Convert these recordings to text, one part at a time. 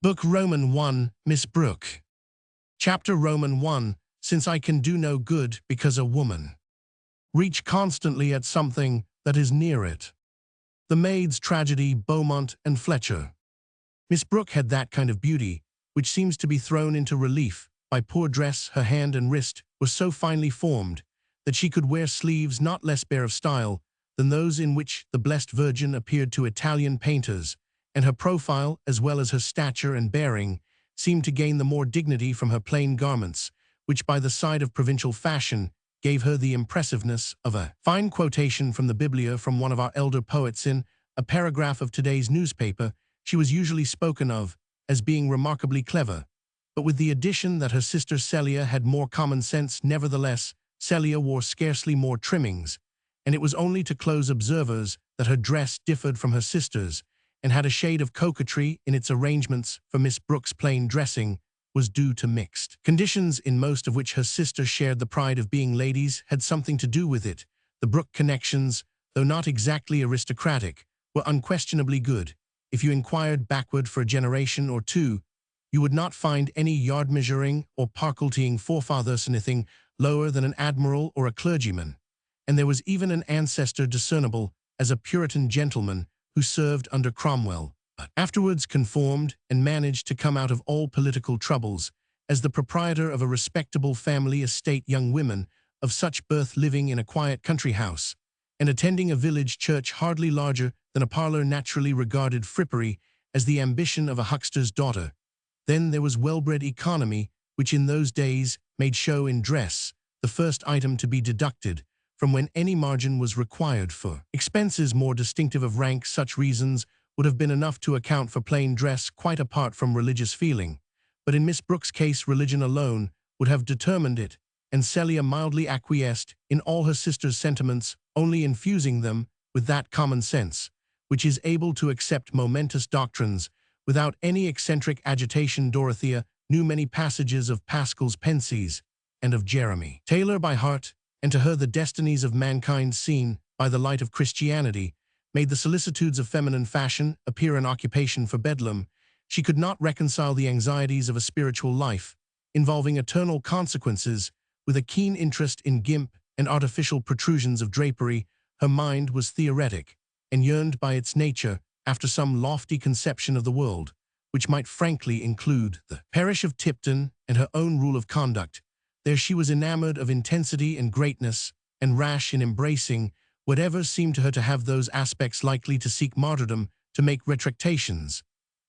Book Roman 1, Miss Brooke. Chapter Roman 1, Since I can do no good because a woman. Reach constantly at something that is near it. The Maid's Tragedy, Beaumont and Fletcher. Miss Brooke had that kind of beauty, which seems to be thrown into relief by poor dress. Her hand and wrist were so finely formed that she could wear sleeves not less bare of style than those in which the Blessed Virgin appeared to Italian painters, and her profile, as well as her stature and bearing, seemed to gain the more dignity from her plain garments, which by the side of provincial fashion gave her the impressiveness of a fine quotation from the Biblia from one of our elder poets. In a paragraph of today's newspaper, she was usually spoken of as being remarkably clever, but with the addition that her sister Celia had more common sense. Nevertheless, Celia wore scarcely more trimmings, and it was only to close observers that her dress differed from her sister's, and had a shade of coquetry in its arrangements. For Miss Brooke's plain dressing was due to mixed conditions, in most of which her sister shared. The pride of being ladies had something to do with it. The Brooke connections, though not exactly aristocratic, were unquestionably good. If you inquired backward for a generation or two, you would not find any yard-measuring or parqueltying forefathers anything lower than an admiral or a clergyman, and there was even an ancestor discernible as a Puritan gentleman who served under Cromwell, but afterwards conformed and managed to come out of all political troubles as the proprietor of a respectable family estate. Young women of such birth living in a quiet country house and attending a village church hardly larger than a parlor naturally regarded frippery as the ambition of a huckster's daughter. Then there was well-bred economy, which in those days made show in dress the first item to be deducted from when any margin was required for expenses more distinctive of rank. Such reasons would have been enough to account for plain dress quite apart from religious feeling, but in Miss Brooke's case religion alone would have determined it, and Celia mildly acquiesced in all her sister's sentiments, only infusing them with that common sense which is able to accept momentous doctrines without any eccentric agitation. Dorothea knew many passages of Pascal's Pensies and of Jeremy Taylor by heart, and to her the destinies of mankind seen by the light of Christianity made the solicitudes of feminine fashion appear an occupation for bedlam. She could not reconcile the anxieties of a spiritual life, involving eternal consequences, with a keen interest in gimp and artificial protrusions of drapery. Her mind was theoretic, and yearned by its nature after some lofty conception of the world, which might frankly include the parish of Tipton and her own rule of conduct. There she was enamored of intensity and greatness, and rash in embracing whatever seemed to her to have those aspects likely to seek martyrdom, to make retractations,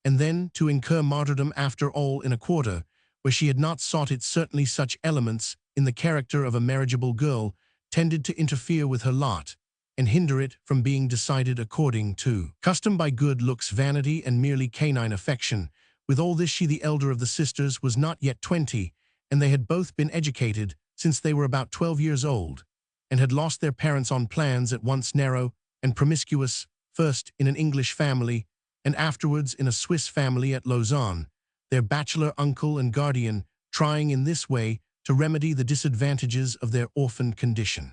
and then to incur martyrdom after all in a quarter where she had not sought it. Certainly such elements in the character of a marriageable girl tended to interfere with her lot, and hinder it from being decided according to custom by good looks, vanity, and merely canine affection. With all this, she, the elder of the sisters, was not yet 20, and they had both been educated since they were about 12 years old, and had lost their parents on plans at once narrow and promiscuous, first in an English family, and afterwards in a Swiss family at Lausanne, their bachelor uncle and guardian trying in this way to remedy the disadvantages of their orphaned condition.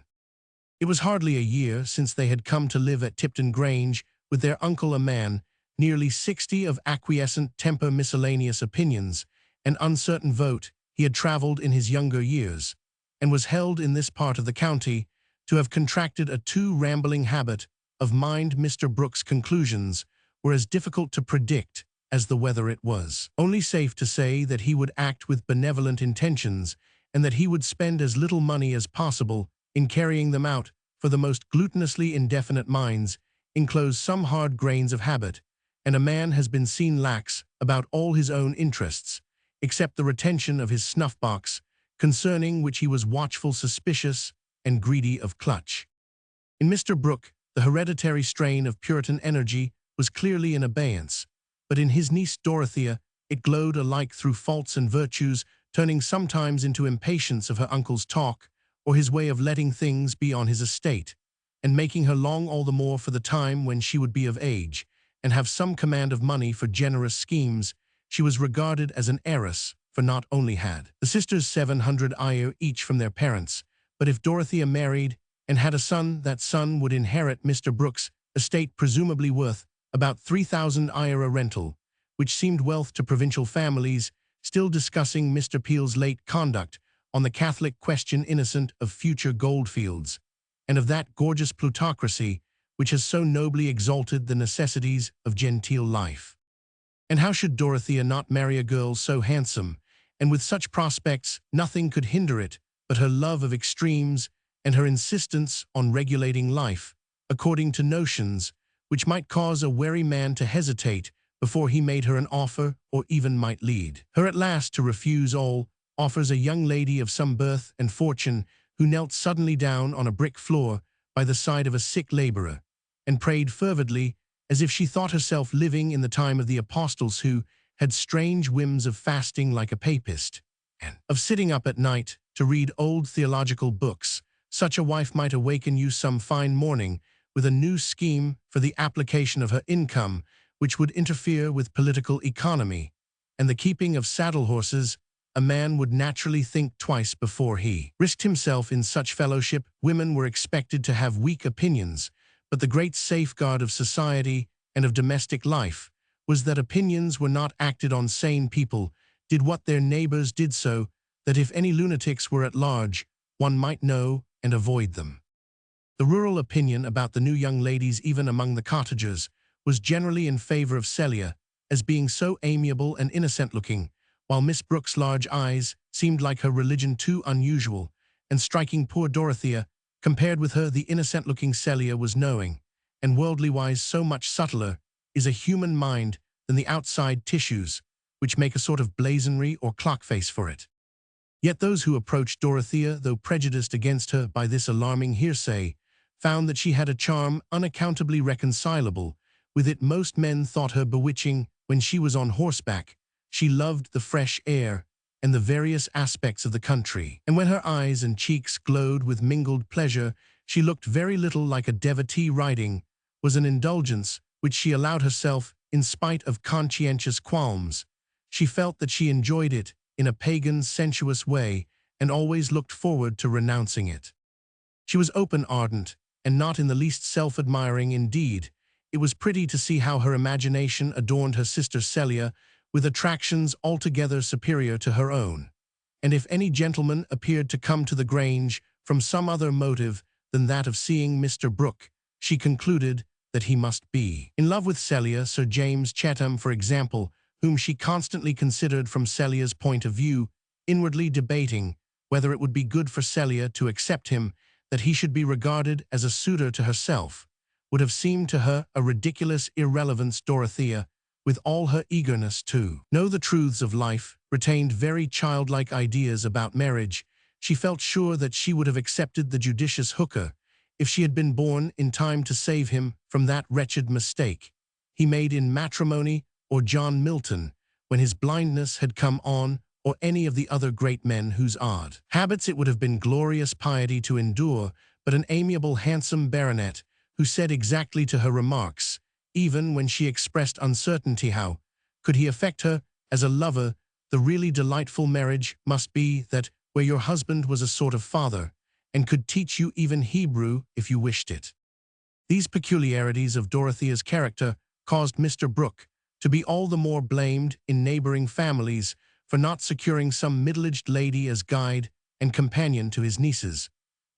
It was hardly a year since they had come to live at Tipton Grange with their uncle, a man nearly 60, of acquiescent temper, miscellaneous opinions, and uncertain vote. He had travelled in his younger years, and was held in this part of the county to have contracted a too rambling habit of mind. Mr. Brooke's conclusions were as difficult to predict as the weather. It was only safe to say that he would act with benevolent intentions, and that he would spend as little money as possible in carrying them out, for the most glutinously indefinite minds enclose some hard grains of habit, and a man has been seen lax about all his own interests, except the retention of his snuff-box, concerning which he was watchful, suspicious, and greedy of clutch. In Mr. Brooke, the hereditary strain of Puritan energy was clearly in abeyance, but in his niece Dorothea it glowed alike through faults and virtues, turning sometimes into impatience of her uncle's talk, or his way of letting things be on his estate, and making her long all the more for the time when she would be of age, and have some command of money for generous schemes. She was regarded as an heiress, for not only had the sisters 700 a each from their parents, but if Dorothea married and had a son, that son would inherit Mr. Brooke's estate, presumably worth about 3,000 a rental, which seemed wealth to provincial families, still discussing Mr. Peel's late conduct on the Catholic question innocent of future goldfields, and of that gorgeous plutocracy which has so nobly exalted the necessities of genteel life. And how should Dorothea not marry a girl so handsome, and with such prospects nothing could hinder it but her love of extremes and her insistence on regulating life, according to notions which might cause a wary man to hesitate before he made her an offer or even might lead her at last to refuse all offers, a young lady of some birth and fortune who knelt suddenly down on a brick floor by the side of a sick laborer, and prayed fervidly, as if she thought herself living in the time of the apostles, who had strange whims of fasting like a papist, and of sitting up at night to read old theological books. Such a wife might awaken you some fine morning with a new scheme for the application of her income, which would interfere with political economy and the keeping of saddle horses. A man would naturally think twice before he risked himself in such fellowship. Women were expected to have weak opinions, but the great safeguard of society and of domestic life was that opinions were not acted on. Sane people did what their neighbors did, so that if any lunatics were at large, one might know and avoid them. The rural opinion about the new young ladies, even among the cottagers, was generally in favor of Celia, as being so amiable and innocent-looking, while Miss Brooke's large eyes seemed like her religion too unusual and striking. Poor Dorothea, compared with her, the innocent-looking Celia was knowing, and worldly-wise so much subtler is a human mind than the outside tissues, which make a sort of blazonry or clock-face for it. Yet those who approached Dorothea, though prejudiced against her by this alarming hearsay, found that she had a charm unaccountably reconcilable with it. Most men thought her bewitching when she was on horseback. She loved the fresh air and the various aspects of the country, and when her eyes and cheeks glowed with mingled pleasure, she looked very little like a devotee. Riding was an indulgence which she allowed herself in spite of conscientious qualms. She felt that she enjoyed it in a pagan, sensuous way, and always looked forward to renouncing it. She was open, ardent, and not in the least self-admiring. Indeed, it was pretty to see how her imagination adorned her sister Celia with attractions altogether superior to her own, and if any gentleman appeared to come to the Grange from some other motive than that of seeing Mr. Brooke, she concluded that he must be in love with Celia. Sir James Chatham, for example, whom she constantly considered from Celia's point of view, inwardly debating whether it would be good for Celia to accept him, that he should be regarded as a suitor to herself, would have seemed to her a ridiculous irrelevance. Dorothea, with all her eagerness to know the truths of life, retained very childlike ideas about marriage. She felt sure that she would have accepted the judicious Hooker if she had been born in time to save him from that wretched mistake he made in matrimony, or John Milton, when his blindness had come on, or any of the other great men whose odd habits it would have been glorious piety to endure. But an amiable, handsome baronet, who said exactly to her remarks, even when she expressed uncertainty how could he affect her as a lover, the really delightful marriage must be that where your husband was a sort of father, and could teach you even Hebrew if you wished it. These peculiarities of Dorothea's character caused Mr. Brooke to be all the more blamed in neighboring families for not securing some middle-aged lady as guide and companion to his nieces,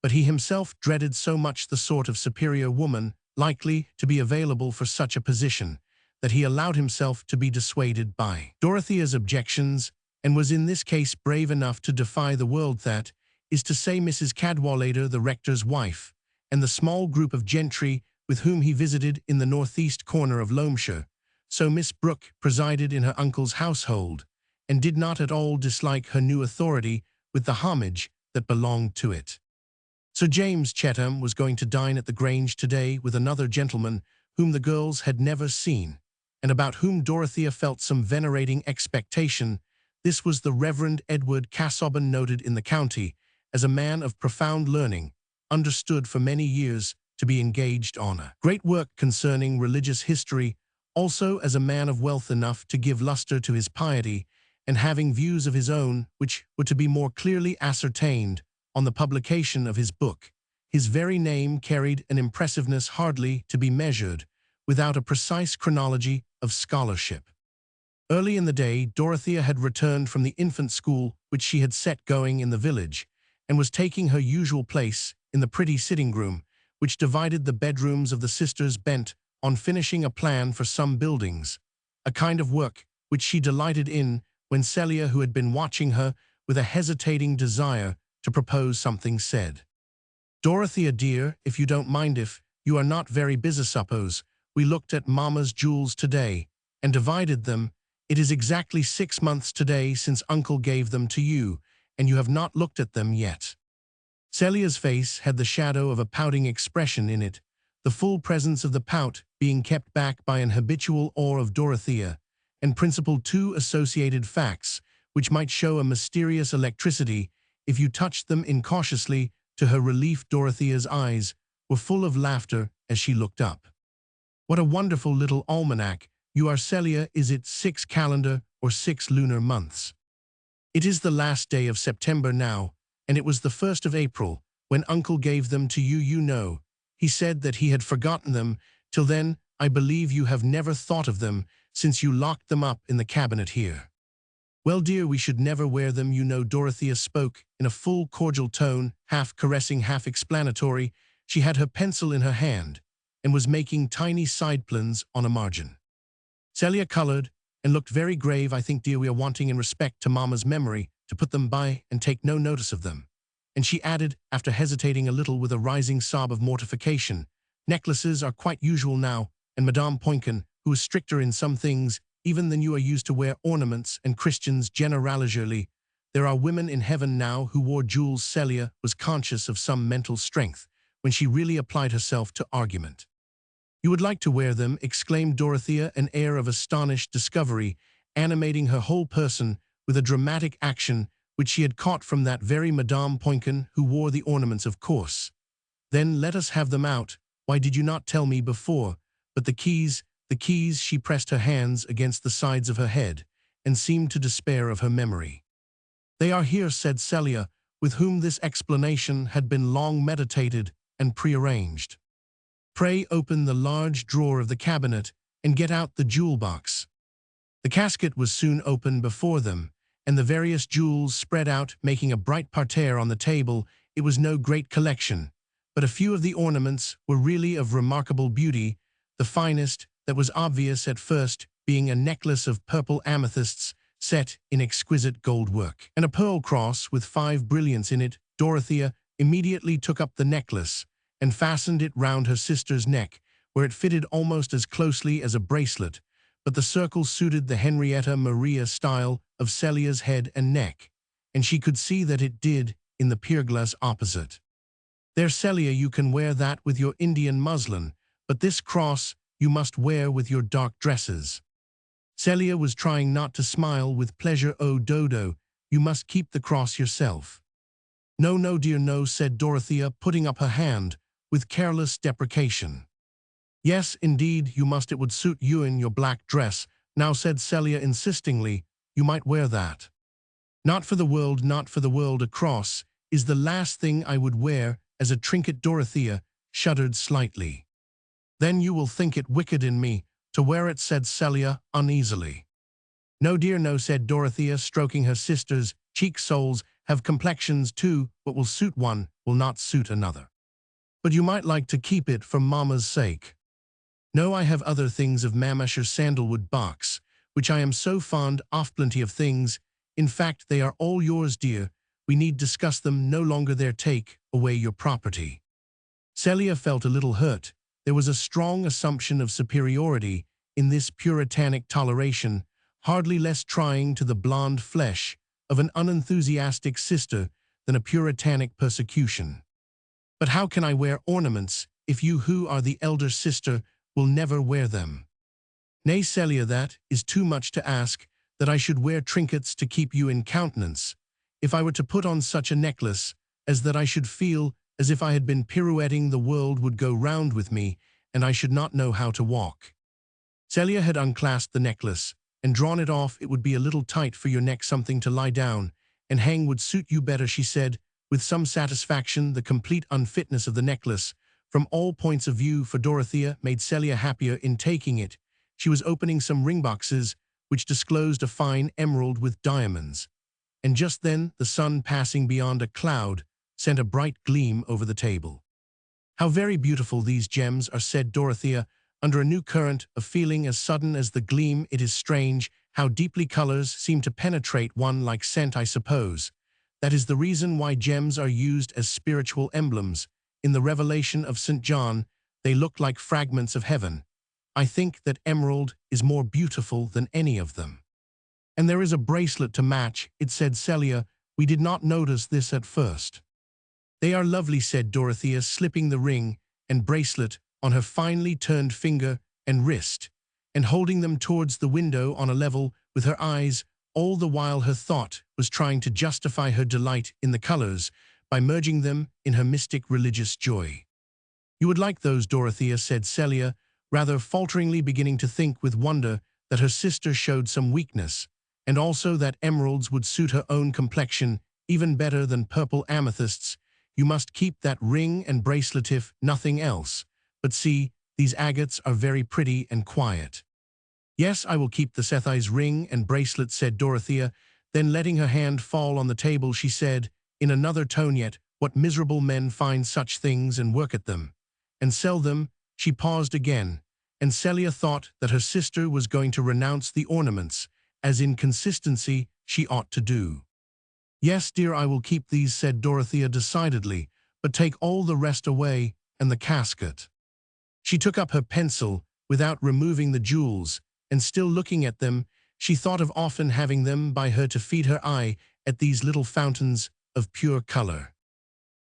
but he himself dreaded so much the sort of superior woman likely to be available for such a position, that he allowed himself to be dissuaded by Dorothea's objections, and was in this case brave enough to defy the world, that is to say Mrs. Cadwallader, the rector's wife, and the small group of gentry with whom he visited in the northeast corner of Loamshire. So Miss Brooke presided in her uncle's household, and did not at all dislike her new authority with the homage that belonged to it. Sir James Chatham was going to dine at the Grange today with another gentleman whom the girls had never seen, and about whom Dorothea felt some venerating expectation. This was the Reverend Edward Casaubon, noted in the county as a man of profound learning, understood for many years to be engaged on a great work concerning religious history, also as a man of wealth enough to give lustre to his piety, and having views of his own which were to be more clearly ascertained on the publication of his book. His very name carried an impressiveness hardly to be measured without a precise chronology of scholarship. Early in the day, Dorothea had returned from the infant school which she had set going in the village, and was taking her usual place in the pretty sitting room, which divided the bedrooms of the sisters, bent on finishing a plan for some buildings, a kind of work which she delighted in, when Celia, who had been watching her with a hesitating desire to propose something, said, "Dorothea dear, if you don't mind, if you are not very busy, suppose we looked at Mamma's jewels today and divided them. It is exactly 6 months today since Uncle gave them to you, and you have not looked at them yet." Celia's face had the shadow of a pouting expression in it, the full presence of the pout being kept back by an habitual awe of Dorothea, and principal two associated facts which might show a mysterious electricity if you touched them incautiously. To her relief, Dorothea's eyes were full of laughter as she looked up. "What a wonderful little almanac you are, Celia. Is it 6 calendar or 6 lunar months? It is the last day of September now, and it was the 1st of April when Uncle gave them to you, you know. He said that he had forgotten them till then. I believe you have never thought of them since you locked them up in the cabinet here." "Well, dear, we should never wear them, you know." Dorothea spoke in a full cordial tone, half caressing, half explanatory. She had her pencil in her hand and was making tiny side plans on a margin. Celia colored and looked very grave. "I think, dear, we are wanting in respect to Mamma's memory to put them by and take no notice of them." And she added, after hesitating a little with a rising sob of mortification, "Necklaces are quite usual now, and Madame Poincan, who is stricter in some things even than you, are used to wear ornaments, and Christians generally. There are women in heaven now who wore jewels." Celia was conscious of some mental strength when she really applied herself to argument. "You would like to wear them?" exclaimed Dorothea, an air of astonished discovery animating her whole person, with a dramatic action which she had caught from that very Madame Poincan who wore the ornaments, of course. "Then let us have them out. Why did you not tell me before? But the keys, the keys." She pressed her hands against the sides of her head and seemed to despair of her memory. "They are here," said Celia, with whom this explanation had been long meditated and prearranged. "Pray open the large drawer of the cabinet and get out the jewel box." The casket was soon opened before them, and the various jewels spread out, making a bright parterre on the table. It was no great collection, but a few of the ornaments were really of remarkable beauty, the finest, that was obvious at first, being a necklace of purple amethysts set in exquisite gold work, and a pearl cross with 5 brilliants in it. Dorothea immediately took up the necklace and fastened it round her sister's neck, where it fitted almost as closely as a bracelet, but the circle suited the Henrietta Maria style of Celia's head and neck, and she could see that it did in the pierglass opposite. "There, Celia, you can wear that with your Indian muslin, but this cross you must wear with your dark dresses." Celia was trying not to smile with pleasure. "Oh, Dodo, you must keep the cross yourself." "No, no, dear, no," said Dorothea, putting up her hand with careless deprecation. "Yes, indeed, you must. It would suit you in your black dress. Now," said Celia insistingly, "you might wear that." "Not for the world, not for the world. A cross is the last thing I would wear as a trinket." Dorothea shuddered slightly. "Then you will think it wicked in me to wear it," said Celia uneasily. "No, dear, no," said Dorothea, stroking her sister's cheek. "Souls have complexions too. What will suit one will not suit another. But you might like to keep it for Mamma's sake." "No, I have other things of Mammasher's sandalwood box, which I am so fond of. Plenty of things. In fact, they are all yours, dear. We need discuss them no longer. There, take away your property." Celia felt a little hurt. There was a strong assumption of superiority in this puritanic toleration, hardly less trying to the blonde flesh of an unenthusiastic sister than a puritanic persecution. "But how can I wear ornaments if you, who are the elder sister, will never wear them?" "Nay, Celia, that is too much to ask, that I should wear trinkets to keep you in countenance. If I were to put on such a necklace as that, I should feel as if I had been pirouetting. The world would go round with me, and I should not know how to walk." Celia had unclasped the necklace and drawn it off. "It would be a little tight for your neck. Something to lie down and hang would suit you better," she said, with some satisfaction. The complete unfitness of the necklace, from all points of view, for Dorothea, made Celia happier in taking it. She was opening some ring boxes which disclosed a fine emerald with diamonds. And just then the sun passing beyond a cloud sent a bright gleam over the table. "How very beautiful these gems are," said Dorothea, under a new current of feeling as sudden as the gleam. "It is strange how deeply colors seem to penetrate one like scent. I suppose that is the reason why gems are used as spiritual emblems. In the Revelation of St. John, they look like fragments of heaven. I think that emerald is more beautiful than any of them." "And there is a bracelet to match it," said Celia. "We did not notice this at first." "They are lovely," said Dorothea, slipping the ring and bracelet on her finely turned finger and wrist, and holding them towards the window on a level with her eyes, all the while her thought was trying to justify her delight in the colors by merging them in her mystic religious joy. "You would like those, Dorothea," said Celia, rather falteringly, beginning to think with wonder that her sister showed some weakness, and also that emeralds would suit her own complexion even better than purple amethysts. "You must keep that ring and bracelet if nothing else. But see, these agates are very pretty and quiet." "Yes, I will keep the Sethai's ring and bracelet," said Dorothea. Then, letting her hand fall on the table, she said, in another tone yet, "What miserable men find such things and work at them, and sell them." She paused again, and Celia thought that her sister was going to renounce the ornaments, as in consistency she ought to do. "Yes, dear, I will keep these," said Dorothea decidedly, "but take all the rest away, and the casket." She took up her pencil, without removing the jewels, and still looking at them, she thought of often having them by her to feed her eye at these little fountains of pure color.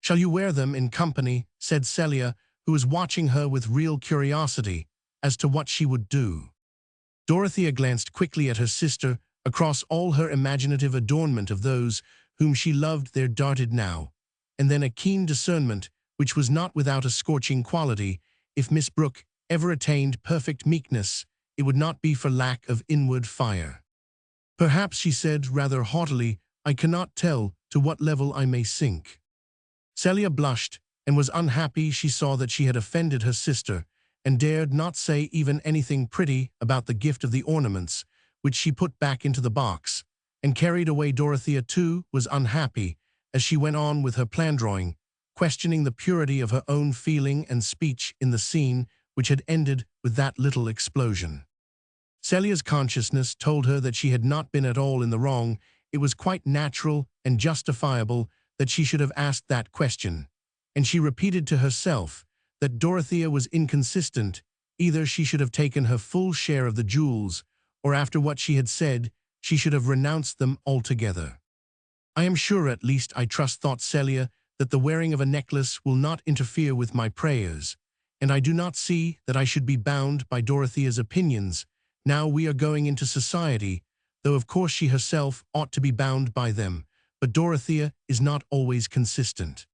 "Shall you wear them in company?" said Celia, who was watching her with real curiosity as to what she would do. Dorothea glanced quickly at her sister. Across all her imaginative adornment of those whom she loved there darted now and then a keen discernment, which was not without a scorching quality. If Miss Brooke ever attained perfect meekness, it would not be for lack of inward fire. "Perhaps," she said rather haughtily, "I cannot tell to what level I may sink." Celia blushed and was unhappy. She saw that she had offended her sister, and dared not say even anything pretty about the gift of the ornaments, which she put back into the box, and carried away. Dorothea, too, was unhappy as she went on with her plan drawing, questioning the purity of her own feeling and speech in the scene which had ended with that little explosion. Celia's consciousness told her that she had not been at all in the wrong. It was quite natural and justifiable that she should have asked that question, and she repeated to herself that Dorothea was inconsistent. Either she should have taken her full share of the jewels, or after what she had said, she should have renounced them altogether. "I am sure, at least I trust," thought Celia, "that the wearing of a necklace will not interfere with my prayers, and I do not see that I should be bound by Dorothea's opinions. Now we are going into society, though of course she herself ought to be bound by them, but Dorothea is not always consistent."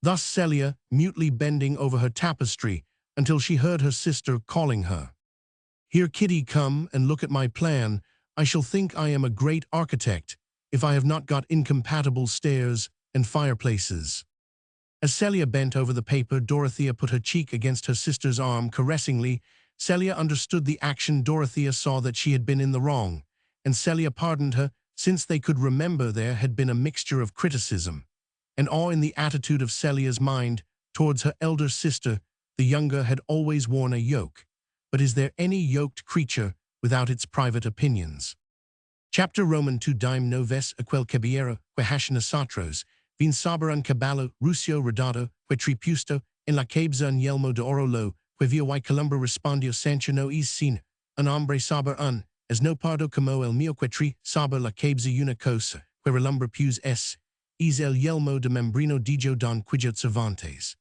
Thus Celia, mutely bending over her tapestry until she heard her sister calling her. "Here, Kitty, come and look at my plan. I shall think I am a great architect if I have not got incompatible stairs and fireplaces." As Celia bent over the paper, Dorothea put her cheek against her sister's arm caressingly. Celia understood the action. Dorothea saw that she had been in the wrong, and Celia pardoned her, since they could remember there had been a mixture of criticism and awe in the attitude of Celia's mind towards her elder sister. The younger had always worn a yoke, but is there any yoked creature without its private opinions? Chapter Roman 2 Dime no ves aquel caballero que hasciana satros, vin saber un caballo rusio rodado, que tripusto, en la cabeza un yelmo de oro lo, que via y Columba respondió Sancho no es sin, un hombre saber un, as no pardo como el mio que tri saber la cabeza una cosa, que relumbra pius es el yelmo de membrino dijo Don Quixote Cervantes.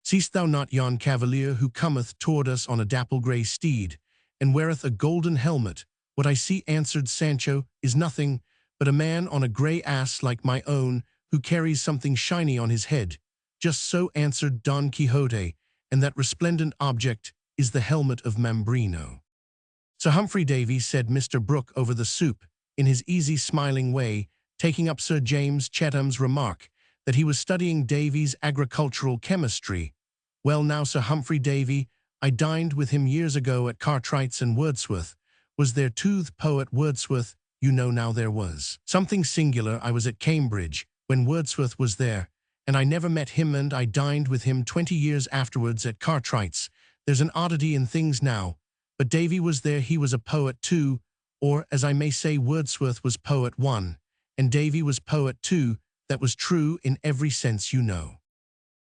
"Seest thou not yon cavalier who cometh toward us on a dapple-grey steed, and weareth a golden helmet?" "What I see," answered Sancho, "is nothing but a man on a grey ass like my own, who carries something shiny on his head." "Just so," answered Don Quixote, "and that resplendent object is the helmet of Mambrino." "Sir Humphrey Davy," said Mr. Brooke over the soup, in his easy smiling way, taking up Sir James Chetham's remark that he was studying Davy's agricultural chemistry. "Well now, Sir Humphrey Davy, I dined with him years ago at Cartwright's and Wordsworth, Was there too the poet Wordsworth? You know now there was. Something singular. I was at Cambridge when Wordsworth was there, and I never met him, and I dined with him 20 years afterwards at Cartwright's. There's an oddity in things now. But Davy was there, he was a poet too, or, as I may say, Wordsworth was poet one, and Davy was poet too. That was true in every sense, you know.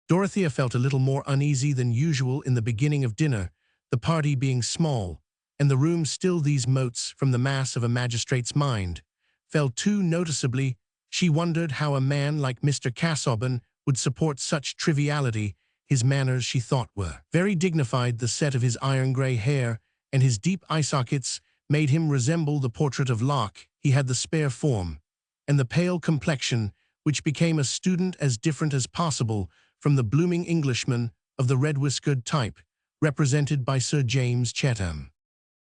Dorothea felt a little more uneasy than usual in the beginning of dinner, the party being small, and the room still. These motes from the mass of a magistrate's mind fell too noticeably. She wondered how a man like Mr. Casaubon would support such triviality. His manners, she thought, were very dignified. The set of his iron-grey hair and his deep eye sockets made him resemble the portrait of Locke. He had the spare form and the pale complexion, which became a student as different as possible from the blooming Englishman of the red-whiskered type, represented by Sir James Chatham.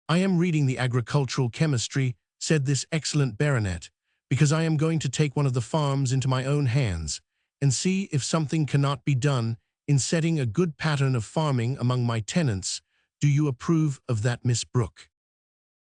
"I am reading the agricultural chemistry," said this excellent baronet, "because I am going to take one of the farms into my own hands, and see if something cannot be done in setting a good pattern of farming among my tenants. Do you approve of that, Miss Brooke?"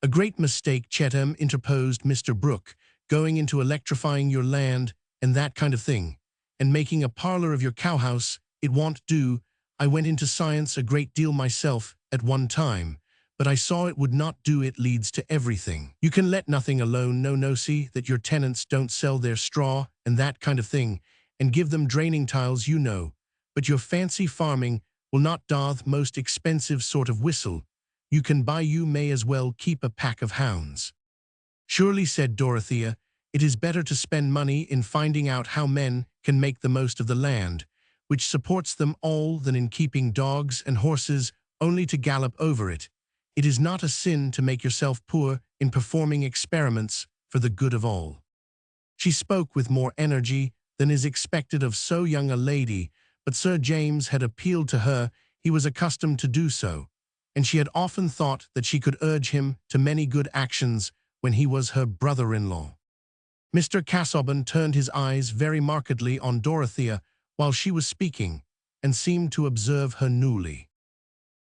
"A great mistake," Chatham interposed. "Mr. Brooke, going into electrifying your land and that kind of thing, and making a parlor of your cowhouse, it won't do. I went into science a great deal myself at one time, but I saw it would not do. It leads to everything. You can let nothing alone. No, see that your tenants don't sell their straw and that kind of thing, and give them draining tiles, you know. But your fancy farming will not daw the most expensive sort of whistle you can buy. You may as well keep a pack of hounds." "Surely," said Dorothea, "it is better to spend money in finding out how men can make the most of the land, which supports them all, than in keeping dogs and horses only to gallop over it. It is not a sin to make yourself poor in performing experiments for the good of all." She spoke with more energy than is expected of so young a lady, but Sir James had appealed to her. He was accustomed to do so, and she had often thought that she could urge him to many good actions when he was her brother-in-law. Mr. Casaubon turned his eyes very markedly on Dorothea while she was speaking, and seemed to observe her newly.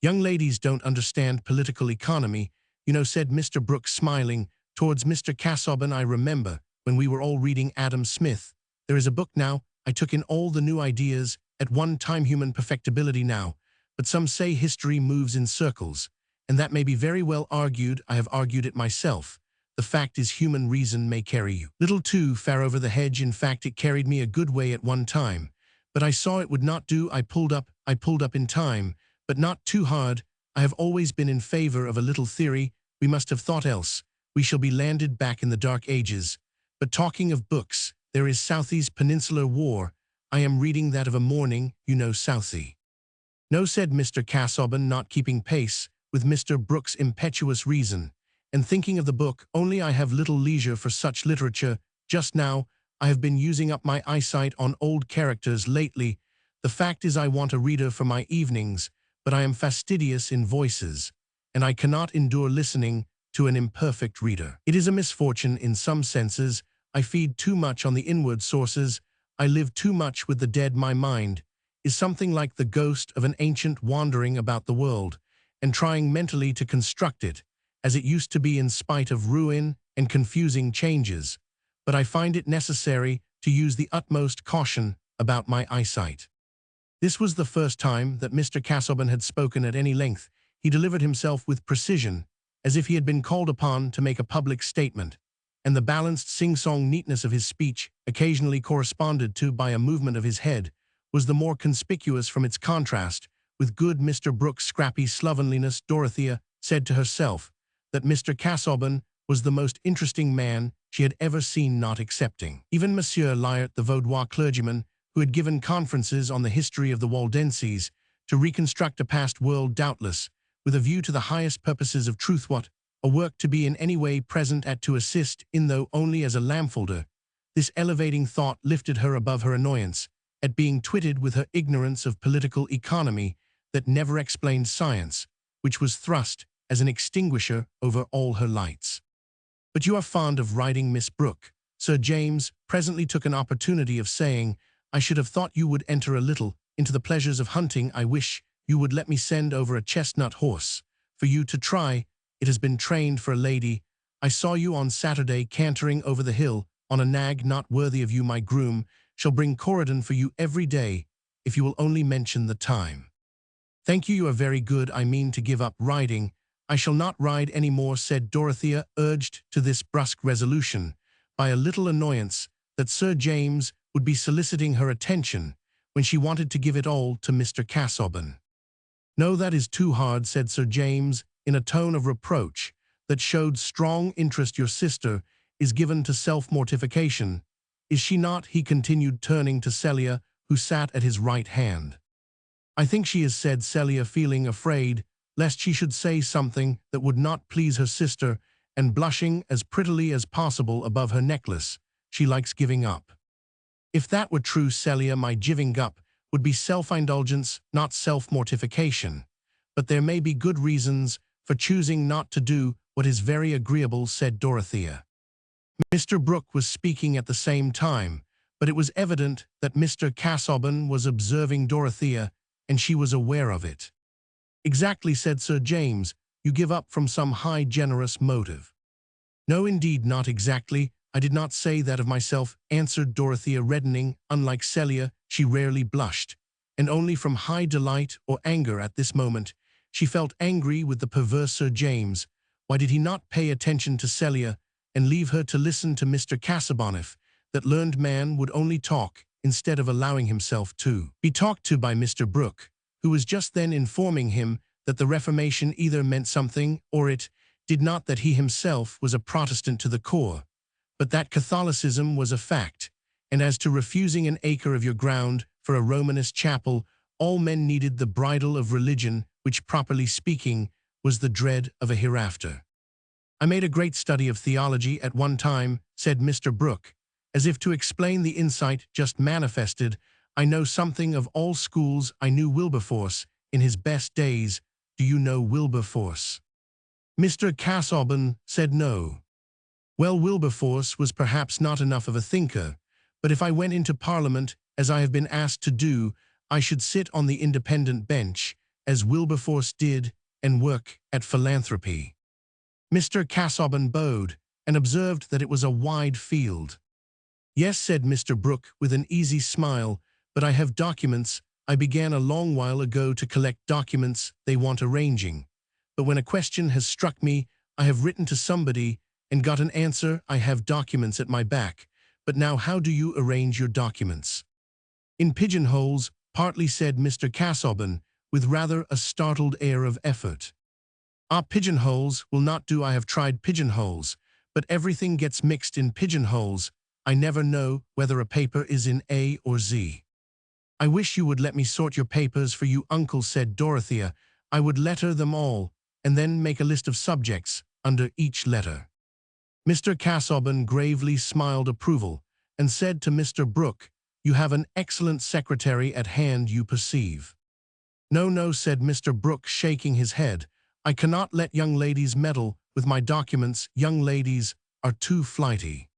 "Young ladies don't understand political economy, you know," said Mr. Brooke, smiling towards Mr. Casaubon. "I remember when we were all reading Adam Smith. There is a book now. I took in all the new ideas at one time. Human perfectibility now. But some say history moves in circles, and that may be very well argued. I have argued it myself. The fact is, human reason may carry you little too far over the hedge. In fact, it carried me a good way at one time, but I saw it would not do. I pulled up in time, but not too hard. I have always been in favor of a little theory. We must have thought else. We shall be landed back in the dark ages. But talking of books, there is Southey's Peninsular War. I am reading that of a morning. You know Southey?" "No," said Mr. Casaubon, not keeping pace with Mr. Brooke's impetuous reason, "and thinking of the book, only I have little leisure for such literature just now. I have been using up my eyesight on old characters lately. The fact is, I want a reader for my evenings, but I am fastidious in voices, and I cannot endure listening to an imperfect reader. It is a misfortune in some senses. I feed too much on the inward sources. I live too much with the dead. My mind is something like the ghost of an ancient wandering about the world, and trying mentally to construct it as it used to be in spite of ruin and confusing changes. But I find it necessary to use the utmost caution about my eyesight." This was the first time that Mr. Casaubon had spoken at any length. He delivered himself with precision, as if he had been called upon to make a public statement, and the balanced sing-song neatness of his speech, occasionally corresponded to by a movement of his head, was the more conspicuous from its contrast with good Mr. Brooke's scrappy slovenliness. Dorothea said to herself that Mr. Casaubon was the most interesting man she had ever seen, not excepting even Monsieur Eliot, the Vaudois clergyman, who had given conferences on the history of the Waldenses to reconstruct a past world, doubtless with a view to the highest purposes of truth. What a work to be in any way present at, to assist in, though only as a lamplighter. This elevating thought lifted her above her annoyance at being twitted with her ignorance of political economy that never explained science, which was thrust as an extinguisher over all her lights. "But you are fond of riding, Miss Brooke," Sir James presently took an opportunity of saying. "I should have thought you would enter a little into the pleasures of hunting. I wish you would let me send over a chestnut horse for you to try. it has been trained for a lady. I saw you on Saturday cantering over the hill on a nag not worthy of you. My groom shall bring Corydon for you every day, if you will only mention the time. Thank you, you are very good. I mean to give up riding. I shall not ride any more, said Dorothea, urged to this brusque resolution by a little annoyance that Sir James would be soliciting her attention when she wanted to give it all to Mr. Casaubon. No, that is too hard, said Sir James, in a tone of reproach that showed strong interest. Your sister is given to self-mortification, is she not? He continued, turning to Celia, who sat at his right hand. I think she is, said Celia, feeling afraid lest she should say something that would not please her sister, and blushing as prettily as possible above her necklace. She likes giving up. If that were true, Celia, my giving up would be self-indulgence, not self-mortification. But there may be good reasons for choosing not to do what is very agreeable, said Dorothea. Mr. Brooke was speaking at the same time, but it was evident that Mr. Casaubon was observing Dorothea, and she was aware of it. Exactly, said Sir James. You give up from some high, generous motive. No, indeed, not exactly. I did not say that of myself, answered Dorothea, reddening. Unlike Celia, she rarely blushed, and only from high delight or anger at this moment. She felt angry with the perverse Sir James. Why did he not pay attention to Celia and leave her to listen to Mr. Casaubon? If that learned man would only talk instead of allowing himself to be talked to by Mr. Brooke, who was just then informing him that the Reformation either meant something or it did not, that he himself was a Protestant to the core, but that Catholicism was a fact, and as to refusing an acre of your ground for a Romanist chapel, all men needed the bridle of religion, which, properly speaking, was the dread of a hereafter. I made a great study of theology at one time, said Mr. Brooke, as if to explain the insight just manifested. I know something of all schools. I knew Wilberforce in his best days. Do you know Wilberforce? Mr. Casaubon said no. Well, Wilberforce was perhaps not enough of a thinker, but if I went into Parliament, as I have been asked to do, I should sit on the independent bench, as Wilberforce did, and work at philanthropy. Mr. Casaubon bowed, and observed that it was a wide field. Yes, said Mr. Brooke, with an easy smile, but I have documents. I began a long while ago to collect documents. They want arranging. But when a question has struck me, I have written to somebody and got an answer. I have documents at my back. But now how do you arrange your documents? In pigeonholes, partly, said Mr. Casaubon, with rather a startled air of effort. Ah, pigeonholes will not do. I have tried pigeonholes, but everything gets mixed in pigeonholes. I never know whether a paper is in A or Z. I wish you would let me sort your papers for you, uncle, said Dorothea. I would letter them all, and then make a list of subjects under each letter. Mr. Casaubon gravely smiled approval, and said to Mr. Brooke, you have an excellent secretary at hand, you perceive. No, no, said Mr. Brooke, shaking his head. I cannot let young ladies meddle with my documents. Young ladies are too flighty.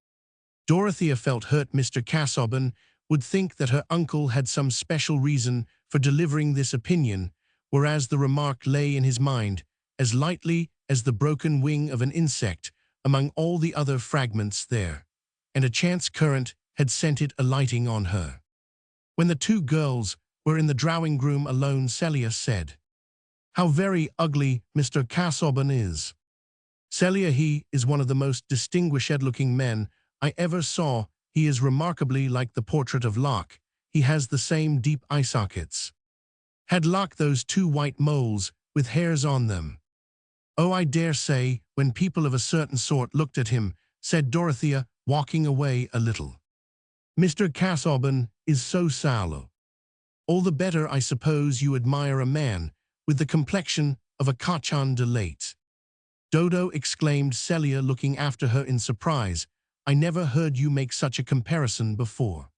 Dorothea felt hurt. Mr. Casaubon would think that her uncle had some special reason for delivering this opinion, whereas the remark lay in his mind as lightly as the broken wing of an insect among all the other fragments there, and a chance current had sent it alighting on her. When the two girls were in the drawing-room alone, Celia said, how very ugly Mr. Casaubon is. Celia, he is one of the most distinguished-looking men I ever saw. He is remarkably like the portrait of Locke. He has the same deep eye sockets. Had Locke those two white moles with hairs on them? Oh, I dare say, when people of a certain sort looked at him, said Dorothea, walking away a little. Mr. Casaubon is so sallow. All the better, I suppose, you admire a man with the complexion of a cochon de laite. Dodo, exclaimed Celia, looking after her in surprise. I never heard you make such a comparison before.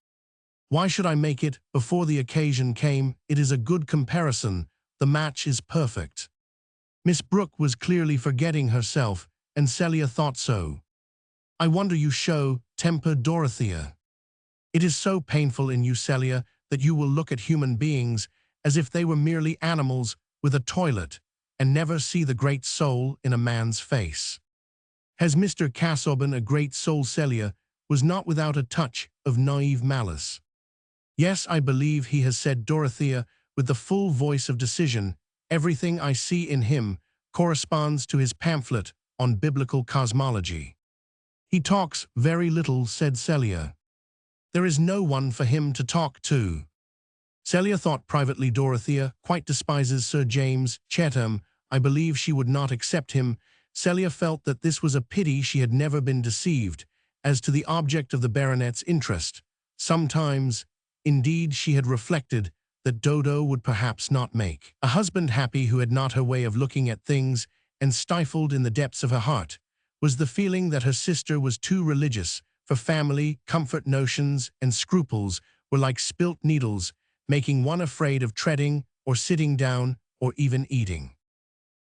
Why should I make it before the occasion came? It is a good comparison. The match is perfect. Miss Brooke was clearly forgetting herself, and Celia thought so. I wonder you show temper, Dorothea. It is so painful in you, Celia, that you will look at human beings as if they were merely animals with a toilet, and never see the great soul in a man's face. Has Mr. Casaubon a great soul? Celia was not without a touch of naive malice. Yes, I believe he has, said Dorothea with the full voice of decision. Everything I see in him corresponds to his pamphlet on biblical cosmology. He talks very little, said Celia. There is no one for him to talk to. Celia thought privately, Dorothea quite despises Sir James Chatham. I believe she would not accept him. Celia felt that this was a pity she had never been deceived as to the object of the baronet's interest. Sometimes, indeed, she had reflected that Dodo would perhaps not make a husband happy who had not her way of looking at things, and stifled in the depths of her heart was the feeling that her sister was too religious for family. Comfort notions and scruples were like spilt needles, making one afraid of treading or sitting down or even eating.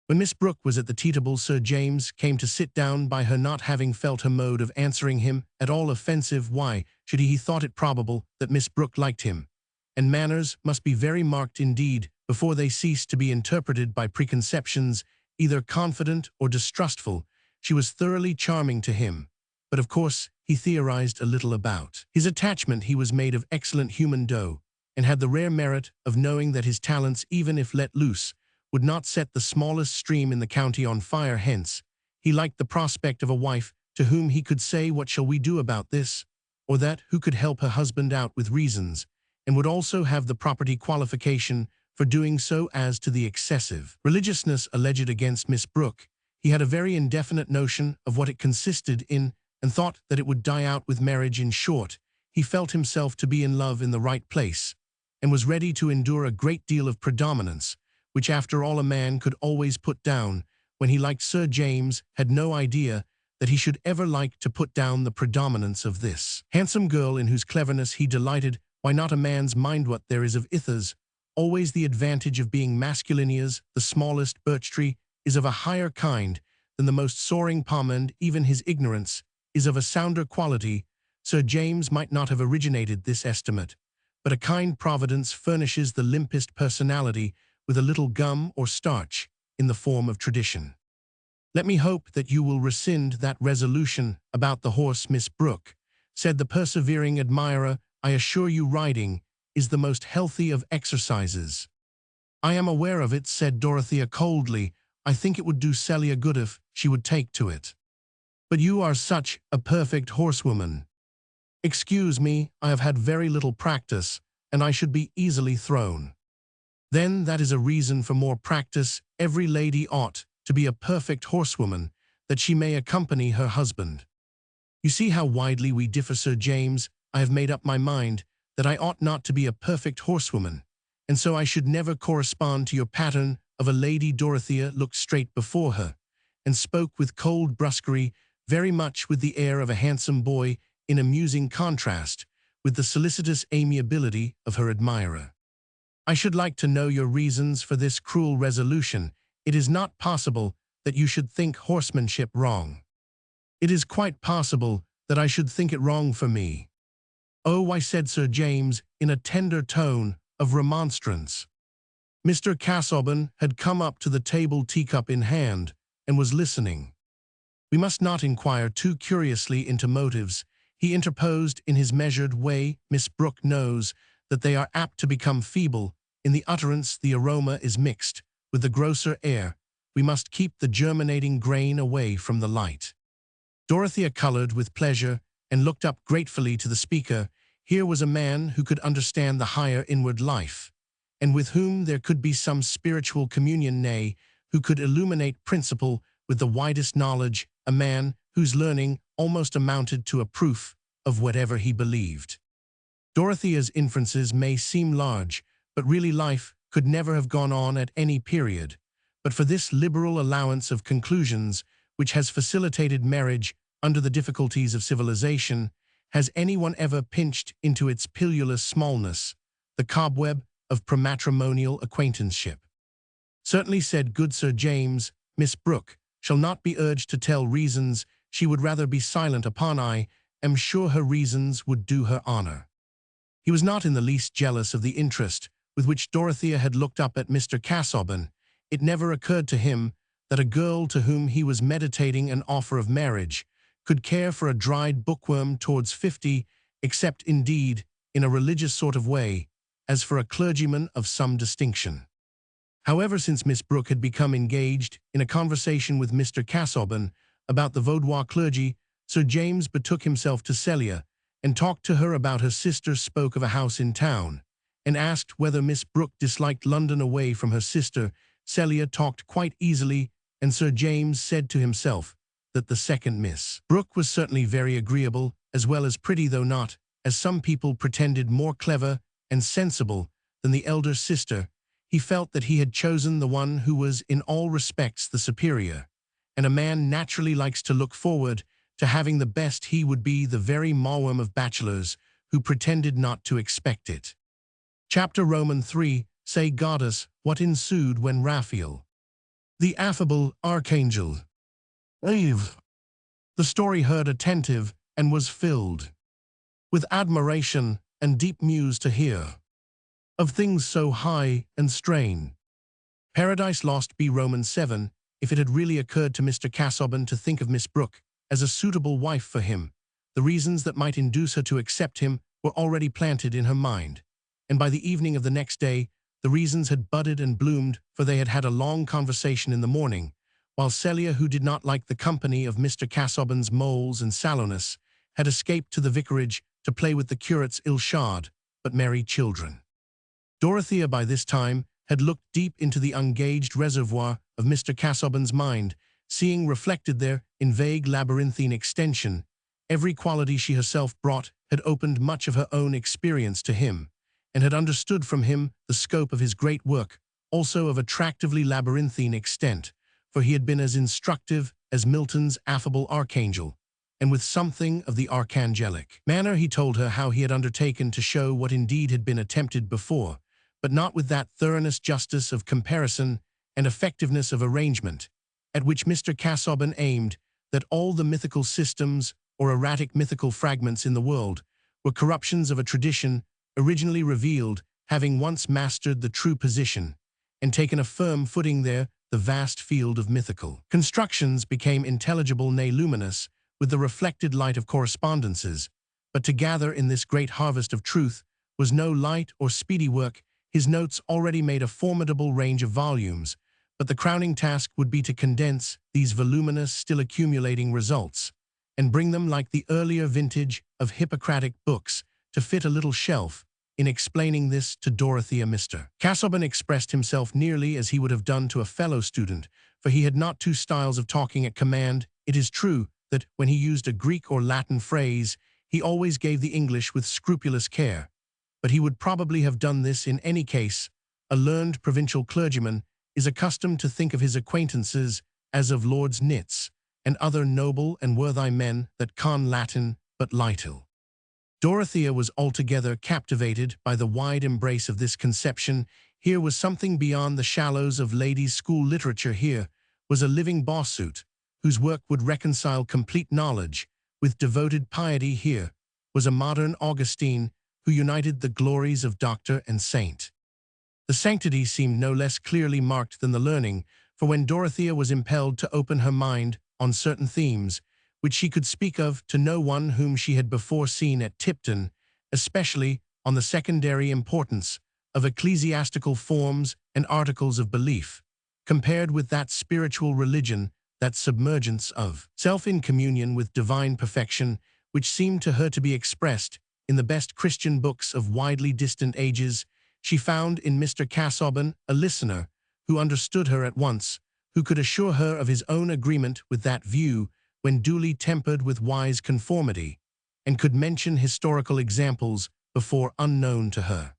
When Miss Brooke was at the tea table, Sir James came to sit down by her, not having felt her mode of answering him at all offensive. Why should he? He thought it probable that Miss Brooke liked him, and manners must be very marked indeed before they cease to be interpreted by preconceptions, either confident or distrustful. She was thoroughly charming to him, but of course he theorized a little about his attachment. He was made of excellent human dough, and had the rare merit of knowing that his talents, even if let loose, would not set the smallest stream in the county on fire. Hence, he liked the prospect of a wife to whom he could say, "What shall we do about this?" or that, who could help her husband out with reasons, and would also have the property qualification for doing so. As to the excessive religiousness alleged against Miss Brooke, he had a very indefinite notion of what it consisted in, and thought that it would die out with marriage. In short, he felt himself to be in love in the right place, and was ready to endure a great deal of predominance, which after all a man could always put down. When he liked Sir James, had no idea that he should ever like to put down the predominance of this handsome girl in whose cleverness he delighted. Why not? A man's mind, what there is of ithers, always the advantage of being masculineas. The smallest birch tree is of a higher kind than the most soaring palm, and even his ignorance is of a sounder quality. Sir James might not have originated this estimate, but a kind providence furnishes the limpest personality with a little gum or starch in the form of tradition. Let me hope that you will rescind that resolution about the horse, Miss Brooke, said the persevering admirer. I assure you riding is the most healthy of exercises. I am aware of it, said Dorothea coldly. I think it would do Celia good if she would take to it. But you are such a perfect horsewoman. Excuse me, I have had very little practice, and I should be easily thrown. Then that is a reason for more practice. Every lady ought to be a perfect horsewoman, that she may accompany her husband. You see how widely we differ, Sir James. I have made up my mind that I ought not to be a perfect horsewoman, and so I should never correspond to your pattern of a lady. Dorothea looked straight before her, and spoke with cold brusquerie, very much with the air of a handsome boy, in amusing contrast with the solicitous amiability of her admirer. I should like to know your reasons for this cruel resolution. It is not possible that you should think horsemanship wrong. It is quite possible that I should think it wrong for me. Oh, why, said Sir James in a tender tone of remonstrance. Mr. Casaubon had come up to the table, teacup in hand, and was listening. We must not inquire too curiously into motives, he interposed in his measured way. Miss Brooke knows that they are apt to become feeble in the utterance. The aroma is mixed with the grosser air. We must keep the germinating grain away from the light. Dorothea colored with pleasure and looked up gratefully to the speaker. Here was a man who could understand the higher inward life, and with whom there could be some spiritual communion, nay, who could illuminate principle with the widest knowledge, a man whose learning almost amounted to a proof of whatever he believed. Dorothea's inferences may seem large, but really life could never have gone on at any period but for this liberal allowance of conclusions which has facilitated marriage under the difficulties of civilization. Has anyone ever pinched into its pilulous smallness the cobweb of prematrimonial acquaintanceship? Certainly, said good Sir James. Miss Brooke shall not be urged to tell reasons she would rather be silent upon. I am sure her reasons would do her honor. He was not in the least jealous of the interest with which Dorothea had looked up at Mr. Casaubon, It never occurred to him that a girl to whom he was meditating an offer of marriage could care for a dried bookworm towards 50, except indeed in a religious sort of way, as for a clergyman of some distinction. However, since Miss Brooke had become engaged in a conversation with Mr. Casaubon about the Vaudois clergy, Sir James betook himself to Celia and talked to her about her sister, spoke of a house in town, and asked whether Miss Brooke disliked London away from her sister. Celia talked quite easily, and Sir James said to himself that the second Miss Brooke was certainly very agreeable, as well as pretty, though not, as some people pretended, more clever and sensible than the elder sister. He felt that he had chosen the one who was in all respects the superior, and a man naturally likes to look forward to having the best. He would be the very mawworm of bachelors who pretended not to expect it. Chapter Roman 3, Say Goddess, what ensued when Raphael, the affable archangel, Eve. The story heard attentive and was filled with admiration and deep muse to hear of things so high and strain. Paradise Lost b. Roman 7. If it had really occurred to Mr. Casaubon to think of Miss Brooke as a suitable wife for him, the reasons that might induce her to accept him were already planted in her mind, and by the evening of the next day the reasons had budded and bloomed, for they had had a long conversation in the morning, while Celia, who did not like the company of Mr. Casaubon's moles and sallowness, had escaped to the vicarage to play with the curate's ill-shod but merry children. Dorothea by this time had looked deep into the ungauged reservoir of Mr. Casaubon's mind, seeing reflected there, in vague labyrinthine extension, every quality she herself brought, had opened much of her own experience to him, and had understood from him the scope of his great work, also of attractively labyrinthine extent, for he had been as instructive as Milton's affable archangel, and with something of the archangelic manner he told her how he had undertaken to show what indeed had been attempted before, but not with that thoroughness, justice of comparison, and effectiveness of arrangement, at which Mr. Casaubon aimed, that all the mythical systems or erratic mythical fragments in the world were corruptions of a tradition originally revealed, having once mastered the true position, and taken a firm footing there, the vast field of mythical constructions became intelligible, nay luminous, with the reflected light of correspondences, but to gather in this great harvest of truth was no light or speedy work. His notes already made a formidable range of volumes, but the crowning task would be to condense these voluminous, still accumulating results, and bring them, like the earlier vintage of Hippocratic books, to fit a little shelf. In explaining this to Dorothea, Mr. Casaubon expressed himself nearly as he would have done to a fellow student, for he had not two styles of talking at command. It is true that, when he used a Greek or Latin phrase, he always gave the English with scrupulous care, but he would probably have done this in any case. A learned provincial clergyman is accustomed to think of his acquaintances as of lords' nits, and other noble and worthy men that con Latin but little. Dorothea was altogether captivated by the wide embrace of this conception. Here was something beyond the shallows of ladies' school literature. Here was a living Bossuet, whose work would reconcile complete knowledge with devoted piety. Here was a modern Augustine, who united the glories of doctor and saint. The sanctity seemed no less clearly marked than the learning, for when Dorothea was impelled to open her mind on certain themes, which she could speak of to no one whom she had before seen at Tipton, especially on the secondary importance of ecclesiastical forms and articles of belief, compared with that spiritual religion, that submergence of self in communion with divine perfection, which seemed to her to be expressed in the best Christian books of widely distant ages, she found in Mr. Casaubon a listener who understood her at once, who could assure her of his own agreement with that view when duly tempered with wise conformity, and could mention historical examples before unknown to her.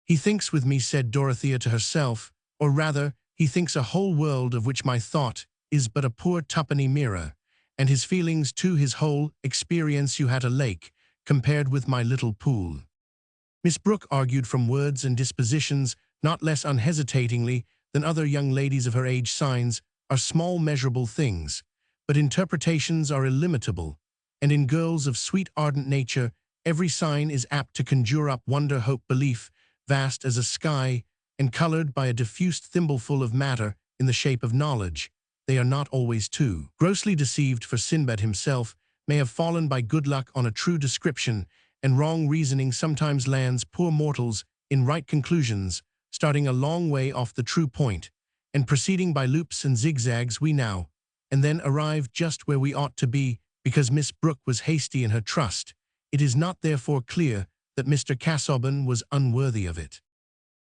He thinks with me, said Dorothea to herself, or rather, he thinks a whole world of which my thought is but a poor twopenny mirror, and his feelings too, his whole experience you had a lake, compared with my little pool. Miss Brooke argued from words and dispositions not less unhesitatingly than other young ladies of her age. Signs are small measurable things, but interpretations are illimitable, and in girls of sweet ardent nature every sign is apt to conjure up wonder, hope, belief, vast as a sky, and colored by a diffused thimbleful of matter in the shape of knowledge, they are not always two. Grossly deceived, for Sinbad himself may have fallen by good luck on a true description, and wrong reasoning sometimes lands poor mortals in right conclusions, starting a long way off the true point, and proceeding by loops and zigzags we now, and then arrive just where we ought to be, because Miss Brooke was hasty in her trust. It is not therefore clear that Mr. Casaubon was unworthy of it.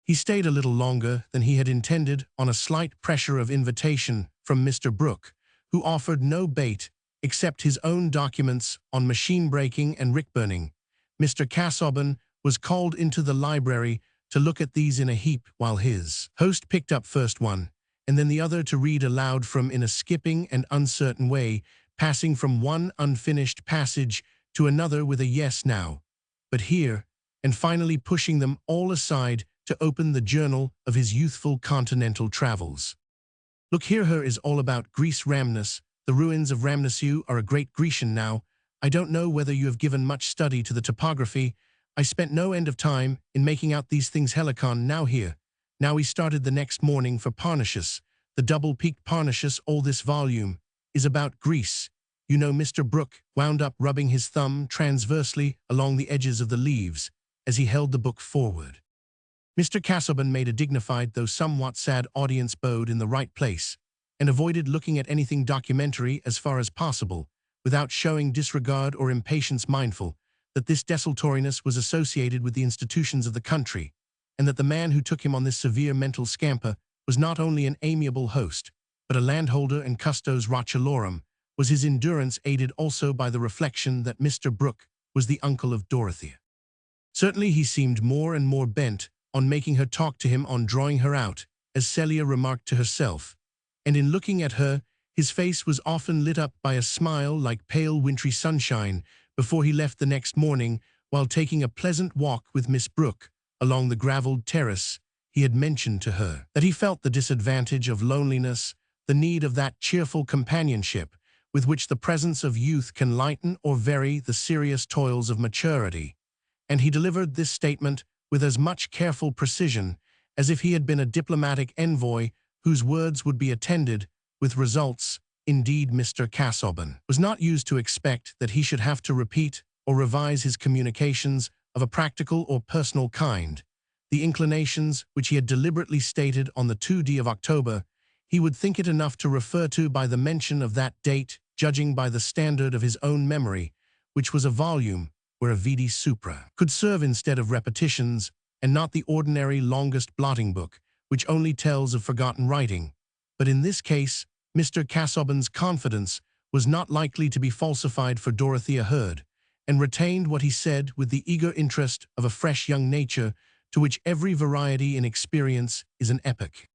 He stayed a little longer than he had intended on a slight pressure of invitation from Mr. Brooke, who offered no bait except his own documents on machine breaking and rick burning. Mr. Casaubon was called into the library to look at these in a heap while his host picked up first one, and then the other to read aloud from in a skipping and uncertain way, passing from one unfinished passage to another with a yes now, but here, and finally pushing them all aside to open the journal of his youthful continental travels. Look here, her is all about Greece. Rhamnus. The ruins of Ramnesseau are a great Grecian now. I don't know whether you have given much study to the topography. I spent no end of time in making out these things. Helicon. Now here. Now we started the next morning for Parnassus, the double-peaked Parnassus. All this volume is about Greece. You know, Mr. Brooke wound up rubbing his thumb transversely along the edges of the leaves as he held the book forward. Mr. Casaubon made a dignified though somewhat sad audience bowed in the right place, and avoided looking at anything documentary as far as possible, without showing disregard or impatience, mindful that this desultoriness was associated with the institutions of the country, and that the man who took him on this severe mental scamper was not only an amiable host, but a landholder and custos rotulorum. Was his endurance aided also by the reflection that Mr. Brooke was the uncle of Dorothea? Certainly he seemed more and more bent on making her talk to him, on drawing her out, as Celia remarked to herself, and in looking at her, his face was often lit up by a smile like pale wintry sunshine before he left the next morning, while taking a pleasant walk with Miss Brooke along the gravelled terrace. He had mentioned to her that he felt the disadvantage of loneliness, the need of that cheerful companionship with which the presence of youth can lighten or vary the serious toils of maturity, and he delivered this statement with as much careful precision as if he had been a diplomatic envoy whose words would be attended with results. Indeed, Mr. Casaubon was not used to expect that he should have to repeat or revise his communications of a practical or personal kind. The inclinations which he had deliberately stated on the 2d of October, he would think it enough to refer to by the mention of that date, judging by the standard of his own memory, which was a volume where a vidi supra could serve instead of repetitions, and not the ordinary longest blotting book, which only tells of forgotten writing. But in this case, Mr. Casaubon's confidence was not likely to be falsified, for Dorothea heard and retained what he said with the eager interest of a fresh young nature to which every variety in experience is an epoch.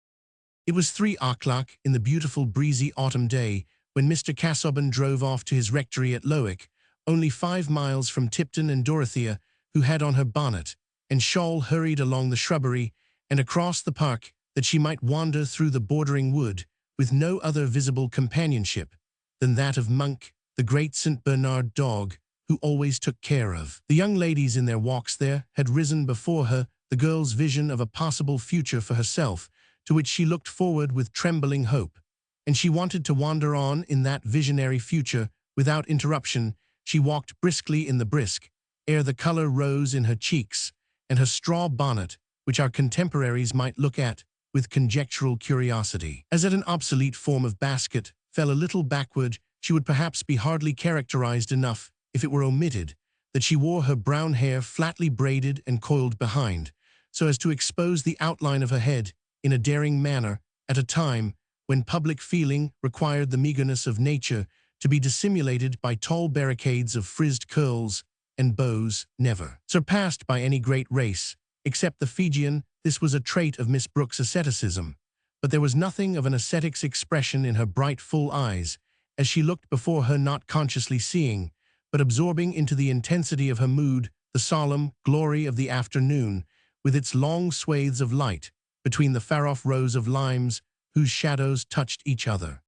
It was 3 o'clock in the beautiful breezy autumn day when Mr. Casaubon drove off to his rectory at Lowick, only 5 miles from Tipton, and Dorothea, who had on her bonnet and shawl, hurried along the shrubbery and across the park that she might wander through the bordering wood with no other visible companionship than that of Monk, the great St. Bernard dog, who always took care of the young ladies in their walks. There had risen before her the girl's vision of a possible future for herself, to which she looked forward with trembling hope, and she wanted to wander on in that visionary future without interruption. She walked briskly in the brisk ere the color rose in her cheeks, and her straw bonnet, which our contemporaries might look at with conjectural curiosity as at an obsolete form of basket, fell a little backward. She would perhaps be hardly characterized enough if it were omitted that she wore her brown hair flatly braided and coiled behind, so as to expose the outline of her head in a daring manner at a time when public feeling required the meagerness of nature to be dissimulated by tall barricades of frizzed curls and bows never surpassed by any great race, except the Fijian. This was a trait of Miss Brooke's asceticism, but there was nothing of an ascetic's expression in her bright full eyes, as she looked before her, not consciously seeing, but absorbing into the intensity of her mood the solemn glory of the afternoon, with its long swathes of light between the far-off rows of limes whose shadows touched each other.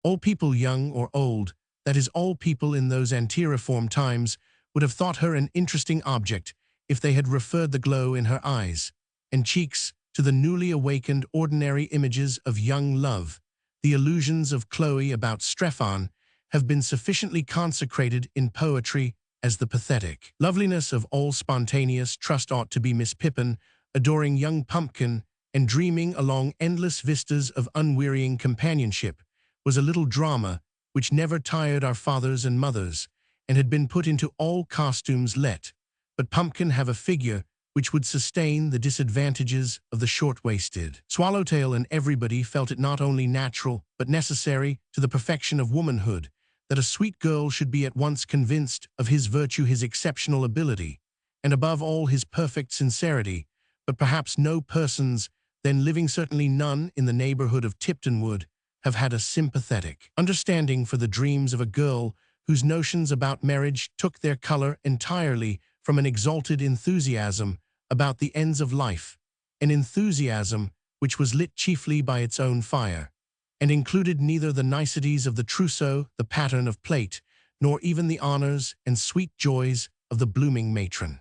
All people, young or old, that is, all people in those antereform times, would have thought her an interesting object if they had referred the glow in her eyes and cheeks to the newly awakened ordinary images of young love, the illusions of Chloe about Strephon have been sufficiently consecrated in poetry as the pathetic. Loveliness of all spontaneous trust ought to be Miss Pippin, adoring young Pumpkin and dreaming along endless vistas of unwearying companionship, was a little drama which never tired our fathers and mothers, and had been put into all costumes but Pumpkin have a figure which would sustain the disadvantages of the short-waisted. Swallowtail and everybody felt it not only natural but necessary to the perfection of womanhood that a sweet girl should be at once convinced of his virtue, his exceptional ability, and above all his perfect sincerity, but perhaps no persons then living, certainly none in the neighborhood of Tipton Wood, have had a sympathetic understanding for the dreams of a girl whose notions about marriage took their color entirely from an exalted enthusiasm about the ends of life, an enthusiasm which was lit chiefly by its own fire, and included neither the niceties of the trousseau, the pattern of plate, nor even the honors and sweet joys of the blooming matron.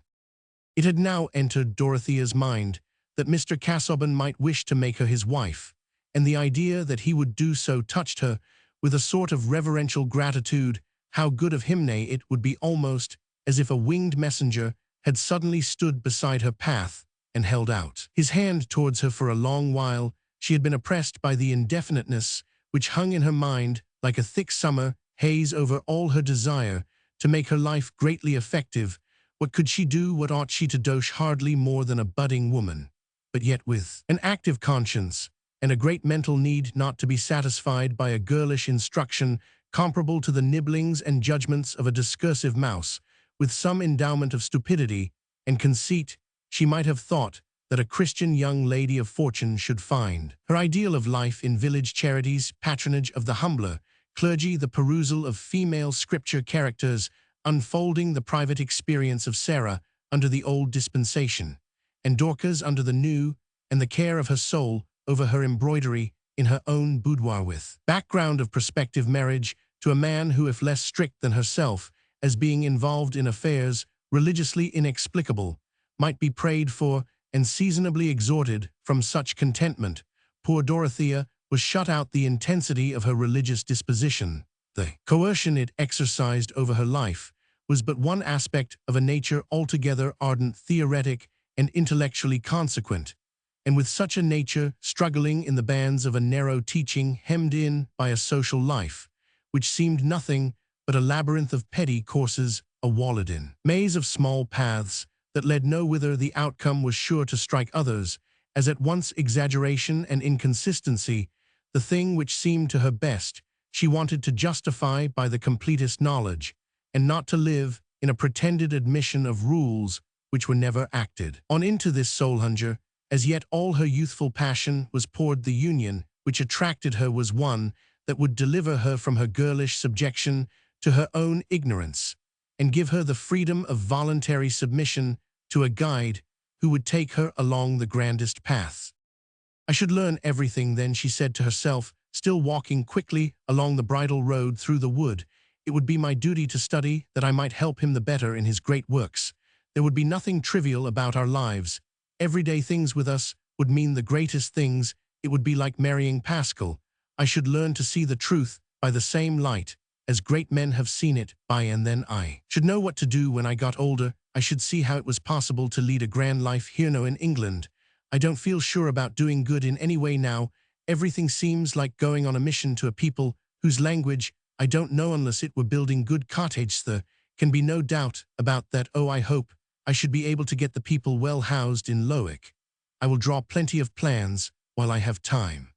It had now entered Dorothea's mind that Mr. Casaubon might wish to make her his wife, and the idea that he would do so touched her with a sort of reverential gratitude. How good of Humane! It would be almost as if a winged messenger had suddenly stood beside her path and held out his hand towards her. For a long while she had been oppressed by the indefiniteness which hung in her mind like a thick summer haze over all her desire to make her life greatly effective. What could she do? What ought she to do? Hardly more than a budding woman, but yet with an active conscience and a great mental need not to be satisfied by a girlish instruction comparable to the nibblings and judgments of a discursive mouse. With some endowment of stupidity and conceit, she might have thought that a Christian young lady of fortune should find her ideal of life in village charities, patronage of the humbler clergy, the perusal of female scripture characters, unfolding the private experience of Sarah under the old dispensation, and Dorcas under the new, and the care of her soul over her embroidery in her own boudoir, with background of prospective marriage to a man who, if less strict than herself, as being involved in affairs religiously inexplicable, might be prayed for and seasonably exhorted from such contentment. Poor Dorothea was shut out the intensity of her religious disposition. The coercion it exercised over her life was but one aspect of a nature altogether ardent, theoretic, and intellectually consequent, and with such a nature struggling in the bands of a narrow teaching, hemmed in by a social life, which seemed nothing but a labyrinth of petty courses, a walled-in maze of small paths that led nowhither. The outcome was sure to strike others as at once exaggeration and inconsistency. The thing which seemed to her best, she wanted to justify by the completest knowledge, and not to live in a pretended admission of rules which were never acted on. Into this soul-hunger, as yet all her youthful passion was poured. The union which attracted her was one that would deliver her from her girlish subjection to her own ignorance, and give her the freedom of voluntary submission to a guide who would take her along the grandest paths. I should learn everything then, she said to herself, still walking quickly along the bridle road through the wood. It would be my duty to study that I might help him the better in his great works. There would be nothing trivial about our lives. Everyday things with us would mean the greatest things. It would be like marrying Pascal. I should learn to see the truth by the same light as great men have seen it by, and then I should know what to do when I got older. I should see how it was possible to lead a grand life here. No, in England, I don't feel sure about doing good in any way now. Everything seems like going on a mission to a people whose language I don't know unless it were building good cottages. There can be no doubt about that. Oh, I hope I should be able to get the people well housed in Lowick. I will draw plenty of plans while I have time.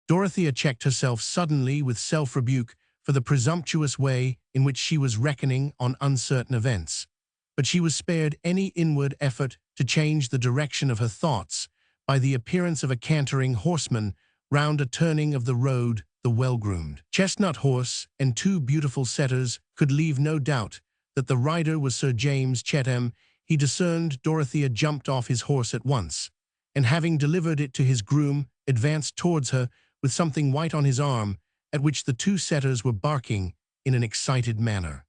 Dorothea checked herself suddenly with self-rebuke for the presumptuous way in which she was reckoning on uncertain events, but she was spared any inward effort to change the direction of her thoughts by the appearance of a cantering horseman round a turning of the road. The well-groomed chestnut horse and two beautiful setters could leave no doubt that the rider was Sir James Chetham. He discerned Dorothea, jumped off his horse at once, and having delivered it to his groom, advanced towards her with something white on his arm, at which the two setters were barking in an excited manner.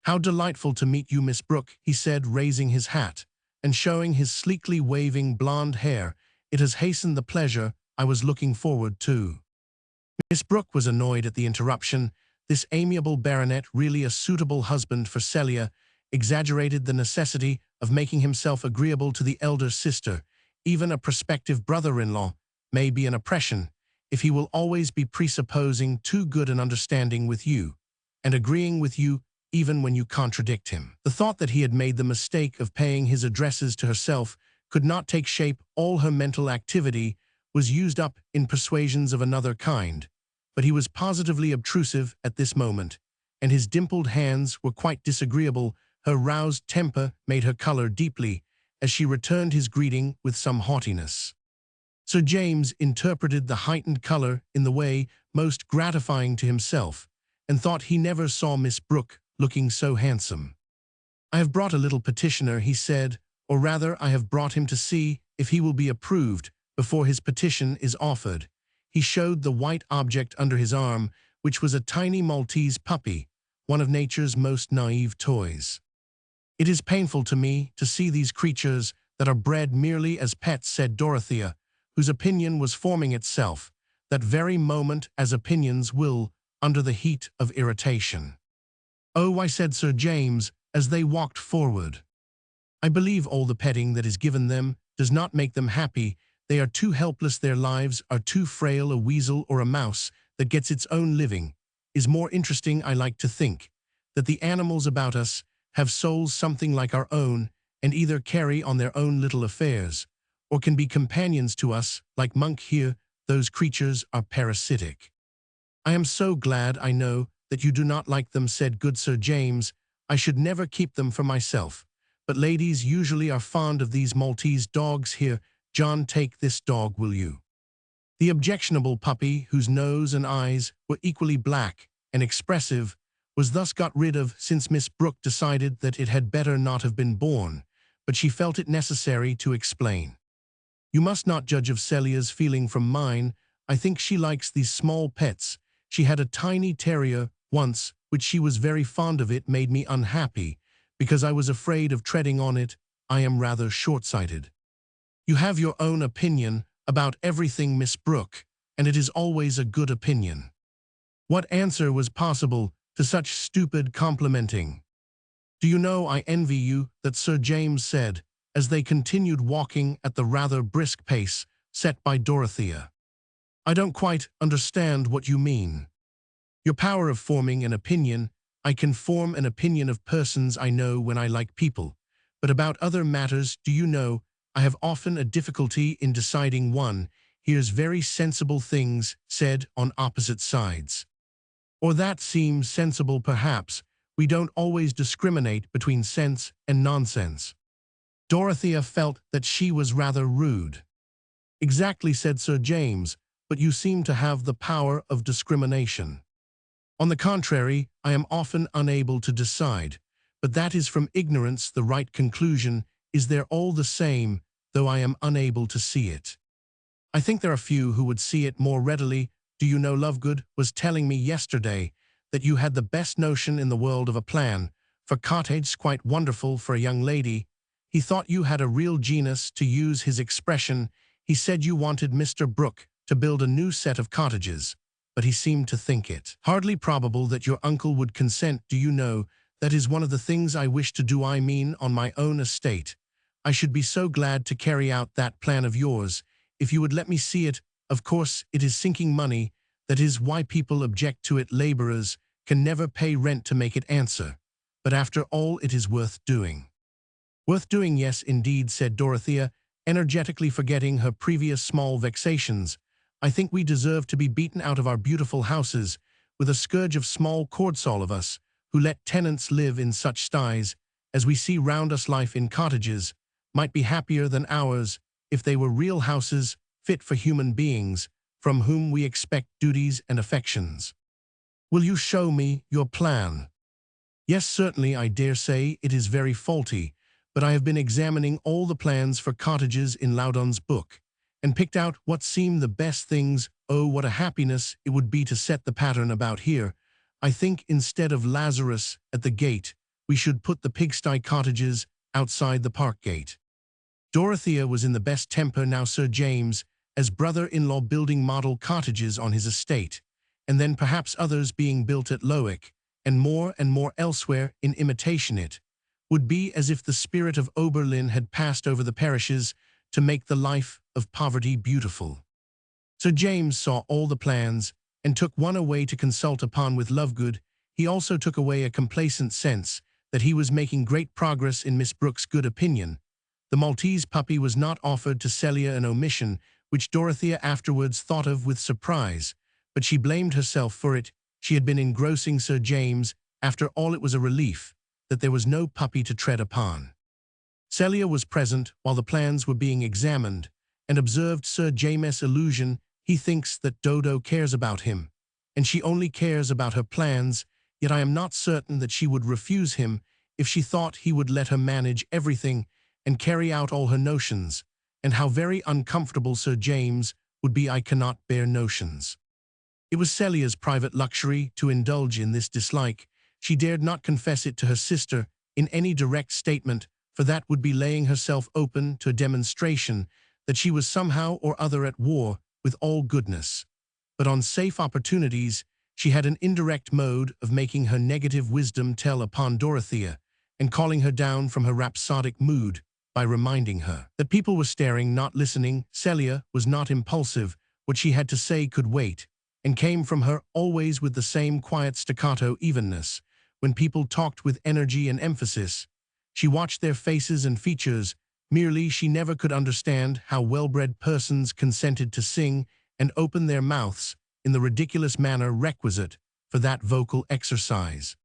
"How delightful to meet you, Miss Brooke," he said, raising his hat and showing his sleekly waving blonde hair It has hastened the pleasure I was looking forward to." Miss Brooke was annoyed at the interruption. This amiable baronet, really a suitable husband for Celia, exaggerated the necessity of making himself agreeable to the elder sister. Even a prospective brother-in-law may be an oppression if he will always be presupposing too good an understanding with you, and agreeing with you even when you contradict him. The thought that he had made the mistake of paying his addresses to herself could not take shape. All her mental activity was used up in persuasions of another kind, but he was positively obtrusive at this moment, and his dimpled hands were quite disagreeable. Her roused temper made her color deeply as she returned his greeting with some haughtiness. Sir James interpreted the heightened color in the way most gratifying to himself, and thought he never saw Miss Brooke looking so handsome. "I have brought a little petitioner," he said, "or rather I have brought him to see if he will be approved before his petition is offered." He showed the white object under his arm, which was a tiny Maltese puppy, one of nature's most naive toys. "It is painful to me to see these creatures that are bred merely as pets," said Dorothea, whose opinion was forming itself, that very moment, as opinions will, under the heat of irritation. "Oh, why," said Sir James, as they walked forward. "I believe all the petting that is given them does not make them happy. They are too helpless, their lives are too frail. A weasel or a mouse that gets its own living is more interesting. I like to think that the animals about us have souls something like our own, and either carry on their own little affairs, or can be companions to us, like Monk here. Those creatures are parasitic." "I am so glad I know that you do not like them," said good Sir James. "I should never keep them for myself, but ladies usually are fond of these Maltese dogs. Here, John, take this dog, will you?" The objectionable puppy, whose nose and eyes were equally black and expressive, was thus got rid of, since Miss Brooke decided that it had better not have been born, but she felt it necessary to explain. "You must not judge of Celia's feeling from mine. I think she likes these small pets. She had a tiny terrier once, which she was very fond of. It made me unhappy, because I was afraid of treading on it. I am rather short-sighted." "You have your own opinion about everything, Miss Brooke, and it is always a good opinion." What answer was possible to such stupid complimenting? "Do you know, I envy you," that Sir James said, as they continued walking at the rather brisk pace set by Dorothea. "I don't quite understand what you mean." "Your power of forming an opinion. I can form an opinion of persons, I know, when I like people, but about other matters, do you know, I have often a difficulty in deciding. One hears very sensible things said on opposite sides. Or that seems sensible, perhaps. We don't always discriminate between sense and nonsense." Dorothea felt that she was rather rude. "Exactly," said Sir James, "but you seem to have the power of discrimination." "On the contrary, I am often unable to decide, but that is from ignorance. The right conclusion is there all the same, though I am unable to see it. I think there are few who would see it more readily. Do you know, Lovegood was telling me yesterday that you had the best notion in the world of a plan for cottage, quite wonderful for a young lady. He thought you had a real genius, to use his expression. He said you wanted Mr. Brooke to build a new set of cottages, but he seemed to think it hardly probable that your uncle would consent. Do you know, that is one of the things I wish to do. I mean, on my own estate. I should be so glad to carry out that plan of yours, if you would let me see it. Of course, it is sinking money. That is why people object to it. Laborers can never pay rent to make it answer. But after all, it is worth doing." "Worth doing, yes, indeed," said Dorothea, energetically forgetting her previous small vexations. "I think we deserve to be beaten out of our beautiful houses, with a scourge of small cords, all of us, who let tenants live in such styes as we see round us. Life in cottages might be happier than ours, if they were real houses, fit for human beings, from whom we expect duties and affections. Will you show me your plan?" "Yes, certainly. I dare say it is very faulty, but I have been examining all the plans for cottages in Loudon's book, and picked out what seem the best things. Oh, what a happiness it would be to set the pattern about here. I think instead of Lazarus at the gate, we should put the pigsty cottages outside the park gate." Dorothea was in the best temper now Sir James, as brother-in-law building model cottages on his estate, and then perhaps others being built at Lowick, and more elsewhere in imitation it, would be as if the spirit of Oberlin had passed over the parishes to make the life of poverty beautiful. Sir James saw all the plans, and took one away to consult upon with Lovegood. He also took away a complacent sense that he was making great progress in Miss Brooke's good opinion. The Maltese puppy was not offered to Celia, an omission which Dorothea afterwards thought of with surprise, but she blamed herself for it. She had been engrossing Sir James. After all, it was a relief that there was no puppy to tread upon. Celia was present while the plans were being examined, and observed Sir James' illusion. He thinks that Dodo cares about him, and she only cares about her plans, yet I am not certain that she would refuse him if she thought he would let her manage everything and carry out all her notions, and how very uncomfortable Sir James would be. I cannot bear notions. It was Celia's private luxury to indulge in this dislike. She dared not confess it to her sister in any direct statement, for that would be laying herself open to a demonstration that she was somehow or other at war with all goodness. But on safe opportunities, she had an indirect mode of making her negative wisdom tell upon Dorothea, and calling her down from her rhapsodic mood by reminding her that people were staring, not listening. Celia was not impulsive. What she had to say could wait, and came from her always with the same quiet staccato evenness. When people talked with energy and emphasis, she watched their faces and features. Merely, she never could understand how well-bred persons consented to sing and open their mouths in the ridiculous manner requisite for that vocal exercise.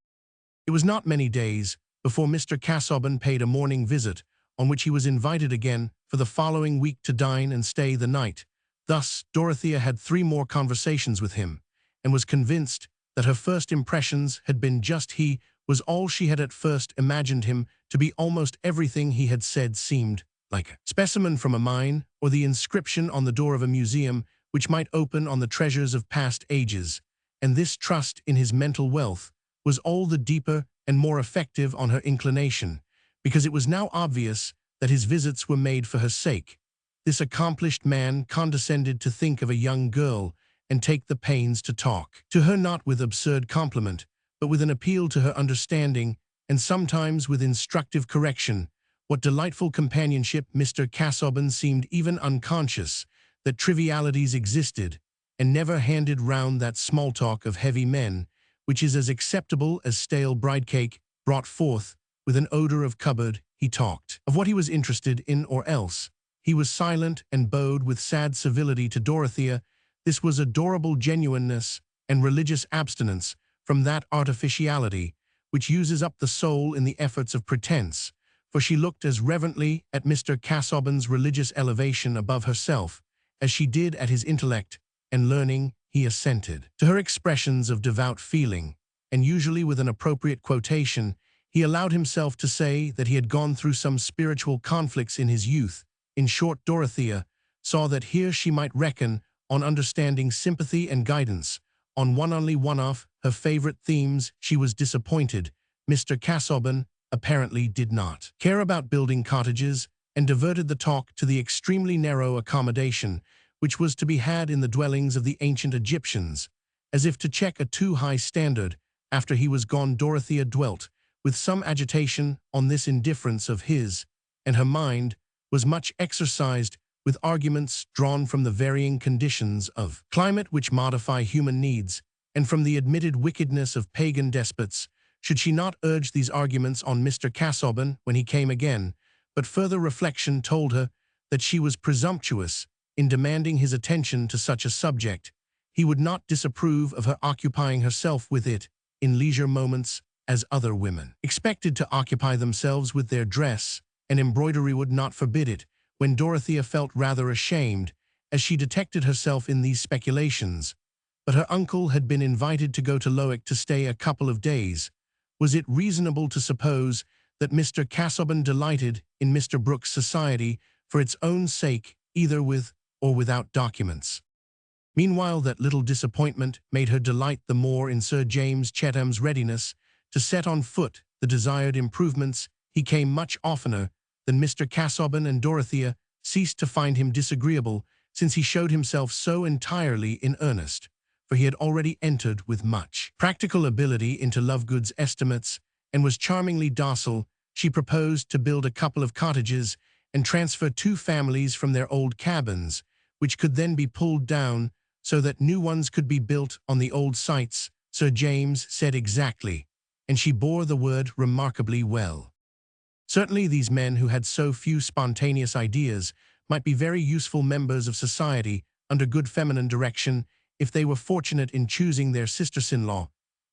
It was not many days before Mr. Casaubon paid a morning visit, on which he was invited again for the following week to dine and stay the night. Thus, Dorothea had 3 more conversations with him, and was convinced that her first impressions had been just. He was all she had at first imagined him to be. Almost everything he had said seemed like a specimen from a mine, or the inscription on the door of a museum which might open on the treasures of past ages, and this trust in his mental wealth was all the deeper and more effective on her inclination, because it was now obvious that his visits were made for her sake. This accomplished man condescended to think of a young girl and take the pains to talk to her, not with absurd compliment, but with an appeal to her understanding, and sometimes with instructive correction. What delightful companionship! Mr. Casaubon seemed even unconscious that trivialities existed, and never handed round that small talk of heavy men, which is as acceptable as stale bridecake brought forth with an odor of cupboard. He talked of what he was interested in, or else he was silent and bowed with sad civility to Dorothea. This was adorable genuineness and religious abstinence from that artificiality which uses up the soul in the efforts of pretense, for she looked as reverently at Mr. Casaubon's religious elevation above herself as she did at his intellect and learning. He assented to her expressions of devout feeling, and usually with an appropriate quotation, he allowed himself to say that he had gone through some spiritual conflicts in his youth. In short, Dorothea saw that here she might reckon on understanding, sympathy, and guidance. On only one of her favorite themes she was disappointed. Mr. Casaubon apparently did not care about building cottages, and diverted the talk to the extremely narrow accommodation which was to be had in the dwellings of the ancient Egyptians. As if to check a too high standard, after he was gone, Dorothea dwelt with some agitation on this indifference of his, and her mind was much exercised with arguments drawn from the varying conditions of climate which modify human needs, and from the admitted wickedness of pagan despots. Should she not urge these arguments on Mr. Casaubon when he came again? But further reflection told her that she was presumptuous in demanding his attention to such a subject. He would not disapprove of her occupying herself with it in leisure moments, as other women expected to occupy themselves with their dress, and embroidery would not forbid it. When Dorothea felt rather ashamed, as she detected herself in these speculations, but her uncle had been invited to go to Lowick to stay a couple of days. Was it reasonable to suppose that Mr. Casaubon delighted in Mr. Brooke's society for its own sake, either with or without documents? Meanwhile, that little disappointment made her delight the more in Sir James Chetham's readiness to set on foot the desired improvements. He came much oftener than Mr. Casaubon and Dorothea ceased to find him disagreeable, since he showed himself so entirely in earnest, for he had already entered with much practical ability into Lovegood's estimates, and was charmingly docile. She proposed to build a couple of cottages and transfer 2 families from their old cabins, which could then be pulled down so that new ones could be built on the old sites. Sir James said exactly, and she bore the word remarkably well. Certainly these men who had so few spontaneous ideas might be very useful members of society under good feminine direction if they were fortunate in choosing their sisters-in-law.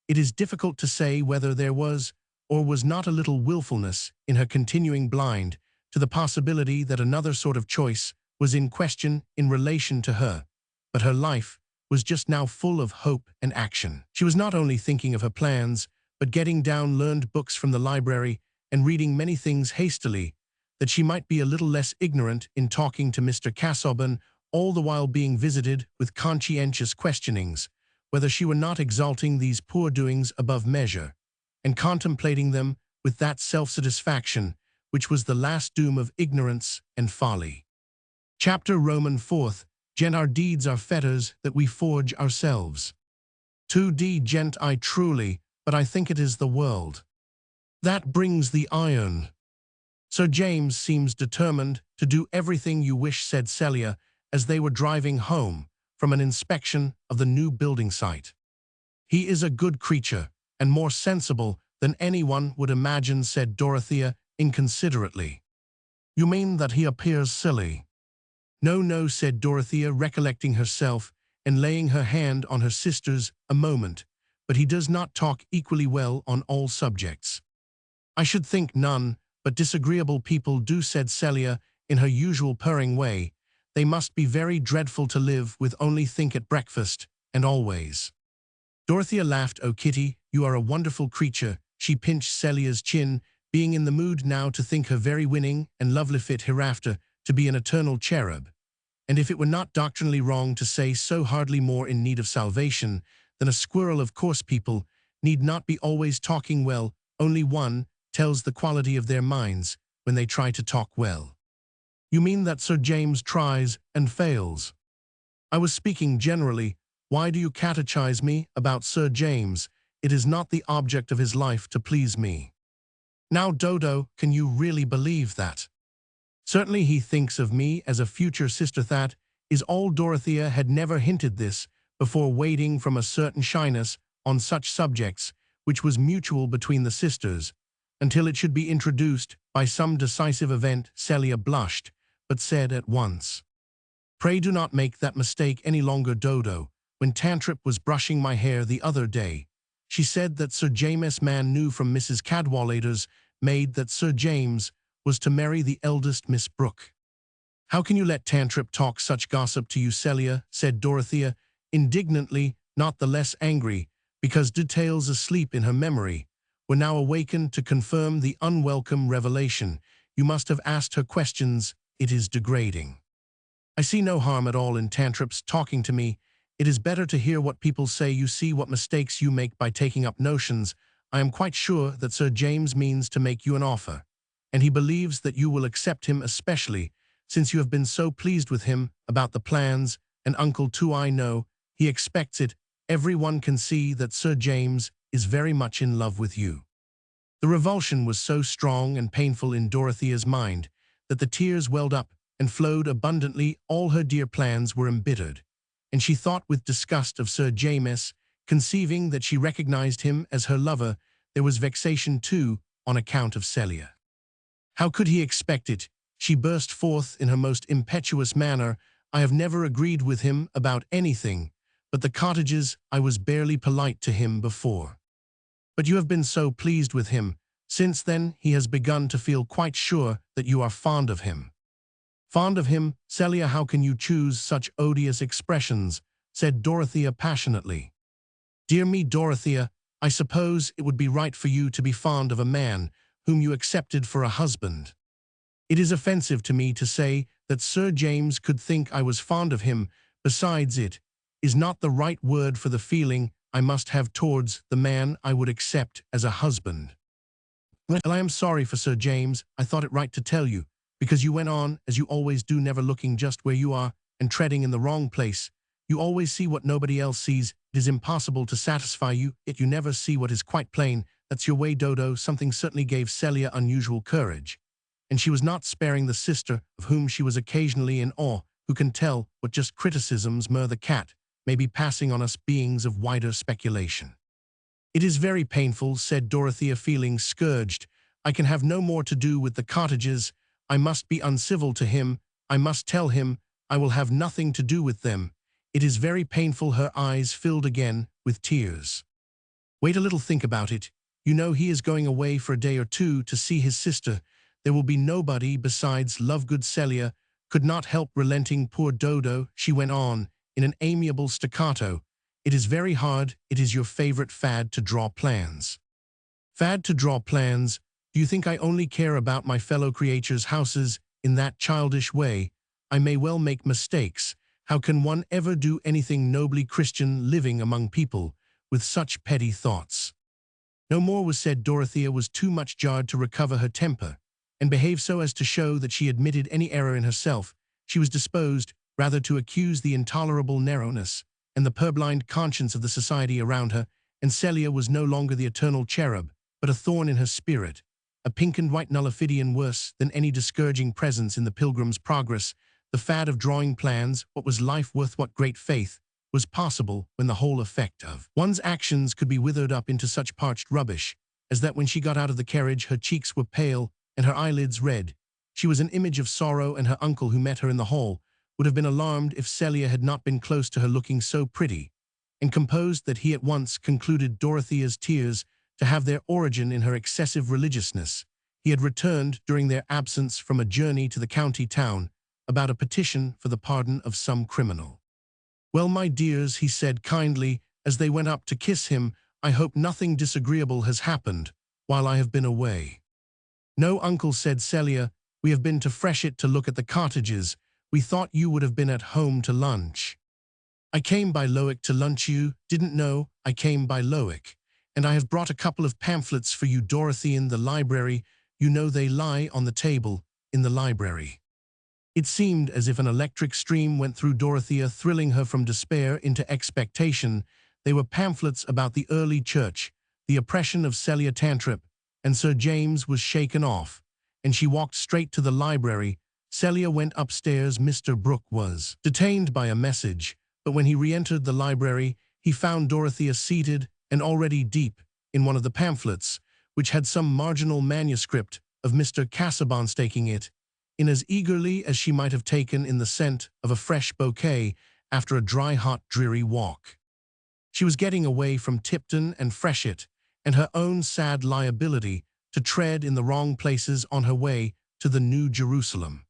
It is difficult to say whether there was or was not a little willfulness in her continuing blind to the possibility that another sort of choice was in question in relation to her, but her life was just now full of hope and action. She was not only thinking of her plans, but getting down learned books from the library and reading many things hastily, that she might be a little less ignorant in talking to Mr. Casaubon, all the while being visited with conscientious questionings, whether she were not exalting these poor doings above measure, and contemplating them with that self-satisfaction which was the last doom of ignorance and folly. Chapter Roman 4th. Gent, our deeds are fetters that we forge ourselves. 2d. Gent, I truly, but I think it is the world that brings the iron. Sir James seems determined to do everything you wish, said Celia, as they were driving home from an inspection of the new building site. He is a good creature, and more sensible than anyone would imagine, said Dorothea inconsiderately. You mean that he appears silly? No, no, said Dorothea, recollecting herself and laying her hand on her sister's a moment, but he does not talk equally well on all subjects. I should think none but disagreeable people do, said Celia in her usual purring way. They must be very dreadful to live with, only think at breakfast, and always. Dorothea laughed. Oh, Kitty, you are a wonderful creature. She pinched Celia's chin, being in the mood now to think her very winning and lovely fit hereafter to be an eternal cherub. And if it were not doctrinally wrong to say so, hardly more in need of salvation than a squirrel. Of course people need not be always talking well, only one tells the quality of their minds when they try to talk well. You mean that Sir James tries and fails? I was speaking generally. Why do you catechize me about Sir James? It is not the object of his life to please me. Now, Dodo, can you really believe that? Certainly he thinks of me as a future sister. That is all. Dorothea had never hinted this before, waiting from a certain shyness on such subjects, which was mutual between the sisters, until it should be introduced by some decisive event. Celia blushed, but said at once, Pray do not make that mistake any longer, Dodo. When Tantripp was brushing my hair the other day, she said that Sir James man knew from Mrs. Cadwallader's maid that Sir James was to marry the eldest Miss Brooke. How can you let Tantripp talk such gossip to you, Celia? Said Dorothea, indignantly, not the less angry, because details asleep in her memory were now awakened to confirm the unwelcome revelation. You must have asked her questions. It is degrading. I see no harm at all in Tantripp's talking to me. It is better to hear what people say. You see what mistakes you make by taking up notions. I am quite sure that Sir James means to make you an offer, and he believes that you will accept him, especially since you have been so pleased with him about the plans, and Uncle too. I know he expects it. Everyone can see that Sir James is very much in love with you. The revulsion was so strong and painful in Dorothea's mind that the tears welled up and flowed abundantly. All her dear plans were embittered, and she thought with disgust of Sir James, conceiving that she recognized him as her lover. There was vexation too on account of Celia. How could he expect it? She burst forth in her most impetuous manner. I have never agreed with him about anything but the cottages. I was barely polite to him before. But you have been so pleased with him. Since then he has begun to feel quite sure that you are fond of him. Fond of him, Celia, how can you choose such odious expressions? Said Dorothea passionately. Dear me, Dorothea, I suppose it would be right for you to be fond of a man whom you accepted for a husband. It is offensive to me to say that Sir James could think I was fond of him. Besides, it is not the right word for the feeling I must have towards the man I would accept as a husband. Well, I am sorry for Sir James. I thought it right to tell you, because you went on, as you always do, never looking just where you are, and treading in the wrong place. You always see what nobody else sees. It is impossible to satisfy you, yet you never see what is quite plain. That's your way, Dodo. Something certainly gave Celia unusual courage. And she was not sparing the sister, of whom she was occasionally in awe, who can tell what just criticisms Mur the cat may be passing on us beings of wider speculation. It is very painful, said Dorothea, feeling scourged. I can have no more to do with the cottages. I must be uncivil to him. I must tell him I will have nothing to do with them. It is very painful. Her eyes filled again with tears. Wait a little, think about it. You know he is going away for a day or two to see his sister. There will be nobody besides Lovegood. Celia could not help relenting. Poor Dodo, she went on, in an amiable staccato. It is very hard. It is your favorite fad to draw plans. Fad to draw plans? Do you think I only care about my fellow creatures' houses in that childish way? I may well make mistakes. How can one ever do anything nobly Christian living among people with such petty thoughts? No more was said. Dorothea was too much jarred to recover her temper, and behave so as to show that she admitted any error in herself. She was disposed rather to accuse the intolerable narrowness and the purblind conscience of the society around her, and Celia was no longer the eternal cherub, but a thorn in her spirit, a pink and white nullifidian worse than any discouraging presence in the Pilgrim's Progress. The fad of drawing plans, what was life worth, what great faith was possible when the whole effect of one's actions could be withered up into such parched rubbish as that when she got out of the carriage her cheeks were pale and her eyelids red. She was an image of sorrow, and her uncle, who met her in the hall, would have been alarmed if Celia had not been close to her, looking so pretty and composed that he at once concluded Dorothea's tears to have their origin in her excessive religiousness. He had returned during their absence from a journey to the county town about a petition for the pardon of some criminal. Well, my dears, he said kindly as they went up to kiss him, I hope nothing disagreeable has happened while I have been away. No, uncle, said Celia. We have been to Freshitt to look at the cottages. We thought you would have been at home to lunch. I came by Lowick to lunch. You didn't know I came by Lowick. And I have brought a couple of pamphlets for you, Dorothy, in the library. You know they lie on the table in the library. It seemed as if an electric stream went through Dorothea, thrilling her from despair into expectation. They were pamphlets about the early church, the oppression of Celia Tantripp, and Sir James was shaken off, and she walked straight to the library. Celia went upstairs. Mr. Brooke was detained by a message, but when he re-entered the library, he found Dorothea seated and already deep in one of the pamphlets, which had some marginal manuscript of Mr. Casaubon's, taking it in as eagerly as she might have taken in the scent of a fresh bouquet after a dry, hot, dreary walk. She was getting away from Tipton and Freshitt and her own sad liability to tread in the wrong places on her way to the New Jerusalem.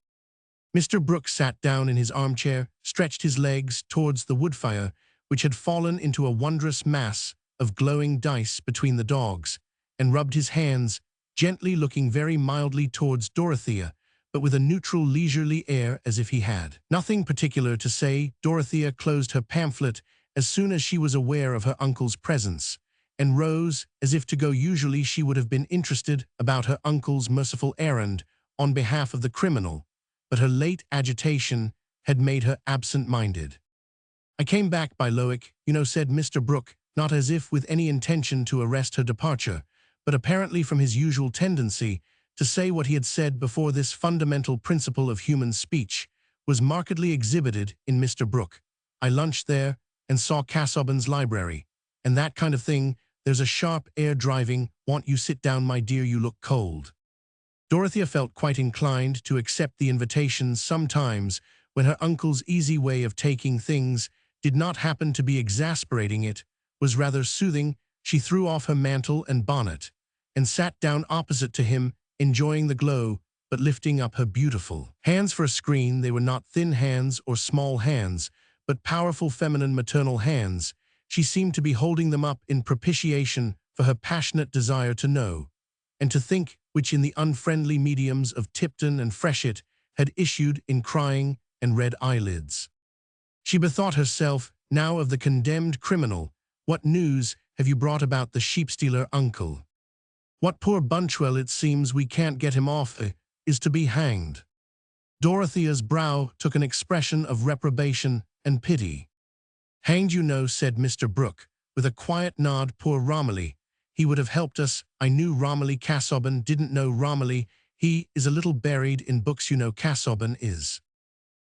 Mr. Brooke sat down in his armchair, stretched his legs towards the wood fire, which had fallen into a wondrous mass of glowing dice between the dogs, and rubbed his hands, gently, looking very mildly towards Dorothea, but with a neutral, leisurely air, as if he had nothing particular to say. Dorothea closed her pamphlet as soon as she was aware of her uncle's presence, and rose as if to go. Usually she would have been interested about her uncle's merciful errand on behalf of the criminal, but her late agitation had made her absent-minded. I came back by Lowick, you know, said Mr. Brooke, not as if with any intention to arrest her departure, but apparently from his usual tendency to say what he had said before. This fundamental principle of human speech was markedly exhibited in Mr. Brooke. I lunched there and saw Casaubon's library, and that kind of thing. There's a sharp air driving. Want you sit down, my dear, you look cold. Dorothea felt quite inclined to accept the invitation sometimes when her uncle's easy way of taking things did not happen to be exasperating. It was rather soothing. She threw off her mantle and bonnet and sat down opposite to him, enjoying the glow, but lifting up her beautiful hands for a screen. They were not thin hands or small hands, but powerful feminine maternal hands. She seemed to be holding them up in propitiation for her passionate desire to know and to think, which in the unfriendly mediums of Tipton and Freshitt had issued in crying and red eyelids. She bethought herself now of the condemned criminal. What news have you brought about the sheep-stealer, uncle? What poor Bunchwell it seems we can't get him off is to be hanged. Dorothea's brow took an expression of reprobation and pity. Hanged, you know, said Mr. Brooke, with a quiet nod. Poor Romilly. He would have helped us. I knew Romilly. Casaubon didn't know Romilly. He is a little buried in books, you know. Casaubon is.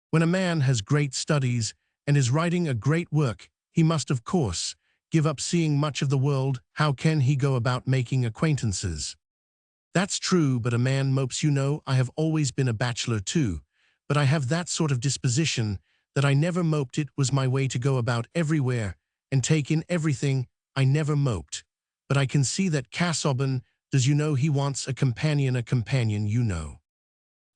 When a man has great studies and is writing a great work, he must, of course, give up seeing much of the world. How can he go about making acquaintances? That's true, but a man mopes, you know. I have always been a bachelor too, but I have that sort of disposition that I never moped. It was my way to go about everywhere and take in everything. I never moped. But I can see that Casaubon does, you know. He wants a companion, you know.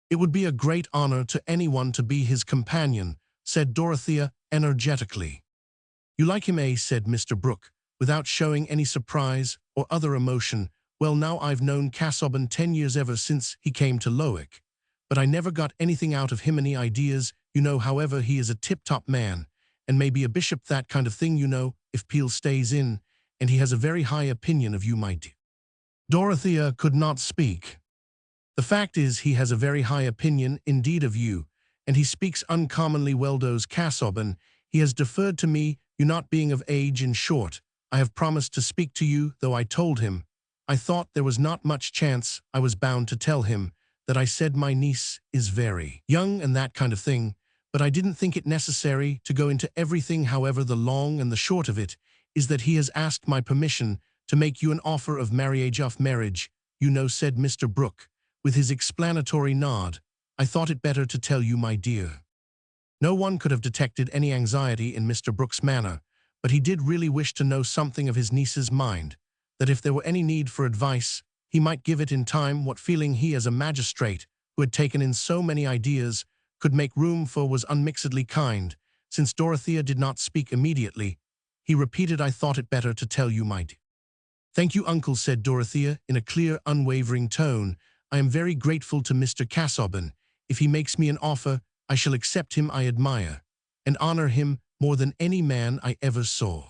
It would be a great honor to anyone to be his companion, said Dorothea energetically. You like him, eh? Said Mr. Brooke, without showing any surprise or other emotion. Well, now I've known Casaubon 10 years, ever since he came to Lowick. But I never got anything out of him, any ideas, you know. However, he is a tip-top man, and maybe a bishop, that kind of thing, you know, if Peel stays in, and he has a very high opinion of you, my dear. Dorothea could not speak. The fact is, he has a very high opinion indeed of you, and he speaks uncommonly well. Does Casaubon. He has deferred to me, you not being of age. In short, I have promised to speak to you, though I told him I thought there was not much chance. I was bound to tell him that I said my niece is very young and that kind of thing, but I didn't think it necessary to go into everything. However, the long and the short of it is that he has asked my permission to make you an offer of marriage, you know, said Mr. Brooke, with his explanatory nod. I thought it better to tell you, my dear. No one could have detected any anxiety in Mr. Brooke's manner, but he did really wish to know something of his niece's mind, that if there were any need for advice, he might give it in time. What feeling he, as a magistrate who had taken in so many ideas, could make room for was unmixedly kind. Since Dorothea did not speak immediately, he repeated, I thought it better to tell you, my dear. Thank you, uncle, said Dorothea in a clear, unwavering tone. I am very grateful to Mr. Casaubon. If he makes me an offer, I shall accept him. I admire and honor him more than any man I ever saw.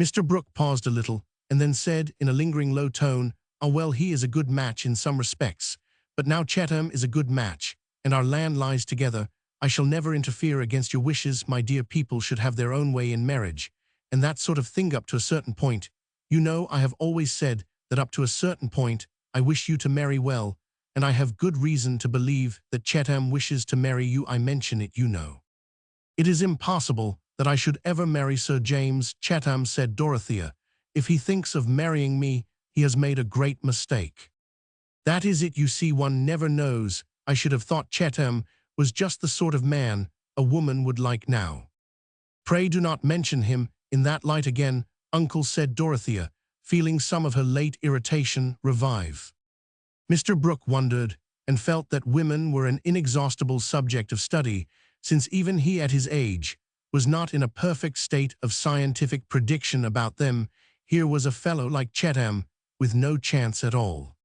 Mr. Brooke paused a little, and then said in a lingering low tone, Ah, well, he is a good match in some respects, but now Chatham is a good match, and our land lies together. I shall never interfere against your wishes. My dear, people should have their own way in marriage, and that sort of thing up to a certain point. You know, I have always said that up to a certain point, I wish you to marry well, and I have good reason to believe that Chatham wishes to marry you. I mention it, you know. It is impossible that I should ever marry Sir James Chatham, said Dorothea. If he thinks of marrying me, he has made a great mistake. That is it, you see. One never knows. I should have thought Chatham was just the sort of man a woman would like now. Pray do not mention him in that light again, uncle, said Dorothea, feeling some of her late irritation revive. Mr. Brooke wondered and felt that women were an inexhaustible subject of study, since even he at his age was not in a perfect state of scientific prediction about them. Here was a fellow like Chatham with no chance at all.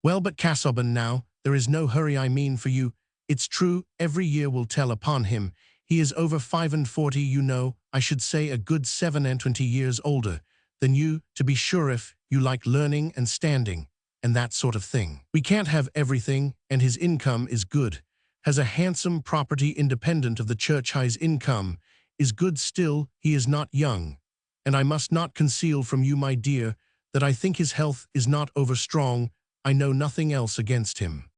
Well, but Casaubon now, there is no hurry. I mean, for you, it's true, every year will tell upon him. He is over 45, you know. I should say a good 27 years older than you, to be sure, if you like learning and standing and that sort of thing. We can't have everything, and his income is good. Has a handsome property independent of the church. His income is good still. He is not young, and I must not conceal from you, my dear, that I think his health is not over-strong. I know nothing else against him.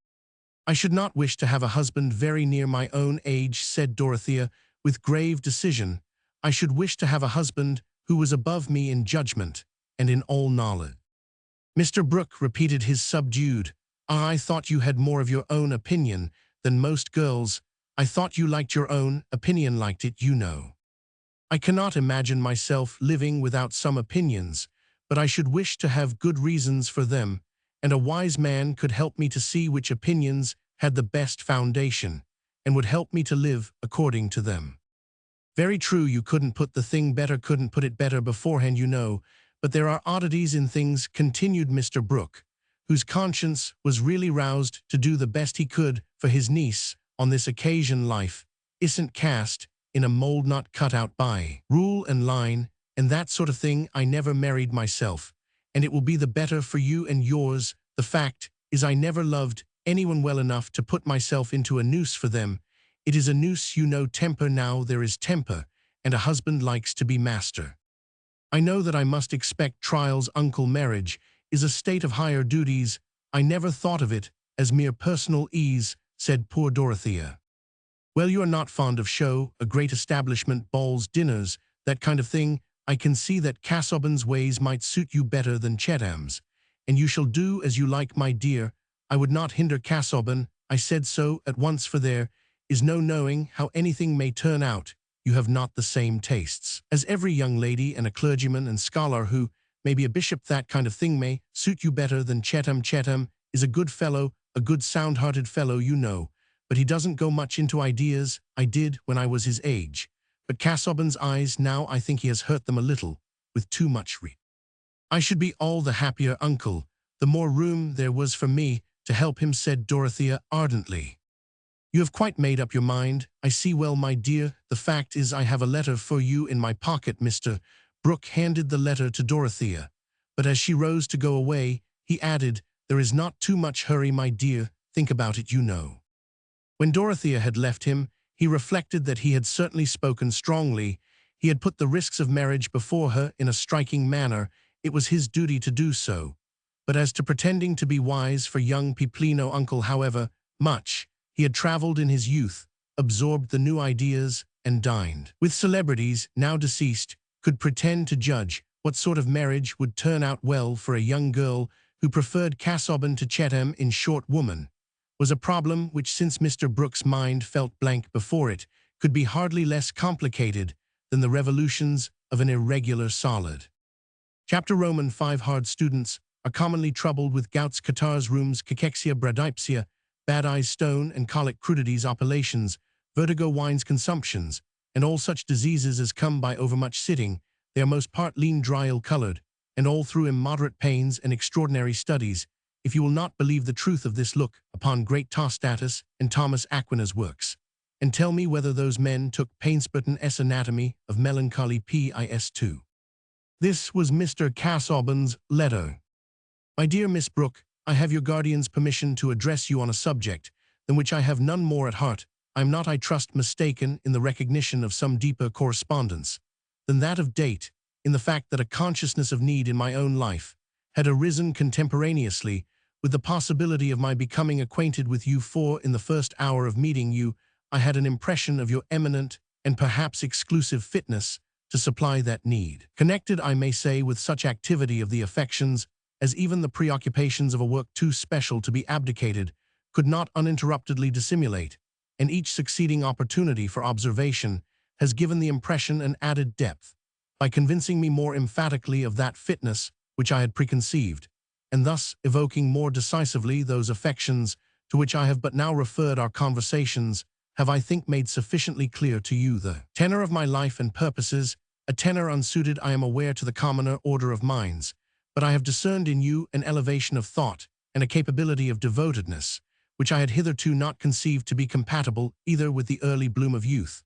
I should not wish to have a husband very near my own age, said Dorothea, with grave decision. I should wish to have a husband who was above me in judgment and in all knowledge. Mr. Brooke repeated his subdued, I thought you had more of your own opinion than most girls. I thought you liked your own opinion, liked it, you know. I cannot imagine myself living without some opinions, but I should wish to have good reasons for them, and a wise man could help me to see which opinions had the best foundation, and would help me to live according to them. Very true, you couldn't put it better beforehand, you know, but there are oddities in things, continued Mr. Brooke, whose conscience was really roused to do the best he could for his niece on this occasion. Life isn't cast in a mold not cut out by rule and line, and that sort of thing. I never married myself, and it will be the better for you and yours. The fact is I never loved anyone well enough to put myself into a noose for them. It is a noose, you know, temper now there is temper, and a husband likes to be master. I know that I must expect trials. Uncle, marriage is a state of higher duties. I never thought of it as mere personal ease, said poor Dorothea. Well, you are not fond of show, a great establishment, balls, dinners, that kind of thing. I can see that Casaubon's ways might suit you better than Chetham's, and you shall do as you like, my dear. I would not hinder Casaubon. I said so at once, for there is no knowing how anything may turn out. You have not the same tastes as every young lady, and a clergyman and scholar who may be a bishop, that kind of thing may suit you better than Chetham. Chetham is a good fellow, a good sound-hearted fellow, you know, but he doesn't go much into ideas. I did when I was his age. But Casaubon's eyes now, I think he has hurt them a little, with too much read. I should be all the happier, uncle, the more room there was for me to help him, said Dorothea ardently. You have quite made up your mind, I see well, my dear. The fact is I have a letter for you in my pocket. Mr. Brooke handed the letter to Dorothea, but as she rose to go away, he added, there is not too much hurry, my dear. Think about it, you know. When Dorothea had left him, he reflected that he had certainly spoken strongly. He had put the risks of marriage before her in a striking manner. It was his duty to do so. But as to pretending to be wise for young people, no, uncle, however much he had traveled in his youth, absorbed the new ideas, and dined with celebrities now deceased, could pretend to judge what sort of marriage would turn out well for a young girl who preferred Casaubon to Chetham. In short, woman was a problem which, since Mr. Brooke's mind felt blank before it, could be hardly less complicated than the revolutions of an irregular solid. Chapter Roman 5. Hard students are commonly troubled with gouts, catarrhs, rheums, cachexia, bradypsia, bad eyes, stone and colic, crudities, appellations, vertigo, wines, consumptions, and all such diseases as come by overmuch sitting. They are most part lean, dry, ill-colored, and all through immoderate pains and extraordinary studies. If you will not believe the truth of this, look upon great Tostatus and Thomas Aquinas' works, and tell me whether those men took Painsburton's Anatomy of Melancholy Pis 2. This was Mr. Casaubon's letter. My dear Miss Brooke, I have your guardian's permission to address you on a subject than which I have none more at heart. I am not, I trust, mistaken in the recognition of some deeper correspondence than that of date, in the fact that a consciousness of need in my own life had arisen contemporaneously with the possibility of my becoming acquainted with you, for in the first hour of meeting you I had an impression of your eminent and perhaps exclusive fitness to supply that need, connected, I may say, with such activity of the affections as even the preoccupations of a work too special to be abdicated could not uninterruptedly dissimulate, and each succeeding opportunity for observation has given the impression an added depth, by convincing me more emphatically of that fitness which I had preconceived, and thus evoking more decisively those affections to which I have but now referred. Our conversations have, I think, made sufficiently clear to you the tenor of my life and purposes, a tenor unsuited, I am aware, to the commoner order of minds, but I have discerned in you an elevation of thought and a capability of devotedness, which I had hitherto not conceived to be compatible either with the early bloom of youth,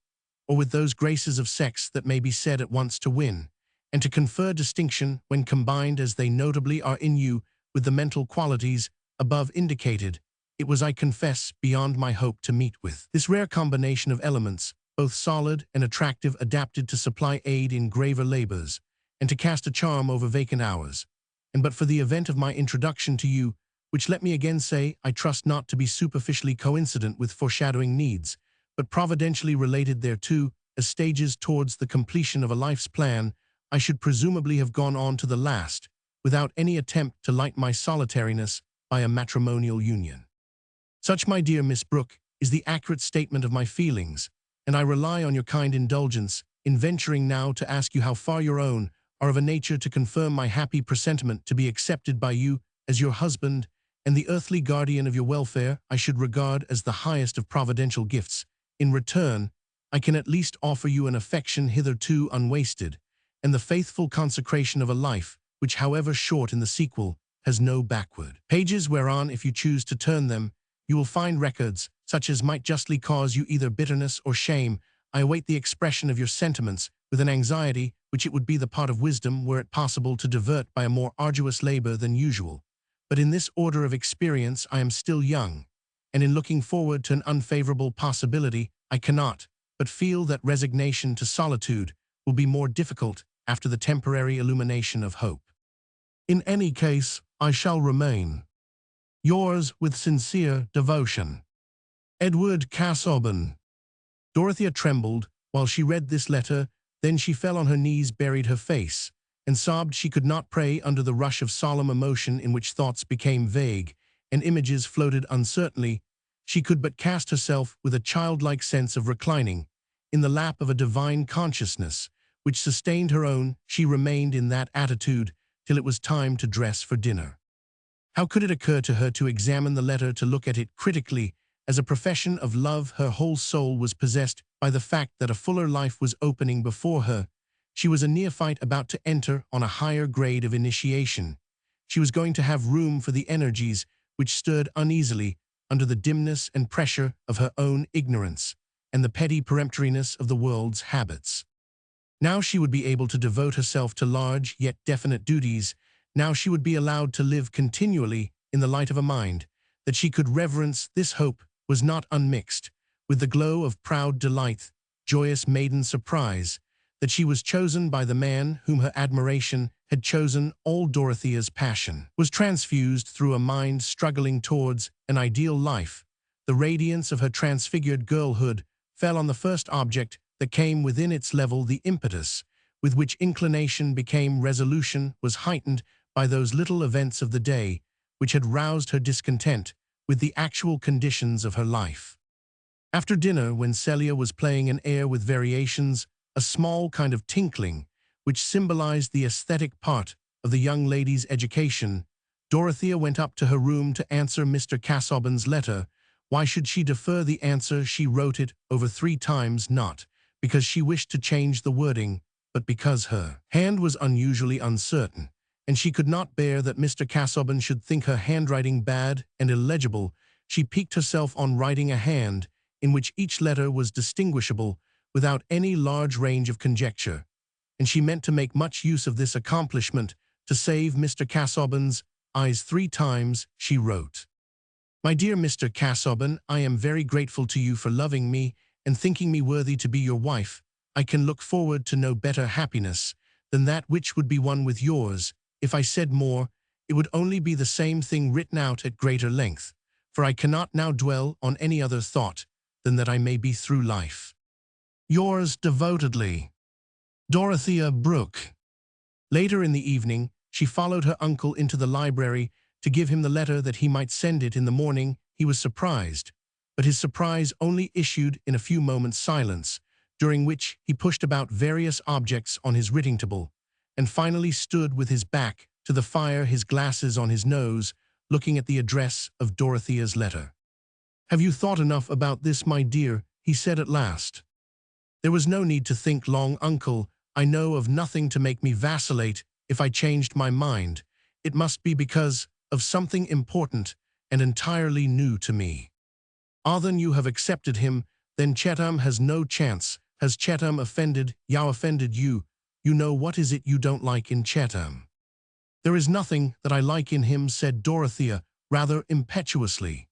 or with those graces of sex that may be said at once to win, and to confer distinction when combined as they notably are in you with the mental qualities above indicated. It was, I confess, beyond my hope to meet with this rare combination of elements, both solid and attractive, adapted to supply aid in graver labors, and to cast a charm over vacant hours. And but for the event of my introduction to you, which, let me again say, I trust not to be superficially coincident with foreshadowing needs, but providentially related thereto as stages towards the completion of a life's plan, I should presumably have gone on to the last, without any attempt to light my solitariness by a matrimonial union. Such, my dear Miss Brooke, is the accurate statement of my feelings, and I rely on your kind indulgence in venturing now to ask you how far your own are of a nature to confirm my happy presentiment to be accepted by you as your husband, and the earthly guardian of your welfare I should regard as the highest of providential gifts. In return, I can at least offer you an affection hitherto unwasted, and the faithful consecration of a life which, however short in the sequel, has no backward pages whereon, if you choose to turn them, you will find records such as might justly cause you either bitterness or shame. I await the expression of your sentiments with an anxiety which it would be the part of wisdom were it possible to divert by a more arduous labor than usual. But in this order of experience I am still young, and in looking forward to an unfavorable possibility, I cannot but feel that resignation to solitude will be more difficult after the temporary illumination of hope. In any case, I shall remain yours with sincere devotion, Edward Casaubon. Dorothea trembled while she read this letter, then she fell on her knees, buried her face, and sobbed. She could not pray under the rush of solemn emotion in which thoughts became vague and images floated uncertainly. She could but cast herself with a childlike sense of reclining in the lap of a divine consciousness which sustained her own. She remained in that attitude till it was time to dress for dinner. How could it occur to her to examine the letter, to look at it critically? As a profession of love, her whole soul was possessed by the fact that a fuller life was opening before her. She was a neophyte about to enter on a higher grade of initiation. She was going to have room for the energies which stirred uneasily under the dimness and pressure of her own ignorance and the petty peremptoriness of the world's habits. Now she would be able to devote herself to large yet definite duties. Now she would be allowed to live continually in the light of a mind that she could reverence. This hope was not unmixed with the glow of proud delight, joyous maiden surprise, that she was chosen by the man whom her admiration had chosen. All Dorothea's passion was transfused through a mind struggling towards an ideal life. The radiance of her transfigured girlhood fell on the first object that came within its level. The impetus with which inclination became resolution was heightened by those little events of the day which had roused her discontent with the actual conditions of her life. After dinner, when Celia was playing an air with variations, a small kind of tinkling, which symbolized the aesthetic part of the young lady's education, Dorothea went up to her room to answer Mr. Casaubon's letter. Why should she defer the answer? She wrote it over 3 times, not because she wished to change the wording, but because her hand was unusually uncertain, and she could not bear that Mr. Casaubon should think her handwriting bad and illegible. She piqued herself on writing a hand in which each letter was distinguishable without any large range of conjecture, and she meant to make much use of this accomplishment to save Mr. Casaubon's eyes. 3 times she wrote, "My dear Mr. Casaubon, I am very grateful to you for loving me and thinking me worthy to be your wife. I can look forward to no better happiness than that which would be one with yours. If I said more, it would only be the same thing written out at greater length, for I cannot now dwell on any other thought than that I may be through life yours devotedly, Dorothea Brooke." Later in the evening, she followed her uncle into the library to give him the letter that he might send it in the morning. He was surprised, but his surprise only issued in a few moments' silence, during which he pushed about various objects on his writing table, and finally stood with his back to the fire, his glasses on his nose, looking at the address of Dorothea's letter. "Have you thought enough about this, my dear?" he said at last. "There was no need to think long, uncle. I know of nothing to make me vacillate. If I changed my mind, it must be because of something important and entirely new to me." "Ah, then you have accepted him. Then Chetham has no chance. Has Chetham offended you? Offended you? You know what is it you don't like in Chetham?" "There is nothing that I like in him," said Dorothea, rather impetuously.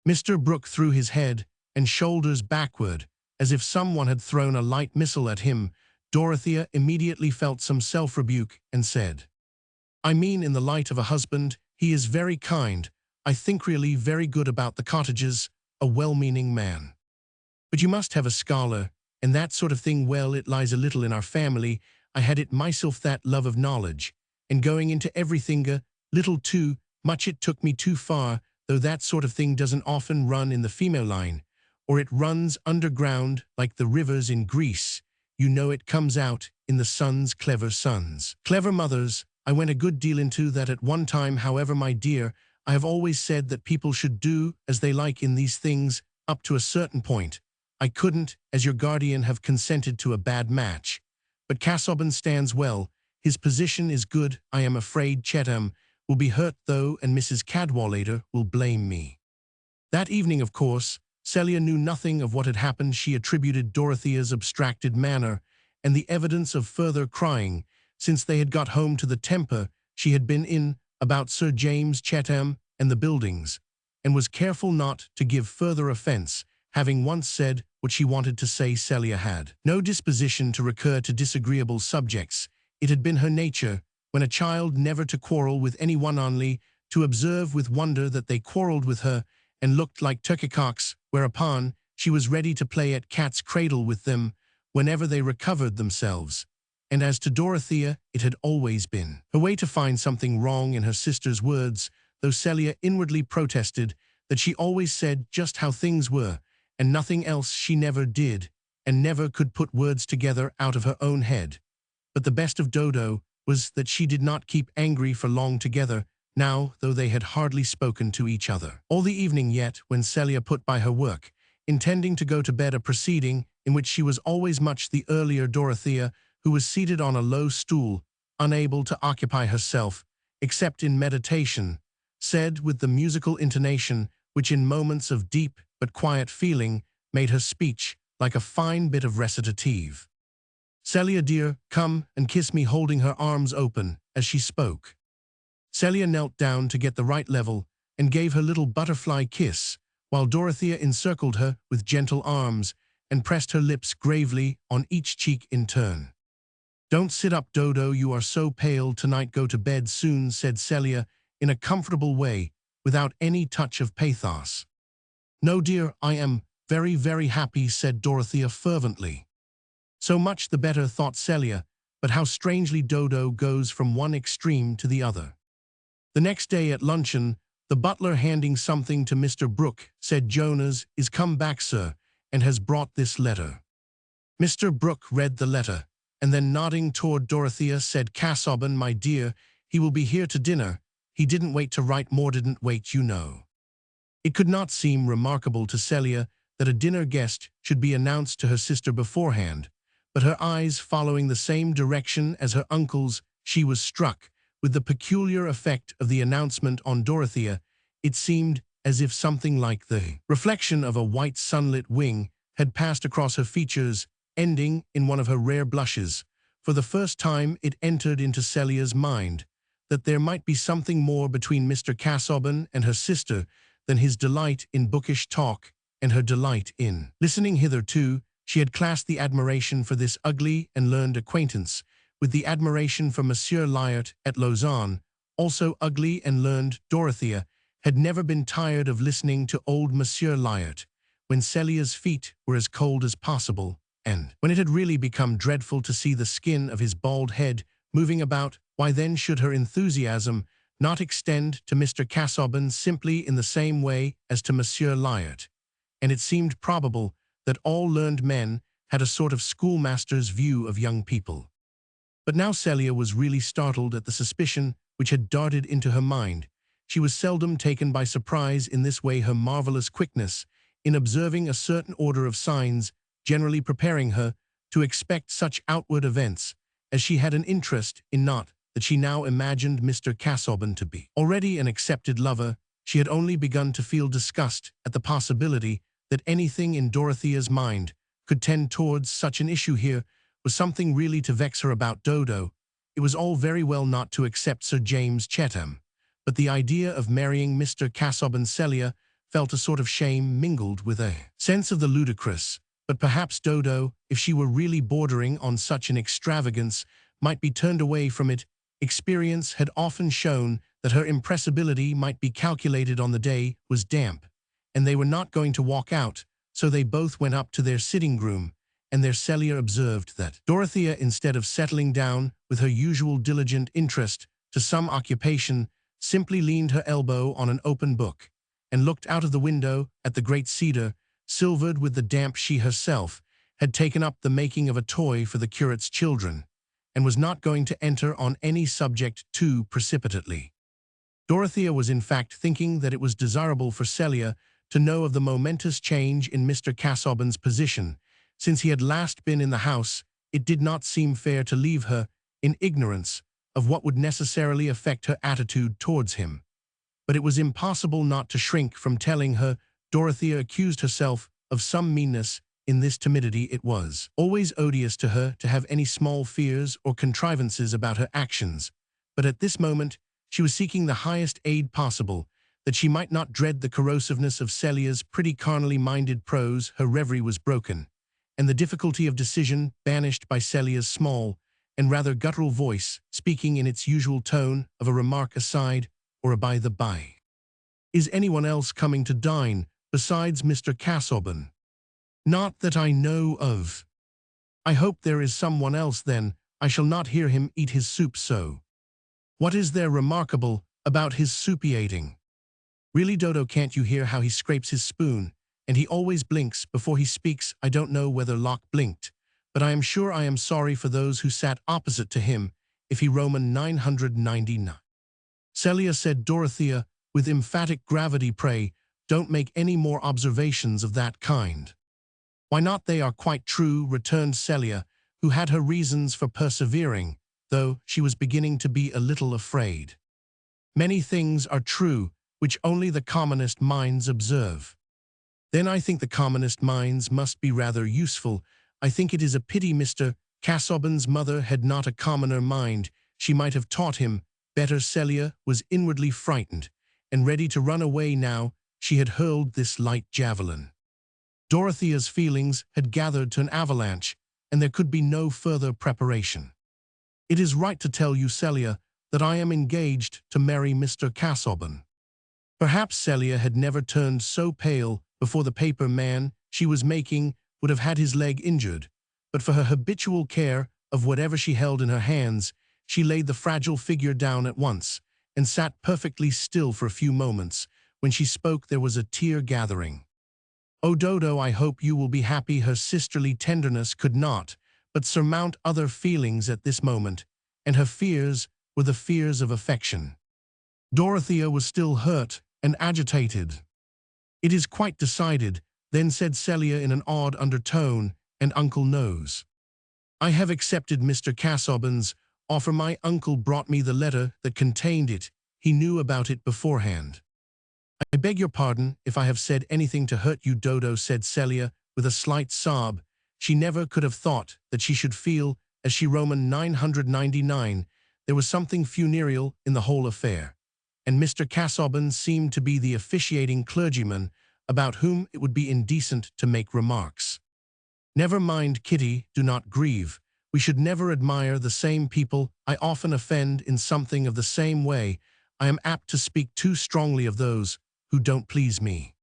Mr. Brooke threw his head and shoulders backward, as if someone had thrown a light missile at him. Dorothea immediately felt some self-rebuke and said, "I mean in the light of a husband. He is very kind. I think really very good about the cottages, a well-meaning man. But you must have a scholar, and that sort of thing. Well, it lies a little in our family. I had it myself, that love of knowledge, and going into everything a little too much. It took me too far, though that sort of thing doesn't often run in the female line, or it runs underground like the rivers in Greece. You know, it comes out in the sons, clever sons, clever mothers. I went a good deal into that at one time. However, my dear, I have always said that people should do as they like in these things up to a certain point. I couldn't, as your guardian, have consented to a bad match. But Casaubon stands well. His position is good. I am afraid Chetham will be hurt, though, and Mrs. Cadwallader will blame me." That evening, of course, Celia knew nothing of what had happened. She attributed Dorothea's abstracted manner and the evidence of further crying, since they had got home, to the temper she had been in about Sir James Chatham and the buildings, and was careful not to give further offence, having once said what she wanted to say. Celia had no disposition to recur to disagreeable subjects. It had been her nature, when a child, never to quarrel with anyone, only to observe with wonder that they quarrelled with her and looked like turkeycocks, whereupon she was ready to play at cat's cradle with them whenever they recovered themselves. And as to Dorothea, it had always been her way to find something wrong in her sister's words, though Celia inwardly protested that she always said just how things were, and nothing else. She never did, and never could put words together out of her own head. But the best of Dodo was that she did not keep angry for long together, now, though they had hardly spoken to each other all the evening yet, when Celia put by her work, intending to go to bed, a proceeding in which she was always much the earlier. Dorothea, who was seated on a low stool, unable to occupy herself, except in meditation, said with the musical intonation which in moments of deep but quiet feeling made her speech like a fine bit of recitative, "Celia, dear, come and kiss me," holding her arms open as she spoke. Celia knelt down to get the right level and gave her little butterfly kiss, while Dorothea encircled her with gentle arms and pressed her lips gravely on each cheek in turn. "Don't sit up, Dodo, you are so pale tonight. Go to bed soon," said Celia in a comfortable way, without any touch of pathos. "No, dear, I am very, very happy," said Dorothea fervently. "So much the better," thought Celia, but how strangely Dodo goes from one extreme to the other. The next day at luncheon, the butler, handing something to Mr. Brooke, said, "Jonas is come back, sir, and has brought this letter." Mr. Brooke read the letter, and then nodding toward Dorothea said, "Casaubon, my dear, he will be here to dinner. He didn't wait to write more, didn't wait, you know." It could not seem remarkable to Celia that a dinner guest should be announced to her sister beforehand, but her eyes following the same direction as her uncle's, she was struck with the peculiar effect of the announcement on Dorothea. It seemed as if something like the reflection of a white sunlit wing had passed across her features, ending in one of her rare blushes. For the first time it entered into Celia's mind that there might be something more between Mr. Casaubon and her sister than his delight in bookish talk and her delight in listening. Hitherto she had classed the admiration for this ugly and learned acquaintance with the admiration for Monsieur Eliot at Lausanne, also ugly and learned. Dorothea had never been tired of listening to old Monsieur Eliot when Celia's feet were as cold as possible, and when it had really become dreadful to see the skin of his bald head moving about. Why then should her enthusiasm not extend to Mr. Casaubon simply in the same way as to Monsieur Eliot? And it seemed probable that all learned men had a sort of schoolmaster's view of young people. But now Celia was really startled at the suspicion which had darted into her mind. She was seldom taken by surprise in this way. Her marvelous quickness in observing a certain order of signs generally preparing her to expect such outward events as she had an interest in, not that she now imagined Mr. Casaubon to be already an accepted lover. She had only begun to feel disgust at the possibility that anything in Dorothea's mind could tend towards such an issue. Here was something really to vex her about Dodo. It was all very well not to accept Sir James Chatham, but the idea of marrying Mr. Casaubon. Celia felt a sort of shame mingled with a sense of the ludicrous. But perhaps Dodo, if she were really bordering on such an extravagance, might be turned away from it. Experience had often shown that her impressibility might be calculated on the day was damp, and they were not going to walk out, so they both went up to their sitting-room, and there Celia observed that Dorothea, instead of settling down with her usual diligent interest to some occupation, simply leaned her elbow on an open book, and looked out of the window at the great cedar, silvered with the damp. She herself had taken up the making of a toy for the curate's children, and was not going to enter on any subject too precipitately. Dorothea was in fact thinking that it was desirable for Celia to know of the momentous change in Mr. Casaubon's position. Since he had last been in the house, it did not seem fair to leave her in ignorance of what would necessarily affect her attitude towards him. But it was impossible not to shrink from telling her Dorothea accused herself of some meanness in this timidity. It was always odious to her to have any small fears or contrivances about her actions, but at this moment she was seeking the highest aid possible, that she might not dread the corrosiveness of Celia's pretty carnally minded prose. Her reverie was broken, and the difficulty of decision banished by Celia's small and rather guttural voice, speaking in its usual tone of a remark aside or a by-the-by. "Is anyone else coming to dine besides Mr. Casaubon?" "Not that I know of." "I hope there is someone else then. I shall not hear him eat his soup so." "What is there remarkable about his soup-eating?" "Really, Dodo, can't you hear how he scrapes his spoon? And he always blinks before he speaks." I don't know whether Locke blinked, but I am sure I am sorry for those who sat opposite to him, if he Roman 999. Celia, said Dorothea, with emphatic gravity. "Pray, don't make any more observations of that kind." "Why not? They are quite true," returned Celia, who had her reasons for persevering, though she was beginning to be a little afraid. "Many things are true which only the commonest minds observe." "Then I think the commonest minds must be rather useful. I think it is a pity Mr. Casaubon's mother had not a commoner mind. She might have taught him better." Celia was inwardly frightened, and ready to run away now she had hurled this light javelin. Dorothea's feelings had gathered to an avalanche, and there could be no further preparation. "It is right to tell you, Celia, that I am engaged to marry Mr. Casaubon." Perhaps Celia had never turned so pale before. The paper man she was making would have had his leg injured, but for her habitual care of whatever she held in her hands, she laid the fragile figure down at once, and sat perfectly still for a few moments. When she spoke there was a tear gathering. "Oh, Dodo, I hope you will be happy." Her sisterly tenderness could not but surmount other feelings at this moment, and her fears were the fears of affection. Dorothea was still hurt and agitated. "It is quite decided," then said Celia in an odd undertone, "and uncle knows. I have accepted Mr. Casaubon's offer. My uncle brought me the letter that contained it. He knew about it beforehand." "I beg your pardon if I have said anything to hurt you, Dodo," said Celia with a slight sob. She never could have thought that she should feel as she Roman 999. There was something funereal in the whole affair, and Mr. Casaubon seemed to be the officiating clergyman about whom it would be indecent to make remarks. "Never mind, Kitty, do not grieve. We should never admire the same people. I often offend in something of the same way. I am apt to speak too strongly of those who don't please me."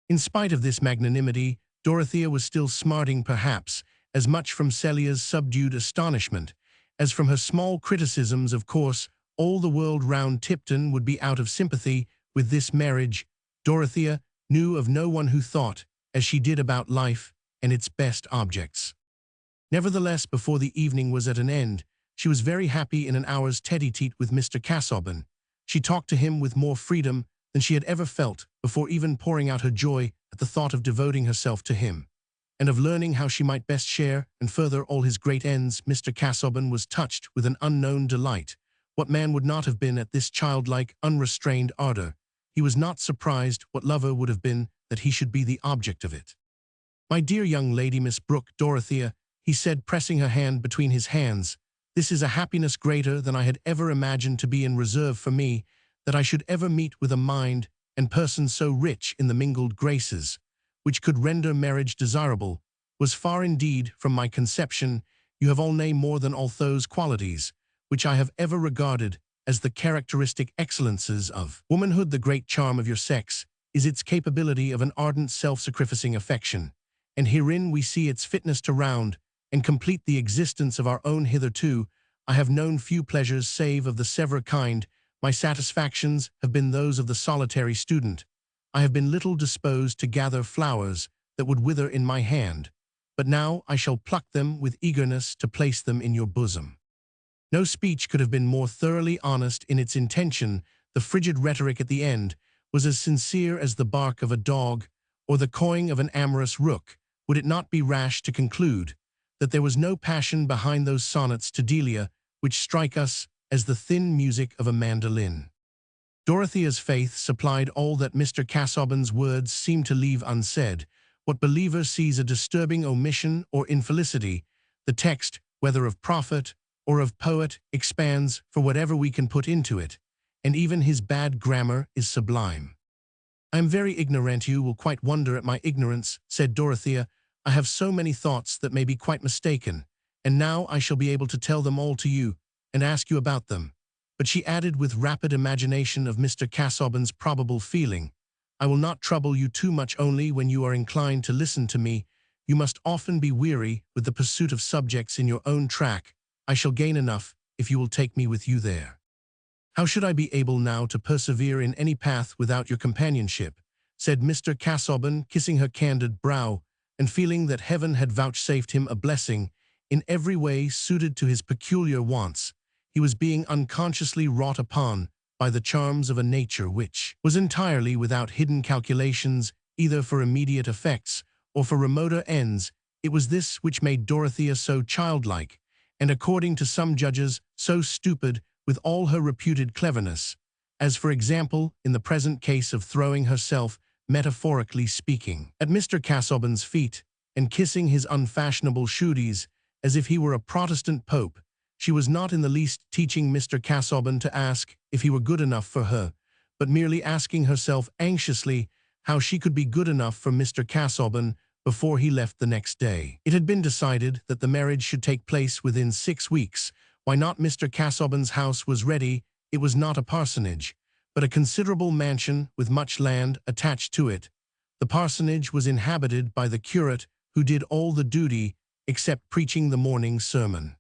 In spite of this magnanimity, Dorothea was still smarting, perhaps as much from Celia's subdued astonishment as from her small criticisms. Of course, all the world round Tipton would be out of sympathy with this marriage. Dorothea knew of no one who thought as she did about life and its best objects. Nevertheless, before the evening was at an end, she was very happy in an hour's tete-a-tete with Mr. Casaubon. She talked to him with more freedom than she had ever felt before, even pouring out her joy at the thought of devoting herself to him, and of learning how she might best share and further all his great ends. Mr. Casaubon was touched with an unknown delight. What man would not have been at this childlike, unrestrained ardor? He was not surprised. What lover would have been that he should be the object of it? "My dear young lady, Miss Brooke," Dorothea, he said, pressing her hand between his hands, "this is a happiness greater than I had ever imagined to be in reserve for me, that I should ever meet with a mind and person so rich in the mingled graces which could render marriage desirable, was far indeed from my conception. You have all, nay, more than all those qualities which I have ever regarded as the characteristic excellences of womanhood. The great charm of your sex is its capability of an ardent, self-sacrificing affection, and herein we see its fitness to round and complete the existence of our own. Hitherto I have known few pleasures save of the severer kind. My satisfactions have been those of the solitary student. I have been little disposed to gather flowers that would wither in my hand, but now I shall pluck them with eagerness to place them in your bosom." No speech could have been more thoroughly honest in its intention. The frigid rhetoric at the end was as sincere as the bark of a dog or the cawing of an amorous rook. Would it not be rash to conclude that there was no passion behind those sonnets to Delia which strike us as the thin music of a mandolin? Dorothea's faith supplied all that Mr. Casaubon's words seemed to leave unsaid. What believer sees a disturbing omission or infelicity, the text, whether of prophet or of poet, expands for whatever we can put into it, and even his bad grammar is sublime. "I am very ignorant. You will quite wonder at my ignorance," said Dorothea. "I have so many thoughts that may be quite mistaken, and now I shall be able to tell them all to you, and ask you about them." But she added with rapid imagination of Mr. Casaubon's probable feeling, "I will not trouble you too much. Only when you are inclined to listen to me, you must often be weary with the pursuit of subjects in your own track. I shall gain enough if you will take me with you there. How should I be able now to persevere in any path without your companionship?" said Mr. Casaubon, kissing her candid brow, and feeling that heaven had vouchsafed him a blessing in every way suited to his peculiar wants. He was being unconsciously wrought upon by the charms of a nature which was entirely without hidden calculations, either for immediate effects or for remoter ends. It was this which made Dorothea so childlike, and according to some judges, so stupid with all her reputed cleverness, as for example in the present case of throwing herself, metaphorically speaking, at Mr. Casaubon's feet, and kissing his unfashionable shoedies as if he were a Protestant pope. She was not in the least teaching Mr. Casaubon to ask if he were good enough for her, but merely asking herself anxiously how she could be good enough for Mr. Casaubon before he left the next day. It had been decided that the marriage should take place within 6 weeks. Why not? Mr. Casaubon's house was ready. It was not a parsonage, but a considerable mansion with much land attached to it. The parsonage was inhabited by the curate, who did all the duty except preaching the morning sermon.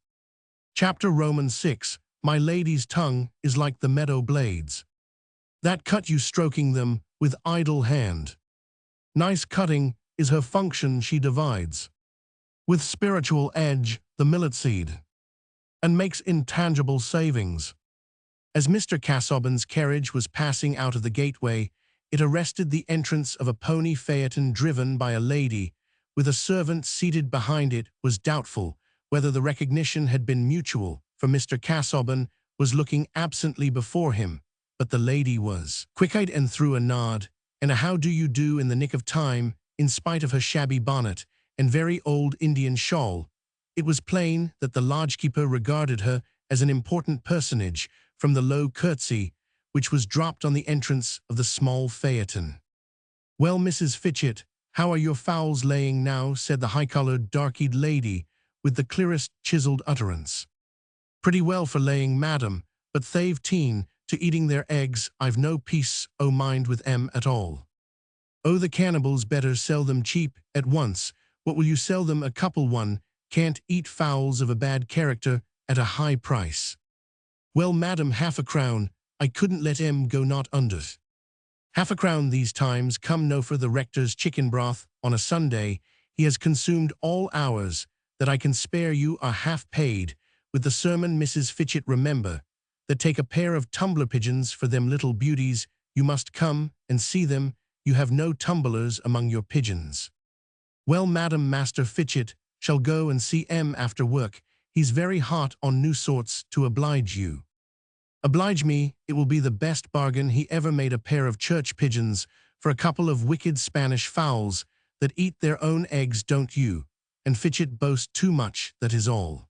Chapter Romans 6. My lady's tongue is like the meadow blades that cut you, stroking them with idle hand. Nice cutting is her function, she divides with spiritual edge the millet seed, and makes intangible savings. As Mr. Casaubon's carriage was passing out of the gateway, it arrested the entrance of a pony phaeton driven by a lady, with a servant seated behind. It was doubtful whether the recognition had been mutual, for Mr. Casaubon was looking absently before him, but the lady was quick-eyed and threw a nod and a how do you do in the nick of time, in spite of her shabby bonnet and very old Indian shawl. It was plain that the lodgekeeper regarded her as an important personage from the low curtsy which was dropped on the entrance of the small phaeton. "Well, Mrs. Fitchett, how are your fowls laying now?" said the high-coloured, dark-eyed lady, with the clearest chiselled utterance. "Pretty well for laying, madam, but they've teen to eating their eggs. I've no peace o' mind with 'em at all. Oh, the cannibals better sell them cheap at once. What will you sell them? A couple. One can't eat fowls of a bad character at a high price." "Well, madam, half a crown. I couldn't let 'em go not under. Half a crown these times. Come no for the rector's chicken broth on a Sunday. He has consumed all hours that I can spare. You are half paid with the sermon, Mrs. Fitchett. Remember that take a pair of tumbler pigeons for them little beauties. You must come and see them. You have no tumblers among your pigeons." "Well, madam, Master Fitchett shall go and see 'em after work. He's very hot on new sorts to oblige you." "Oblige me, it will be the best bargain he ever made. A pair of church pigeons for a couple of wicked Spanish fowls that eat their own eggs. Don't you and Fitchett boast too much, that is all."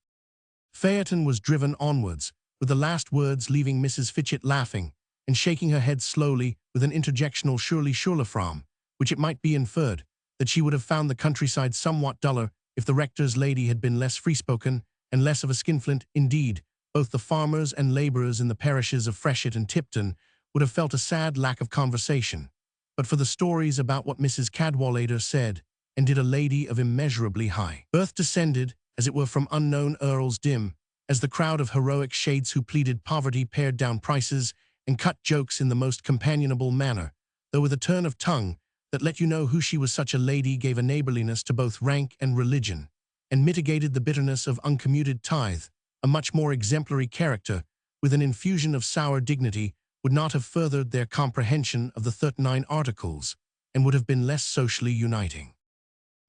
Phaeton was driven onwards, with the last words leaving Mrs. Fitchett laughing and shaking her head slowly with an interjectional surely from which it might be inferred that she would have found the countryside somewhat duller if the rector's lady had been less free-spoken and less of a skinflint. Indeed, both the farmers and labourers in the parishes of Freshitt and Tipton would have felt a sad lack of conversation, but for the stories about what Mrs. Cadwallader said and did. A lady of immeasurably high birth descended, as it were, from unknown earls, dim as the crowd of heroic shades who pleaded poverty, pared down prices, and cut jokes in the most companionable manner, though with a turn of tongue that let you know who she was. Such a lady gave a neighbourliness to both rank and religion, and mitigated the bitterness of uncommuted tithe. A much more exemplary character, with an infusion of sour dignity, would not have furthered their comprehension of the 39 Articles, and would have been less socially uniting.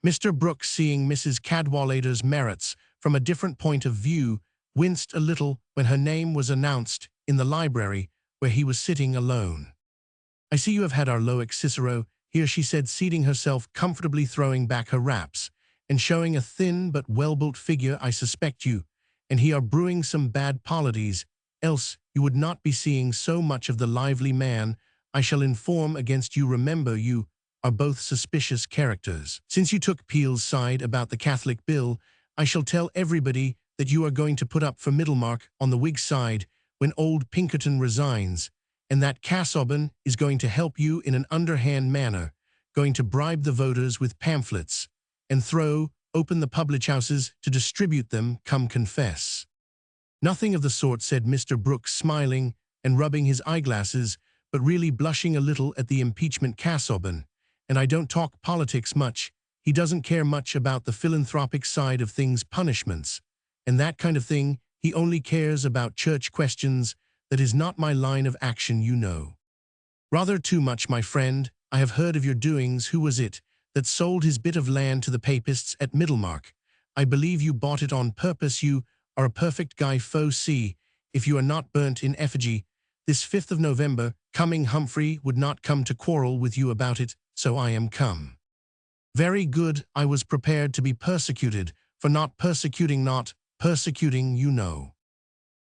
Mr. Brooke, seeing Mrs. Cadwallader's merits from a different point of view, winced a little when her name was announced in the library, where he was sitting alone. "I see you have had our Loic Cicero here," she said, seating herself comfortably, throwing back her wraps, and showing a thin but well-built figure. "I suspect you, and he are brewing some bad polities, else you would not be seeing so much of the lively man. I shall inform against you. Remember, you are both suspicious characters. Since you took Peel's side about the Catholic bill, I shall tell everybody that you are going to put up for Middlemarch on the Whig side when old Pinkerton resigns, and that Casaubon is going to help you in an underhand manner, going to bribe the voters with pamphlets, and throw open the public houses to distribute them. Come, confess." "Nothing of the sort," said Mr. Brooke, smiling and rubbing his eyeglasses, but really blushing a little at the impeachment. "Casaubon, and I don't talk politics much. He doesn't care much about the philanthropic side of things, punishments, and that kind of thing. He only cares about church questions. That is not my line of action, you know." "Rather too much, my friend. I have heard of your doings. Who was it that sold his bit of land to the Papists at Middlemarch? I believe you bought it on purpose. You are a perfect Guy Faux. See if you are not burnt in effigy this 5th of November coming. Humphrey would not come to quarrel with you about it, so I am come." "Very good. I was prepared to be persecuted for not persecuting, you know."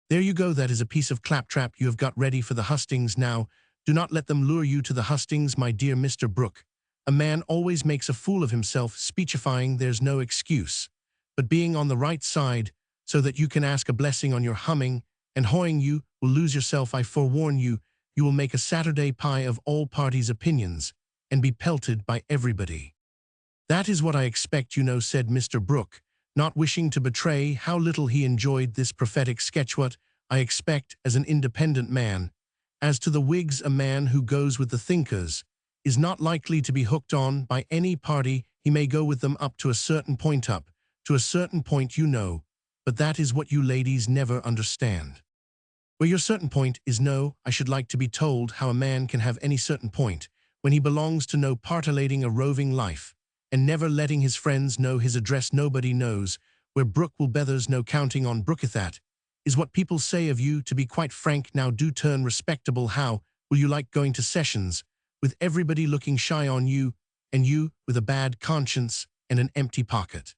"There you go. That is a piece of claptrap you have got ready for the hustings. Now, do not let them lure you to the hustings, my dear Mr. Brooke. A man always makes a fool of himself speechifying. There's no excuse. But being on the right side, so that you can ask a blessing on your humming and hawing, you will lose yourself. I forewarn you, you will make a Saturday pie of all parties' opinions, and be pelted by everybody." "That is what I expect, you know," said Mr. Brooke, not wishing to betray how little he enjoyed this prophetic sketch. "What I expect as an independent man. As to the Whigs, a man who goes with the thinkers is not likely to be hooked on by any party. He may go with them up to a certain point, you know, but that is what you ladies never understand. Where your certain point is no, I should like to be told how a man can have any certain point when he belongs to no party, a roving life, and never letting his friends know his address. Nobody knows where Brooke will Beathers, no counting on Brooketh. That is what people say of you. To be quite frank, now do turn respectable. How will you like going to sessions with everybody looking shy on you, and you with a bad conscience and an empty pocket?"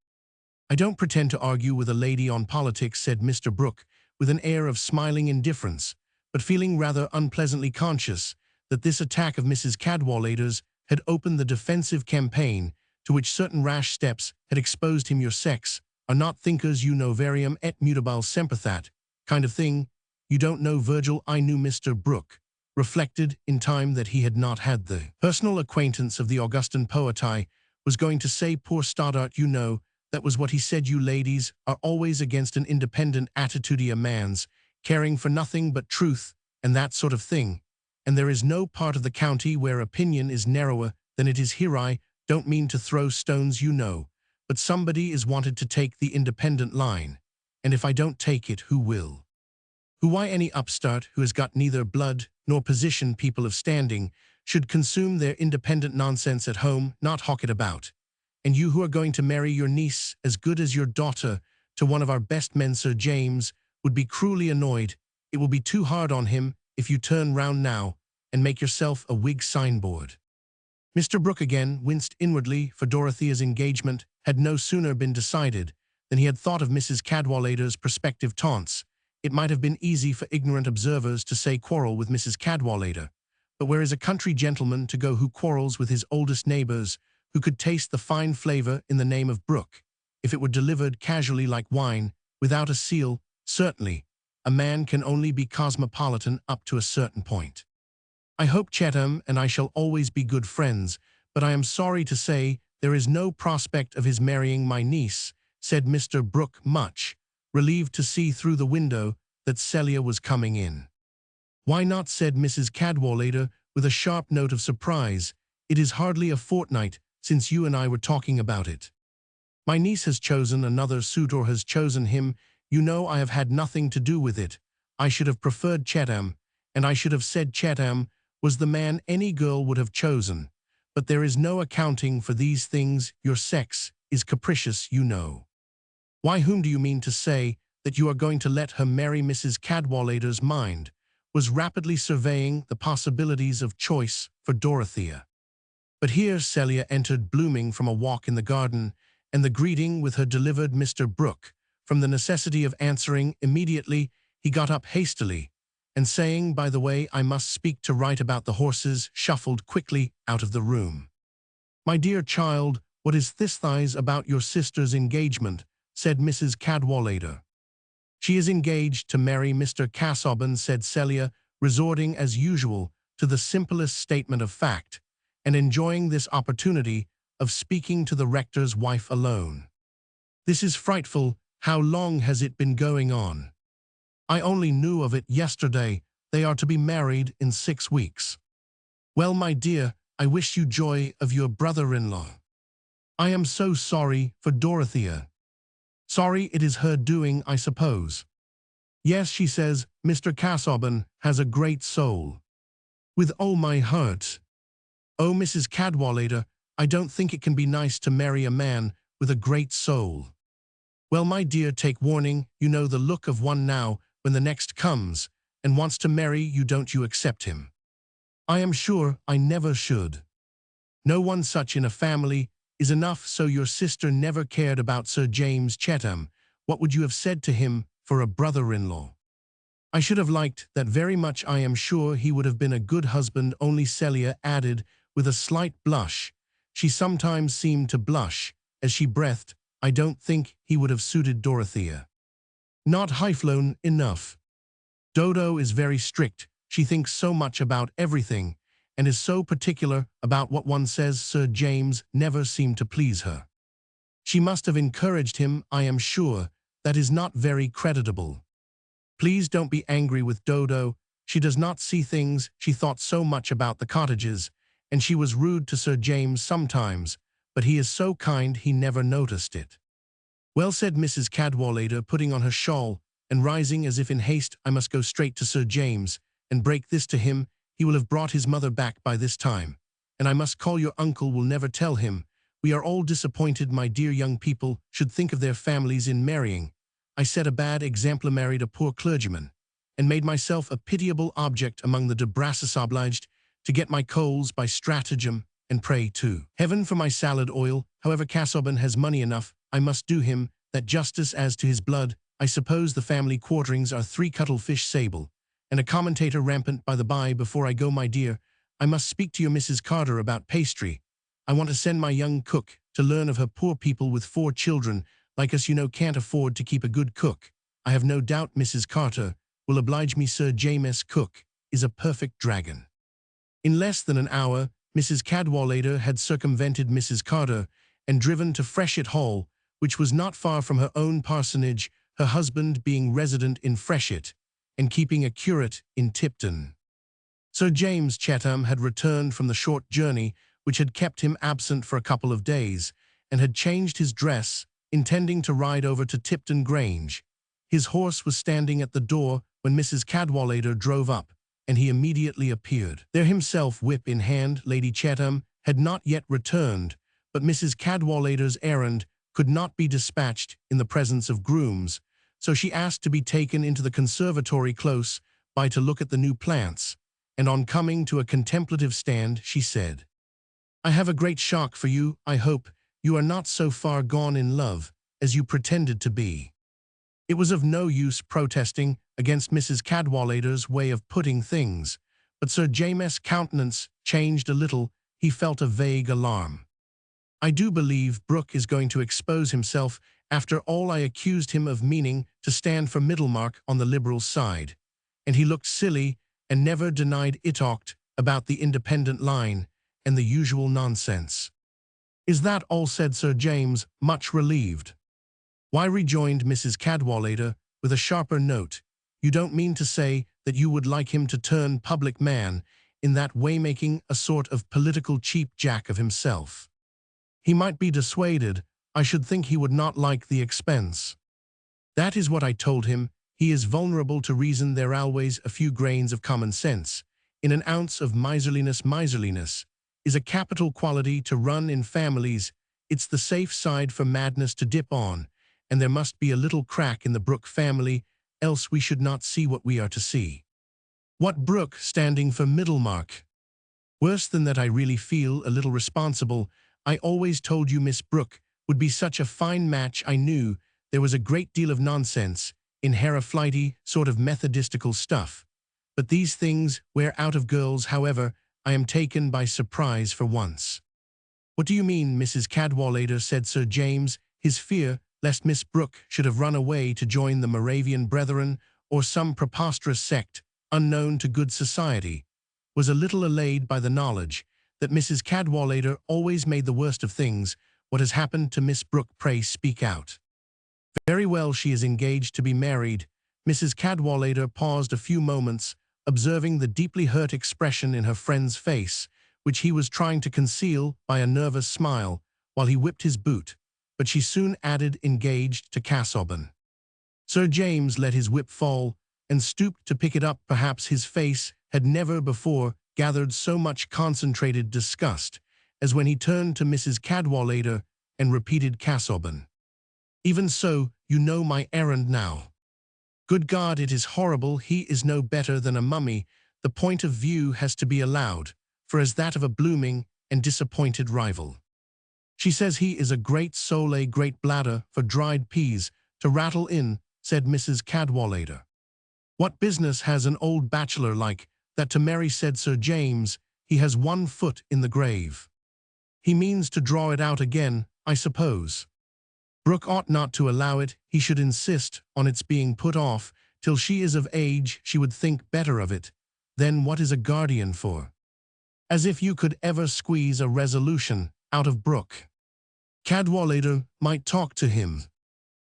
"I don't pretend to argue with a lady on politics," said Mr. Brooke, with an air of smiling indifference, but feeling rather unpleasantly conscious that this attack of Mrs. Cadwallader's had opened the defensive campaign to which certain rash steps had exposed him. "Your sex are not thinkers, you know, varium et mutable sympathat kind of thing. You don't know Virgil." I knew Mr. Brooke reflected in time that he had not had the personal acquaintance of the Augustan poet. I was going to say poor Stoddart, you know. That was what he said. "You ladies are always against an independent attitude, a man's caring for nothing but truth and that sort of thing, and there is no part of the county where opinion is narrower than it is here. I don't mean to throw stones, you know, but somebody is wanted to take the independent line, and if I don't take it, who will? Who? Why, any upstart who has got neither blood nor position. People of standing should consume their independent nonsense at home, not hawk it about. And you who are going to marry your niece, as good as your daughter, to one of our best men, Sir James, would be cruelly annoyed. It will be too hard on him if you turn round now and make yourself a Whig signboard." Mr. Brooke again winced inwardly, for Dorothea's engagement had no sooner been decided than he had thought of Mrs. Cadwallader's prospective taunts. It might have been easy for ignorant observers to say quarrel with Mrs. Cadwallader, but where is a country gentleman to go who quarrels with his oldest neighbors, who could taste the fine flavor in the name of Brooke, if it were delivered casually like wine, without a seal? Certainly, a man can only be cosmopolitan up to a certain point. "I hope Chatham and I shall always be good friends, but I am sorry to say there is no prospect of his marrying my niece," said Mr. Brooke, much relieved to see through the window that Celia was coming in. "Why not?" said Mrs. Cadwallader, with a sharp note of surprise. "It is hardly a fortnight since you and I were talking about it." "My niece has chosen another suit, or has chosen him. You know I have had nothing to do with it. I should have preferred Chatham, and I should have said Chatham was the man any girl would have chosen. But there is no accounting for these things. Your sex is capricious, you know." "Why, whom do you mean to say that you are going to let her marry?" Mrs. Cadwallader's mind was rapidly surveying the possibilities of choice for Dorothea. But here Celia entered blooming from a walk in the garden, and the greeting with her delivered Mr. Brooke. From the necessity of answering immediately, he got up hastily, and saying, "By the way, I must speak to write about the horses," shuffled quickly out of the room. "My dear child, what is this thighs about your sister's engagement?" said Mrs. Cadwallader. "She is engaged to marry Mr. Casaubon," said Celia, resorting as usual to the simplest statement of fact, and enjoying this opportunity of speaking to the rector's wife alone. "This is frightful. How long has it been going on?" "I only knew of it yesterday. They are to be married in 6 weeks. "Well, my dear, I wish you joy of your brother-in-law. I am so sorry for Dorothea." "Sorry it is her doing, I suppose." "Yes, she says Mr. Casaubon has a great soul." "With all my heart." "Oh, Mrs. Cadwallader, I don't think it can be nice to marry a man with a great soul." "Well, my dear, take warning. You know the look of one now when the next comes and wants to marry you, don't you accept him?" "I am sure I never should. No one such in a family is enough. So your sister never cared about Sir James Chetham. What would you have said to him for a brother-in-law?" "I should have liked that very much. I am sure he would have been a good husband," only Celia added with a slight blush. She sometimes seemed to blush as she breathed. "I don't think he would have suited Dorothea. Not highflown enough. Dodo is very strict. She thinks so much about everything and is so particular about what one says. Sir James never seemed to please her. She must have encouraged him, I am sure. That is not very creditable. Please don't be angry with Dodo. She does not see things. She thought so much about the cottages, and she was rude to Sir James sometimes, but he is so kind he never noticed it." "Well," said Mrs. Cadwallader, putting on her shawl and rising as if in haste, "I must go straight to Sir James and break this to him. He will have brought his mother back by this time. And I must call your uncle. Will never tell him. We are all disappointed. My dear young people should think of their families in marrying. I set a bad example, married a poor clergyman, and made myself a pitiable object among the de Brasses, obliged to get my coals by stratagem, and pray to heaven for my salad oil. However, Casaubon has money enough. I must do him that justice as to his blood. I suppose the family quarterings are 3 cuttlefish sable, and a commentator rampant. By the by, before I go, my dear, I must speak to your Mrs. Carter about pastry. I want to send my young cook to learn of her. Poor people with 4 children, like us, you know, can't afford to keep a good cook. I have no doubt Mrs. Carter will oblige me. Sir James' cook is a perfect dragon." In less than an hour, Mrs. Cadwallader had circumvented Mrs. Carter and driven to Freshitt Hall, which was not far from her own parsonage, her husband being resident in Freshitt and keeping a curate in Tipton. Sir James Chetham had returned from the short journey which had kept him absent for a couple of days, and had changed his dress, intending to ride over to Tipton Grange. His horse was standing at the door when Mrs. Cadwallader drove up, and he immediately appeared there himself, whip in hand. Lady Chetham had not yet returned, but Mrs. Cadwallader's errand could not be dispatched in the presence of grooms, so she asked to be taken into the conservatory close by to look at the new plants, and on coming to a contemplative stand, she said, "I have a great shock for you. I hope you are not so far gone in love as you pretended to be." It was of no use protesting against Mrs. Cadwallader's way of putting things, but Sir James' countenance changed a little. He felt a vague alarm. "I do believe Brooke is going to expose himself after all. I accused him of meaning to stand for Middlemarch on the Liberal side, and he looked silly and never denied it. Talked about the independent line and the usual nonsense." "Is that all?" said Sir James, much relieved. "Why," rejoined Mrs. Cadwallader with a sharper note, "you don't mean to say that you would like him to turn public man in that way, making a sort of political cheap jack of himself? He might be dissuaded. I should think he would not like the expense." "That is what I told him. He is vulnerable to reason. There always a few grains of common sense in an ounce of miserliness. Miserliness is a capital quality to run in families. It's the safe side for madness to dip on, and there must be a little crack in the Brooke family, else we should not see what we are to see." What Brooke standing for Middlemarch? Worse than that, I really feel a little responsible. I always told you Miss Brooke would be such a fine match. I knew there was a great deal of nonsense in Hereflighty sort of methodistical stuff. But these things wear out of girls. However, I am taken by surprise for once. What do you mean, Mrs. Cadwallader? Said Sir James, his fear lest Miss Brooke should have run away to join the Moravian Brethren or some preposterous sect unknown to good society, was a little allayed by the knowledge that Mrs. Cadwallader always made the worst of things. What has happened to Miss Brooke? Pray speak out. Very well, she is engaged to be married. Mrs. Cadwallader paused a few moments, observing the deeply hurt expression in her friend's face, which he was trying to conceal by a nervous smile while he whipped his boot, but she soon added, engaged to Casaubon. Sir James let his whip fall and stooped to pick it up. Perhaps his face had never before gathered so much concentrated disgust as when he turned to Mrs. Cadwallader and repeated, Casaubon. Even so, you know my errand now. Good God, it is horrible. He is no better than a mummy. The point of view has to be allowed, for as that of a blooming and disappointed rival. She says he is a great soul, a great bladder for dried peas to rattle in, said Mrs. Cadwallader. What business has an old bachelor like that to marry? Said Sir James. He has one foot in the grave. He means to draw it out again, I suppose. Brooke ought not to allow it. He should insist on its being put off till she is of age. She would think better of it. Then what is a guardian for? As if you could ever squeeze a resolution out of Brooke. Cadwallader might talk to him.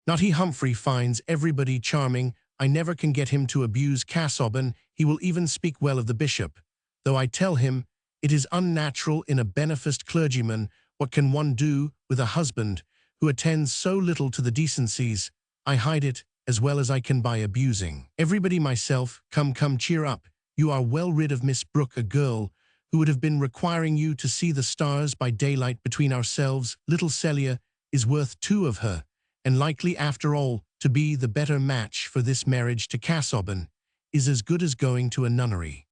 Not he. Humphrey finds everybody charming. I never can get him to abuse Casaubon. He will even speak well of the bishop, though I tell him it is unnatural in a beneficed clergyman. What can one do with a husband who attends so little to the decencies? I hide it as well as I can by abusing everybody myself. Come, cheer up. You are well rid of Miss Brooke, a girl who would have been requiring you to see the stars by daylight. Between ourselves, little Celia is worth two of her, and likely after all to be the better match for this marriage to Casaubon, is as good as going to a nunnery.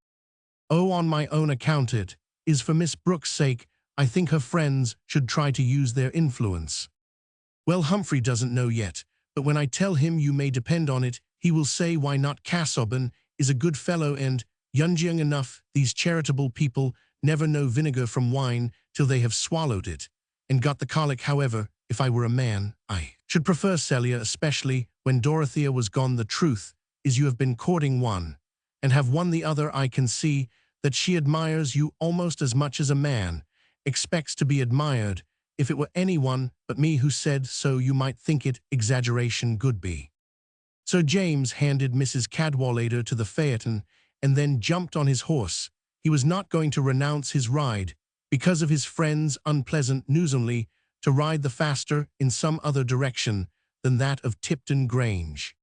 Oh, on my own account it is for Miss Brooke's sake. I think her friends should try to use their influence. Well, Humphrey doesn't know yet, but when I tell him, you may depend on it, he will say, why not? Casaubon is a good fellow and young enough. These charitable people never know vinegar from wine till they have swallowed it and got the colic. However, if I were a man, I should prefer Celia, especially when Dorothea was gone. The truth is you have been courting one and have won the other. I can see that she admires you almost as much as a man expects to be admired. If it were anyone but me who said so, you might think it exaggeration. Good be. Sir James handed Mrs. Cadwallader to the phaeton and then jumped on his horse. He was not going to renounce his ride because of his friend's unpleasant news, only to ride the faster in some other direction than that of Tipton Grange.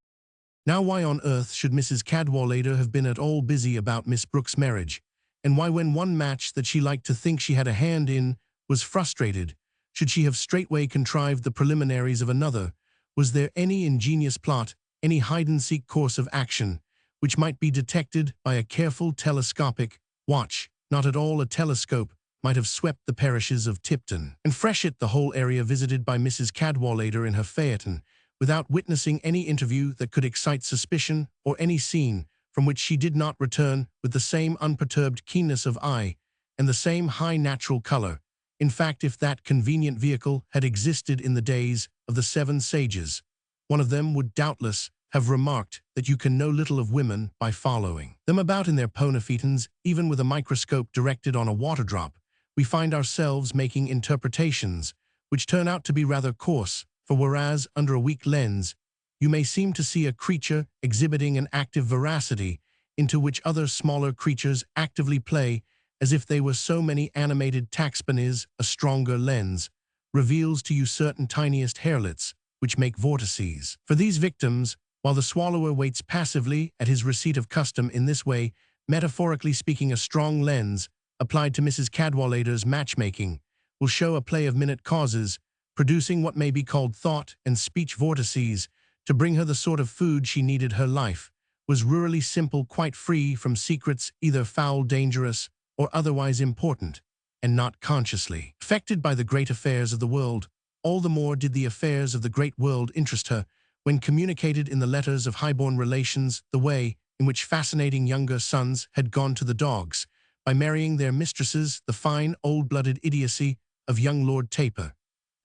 Now why on earth should Mrs. Cadwallader have been at all busy about Miss Brooke's marriage? And why, when one match that she liked to think she had a hand in was frustrated, should she have straightway contrived the preliminaries of another? Was there any ingenious plot, any hide-and-seek course of action, which might be detected by a careful telescopic watch? Not at all. A telescope might have swept the parishes of Tipton and Freshitt, the whole area visited by Mrs. Cadwallader in her phaeton, without witnessing any interview that could excite suspicion or any scene from which she did not return with the same unperturbed keenness of eye and the same high natural color. In fact, if that convenient vehicle had existed in the days of the 7 sages, one of them would doubtless have remarked that you can know little of women by following them about in their ponafetons. Even with a microscope directed on a water drop, we find ourselves making interpretations which turn out to be rather coarse, for whereas under a weak lens you may seem to see a creature exhibiting an active veracity into which other smaller creatures actively play as if they were so many animated taxpanies, a stronger lens reveals to you certain tiniest hairlets which make vortices. For these victims, while the swallower waits passively at his receipt of custom. In this way, metaphorically speaking, a strong lens applied to Mrs. Cadwallader's matchmaking will show a play of minute causes, producing what may be called thought and speech vortices, to bring her the sort of food she needed. Her life was rurally simple, quite free from secrets either foul, dangerous, or otherwise important, and not consciously affected by the great affairs of the world. All the more did the affairs of the great world interest her when communicated in the letters of highborn relations, the way in which fascinating younger sons had gone to the dogs by marrying their mistresses, the fine old-blooded idiocy of young Lord Taper,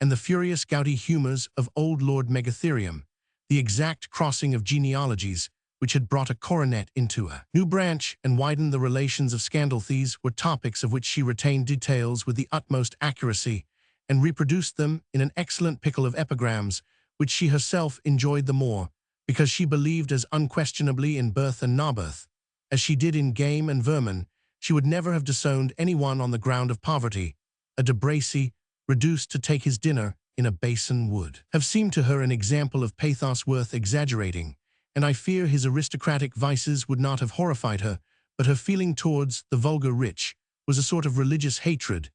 and the furious gouty humours of old Lord Megatherium, the exact crossing of genealogies which had brought a coronet into a new branch and widened the relations of Scandalthes, were topics of which she retained details with the utmost accuracy and reproduced them in an excellent pickle of epigrams, which she herself enjoyed the more, because she believed as unquestionably in birth and nobirth as she did in game and vermin. She would never have disowned any one on the ground of poverty. A de Bracy, reduced to take his dinner in a basin, would have seemed to her an example of pathos worth exaggerating, and I fear his aristocratic vices would not have horrified her, but her feeling towards the vulgar rich was a sort of religious hatred.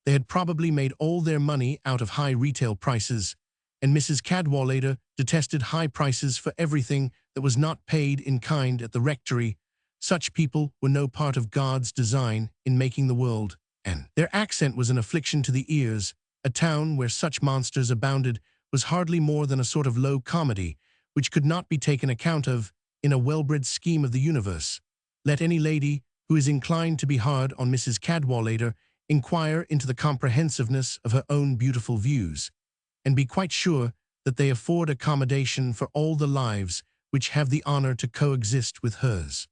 They had probably made all their money out of high retail prices, and Mrs. Cadwallader detested high prices for everything that was not paid in kind at the rectory. Such people were no part of God's design in making the world, and their accent was an affliction to the ears. A town where such monsters abounded was hardly more than a sort of low comedy, which could not be taken account of in a well-bred scheme of the universe. Let any lady who is inclined to be hard on Mrs. Cadwallader inquire into the comprehensiveness of her own beautiful views, and be quite sure that they afford accommodation for all the lives which have the honor to coexist with hers.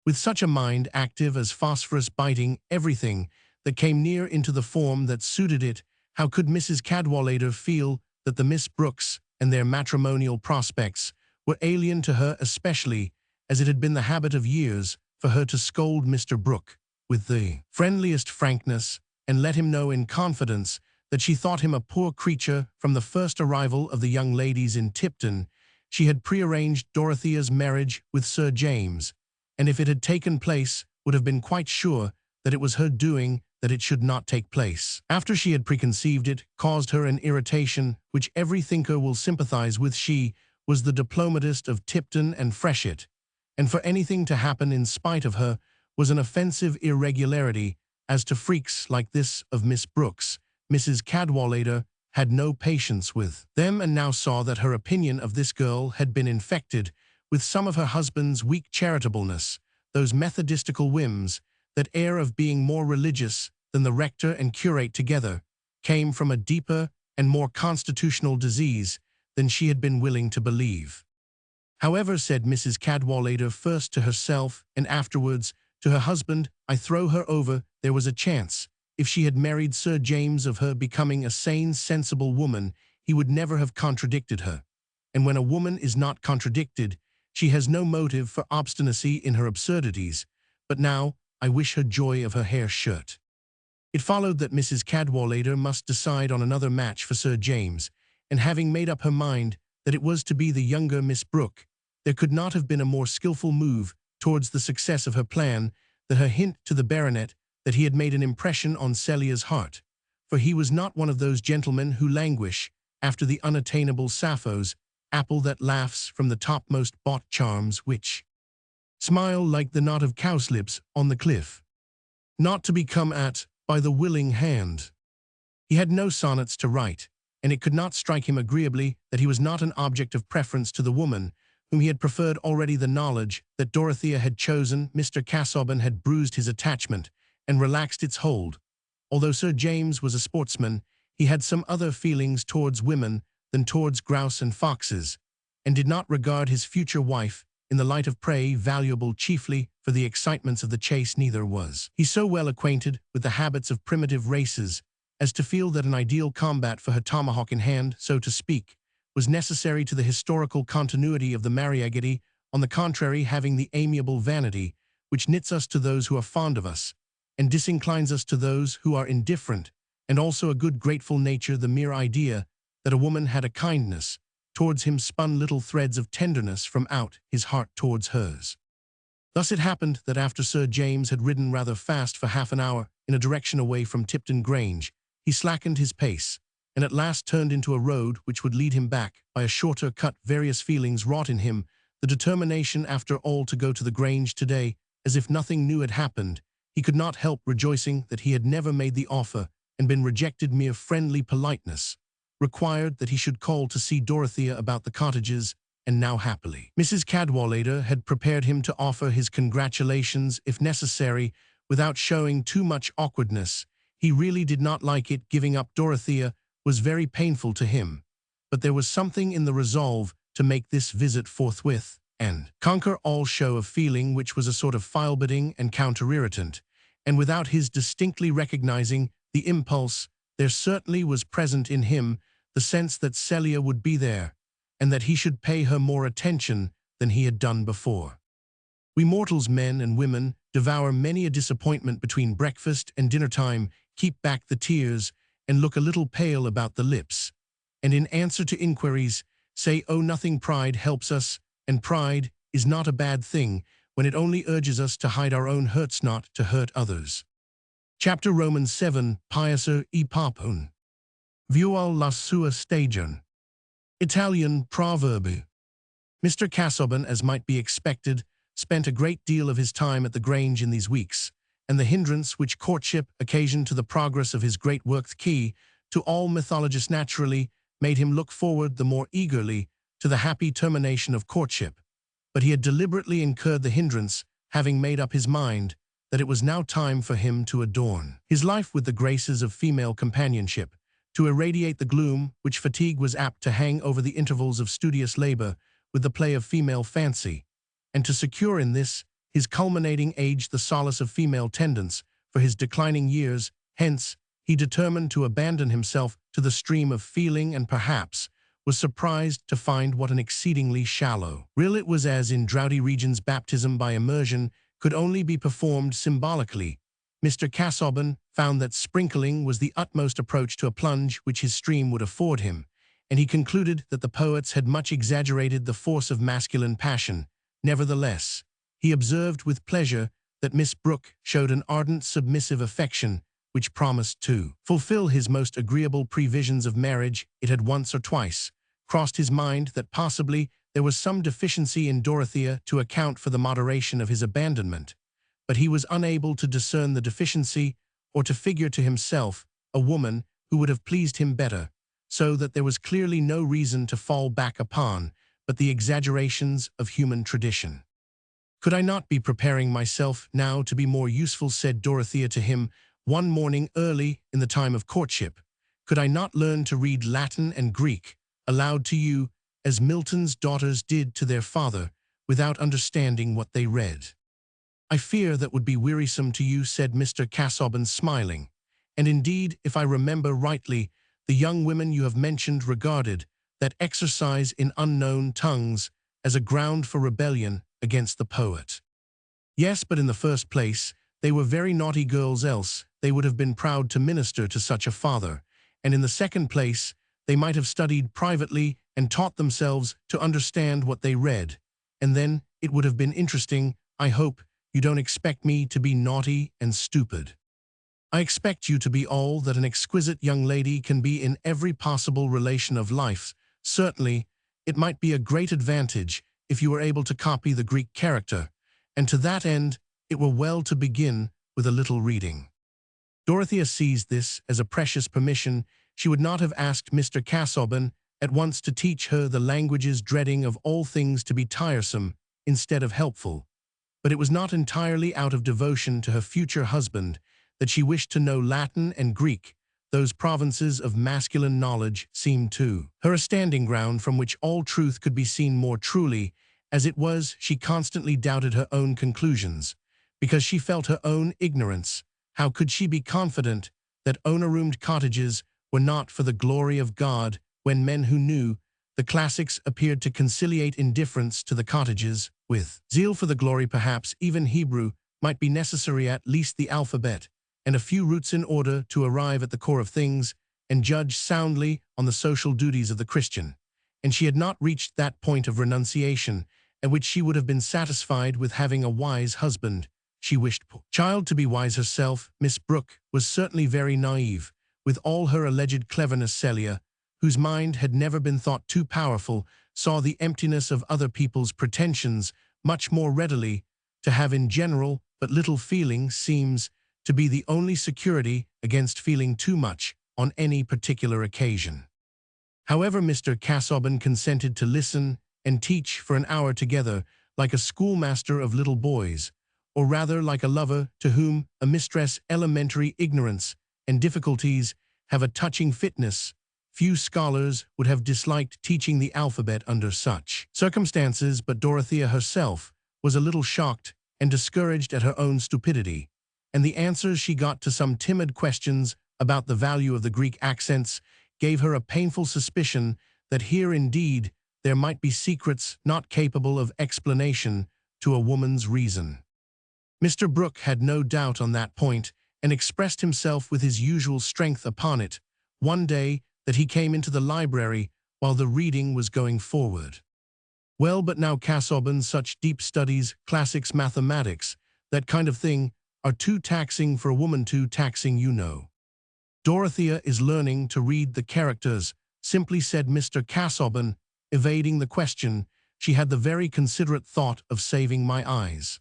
With such a mind, active as phosphorus, biting everything that came near into the form that suited it, how could Mrs. Cadwallader feel that the Miss Brookes and their matrimonial prospects were alien to her, especially as it had been the habit of years for her to scold Mr. Brooke with the friendliest frankness, and let him know in confidence that she thought him a poor creature. From the first arrival of the young ladies in Tipton, she had prearranged Dorothea's marriage with Sir James, and if it had taken place, would have been quite sure that it was her doing that it should not take place. After she had preconceived it, caused her an irritation which every thinker will sympathize with. She was the diplomatist of Tipton and Freshitt, and for anything to happen in spite of her was an offensive irregularity. As to freaks like this of Miss Brookes, Mrs. Cadwallader had no patience with them, and now saw that her opinion of this girl had been infected with some of her husband's weak charitableness, those methodistical whims, that air of being more religious than the rector and curate together, came from a deeper and more constitutional disease than she had been willing to believe. However, said Mrs. Cadwallader, first to herself and afterwards to her husband, I throw her over. There was a chance, if she had married Sir James, of her becoming a sane, sensible woman. He would never have contradicted her, and when a woman is not contradicted, she has no motive for obstinacy in her absurdities. But now I wish her joy of her hair shirt. It followed that Mrs. Cadwallader must decide on another match for Sir James, and having made up her mind that it was to be the younger Miss Brooke, there could not have been a more skilful move towards the success of her plan than her hint to the baronet that he had made an impression on Celia's heart, for he was not one of those gentlemen who languish after the unattainable Sappho's apple that laughs from the topmost bought charms which smile like the knot of cowslips on the cliff, not to be come at by the willing hand. He had no sonnets to write, and it could not strike him agreeably that he was not an object of preference to the woman whom he had preferred. Already the knowledge that Dorothea had chosen Mr. Casaubon had bruised his attachment and relaxed its hold. Although Sir James was a sportsman, he had some other feelings towards women than towards grouse and foxes, and did not regard his future wife in the light of prey valuable chiefly for the excitements of the chase. Neither was he so well acquainted with the habits of primitive races as to feel that an ideal combat for her tomahawk in hand, so to speak, was necessary to the historical continuity of the Mariagity. On the contrary, having the amiable vanity which knits us to those who are fond of us, and disinclines us to those who are indifferent, and also a good grateful nature, the mere idea that a woman had a kindness towards him spun little threads of tenderness from out his heart towards hers. Thus it happened that after Sir James had ridden rather fast for half an hour in a direction away from Tipton Grange, he slackened his pace, and at last turned into a road which would lead him back by a shorter cut. Various feelings wrought in him the determination after all to go to the Grange today, as if nothing new had happened. He could not help rejoicing that he had never made the offer and been rejected. Mere friendly politeness required that he should call to see Dorothea about the cottages, and now happily Mrs. Cadwallader had prepared him to offer his congratulations if necessary, without showing too much awkwardness. He really did not like it. Giving up Dorothea was very painful to him, but there was something in the resolve to make this visit forthwith and conquer all show of feeling, which was a sort of file-bidding and counter-irritant, and without his distinctly recognizing the impulse, there certainly was present in him the sense that Celia would be there, and that he should pay her more attention than he had done before. We mortals, men and women, devour many a disappointment between breakfast and dinner time, keep back the tears, and look a little pale about the lips, and in answer to inquiries, say, "Oh, nothing." Pride helps us, and pride is not a bad thing when it only urges us to hide our own hurts, not to hurt others. Chapter Romans 7, Pieser e Papun. Vuol la sua stagione. Italian proverb. Mr. Casaubon, as might be expected, spent a great deal of his time at the Grange in these weeks, and the hindrance which courtship occasioned to the progress of his great work, the key to all mythologists, naturally made him look forward the more eagerly to the happy termination of courtship. But he had deliberately incurred the hindrance, having made up his mind that it was now time for him to adorn his life with the graces of female companionship, to irradiate the gloom which fatigue was apt to hang over the intervals of studious labor with the play of female fancy, and to secure in this, his culminating age, the solace of female tendance for his declining years. Hence, he determined to abandon himself to the stream of feeling, and perhaps was surprised to find what an exceedingly shallow rill it was, as in droughty regions baptism by immersion could only be performed symbolically. Mr. Casaubon found that sprinkling was the utmost approach to a plunge which his stream would afford him, and he concluded that the poets had much exaggerated the force of masculine passion. Nevertheless, he observed with pleasure that Miss Brooke showed an ardent submissive affection which promised to fulfill his most agreeable previsions of marriage. It had once or twice crossed his mind that possibly there was some deficiency in Dorothea to account for the moderation of his abandonment, but he was unable to discern the deficiency or to figure to himself a woman who would have pleased him better, so that there was clearly no reason to fall back upon but the exaggerations of human tradition. "Could I not be preparing myself now to be more useful," said Dorothea to him one morning early in the time of courtship. "Could I not learn to read Latin and Greek aloud to you, as Milton's daughters did to their father, without understanding what they read?" "I fear that would be wearisome to you," said Mr. Casaubon, smiling. "And indeed, if I remember rightly, the young women you have mentioned regarded that exercise in unknown tongues as a ground for rebellion against the poet." "Yes, but in the first place, they were very naughty girls, else they would have been proud to minister to such a father, and in the second place, they might have studied privately and taught themselves to understand what they read, and then it would have been interesting. I hope you don't expect me to be naughty and stupid. I expect you to be all that an exquisite young lady can be in every possible relation of life. Certainly, it might be a great advantage if you were able to copy the Greek character, and to that end it were well to begin with a little reading." Dorothea seized this as a precious permission. She would not have asked Mr. Casaubon at once to teach her the languages, dreading of all things to be tiresome instead of helpful, but it was not entirely out of devotion to her future husband that she wished to know Latin and Greek. Those provinces of masculine knowledge seemed to her a standing ground from which all truth could be seen more truly. As it was, she constantly doubted her own conclusions, because she felt her own ignorance. How could she be confident that owner-roomed cottages were not for the glory of God, when men who knew the classics appeared to conciliate indifference to the cottages with zeal for the glory? Perhaps even Hebrew might be necessary, at least the alphabet, and a few roots in order to arrive at the core of things and judge soundly on the social duties of the Christian. And she had not reached that point of renunciation at which she would have been satisfied with having a wise husband. She wished, poor child, to be wise herself. Miss Brooke was certainly very naive, with all her alleged cleverness. Celia, whose mind had never been thought too powerful, saw the emptiness of other people's pretensions much more readily. To have in general but little feeling seems to be the only security against feeling too much on any particular occasion. However, Mr. Casaubon consented to listen and teach for an hour together, like a schoolmaster of little boys, or rather like a lover to whom a mistress elementary ignorance and difficulties have a touching fitness. Few scholars would have disliked teaching the alphabet under such circumstances, but Dorothea herself was a little shocked and discouraged at her own stupidity, and the answers she got to some timid questions about the value of the Greek accents gave her a painful suspicion that here indeed there might be secrets not capable of explanation to a woman's reason. Mr. Brooke had no doubt on that point, and expressed himself with his usual strength upon it, one day that he came into the library while the reading was going forward. Well, but now, Casaubon, such deep studies, classics, mathematics, that kind of thing, are too taxing for a woman, too taxing, you know. Dorothea is learning to read the characters, simply said Mr. Casaubon, evading the question. She had the very considerate thought of saving my eyes.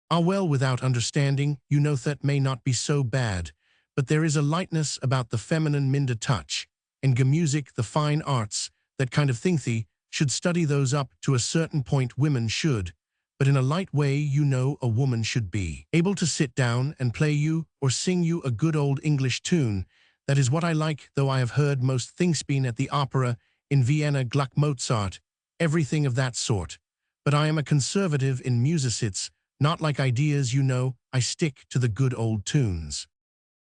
Ah, well, without understanding, you know, that may not be so bad, but there is a lightness about the feminine minder touch, and music, the fine arts, that kind of thing. Thee should study those up to a certain point, women should, but in a light way, you know. A woman should be able to sit down and play you or sing you a good old English tune. That is what I like, though I have heard most things been at the opera in Vienna, Gluck, Mozart, everything of that sort. But I am a conservative in musicists, not like ideas, you know. I stick to the good old tunes.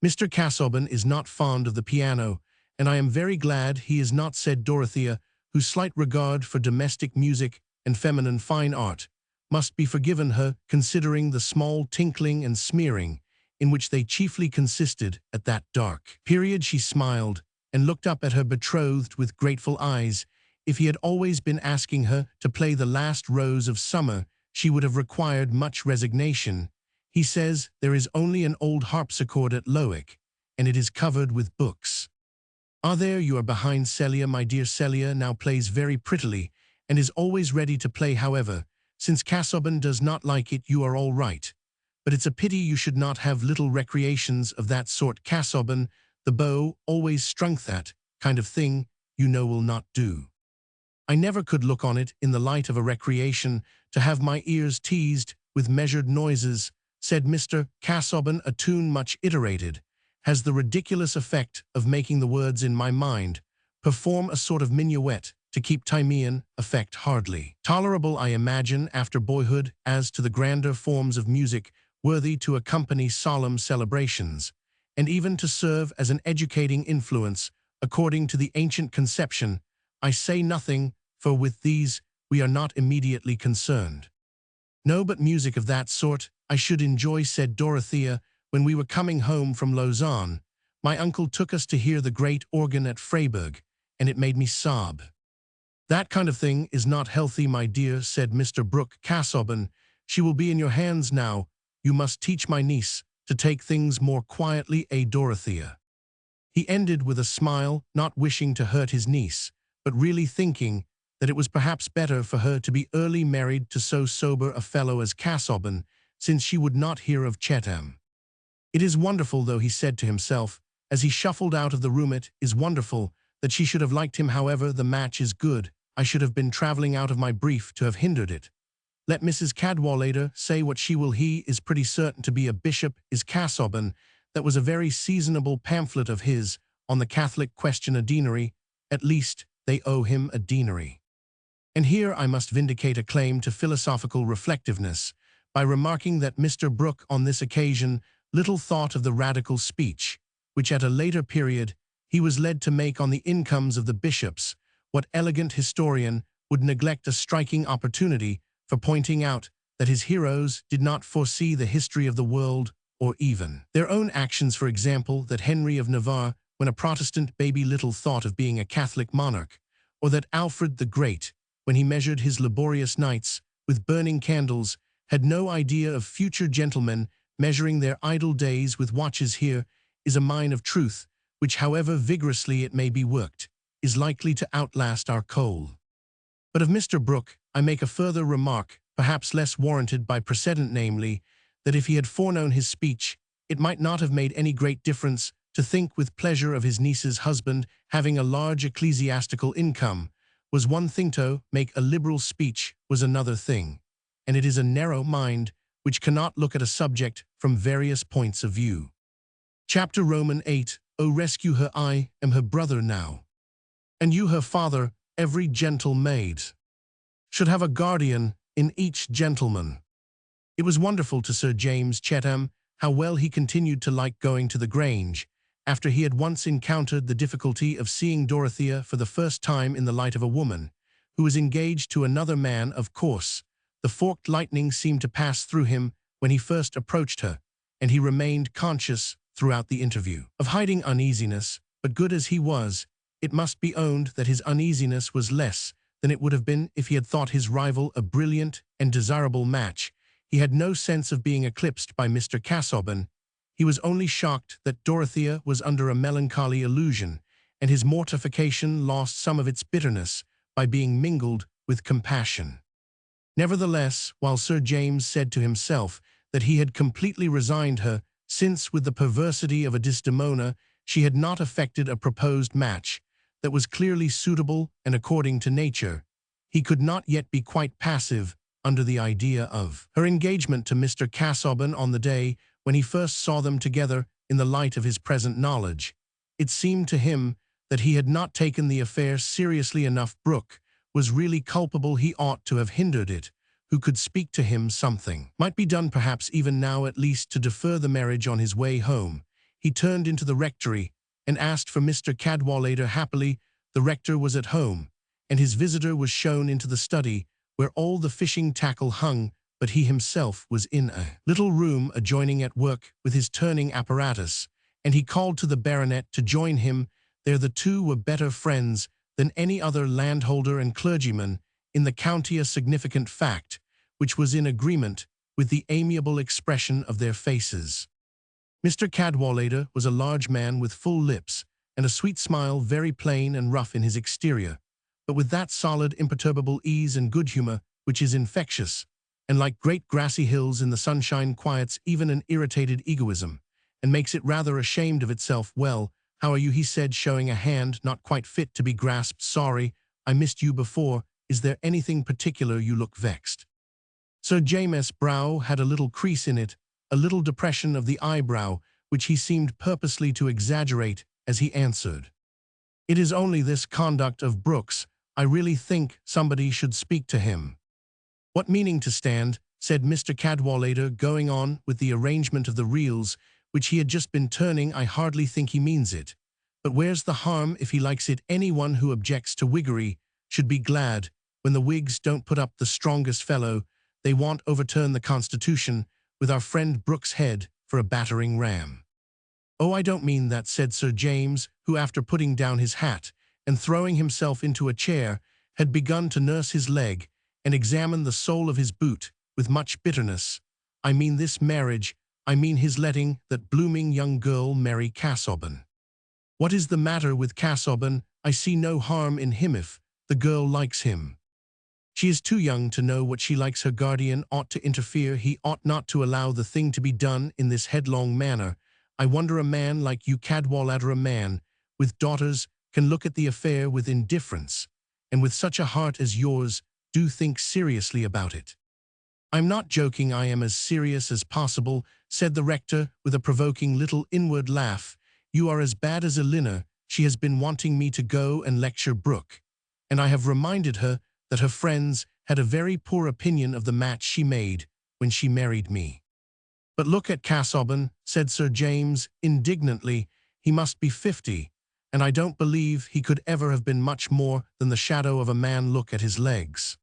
Mr. Casaubon is not fond of the piano, and I am very glad he is not, said Dorothea, whose slight regard for domestic music and feminine fine art must be forgiven her, considering the small tinkling and smearing in which they chiefly consisted at that dark period. She smiled and looked up at her betrothed with grateful eyes. If he had always been asking her to play the last rose of summer, she would have required much resignation. He says there is only an old harpsichord at Lowick, and it is covered with books. Ah, there you are behind Celia, my dear. Celia now plays very prettily, and is always ready to play. However, since Casaubon does not like it, you are all right. But it's a pity you should not have little recreations of that sort. Casaubon, the bow, always strung, that kind of thing, you know, will not do. I never could look on it in the light of a recreation, to have my ears teased with measured noises, said Mr. Casaubon. A tune much iterated has the ridiculous effect of making the words in my mind perform a sort of minuet to keep Timean effect hardly tolerable, I imagine, after boyhood, as to the grander forms of music worthy to accompany solemn celebrations, and even to serve as an educating influence, according to the ancient conception. I say nothing, for with these we are not immediately concerned. No, but music of that sort I should enjoy, said Dorothea. When we were coming home from Lausanne, my uncle took us to hear the great organ at Freiburg, and it made me sob. That kind of thing is not healthy, my dear, said Mr. Brooke. Casaubon, she will be in your hands now. You must teach my niece to take things more quietly, Dorothea. He ended with a smile, not wishing to hurt his niece, but really thinking that it was perhaps better for her to be early married to so sober a fellow as Casaubon, since she would not hear of Chetam. It is wonderful, though, he said to himself, as he shuffled out of the room, it is wonderful that she should have liked him. However, the match is good. I should have been travelling out of my brief to have hindered it. Let Mrs. Cadwallader say what she will, he is pretty certain to be a bishop, is Casaubon. That was a very seasonable pamphlet of his on the Catholic question, a deanery. At least, they owe him a deanery. And here I must vindicate a claim to philosophical reflectiveness by remarking that Mr. Brooke on this occasion little thought of the radical speech, which at a later period he was led to make on the incomes of the bishops. What elegant historian would neglect a striking opportunity for pointing out that his heroes did not foresee the history of the world, or even their own actions? For example, that Henry of Navarre, when a Protestant baby, little thought of being a Catholic monarch, or that Alfred the Great, when he measured his laborious nights with burning candles, had no idea of future gentlemen measuring their idle days with watches. Here is a mine of truth, which, however vigorously it may be worked, is likely to outlast our coal. But of Mr. Brooke, I make a further remark, perhaps less warranted by precedent, namely, that if he had foreknown his speech, it might not have made any great difference to think with pleasure of his niece's husband having a large ecclesiastical income, was one thing to make a liberal speech was another thing, and it is a narrow mind which cannot look at a subject from various points of view. Chapter Roman 8. O rescue her, I am her brother now. And you her father, every gentle maid should have a guardian in each gentleman. It was wonderful to Sir James Chetham how well he continued to like going to the Grange, after he had once encountered the difficulty of seeing Dorothea for the first time in the light of a woman, who was engaged to another man. Of course, the forked lightning seemed to pass through him when he first approached her, and he remained conscious throughout the interview of hiding uneasiness, but good as he was, it must be owned that his uneasiness was less than it would have been if he had thought his rival a brilliant and desirable match. He had no sense of being eclipsed by Mr. Casaubon. He was only shocked that Dorothea was under a melancholy illusion, and his mortification lost some of its bitterness by being mingled with compassion. Nevertheless, while Sir James said to himself that he had completely resigned her, since with the perversity of a Desdemona she had not effected a proposed match that was clearly suitable and according to nature, he could not yet be quite passive under the idea of her engagement to Mr. Casaubon on the day when he first saw them together in the light of his present knowledge. It seemed to him that he had not taken the affair seriously enough. Brooke was really culpable. He ought to have hindered it. Who could speak to him? Something might be done, perhaps even now, at least to defer the marriage. On his way home, he turned into the rectory and asked for Mr. Cadwallader. Happily, the rector was at home, and his visitor was shown into the study, where all the fishing tackle hung, but he himself was in a little room adjoining at work with his turning apparatus, and he called to the baronet to join him there. The two were better friends than any other landholder and clergyman in the county, a significant fact which was in agreement with the amiable expression of their faces. Mr. Cadwallader was a large man with full lips and a sweet smile, very plain and rough in his exterior, but with that solid, imperturbable ease and good humor which is infectious, and like great grassy hills in the sunshine quiets even an irritated egoism, and makes it rather ashamed of itself. "Well, how are you?" he said, showing a hand not quite fit to be grasped. "Sorry, I missed you before. Is there anything particular? You look vexed." Sir James's brow had a little crease in it, a little depression of the eyebrow, which he seemed purposely to exaggerate as he answered, "It is only this conduct of Brooke's. I really think somebody should speak to him." "What meaning to stand?" said Mr. Cadwallader, going on with the arrangement of the reels, which he had just been turning. "I hardly think he means it. But where's the harm if he likes it? Anyone who objects to Whiggery should be glad when the Whigs don't put up the strongest fellow they want, overturn the Constitution with our friend Brooke's head for a battering ram." "Oh, I don't mean that," said Sir James, who, after putting down his hat and throwing himself into a chair, had begun to nurse his leg and examine the sole of his boot with much bitterness. "I mean this marriage. I mean his letting that blooming young girl marry Casaubon." "What is the matter with Casaubon? I see no harm in him if the girl likes him. She is too young to know what she likes. Her guardian ought to interfere. He ought not to allow the thing to be done in this headlong manner. I wonder a man like you, Cadwallader, a man with daughters, can look at the affair with indifference, and with such a heart as yours, do think seriously about it." "I'm not joking. I am as serious as possible," said the rector with a provoking little inward laugh. "You are as bad as Elinor. She has been wanting me to go and lecture Brooke, and I have reminded her that her friends had a very poor opinion of the match she made when she married me." "But look at Casaubon," said Sir James indignantly. "He must be 50, and I don't believe he could ever have been much more than the shadow of a man. Look at his legs.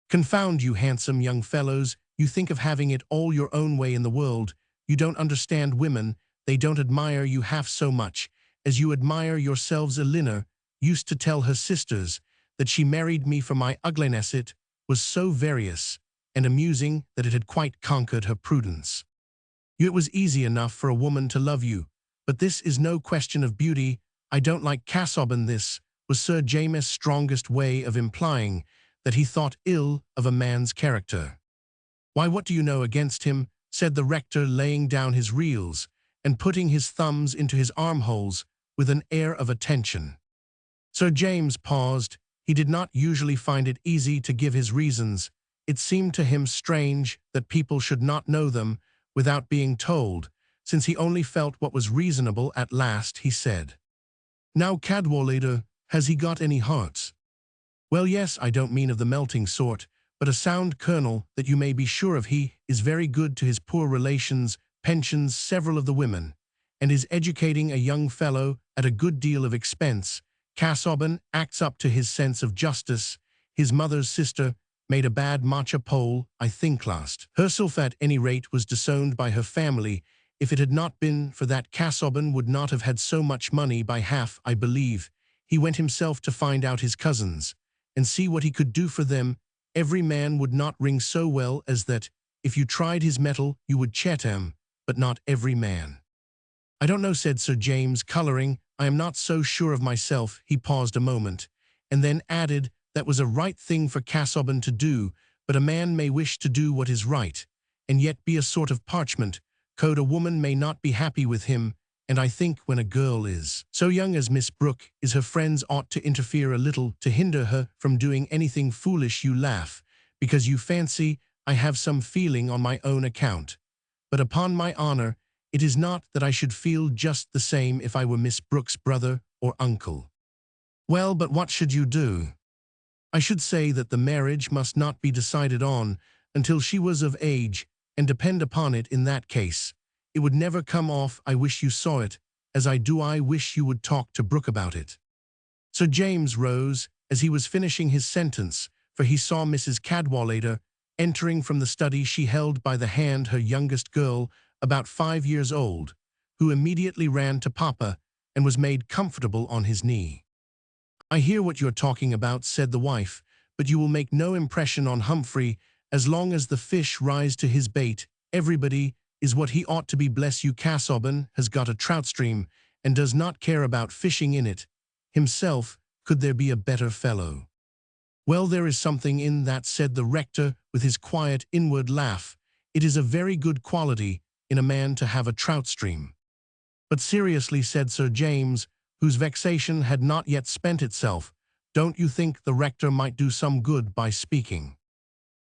Confound you handsome young fellows, you think of having it all your own way in the world. You don't understand women. They don't admire you half so much as you admire yourselves. Elinor used to tell her sisters that she married me for my ugliness. It was so various and amusing that it had quite conquered her prudence. It was easy enough for a woman to love you, but this is no question of beauty. I don't like Casaubon." This was Sir James's strongest way of implying that he thought ill of a man's character. "Why, what do you know against him?" said the rector, laying down his reels and putting his thumbs into his armholes with an air of attention. Sir James paused. He did not usually find it easy to give his reasons. It seemed to him strange that people should not know them without being told. Since he only felt what was reasonable, at last he said, "Now, Cadwallader, has he got any hearts?" "Well, yes, I don't mean of the melting sort, but a sound kernel that you may be sure of. He is very good to his poor relations, pensions several of the women, and is educating a young fellow at a good deal of expense. Casaubon acts up to his sense of justice. His mother's sister made a bad matcha pole, I think, last. Herself at any rate was disowned by her family. If it had not been for that, Casaubon would not have had so much money by half, I believe. He went himself to find out his cousins, and see what he could do for them. Every man would not ring so well as that. If you tried his metal, you would chet him, but not every man." "I don't know," said Sir James, colouring. "I am not so sure of myself." He paused a moment, and then added, "That was a right thing for Casaubon to do, but a man may wish to do what is right, and yet be a sort of parchment code. A woman may not be happy with him, and I think when a girl is so young as Miss Brooke is, her friends ought to interfere a little to hinder her from doing anything foolish. You laugh, because you fancy I have some feeling on my own account. But upon my honour, it is not that I should feel just the same if I were Miss Brooke's brother or uncle." "Well, but what should you do?" "I should say that the marriage must not be decided on until she was of age, and depend upon it, in that case, it would never come off. I wish you saw it, as I do. I wish you would talk to Brooke about it." Sir James rose as he was finishing his sentence, for he saw Mrs. Cadwallader entering from the study. She held by the hand her youngest girl, about 5 years old, who immediately ran to Papa and was made comfortable on his knee. "I hear what you're talking about," said the wife, "but you will make no impression on Humphrey as long as the fish rise to his bait. Everybody is what he ought to be. Bless you, Casaubon has got a trout stream and does not care about fishing in it himself. Could there be a better fellow?" "Well, there is something in that," said the rector with his quiet inward laugh. "It is a very good quality in a man to have a trout stream." "But seriously," said Sir James, whose vexation had not yet spent itself, "don't you think the rector might do some good by speaking?"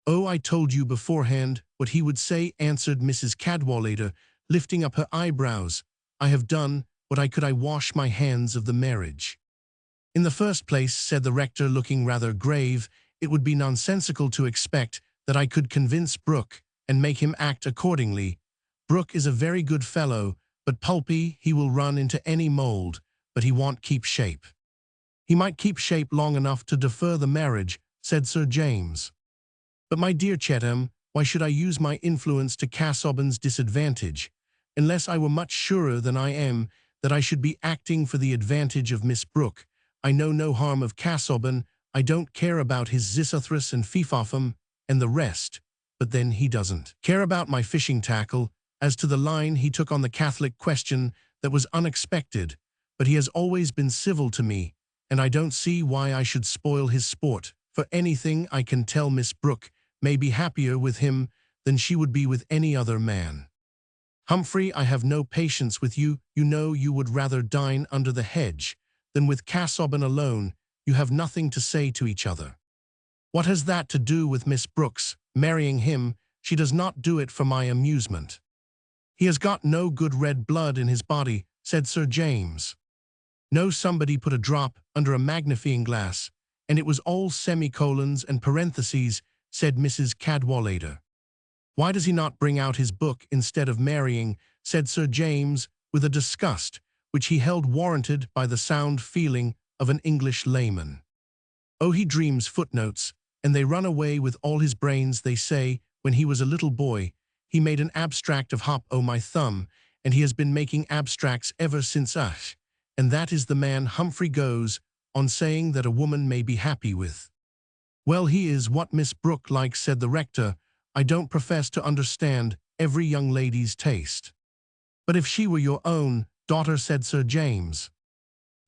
"Oh, I told you beforehand what he would say," answered Mrs. Cadwallader, lifting up her eyebrows. "I have done what I could. I wash my hands of the marriage." "In the first place," said the rector, looking rather grave, "it would be nonsensical to expect that I could convince Brooke and make him act accordingly. Brooke is a very good fellow, but pulpy. He will run into any mould, but he won't keep shape." "He might keep shape long enough to defer the marriage," said Sir James. "But my dear Chettam, why should I use my influence to Casaubon's disadvantage, unless I were much surer than I am that I should be acting for the advantage of Miss Brooke? I know no harm of Casaubon. I don't care about his Xisuthrus and Feefafum and the rest, but then he doesn't care about my fishing tackle. As to the line he took on the Catholic question, that was unexpected, but he has always been civil to me, and I don't see why I should spoil his sport. For anything I can tell, Miss Brooke may be happier with him than she would be with any other man. Humphrey, I have no patience with you. You know you would rather dine under the hedge than with Casaubon alone. You have nothing to say to each other." "What has that to do with Miss Brooke's marrying him? She does not do it for my amusement." "He has got no good red blood in his body," said Sir James. "No, somebody put a drop under a magnifying glass, and it was all semicolons and parentheses," said Mrs. Cadwallader. "Why does he not bring out his book instead of marrying?" said Sir James, with a disgust which he held warranted by the sound feeling of an English layman. "Oh, he dreams footnotes, and they run away with all his brains. They say, when he was a little boy, he made an abstract of Hop o' my thumb, and he has been making abstracts ever since. And that is the man Humphrey goes on saying that a woman may be happy with." "Well, he is what Miss Brooke likes," said the rector. "I don't profess to understand every young lady's taste." "But if she were your own daughter," said Sir James.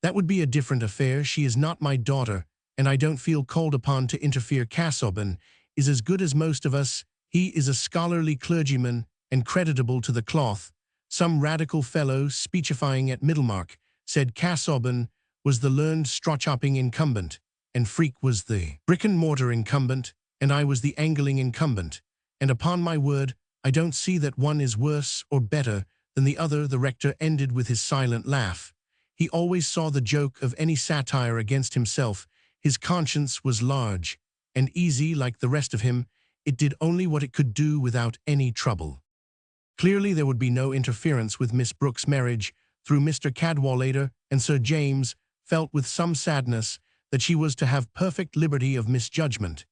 "That would be a different affair. She is not my daughter, and I don't feel called upon to interfere. Casaubon is as good as most of us. He is a scholarly clergyman and creditable to the cloth. Some radical fellow speechifying at Middlemarch said Casaubon was the learned straw-chopping incumbent, and Freak was the brick-and-mortar incumbent, and I was the angling incumbent. And upon my word, I don't see that one is worse or better than the other. The rector ended with his silent laugh. He always saw the joke of any satire against himself. His conscience was large and easy like the rest of him. It did only what it could do without any trouble. Clearly there would be no interference with Miss Brooke's marriage through Mr. Cadwallader, and Sir James felt with some sadness that she was to have perfect liberty of misjudgment.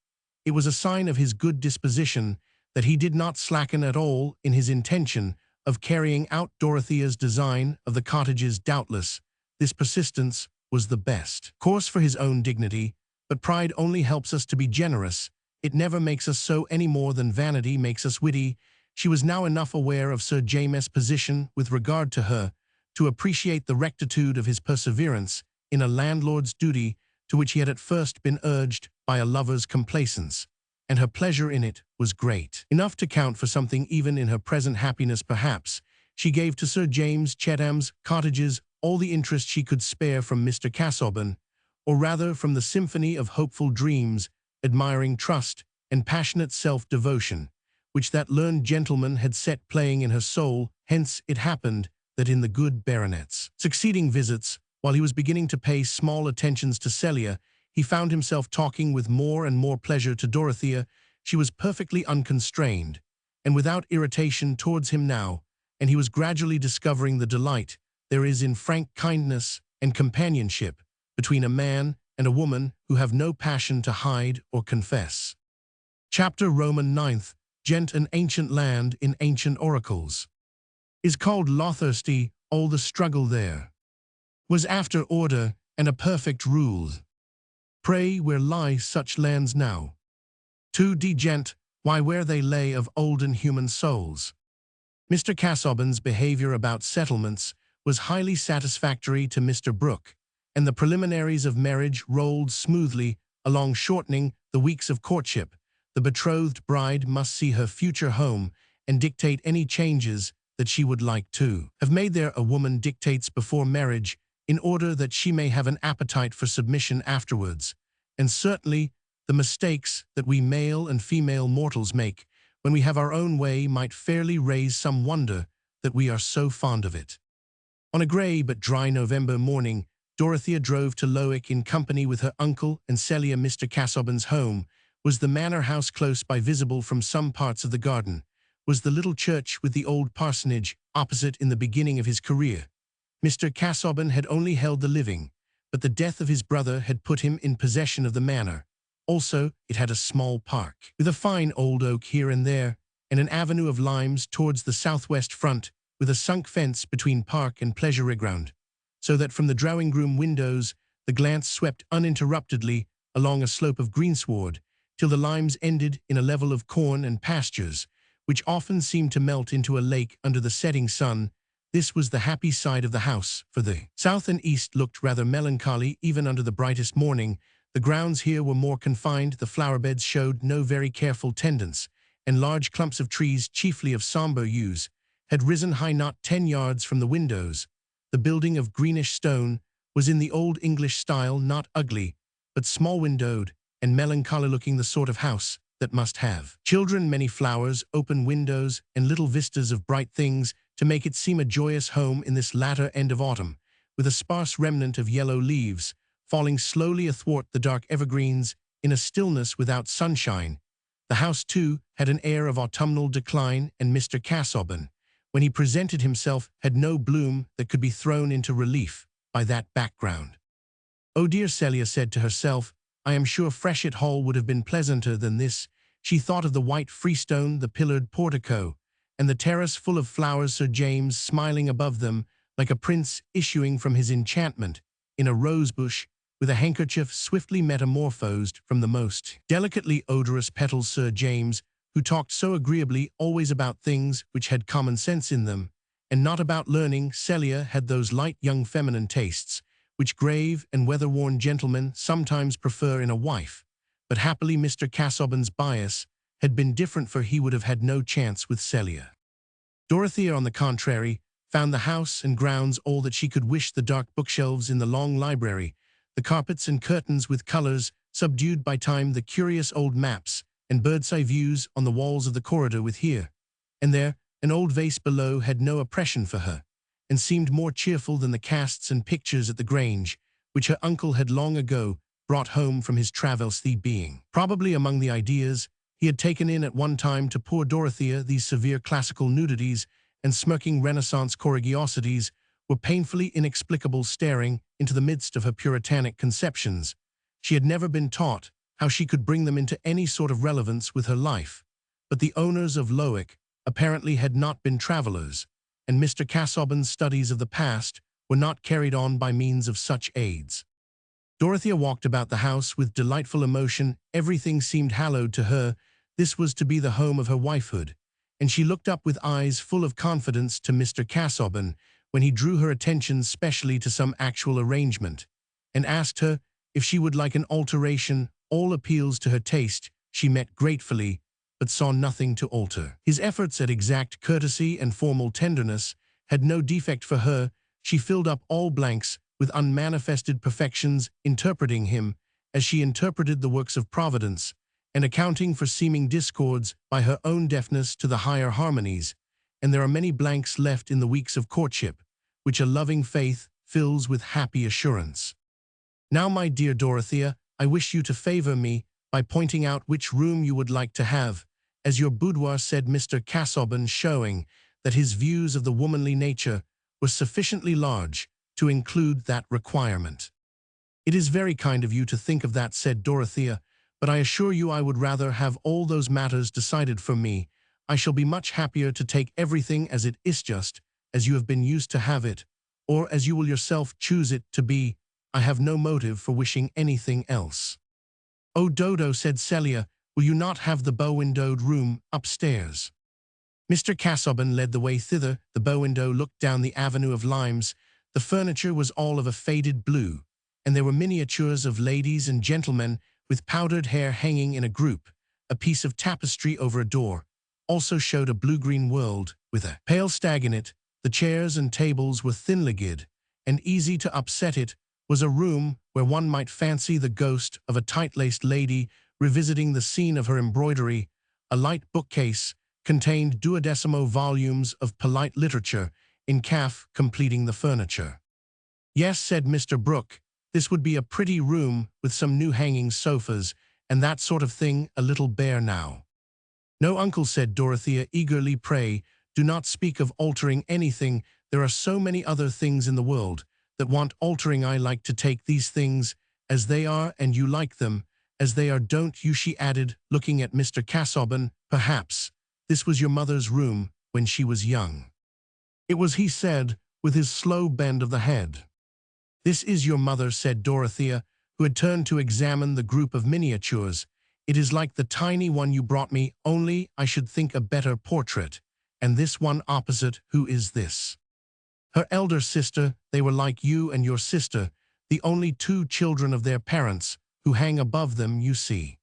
It was a sign of his good disposition that he did not slacken at all in his intention of carrying out Dorothea's design of the cottages. Doubtless, this persistence was the best course for his own dignity, but pride only helps us to be generous. It never makes us so any more than vanity makes us witty. She was now enough aware of Sir James's position with regard to her to appreciate the rectitude of his perseverance in a landlord's duty to which he had at first been urged by a lover's complaisance, and her pleasure in it was great enough to count for something even in her present happiness. Perhaps she gave to Sir James Chetham's cottages all the interest she could spare from Mr. Casaubon, or rather from the symphony of hopeful dreams, admiring trust, and passionate self-devotion, which that learned gentleman had set playing in her soul. Hence it happened that in the good baronet's succeeding visits, while he was beginning to pay small attentions to Celia, he found himself talking with more and more pleasure to Dorothea. She was perfectly unconstrained, and without irritation towards him now, and he was gradually discovering the delight there is in frank kindness and companionship between a man and a woman who have no passion to hide or confess. Chapter Roman 9th, Gent an ancient land in ancient oracles. Is called Lothirsty. All the struggle there was after order and a perfect rule. Pray, where lie such lands now? 2d Gent, why where they lay of olden human souls. Mr. Casaubon's behavior about settlements was highly satisfactory to Mr. Brooke, and the preliminaries of marriage rolled smoothly along, shortening the weeks of courtship. The betrothed bride must see her future home and dictate any changes that she would like to have made there. A woman dictates before marriage in order that she may have an appetite for submission afterwards, and certainly the mistakes that we male and female mortals make when we have our own way might fairly raise some wonder that we are so fond of it. On a grey but dry November morning, Dorothea drove to Lowick in company with her uncle and Celia. Mr. Casaubon's home was the manor house close by, visible from some parts of the garden, was the little church with the old parsonage opposite. In the beginning of his career, Mr. Casaubon had only held the living, but the death of his brother had put him in possession of the manor. Also, it had a small park, with a fine old oak here and there, and an avenue of limes towards the southwest front, with a sunk fence between park and pleasure ground, so that from the drawing-room windows the glance swept uninterruptedly along a slope of greensward, till the limes ended in a level of corn and pastures, which often seemed to melt into a lake under the setting sun. This was the happy side of the house, for the south and east looked rather melancholy even under the brightest morning. The grounds here were more confined, the flower-beds showed no very careful tendance, and large clumps of trees, chiefly of sombre hues, had risen high not 10 yards from the windows. The building of greenish stone was in the old English style, not ugly, but small-windowed and melancholy-looking, the sort of house that must have children, many flowers, open windows, and little vistas of bright things to make it seem a joyous home in this latter end of autumn, with a sparse remnant of yellow leaves falling slowly athwart the dark evergreens in a stillness without sunshine. The house, too, had an air of autumnal decline, and Mr. Casaubon, when he presented himself, had no bloom that could be thrown into relief by that background. "Oh dear," Celia said to herself, "I am sure Freshitt Hall would have been pleasanter than this." She thought of the white freestone, the pillared portico, and the terrace full of flowers, Sir James smiling above them like a prince issuing from his enchantment, in a rosebush, with a handkerchief swiftly metamorphosed from the most delicately odorous petals. Sir James, who talked so agreeably always about things which had common sense in them, and not about learning. Celia had those light young feminine tastes which grave and weather-worn gentlemen sometimes prefer in a wife, but happily Mr. Casaubon's bias had been different, for he would have had no chance with Celia. Dorothea, on the contrary, found the house and grounds all that she could wish: the dark bookshelves in the long library, the carpets and curtains with colors subdued by time, the curious old maps and bird's-eye views on the walls of the corridor, with here and there an old vase below, had no oppression for her, and seemed more cheerful than the casts and pictures at the Grange, which her uncle had long ago brought home from his travels. The being probably among the ideas he had taken in at one time to poor Dorothea, these severe classical nudities and smirking Renaissance corrigiosities were painfully inexplicable, staring into the midst of her puritanic conceptions. She had never been taught how she could bring them into any sort of relevance with her life, but the owners of Lowick apparently had not been travelers, and Mr. Casaubon's studies of the past were not carried on by means of such aids. Dorothea walked about the house with delightful emotion. Everything seemed hallowed to her. This was to be the home of her wifehood, and she looked up with eyes full of confidence to Mr. Casaubon when he drew her attention specially to some actual arrangement, and asked her if she would like an alteration. All appeals to her taste she met gratefully, but saw nothing to alter. His efforts at exact courtesy and formal tenderness had no defect for her. She filled up all blanks with unmanifested perfections, interpreting him as she interpreted the works of Providence, and accounting for seeming discords by her own deafness to the higher harmonies. And there are many blanks left in the weeks of courtship, which a loving faith fills with happy assurance. Now, my dear Dorothea, I wish you to favor me by pointing out which room you would like to have as your boudoir, said Mr. Casaubon, showing that his views of the womanly nature were sufficiently large to include that requirement. It is very kind of you to think of that, said Dorothea, but I assure you I would rather have all those matters decided for me. I shall be much happier to take everything as it is, just as you have been used to have it, or as you will yourself choose it to be. I have no motive for wishing anything else. Oh, Dodo, said Celia, will you not have the bow-windowed room upstairs? Mr. Casaubon led the way thither. The bow-window looked down the avenue of limes. The furniture was all of a faded blue, and there were miniatures of ladies and gentlemen with powdered hair hanging in a group. A piece of tapestry over a door also showed a blue-green world with a pale stag in it. The chairs and tables were thin-legged, and easy to upset. It was a room where one might fancy the ghost of a tight-laced lady revisiting the scene of her embroidery. A light bookcase contained 12 volumes of polite literature in calf, completing the furniture. Yes, said Mr. Brooke, this would be a pretty room with some new hanging sofas and that sort of thing. A little bare now. No, uncle, said Dorothea eagerly, pray do not speak of altering anything. There are so many other things in the world that want altering. I like to take these things as they are, and you like them as they are, don't you? She added, looking at Mr. Casaubon. Perhaps this was your mother's room when she was young. It was, he said, with his slow bend of the head. This is your mother, said Dorothea, who had turned to examine the group of miniatures. It is like the tiny one you brought me, only, I should think, a better portrait. And this one opposite, who is this? Her elder sister. They were like you and your sister, the only two children of their parents, who hang above them, you see.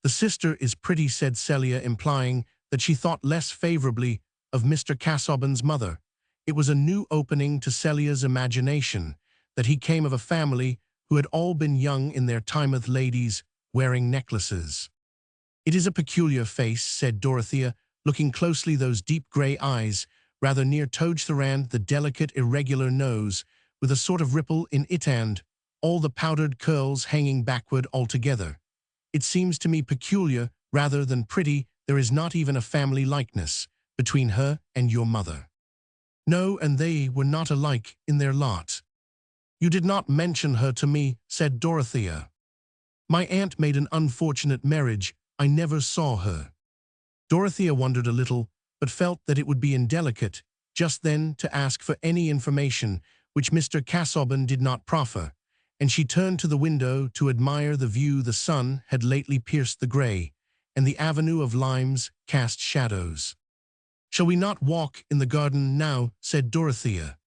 The sister is pretty, said Celia, implying that she thought less favorably of Mr. Casaubon's mother. It was a new opening to Celia's imagination that he came of a family who had all been young in their time, with ladies wearing necklaces. It is a peculiar face, said Dorothea, looking closely. Those deep grey eyes, rather near Togtherand, the delicate irregular nose, with a sort of ripple in it, and all the powdered curls hanging backward altogether. It seems to me peculiar rather than pretty. There is not even a family likeness between her and your mother. No, and they were not alike in their lot. You did not mention her to me, said Dorothea. My aunt made an unfortunate marriage. I never saw her. Dorothea wondered a little, but felt that it would be indelicate just then to ask for any information which Mr. Casaubon did not proffer, and she turned to the window to admire the view. The sun had lately pierced the grey, and the avenue of limes cast shadows. Shall we not walk in the garden now, said Dorothea.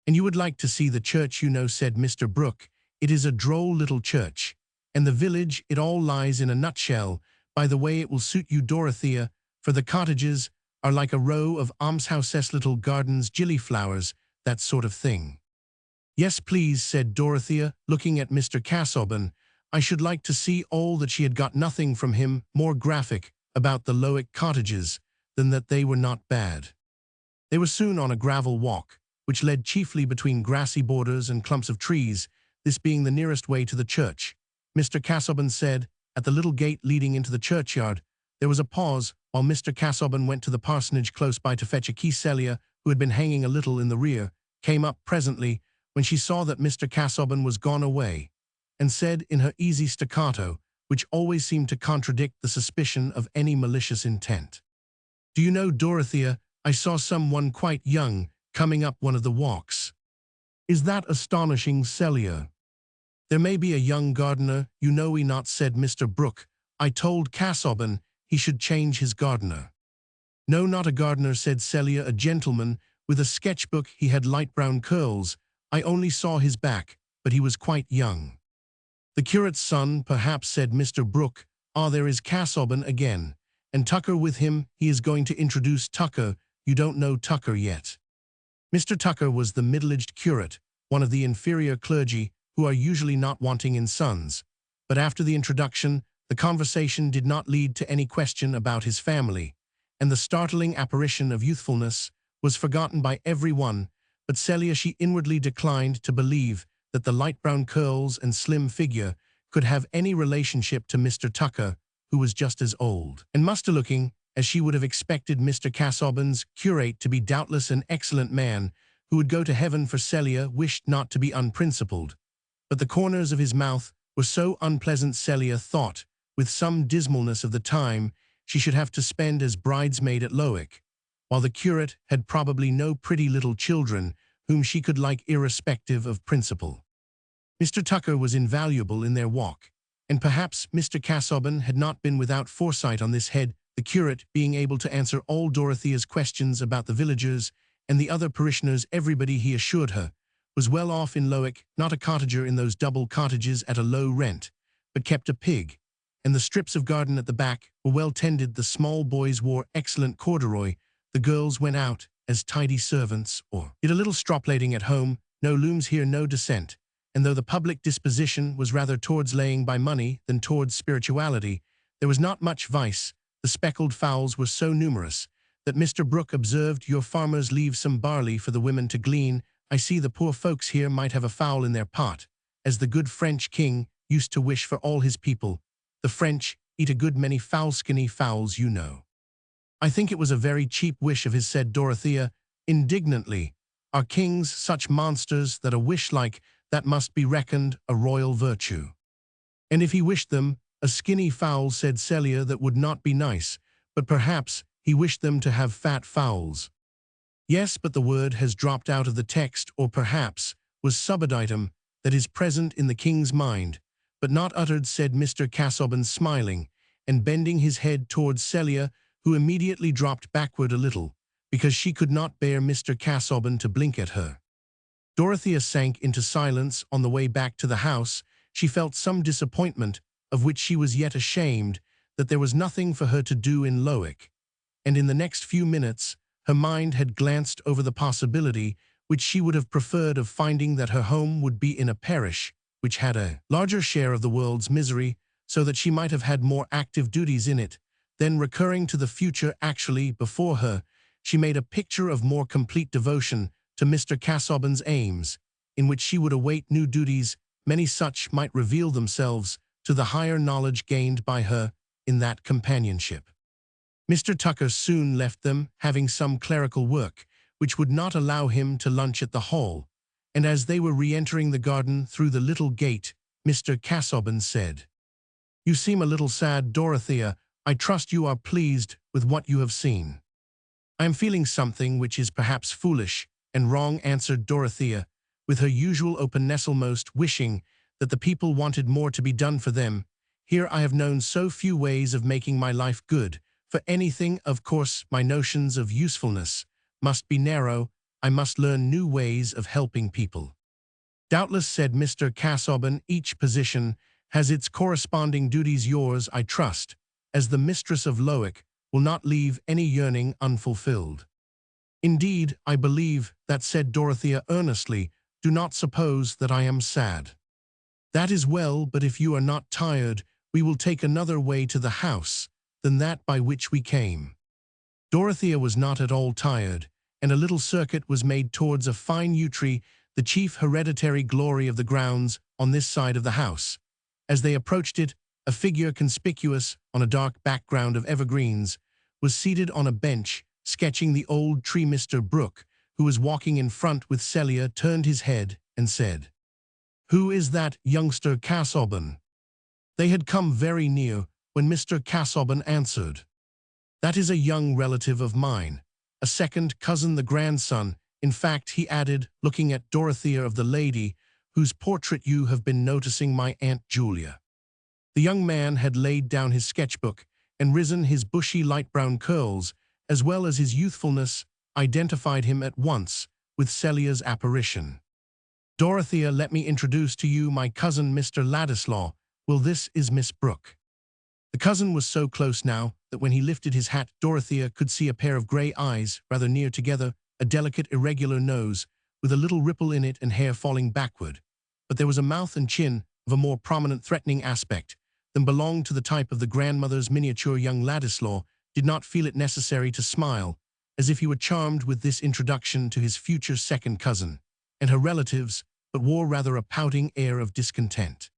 And you would like to see the church, you know, said Mr. Brooke. It is a droll little church. And the village, it all lies in a nutshell. By the way, it will suit you, Dorothea, for the cottages are like a row of almshouses, little gardens, gillyflowers, that sort of thing. Yes, please, said Dorothea, looking at Mr. Casaubon. I should like to see all that. She had got nothing from him more graphic about the Lowick cottages than that they were not bad. They were soon on a gravel walk, which led chiefly between grassy borders and clumps of trees, this being the nearest way to the church. Mr. Casaubon said, at the little gate leading into the churchyard. There was a pause, while Mr. Casaubon went to the parsonage close by to fetch a key. Celia, who had been hanging a little in the rear, came up presently when she saw that Mr. Casaubon was gone away, and said in her easy staccato, which always seemed to contradict the suspicion of any malicious intent, "Do you know, Dorothea, I saw someone quite young coming up one of the walks." "Is that astonishing, Celia?" "There may be a young gardener, you know we not," said Mr. Brooke. "I told Casaubon he should change his gardener." "No, not a gardener," said Celia, "a gentleman with a sketchbook. He had light brown curls. I only saw his back, but he was quite young." "The curate's son, perhaps," said Mr. Brooke. "Ah, there is Casaubon again. And Tucker with him. He is going to introduce Tucker. You don't know Tucker yet." Mr. Tucker was the middle-aged curate, one of the inferior clergy, who are usually not wanting in sons. But after the introduction, the conversation did not lead to any question about his family, and the startling apparition of youthfulness was forgotten by every one. But Celia, she inwardly declined to believe that the light brown curls and slim figure could have any relationship to Mr. Tucker, who was just as old and muster-looking as she would have expected Mr. Casaubon's curate to be. Doubtless an excellent man who would go to heaven, for Celia wished not to be unprincipled. But the corners of his mouth were so unpleasant. Celia thought, with some dismalness, of the time she should have to spend as bridesmaid at Lowick, while the curate had probably no pretty little children whom she could like irrespective of principle. Mr. Tucker was invaluable in their walk, and perhaps Mr. Casaubon had not been without foresight on this head, the curate being able to answer all Dorothea's questions about the villagers and the other parishioners. Everybody, he assured her, was well off in Lowick, not a cottager in those double cottages at a low rent, but kept a pig, and the strips of garden at the back were well tended. The small boys wore excellent corduroy, the girls went out as tidy servants, or did a little stroplating at home. No looms here, no dissent. And though the public disposition was rather towards laying by money than towards spirituality, there was not much vice. The speckled fowls were so numerous that Mr. Brooke observed, "Your farmers leave some barley for the women to glean. I see the poor folks here might have a fowl in their pot, as the good French king used to wish for all his people. The French eat a good many foul-skinny fowls, you know." "I think it was a very cheap wish of his," said Dorothea indignantly. "Are kings such monsters that a wish like that must be reckoned a royal virtue?" "And if he wished them a skinny fowl," said Celia, "that would not be nice, but perhaps he wished them to have fat fowls." "Yes, but the word has dropped out of the text, or perhaps was subaditum, that is present in the king's mind, but not uttered," said Mr. Casaubon, smiling, and bending his head towards Celia, who immediately dropped backward a little, because she could not bear Mr. Casaubon to blink at her. Dorothea sank into silence on the way back to the house. She felt some disappointment, of which she was yet ashamed, that there was nothing for her to do in Lowick, and in the next few minutes her mind had glanced over the possibility, which she would have preferred, of finding that her home would be in a parish which had a larger share of the world's misery, so that she might have had more active duties in it. Then, recurring to the future actually before her, she made a picture of more complete devotion to Mr. Casaubon's aims, in which she would await new duties. Many such might reveal themselves to the higher knowledge gained by her in that companionship. Mr. Tucker soon left them, having some clerical work, which would not allow him to lunch at the Hall, and as they were re-entering the garden through the little gate, Mr. Casaubon said, "You seem a little sad, Dorothea. I trust you are pleased with what you have seen." "I am feeling something which is perhaps foolish and wrong," answered Dorothea, with her usual openness, almost wishing that the people wanted more to be done for them. "Here I have known so few ways of making my life good for anything. Of course, my notions of usefulness must be narrow. I must learn new ways of helping people. Doubtless, said Mr. Casaubon, each position has its corresponding duties. Yours, I trust, as the mistress of Lowick, will not leave any yearning unfulfilled. Indeed, I believe that, said Dorothea earnestly. Do not suppose that I am sad. That is well, but if you are not tired, we will take another way to the house than that by which we came. Dorothea was not at all tired, and a little circuit was made towards a fine yew tree, the chief hereditary glory of the grounds on this side of the house. As they approached it, a figure conspicuous on a dark background of evergreens was seated on a bench, sketching the old tree. Mr. Brooke, who was walking in front with Celia, turned his head and said, "Who is that youngster Casaubon?" They had come very near when Mr. Casaubon answered, "That is a young relative of mine, a second cousin, the grandson. In fact," he added, looking at Dorothea, "of the lady whose portrait you have been noticing, my Aunt Julia." The young man had laid down his sketchbook and risen. His bushy light brown curls, as well as his youthfulness, identified him at once with Celia's apparition. "Dorothea, let me introduce to you my cousin, Mr. Ladislaw. Well, this is Miss Brooke." The cousin was so close now that when he lifted his hat, Dorothea could see a pair of grey eyes rather near together, a delicate irregular nose with a little ripple in it and hair falling backward. But there was a mouth and chin of a more prominent, threatening aspect than belonged to the type of the grandmother's miniature. Young Ladislaw did not feel it necessary to smile, as if he were charmed with this introduction to his future second cousin and her relatives, but wore rather a pouting air of discontent.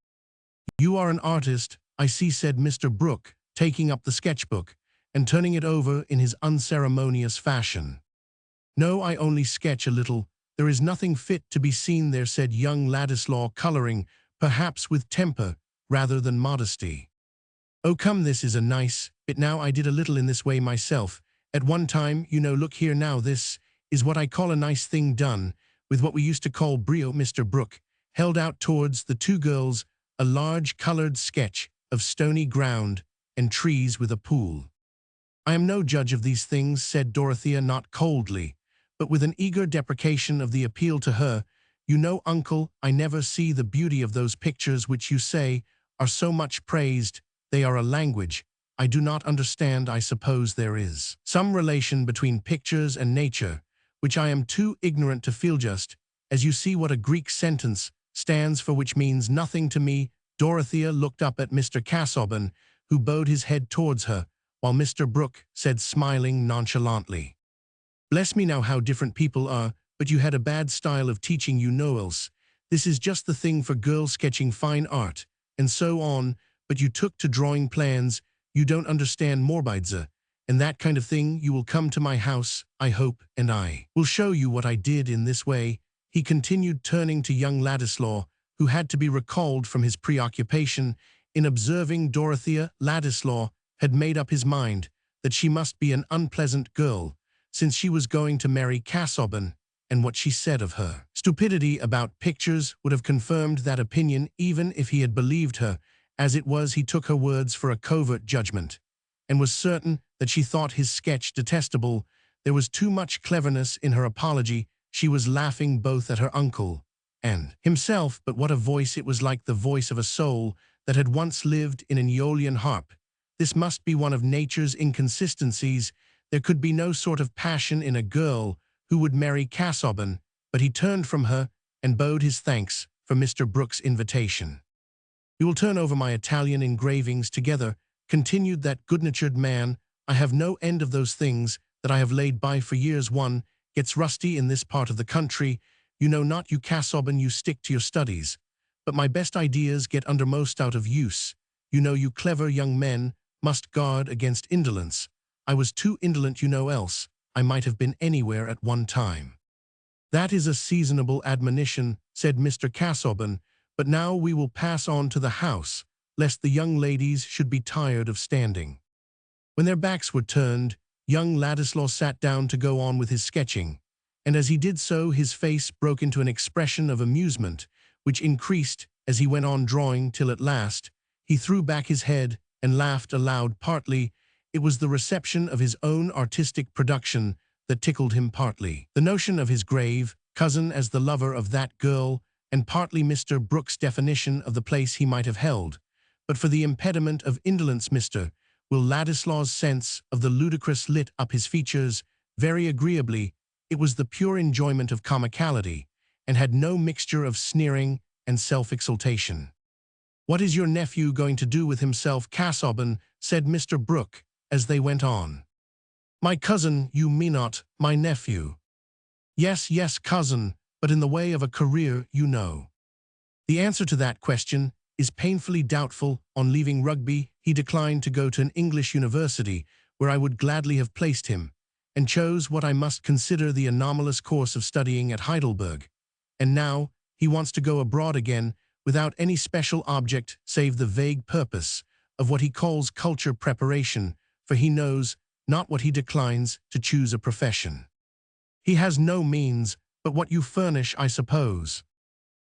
"You are an artist, I see," said Mr. Brooke, taking up the sketchbook and turning it over in his unceremonious fashion. "No, I only sketch a little. There is nothing fit to be seen there," said young Ladislaw, coloring, perhaps with temper rather than modesty. "Oh, come, this is a nice bit. Now, I did a little in this way myself at one time, you know. Look here now, this is what I call a nice thing done with what we used to call brio." Mr. Brooke held out towards the two girls a large colored sketch of stony ground and trees with a pool. "I am no judge of these things," said Dorothea, not coldly, but with an eager deprecation of the appeal to her. "You know, uncle, I never see the beauty of those pictures which you say are so much praised. They are a language I do not understand. I suppose there is some relation between pictures and nature, which I am too ignorant to feel, just as you see what a Greek sentence stands for, which means nothing to me." Dorothea looked up at Mr. Casaubon, who bowed his head towards her, while Mr. Brooke said, smiling nonchalantly, "Bless me, now how different people are, but you had a bad style of teaching, you know, else this is just the thing for girls, sketching fine art, and so on, but you took to drawing plans. You don't understand Morbidza, and that kind of thing. You will come to my house, I hope, and I will show you what I did in this way," he continued, turning to young Ladislaw, who had to be recalled from his preoccupation in observing Dorothea. Ladislaw had made up his mind that she must be an unpleasant girl, since she was going to marry Casaubon, and what she said of her stupidity about pictures would have confirmed that opinion, even if he had believed her. As it was, he took her words for a covert judgment, and was certain that she thought his sketch detestable. There was too much cleverness in her apology. She was laughing both at her uncle and himself. But what a voice! It was like the voice of a soul that had once lived in an Aeolian harp. This must be one of nature's inconsistencies. There could be no sort of passion in a girl who would marry Casaubon. But he turned from her and bowed his thanks for Mr. Brooke's invitation. "We will turn over my Italian engravings together," continued that good-natured man. "I have no end of those things that I have laid by for years. One gets rusty in this part of the country. You know, not you, Casaubon, you stick to your studies. But my best ideas get undermost out of use. You know, you clever young men must guard against indolence. I was too indolent, you know, else I might have been anywhere at one time." "That is a seasonable admonition," said Mr. Casaubon, "but now we will pass on to the house, lest the young ladies should be tired of standing." When their backs were turned, young Ladislaw sat down to go on with his sketching, and as he did so his face broke into an expression of amusement, which increased as he went on drawing, till at last he threw back his head and laughed aloud. Partly it was the reception of his own artistic production that tickled him partly the notion of his grave cousin as the lover of that girl, and partly Mr. Brooke's definition of the place he might have held. But for the impediment of indolence, Mr. Will Ladislaw's sense of the ludicrous lit up his features very agreeably. It was the pure enjoyment of comicality, and had no mixture of sneering and self-exaltation. "What is your nephew going to do with himself, Casaubon?" said Mr. Brooke, as they went on. "My cousin, you mean not my nephew?" "Yes, yes, cousin, but in the way of a career, you know." The answer to that question is painfully doubtful. On leaving Rugby, he declined to go to an English university, where I would gladly have placed him, and chose what I must consider the anomalous course of studying at Heidelberg. And now he wants to go abroad again, without any special object save the vague purpose of what he calls culture preparation, for he knows not what he declines to choose a profession. He has no means but what you furnish, I suppose.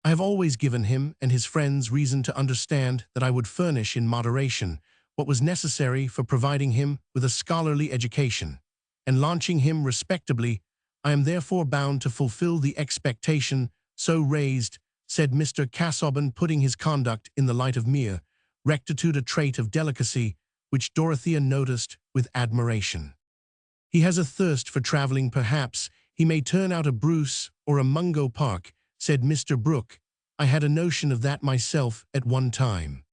I have always given him and his friends reason to understand that I would furnish in moderation what was necessary for providing him with a scholarly education, and launching him respectably. I am therefore bound to fulfill the expectation so raised, said Mr. Casaubon, putting his conduct in the light of mere rectitude, a trait of delicacy which Dorothea noticed with admiration. He has a thirst for travelling. Perhaps he may turn out a Bruce or a Mungo Park, said Mr. Brooke. I had a notion of that myself at one time.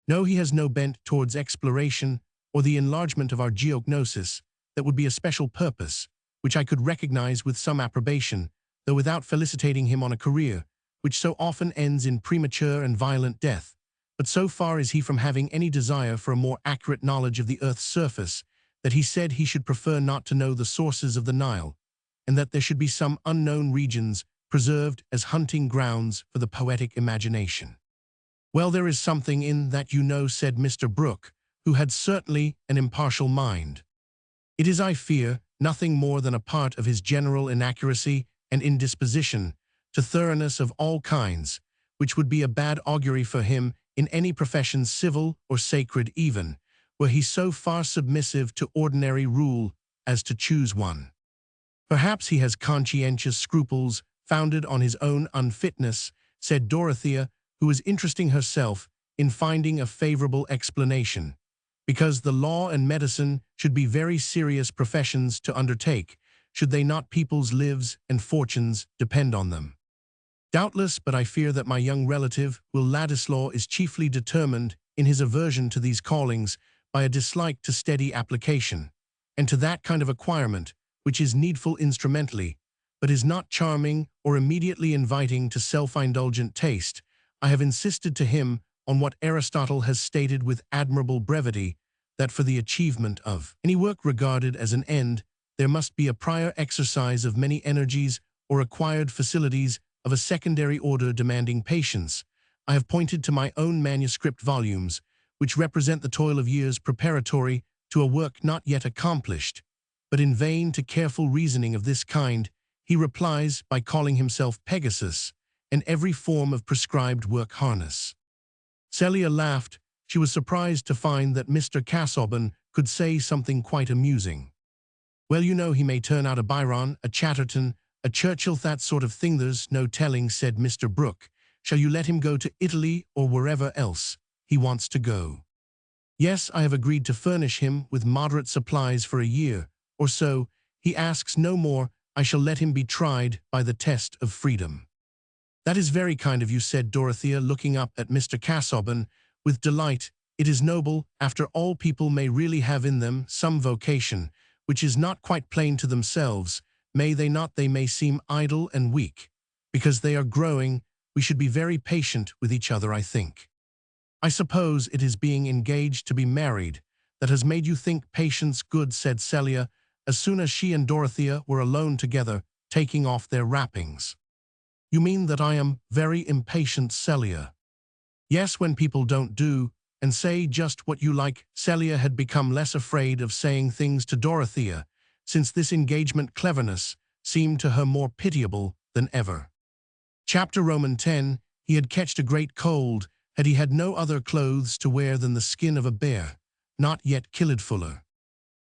No, he has no bent towards exploration or the enlargement of our geognosis. That would be a special purpose, which I could recognize with some approbation, though without felicitating him on a career which so often ends in premature and violent death. But so far is he from having any desire for a more accurate knowledge of the earth's surface, that he said he should prefer not to know the sources of the Nile, and that there should be some unknown regions preserved as hunting grounds for the poetic imagination. Well, there is something in that, you know, said Mr. Brooke, who had certainly an impartial mind. It is, I fear, nothing more than a part of his general inaccuracy and indisposition to thoroughness of all kinds, which would be a bad augury for him in any profession, civil or sacred even, were he so far submissive to ordinary rule as to choose one. Perhaps he has conscientious scruples founded on his own unfitness, said Dorothea, who was interesting herself in finding a favorable explanation, because the law and medicine should be very serious professions to undertake, should they not? People's lives and fortunes depend on them. Doubtless, but I fear that my young relative, Will Ladislaw, is chiefly determined in his aversion to these callings by a dislike to steady application, and to that kind of acquirement which is needful instrumentally, but is not charming or immediately inviting to self-indulgent taste. I have insisted to him on what Aristotle has stated with admirable brevity, that for the achievement of any work regarded as an end, there must be a prior exercise of many energies or acquired facilities of a secondary order demanding patience. I have pointed to my own manuscript volumes, which represent the toil of years preparatory to a work not yet accomplished. But in vain to careful reasoning of this kind, he replies by calling himself Pegasus, and every form of prescribed work harness. Celia laughed. She was surprised to find that Mr. Casaubon could say something quite amusing. Well, you know, he may turn out a Byron, a Chatterton, a Churchill, that sort of thing. There's no telling, said Mr. Brooke. Shall you let him go to Italy or wherever else he wants to go? Yes, I have agreed to furnish him with moderate supplies for a year or so. He asks no more. I shall let him be tried by the test of freedom. That is very kind of you, said Dorothea, looking up at Mr. Casaubon with delight. It is noble. After all, people may really have in them some vocation, which is not quite plain to themselves. May they not? They may seem idle and weak, because they are growing. We should be very patient with each other, I think. I suppose it is being engaged to be married that has made you think patience good, said Celia, as soon as she and Dorothea were alone together, taking off their wrappings. You mean that I am very impatient, Celia? Yes, when people don't do and say just what you like. Celia had become less afraid of saying things to Dorothea, since this engagement cleverness seemed to her more pitiable than ever. Chapter Roman 10. He had catched a great cold, had he had no other clothes to wear than the skin of a bear, not yet killed fuller.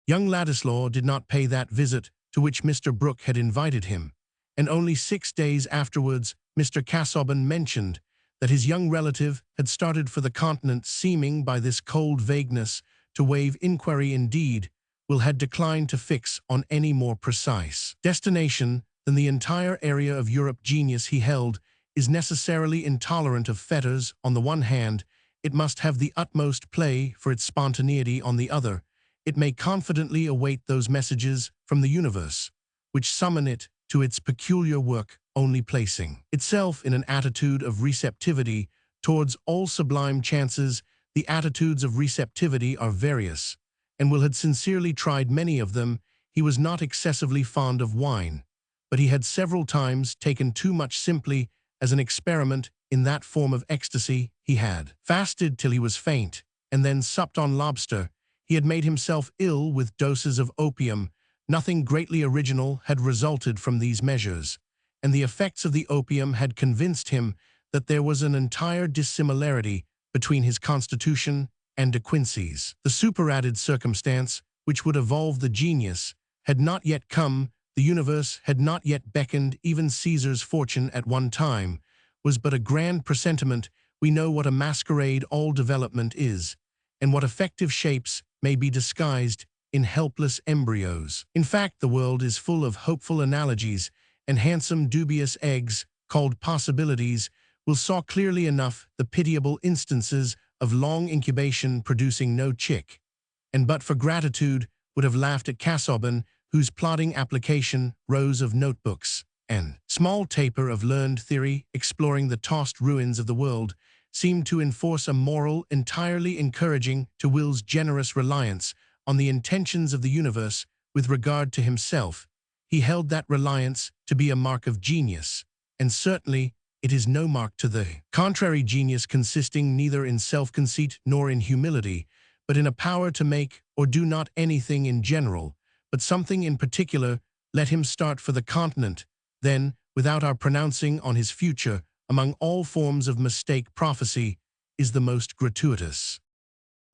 Young Ladislaw did not pay that visit to which Mr. Brooke had invited him, and only 6 days afterwards Mr. Casaubon mentioned that his young relative had started for the continent, seeming by this cold vagueness to waive inquiry. Indeed, Will had declined to fix on any more precise destination than the entire area of Europe. Genius, he held, is necessarily intolerant of fetters. On the one hand, it must have the utmost play for its spontaneity. On the other, it may confidently await those messages from the universe which summon it to its peculiar work, only placing itself in an attitude of receptivity towards all sublime chances. The attitudes of receptivity are various, and Will had sincerely tried many of them. He was not excessively fond of wine, but he had several times taken too much simply as an experiment in that form of ecstasy. He had fasted till he was faint, and then supped on lobster. He had made himself ill with doses of opium. Nothing greatly original had resulted from these measures, and the effects of the opium had convinced him that there was an entire dissimilarity between his constitution and De Quincey's. The superadded circumstance which would evolve the genius had not yet come. The universe had not yet beckoned. Even Caesar's fortune at one time was but a grand presentiment. We know what a masquerade all development is, and what effective shapes may be disguised in helpless embryos. In fact, the world is full of hopeful analogies, and handsome dubious eggs, called possibilities, will saw clearly enough the pitiable instances of long incubation producing no chick, and but for gratitude would have laughed at Casaubon, whose plodding application, rows of notebooks, and small taper of learned theory exploring the tossed ruins of the world, seemed to enforce a moral entirely encouraging to Will's generous reliance on the intentions of the universe with regard to himself. He held that reliance to be a mark of genius, and certainly it is no mark to the contrary. Genius consisting neither in self-conceit nor in humility, but in a power to make or do not anything in general, but something in particular. Let him start for the continent, then, without our pronouncing on his future, among all forms of mistake, prophecy is the most gratuitous.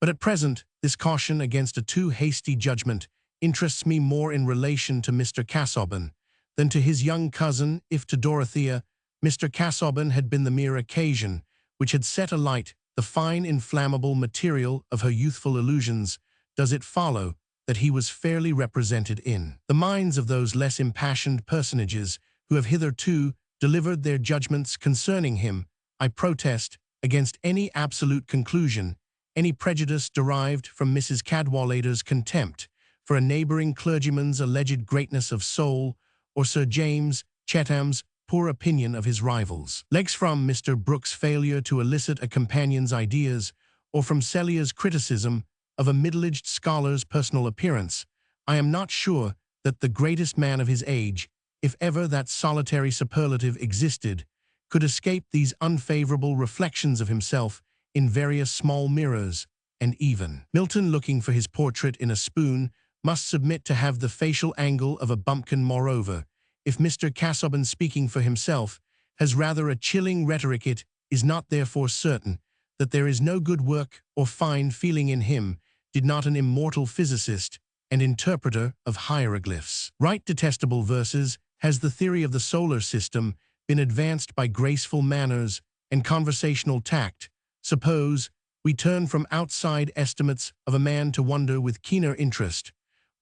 But at present, this caution against a too hasty judgment interests me more in relation to Mr. Casaubon than to his young cousin. If to Dorothea, Mr. Casaubon had been the mere occasion which had set alight the fine inflammable material of her youthful illusions, does it follow that he was fairly represented in the minds of those less impassioned personages who have hitherto delivered their judgments concerning him? I protest against any absolute conclusion, any prejudice derived from Mrs. Cadwallader's contempt for a neighboring clergyman's alleged greatness of soul, or Sir James Chetham's poor opinion of his rivals' legs, from Mr. Brooke's failure to elicit a companion's ideas, or from Celia's criticism of a middle-aged scholar's personal appearance. I am not sure that the greatest man of his age, if ever that solitary superlative existed, could escape these unfavorable reflections of himself in various small mirrors, and even Milton, looking for his portrait in a spoon, must submit to have the facial angle of a bumpkin. Moreover, if Mr. Casaubon, speaking for himself, has rather a chilling rhetoric, it is not therefore certain that there is no good work or fine feeling in him. Did not an immortal physicist and interpreter of hieroglyphs write detestable verses? Has the theory of the solar system been advanced by graceful manners and conversational tact? Suppose we turn from outside estimates of a man to wonder with keener interest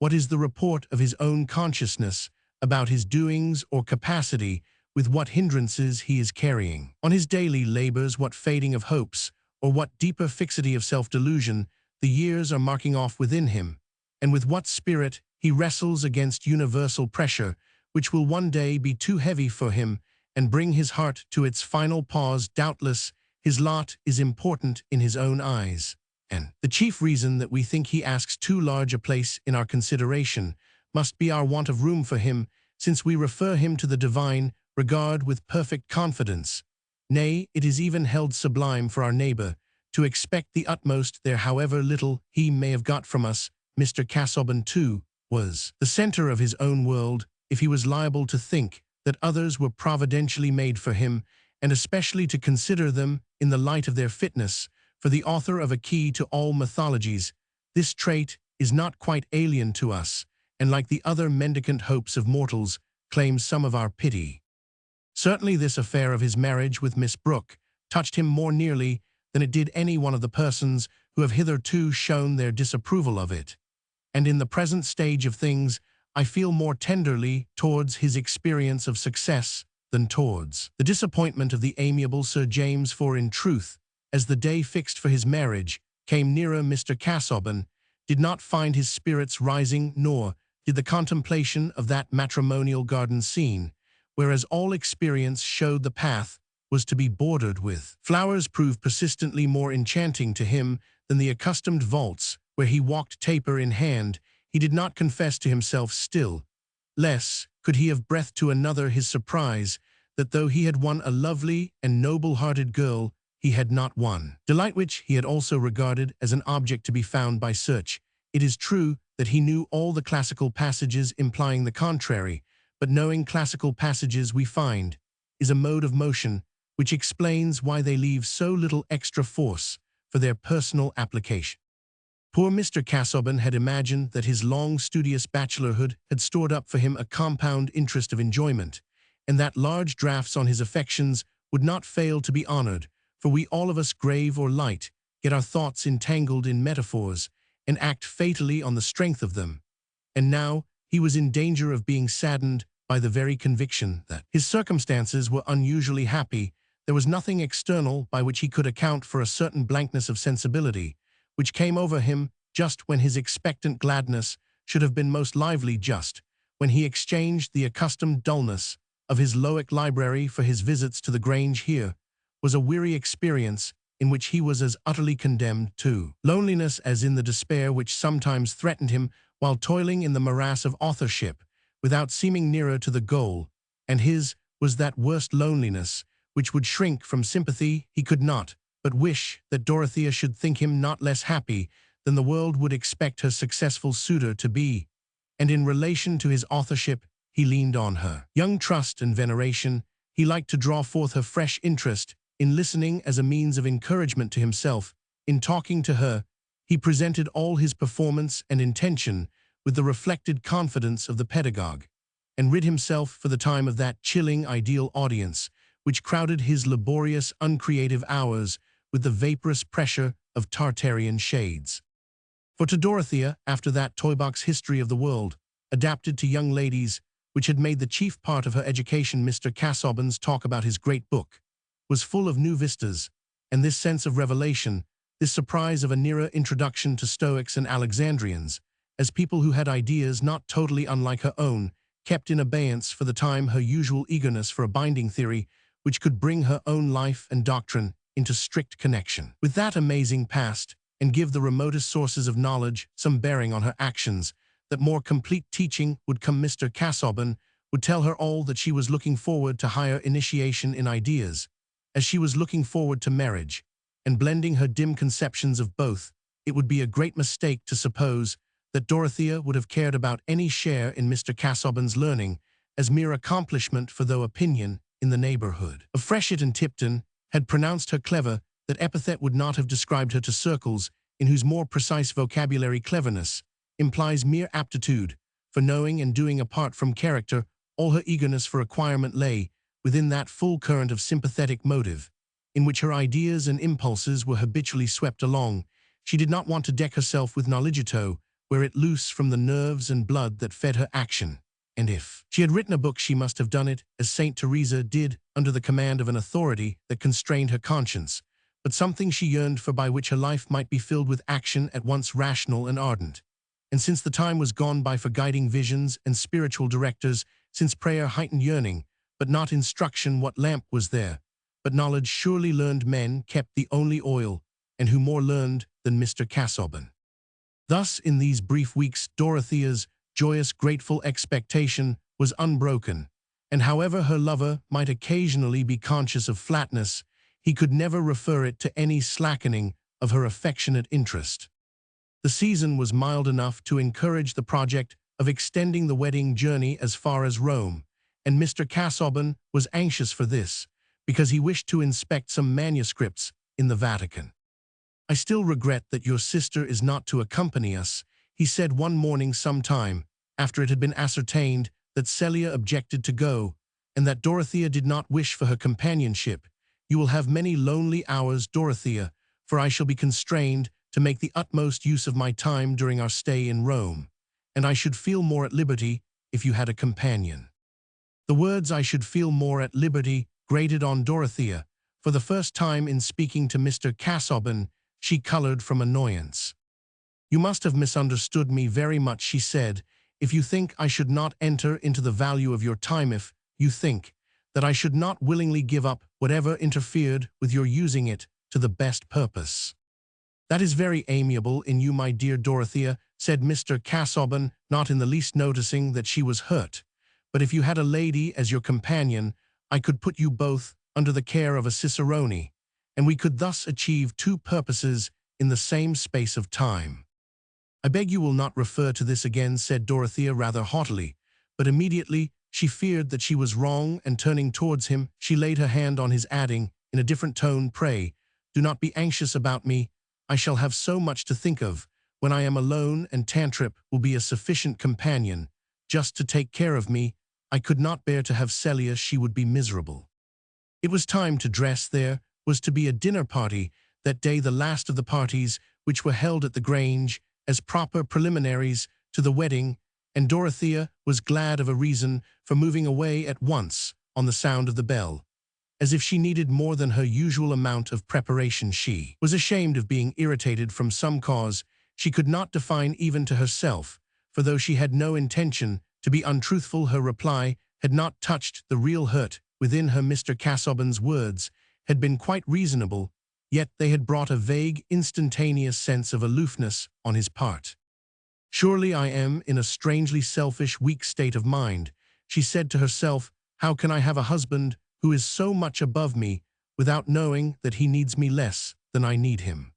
what is the report of his own consciousness about his doings or capacity, with what hindrances he is carrying on his daily labors, what fading of hopes, or what deeper fixity of self-delusion the years are marking off within him, and with what spirit he wrestles against universal pressure, which will one day be too heavy for him and bring his heart to its final pause. Doubtless, his lot is important in his own eyes, and the chief reason that we think he asks too large a place in our consideration must be our want of room for him, since we refer him to the divine, regard with perfect confidence. Nay, it is even held sublime for our neighbor to expect the utmost there, however little he may have got from us. Mr. Casaubon, too, was the center of his own world, if he was liable to think that others were providentially made for him, and especially to consider them in the light of their fitness. For the author of A Key to All Mythologies, this trait is not quite alien to us, and like the other mendicant hopes of mortals, claims some of our pity. Certainly this affair of his marriage with Miss Brooke touched him more nearly than it did any one of the persons who have hitherto shown their disapproval of it. And in the present stage of things, I feel more tenderly towards his experience of success than towards the disappointment of the amiable Sir James, for in truth, as the day fixed for his marriage came nearer, Mr. Casaubon did not find his spirits rising, nor did the contemplation of that matrimonial garden scene, whereas all experience showed the path was to be bordered with flowers, prove persistently more enchanting to him than the accustomed vaults where he walked taper in hand. He did not confess to himself still, less could he have breathed to another his surprise that though he had won a lovely and noble-hearted girl, he had not won delight, which he had also regarded as an object to be found by search. It is true that he knew all the classical passages implying the contrary, but knowing classical passages, we find, is a mode of motion which explains why they leave so little extra force for their personal application. Poor Mr. Casaubon had imagined that his long studious bachelorhood had stored up for him a compound interest of enjoyment, and that large drafts on his affections would not fail to be honored, for we all of us, grave or light, get our thoughts entangled in metaphors, and act fatally on the strength of them. And now he was in danger of being saddened by the very conviction that his circumstances were unusually happy. There was nothing external by which he could account for a certain blankness of sensibility, which came over him just when his expectant gladness should have been most lively, just when he exchanged the accustomed dullness of his Lowick library for his visits to the Grange. Here was a weary experience in which he was as utterly condemned to loneliness as in the despair which sometimes threatened him while toiling in the morass of authorship without seeming nearer to the goal, and his was that worst loneliness which would shrink from sympathy. He could not but wish that Dorothea should think him not less happy than the world would expect her successful suitor to be, and in relation to his authorship he leaned on her young trust and veneration. He liked to draw forth her fresh interest in listening as a means of encouragement to himself. In talking to her, he presented all his performance and intention with the reflected confidence of the pedagogue, and rid himself for the time of that chilling ideal audience which crowded his laborious, uncreative hours with the vaporous pressure of Tartarian shades. For to Dorothea, after that toybox history of the world, adapted to young ladies, which had made the chief part of her education, Mr. Casaubon's talk about his great book was full of new vistas, and this sense of revelation, this surprise of a nearer introduction to Stoics and Alexandrians, as people who had ideas not totally unlike her own, kept in abeyance for the time her usual eagerness for a binding theory which could bring her own life and doctrine into strict connection with that amazing past, and give the remotest sources of knowledge some bearing on her actions. That more complete teaching would come. Mr. Casaubon would tell her all that she was looking forward to higher initiation in ideas, as she was looking forward to marriage, and blending her dim conceptions of both. It would be a great mistake to suppose that Dorothea would have cared about any share in Mr. Casaubon's learning as mere accomplishment, for though opinion in the neighborhood of Freshitt and Tipton had pronounced her clever, that epithet would not have described her to circles in whose more precise vocabulary cleverness implies mere aptitude for knowing and doing apart from character. All her eagerness for acquirement lay within that full current of sympathetic motive, in which her ideas and impulses were habitually swept along. She did not want to deck herself with knowledgeto, wear it loose from the nerves and blood that fed her action, and if she had written a book she must have done it, as Saint Teresa did, under the command of an authority that constrained her conscience, but something she yearned for by which her life might be filled with action at once rational and ardent. And since the time was gone by for guiding visions and spiritual directors, since prayer heightened yearning, but not instruction, what lamp was there? But knowledge. Surely learned men kept the only oil, and who more learned than Mr. Casaubon? Thus, in these brief weeks, Dorothea's joyous, grateful expectation was unbroken, and however her lover might occasionally be conscious of flatness, he could never refer it to any slackening of her affectionate interest. The season was mild enough to encourage the project of extending the wedding journey as far as Rome, and Mr. Casaubon was anxious for this, because he wished to inspect some manuscripts in the Vatican. "I still regret that your sister is not to accompany us," he said one morning some time after it had been ascertained that Celia objected to go, and that Dorothea did not wish for her companionship. "You will have many lonely hours, Dorothea, for I shall be constrained to make the utmost use of my time during our stay in Rome, and I should feel more at liberty if you had a companion." The words "I should feel more at liberty" grated on Dorothea. For the first time in speaking to Mr. Casaubon, she colored from annoyance. "You must have misunderstood me very much," she said, "if you think I should not enter into the value of your time, if you think that I should not willingly give up whatever interfered with your using it to the best purpose." "That is very amiable in you, my dear Dorothea," said Mr. Casaubon, not in the least noticing that she was hurt. "But if you had a lady as your companion, I could put you both under the care of a cicerone, and we could thus achieve two purposes in the same space of time." "I beg you will not refer to this again," said Dorothea rather haughtily, but immediately she feared that she was wrong, and turning towards him, she laid her hand on his, adding, in a different tone, "Pray, do not be anxious about me. I shall have so much to think of when I am alone, and Tantrip will be a sufficient companion, just to take care of me. I could not bear to have Celia, she would be miserable." It was time to dress. There was to be a dinner party that day, the last of the parties which were held at the Grange as proper preliminaries to the wedding, and Dorothea was glad of a reason for moving away at once on the sound of the bell. As if she needed more than her usual amount of preparation, she was ashamed of being irritated from some cause she could not define even to herself, for though she had no intention to be untruthful, her reply had not touched the real hurt within her. Mr. Casaubon's words had been quite reasonable, yet they had brought a vague, instantaneous sense of aloofness on his part. "Surely I am in a strangely selfish, weak state of mind," she said to herself. "How can I have a husband who is so much above me without knowing that he needs me less than I need him?"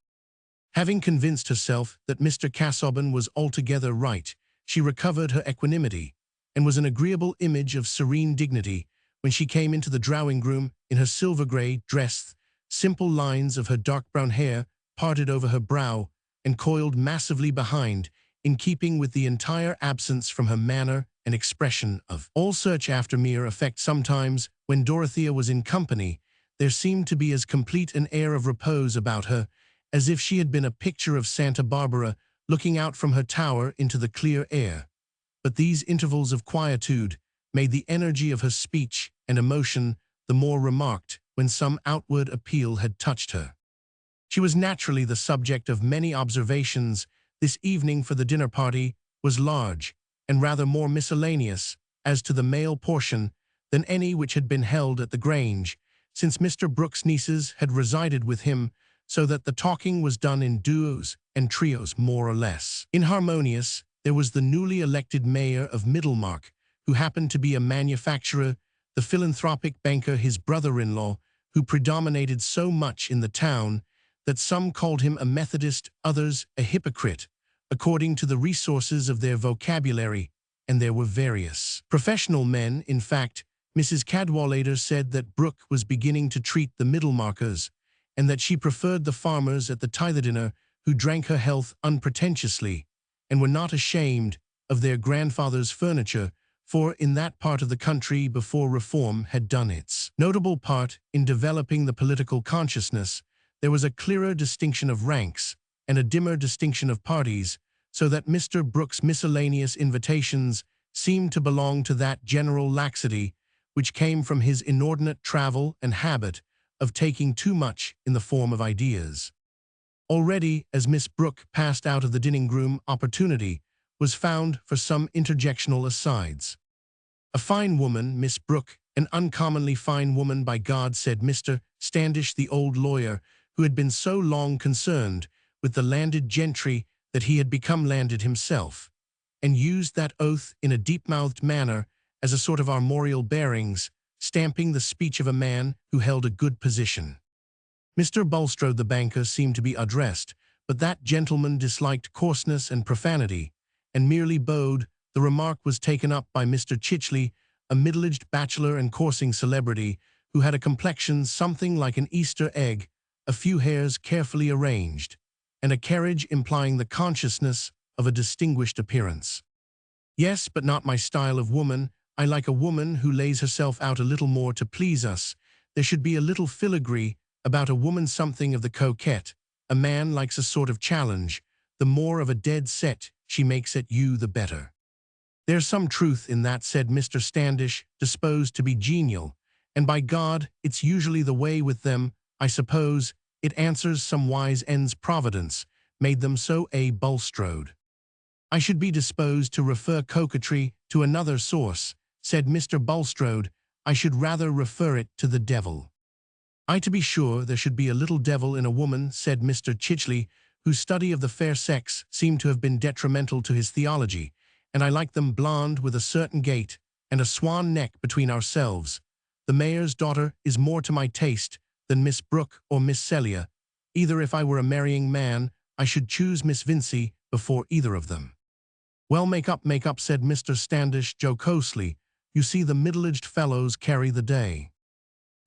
Having convinced herself that Mr. Casaubon was altogether right, she recovered her equanimity, and was an agreeable image of serene dignity when she came into the drawing-room in her silver-grey dress, simple lines of her dark brown hair parted over her brow and coiled massively behind, in keeping with the entire absence from her manner and expression of all search after mere effect. Sometimes, when Dorothea was in company, there seemed to be as complete an air of repose about her as if she had been a picture of Santa Barbara looking out from her tower into the clear air. But these intervals of quietude made the energy of her speech and emotion the more remarked when some outward appeal had touched her. She was naturally the subject of many observations this evening, for the dinner party was large and rather more miscellaneous as to the male portion than any which had been held at the Grange, since Mr. Brooke's nieces had resided with him, so that the talking was done in duos and trios more or less inharmonious. There was the newly elected mayor of Middlemarch, who happened to be a manufacturer, the philanthropic banker, his brother-in-law, who predominated so much in the town that some called him a Methodist, others a hypocrite, according to the resources of their vocabulary, and there were various professional men. In fact, Mrs. Cadwallader said that Brooke was beginning to treat the Middlemarchers, and that she preferred the farmers at the tithe dinner, who drank her health unpretentiously, and were not ashamed of their grandfather's furniture, for in that part of the country, before reform had done its notable part in developing the political consciousness, there was a clearer distinction of ranks and a dimmer distinction of parties, so that Mr. Brooke's miscellaneous invitations seemed to belong to that general laxity which came from his inordinate travel and habit of taking too much in the form of ideas. Already, as Miss Brooke passed out of the dining-room, opportunity was found for some interjectional asides. "A fine woman, Miss Brooke, an uncommonly fine woman, by God," said Mr. Standish, the old lawyer, who had been so long concerned with the landed gentry that he had become landed himself, and used that oath in a deep-mouthed manner as a sort of armorial bearings, stamping the speech of a man who held a good position. Mr. Bulstrode, the banker, seemed to be addressed, but that gentleman disliked coarseness and profanity, and merely bowed. The remark was taken up by Mr. Chichley, a middle-aged bachelor and coursing celebrity, who had a complexion something like an Easter egg, a few hairs carefully arranged, and a carriage implying the consciousness of a distinguished appearance. Yes, but not my style of woman. I like a woman who lays herself out a little more to please us. There should be a little filigree about a woman, something of the coquette. A man likes a sort of challenge. The more of a dead set she makes at you, the better. There's some truth in that, said Mr. Standish, disposed to be genial. And by God, it's usually the way with them, I suppose. It answers some wise end's providence, made them so Bulstrode. I should be disposed to refer coquetry to another source, said Mr. Bulstrode. I should rather refer it to the devil. I, to be sure, there should be a little devil in a woman, said Mr. Chichley, whose study of the fair sex seemed to have been detrimental to his theology, and I like them blonde with a certain gait and a swan neck. Between ourselves, the mayor's daughter is more to my taste than Miss Brooke or Miss Celia. Either, if I were a marrying man, I should choose Miss Vincy before either of them. Well, make up, said Mr. Standish jocosely. You see, the middle-aged fellows carry the day.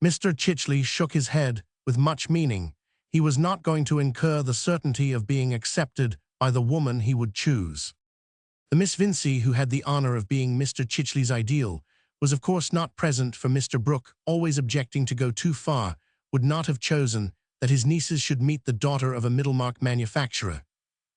Mr. Chichley shook his head with much meaning. He was not going to incur the certainty of being accepted by the woman he would choose. The Miss Vincy, who had the honor of being Mr. Chichley's ideal, was of course not present, for Mr. Brooke, always objecting to go too far, would not have chosen that his nieces should meet the daughter of a Middlemarch manufacturer,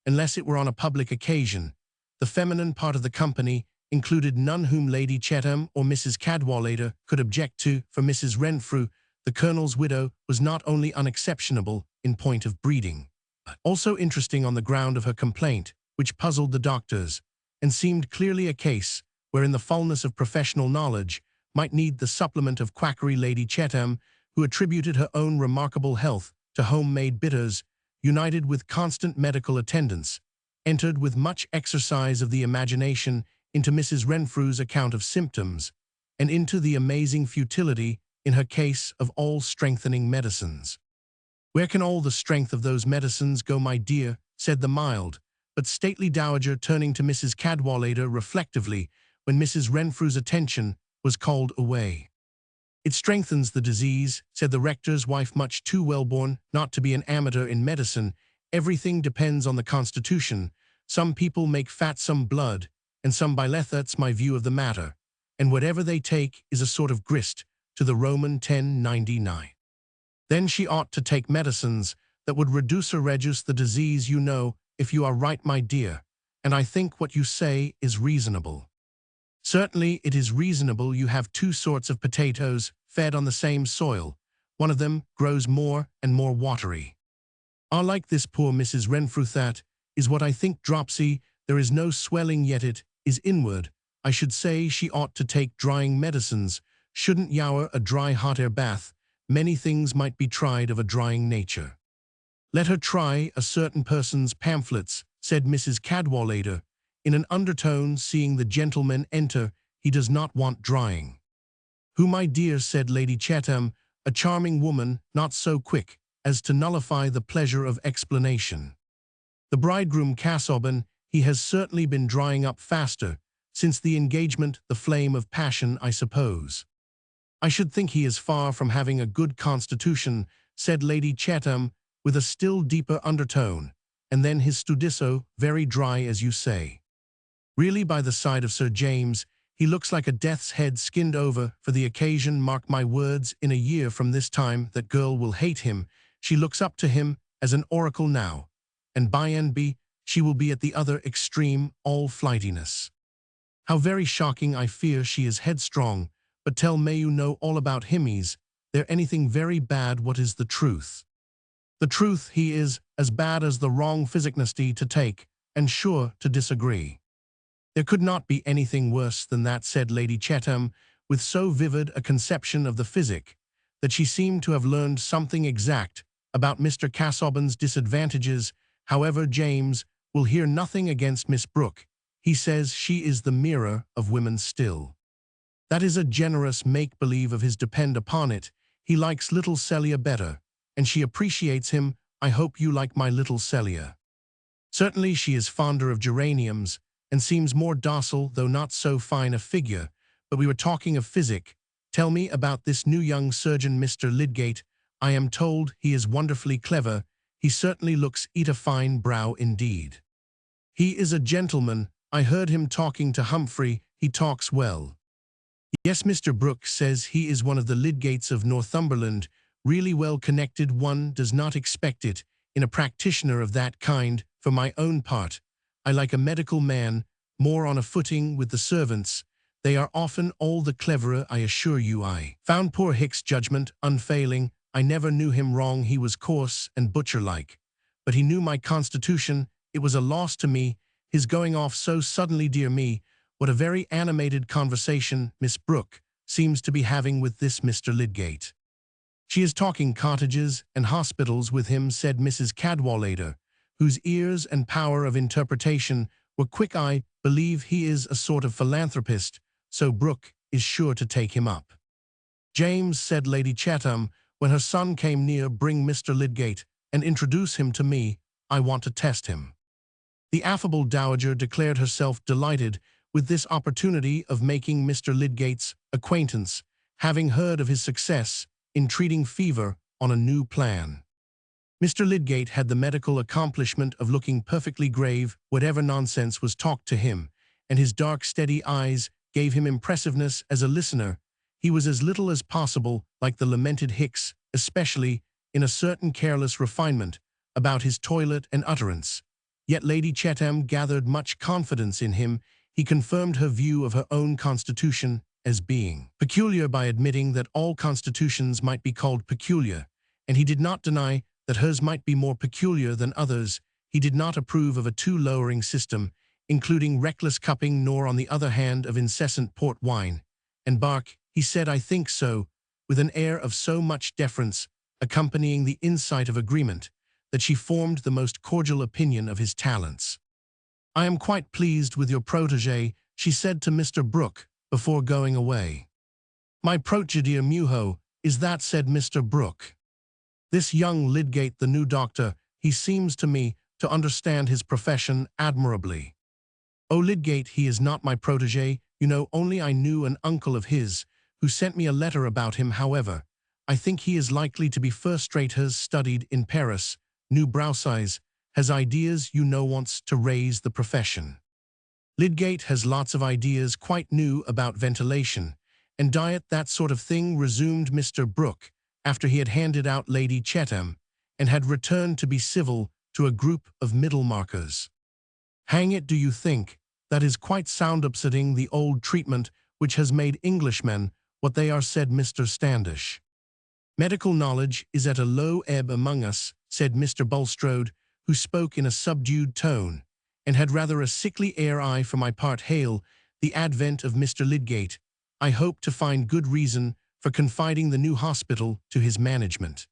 unless it were on a public occasion. The feminine part of the company included none whom Lady Chetham or Mrs. Cadwallader could object to, for Mrs. Renfrew, the Colonel's widow, was not only unexceptionable in point of breeding, but also interesting on the ground of her complaint, which puzzled the doctors, and seemed clearly a case wherein the fullness of professional knowledge might need the supplement of quackery. Lady Chetham, who attributed her own remarkable health to home-made bitters, united with constant medical attendance, entered with much exercise of the imagination into Mrs. Renfrew's account of symptoms, and into the amazing futility, in her case, of all strengthening medicines. Where can all the strength of those medicines go, my dear? Said the mild but stately dowager, turning to Mrs. Cadwallader reflectively when Mrs. Renfrew's attention was called away. It strengthens the disease, said the rector's wife, much too well-born not to be an amateur in medicine. Everything depends on the constitution. Some people make fat some blood, and some bile. That's my view of the matter, and whatever they take is a sort of grist to the Roman 1099. Then she ought to take medicines that would reduce or reduce the disease, you know, if you are right, my dear, and I think what you say is reasonable. Certainly it is reasonable. You have two sorts of potatoes fed on the same soil. One of them grows more and more watery. Like this poor Mrs. Renfrew, that is what I think. Dropsy, there is no swelling, yet it is inward. I should say she ought to take drying medicines. Shouldn't yower a dry hot air bath. Many things might be tried of a drying nature. Let her try a certain person's pamphlets, said Mrs. Cadwallader, in an undertone, seeing the gentleman enter. He does not want drying. Who, my dear? Said Lady Chetham, a charming woman, not so quick as to nullify the pleasure of explanation. The bridegroom Casaubon, he has certainly been drying up faster since the engagement. The flame of passion, I suppose. I should think he is far from having a good constitution, said Lady Chetham, with a still deeper undertone, and then his studisso, very dry, as you say. Really, by the side of Sir James, he looks like a death's head skinned over for the occasion. Mark my words, in a year from this time that girl will hate him. She looks up to him as an oracle now, and by and by she will be at the other extreme, all flightiness. How very shocking! I fear she is headstrong. But tell me, you know all about him. Is there anything very bad? What is the truth? The truth, he is as bad as the wrong physicnessty to take, and sure to disagree. There could not be anything worse than that, said Lady Chetham, with so vivid a conception of the physic, that she seemed to have learned something exact about Mr. Casaubon's disadvantages. However, James will hear nothing against Miss Brooke. He says she is the mirror of women still. That is a generous make-believe of his, depend upon it. He likes little Celia better, and she appreciates him. I hope you like my little Celia. Certainly she is fonder of geraniums, and seems more docile, though not so fine a figure. But we were talking of physic. Tell me about this new young surgeon, Mr. Lydgate. I am told he is wonderfully clever. He certainly looks a fine brow indeed. He is a gentleman. I heard him talking to Humphrey. He talks well. Yes, Mr. Brooke says he is one of the Lydgates of Northumberland, really well connected. One does not expect it in a practitioner of that kind. For my own part, I like a medical man, more on a footing with the servants. They are often all the cleverer, I assure you. I found poor Hick's judgment unfailing. I never knew him wrong. He was coarse and butcher-like. But he knew my constitution. It was a loss to me, his going off so suddenly. Dear me, what a very animated conversation Miss Brooke seems to be having with this Mr. Lydgate. She is talking cottages and hospitals with him, said Mrs. Cadwallader, whose ears and power of interpretation were quick. I believe he is a sort of philanthropist, so Brooke is sure to take him up. James, said Lady Chatham, when her son came near, bring Mr. Lydgate and introduce him to me. I want to test him. The affable dowager declared herself delighted with this opportunity of making Mr. Lydgate's acquaintance, having heard of his success in treating fever on a new plan. Mr. Lydgate had the medical accomplishment of looking perfectly grave whatever nonsense was talked to him, and his dark, steady eyes gave him impressiveness as a listener. He was as little as possible like the lamented Hicks, especially in a certain careless refinement about his toilet and utterance. Yet Lady Chatham gathered much confidence in him. He confirmed her view of her own constitution as being peculiar by admitting that all constitutions might be called peculiar, and he did not deny that hers might be more peculiar than others. He did not approve of a too-lowering system, including reckless cupping, nor on the other hand of incessant port wine and bark. He said, I think so, with an air of so much deference, accompanying the insight of agreement, that she formed the most cordial opinion of his talents. I am quite pleased with your protégé, she said to Mr. Brooke before going away. My protégé, dear Muho, is that, said Mr. Brooke. This young Lydgate, the new doctor, he seems to me to understand his profession admirably. Oh, Lydgate, he is not my protégé, you know, only I knew an uncle of his who sent me a letter about him. However, I think he is likely to be first-rate. Has studied in Paris, new brow size, has ideas, you know, wants to raise the profession. Lydgate has lots of ideas, quite new, about ventilation and diet, that sort of thing, resumed Mr. Brooke, after he had handed out Lady Chatham and had returned to be civil to a group of Middlemarchers. Hang it, do you think that is quite sound, upsetting the old treatment which has made Englishmen what they are, said Mr. Standish. Medical knowledge is at a low ebb among us, said Mr. Bulstrode, who spoke in a subdued tone, and had rather a sickly air. I, for my part, hail the advent of Mr. Lydgate. I hope to find good reason for confiding the new hospital to his management.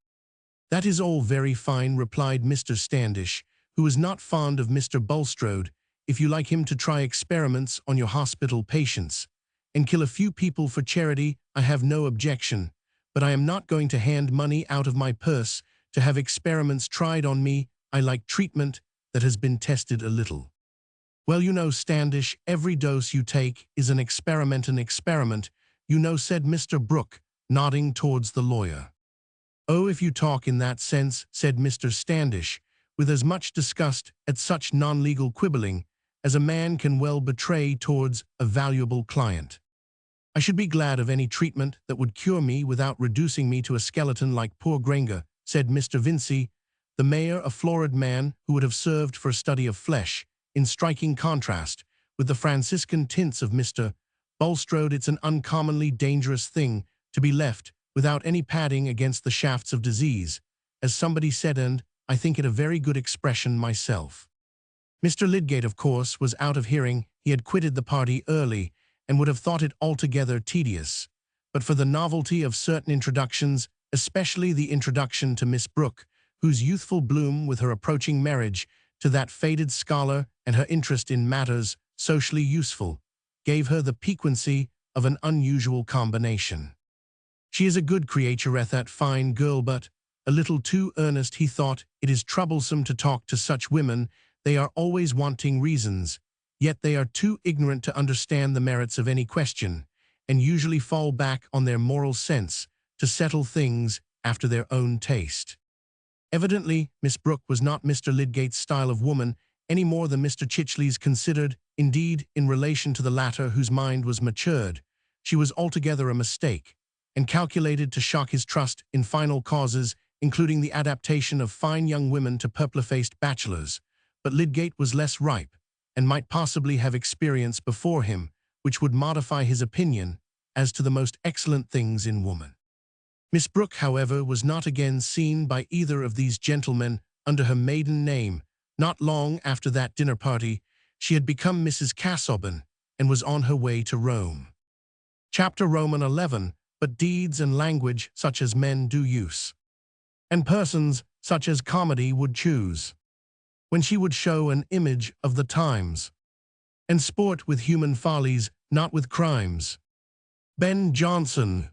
That is all very fine, replied Mr. Standish, who was not fond of Mr. Bulstrode. If you like him to try experiments on your hospital patients, and kill a few people for charity, I have no objection, but I am not going to hand money out of my purse to have experiments tried on me. I like treatment that has been tested a little. Well, you know, Standish, every dose you take is an experiment, you know, said Mr. Brooke, nodding towards the lawyer. Oh, if you talk in that sense, said Mr. Standish, with as much disgust at such non-legal quibbling as a man can well betray towards a valuable client. I should be glad of any treatment that would cure me without reducing me to a skeleton like poor Granger, said Mr. Vincey, the mayor, a florid man who would have served for a study of flesh, in striking contrast with the Franciscan tints of Mr. Bulstrode. It's an uncommonly dangerous thing to be left without any padding against the shafts of disease, as somebody said, and I think it a very good expression myself. Mr. Lydgate, of course, was out of hearing. He had quitted the party early, and would have thought it altogether tedious, but for the novelty of certain introductions, especially the introduction to Miss Brooke, whose youthful bloom with her approaching marriage to that faded scholar and her interest in matters socially useful, gave her the piquancy of an unusual combination. She is a good creaturette, that fine girl, but a little too earnest, he thought. It is troublesome to talk to such women. They are always wanting reasons, yet they are too ignorant to understand the merits of any question, and usually fall back on their moral sense to settle things after their own taste. Evidently, Miss Brooke was not Mr. Lydgate's style of woman, any more than Mr. Chichley's considered Indeed, in relation to the latter, whose mind was matured, she was altogether a mistake, and calculated to shock his trust in final causes, including the adaptation of fine young women to purple-faced bachelors. But Lydgate was less ripe, and might possibly have experience before him, which would modify his opinion as to the most excellent things in woman. Miss Brooke, however, was not again seen by either of these gentlemen under her maiden name. Not long after that dinner party, she had become Mrs. Casaubon, and was on her way to Rome. Chapter Roman 11. But deeds and language such as men do use, and persons such as comedy would choose, when she would show an image of the times, and sport with human follies, not with crimes. Ben Jonson.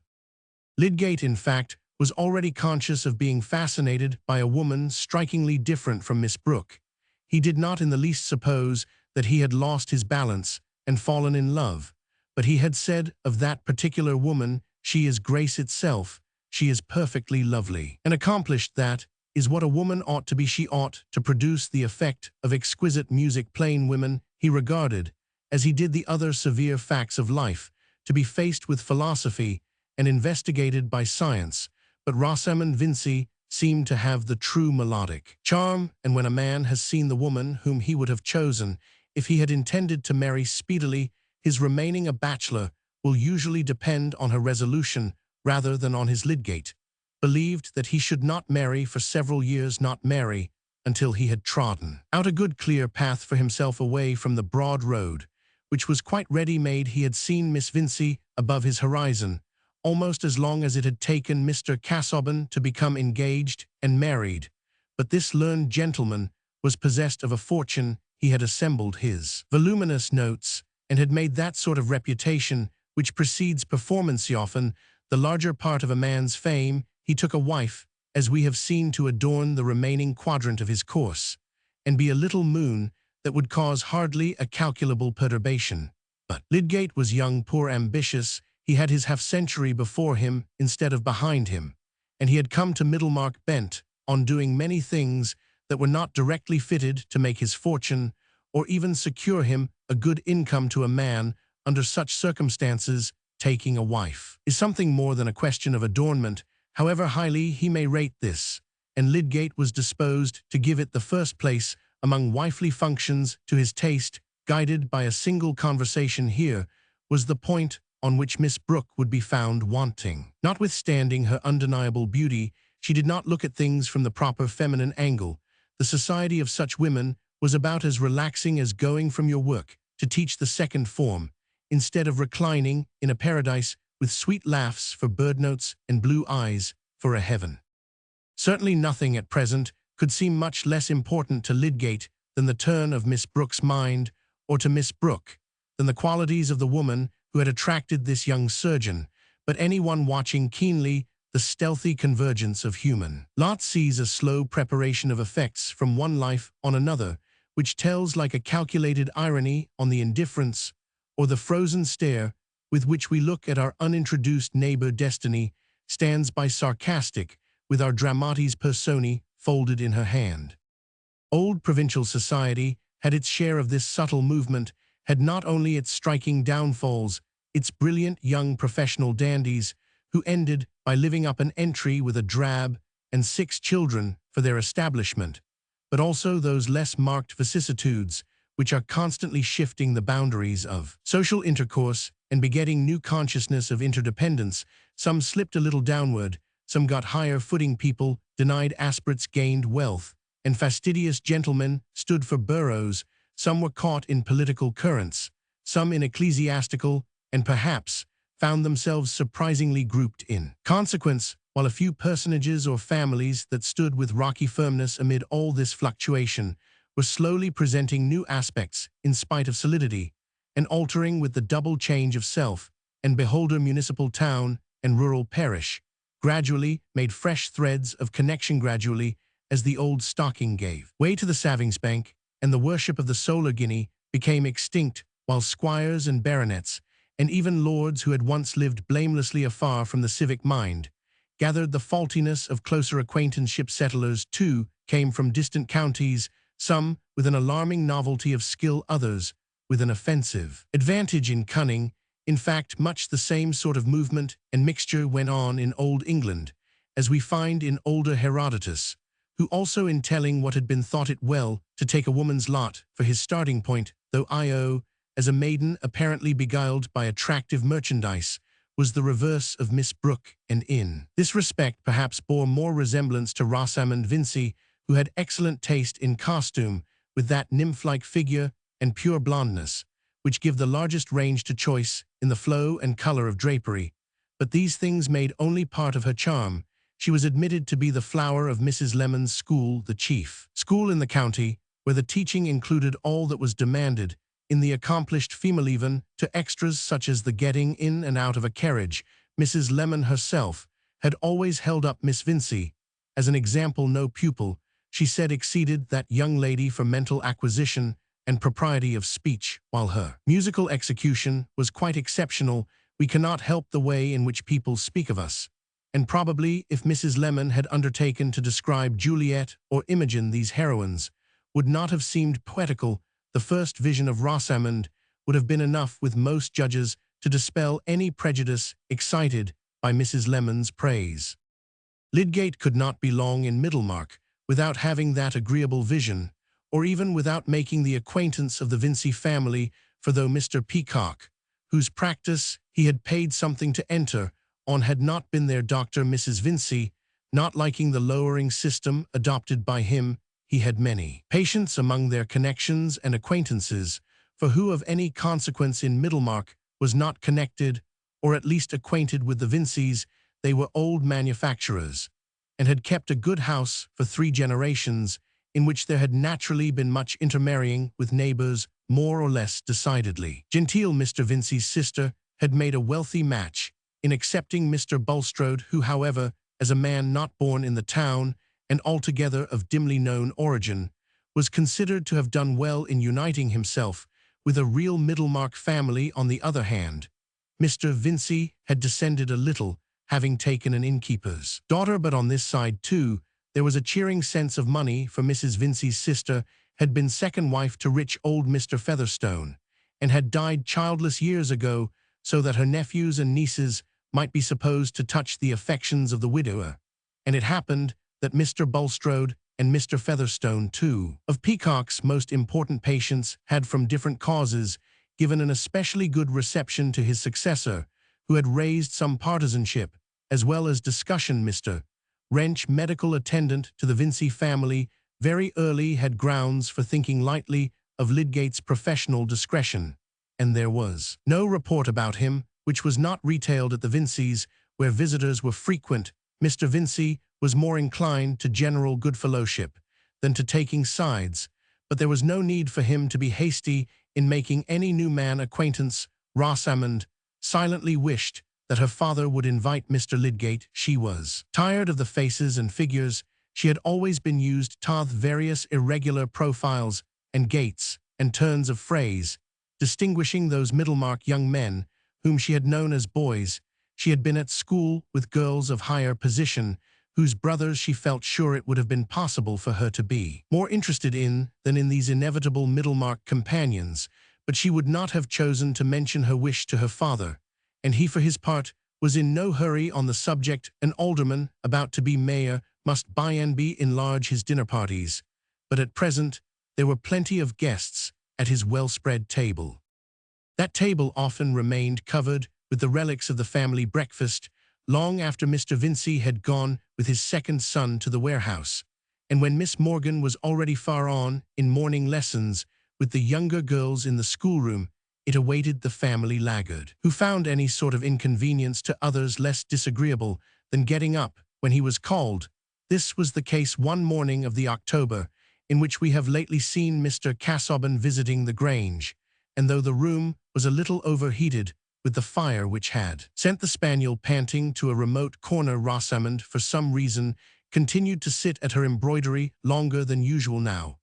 Lydgate, in fact, was already conscious of being fascinated by a woman strikingly different from Miss Brooke. He did not in the least suppose that he had lost his balance and fallen in love, but he had said of that particular woman, "She is grace itself, she is perfectly lovely." And accomplished that is what a woman ought to be. She ought to produce the effect of exquisite music. Plain women he regarded, as he did the other severe facts of life, to be faced with philosophy and investigated by science, but Rosamond Vincy seemed to have the true melodic charm, and when a man has seen the woman whom he would have chosen if he had intended to marry speedily, his remaining a bachelor will usually depend on her resolution rather than on his. Lydgate believed that he should not marry for several years, not marry until he had trodden out a good clear path for himself away from the broad road, which was quite ready-made. He had seen Miss Vincy above his horizon, almost as long as it had taken Mr. Casaubon to become engaged and married, but this learned gentleman was possessed of a fortune. He had assembled his voluminous notes, and had made that sort of reputation which precedes performance. Often the larger part of a man's fame. He took a wife, as we have seen, to adorn the remaining quadrant of his course, and be a little moon that would cause hardly a calculable perturbation. But Lydgate was young, poor, ambitious. He had his half-century before him instead of behind him, and he had come to Middlemarch bent on doing many things that were not directly fitted to make his fortune, or even secure him a good income. To a man under such circumstances, taking a wife is something more than a question of adornment, however highly he may rate this, and Lydgate was disposed to give it the first place among wifely functions to his taste. Guided by a single conversation here was the point on which Miss Brooke would be found wanting. Notwithstanding her undeniable beauty, she did not look at things from the proper feminine angle. The society of such women was about as relaxing as going from your work to teach the second form, instead of reclining in a paradise with sweet laughs for bird notes and blue eyes for a heaven. Certainly nothing at present could seem much less important to Lydgate than the turn of Miss Brooke's mind, or to Miss Brooke than the qualities of the woman who had attracted this young surgeon. But anyone watching keenly the stealthy convergence of human lot sees a slow preparation of effects from one life on another, which tells like a calculated irony on the indifference or the frozen stare with which we look at our unintroduced neighbor. Destiny stands by sarcastic, with our dramatis personae folded in her hand. Old provincial society had its share of this subtle movement, had not only its striking downfalls, its brilliant young professional dandies, who ended by living up an entry with a drab and 6 children for their establishment, but also those less marked vicissitudes which are constantly shifting the boundaries of social intercourse and begetting new consciousness of interdependence. Some slipped a little downward, some got higher footing. People denied aspirates gained wealth, and fastidious gentlemen stood for boroughs. Some were caught in political currents, some in ecclesiastical, and perhaps found themselves surprisingly grouped in consequence, while a few personages or families that stood with rocky firmness amid all this fluctuation were slowly presenting new aspects in spite of solidity, and altering with the double change of self and beholder. Municipal town and rural parish gradually made fresh threads of connection. Gradually, as the old stocking gave way to the savings bank, and the worship of the solar guinea became extinct, while squires and baronets, and even lords who had once lived blamelessly afar from the civic mind, gathered the faultiness of closer acquaintanceship. Settlers, too, came from distant counties, some with an alarming novelty of skill, others with an offensive advantage in cunning. In fact, much the same sort of movement and mixture went on in Old England, as we find in older Herodotus, who also in telling what had been thought it well to take a woman's lot for his starting point, though Io, as a maiden apparently beguiled by attractive merchandise, was the reverse of Miss Brooke, and in this respect perhaps bore more resemblance to Rosamond Vincy, who had excellent taste in costume, with that nymph-like figure and pure blondness, which give the largest range to choice in the flow and color of drapery. But these things made only part of her charm. She was admitted to be the flower of Mrs. Lemon's school, the chief school in the county, where the teaching included all that was demanded in the accomplished female, even to extras such as the getting in and out of a carriage. Mrs. Lemon herself had always held up Miss Vincy as an example. No pupil, she said, exceeded that young lady for mental acquisition and propriety of speech, while her musical execution was quite exceptional. We cannot help the way in which people speak of us, and probably if Mrs. Lemon had undertaken to describe Juliet or Imogen, these heroines would not have seemed poetical. The first vision of Rosamond would have been enough with most judges to dispel any prejudice excited by Mrs. Lemon's praise. Lydgate could not be long in Middlemarch without having that agreeable vision, or even without making the acquaintance of the Vincy family, for though Mr. Peacock, whose practice he had paid something to enter on, had not been their doctor, Mrs. Vincy, not liking the lowering system adopted by him, he had many patients among their connections and acquaintances, for who of any consequence in Middlemarch was not connected, or at least acquainted with the Vincys? They were old manufacturers, and had kept a good house for 3 generations, in which there had naturally been much intermarrying with neighbors more or less decidedly genteel. Mr. Vincy's sister had made a wealthy match in accepting Mr. Bulstrode, who, however, as a man not born in the town and altogether of dimly known origin, was considered to have done well in uniting himself with a real Middlemarch family. On the other hand, Mr. Vincy had descended a little, having taken an innkeeper's daughter, but on this side, too, there was a cheering sense of money, for Mrs. Vincy's sister had been second wife to rich old Mr. Featherstone, and had died childless years ago, so that her nephews and nieces might be supposed to touch the affections of the widower. And it happened that Mr. Bulstrode and Mr. Featherstone, two of Peacock's most important patients, had from different causes given an especially good reception to his successor, who had raised some partisanship as well as discussion. Mr. Wrench, medical attendant to the Vincy family, very early had grounds for thinking lightly of Lydgate's professional discretion, and there was no report about him which was not retailed at the Vincys, where visitors were frequent. Mr. Vincy was more inclined to general goodfellowship than to taking sides, but there was no need for him to be hasty in making any new man acquaintance. Rosamond silently wished that her father would invite Mr. Lydgate. She was tired of the faces and figures she had always been used to, various irregular profiles and gaits and turns of phrase, distinguishing those Middlemarch young men whom she had known as boys. She had been at school with girls of higher position, whose brothers she felt sure it would have been possible for her to be more interested in than in these inevitable Middlemarch companions, but she would not have chosen to mention her wish to her father, and he for his part was in no hurry on the subject. An alderman, about to be mayor, must by and be enlarge his dinner parties, but at present there were plenty of guests at his well-spread table. That table often remained covered with the relics of the family breakfast, long after Mr. Vincy had gone with his second son to the warehouse, and when Miss Morgan was already far on in morning lessons with the younger girls in the schoolroom, it awaited the family laggard, who found any sort of inconvenience to others less disagreeable than getting up when he was called. This was the case one morning of the October, in which we have lately seen Mr. Casaubon visiting the Grange, and though the room was a little overheated with the fire which had sent the spaniel panting to a remote corner, Rosamond, for some reason, continued to sit at her embroidery longer than usual now,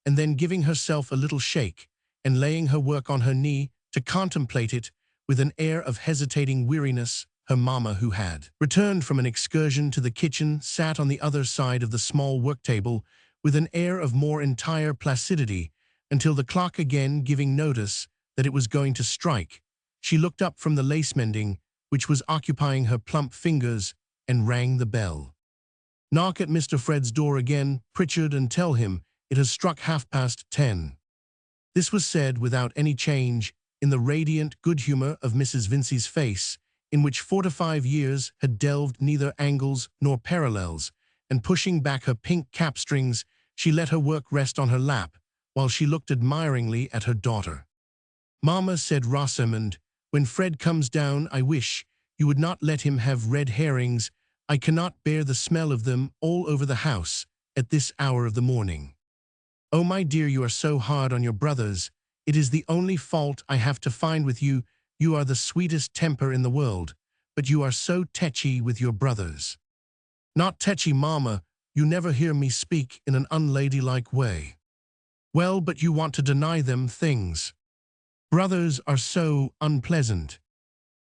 and then giving herself a little shake, and laying her work on her knee to contemplate it with an air of hesitating weariness. Her mamma, who had returned from an excursion to the kitchen, sat on the other side of the small work-table with an air of more entire placidity, until the clock again giving notice that it was going to strike, she looked up from the lace-mending, which was occupying her plump fingers, and rang the bell. "Knock at Mr. Fred's door again, Pritchard, and tell him it has struck 10:30. This was said without any change in the radiant good humor of Mrs. Vincey's face, in which 4 to 5 years had delved neither angles nor parallels, and pushing back her pink cap-strings, she let her work rest on her lap, while she looked admiringly at her daughter. "Mamma," said Rosamond, "when Fred comes down, I wish you would not let him have red herrings. I cannot bear the smell of them all over the house at this hour of the morning." "Oh, my dear, you are so hard on your brothers. It is the only fault I have to find with you. You are the sweetest temper in the world, but you are so tetchy with your brothers." "Not tetchy, mamma. You never hear me speak in an unladylike way." "Well, but you want to deny them things. Brothers are so unpleasant."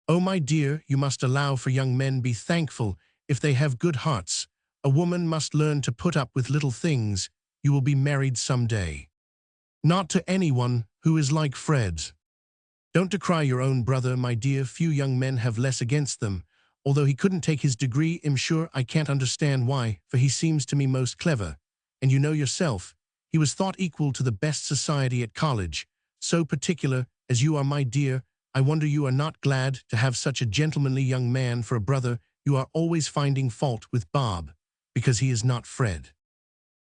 "Oh, my dear, you must allow for young men be thankful if they have good hearts. A woman must learn to put up with little things. You will be married some day." "Not to anyone who is like Fred." "Don't decry your own brother, my dear. Few young men have less against them. Although he couldn't take his degree, I'm sure I can't understand why, for he seems to me most clever. And you know yourself, he was thought equal to the best society at college. So particular as you are, my dear, I wonder you are not glad to have such a gentlemanly young man for a brother. You are always finding fault with Bob, because he is not Fred."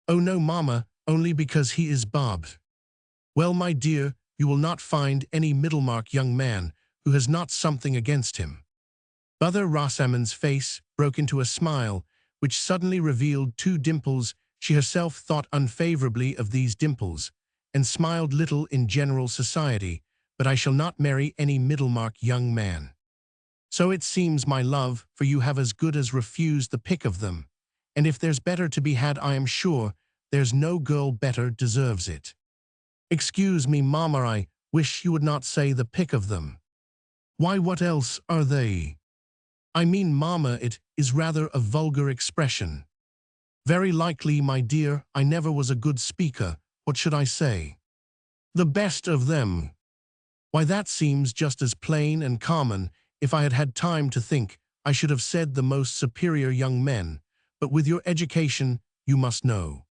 "Oh no, mamma, only because he is Bob." "Well, my dear, you will not find any Middlemarch young man who has not something against him." Brother Rosamond's face broke into a smile, which suddenly revealed 2 dimples. She herself thought unfavorably of these dimples, and smiled little in general society. "But I shall not marry any Middlemarch young man." "So it seems, my love, for you have as good as refused the pick of them. And if there's better to be had, I am sure there's no girl better deserves it." "Excuse me, mamma, I wish you would not say the pick of them." "Why, what else are they?" "I mean, mamma, it is rather a vulgar expression." "Very likely, my dear. I never was a good speaker. What should I say?" "The best of them." "Why, that seems just as plain and common. If I had had time to think, I should have said the most superior young men. But with your education, you must know."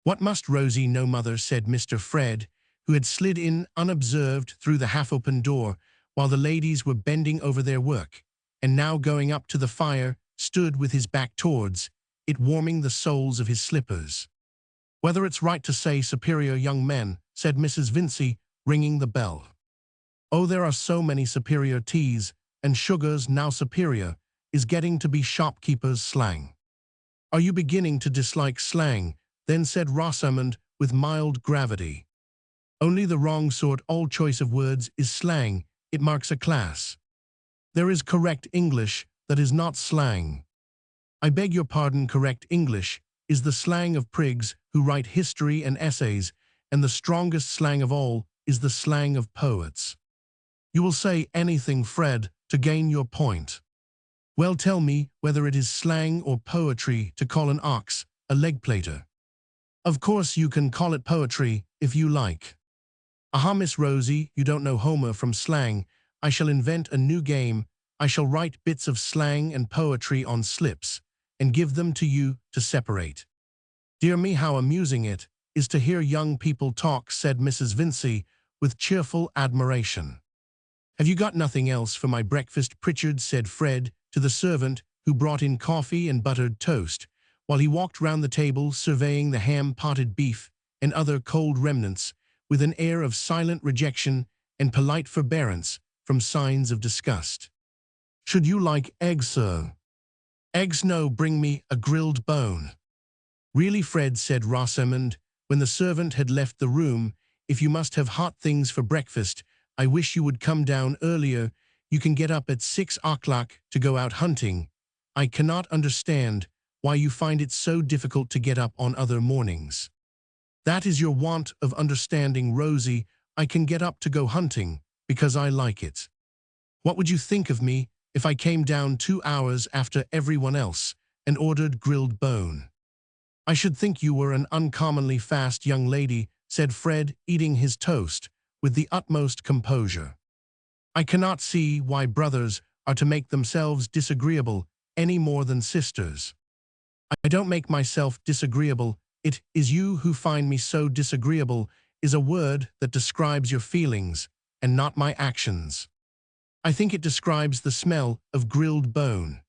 "What must Rosie know, mother?" said Mr. Fred, who had slid in unobserved through the half-open door, while the ladies were bending over their work, and now going up to the fire, stood with his back towards it, warming the soles of his slippers. "Whether it's right to say superior young men," said Mrs. Vincey, ringing the bell. "Oh, there are so many superior teas and sugars now. Superior is getting to be shopkeepers' slang." "Are you beginning to dislike slang, then?" said Rosamond with mild gravity. "Only the wrong sort. All choice of words is slang. It marks a class. There is correct English that is not slang." "I beg your pardon, correct English is the slang of prigs who write history and essays, and the strongest slang of all is the slang of poets." "You will say anything, Fred, to gain your point." "Well, tell me whether it is slang or poetry to call an ox a leg-plater." "Of course you can call it poetry if you like." "Aha, Miss Rosie, you don't know Homer from slang. I shall invent a new game. I shall write bits of slang and poetry on slips, and give them to you to separate." "Dear me, how amusing it is to hear young people talk," said Mrs. Vincey with cheerful admiration. "Have you got nothing else for my breakfast, Pritchard?" said Fred to the servant, who brought in coffee and buttered toast, while he walked round the table surveying the ham-potted beef and other cold remnants with an air of silent rejection and polite forbearance from signs of disgust. "Should you like eggs, sir?" "Eggs, no. Bring me a grilled bone." "Really, Fred," said Rosamond, when the servant had left the room, "if you must have hot things for breakfast, I wish you would come down earlier. You can get up at 6 o'clock to go out hunting. I cannot understand why you find it so difficult to get up on other mornings." "That is your want of understanding, Rosie. I can get up to go hunting because I like it. What would you think of me if I came down 2 hours after everyone else and ordered grilled bone?" "I should think you were an uncommonly fast young lady," said Fred, eating his toast with the utmost composure. I cannot see why brothers are to make themselves disagreeable any more than sisters. I don't make myself disagreeable. It is you who find me so disagreeable is a word that describes your feelings and not my actions. I think it describes the smell of grilled bone.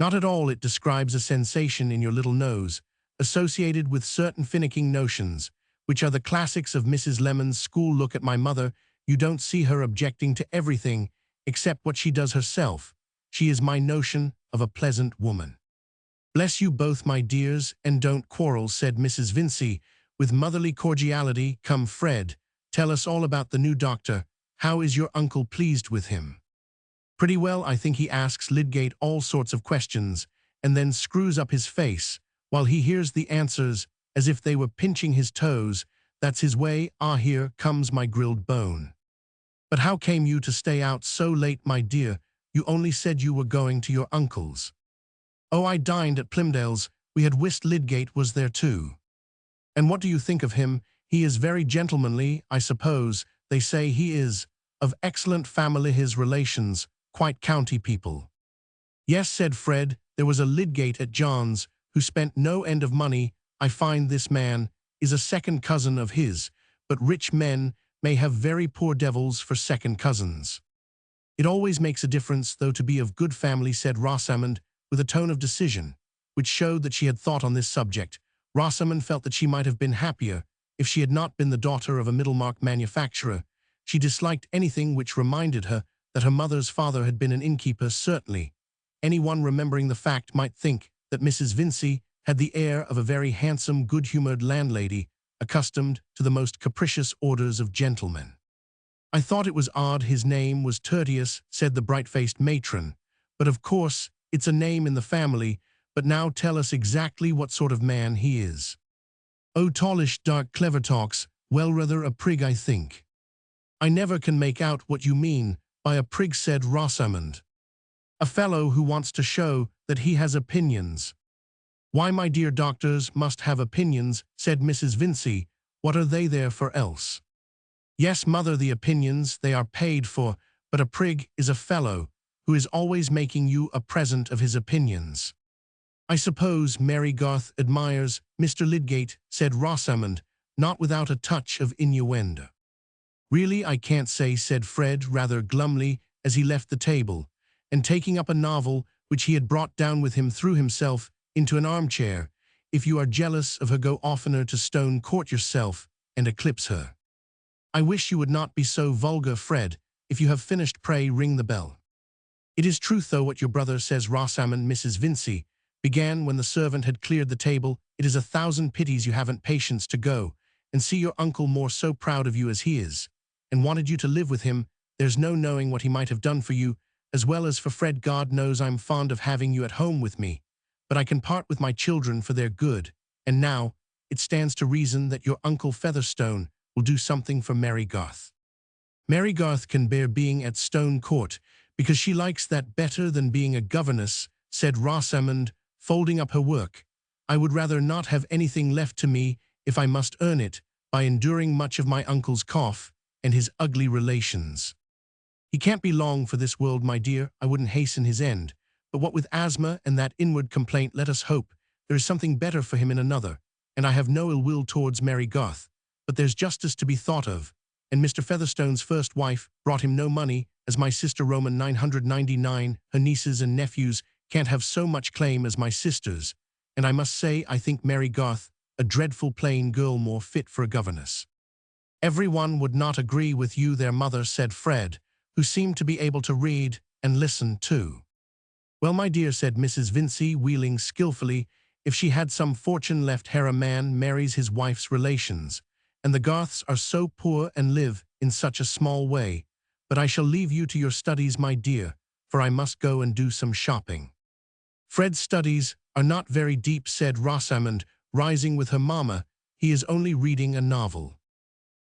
Not at all, it describes a sensation in your little nose, associated with certain finicking notions, which are the classics of Mrs. Lemon's school. Look at my mother. You don't see her objecting to everything except what she does herself. She is my notion of a pleasant woman. Bless you both, my dears, and don't quarrel, said Mrs. Vincey, with motherly cordiality. Come, Fred, tell us all about the new doctor. How is your uncle pleased with him? Pretty well, I think. He asks Lydgate all sorts of questions, and then screws up his face, while he hears the answers as if they were pinching his toes. That's his way. Ah, here comes my grilled bone. But how came you to stay out so late, my dear? You only said you were going to your uncle's. Oh, I dined at Plymdale's. We had whist. Lydgate was there too. And what do you think of him? He is very gentlemanly, I suppose. They say he is of excellent family. His relations, quite county people. Yes, said Fred, there was a Lydgate at John's who spent no end of money. I find this man is a second cousin of his, but rich men may have very poor devils for second cousins. It always makes a difference, though, to be of good family, said Rosamond, with a tone of decision, which showed that she had thought on this subject. Rosamond felt that she might have been happier if she had not been the daughter of a Middlemarch manufacturer. She disliked anything which reminded her that her mother's father had been an innkeeper. Certainly, anyone remembering the fact might think that Mrs. Vincey had the air of a very handsome, good-humored landlady, accustomed to the most capricious orders of gentlemen. I thought it was odd his name was Tertius, said the bright-faced matron, but of course it's a name in the family. But now tell us exactly what sort of man he is. Oh, tallish, dark, clever talks. Well, rather a prig, I think. I never can make out what you mean by a prig, said Rosamond. A fellow who wants to show that he has opinions. Why, my dear, doctors must have opinions, said Mrs. Vincey. What are they there for else? Yes, mother, the opinions they are paid for, but a prig is a fellow who is always making you a present of his opinions. I suppose Mary Garth admires Mr. Lydgate, said Rosamond, not without a touch of innuendo. Really, I can't say, said Fred rather glumly as he left the table, and taking up a novel which he had brought down with him threw himself into an armchair. If you are jealous of her, go oftener to Stone Court yourself and eclipse her. I wish you would not be so vulgar, Fred. If you have finished, pray ring the bell. It is truth, though, what your brother says, Rosamond. Mrs. Vincey began when the servant had cleared the table. It is 1,000 pities you haven't patience to go and see your uncle more so proud of you as he is, and wanted you to live with him. There's no knowing what he might have done for you, as well as for Fred. God knows I'm fond of having you at home with me, but I can part with my children for their good, and now it stands to reason that your Uncle Featherstone will do something for Mary Garth. Mary Garth can bear being at Stone Court, because she likes that better than being a governess, said Rosamond, folding up her work. I would rather not have anything left to me if I must earn it by enduring much of my uncle's cough and his ugly relations. He can't be long for this world, my dear. I wouldn't hasten his end, but what with asthma and that inward complaint, let us hope there is something better for him in another. And I have no ill will towards Mary Garth, but there's justice to be thought of, and Mr. Featherstone's first wife brought him no money, as my sister Roman 999, her nieces and nephews can't have so much claim as my sisters, and I must say I think Mary Garth a dreadful plain girl, more fit for a governess. Everyone would not agree with you there, mother, said Fred, who seemed to be able to read and listen too. Well, my dear, said Mrs. Vincey, wheeling skillfully, if she had some fortune left her, a man marries his wife's relations, and the Garths are so poor and live in such a small way. But I shall leave you to your studies, my dear, for I must go and do some shopping. Fred's studies are not very deep, said Rosamond, rising with her mamma. He is only reading a novel.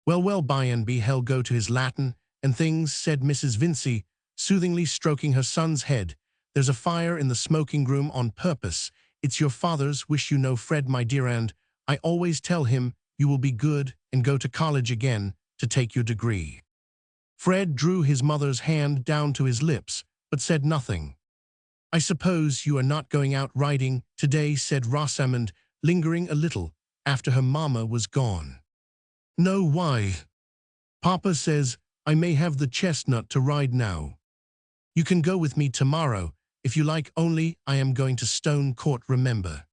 Well, well, by and be he'll go to his Latin and things, said Mrs. Vincey, soothingly stroking her son's head. There's a fire in the smoking room on purpose. It's your father's, wish you know, Fred, my dear, and I always tell him you will be good and go to college again to take your degree." Fred drew his mother's hand down to his lips, but said nothing. "I suppose you are not going out riding today," said Rosamond, lingering a little after her mamma was gone. "No, why?" "Papa says I may have the chestnut to ride now." "You can go with me tomorrow, if you like, only I am going to Stone Court, remember."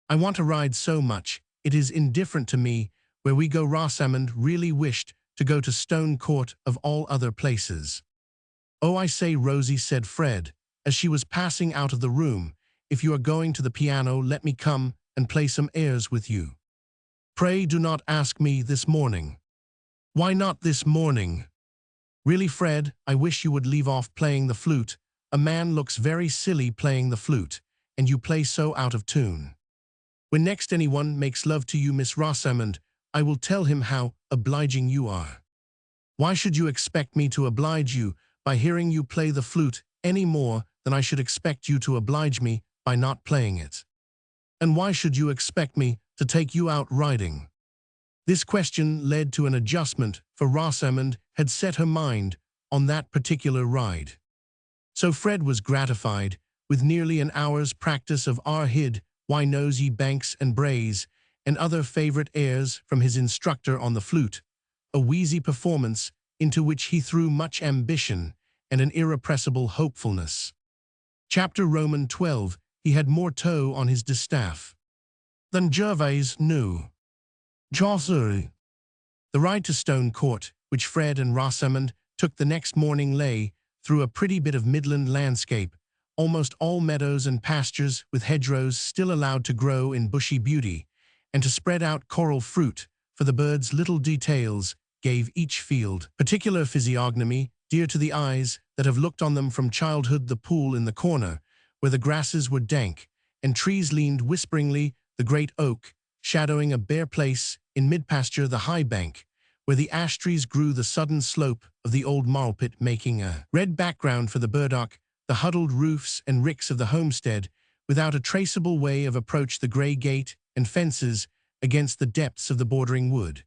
"I want to ride so much, it is indifferent to me where we go." Rosamond really wished to go to Stone Court of all other places. "Oh, I say, Rosie," said Fred, as she was passing out of the room, "if you are going to the piano, let me come and play some airs with you." "Pray do not ask me this morning." "Why not this morning?" "Really, Fred, I wish you would leave off playing the flute. A man looks very silly playing the flute, and you play so out of tune. When next anyone makes love to you, Miss Rosamond, I will tell him how obliging you are." "Why should you expect me to oblige you by hearing you play the flute any more than I should expect you to oblige me by not playing it? And why should you expect me to take you out riding?" This question led to an adjustment, for Rosamond had set her mind on that particular ride. So Fred was gratified with nearly an hour's practice of "Our Hid, Why Knows Ye Banks and Braes," and other favorite airs from his instructor on the flute, a wheezy performance into which he threw much ambition and an irrepressible hopefulness. Chapter Roman 12. He had more toe on his distaff than Gervase knew. Chaucer. The ride to Stone Court, which Fred and Rosamond took the next morning, lay through a pretty bit of midland landscape, almost all meadows and pastures, with hedgerows still allowed to grow in bushy beauty, and to spread out coral fruit, for the birds' little details gave each field particular physiognomy, dear to the eyes that have looked on them from childhood. The pool in the corner, where the grasses were dank, and trees leaned whisperingly, the great oak, shadowing a bare place in mid-pasture, the high bank, where the ash trees grew, the sudden slope of the old marlpit making a red background for the burdock, the huddled roofs and ricks of the homestead, without a traceable way of approach, the grey gate and fences against the depths of the bordering wood,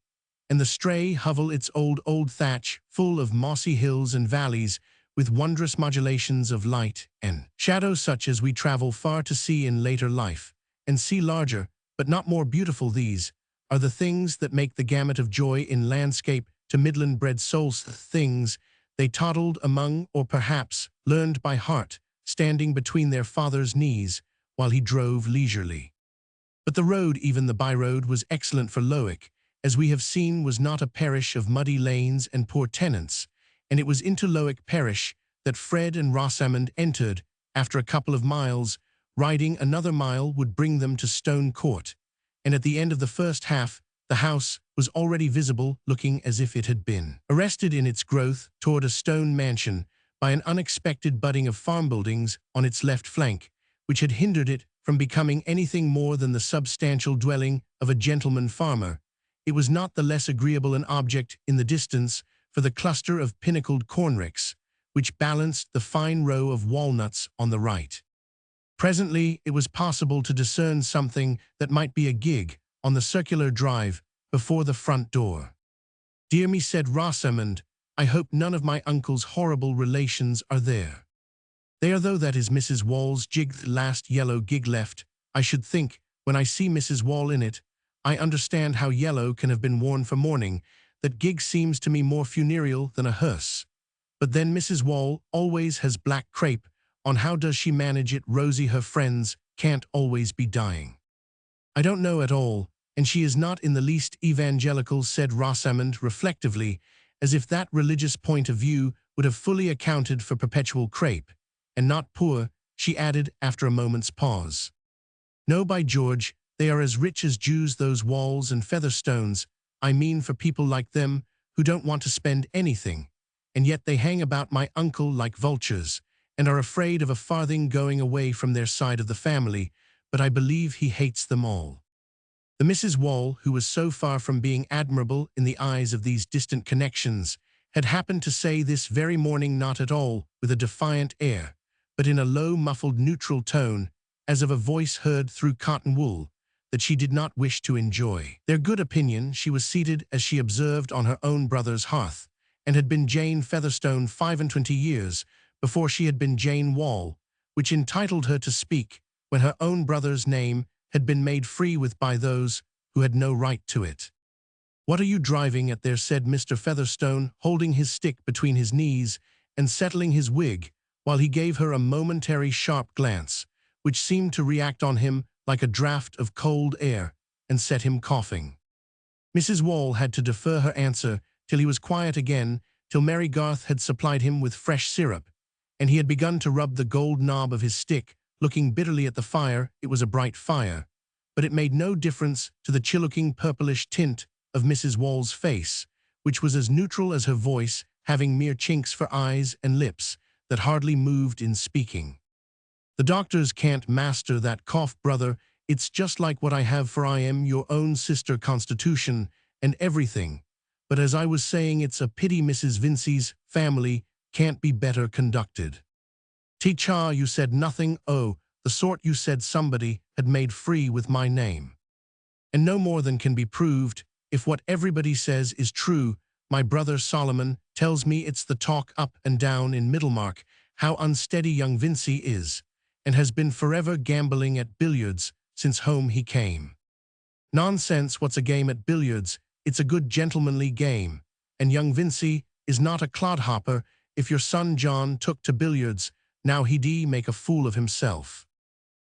and the stray hovel, its old thatch, full of mossy hills and valleys, with wondrous modulations of light and shadow such as we travel far to see in later life, and see larger, but not more beautiful. These are the things that make the gamut of joy in landscape to midland-bred souls, things they toddled among, or perhaps learned by heart, standing between their father's knees while he drove leisurely. But the road, even the by-road, was excellent for Lowick, as we have seen, was not a parish of muddy lanes and poor tenants, and it was into Lowick parish that Fred and Rosamond entered after a couple of miles. Riding another mile would bring them to Stone Court, and at the end of the first half, the house was already visible, looking as if it had been arrested in its growth toward a stone mansion by an unexpected budding of farm buildings on its left flank, which had hindered it from becoming anything more than the substantial dwelling of a gentleman farmer. It was not the less agreeable an object in the distance for the cluster of pinnacled cornricks, which balanced the fine row of walnuts on the right. Presently it was possible to discern something that might be a gig on the circular drive before the front door. "Dear me," said Rosamond, "I hope none of my uncle's horrible relations are there." "They are, though. That is Mrs. Wall's gig, the last yellow gig left, I should think, when I see Mrs. Wall in it. I understand how yellow can have been worn for mourning. That gig seems to me more funereal than a hearse. But then Mrs. Wall always has black crape on. How does she manage it, Rosie? Her friends can't always be dying." "I don't know at all, and she is not in the least evangelical," said Rosamond reflectively, as if that religious point of view would have fully accounted for perpetual crape. "And not poor," she added after a moment's pause. "No, by George, they are as rich as Jews, those Walls and Featherstones. I mean, for people like them, who don't want to spend anything, and yet they hang about my uncle like vultures, and are afraid of a farthing going away from their side of the family, but I believe he hates them all." The Mrs. Wall, who was so far from being admirable in the eyes of these distant connections, had happened to say this very morning, not at all with a defiant air, but in a low, muffled, neutral tone, as of a voice heard through cotton wool, that she did not wish to enjoy. Their good opinion she was seated as she observed on her own brother's hearth, and had been Jane Featherstone 25 years before she had been Jane Wall, which entitled her to speak when her own brother's name had been made free with by those who had no right to it. "What are you driving at there?" said Mr. Featherstone, holding his stick between his knees and settling his wig, while he gave her a momentary sharp glance, which seemed to react on him like a draught of cold air, and set him coughing. Mrs. Wall had to defer her answer till he was quiet again, till Mary Garth had supplied him with fresh syrup, and he had begun to rub the gold knob of his stick, looking bitterly at the fire. It was a bright fire, but it made no difference to the chill-looking purplish tint of Mrs. Wall's face, which was as neutral as her voice, having mere chinks for eyes and lips that hardly moved in speaking. "The doctors can't master that cough, brother. It's just like what I have, for I am your own sister constitution and everything. But as I was saying, it's a pity Mrs. Vincey's family can't be better conducted." "Teacher, you said nothing." "Oh, the sort you said somebody had made free with my name. And no more than can be proved, if what everybody says is true. My brother Solomon tells me it's the talk up and down in Middlemarch, how unsteady young Vincey is, and has been forever gambling at billiards since home he came." "Nonsense, what's a game at billiards? It's a good gentlemanly game, and young Vincey is not a clodhopper. If your son John took to billiards, now he'd make a fool of himself."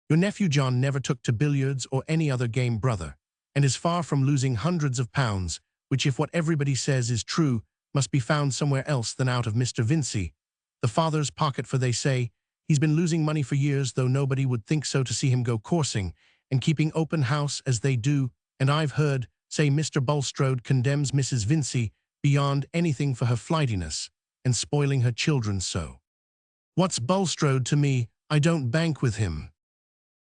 "Your nephew John never took to billiards or any other game, brother, and is far from losing hundreds of pounds, which, if what everybody says is true, must be found somewhere else than out of Mr. Vincey, the father's pocket, for they say he's been losing money for years, though nobody would think so to see him go coursing and keeping open house as they do, and I've heard say Mr. Bulstrode condemns Mrs. Vincey beyond anything for her flightiness, and spoiling her children so." "What's Bulstrode to me? I don't bank with him."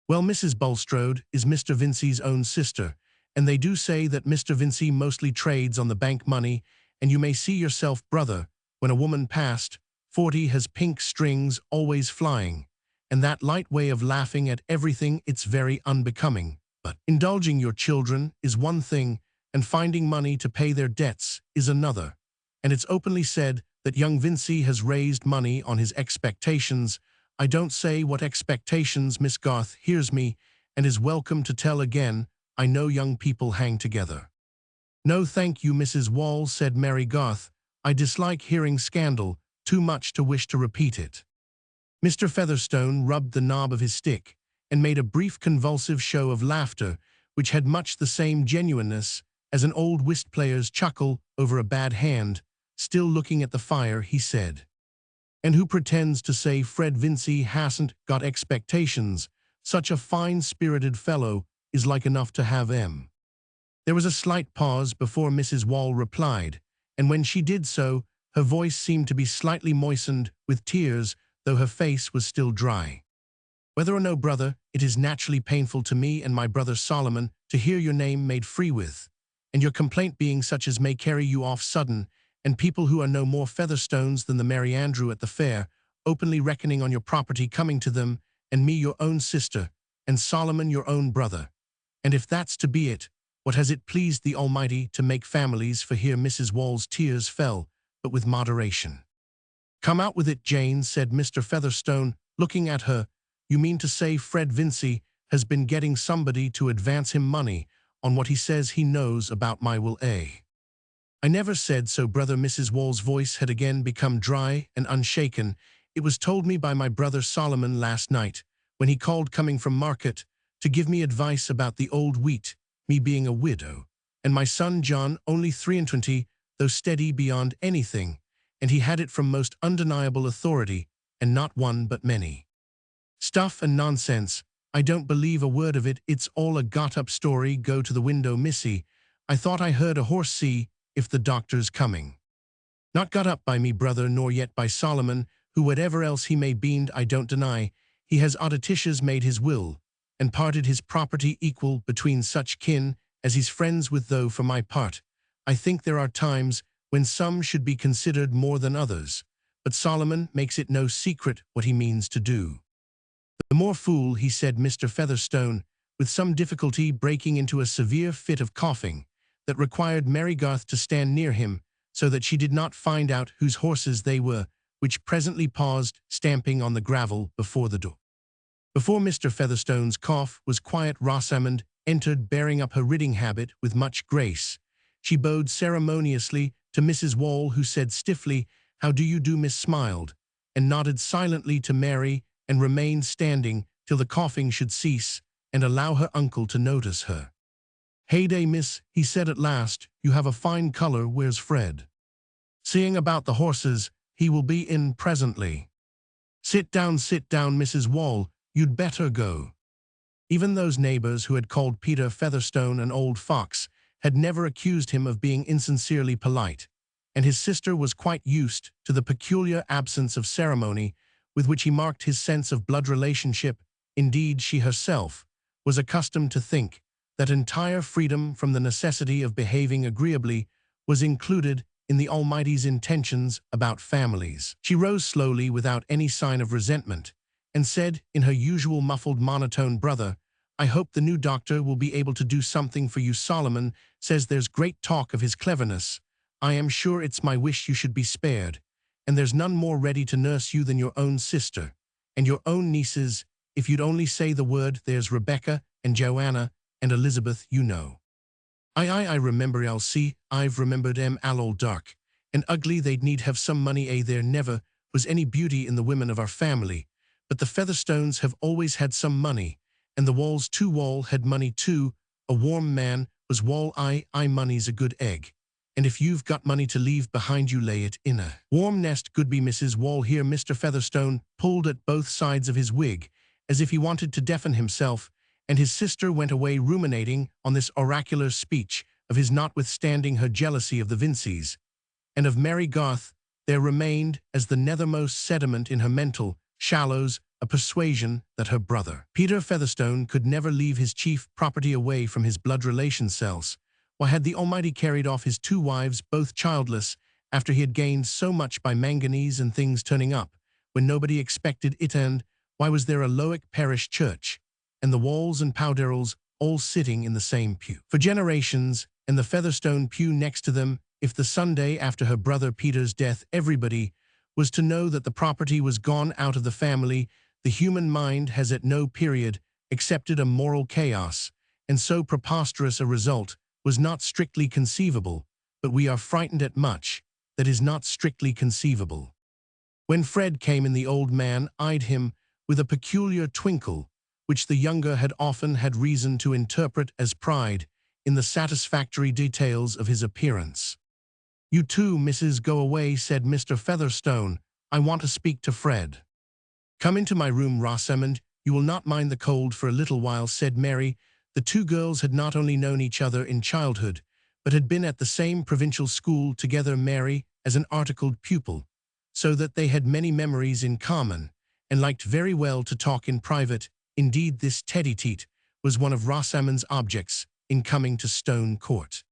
"Well, Mrs. Bulstrode is Mr. Vincey's own sister, and they do say that Mr. Vincey mostly trades on the bank money, and you may see yourself, brother, when a woman past 40 has pink strings always flying, and that light way of laughing at everything, it's very unbecoming. But indulging your children is one thing, and finding money to pay their debts is another, and it's openly said that young Vincey has raised money on his expectations. I don't say what expectations. Miss Garth hears me, and is welcome to tell again. I know young people hang together." "No, thank you, Mrs. Wall," said Mary Garth. "I dislike hearing scandal too much to wish to repeat it." Mr. Featherstone rubbed the knob of his stick, and made a brief convulsive show of laughter, which had much the same genuineness as an old whist player's chuckle over a bad hand. Still looking at the fire, he said, "And who pretends to say Fred Vincey hasn't got expectations? Such a fine-spirited fellow is like enough to have 'em." There was a slight pause before Mrs. Wall replied, and when she did so, her voice seemed to be slightly moistened with tears, though her face was still dry. "Whether or no, brother, it is naturally painful to me and my brother Solomon to hear your name made free with, and your complaint being such as may carry you off sudden, and people who are no more Featherstones than the Merry Andrew at the fair, openly reckoning on your property coming to them, and me your own sister, and Solomon your own brother. And if that's to be it, what has it pleased the Almighty to make families for?" Here Mrs. Wall's tears fell, but with moderation. "Come out with it, Jane," said Mr. Featherstone, looking at her. "You mean to say Fred Vincey has been getting somebody to advance him money on what he says he knows about my will, eh?" "I never said so, brother." Mrs. Wall's voice had again become dry and unshaken. "It was told me by my brother Solomon last night, when he called coming from market, to give me advice about the old wheat, me being a widow, and my son John only 23, though steady beyond anything, and he had it from most undeniable authority, and not one but many." "Stuff and nonsense. I don't believe a word of it. It's all a got-up story. Go to the window, missy. I thought I heard a horse. See if the doctor's coming." "Not got up by me, brother, nor yet by Solomon, who whatever else he may been, I don't deny, he has audititious made his will, and parted his property equal between such kin as he's friends with, though for my part, I think there are times when some should be considered more than others, but Solomon makes it no secret what he means to do." "The more fool," he said. Mr. Featherstone, with some difficulty breaking into a severe fit of coughing that required Mary Garth to stand near him so that she did not find out whose horses they were, which presently paused, stamping on the gravel before the door. Before Mr. Featherstone's cough was quiet, Rosamond entered bearing up her riding habit with much grace. She bowed ceremoniously to Mrs. Wall, who said stiffly, "How do you do, Miss?" smiled, and nodded silently to Mary, and remained standing till the coughing should cease and allow her uncle to notice her. "Heyday, miss," he said at last, "you have a fine color. Where's Fred?" "Seeing about the horses. He will be in presently." Sit down, Mrs. Wall. You'd better go." Even those neighbors who had called Peter Featherstone an old fox had never accused him of being insincerely polite, and his sister was quite used to the peculiar absence of ceremony with which he marked his sense of blood relationship. Indeed, she herself was accustomed to think that entire freedom from the necessity of behaving agreeably was included in the Almighty's intentions about families. She rose slowly without any sign of resentment, and said in her usual muffled monotone, "Brother, I hope the new doctor will be able to do something for you. Solomon says there's great talk of his cleverness. I am sure it's my wish you should be spared, and there's none more ready to nurse you than your own sister, and your own nieces. If you'd only say the word, there's Rebecca and Joanna and Elizabeth, you know." I remember Elsie. I've remembered all dark and ugly. They'd need have some money. There never was any beauty in the women of our family, but the Featherstones have always had some money, and the Walls too. Wall had money too. A warm man was Wall. I money's a good egg, and if you've got money to leave behind you, lay it in a warm nest. Good be Mrs. Wall. Here Mr. Featherstone pulled at both sides of his wig as if he wanted to deafen himself, and his sister went away ruminating on this oracular speech of his. Notwithstanding her jealousy of the Vinceys and of Mary Garth, there remained as the nethermost sediment in her mental shallows a persuasion that her brother Peter Featherstone could never leave his chief property away from his blood relation cells. Why had the Almighty carried off his 2 wives, both childless, after he had gained so much by manganese and things turning up when nobody expected it? And why was there a Lowick parish church, and the Walls and Powderells all sitting in the same pew for generations, and the Featherstone pew next to them? If the Sunday after her brother Peter's death everybody was to know that the property was gone out of the family, the human mind has at no period accepted a moral chaos, and so preposterous a result was not strictly conceivable, but we are frightened at much that is not strictly conceivable. When Fred came in, the old man eyed him with a peculiar twinkle, which the younger had often had reason to interpret as pride in the satisfactory details of his appearance. "You too, Mrs. Go away," said Mr. Featherstone. "I want to speak to Fred." "Come into my room, Rosamond. You will not mind the cold for a little while," said Mary. The 2 girls had not only known each other in childhood, but had been at the same provincial school together, Mary as an articled pupil, so that they had many memories in common, and liked very well to talk in private. Indeed, this tete-a-tete was one of Rosamond's objects in coming to Stone Court.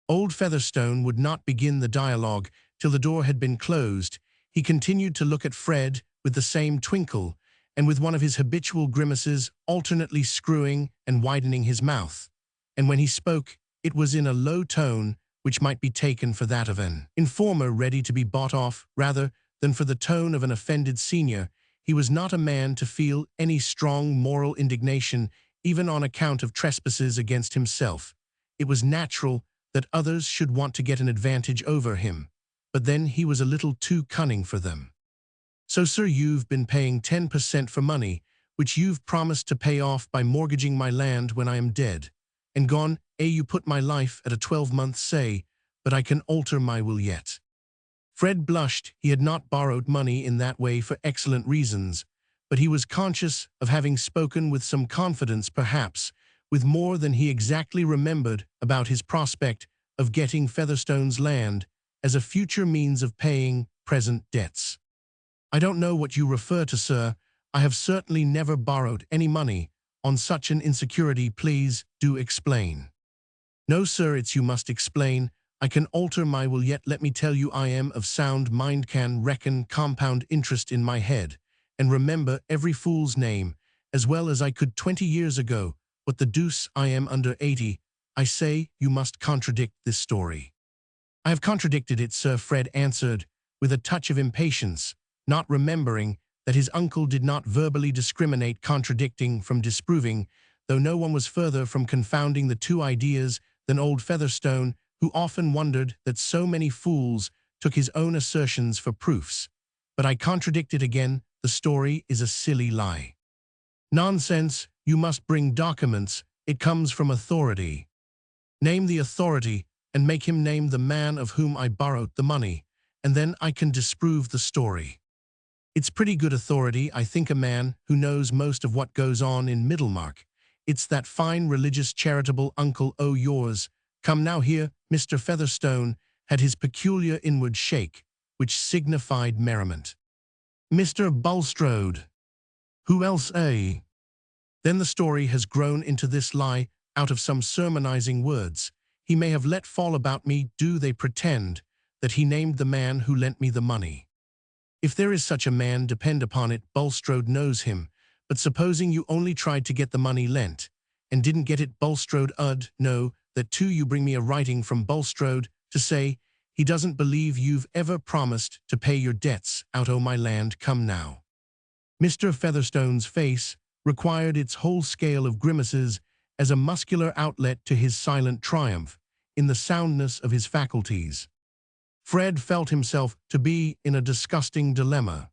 Old Featherstone would not begin the dialogue till the door had been closed. He continued to look at Fred with the same twinkle, and with one of his habitual grimaces, alternately screwing and widening his mouth. And when he spoke, it was in a low tone which might be taken for that of an informer ready to be bought off, rather than for the tone of an offended senior. He was not a man to feel any strong moral indignation, even on account of trespasses against himself. It was natural that others should want to get an advantage over him, but then he was a little too cunning for them. "So, sir, you've been paying 10% for money, which you've promised to pay off by mortgaging my land when I am dead and gone. You put my life at a 12-month say, but I can alter my will yet." Fred blushed. He had not borrowed money in that way for excellent reasons, but he was conscious of having spoken with some confidence, perhaps with more than he exactly remembered, about his prospect of getting Featherstone's land as a future means of paying present debts. "I don't know what you refer to, sir. I have certainly never borrowed any money on such an insecurity. Please do explain." "No, sir, it's you must explain. I can alter my will yet. Let me tell you, I am of sound mind, can reckon compound interest in my head, and remember every fool's name as well as I could 20 years ago. What the deuce, I am under 80. I say, you must contradict this story. I have contradicted it, sir, Fred answered, with a touch of impatience, not remembering that his uncle did not verbally discriminate contradicting from disproving, though no one was further from confounding the two ideas than old Featherstone, who often wondered that so many fools took his own assertions for proofs. But I contradict it again. The story is a silly lie. Nonsense, you must bring documents. It comes from authority. Name the authority, and make him name the man of whom I borrowed the money, and then I can disprove the story. It's pretty good authority, I think, a man who knows most of what goes on in Middlemarch. It's that fine religious charitable uncle o' yours. Come now here, Mr. Featherstone had his peculiar inward shake, which signified merriment. Mr. Bulstrode. Who else, eh? Then the story has grown into this lie out of some sermonizing words he may have let fall about me. Do they pretend that he named the man who lent me the money? If there is such a man, depend upon it, Bulstrode knows him. But supposing you only tried to get the money lent, and didn't get it, Bulstrode know that too. You bring me a writing from Bulstrode to say he doesn't believe you've ever promised to pay your debts out o' my land. Come now. Mr. Featherstone's face required its whole scale of grimaces as a muscular outlet to his silent triumph in the soundness of his faculties. Fred felt himself to be in a disgusting dilemma.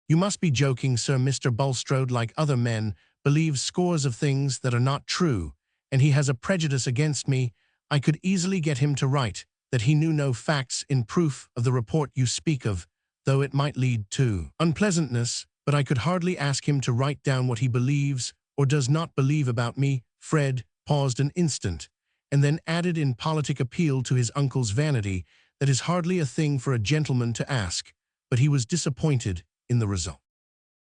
You must be joking, sir. Mr. Bulstrode, like other men, believes scores of things that are not true, and he has a prejudice against me. I could easily get him to write that he knew no facts in proof of the report you speak of, though it might lead to unpleasantness, but I could hardly ask him to write down what he believes or does not believe about me. Fred paused an instant, and then added in politic appeal to his uncle's vanity, that is hardly a thing for a gentleman to ask, but he was disappointed in the result.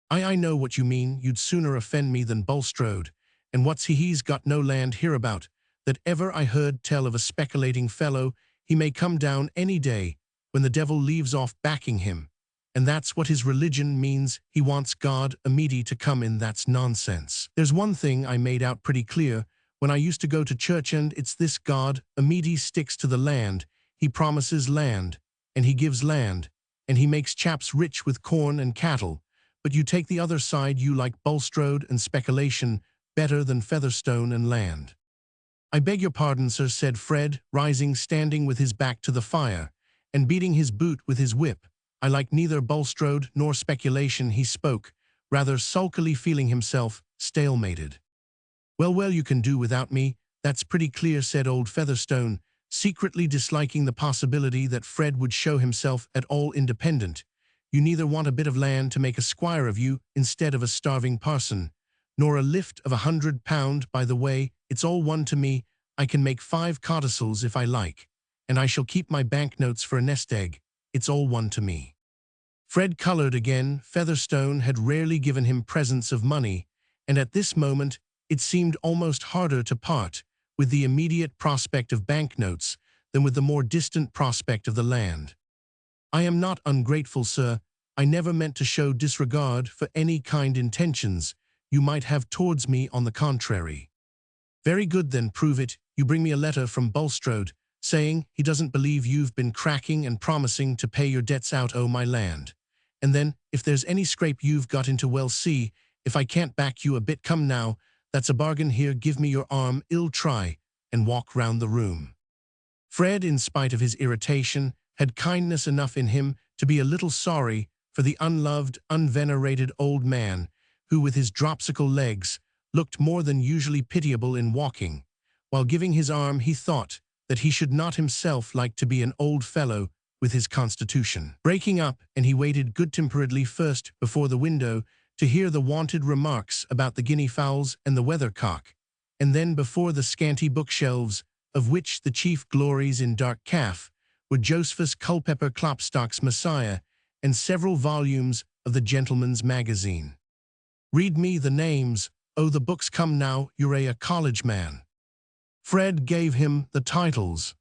I know what you mean. You'd sooner offend me than Bulstrode, and what's he's got no land hereabout, that ever I heard tell of a speculating fellow. He may come down any day when the devil leaves off backing him, and that's what his religion means. He wants God Almighty to come in. That's nonsense. There's one thing I made out pretty clear when I used to go to church, and it's this: God Almighty sticks to the land. He promises land, and he gives land, and he makes chaps rich with corn and cattle. But you take the other side. You like Bulstrode and speculation better than Featherstone and land. I beg your pardon, sir, said Fred, rising, standing with his back to the fire, and beating his boot with his whip. I like neither Bulstrode nor speculation. He spoke, rather sulkily, feeling himself stalemated. Well, you can do without me. That's pretty clear, said old Featherstone, secretly disliking the possibility that Fred would show himself at all independent. You neither want a bit of land to make a squire of you instead of a starving parson, nor a lift of £100. By the way, it's all one to me. I can make 5 codicils if I like, and I shall keep my banknotes for a nest egg. It's all one to me. Fred colored again. Featherstone had rarely given him presents of money, and at this moment it seemed almost harder to part with the immediate prospect of banknotes than with the more distant prospect of the land. I am not ungrateful, sir. I never meant to show disregard for any kind intentions you might have towards me. On the contrary. Very good, then prove it. You bring me a letter from Bulstrode saying he doesn't believe you've been cracking and promising to pay your debts out o' my land. And then, if there's any scrape you've got into, well, see if I can't back you a bit. Come now, that's a bargain. Here, give me your arm. I'll try and walk round the room. Fred, in spite of his irritation, had kindness enough in him to be a little sorry for the unloved, unvenerated old man, who, with his dropsical legs, looked more than usually pitiable in walking. While giving his arm, he thought that he should not himself like to be an old fellow with his constitution breaking up, and he waited good-temperedly first before the window to hear the wonted remarks about the guinea fowls and the weathercock, and then before the scanty bookshelves, of which the chief glories in dark calf were Josephus Culpepper Klopstock's Messiah and several volumes of the Gentleman's Magazine. Read me the names o' the books. Come now, you're a college man. Fred gave him the titles.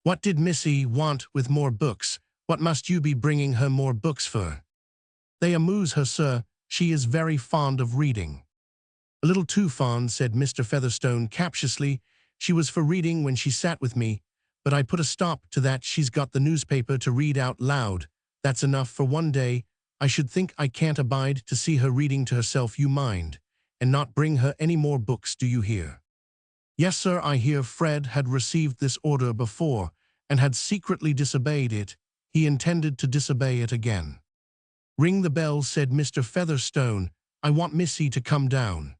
What did Missy want with more books? What must you be bringing her more books for? They amuse her, sir. She is very fond of reading. "A little too fond," said Mr. Featherstone captiously. "She was for reading when she sat with me, but I put a stop to that. She's got the newspaper to read out loud. That's enough for one day. I should think I can't abide to see her reading to herself. You mind, and not bring her any more books, do you hear?" "Yes, sir, I hear." Fred had received this order before, and had secretly disobeyed it. He intended to disobey it again. "Ring the bell," said Mr. Featherstone. "I want Missy to come down."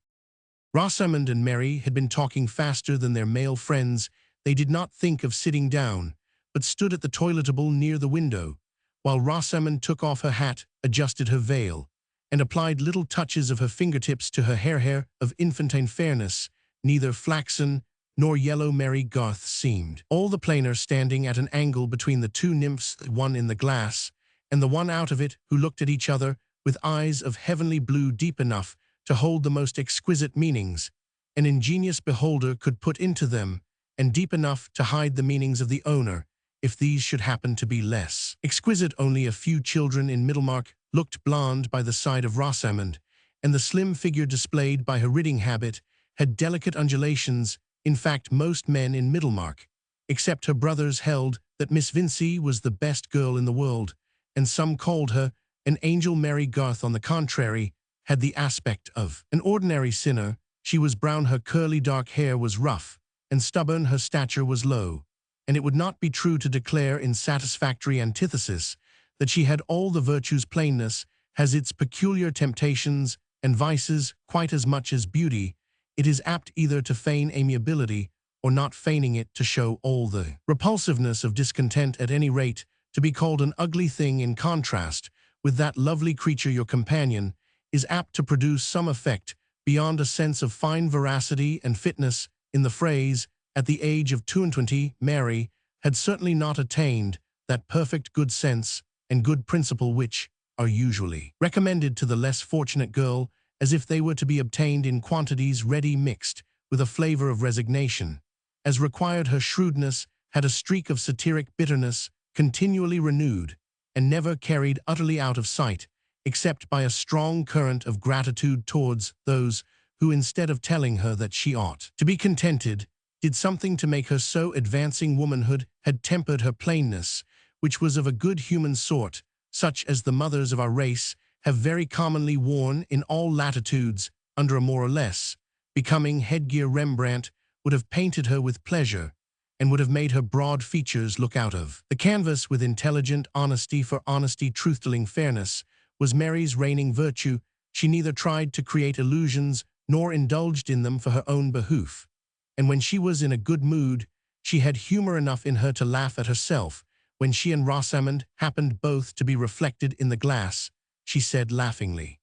Rosamond and Mary had been talking faster than their male friends. They did not think of sitting down, but stood at the toiletable near the window, while Rosamond took off her hat, adjusted her veil, and applied little touches of her fingertips to her hair of infantine fairness. Neither flaxen nor yellow Mary Garth seemed all the plainer standing at an angle between the two nymphs, one in the glass, and the one out of it, who looked at each other with eyes of heavenly blue deep enough to hold the most exquisite meanings an ingenious beholder could put into them, and deep enough to hide the meanings of the owner, if these should happen to be less exquisite. Only a few children in Middlemarch looked blonde by the side of Rosamond, and the slim figure displayed by her riding habit had delicate undulations. In fact, most men in Middlemarch, except her brothers, held that Miss Vincy was the best girl in the world, and some called her an angel. Mary Garth, on the contrary, had the aspect of an ordinary sinner. She was brown, her curly dark hair was rough and stubborn, her stature was low, and it would not be true to declare in satisfactory antithesis that she had all the virtues. Plainness has its peculiar temptations and vices quite as much as beauty. It is apt either to feign amiability, or, not feigning it, to show all the repulsiveness of discontent. At any rate, to be called an ugly thing in contrast with that lovely creature your companion is apt to produce some effect beyond a sense of fine veracity and fitness in the phrase. At the age of 22, Mary had certainly not attained that perfect good sense and good principle which are usually recommended to the less fortunate girl, as if they were to be obtained in quantities ready mixed with a flavor of resignation, as required. Her shrewdness had a streak of satiric bitterness, continually renewed, and never carried utterly out of sight, except by a strong current of gratitude towards those who, instead of telling her that she ought to be contented, did something to make her so. Advancing womanhood had tempered her plainness, which was of a good human sort, such as the mothers of our race have very commonly worn in all latitudes under a more or less becoming headgear. Rembrandt would have painted her with pleasure, and would have made her broad features look out of the canvas with intelligent honesty. For honesty, truth-telling, fairness was Mary's reigning virtue. She neither tried to create illusions nor indulged in them for her own behoof, and when she was in a good mood, she had humor enough in her to laugh at herself. When she and Rosamond happened both to be reflected in the glass, she said laughingly,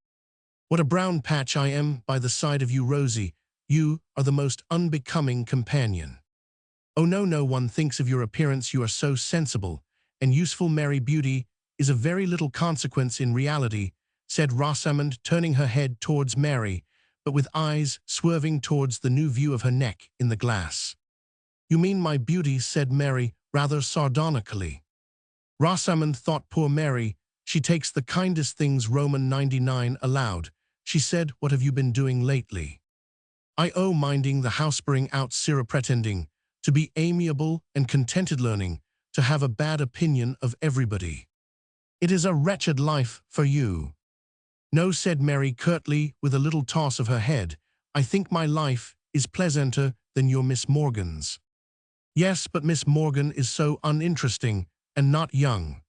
"What a brown patch I am by the side of you, Rosie. You are the most unbecoming companion." "Oh, no, no one thinks of your appearance. You are so sensible and useful, Mary. Beauty is of very little consequence in reality," said Rosamond, turning her head towards Mary, but with eyes swerving towards the new view of her neck in the glass. "You mean my beauty," said Mary, rather sardonically. Rosamond thought, "Poor Mary, she takes the kindest things." Roman 99 aloud. She said, "What have you been doing lately?" "Oh, minding the house, bring out Syrah, pretending to be amiable and contented, learning to have a bad opinion of everybody. It is a wretched life for you." "No," said Mary curtly, with a little toss of her head. "I think my life is pleasanter than your Miss Morgan's." "Yes, but Miss Morgan is so uninteresting, and not young."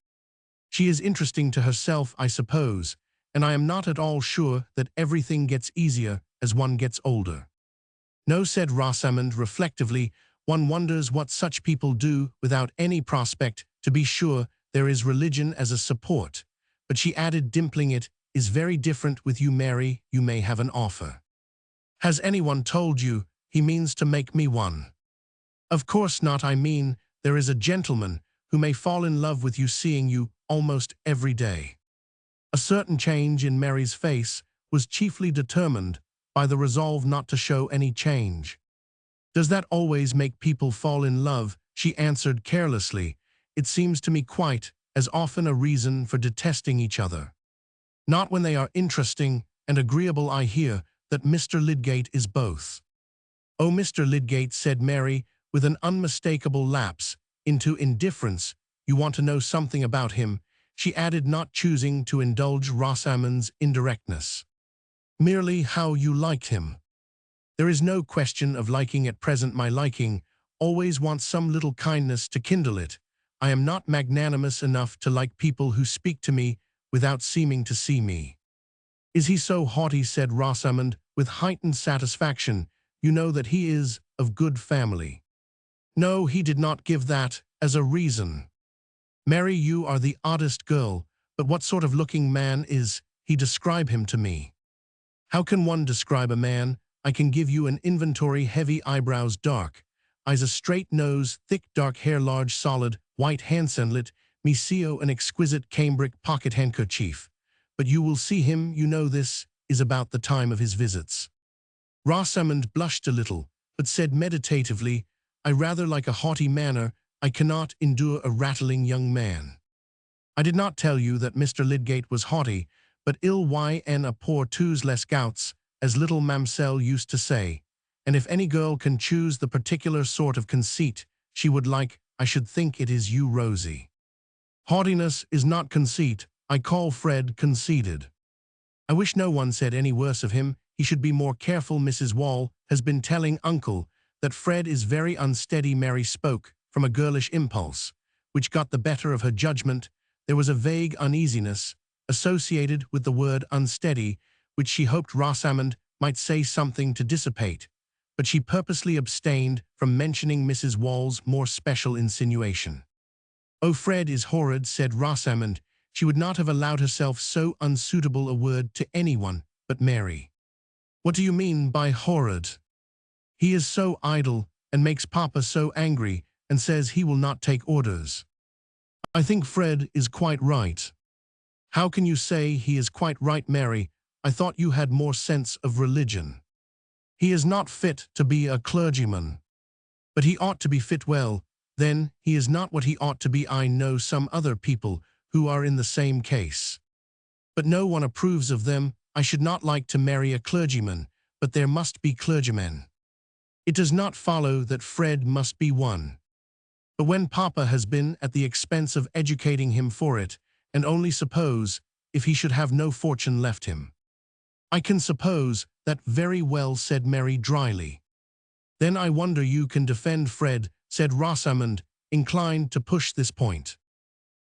"She is interesting to herself, I suppose, and I am not at all sure that everything gets easier as one gets older." "No," said Rosamond reflectively, "one wonders what such people do without any prospect. To be sure, there is religion as a support, but," she added, dimpling it, "is very different with you, Mary. You may have an offer." "Has anyone told you he means to make me one?" "Of course not. I mean, there is a gentleman who may fall in love with you, seeing you almost every day." A certain change in Mary's face was chiefly determined by the resolve not to show any change. "Does that always make people fall in love?" she answered carelessly. "It seems to me quite as often a reason for detesting each other." "Not when they are interesting and agreeable. I hear that Mr. Lydgate is both. Oh, Mr. Lydgate, said Mary, with an unmistakable lapse into indifference. You want to know something about him, she added, not choosing to indulge Rosamond's indirectness. Merely how you like him. There is no question of liking at present. My liking always wants some little kindness to kindle it. I am not magnanimous enough to like people who speak to me without seeming to see me. Is he so haughty, said Rosamond, with heightened satisfaction. You know that he is of good family. No, he did not give that as a reason. Mary, you are the oddest girl, but what sort of looking man is he? Describe him to me. How can one describe a man? I can give you an inventory. Heavy eyebrows, dark eyes, a straight nose, thick dark hair, large solid white handset, Miseo, an exquisite cambric pocket handkerchief. But you will see him, you know this is about the time of his visits. Rosamond blushed a little, but said meditatively, I rather like a haughty manner. I cannot endure a rattling young man. I did not tell you that Mr. Lydgate was haughty, but il y en a pour tous les gouts, as little Mamselle used to say, and if any girl can choose the particular sort of conceit she would like, I should think it is you, Rosie. Haughtiness is not conceit. I call Fred conceited. I wish no one said any worse of him. He should be more careful. Mrs. Wall has been telling Uncle that Fred is very unsteady. Mary spoke from a girlish impulse, which got the better of her judgment. There was a vague uneasiness associated with the word unsteady, which she hoped Rosamond might say something to dissipate, but she purposely abstained from mentioning Mrs. Wall's more special insinuation. Oh, Fred is horrid, said Rosamond. She would not have allowed herself so unsuitable a word to anyone but Mary. What do you mean by horrid? He is so idle, and makes Papa so angry, and says he will not take orders. I think Fred is quite right. How can you say he is quite right, Mary? I thought you had more sense of religion. He is not fit to be a clergyman. But he ought to be fit. Well, then, he is not what he ought to be. I know some other people who are in the same case. But no one approves of them. I should not like to marry a clergyman, but there must be clergymen. It does not follow that Fred must be one. But when Papa has been at the expense of educating him for it, and only suppose if he should have no fortune left him. I can suppose that very well, said Mary dryly. Then I wonder you can defend Fred, said Rosamond, inclined to push this point.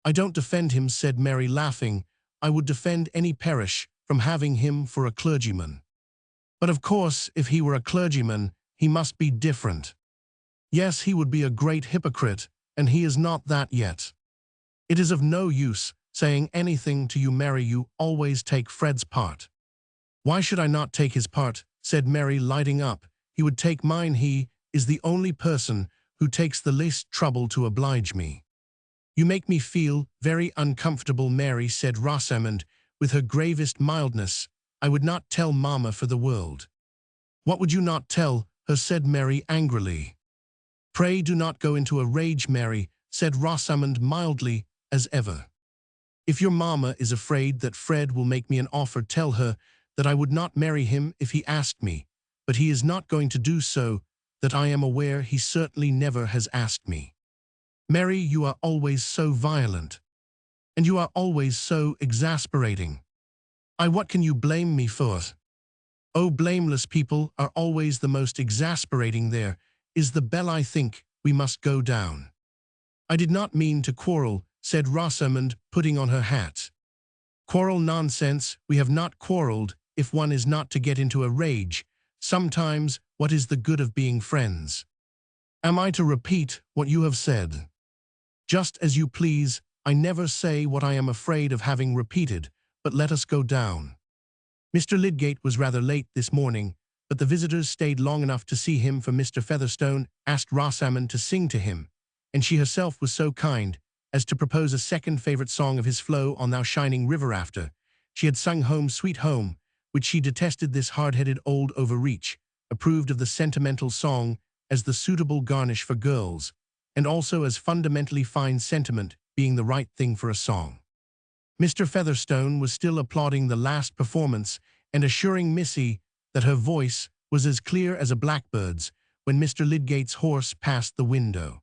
I don't defend him, said Mary, laughing. I would defend any parish from having him for a clergyman. But of course, if he were a clergyman, he must be different. Yes, he would be a great hypocrite, and he is not that yet. It is of no use saying anything to you, Mary. You always take Fred's part. Why should I not take his part, said Mary, lighting up. He would take mine. He is the only person who takes the least trouble to oblige me. You make me feel very uncomfortable, Mary, said Rosamond, with her gravest mildness. I would not tell Mamma for the world. What would you not tell her, said Mary angrily. Pray do not go into a rage, Mary, said Rosamond mildly as ever. If your Mamma is afraid that Fred will make me an offer, tell her that I would not marry him if he asked me, but he is not going to do so, that I am aware. He certainly never has asked me. Mary, you are always so violent. And you are always so exasperating. What can you blame me for? Oh, blameless people are always the most exasperating. There is the bell. I think we must go down. I did not mean to quarrel, said Rosamond, putting on her hat. Quarrel, nonsense. We have not quarrelled if one is not to get into a rage. Sometimes, what is the good of being friends? Am I to repeat what you have said? Just as you please. I never say what I am afraid of having repeated, but let us go down. Mr. Lydgate was rather late this morning, but the visitors stayed long enough to see him, for Mr. Featherstone asked Rosamond to sing to him, and she herself was so kind as to propose a second favourite song of his flow on Thou Shining River. After she had sung Home Sweet Home, which she detested, this hard-headed old overreach approved of the sentimental song as the suitable garnish for girls, and also as fundamentally fine sentiment being the right thing for a song. Mr. Featherstone was still applauding the last performance and assuring Missy that her voice was as clear as a blackbird's when Mr. Lydgate's horse passed the window.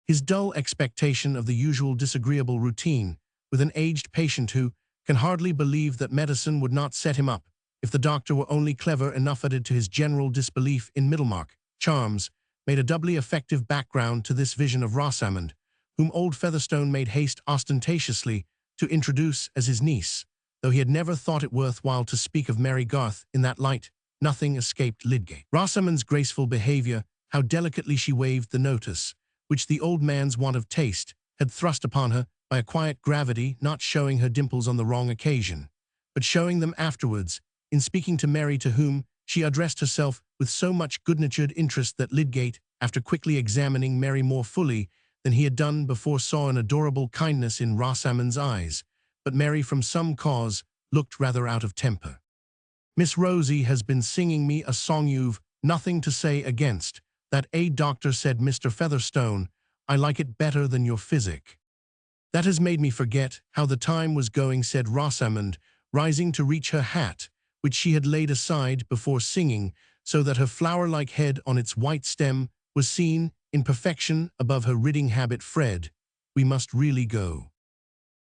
His dull expectation of the usual disagreeable routine with an aged patient who can hardly believe that medicine would not set him up if the doctor were only clever enough, added to his general disbelief in Middlemarch charms, made a doubly effective background to this vision of Rosamond, whom old Featherstone made haste ostentatiously to introduce as his niece. Though he had never thought it worthwhile to speak of Mary Garth in that light, nothing escaped Lydgate. Rosamond's graceful behaviour, how delicately she waived the notice, which the old man's want of taste had thrust upon her by a quiet gravity, not showing her dimples on the wrong occasion, but showing them afterwards, in speaking to Mary, to whom she addressed herself with so much good-natured interest that Lydgate, after quickly examining Mary more fully than he had done before, saw an adorable kindness in Rosamond's eyes, but Mary, from some cause, looked rather out of temper. "Miss Rosie has been singing me a song you've nothing to say against. That doctor," said Mr. Featherstone. "I like it better than your physic." "That has made me forget how the time was going," said Rosamond, rising to reach her hat, which she had laid aside before singing, so that her flower-like head on its white stem was seen in perfection above her riding habit. "Fred, we must really go."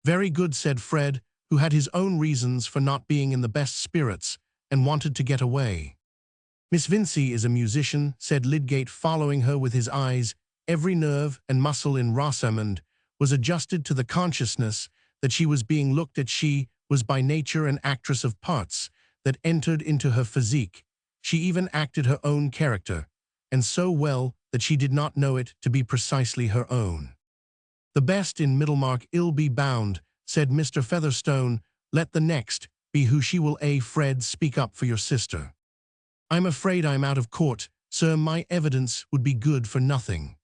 "Very good," said Fred, who had his own reasons for not being in the best spirits and wanted to get away. "Miss Vincey is a musician," said Lydgate, following her with his eyes. Every nerve and muscle in Rosamond was adjusted to the consciousness that she was being looked at. She was by nature an actress of parts that entered into her physique. She even acted her own character, and so well that she did not know it to be precisely her own. "The best in Middlemarch, ill be bound," said Mr. Featherstone. "Let the next be who she will. Fred, speak up for your sister." "I'm afraid I'm out of court, sir. My evidence would be good for nothing."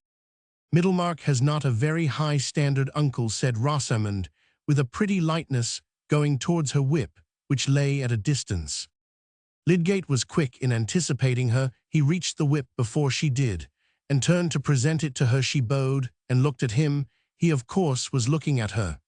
"Middlemarch has not a very high standard, uncle," said Rosamond, with a pretty lightness, going towards her whip, which lay at a distance. Lydgate was quick in anticipating her. He reached the whip before she did, and turned to present it to her. She bowed and looked at him. He, of course, was looking at her,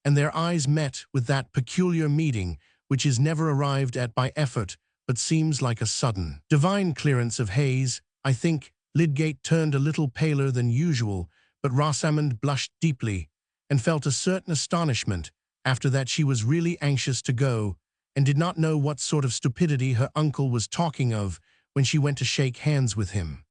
and their eyes met with that peculiar meeting which is never arrived at by effort, but seems like a sudden, divine clearance of haze. "I think." Lydgate turned a little paler than usual, but Rosamond blushed deeply, and felt a certain astonishment after that. She was really anxious to go, and did not know what sort of stupidity her uncle was talking of when she went to shake hands with him.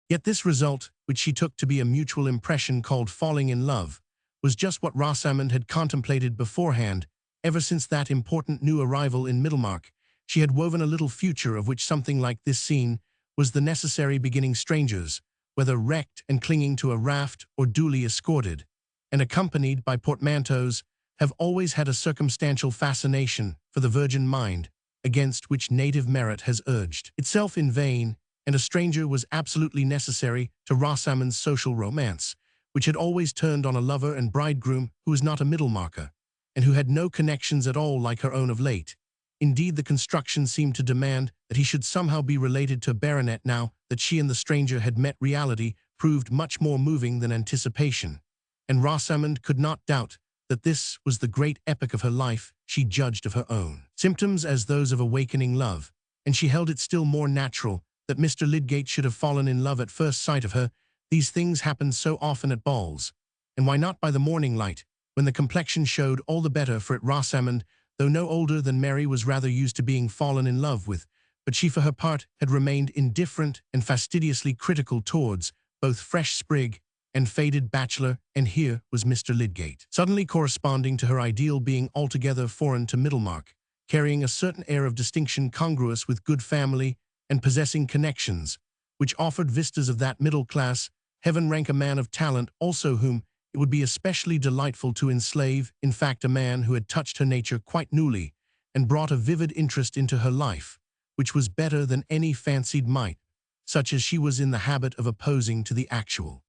Yet this result, which she took to be a mutual impression called falling in love, was just what Rosamond had contemplated beforehand. Ever since that important new arrival in Middlemarch, she had woven a little future of which something like this scene was the necessary beginning. Strangers, whether wrecked and clinging to a raft or duly escorted and accompanied by portmanteaus, have always had a circumstantial fascination for the virgin mind, against which native merit has urged itself in vain, and a stranger was absolutely necessary to Rosamond's social romance, which had always turned on a lover and bridegroom who was not a Middlemarcher, and who had no connections at all like her own of late. Indeed, the construction seemed to demand that he should somehow be related to a baronet. Now that she and the stranger had met, reality proved much more moving than anticipation, and Rosamond could not doubt that this was the great epoch of her life. She judged of her own symptoms as those of awakening love, and she held it still more natural that Mr. Lydgate should have fallen in love at first sight of her. These things happened so often at balls, and why not by the morning light, when the complexion showed all the better for it? Rosamond, though no older than Mary, was rather used to being fallen in love with, but she for her part had remained indifferent and fastidiously critical towards both fresh sprig and faded bachelor, and here was Mr. Lydgate, suddenly corresponding to her ideal, being altogether foreign to Middlemarch, carrying a certain air of distinction congruous with good family, and possessing connections which offered vistas of that middle class heaven rank. A man of talent also whom it would be especially delightful to enslave, in fact a man who had touched her nature quite newly, and brought a vivid interest into her life, which was better than any fancied might, such as she was in the habit of opposing to the actual.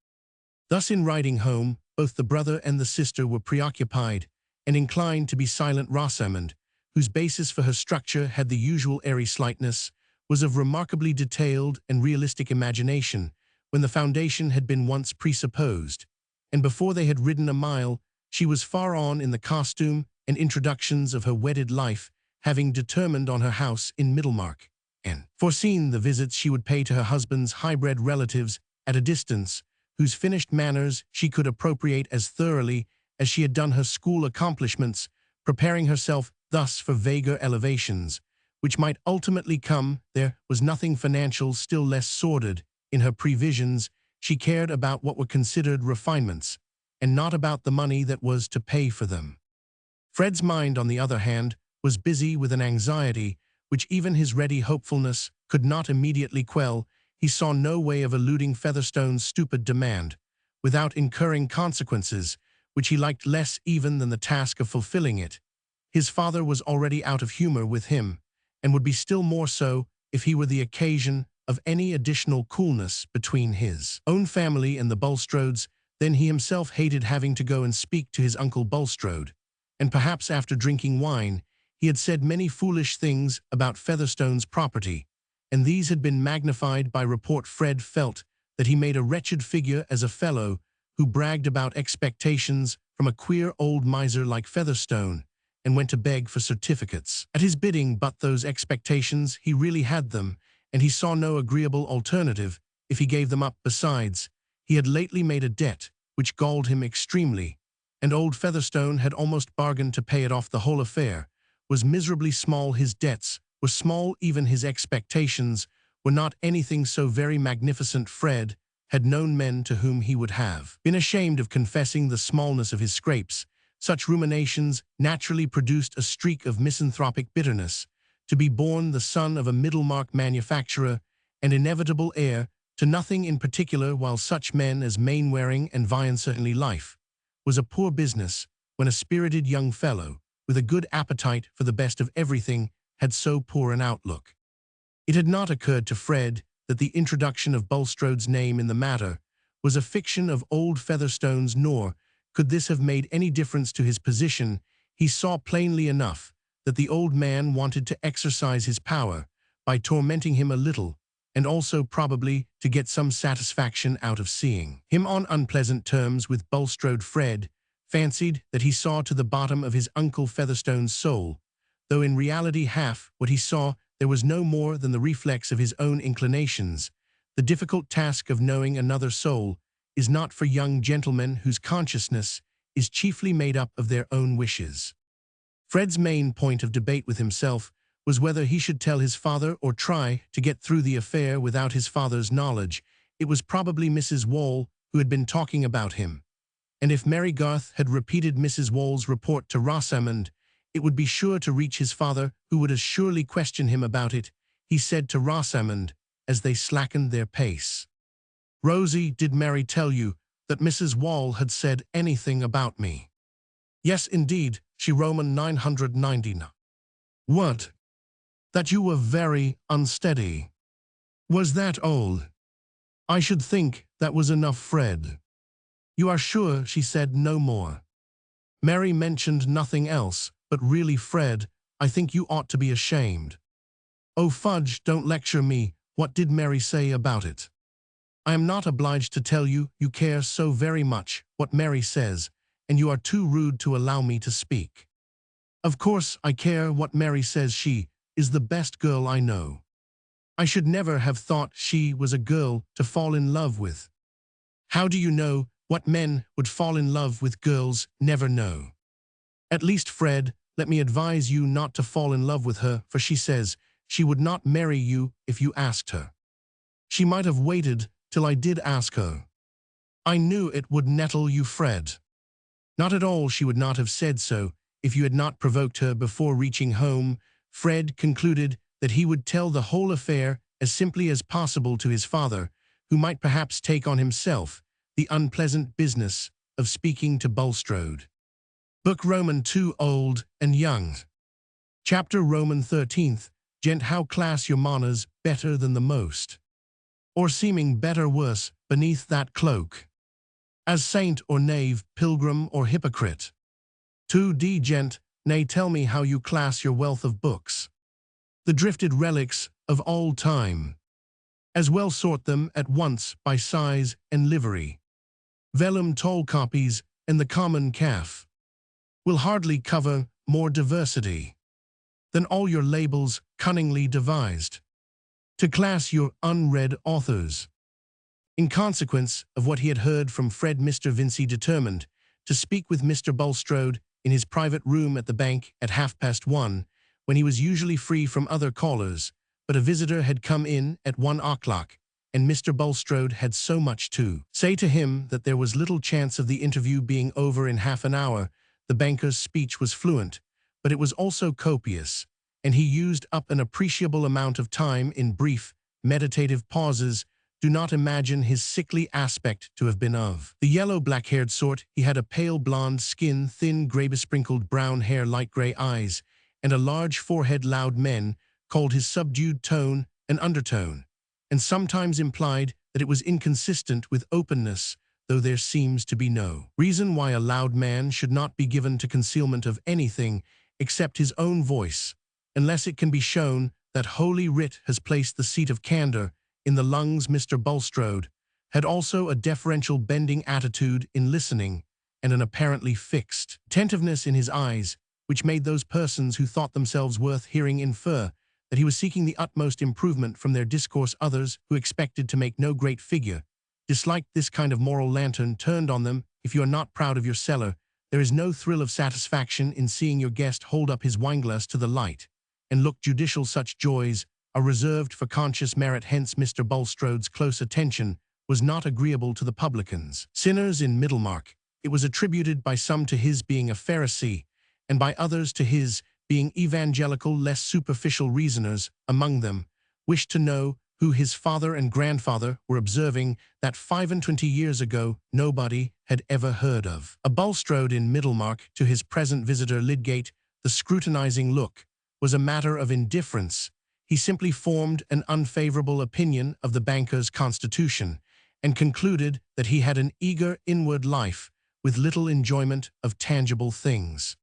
Thus in riding home, both the brother and the sister were preoccupied, and inclined to be silent. Rosamond, whose basis for her structure had the usual airy slightness, was of remarkably detailed and realistic imagination when the foundation had been once presupposed, and before they had ridden a mile, she was far on in the costume and introductions of her wedded life, having determined on her house in Middlemarch, and foreseen the visits she would pay to her husband's high-bred relatives at a distance, whose finished manners she could appropriate as thoroughly as she had done her school accomplishments, preparing herself thus for vaguer elevations, which might ultimately come. There was nothing financial, still less sordid, in her previsions. She cared about what were considered refinements, and not about the money that was to pay for them. Fred's mind, on the other hand, was busy with an anxiety which even his ready hopefulness could not immediately quell. He saw no way of eluding Featherstone's stupid demand, without incurring consequences, which he liked less even than the task of fulfilling it. His father was already out of humor with him, and would be still more so if he were the occasion of any additional coolness between his own family and the Bulstrodes. Then he himself hated having to go and speak to his uncle Bulstrode, and perhaps after drinking wine, he had said many foolish things about Featherstone's property, and these had been magnified by report. Fred felt that he made a wretched figure as a fellow who bragged about expectations from a queer old miser like Featherstone, and went to beg for certificates at his bidding. But those expectations, he really had them, and he saw no agreeable alternative if he gave them up. Besides, he had lately made a debt which galled him extremely, and old Featherstone had almost bargained to pay it off. The whole affair was miserably small. His debts were small, even his expectations were not anything so very magnificent. Fred had known men to whom he would have been ashamed of confessing the smallness of his scrapes. Such ruminations naturally produced a streak of misanthropic bitterness. To be born the son of a Middlemarch manufacturer and inevitable heir to nothing in particular, while such men as Mainwaring and Viancertainly life, was a poor business when a spirited young fellow, with a good appetite for the best of everything, had so poor an outlook. It had not occurred to Fred that the introduction of Bulstrode's name in the matter was a fiction of old Featherstone's, nor could this have made any difference to his position. He saw plainly enough that the old man wanted to exercise his power by tormenting him a little, and also probably to get some satisfaction out of seeing him on unpleasant terms with Bulstrode. Fred fancied that he saw to the bottom of his uncle Featherstone's soul, though in reality half what he saw there was no more than the reflex of his own inclinations. The difficult task of knowing another soul is not for young gentlemen whose consciousness is chiefly made up of their own wishes. Fred's main point of debate with himself was whether he should tell his father or try to get through the affair without his father's knowledge. It was probably Mrs. Wall who had been talking about him, and if Mary Garth had repeated Mrs. Wall's report to Rosamond, it would be sure to reach his father, who would as surely question him about it. He said to Rosamond, as they slackened their pace, "Rosie, did Mary tell you that Mrs. Wall had said anything about me?" "Yes, indeed, she Roman 990. "What?" "That you were very unsteady." "Was that all?" "I should think that was enough, Fred." "You are sure she said no more?" "Mary mentioned nothing else, but really, Fred, I think you ought to be ashamed." "Oh, fudge, don't lecture me. What did Mary say about it?" "I am not obliged to tell you. You care so very much what Mary says, and you are too rude to allow me to speak." "Of course I care what Mary says. She is the best girl I know. I should never have thought she was a girl to fall in love with." "How do you know what men would fall in love with? Girls never know." "At least, Fred, let me advise you not to fall in love with her, for she says she would not marry you if you asked her." "She might have waited till I did ask her." "I knew it would nettle you, Fred." "Not at all. She would not have said so if you had not provoked her." Before reaching home, Fred concluded that he would tell the whole affair as simply as possible to his father, who might perhaps take on himself the unpleasant business of speaking to Bulstrode. Book Roman 2, Old and Young. Chapter Roman 13th. Gent, how class your manners better than the most, or seeming better worse beneath that cloak, as saint or knave, pilgrim or hypocrite. 2d. Gent, nay, tell me how you class your wealth of books, the drifted relics of old time, as well sort them at once by size and livery. Vellum tall copies and the common calf will hardly cover more diversity than all your labels cunningly devised. to class your unread authors. In consequence of what he had heard from Fred, Mr. Vincey determined to speak with Mr. Bulstrode in his private room at the bank at 1:30, when he was usually free from other callers, but a visitor had come in at 1 o'clock, and Mr. Bulstrode had so much to say to him that there was little chance of the interview being over in half an hour. The banker's speech was fluent, but it was also copious, and he used up an appreciable amount of time in brief, meditative pauses. Do not imagine his sickly aspect to have been of the yellow black-haired sort. He had a pale blonde skin, thin grey-besprinkled brown hair, light grey eyes, and a large forehead. Loud men called his subdued tone an undertone, and sometimes implied that it was inconsistent with openness, though there seems to be no reason why a loud man should not be given to concealment of anything except his own voice, unless it can be shown that Holy Writ has placed the seat of candour in the lungs. Mr. Bulstrode had also a deferential bending attitude in listening, and an apparently fixed attentiveness in his eyes, which made those persons who thought themselves worth hearing infer that he was seeking the utmost improvement from their discourse. Others, who expected to make no great figure, disliked this kind of moral lantern turned on them. If you are not proud of your cellar, there is no thrill of satisfaction in seeing your guest hold up his wineglass to the light and look judicial. Such joys are reserved for conscious merit. Hence Mr. Bulstrode's close attention was not agreeable to the publicans, sinners in Middlemarch. It was attributed by some to his being a Pharisee, and by others to his being evangelical. Less superficial reasoners among them wished to know who his father and grandfather were, observing that 25 years ago nobody had ever heard of a Bulstrode in Middlemarch. To his present visitor Lydgate, the scrutinizing look was a matter of indifference. He simply formed an unfavorable opinion of the banker's constitution, and concluded that he had an eager inward life with little enjoyment of tangible things.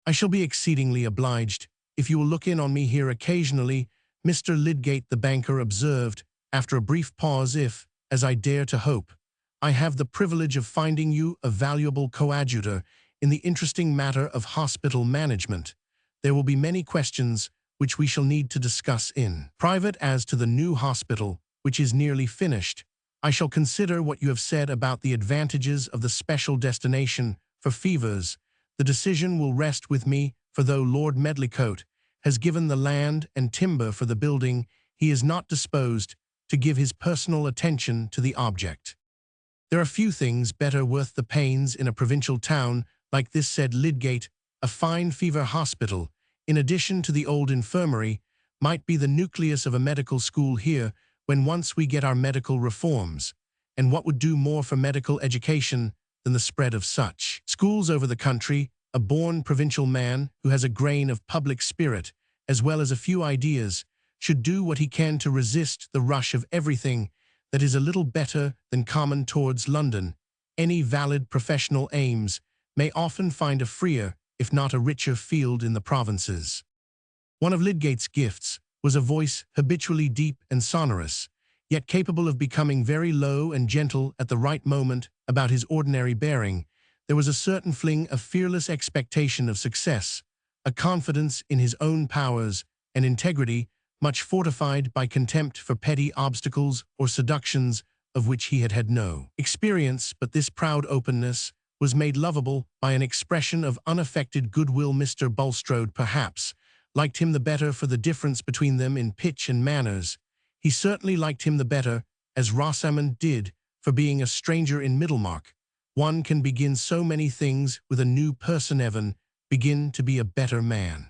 I shall be exceedingly obliged if you will look in on me here occasionally, Mr. Lydgate, the banker observed, after a brief pause. If, as I dare to hope, I have the privilege of finding you a valuable coadjutor in the interesting matter of hospital management, there will be many questions which we shall need to discuss in private. As to the new hospital, which is nearly finished, I shall consider what you have said about the advantages of the special destination for fevers. The decision will rest with me, for though Lord Medlicote has given the land and timber for the building, he is not disposed to give his personal attention to the object. There are few things better worth the pains in a provincial town like this, said Lydgate. A fine fever hospital, in addition to the old infirmary, might be the nucleus of a medical school here when once we get our medical reforms. And what would do more for medical education than the spread of such schools over the country? A born provincial man who has a grain of public spirit, as well as a few ideas, should do what he can to resist the rush of everything that is a little better than common towards London. Any valid professional aims may often find a freer, if not a richer, field in the provinces. One of Lydgate's gifts was a voice habitually deep and sonorous, yet capable of becoming very low and gentle at the right moment. About his ordinary bearing, there was a certain fling of fearless expectation of success, a confidence in his own powers, and integrity much fortified by contempt for petty obstacles or seductions of which he had had no experience. But this proud openness was made lovable by an expression of unaffected goodwill. Mr. Bulstrode perhaps liked him the better for the difference between them in pitch and manners. He certainly liked him the better, as Rosamond did, for being a stranger in Middlemarch. One can begin so many things with a new person. Evan, begin to be a better man.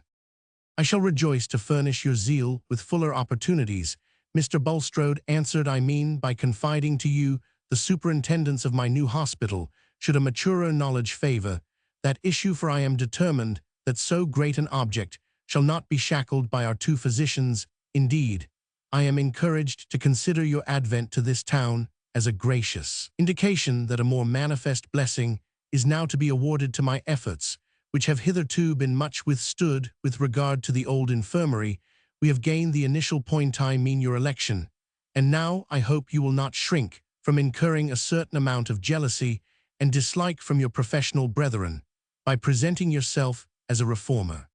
I shall rejoice to furnish your zeal with fuller opportunities, Mr. Bulstrode answered. I mean by confiding to you the superintendence of my new hospital, should a maturer knowledge favor that issue, for I am determined that so great an object shall not be shackled by our two physicians. Indeed, I am encouraged to consider your advent to this town as a gracious indication that a more manifest blessing is now to be awarded to my efforts, which have hitherto been much withstood. With regard to the old infirmary, we have gained the initial point, I mean your election, and now I hope you will not shrink from incurring a certain amount of jealousy and dislike from your professional brethren by presenting yourself as a reformer.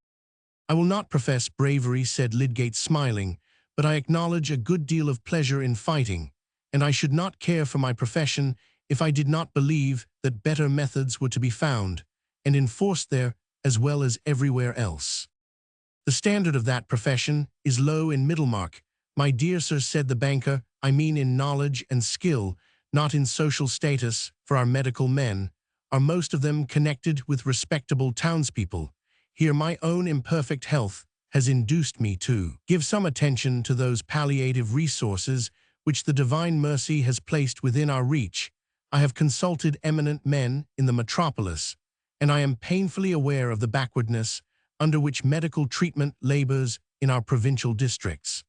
I will not profess bravery, said Lydgate, smiling, but I acknowledge a good deal of pleasure in fighting, and I should not care for my profession if I did not believe that better methods were to be found, and enforced there as well as everywhere else. The standard of that profession is low in Middlemarch, my dear sir, said the banker. I mean in knowledge and skill, not in social status, for our medical men are most of them connected with respectable townspeople. Here my own imperfect health has induced me to give some attention to those palliative resources which the divine mercy has placed within our reach. I have consulted eminent men in the metropolis, and I am painfully aware of the backwardness under which medical treatment labors in our provincial districts.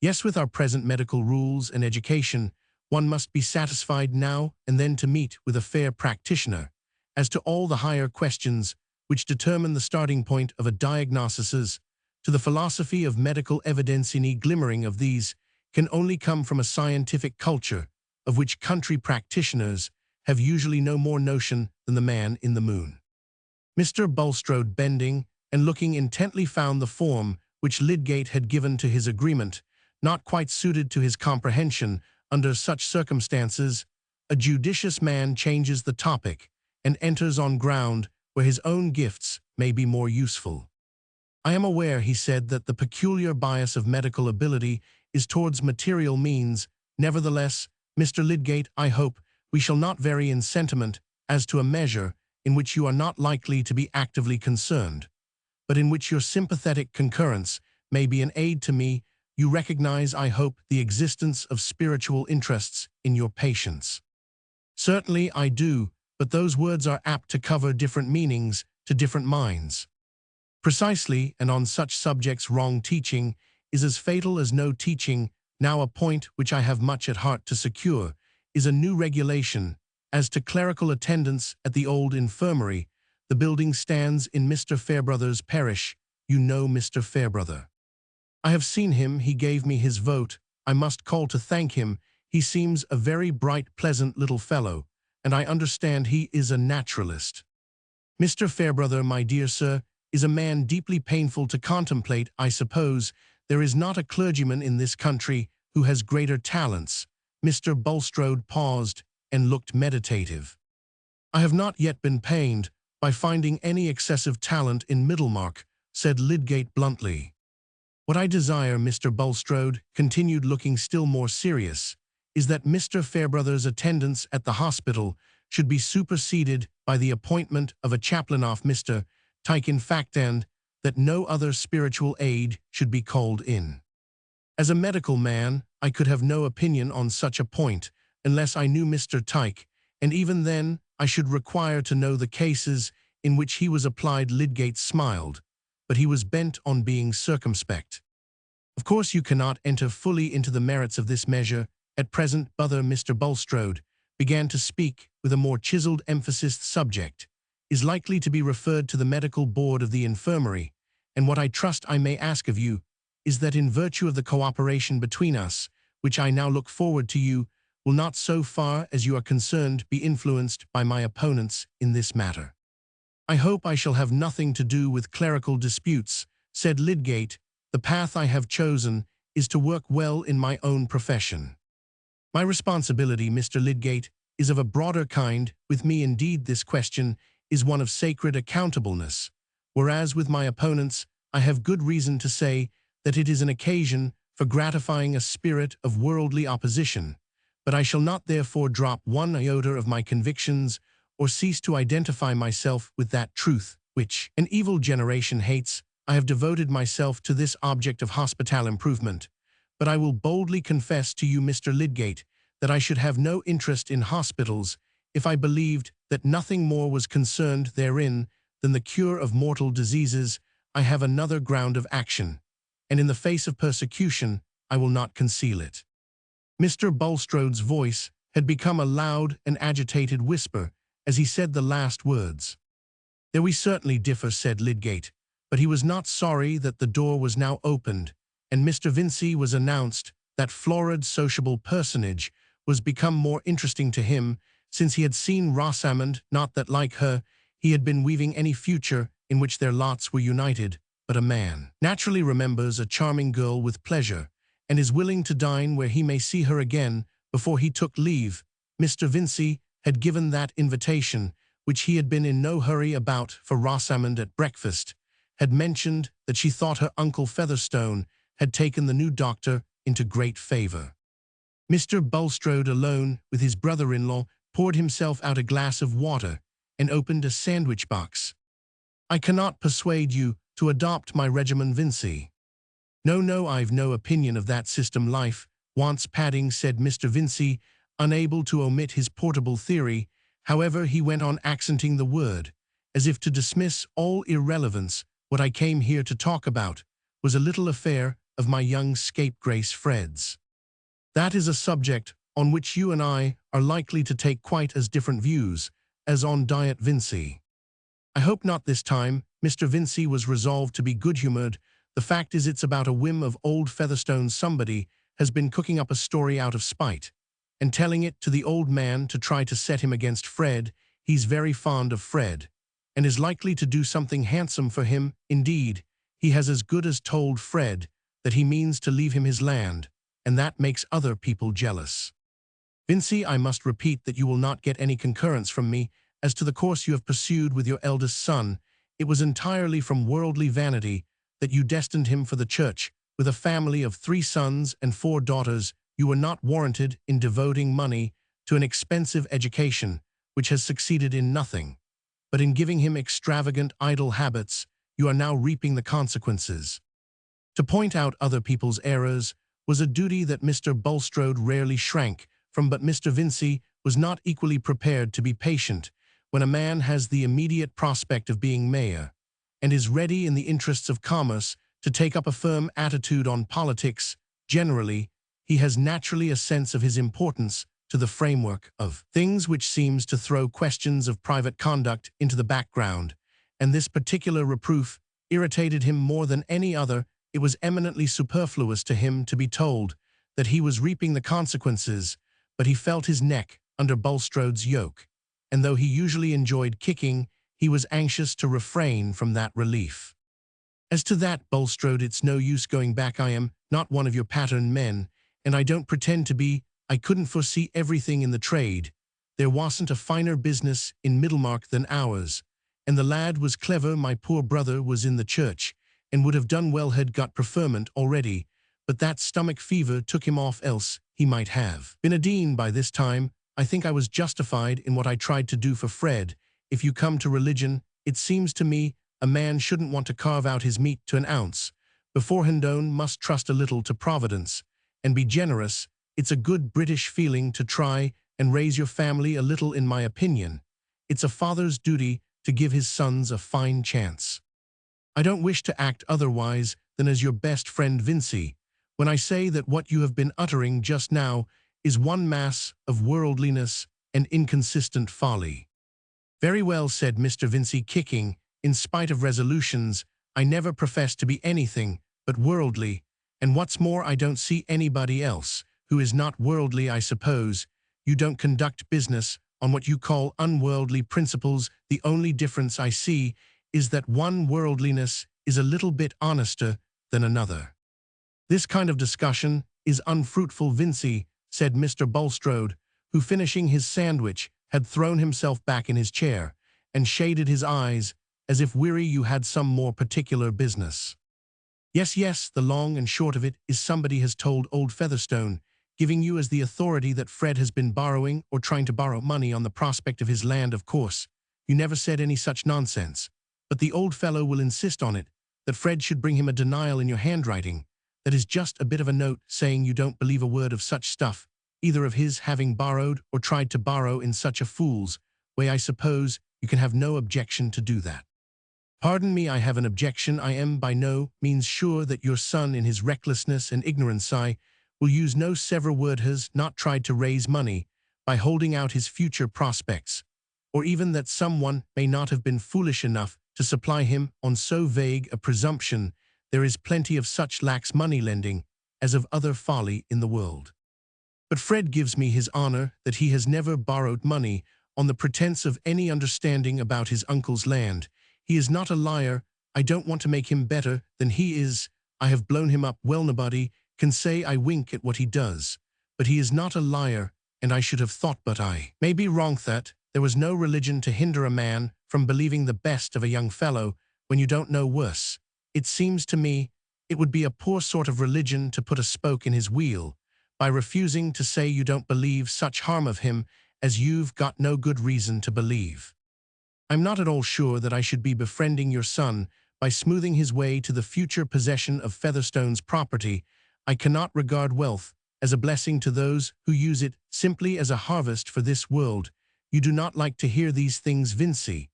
Yes, with our present medical rules and education, one must be satisfied now and then to meet with a fair practitioner as to all the higher questions which determine the starting point of a diagnosis. To the philosophy of medical evidence, any glimmering of these can only come from a scientific culture, of which country practitioners have usually no more notion than the man in the moon. Mr. Bulstrode, bending and looking intently, found the form which Lydgate had given to his agreement not quite suited to his comprehension. Under such circumstances, a judicious man changes the topic and enters on ground where his own gifts may be more useful. I am aware, he said, that the peculiar bias of medical ability is towards material means. Nevertheless, Mr. Lydgate, I hope we shall not vary in sentiment as to a measure in which you are not likely to be actively concerned, but in which your sympathetic concurrence may be an aid to me. You recognize, I hope, the existence of spiritual interests in your patients. Certainly I do, but those words are apt to cover different meanings to different minds. Precisely, and on such subjects wrong teaching is as fatal as no teaching. Now a point which I have much at heart to secure is a new regulation as to clerical attendance at the old infirmary. The building stands in Mr. Fairbrother's parish. You know Mr. Fairbrother. I have seen him, he gave me his vote. I must call to thank him. He seems a very bright, pleasant little fellow, and I understand he is a naturalist. Mr. Fairbrother, my dear sir, is a man deeply painful to contemplate. I suppose there is not a clergyman in this country who has greater talents. Mr. Bulstrode paused and looked meditative. I have not yet been pained by finding any excessive talent in Middlemarch, said Lydgate bluntly. What I desire, Mr. Bulstrode continued, looking still more serious, is that Mr. Fairbrother's attendance at the hospital should be superseded by the appointment of a chaplain off Mr. Tyke, in fact, and that no other spiritual aid should be called in. As a medical man, I could have no opinion on such a point unless I knew Mr. Tyke, and even then I should require to know the cases in which he was applied. Lydgate smiled, but he was bent on being circumspect. Of course you cannot enter fully into the merits of this measure at present. Brother Mr. Bulstrode began to speak with a more chiseled emphasis. The subject is likely to be referred to the medical board of the infirmary, and what I trust I may ask of you is that in virtue of the cooperation between us, which I now look forward to, you will not, so far as you are concerned, be influenced by my opponents in this matter. I hope I shall have nothing to do with clerical disputes, said Lydgate. The path I have chosen is to work well in my own profession. My responsibility, Mr. Lydgate, is of a broader kind. With me, indeed, this question is one of sacred accountableness, whereas with my opponents I have good reason to say that it is an occasion for gratifying a spirit of worldly opposition, but I shall not therefore drop one iota of my convictions or cease to identify myself with that truth which an evil generation hates. I have devoted myself to this object of hospital improvement, but I will boldly confess to you, Mr. Lydgate, that I should have no interest in hospitals if I believed that nothing more was concerned therein than the cure of mortal diseases. I have another ground of action, and in the face of persecution I will not conceal it. Mr. Bulstrode's voice had become a loud and agitated whisper as he said the last words. There we certainly differ, said Lydgate, but he was not sorry that the door was now opened, and Mr. Vincey was announced. That florid, sociable personage was become more interesting to him since he had seen Rosamond. Not that, like her, he had been weaving any future in which their lots were united, but a man naturally remembers a charming girl with pleasure, and is willing to dine where he may see her again before he took leave. Mr. Vincey had given that invitation, which he had been in no hurry about, for Rosamond at breakfast, had mentioned that she thought her uncle Featherstone had taken the new doctor into great favour. Mr. Bulstrode, alone with his brother-in-law, poured himself out a glass of water and opened a sandwich box. "I cannot persuade you to adopt my regimen, Vincey." No, I've no opinion of that system. Life wants padding," said Mr. Vincey, unable to omit his portable theory. However, he went on accenting the word, as if to dismiss all irrelevance. "What I came here to talk about was a little affair of my young scapegrace Fred's. That is a subject on which you and I are likely to take quite as different views as on diet, Vincey." "I hope not this time." Mr. Vincey was resolved to be good-humoured. "The fact is, it's about a whim of old Featherstone's. Somebody has been cooking up a story out of spite and telling it to the old man to try to set him against Fred. He's very fond of Fred and is likely to do something handsome for him. Indeed, he has as good as told Fred that he means to leave him his land, and that makes other people jealous. Vincey, I must repeat that you will not get any concurrence from me as to the course you have pursued with your eldest son. It was entirely from worldly vanity that you destined him for the church. With a family of 3 sons and 4 daughters, you were not warranted in devoting money to an expensive education which has succeeded in nothing. But in giving him extravagant, idle habits, you are now reaping the consequences." To point out other people's errors was a duty that Mr. Bulstrode rarely shrank from, but Mr. Vincey was not equally prepared to be patient when a man has the immediate prospect of being mayor, and is ready in the interests of commerce to take up a firm attitude on politics. Generally, he has naturally a sense of his importance to the framework of things, which seems to throw questions of private conduct into the background, and this particular reproof irritated him more than any other. It was eminently superfluous to him to be told that he was reaping the consequences, but he felt his neck under Bulstrode's yoke, and though he usually enjoyed kicking, he was anxious to refrain from that relief. "As to that, Bulstrode, it's no use going back. I am not one of your pattern men, and I don't pretend to be. I couldn't foresee everything in the trade. There wasn't a finer business in Middlemarch than ours, and the lad was clever. My poor brother was in the church, and would have done well had got preferment already, but that stomach fever took him off, else he might have been a dean by this time. I think I was justified in what I tried to do for Fred. If you come to religion, it seems to me a man shouldn't want to carve out his meat to an ounce. Beforehand must trust a little to Providence, and be generous. It's a good British feeling to try and raise your family a little, in my opinion. It's a father's duty to give his sons a fine chance. I don't wish to act otherwise than as your best friend, Vincey, when I say that what you have been uttering just now is one mass of worldliness and inconsistent folly." "Very well," said Mr. Vincey, kicking. "In spite of resolutions, I never profess to be anything but worldly, and what's more, I don't see anybody else who is not worldly. I suppose you don't conduct business on what you call unworldly principles. The only difference I see is that one worldliness is a little bit honester than another." "This kind of discussion is unfruitful, Vincey," said Mr. Bulstrode, who, finishing his sandwich, had thrown himself back in his chair and shaded his eyes as if weary. "You had some more particular business." Yes, the long and short of it is somebody has told old Featherstone, giving you as the authority, that Fred has been borrowing or trying to borrow money on the prospect of his land. Of course, you never said any such nonsense, but the old fellow will insist on it, that Fred should bring him a denial in your handwriting. That is just a bit of a note saying you don't believe a word of such stuff, either of his having borrowed or tried to borrow in such a fool's way. I suppose you can have no objection to do that." "Pardon me, I have an objection. I am by no means sure that your son, in his recklessness and ignorance, will use no several word, has not tried to raise money by holding out his future prospects, or even that someone may not have been foolish enough to supply him on so vague a presumption. There is plenty of such lax money-lending as of other folly in the world. But Fred gives me his honor that he has never borrowed money on the pretense of any understanding about his uncle's land. He is not a liar. I don't want to make him better than he is. I have blown him up well. Nobody can say I wink at what he does, but he is not a liar, and I should have thought but I may be wrong that there was no religion to hinder a man from believing the best of a young fellow when you don't know worse. It seems to me it would be a poor sort of religion to put a spoke in his wheel by refusing to say you don't believe such harm of him as you've got no good reason to believe. I'm not at all sure that I should be befriending your son by smoothing his way to the future possession of Featherstone's property. I cannot regard wealth as a blessing to those who use it simply as a harvest for this world. You do not like to hear these things, Vincey,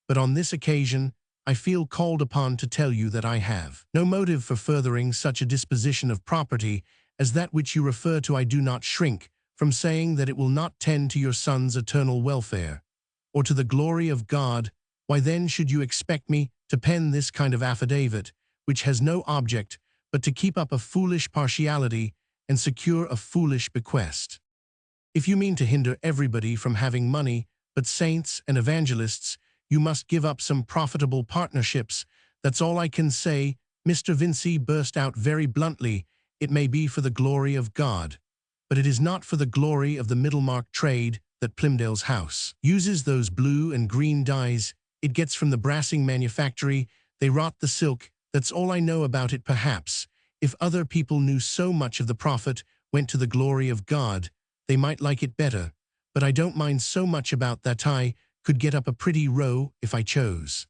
but on this occasion I feel called upon to tell you that I have no motive for furthering such a disposition of property as that which you refer to. I do not shrink from saying that it will not tend to your son's eternal welfare, or to the glory of God. Why then should you expect me to pen this kind of affidavit, which has no object but to keep up a foolish partiality and secure a foolish bequest? If you mean to hinder everybody from having money, but saints and evangelists, you must give up some profitable partnerships. That's all I can say. Mr. Vincey burst out very bluntly. It may be for the glory of God, but it is not for the glory of the Middlemarch trade that Plymdale's house uses those blue and green dyes it gets from the brassing manufactory. They rot the silk. That's all I know about it. Perhaps, if other people knew so much of the profit went to the glory of God, they might like it better, but I don't mind so much about that. I could get up a pretty row if I chose.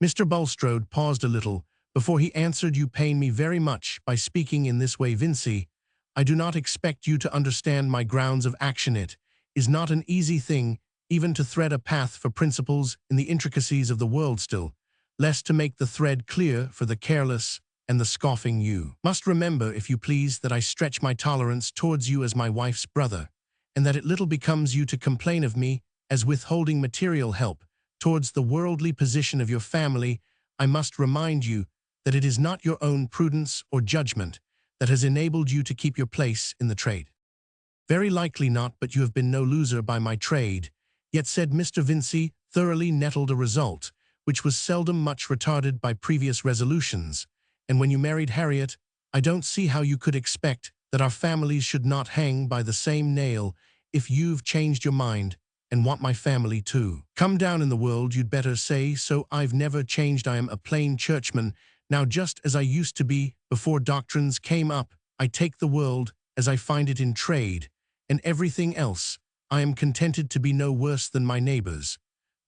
Mr. Bulstrode paused a little before he answered. You pain me very much by speaking in this way, Vincey. I do not expect you to understand my grounds of action. It is not an easy thing even to thread a path for principles in the intricacies of the world, still less to make the thread clear for the careless and the scoffing. You must remember, if you please, that I stretch my tolerance towards you as my wife's brother, and that it little becomes you to complain of me as withholding material help towards the worldly position of your family. I must remind you that it is not your own prudence or judgment that has enabled you to keep your place in the trade. Very likely not, but you have been no loser by my trade. Yet, said Mr. Vincey, thoroughly nettled, a result which was seldom much retarded by previous resolutions, and when you married Harriet, I don't see how you could expect that our families should not hang by the same nail. If you've changed your mind and want my family to come down in the world, you'd better say so. I've never changed. I am a plain churchman now, just as I used to be before doctrines came up. I take the world as I find it in trade, and everything else. I am contented to be no worse than my neighbors.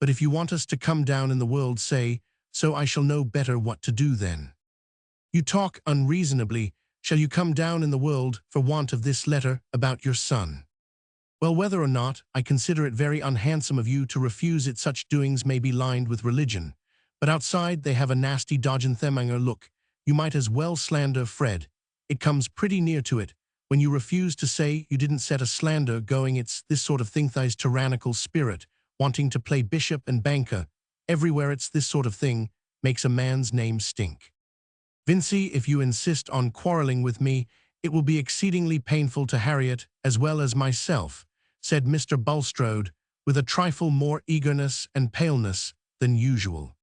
But if you want us to come down in the world, say so. I shall know better what to do then. You talk unreasonably. Shall you come down in the world for want of this letter about your son? Well, whether or not, I consider it very unhandsome of you to refuse it. Such doings may be lined with religion, but outside they have a nasty dodgenthemanger look. You might as well slander Fred. It comes pretty near to it when you refuse to say you didn't set a slander going. It's this sort of thing, this tyrannical spirit, wanting to play bishop and banker. Everywhere it's this sort of thing, makes a man's name stink. Vincey, if you insist on quarreling with me, it will be exceedingly painful to Harriet as well as myself, said Mr. Bulstrode, with a trifle more eagerness and paleness than usual.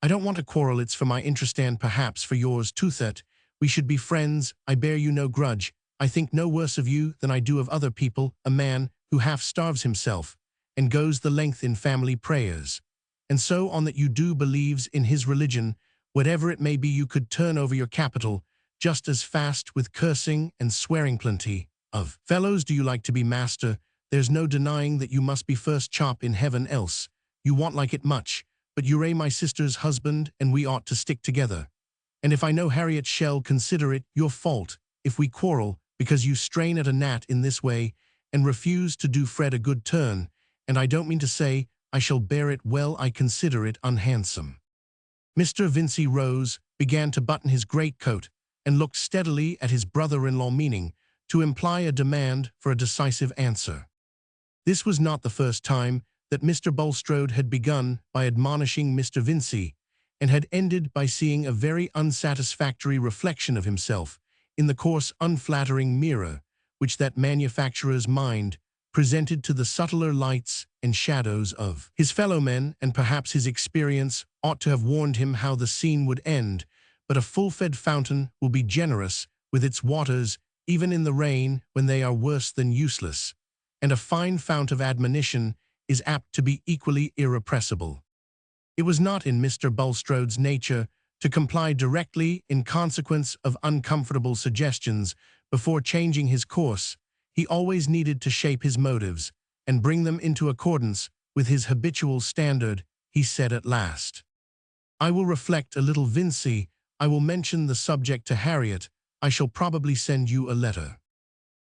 I don't want to quarrel. It's for my interest and perhaps for yours too, that we should be friends. I bear you no grudge. I think no worse of you than I do of other people. A man who half starves himself and goes the length in family prayers, and so on, that you do believes in his religion, whatever it may be, you could turn over your capital just as fast with cursing and swearing. Plenty of fellows do you like to be master. There's no denying that you must be first chop in heaven, else you won't like it much. But you're my sister's husband, and we ought to stick together. And if I know Harriet shall consider it your fault if we quarrel, because you strain at a gnat in this way and refuse to do Fred a good turn, and I don't mean to say I shall bear it well. I consider it unhandsome. Mr. Vincey rose, began to button his greatcoat, and looked steadily at his brother-in-law, meaning to imply a demand for a decisive answer. This was not the first time that Mr. Bulstrode had begun by admonishing Mr. Vincey, and had ended by seeing a very unsatisfactory reflection of himself in the coarse, unflattering mirror which that manufacturer's mind presented to the subtler lights and shadows of his fellow-men, and perhaps his experience ought to have warned him how the scene would end, but a full-fed fountain will be generous with its waters, even in the rain when they are worse than useless, and a fine fount of admonition is apt to be equally irrepressible. It was not in Mr. Bulstrode's nature to comply directly in consequence of uncomfortable suggestions before changing his course. He always needed to shape his motives and bring them into accordance with his habitual standard. He said at last, "I will reflect a little, Vincey. I will mention the subject to Harriet. I shall probably send you a letter."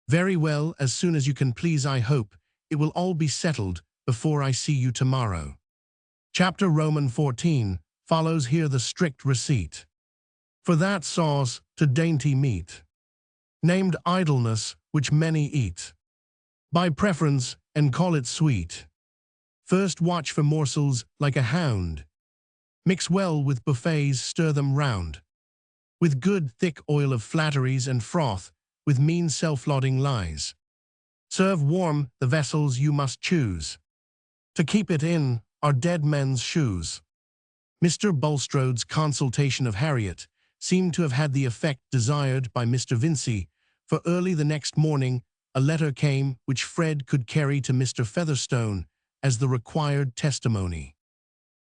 "Very well, as soon as you can, please. I hope it will all be settled before I see you tomorrow." Chapter Roman 14 follows here the strict receipt. "For that sauce to dainty meat, named idleness, which many eat by preference, and call it sweet. First watch for morsels like a hound. Mix well with buffets, stir them round. With good thick oil of flatteries and froth, with mean self-lauding lies. Serve warm the vessels you must choose. To keep it in are dead men's shoes." Mr. Bulstrode's consultation of Harriet seemed to have had the effect desired by Mr. Vincey, for early the next morning a letter came which Fred could carry to Mr. Featherstone as the required testimony.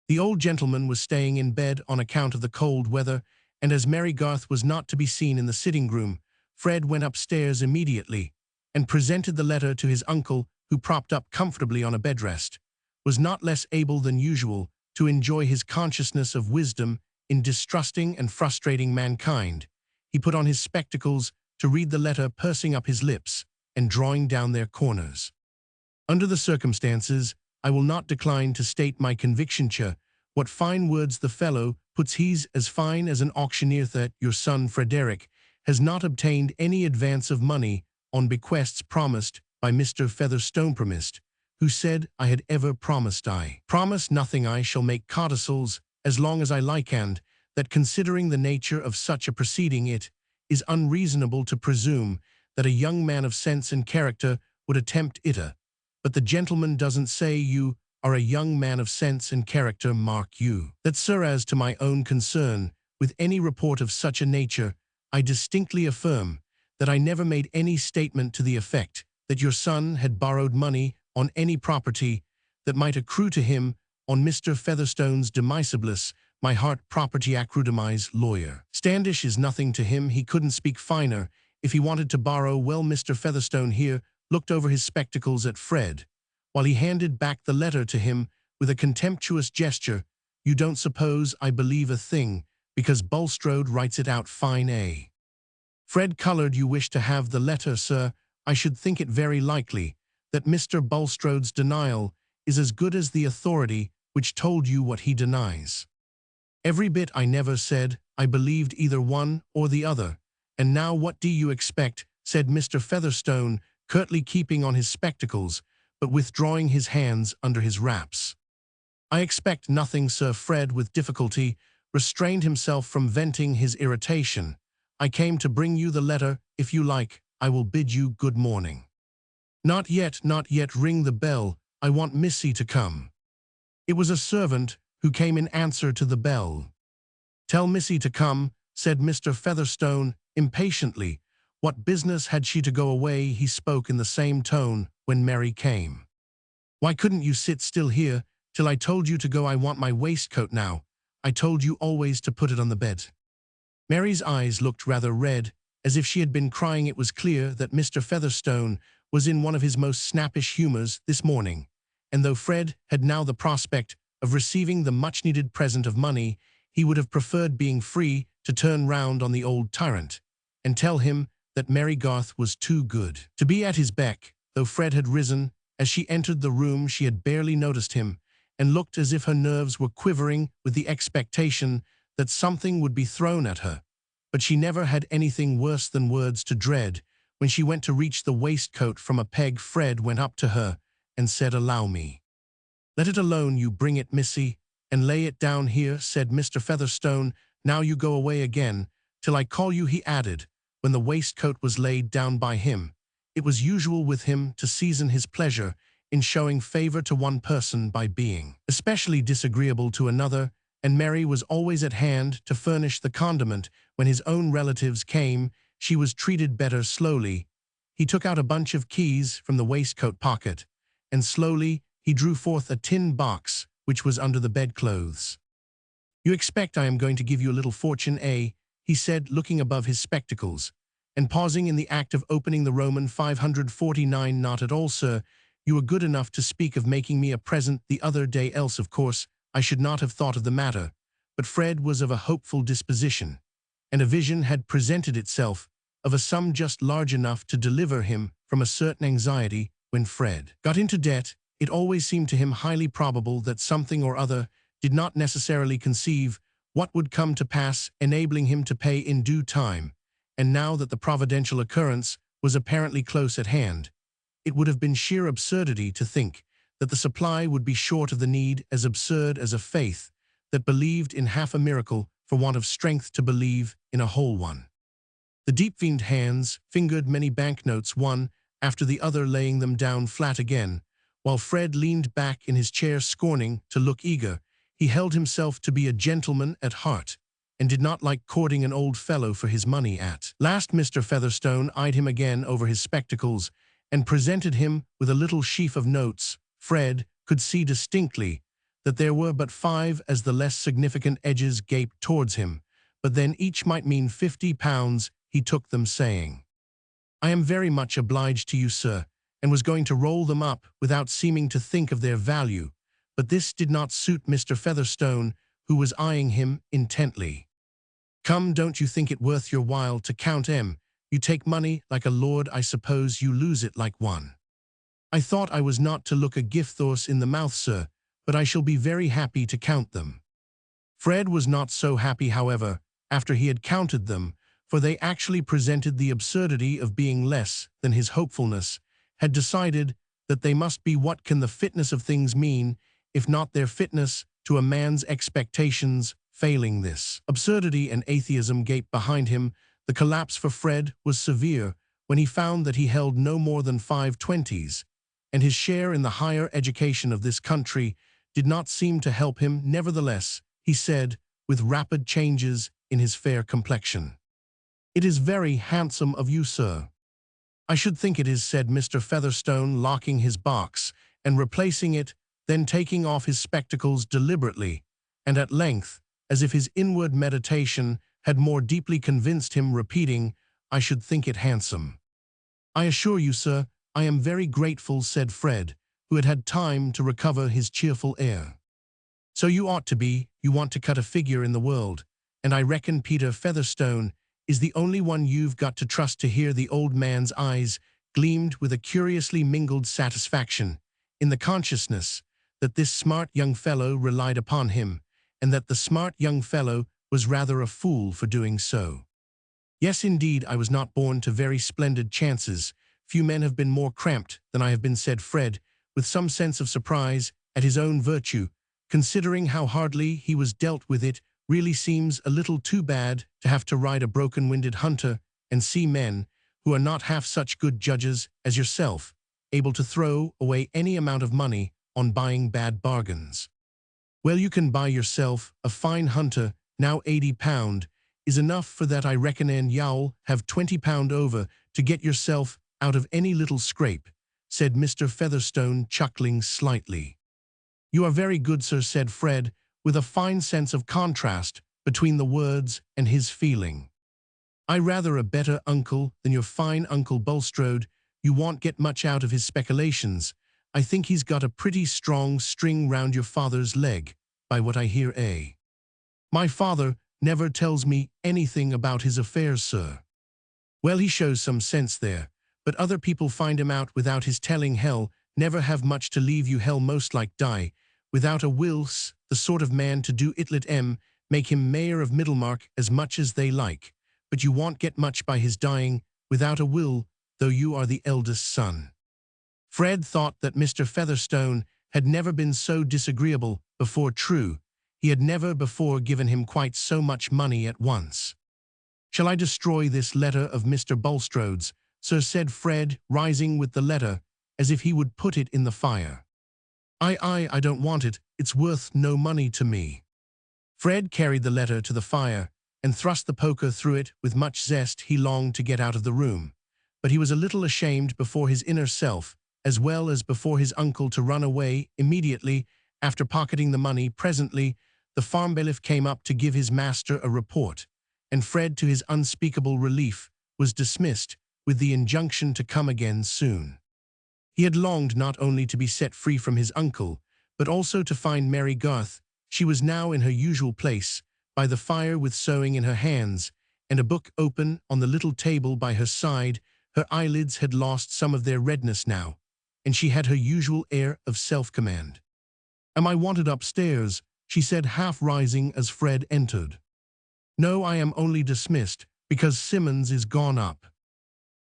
The old gentleman was staying in bed on account of the cold weather, and as Mary Garth was not to be seen in the sitting-room, Fred went upstairs immediately and presented the letter to his uncle, who, propped up comfortably on a bedrest, was not less able than usual to enjoy his consciousness of wisdom in distrusting and frustrating mankind. He put on his spectacles to read the letter, pursing up his lips and drawing down their corners. "Under the circumstances, I will not decline to state my conviction. What fine words the fellow puts! He's as fine as an auctioneer. That your son Frederick has not obtained any advance of money on bequests promised by Mr. Featherstone, promised, who said I had ever promised. I promise nothing. I shall make codicils as long as I like, and that, considering the nature of such a proceeding, it is unreasonable to presume that a young man of sense and character would attempt it. But the gentleman doesn't say you are a young man of sense and character, mark you. That, sir, as to my own concern with any report of such a nature, I distinctly affirm that I never made any statement to the effect that your son had borrowed money on any property that might accrue to him on Mr. Featherstone's demisibles. My heart property accrudemise lawyer. Standish is nothing to him. He couldn't speak finer if he wanted to borrow. Well, Mr. Featherstone here looked over his spectacles at Fred, while he handed back the letter to him with a contemptuous gesture. "You don't suppose I believe a thing because Bulstrode writes it out fine, eh?" Fred colored. "You wish to have the letter, sir? I should think it very likely that Mr. Bulstrode's denial is as good as the authority which told you what he denies." "Every bit. I never said I believed either one or the other. And now what do you expect?" said Mr. Featherstone, curtly, keeping on his spectacles, but withdrawing his hands under his wraps. "I expect nothing, sir." Fred, with difficulty, restrained himself from venting his irritation. "I came to bring you the letter. If you like, I will bid you good morning." Not yet, not yet. Ring the bell. I want Missy to come." It was a servant who came in answer to the bell. "Tell Missy to come," said Mr. Featherstone impatiently. What business had she to go away? He spoke in the same tone when Mary came. "Why couldn't you sit still here till I told you to go? I want my waistcoat now. I told you always to put it on the bed." Mary's eyes looked rather red, as if she had been crying. It was clear that Mr. Featherstone was in one of his most snappish humors this morning, and though Fred had now the prospect of receiving the much-needed present of money, he would have preferred being free to turn round on the old tyrant and tell him that Mary Garth was too good to be at his beck. Though Fred had risen as she entered the room, she had barely noticed him, and looked as if her nerves were quivering with the expectation that something would be thrown at her. But she never had anything worse than words to dread. When she went to reach the waistcoat from a peg, Fred went up to her and said, "Allow me." "Let it alone. You bring it, Missy, and lay it down here," said Mr. Featherstone. "Now you go away again till I call you," he added, when the waistcoat was laid down by him. It was usual with him to season his pleasure in showing favor to one person by being especially disagreeable to another, and Mary was always at hand to furnish the condiment when his own relatives came. she was treated better slowly. He took out a bunch of keys from the waistcoat pocket, and slowly he drew forth a tin box which was under the bedclothes. "You expect I am going to give you a little fortune, eh?" he said, looking above his spectacles, and pausing in the act of opening the Roman 549. "Not at all, sir. You were good enough to speak of making me a present the other day, else, of course, I should not have thought of the matter." But Fred was of a hopeful disposition, and a vision had presented itself of a sum just large enough to deliver him from a certain anxiety. When Fred got into debt, it always seemed to him highly probable that something or other did not necessarily conceive what would come to pass, enabling him to pay in due time. And now that the providential occurrence was apparently close at hand, it would have been sheer absurdity to think that the supply would be short of the need, as absurd as a faith that believed in half a miracle for want of strength to believe in a whole one. The deep-veined hands fingered many banknotes, one after the other, laying them down flat again, while Fred leaned back in his chair, scorning to look eager. He held himself to be a gentleman at heart, and did not like courting an old fellow for his money. At last Mr. Featherstone eyed him again over his spectacles, and presented him with a little sheaf of notes. Fred could see distinctly that there were but 5, as the less significant edges gaped towards him, but then each might mean £50. He took them, saying, "I am very much obliged to you, sir," and was going to roll them up without seeming to think of their value, but this did not suit Mr. Featherstone, who was eyeing him intently. "Come, don't you think it worth your while to count 'em? You take money like a lord, I suppose you lose it like one." "I thought I was not to look a gift horse in the mouth, sir, but I shall be very happy to count them." Fred was not so happy, however, after he had counted them, for they actually presented the absurdity of being less than his hopefulness had decided that they must be. What can the fitness of things mean, if not their fitness to a man's expectations? Failing this, absurdity and atheism gaped behind him. The collapse for Fred was severe when he found that he held no more than 5/20s, and his share in the higher education of this country did not seem to help him. "Nevertheless," he said, with rapid changes in his fair complexion, "it is very handsome of you, sir." "I should think it is," said Mr. Featherstone, locking his box and replacing it, then taking off his spectacles deliberately, and at length, as if his inward meditation had more deeply convinced him, repeating, "I should think it handsome." "I assure you, sir, I am very grateful," said Fred, who had had time to recover his cheerful air. "So you ought to be. You want to cut a figure in the world, and I reckon Peter Featherstone is the only one you've got to trust to." Here the old man's eyes gleamed with a curiously mingled satisfaction in the consciousness that this smart young fellow relied upon him, and that the smart young fellow was rather a fool for doing so. "Yes, indeed, I was not born to very splendid chances. Few men have been more cramped than I have been," said Fred, with some sense of surprise at his own virtue. "Considering how hardly he was dealt with, it really seems a little too bad to have to ride a broken-winded hunter and see men, who are not half such good judges as yourself, able to throw away any amount of money on buying bad bargains." "Well, you can buy yourself a fine hunter now. £80 is enough for that, I reckon, and you'll have £20 over to get yourself out of any little scrape," said Mr. Featherstone, chuckling slightly. "You are very good, sir," said Fred, with a fine sense of contrast between the words and his feeling. "I rather a better uncle than your fine Uncle Bulstrode. You won't get much out of his speculations. I think he's got a pretty strong string round your father's leg, by what I hear, eh?" "My father never tells me anything about his affairs, sir." "Well, he shows some sense there, but other people find him out without his telling. Hell never have much to leave you. Hell most like die without a will's the sort of man to do it. Let 'em make him mayor of Middlemarch as much as they like, but you won't get much by his dying without a will, though you are the eldest son." Fred thought that Mr. Featherstone had never been so disagreeable before. True, he had never before given him quite so much money at once. "Shall I destroy this letter of Mr. Bulstrode's, sir?" said Fred, rising with the letter, as if he would put it in the fire. I don't want it. It's worth no money to me." Fred carried the letter to the fire, and thrust the poker through it with much zest. He longed to get out of the room, but he was a little ashamed before his inner self, as well as before his uncle, to run away immediately after pocketing the money. Presently, the farm bailiff came up to give his master a report, and Fred, to his unspeakable relief, was dismissed with the injunction to come again soon. He had longed not only to be set free from his uncle, but also to find Mary Garth. She was now in her usual place, by the fire, with sewing in her hands, and a book open on the little table by her side. Her eyelids had lost some of their redness now, and she had her usual air of self-command. "Am I wanted upstairs?" she said, half rising as Fred entered. "No, I am only dismissed, because Simmons is gone up."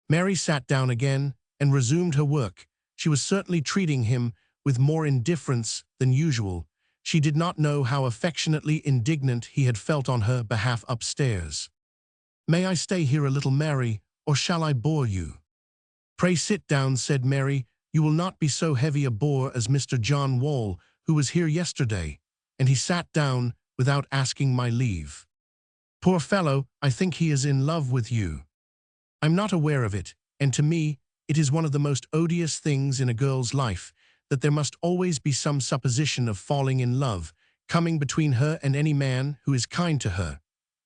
Mary sat down again and resumed her work. She was certainly treating him with more indifference than usual. She did not know how affectionately indignant he had felt on her behalf upstairs. "May I stay here a little, Mary, or shall I bore you?" "Pray sit down," said Mary. "You will not be so heavy a bore as Mr. John Wall, who was here yesterday," and he sat down without asking my leave. "Poor fellow, I think he is in love with you." "I'm not aware of it, and to me, it is one of the most odious things in a girl's life, that there must always be some supposition of falling in love coming between her and any man who is kind to her,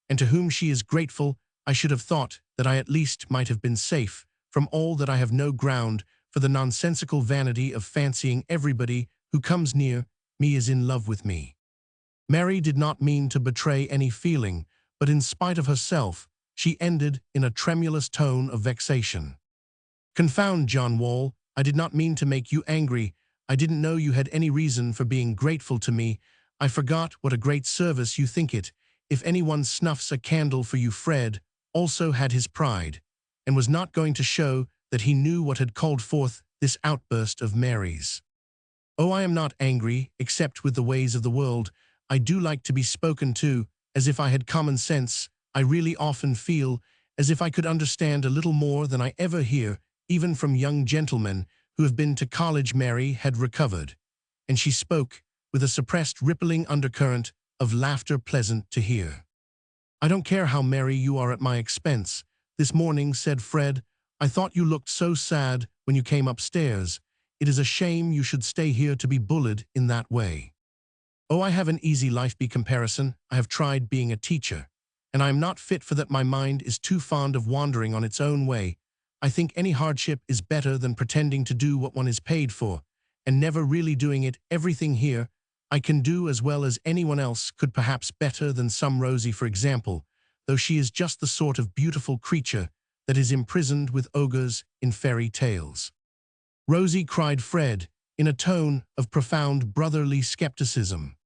and to whom she is grateful. I should have thought that I at least might have been safe from all that. I have no ground for the nonsensical vanity of fancying everybody who comes near me is in love with me." Mary did not mean to betray any feeling, but in spite of herself, she ended in a tremulous tone of vexation. "Confound John Wall, I did not mean to make you angry. I didn't know you had any reason for being grateful to me. I forgot what a great service you think it. If anyone snuffs a candle for you." Fred also had his pride, and was not going to show that he knew what had called forth this outburst of Mary's. "Oh, I am not angry, except with the ways of the world. I do like to be spoken to as if I had common sense. I really often feel as if I could understand a little more than I ever hear, even from young gentlemen who have been to college." Mary had recovered, and she spoke with a suppressed rippling undercurrent of laughter pleasant to hear. "I don't care how merry you are at my expense this morning," said Fred. "I thought you looked so sad when you came upstairs. It is a shame you should stay here to be bullied in that way." "Oh, I have an easy life by comparison. I have tried being a teacher, and I am not fit for that. My mind is too fond of wandering on its own way. I think any hardship is better than pretending to do what one is paid for, and never really doing it. Everything here I can do as well as anyone else could, perhaps better than some. Rosie, for example, though she is just the sort of beautiful creature that is imprisoned with ogres in fairy tales." "Rosie," cried Fred, in a tone of profound brotherly skepticism.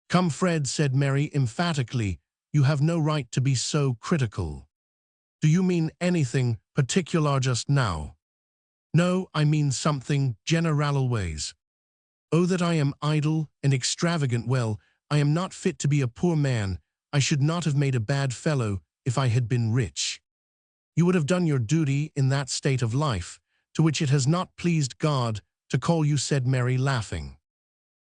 "Come, Fred," said Mary emphatically, "you have no right to be so critical." "Do you mean anything particular just now?" "No, I mean something general ways." "Oh, that I am idle and extravagant. Well, I am not fit to be a poor man. I should not have made a bad fellow if I had been rich." "You would have done your duty in that state of life, to which it has not pleased God to call you," said Mary, laughing.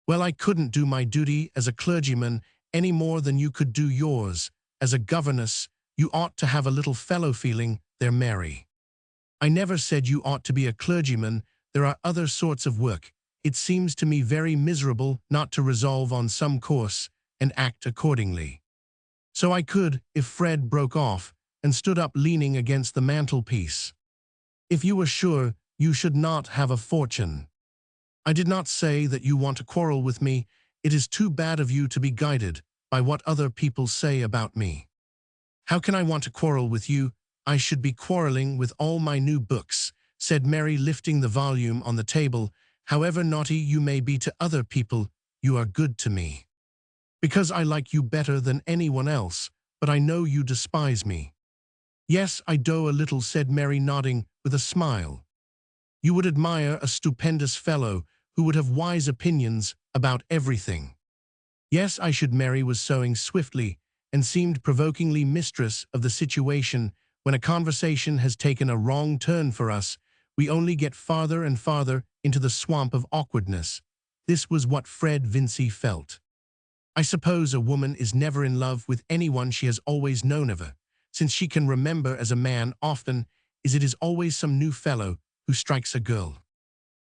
"Well, I couldn't do my duty as a clergyman any more than you could do yours as a governess. You ought to have a little fellow-feeling there, Mary." "I never said you ought to be a clergyman. There are other sorts of work. It seems to me very miserable not to resolve on some course and act accordingly." "So I could, if—" Fred broke off and stood up, leaning against the mantelpiece. "If you were sure you should not have a fortune." "I did not say that you want to quarrel with me. It is too bad of you to be guided by what other people say about me." "How can I want to quarrel with you? I should be quarreling with all my new books," said Mary, lifting the volume on the table. "However naughty you may be to other people, you are good to me. Because I like you better than anyone else, but I know you despise me." "Yes, I do a little," said Mary, nodding with a smile. "You would admire a stupendous fellow who would have wise opinions about everything." "Yes, I should." Mary was sewing swiftly and seemed provokingly mistress of the situation. When a conversation has taken a wrong turn for us, we only get farther and farther into the swamp of awkwardness. This was what Fred Vincy felt. I suppose a woman is never in love with anyone she has always known of her, since she can remember as a man often it is always some new fellow who strikes a girl.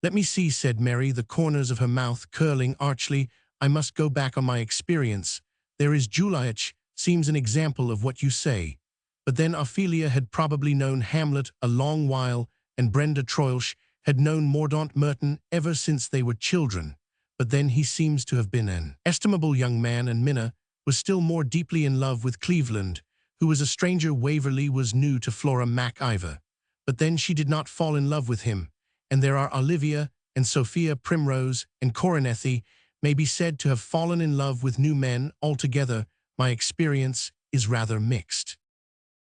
Let me see, said Mary, the corners of her mouth curling archly. I must go back on my experience. There is Juliet, seems an example of what you say. But then Ophelia had probably known Hamlet a long while, and Brenda Troilsh had known Mordaunt Merton ever since they were children. But then he seems to have been an estimable young man, and Minna was still more deeply in love with Cleveland, who was a stranger. Waverley was new to Flora Mac Ivor. But then she did not fall in love with him, and there are Olivia and Sophia Primrose and Corinethy may be said to have fallen in love with new men. Altogether, my experience is rather mixed.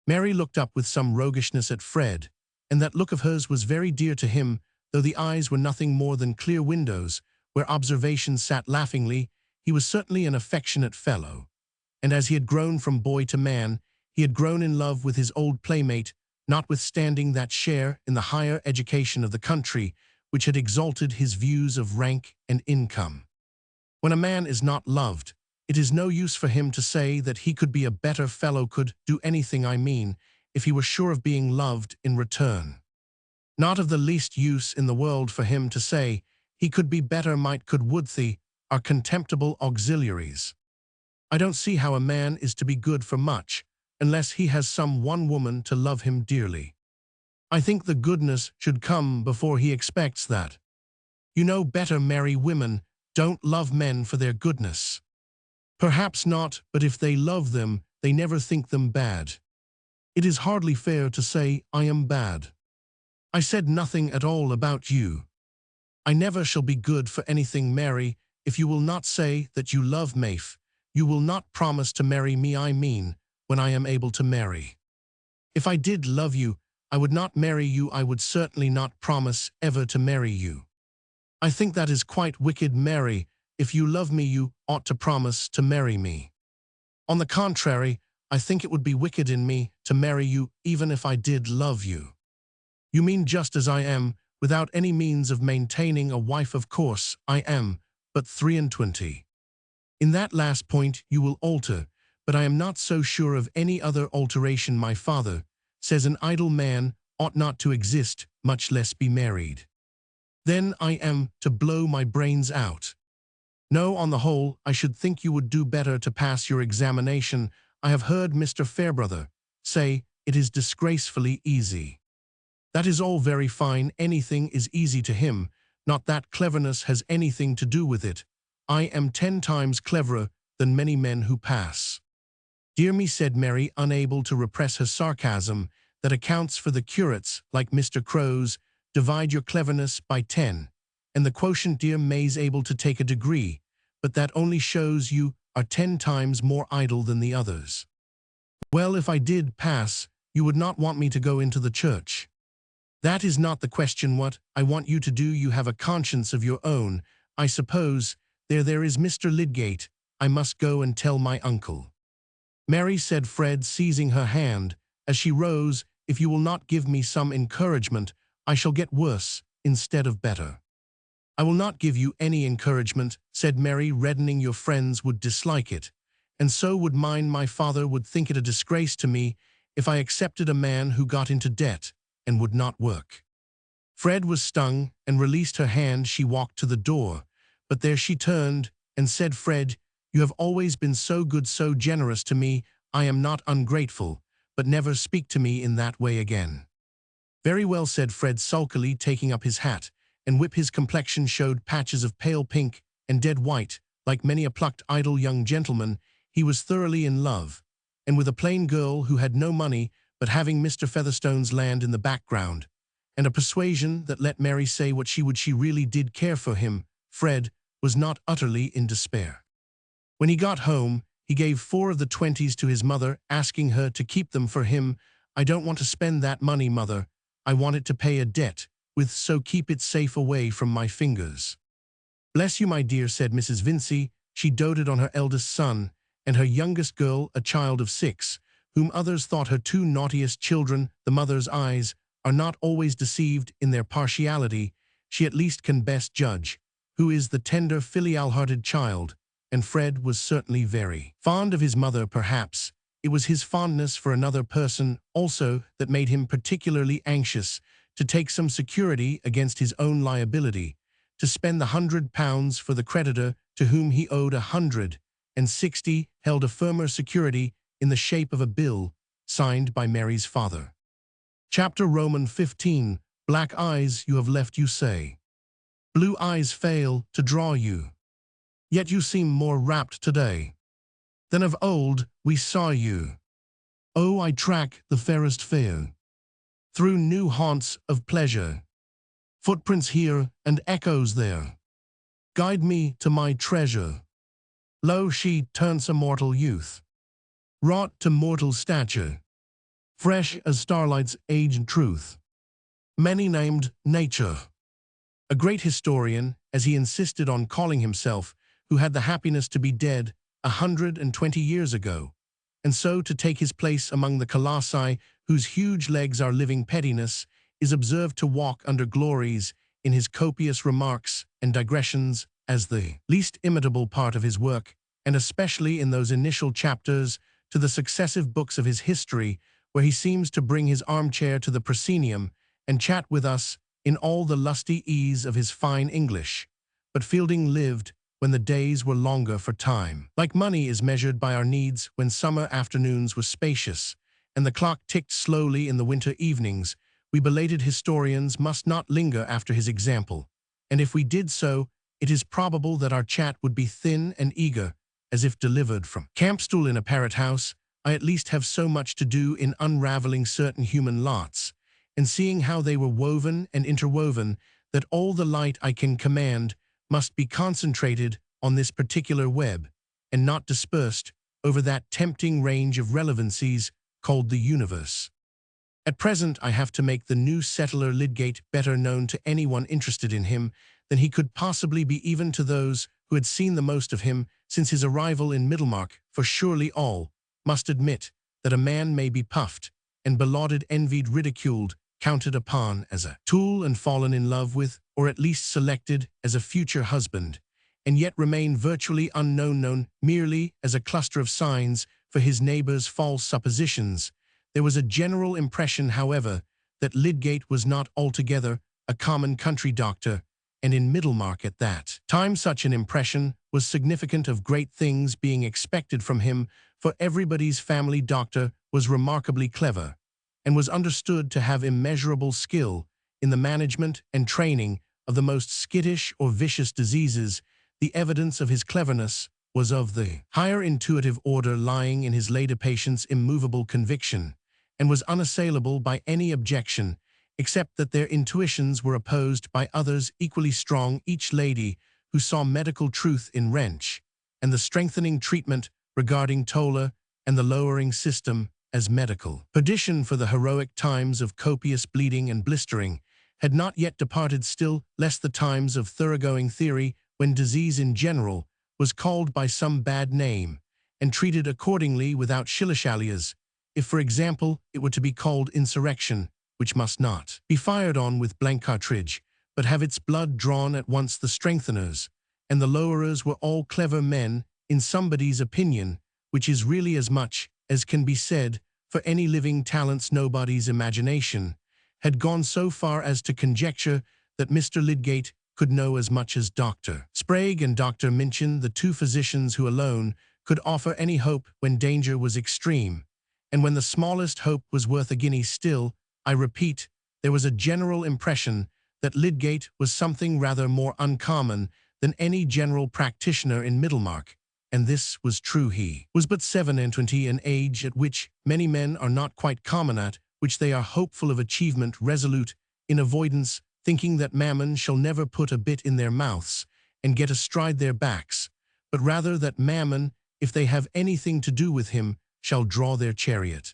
Mary looked up with some roguishness at Fred, and that look of hers was very dear to him, though the eyes were nothing more than clear windows, where observation sat laughingly. He was certainly an affectionate fellow, and as he had grown from boy to man, he had grown in love with his old playmate, notwithstanding that share in the higher education of the country, which had exalted his views of rank and income. When a man is not loved, it is no use for him to say that he could be a better fellow, could do anything, I mean, if he were sure of being loved in return. Not of the least use in the world for him to say he could be better, might, could, would, are contemptible auxiliaries. I don't see how a man is to be good for much, unless he has some one woman to love him dearly. I think the goodness should come before he expects that. You know better, Mary, women don't love men for their goodness. Perhaps not, but if they love them, they never think them bad. It is hardly fair to say I am bad. I said nothing at all about you. I never shall be good for anything, Mary, if you will not say that you love Maeve. You will not promise to marry me, I mean, when I am able to marry. If I did love you, I would not marry you. I would certainly not promise ever to marry you. I think that is quite wicked, Mary. If you love me, you ought to promise to marry me. On the contrary, I think it would be wicked in me to marry you even if I did love you. You mean just as I am, without any means of maintaining a wife. Of course I am but 23. In that last point you will alter, but I am not so sure of any other alteration. My father says an idle man ought not to exist, much less be married. Then I am to blow my brains out. No, on the whole, I should think you would do better to pass your examination. I have heard Mr. Fairbrother say it is disgracefully easy. That is all very fine. Anything is easy to him, not that cleverness has anything to do with it. I am 10 times cleverer than many men who pass. Dear me, said Mary, unable to repress her sarcasm, that accounts for the curates, like Mr. Crow's. Divide your cleverness by 10, and the quotient, dear May's able to take a degree, but that only shows you are 10 times more idle than the others. Well, if I did pass, you would not want me to go into the church. That is not the question. What I want you to do, you have a conscience of your own, I suppose. There is Mr. Lydgate. I must go and tell my uncle. Mary, said Fred, seizing her hand, as she rose, if you will not give me some encouragement, I shall get worse instead of better. I will not give you any encouragement, said Mary, reddening. Your friends would dislike it, and so would mine. My father would think it a disgrace to me if I accepted a man who got into debt and would not work. Fred was stung and released her hand. She walked to the door, but there she turned and said, Fred, you have always been so good, so generous to me. I am not ungrateful, but never speak to me in that way again. Very well, said Fred sulkily, taking up his hat and whip. His complexion showed patches of pale pink and dead white. Like many a plucked, idle young gentleman, he was thoroughly in love, and with a plain girl who had no money, but having Mr. Featherstone's land in the background, and a persuasion that let Mary say what she would, she really did care for him. Fred was not utterly in despair. When he got home, he gave 4 of the 20s to his mother, asking her to keep them for him. I don't want to spend that money, mother. I want it to pay a debt with, so keep it safe away from my fingers. Bless you, my dear, said Mrs. Vincey. She doted on her eldest son, and her youngest girl, a child of 6, whom others thought her 2 naughtiest children. The mother's eyes are not always deceived in their partiality. She at least can best judge who is the tender, filial-hearted child, and Fred was certainly very fond of his mother. Perhaps it was his fondness for another person also that made him particularly anxious to take some security against his own liability, to spend the £100 for the creditor to whom he owed 160, held a firmer security in the shape of a bill signed by Mary's father. Chapter Roman 15. Black eyes you have left, you say. Blue eyes fail to draw you. Yet you seem more rapt today than of old we saw you. Oh, I track the fairest fair through new haunts of pleasure. Footprints here and echoes there guide me to my treasure. Lo, she turns a mortal youth, wrought to mortal stature, fresh as starlight's aged truth, many named Nature. A great historian, as he insisted on calling himself, who had the happiness to be dead 120 years ago, and so to take his place among the colossi whose huge legs are living pettiness, is observed to walk under glories in his copious remarks and digressions as the least imitable part of his work, and especially in those initial chapters to the successive books of his history, where he seems to bring his armchair to the proscenium and chat with us in all the lusty ease of his fine English. But Fielding lived when the days were longer for time. Like money is measured by our needs when summer afternoons were spacious, and the clock ticked slowly in the winter evenings, we belated historians must not linger after his example, and if we did so, it is probable that our chat would be thin and eager, as if delivered from campstool in a parrot house. I at least have so much to do in unraveling certain human lots, and seeing how they were woven and interwoven, that all the light I can command must be concentrated on this particular web, and not dispersed over that tempting range of relevancies called the universe. At present I have to make the new settler Lydgate better known to anyone interested in him than he could possibly be, even to those who had seen the most of him since his arrival in Middlemarch, for surely all must admit that a man may be puffed and belauded, envied, ridiculed, counted upon as a tool, and fallen in love with, or at least selected as a future husband, and yet remain virtually unknown, known merely as a cluster of signs for his neighbor's false suppositions. There was a general impression, however, that Lydgate was not altogether a common country doctor, and in Middlemarch at that time such an impression was significant of great things being expected from him, for everybody's family doctor was remarkably clever, and was understood to have immeasurable skill in the management and training of the most skittish or vicious diseases. The evidence of his cleverness was of the higher intuitive order, lying in his lady patient's immovable conviction, and was unassailable by any objection, except that their intuitions were opposed by others equally strong. Each lady who saw medical truth in wrench, and the strengthening treatment regarding Toller, and the lowering system as medical perdition for the heroic times of copious bleeding and blistering, had not yet departed, still less the times of thoroughgoing theory, when disease in general was called by some bad name, and treated accordingly without shillyshallies. If, for example, it were to be called insurrection, which must not be fired on with blank cartridge, but have its blood drawn at once, the strengtheners and the lowerers were all clever men, in somebody's opinion, which is really as much as can be said for any living talents. Nobody's imagination had gone so far as to conjecture that Mr. Lydgate could know as much as Dr. Sprague and Dr. Minchin, the two physicians who alone could offer any hope when danger was extreme, and when the smallest hope was worth a guinea. Still, I repeat, there was a general impression that Lydgate was something rather more uncommon than any general practitioner in Middlemarch, and this was true. He was but 27, an age at which many men are not quite common, at which they are hopeful of achievement, resolute in avoidance, thinking that mammon shall never put a bit in their mouths and get astride their backs, but rather that mammon, if they have anything to do with him, shall draw their chariot.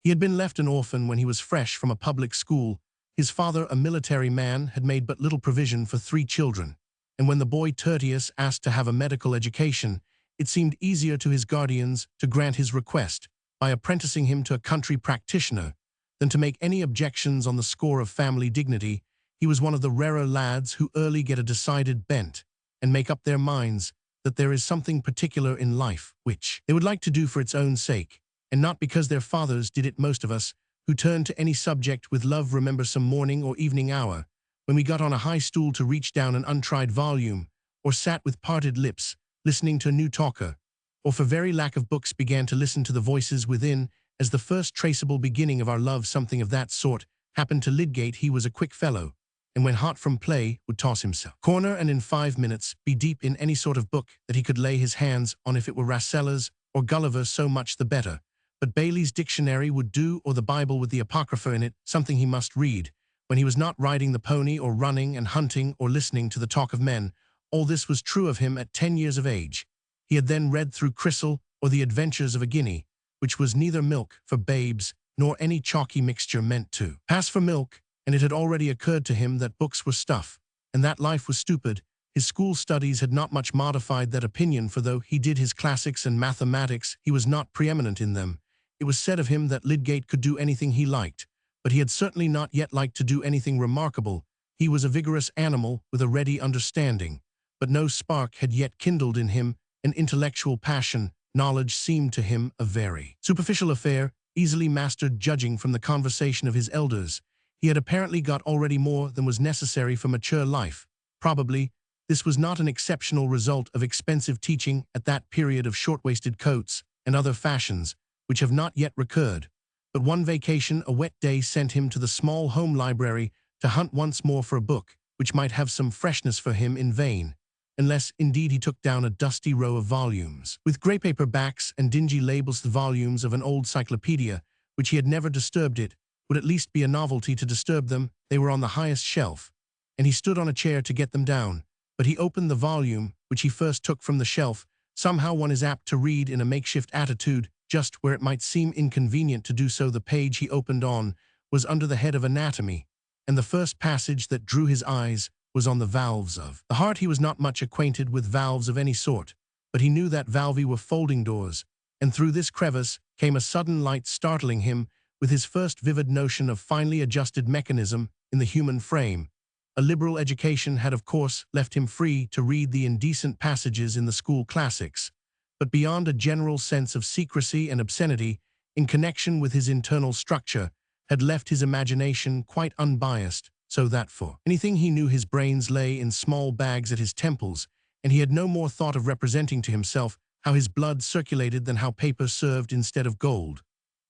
He had been left an orphan when he was fresh from a public school. His father, a military man, had made but little provision for 3 children, and when the boy Tertius asked to have a medical education, it seemed easier to his guardians to grant his request by apprenticing him to a country practitioner than to make any objections on the score of family dignity. He was one of the rarer lads who early get a decided bent and make up their minds that there is something particular in life which they would like to do for its own sake, and not because their fathers did it. Most of us, who turn to any subject with love, remember some morning or evening hour, when we got on a high stool to reach down an untried volume, or sat with parted lips, listening to a new talker, or for very lack of books began to listen to the voices within, as the first traceable beginning of our love. Something of that sort happened to Lydgate. He was a quick fellow, and when hot from play, would toss himself corner and in 5 minutes be deep in any sort of book that he could lay his hands on. If it were Rasselas or Gulliver, so much the better. But Bailey's dictionary would do, or the Bible with the Apocrypha in it, something he must read. When he was not riding the pony or running and hunting or listening to the talk of men, all this was true of him at 10 years of age. He had then read through Chrysal or The Adventures of a Guinea, which was neither milk for babes nor any chalky mixture meant to pass for milk, and it had already occurred to him that books were stuff, and that life was stupid. His school studies had not much modified that opinion, for though he did his classics and mathematics, he was not preeminent in them. It was said of him that Lydgate could do anything he liked, but he had certainly not yet liked to do anything remarkable. He was a vigorous animal with a ready understanding, but no spark had yet kindled in him an intellectual passion. Knowledge seemed to him a very superficial affair, easily mastered. Judging from the conversation of his elders, he had apparently got already more than was necessary for mature life. Probably, this was not an exceptional result of expensive teaching at that period of short-waisted coats and other fashions, which have not yet recurred. But one vacation, a wet day, sent him to the small home library to hunt once more for a book which might have some freshness for him. In vain, unless indeed he took down a dusty row of volumes with grey paper backs and dingy labels. The volumes of an old cyclopedia, which he had never disturbed. It would at least be a novelty to disturb them. They were on the highest shelf, and he stood on a chair to get them down. But he opened the volume which he first took from the shelf. Somehow one is apt to read in a makeshift attitude, just where it might seem inconvenient to do so. The page he opened on was under the head of anatomy, and the first passage that drew his eyes was on the valves of the heart. He was not much acquainted with valves of any sort, but he knew that valvi were folding doors, and through this crevice came a sudden light, startling him with his first vivid notion of finely adjusted mechanism in the human frame. A liberal education had of course left him free to read the indecent passages in the school classics, but beyond a general sense of secrecy and obscenity in connection with his internal structure, had left his imagination quite unbiased, so that for anything he knew his brains lay in small bags at his temples, and he had no more thought of representing to himself how his blood circulated than how paper served instead of gold.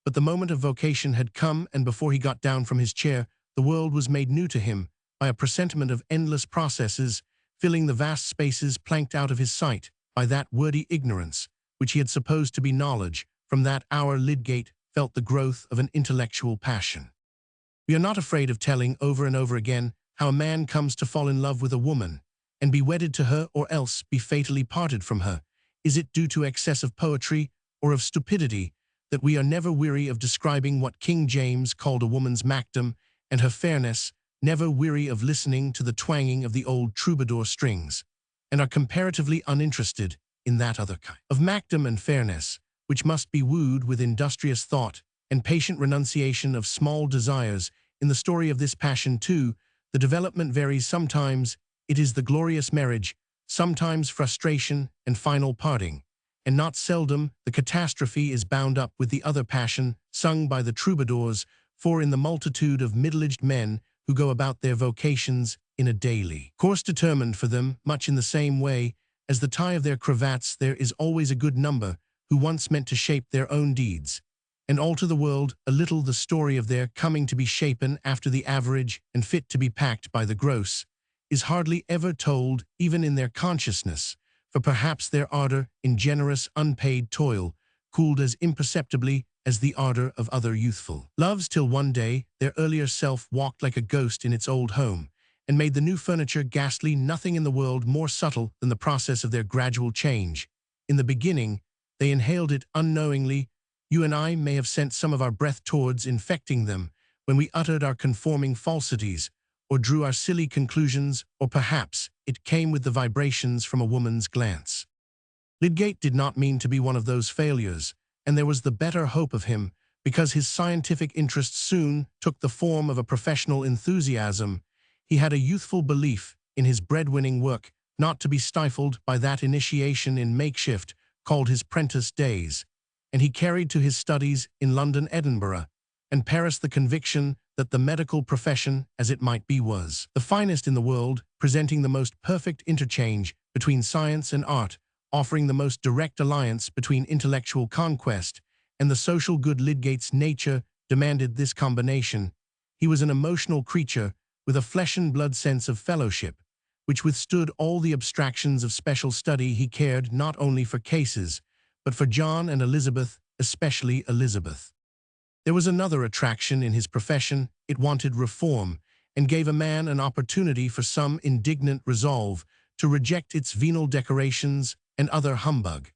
But the moment of vocation had come, and before he got down from his chair, the world was made new to him by a presentiment of endless processes, filling the vast spaces planked out of his sight by that wordy ignorance, which he had supposed to be knowledge. From that hour Lydgate felt the growth of an intellectual passion. We are not afraid of telling over and over again how a man comes to fall in love with a woman, and be wedded to her, or else be fatally parted from her. Is it due to excess of poetry, or of stupidity, that we are never weary of describing what King James called a woman's macdom and her fairness, never weary of listening to the twanging of the old troubadour strings, and are comparatively uninterested in that other kind of macdom and fairness, which must be wooed with industrious thought and patient renunciation of small desires? In the story of this passion, too, the development varies. Sometimes it is the glorious marriage, sometimes frustration and final parting, and not seldom the catastrophe is bound up with the other passion sung by the troubadours. For in the multitude of middle-aged men who go about their vocations in a daily course determined for them, much in the same way as the tie of their cravats, there is always a good number who once meant to shape their own deeds, and alter the world a little. The story of their coming to be shapen after the average and fit to be packed by the gross is hardly ever told, even in their consciousness, for perhaps their ardor in generous unpaid toil cooled as imperceptibly as the ardor of other youthful loves, till one day their earlier self walked like a ghost in its old home, and made the new furniture ghastly. Nothing in the world more subtle than the process of their gradual change. In the beginning, they inhaled it unknowingly. You and I may have sent some of our breath towards infecting them when we uttered our conforming falsities, or drew our silly conclusions, or perhaps it came with the vibrations from a woman's glance. Lydgate did not mean to be one of those failures, and there was the better hope of him, because his scientific interests soon took the form of a professional enthusiasm. He had a youthful belief in his breadwinning work, not to be stifled by that initiation in makeshift called his prentice days, and he carried to his studies in London, Edinburgh, and Paris the conviction that the medical profession, as it might be, was the finest in the world, presenting the most perfect interchange between science and art, offering the most direct alliance between intellectual conquest and the social good. Lydgate's nature demanded this combination. He was an emotional creature with a flesh-and-blood sense of fellowship, which withstood all the abstractions of special study. He cared not only for cases, but for John and Elizabeth, especially Elizabeth. There was another attraction in his profession. It wanted reform, and gave a man an opportunity for some indignant resolve to reject its venal decorations and other humbug,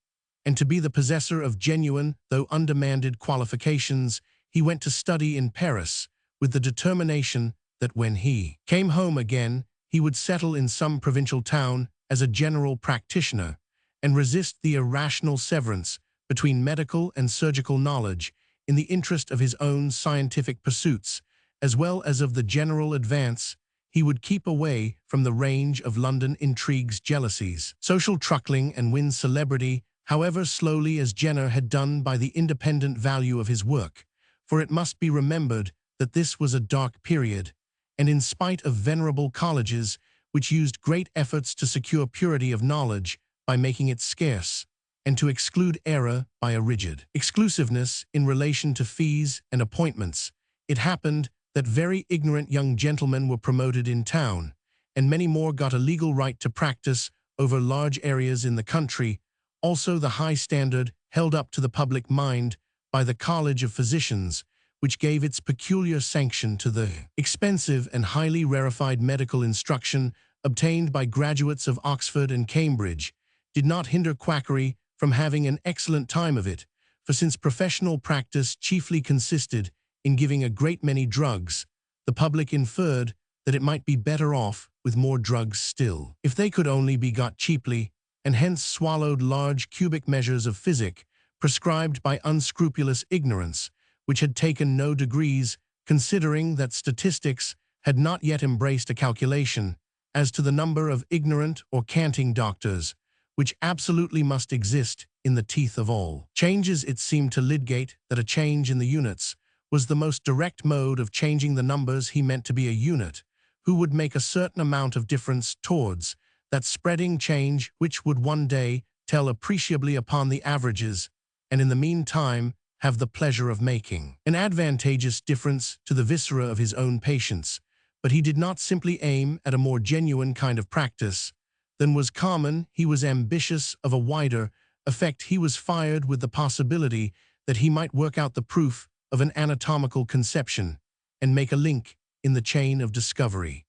and to be the possessor of genuine, though undemanded, qualifications. He went to study in Paris, with the determination that when he came home again, he would settle in some provincial town as a general practitioner, and resist the irrational severance between medical and surgical knowledge in the interest of his own scientific pursuits, as well as of the general advance. He would keep away from the range of London intrigues, jealousies, social truckling, and win celebrity, however slowly, as Jenner had done, by the independent value of his work. For it must be remembered that this was a dark period, and in spite of venerable colleges, which used great efforts to secure purity of knowledge by making it scarce, and to exclude error by a rigid exclusiveness in relation to fees and appointments, it happened that very ignorant young gentlemen were promoted in town, and many more got a legal right to practice over large areas in the country. Also the high standard held up to the public mind by the College of Physicians, which gave its peculiar sanction to the expensive and highly rarefied medical instruction obtained by graduates of Oxford and Cambridge, did not hinder quackery from having an excellent time of it, for since professional practice chiefly consisted in giving a great many drugs, the public inferred that it might be better off with more drugs still, if they could only be got cheaply, and hence swallowed large cubic measures of physic, prescribed by unscrupulous ignorance, which had taken no degrees, considering that statistics had not yet embraced a calculation as to the number of ignorant or canting doctors, which absolutely must exist in the teeth of all changes. It seemed to Lydgate that a change in the units was the most direct mode of changing the numbers. He meant to be a unit who would make a certain amount of difference towards that spreading change which would one day tell appreciably upon the averages, and in the meantime have the pleasure of making an advantageous difference to the viscera of his own patients. But he did not simply aim at a more genuine kind of practice than was common. He was ambitious of a wider effect. He was fired with the possibility that he might work out the proof of an anatomical conception and make a link in the chain of discovery.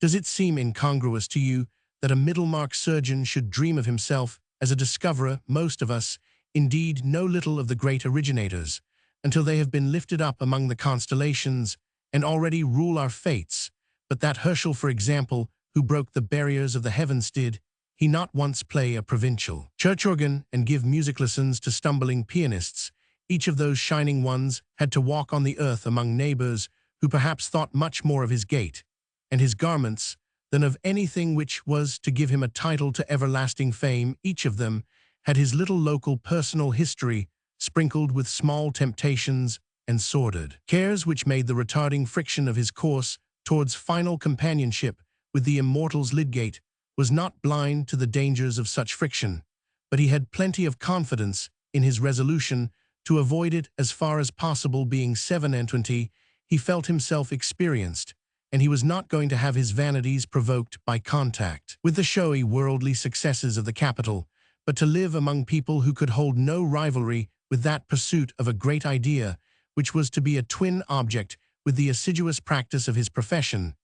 Does it seem incongruous to you that a Middlemarch surgeon should dream of himself as a discoverer? Most of us, indeed, know little of the great originators until they have been lifted up among the constellations and already rule our fates. But that Herschel, for example, who broke the barriers of the heavens, did he not once play a provincial church organ and give music lessons to stumbling pianists? Each of those shining ones had to walk on the earth among neighbors who perhaps thought much more of his gait and his garments than of anything which was to give him a title to everlasting fame. Each of them had his little local personal history, sprinkled with small temptations and sordid cares which made the retarding friction of his course towards final companionship with the immortals. Lydgate was not blind to the dangers of such friction, but he had plenty of confidence in his resolution to avoid it as far as possible. Being 27, he felt himself experienced, and he was not going to have his vanities provoked by contact with the showy worldly successes of the capital, but to live among people who could hold no rivalry with that pursuit of a great idea which was to be a twin object with the assiduous practice of his profession.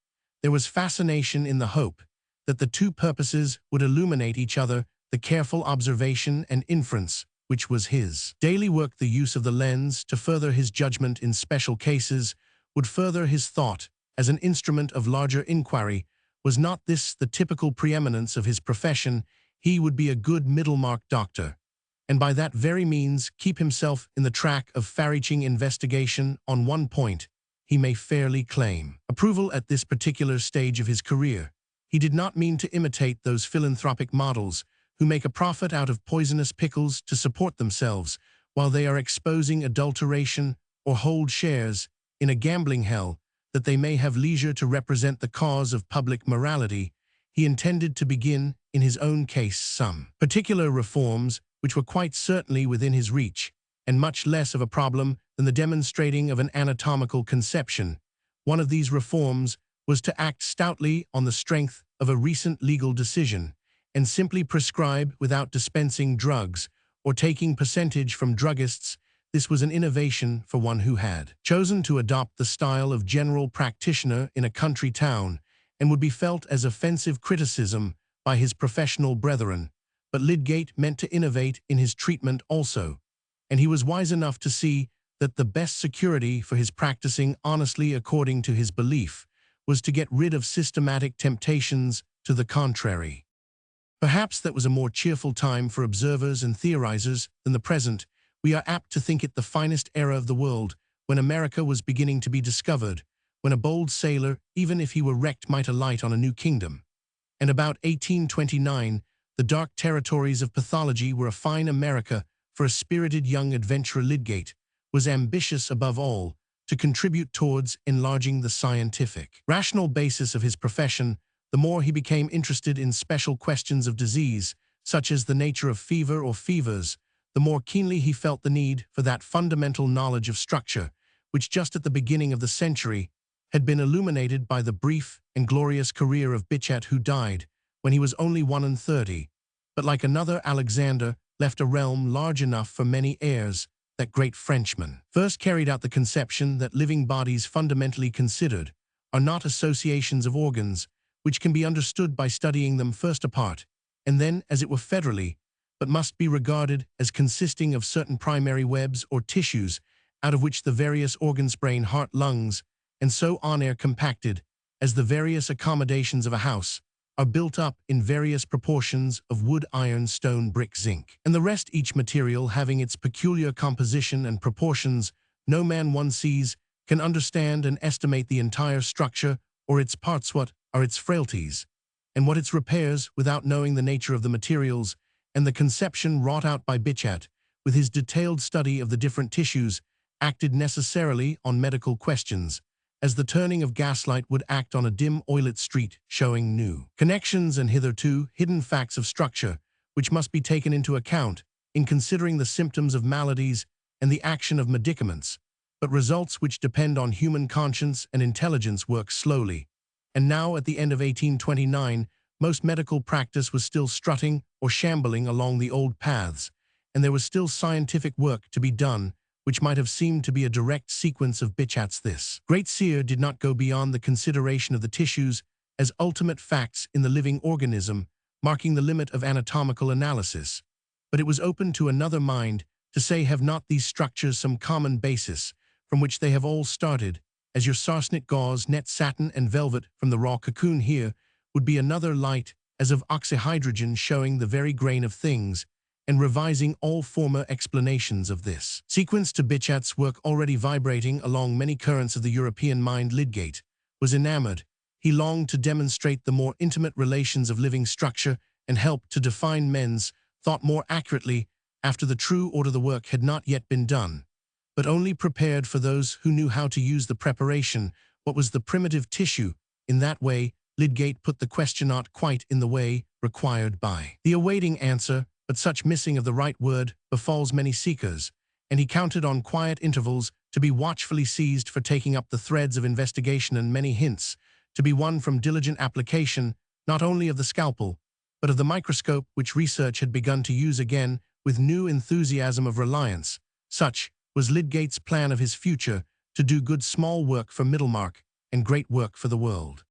There was fascination in the hope that the two purposes would illuminate each other, the careful observation and inference, which was his daily work, the use of the lens to further his judgment in special cases, would further his thought as an instrument of larger inquiry. Was not this the typical preeminence of his profession? He would be a good Middlemarch doctor, and by that very means keep himself in the track of far-reaching investigation. On one point he may fairly claim approval at this particular stage of his career. He did not mean to imitate those philanthropic models who make a profit out of poisonous pickles to support themselves while they are exposing adulteration or hold shares in a gambling hell that they may have leisure to represent the cause of public morality. He intended to begin, in his own case, some particular reforms which were quite certainly within his reach, and much less of a problem than the demonstrating of an anatomical conception. One of these reforms was to act stoutly on the strength of a recent legal decision, and simply prescribe without dispensing drugs or taking percentage from druggists. This was an innovation for one who had chosen to adopt the style of general practitioner in a country town, and would be felt as offensive criticism by his professional brethren. But Lydgate meant to innovate in his treatment also, and he was wise enough to see that the best security for his practicing honestly according to his belief was to get rid of systematic temptations to the contrary. Perhaps that was a more cheerful time for observers and theorizers than the present. We are apt to think it the finest era of the world, when America was beginning to be discovered, when a bold sailor, even if he were wrecked, might alight on a new kingdom. And about 1829, the dark territories of pathology were a fine America for a spirited young adventurer. Lydgate was ambitious above all to contribute towards enlarging the scientific, rational basis of his profession. The more he became interested in special questions of disease, such as the nature of fever or fevers, the more keenly he felt the need for that fundamental knowledge of structure, which just at the beginning of the century had been illuminated by the brief and glorious career of Bichat, who died when he was only 31, but like another Alexander, left a realm large enough for many heirs. That great Frenchman first carried out the conception that living bodies, fundamentally considered, are not associations of organs, which can be understood by studying them first apart, and then, as it were, federally, but must be regarded as consisting of certain primary webs or tissues, out of which the various organs, brain, heart, lungs, and so on, are compacted, as the various accommodations of a house are built up in various proportions of wood, iron, stone, brick, zinc, and the rest, each material having its peculiar composition and proportions. No man one sees can understand and estimate the entire structure or its parts, what are its frailties, and what its repairs, without knowing the nature of the materials. And the conception wrought out by Bichat, with his detailed study of the different tissues, acted necessarily on medical questions, as the turning of gaslight would act on a dim, oillit street, showing new connections and hitherto hidden facts of structure, which must be taken into account in considering the symptoms of maladies and the action of medicaments. But results which depend on human conscience and intelligence work slowly. And now, at the end of 1829, most medical practice was still strutting or shambling along the old paths, and there was still scientific work to be done, which might have seemed to be a direct sequence of Bichat's. This great seer did not go beyond the consideration of the tissues as ultimate facts in the living organism, marking the limit of anatomical analysis. But it was open to another mind to say, have not these structures some common basis from which they have all started, as your sarsenet, gauze, net, satin, and velvet from the raw cocoon? Here would be another light as of oxyhydrogen, showing the very grain of things, and revising all former explanations of this sequence to Bichat's work, already vibrating along many currents of the European mind. Lydgate was enamored. He longed to demonstrate the more intimate relations of living structure and help to define men's thought more accurately. After the true order, the work had not yet been done, but only prepared for those who knew how to use the preparation. What was the primitive tissue? In that way, Lydgate put the question, not quite in the way required by the awaiting answer, but such missing of the right word befalls many seekers, and he counted on quiet intervals to be watchfully seized for taking up the threads of investigation, and many hints to be won from diligent application, not only of the scalpel, but of the microscope, which research had begun to use again with new enthusiasm of reliance. Such was Lydgate's plan of his future, to do good small work for Middlemarch and great work for the world.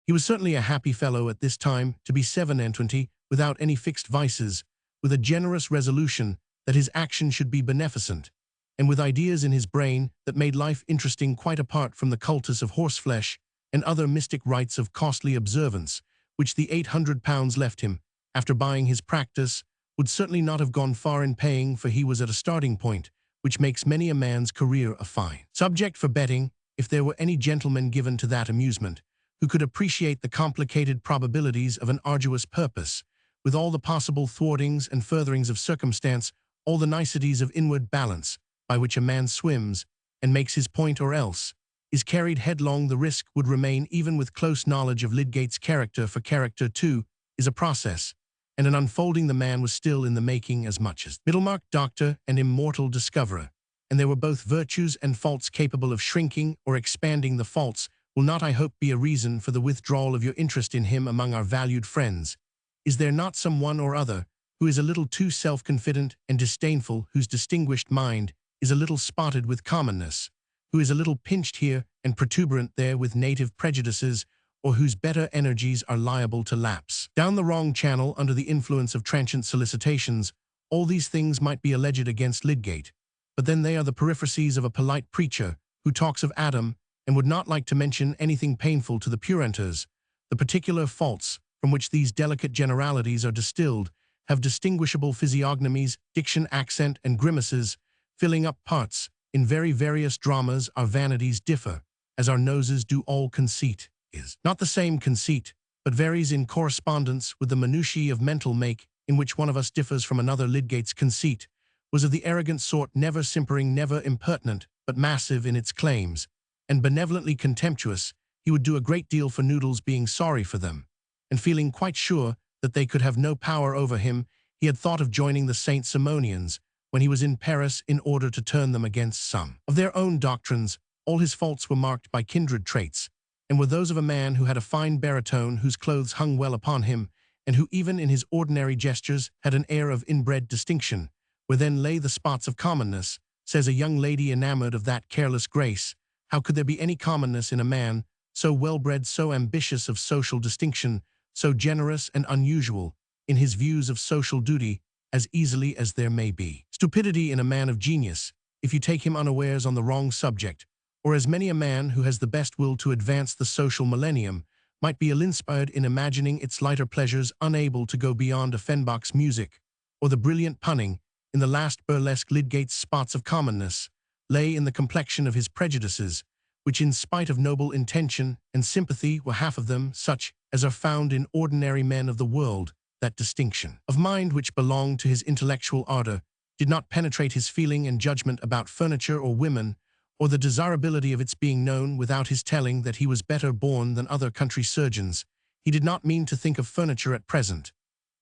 He was certainly a happy fellow at this time to be 27, without any fixed vices, with a generous resolution that his action should be beneficent, and with ideas in his brain that made life interesting quite apart from the cultus of horseflesh and other mystic rites of costly observance, which the £800 left him after buying his practice would certainly not have gone far in paying, for he was at a starting point which makes many a man's career a fine subject for betting, if there were any gentlemen given to that amusement, who could appreciate the complicated probabilities of an arduous purpose, with all the possible thwartings and furtherings of circumstance, all the niceties of inward balance, by which a man swims, and makes his point or else, is carried headlong. The risk would remain even with close knowledge of Lydgate's character, for character, too, is a process, and an unfolding the man was still in the making as much as Middlemarch, doctor and immortal discoverer, and there were both virtues and faults capable of shrinking or expanding. The faults will not, I hope, be a reason for the withdrawal of your interest in him among our valued friends. Is there not some one or other who is a little too self-confident and disdainful, whose distinguished mind is a little spotted with commonness, who is a little pinched here and protuberant there with native prejudices, or whose better energies are liable to lapse down the wrong channel under the influence of transient solicitations? All these things might be alleged against Lydgate, but then they are the periphrases of a polite preacher who talks of Adam and would not like to mention anything painful to the Puritans. The particular faults from which these delicate generalities are distilled have distinguishable physiognomies, diction, accent, and grimaces, filling up parts. In very various dramas our vanities differ, as our noses do. All conceit is not the same conceit, but varies in correspondence with the minutiae of mental make, in which one of us differs from another. Lydgate's conceit was of the arrogant sort, never simpering, never impertinent, but massive in its claims, and benevolently contemptuous. He would do a great deal for noodles, being sorry for them, and feeling quite sure that they could have no power over him. He had thought of joining the Saint Simonians when he was in Paris in order to turn them against some of their own doctrines. All his faults were marked by kindred traits, and were those of a man who had a fine baritone, whose clothes hung well upon him, and who even in his ordinary gestures had an air of inbred distinction. Where then lay the spots of commonness, says a young lady enamored of that careless grace. How could there be any commonness in a man so well-bred, so ambitious of social distinction, so generous and unusual in his views of social duty? As easily as there may be stupidity in a man of genius, if you take him unawares on the wrong subject, or as many a man who has the best will to advance the social millennium might be ill-inspired in imagining its lighter pleasures, unable to go beyond Offenbach's music, or the brilliant punning in the last burlesque. Lydgate's spots of commonness lay in the complexion of his prejudices, which in spite of noble intention and sympathy were half of them such as are found in ordinary men of the world. That distinction of mind which belonged to his intellectual ardor did not penetrate his feeling and judgment about furniture or women, or the desirability of its being known without his telling that he was better born than other country surgeons. He did not mean to think of furniture at present,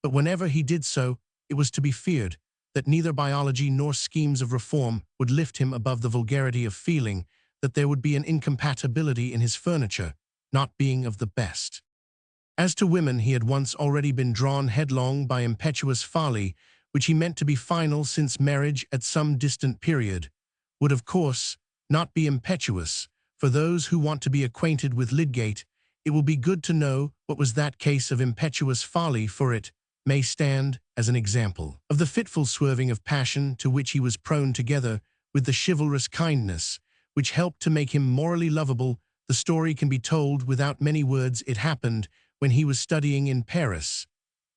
but whenever he did so, it was to be feared that neither biology nor schemes of reform would lift him above the vulgarity of feeling that there would be an incompatibility in his furniture not being of the best. As to women, he had once already been drawn headlong by impetuous folly, which he meant to be final, since marriage at some distant period would, of course, not be impetuous. For those who want to be acquainted with Lydgate, it will be good to know what was that case of impetuous folly, for it may stand as an example of the fitful swerving of passion to which he was prone, together with the chivalrous kindness which helped to make him morally lovable. The story can be told without many words. It happened when he was studying in Paris,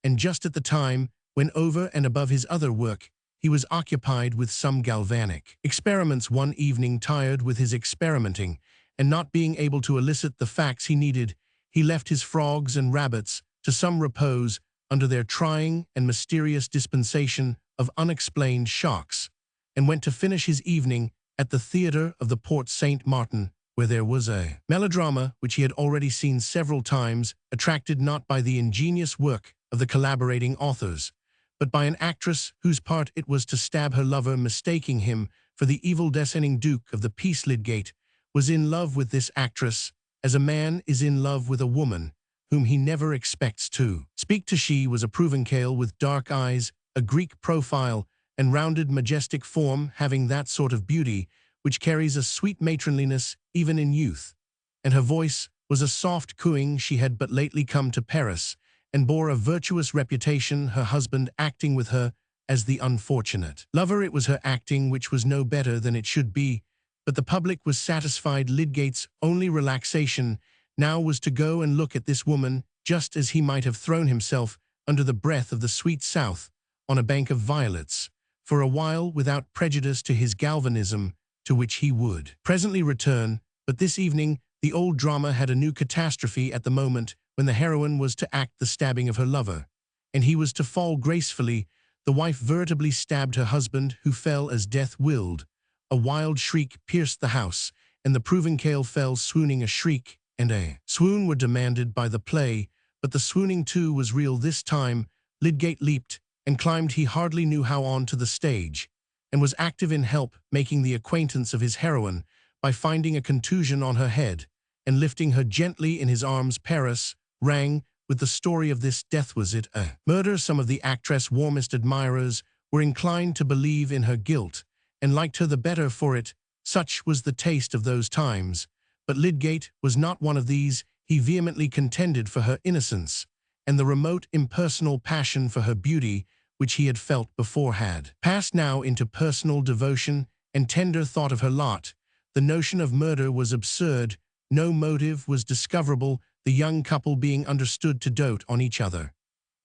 and just at the time when, over and above his other work, he was occupied with some galvanic experiments. One evening, tired with his experimenting, and not being able to elicit the facts he needed, he left his frogs and rabbits to some repose under their trying and mysterious dispensation of unexplained shocks, and went to finish his evening at the theatre of the Porte Saint Martin, where there was a melodrama which he had already seen several times, attracted not by the ingenious work of the collaborating authors, but by an actress whose part it was to stab her lover, mistaking him for the evil descending Duke of the piece. Lydgate was in love with this actress, as a man is in love with a woman whom he never expects to speak to. She was a provincial with dark eyes, a Greek profile, and rounded majestic form, having that sort of beauty which carries a sweet matronliness even in youth, and her voice was a soft cooing. She had but lately come to Paris, and bore a virtuous reputation, her husband acting with her as the unfortunate lover. It was her acting which was no better than it should be, but the public was satisfied. Lydgate's only relaxation now was to go and look at this woman, just as he might have thrown himself under the breath of the sweet south on a bank of violets, for a while, without prejudice to his galvanism, to which he would presently return. But this evening The old drama had a new catastrophe at the moment when the heroine was to act the stabbing of her lover, and he was to fall gracefully. The wife veritably stabbed her husband, who fell as death willed. A wild shriek pierced the house, and the provincial fell swooning. A shriek and a swoon were demanded by the play, but the swooning too was real this time. Lydgate leaped and climbed he hardly knew how on to the stage, and was active in help making the acquaintance of his heroine by finding a contusion on her head and lifting her gently in his arms. Paris rang with the story of this death. Was it a murder? Some of the actress' warmest admirers were inclined to believe in her guilt and liked her the better for it. Such was the taste of those times. But Lydgate was not one of these. He vehemently contended for her innocence, and the remote impersonal passion for her beauty which he had felt before had passed now into personal devotion and tender thought of her lot. The notion of murder was absurd. No motive was discoverable, the young couple being understood to dote on each other.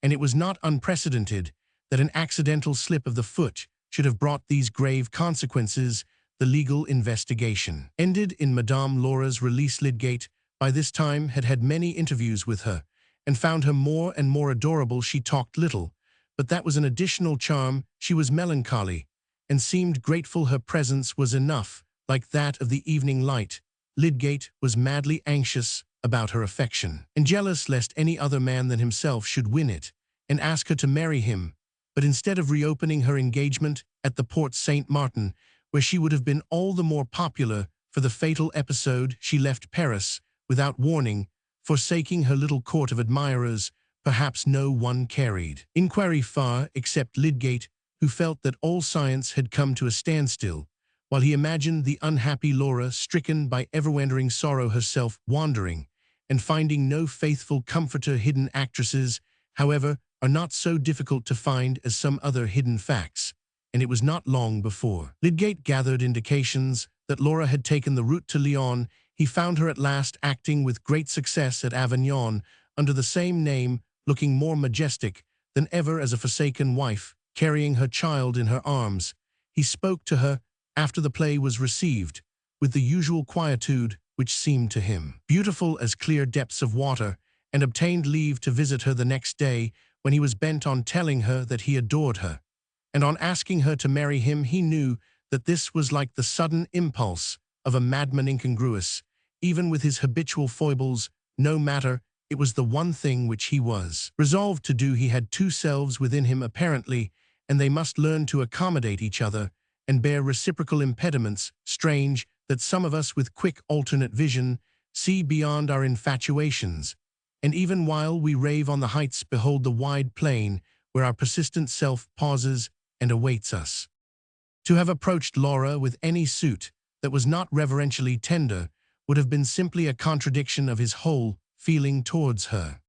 And it was not unprecedented that an accidental slip of the foot should have brought these grave consequences. The legal investigation ended in Madame Laura's release. Lydgate, by this time, had had many interviews with her, and found her more and more adorable. She talked little, but that was an additional charm. She was melancholy, and seemed grateful. Her presence was enough, like that of the evening light. Lydgate was madly anxious about her affection, and jealous lest any other man than himself should win it and ask her to marry him. But instead of reopening her engagement at the Porte Saint Martin, where she would have been all the more popular for the fatal episode, she left Paris without warning, forsaking her little court of admirers. Perhaps no one carried inquiry far except Lydgate, who felt that all science had come to a standstill, while he imagined the unhappy Laura stricken by ever-wandering sorrow, herself wandering and finding no faithful comforter. Hidden actresses, however, are not so difficult to find as some other hidden facts, and it was not long before Lydgate gathered indications that Laura had taken the route to Lyon. He found her at last acting with great success at Avignon under the same name, looking more majestic than ever as a forsaken wife, carrying her child in her arms. He spoke to her after the play was received, with the usual quietude which seemed to him beautiful as clear depths of water, and obtained leave to visit her the next day, when he was bent on telling her that he adored her, and on asking her to marry him. He knew that this was like the sudden impulse of a madman, incongruous even with his habitual foibles. No matter, it was the one thing which he was resolved to do. He had two selves within him apparently, and they must learn to accommodate each other and bear reciprocal impediments. Strange that some of us with quick alternate vision see beyond our infatuations, and even while we rave on the heights, behold the wide plain where our persistent self pauses and awaits us. To have approached Laura with any suit that was not reverentially tender would have been simply a contradiction of his whole feeling towards her.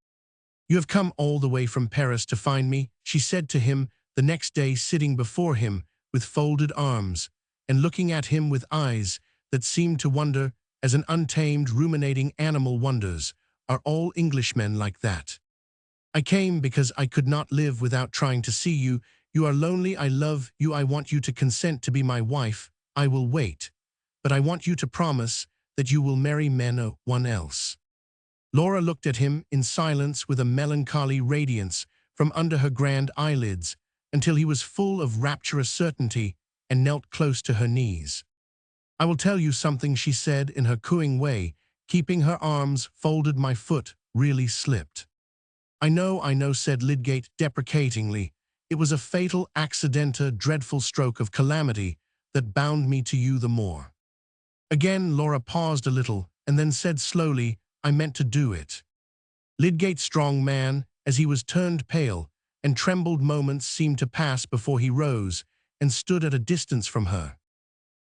"You have come all the way from Paris to find me," she said to him the next day, sitting before him with folded arms and looking at him with eyes that seemed to wonder as an untamed, ruminating animal wonders. "Are all Englishmen like that?" "I came because I could not live without trying to see you. You are lonely. I love you. I want you to consent to be my wife. I will wait. But I want you to promise that you will marry no one else." Laura looked at him in silence with a melancholy radiance from under her grand eyelids until he was full of rapturous certainty and knelt close to her knees. "I will tell you something," she said in her cooing way, keeping her arms folded. "My foot really slipped." I know," said Lydgate deprecatingly. "It was a fatal accident, a dreadful stroke of calamity that bound me to you the more." Again Laura paused a little, and then said slowly, "I meant to do it." Lydgate's strong man, as he was turned pale, and trembled moments seemed to pass before he rose and stood at a distance from her.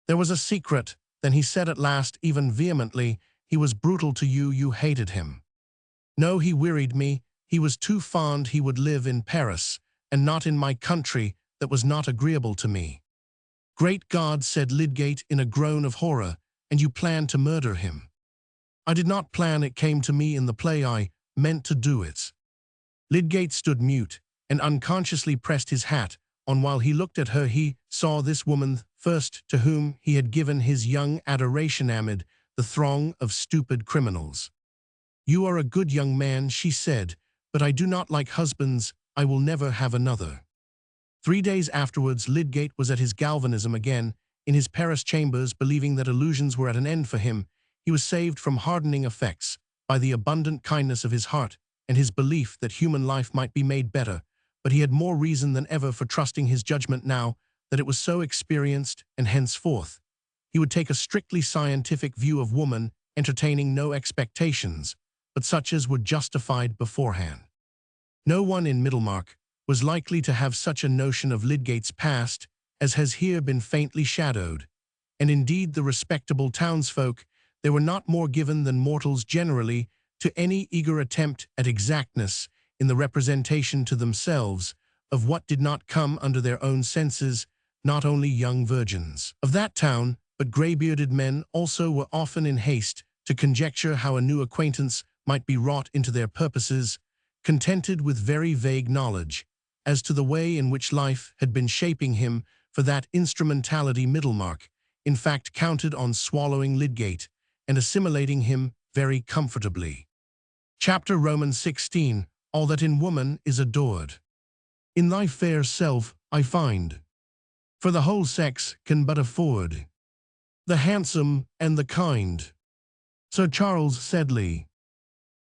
"There was a secret," then he said at last, even vehemently. "He was brutal to you. You hated him." "No, he wearied me. He was too fond. He would live in Paris, and not in my country. That was not agreeable to me." "Great God," said Lydgate in a groan of horror, "and you planned to murder him?" "I did not plan. It came to me in the play. I meant to do it." Lydgate stood mute and unconsciously pressed his hat on. While he looked at her, he saw this woman first to whom he had given his young adoration amid the the throng of stupid criminals. "You are a good young man," she said, "but I do not like husbands. I will never have another." 3 days afterwards, Lydgate was at his galvanism again, in his Paris chambers, believing that illusions were at an end for him. He was saved from hardening effects by the abundant kindness of his heart and his belief that human life might be made better, but he had more reason than ever for trusting his judgment now that it was so experienced, and henceforth he would take a strictly scientific view of woman, entertaining no expectations, but such as were justified beforehand. No one in Middlemarch was likely to have such a notion of Lydgate's past as has here been faintly shadowed, and indeed the respectable townsfolk, they were not more given than mortals generally to any eager attempt at exactness in the representation to themselves of what did not come under their own senses, not only young virgins of that town, but grey-bearded men also were often in haste to conjecture how a new acquaintance might be wrought into their purposes, contented with very vague knowledge as to the way in which life had been shaping him for that instrumentality. Middlemarch, in fact, counted on swallowing Lydgate and assimilating him very comfortably. Chapter Romans 16, all that in woman is adored. In thy fair self I find, for the whole sex can but afford, the handsome and the kind. Sir Charles Sedley.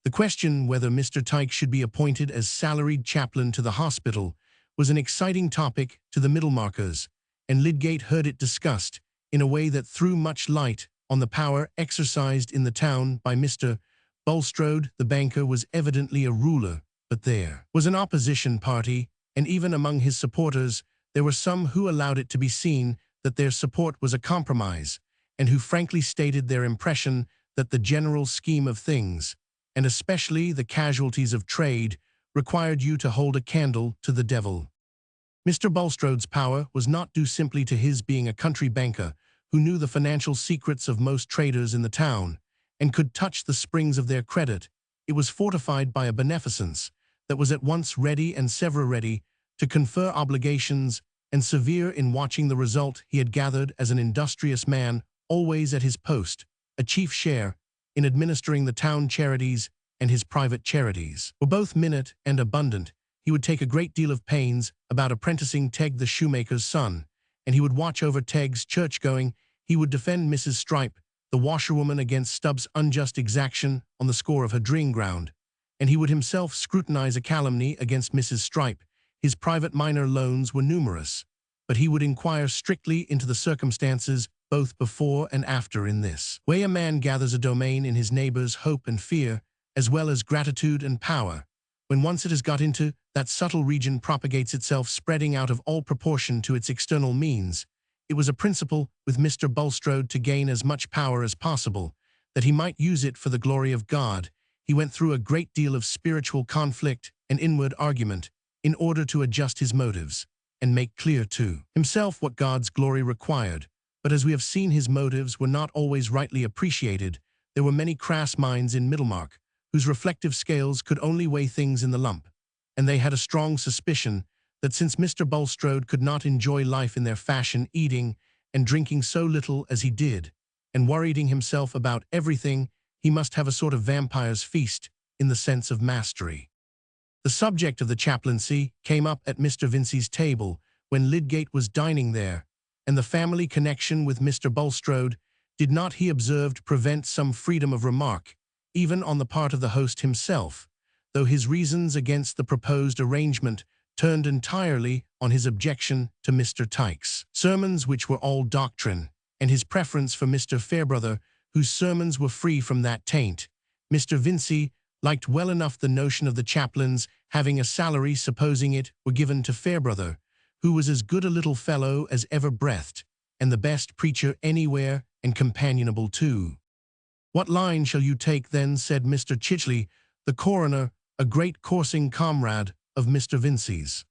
The question whether Mr. Tyke should be appointed as salaried chaplain to the hospital was an exciting topic to the Middlemarchers, and Lydgate heard it discussed in a way that threw much light on the power exercised in the town by Mr. Bulstrode. The banker was evidently a ruler, but there was an opposition party, and even among his supporters there were some who allowed it to be seen that their support was a compromise, and who frankly stated their impression that the general scheme of things, and especially the casualties of trade, required you to hold a candle to the devil. Mr. Bulstrode's power was not due simply to his being a country banker who knew the financial secrets of most traders in the town and could touch the springs of their credit. It was fortified by a beneficence that was at once ready and sever ready to confer obligations, and severe in watching the result. He had gathered as an industrious man, always at his post, a chief share in administering the town charities, and his private charities were both minute and abundant. He would take a great deal of pains about apprenticing Tegg the shoemaker's son, and he would watch over Tegg's church-going. He would defend Mrs. Stripe, the washerwoman, against Stubbs' unjust exaction on the score of her draying ground, and he would himself scrutinize a calumny against Mrs. Stripe. His private minor loans were numerous, but he would inquire strictly into the circumstances both before and after. In this way a man gathers a domain in his neighbor's hope and fear, as well as gratitude and power. When once it has got into that subtle region, propagates itself, spreading out of all proportion to its external means. It was a principle with Mr. Bulstrode to gain as much power as possible, that he might use it for the glory of God. He went through a great deal of spiritual conflict and inward argument in order to adjust his motives and make clear to himself what God's glory required. But as we have seen, his motives were not always rightly appreciated. There were many crass minds in Middlemarch whose reflective scales could only weigh things in the lump, and they had a strong suspicion that since Mr. Bulstrode could not enjoy life in their fashion, eating and drinking so little as he did, and worrying himself about everything, he must have a sort of vampire's feast in the sense of mastery. The subject of the chaplaincy came up at Mr. Vincey's table when Lydgate was dining there, and the family connection with Mr. Bulstrode did not, he observed, prevent some freedom of remark, even on the part of the host himself, though his reasons against the proposed arrangement turned entirely on his objection to Mr. Tyke's sermons, which were all doctrine, and his preference for Mr. Fairbrother, whose sermons were free from that taint. Mr. Vincey liked well enough the notion of the chaplain's having a salary, supposing it were given to Fairbrother, who was as good a little fellow as ever breathed, and the best preacher anywhere, and companionable too. "What line shall you take then?" said Mr. Chichley, the coroner, a great coursing comrade of Mr. Vincey's.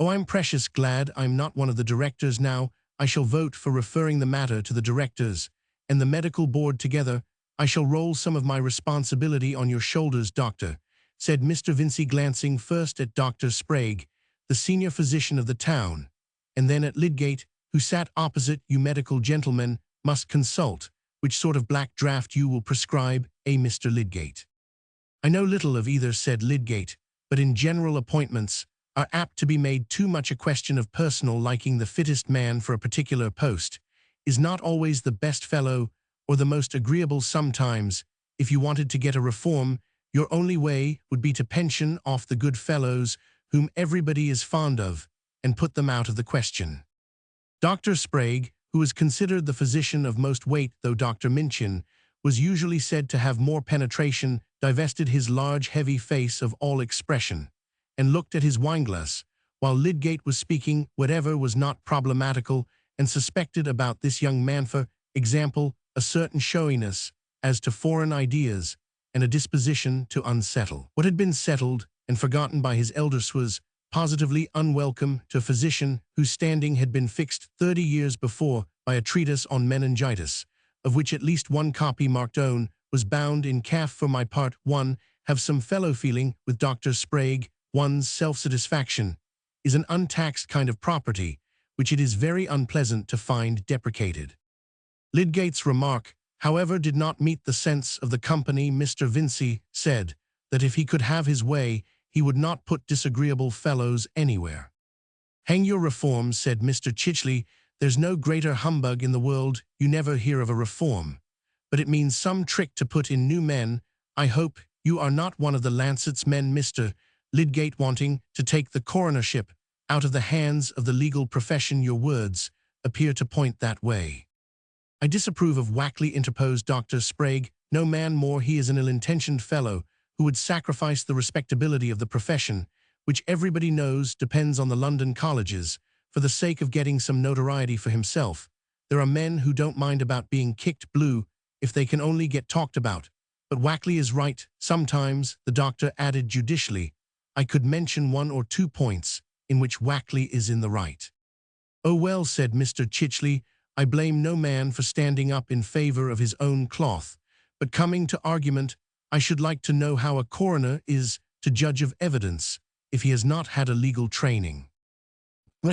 "Oh, I'm precious glad I'm not one of the directors now. I shall vote for referring the matter to the directors and the medical board together. I shall roll some of my responsibility on your shoulders, doctor," said Mr. Vincey, glancing first at Dr. Sprague, the senior physician of the town, and then at Lydgate, who sat opposite. "You medical gentlemen must consult which sort of black draught you will prescribe, Mr. Lydgate. I know little of either, said Lydgate, but in general appointments are apt to be made too much a question of personal liking. The fittest man for a particular post is not always the best fellow or the most agreeable. Sometimes, if you wanted to get a reform, your only way would be to pension off the good fellows whom everybody is fond of, and put them out of the question. Dr. Sprague, who was considered the physician of most weight, though Dr. Minchin was usually said to have more penetration, divested his large heavy face of all expression, and looked at his wineglass, while Lydgate was speaking whatever was not problematical and suspected about this young man, for example, a certain showiness as to foreign ideas, and a disposition to unsettle what had been settled and forgotten by his elders, was positively unwelcome to a physician whose standing had been fixed 30 years before by a treatise on meningitis, of which at least one copy marked own was bound in calf. For my part, one have some fellow-feeling with Dr. Sprague. One's self-satisfaction is an untaxed kind of property, which it is very unpleasant to find deprecated. Lydgate's remark, however, did not meet the sense of the company. Mr. Vincey said that if he could have his way, he would not put disagreeable fellows anywhere. Hang your reforms, said Mr. Chichley. There's no greater humbug in the world. You never hear of a reform, but it means some trick to put in new men. I hope you are not one of the Lancet's men, Mr. Lydgate, wanting to take the coronership out of the hands of the legal profession. Your words appear to point that way. I disapprove of Wackley, interposed Dr. Sprague. No man more. He is an ill-intentioned fellow who would sacrifice the respectability of the profession, which everybody knows depends on the London colleges, for the sake of getting some notoriety for himself. There are men who don't mind about being kicked blue if they can only get talked about. But Wackley is right. Sometimes, the doctor added judicially, I could mention 1 or 2 points in which Wackley is in the right. Oh well, said Mr. Chichley, I blame no man for standing up in favor of his own cloth, but coming to argument, I should like to know how a coroner is to judge of evidence if he has not had a legal training.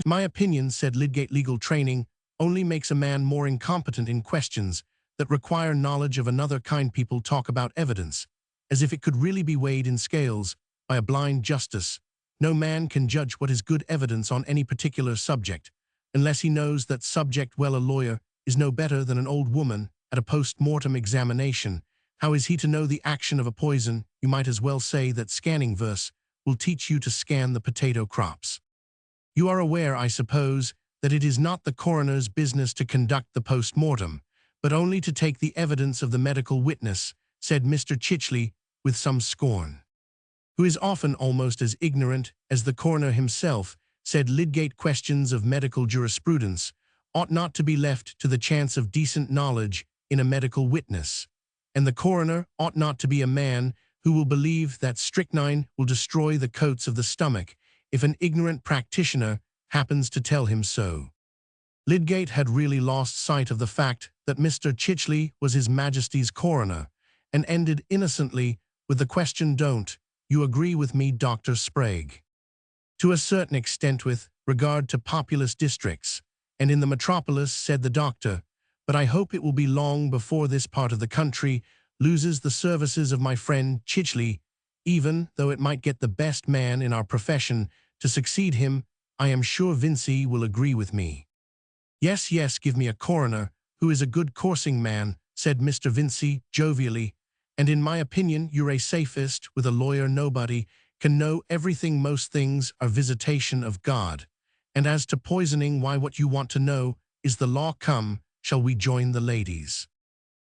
My opinion, said Lydgate, legal training only makes a man more incompetent in questions that require knowledge of another kind. People talk about evidence as if it could really be weighed in scales by a blind justice. No man can judge what is good evidence on any particular subject, unless he knows that subject well. A lawyer is no better than an old woman at a post-mortem examination. How is he to know the action of a poison? You might as well say that scanning verse will teach you to scan the potato crops. You are aware, I suppose, that it is not the coroner's business to conduct the post-mortem, but only to take the evidence of the medical witness, said Mr. Chichley with some scorn. Who is often almost as ignorant as the coroner himself, said Lydgate. Questions of medical jurisprudence ought not to be left to the chance of decent knowledge in a medical witness, and the coroner ought not to be a man who will believe that strychnine will destroy the coats of the stomach if an ignorant practitioner happens to tell him so. Lydgate had really lost sight of the fact that Mr. Chichley was His Majesty's coroner, and ended innocently with the question, don't you agree with me, Dr. Sprague? To a certain extent with regard to populous districts, and in the metropolis, said the doctor, but I hope it will be long before this part of the country loses the services of my friend Chichley, even though it might get the best man in our profession to succeed him. I am sure Vincey will agree with me. Yes, yes, give me a coroner who is a good coursing man, said Mr. Vincey jovially, and in my opinion you're a safest with a lawyer. Nobody can know everything. Most things are visitation of God. And as to poisoning, why, what you want to know is the law. Come, shall we join the ladies?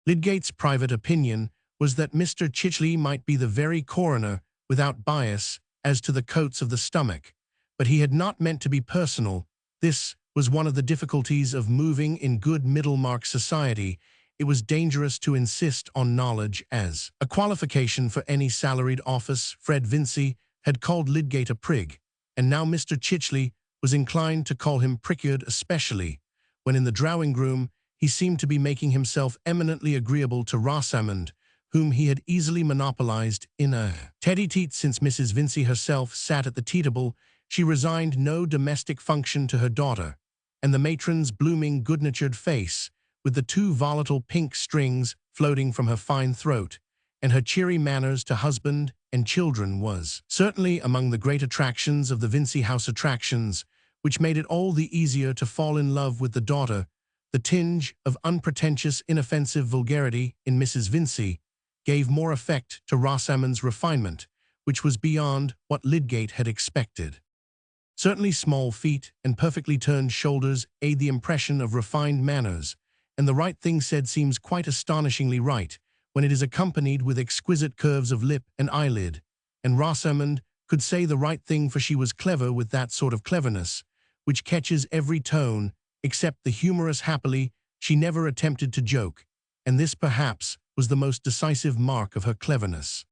Lydgate's private opinion was that Mr. Chichley might be the very coroner without bias as to the coats of the stomach, but he had not meant to be personal. This was one of the difficulties of moving in good Middlemarch society. It was dangerous to insist on knowledge as a qualification for any salaried office. Fred Vincey had called Lydgate a prig, and now Mr. Chichley was inclined to call him Prickard, especially when in the drawing-room he seemed to be making himself eminently agreeable to Rosamond, whom he had easily monopolized in a tete-a-tete. Since Mrs. Vincey herself sat at the tea-table, she resigned no domestic function to her daughter, and the matron's blooming good-natured face with the two volatile pink strings floating from her fine throat, and her cheery manners to husband and children was certainly among the great attractions of the Vincy house attractions, which made it all the easier to fall in love with the daughter. The tinge of unpretentious, inoffensive vulgarity in Mrs. Vincy gave more effect to Rosamond's refinement, which was beyond what Lydgate had expected. Certainly small feet and perfectly turned shoulders aid the impression of refined manners, and the right thing said seems quite astonishingly right when it is accompanied with exquisite curves of lip and eyelid, and Rosamond could say the right thing, for she was clever with that sort of cleverness which catches every tone, except the humorous. Happily, she never attempted to joke, and this perhaps was the most decisive mark of her cleverness.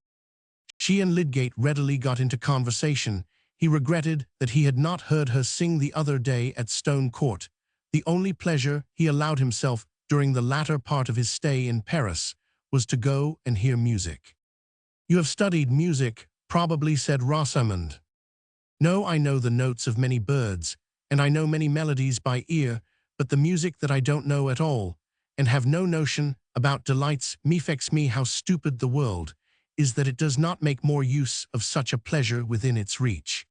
She and Lydgate readily got into conversation. He regretted that he had not heard her sing the other day at Stone Court. The only pleasure he allowed himself during the latter part of his stay in Paris was to go and hear music. "You have studied music, probably," said Rosamond. "No, I know the notes of many birds, and I know many melodies by ear, but the music that I don't know at all, and have no notion about, delights me. Affects me. How stupid the world is that it does not make more use of such a pleasure within its reach.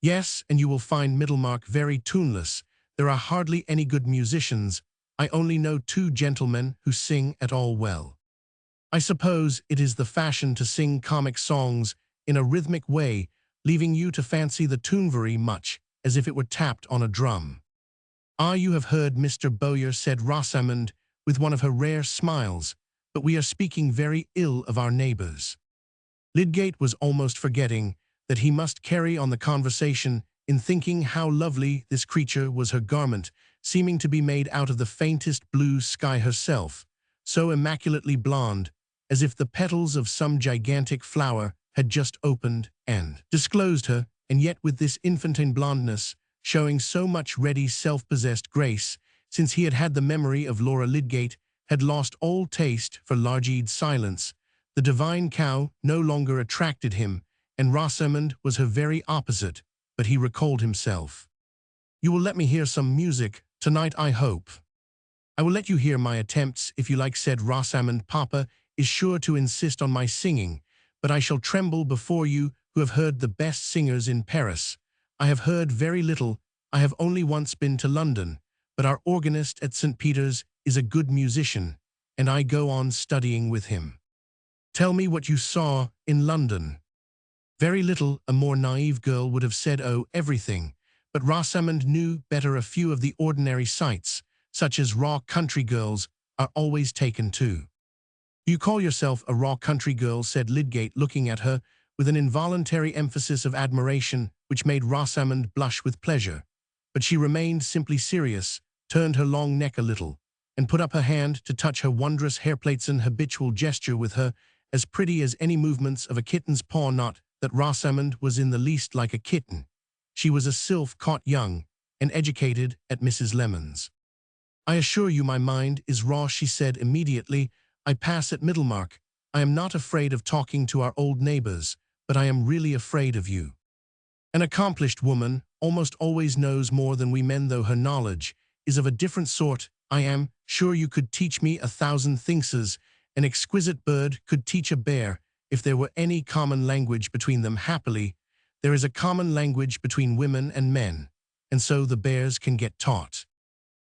Yes, and you will find Middlemarch very tuneless. There are hardly any good musicians. I only know two gentlemen who sing at all well. I suppose it is the fashion to sing comic songs in a rhythmic way, leaving you to fancy the tune very much as if it were tapped on a drum." "Ah, you have heard Mr. Bowyer," said Rosamond, with one of her rare smiles, "but we are speaking very ill of our neighbours." Lydgate was almost forgetting that he must carry on the conversation in thinking how lovely this creature was, her garment seeming to be made out of the faintest blue sky herself, so immaculately blonde, as if the petals of some gigantic flower had just opened and disclosed her, and yet with this infantine blondness showing so much ready self-possessed grace, since he had had the memory of Laura Lydgate, had lost all taste for large-eyed silence. The divine cow no longer attracted him, and Rosamond was her very opposite, but he recalled himself. "You will let me hear some music tonight, I hope." "I will let you hear my attempts, if you like," said Rosamond. "Papa is sure to insist on my singing, but I shall tremble before you who have heard the best singers in Paris. I have heard very little. I have only once been to London, but our organist at St. Peter's is a good musician, and I go on studying with him." "Tell me what you saw in London." "Very little," a more naive girl would have said. "Oh, everything." But Rosamond knew better. A few of the ordinary sights, such as raw country girls, are always taken to. "You call yourself a raw country girl," said Lydgate, looking at her with an involuntary emphasis of admiration which made Rosamond blush with pleasure. But she remained simply serious, turned her long neck a little, and put up her hand to touch her wondrous hairplates, an habitual gesture with her, as pretty as any movements of a kitten's paw. Not that Rosamond was in the least like a kitten. She was a sylph caught young, and educated at Mrs. Lemon's. "I assure you my mind is raw," she said immediately. "I pass at Middlemarch. I am not afraid of talking to our old neighbours, but I am really afraid of you. An accomplished woman almost always knows more than we men, though her knowledge is of a different sort. I am sure you could teach me 1,000 thingses. An exquisite bird could teach a bear, if there were any common language between them. Happily, there is a common language between women and men, and so the bears can get taught.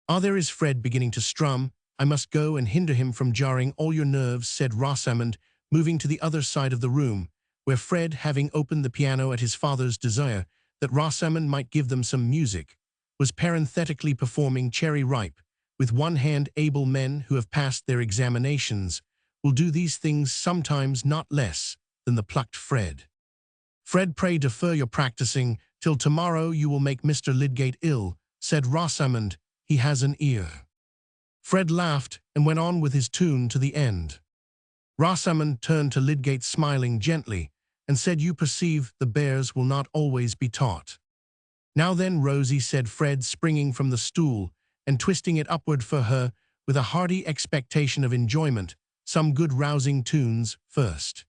Ah, there is Fred beginning to strum. I must go and hinder him from jarring all your nerves," said Rosamond, moving to the other side of the room, where Fred, having opened the piano at his father's desire that Rosamond might give them some music, was parenthetically performing Cherry Ripe with one hand. Able men who have passed their examinations will do these things sometimes, not less than the plucked Fred. "Fred, pray defer your practicing till tomorrow. You will make Mr. Lydgate ill," said Rosamond. "He has an ear." Fred laughed and went on with his tune to the end. Rosamond turned to Lydgate, smiling gently, and said, "You perceive the bears will not always be taught." "Now then, Rosie," said Fred, springing from the stool and twisting it upward for her with a hearty expectation of enjoyment, "some good rousing tunes first."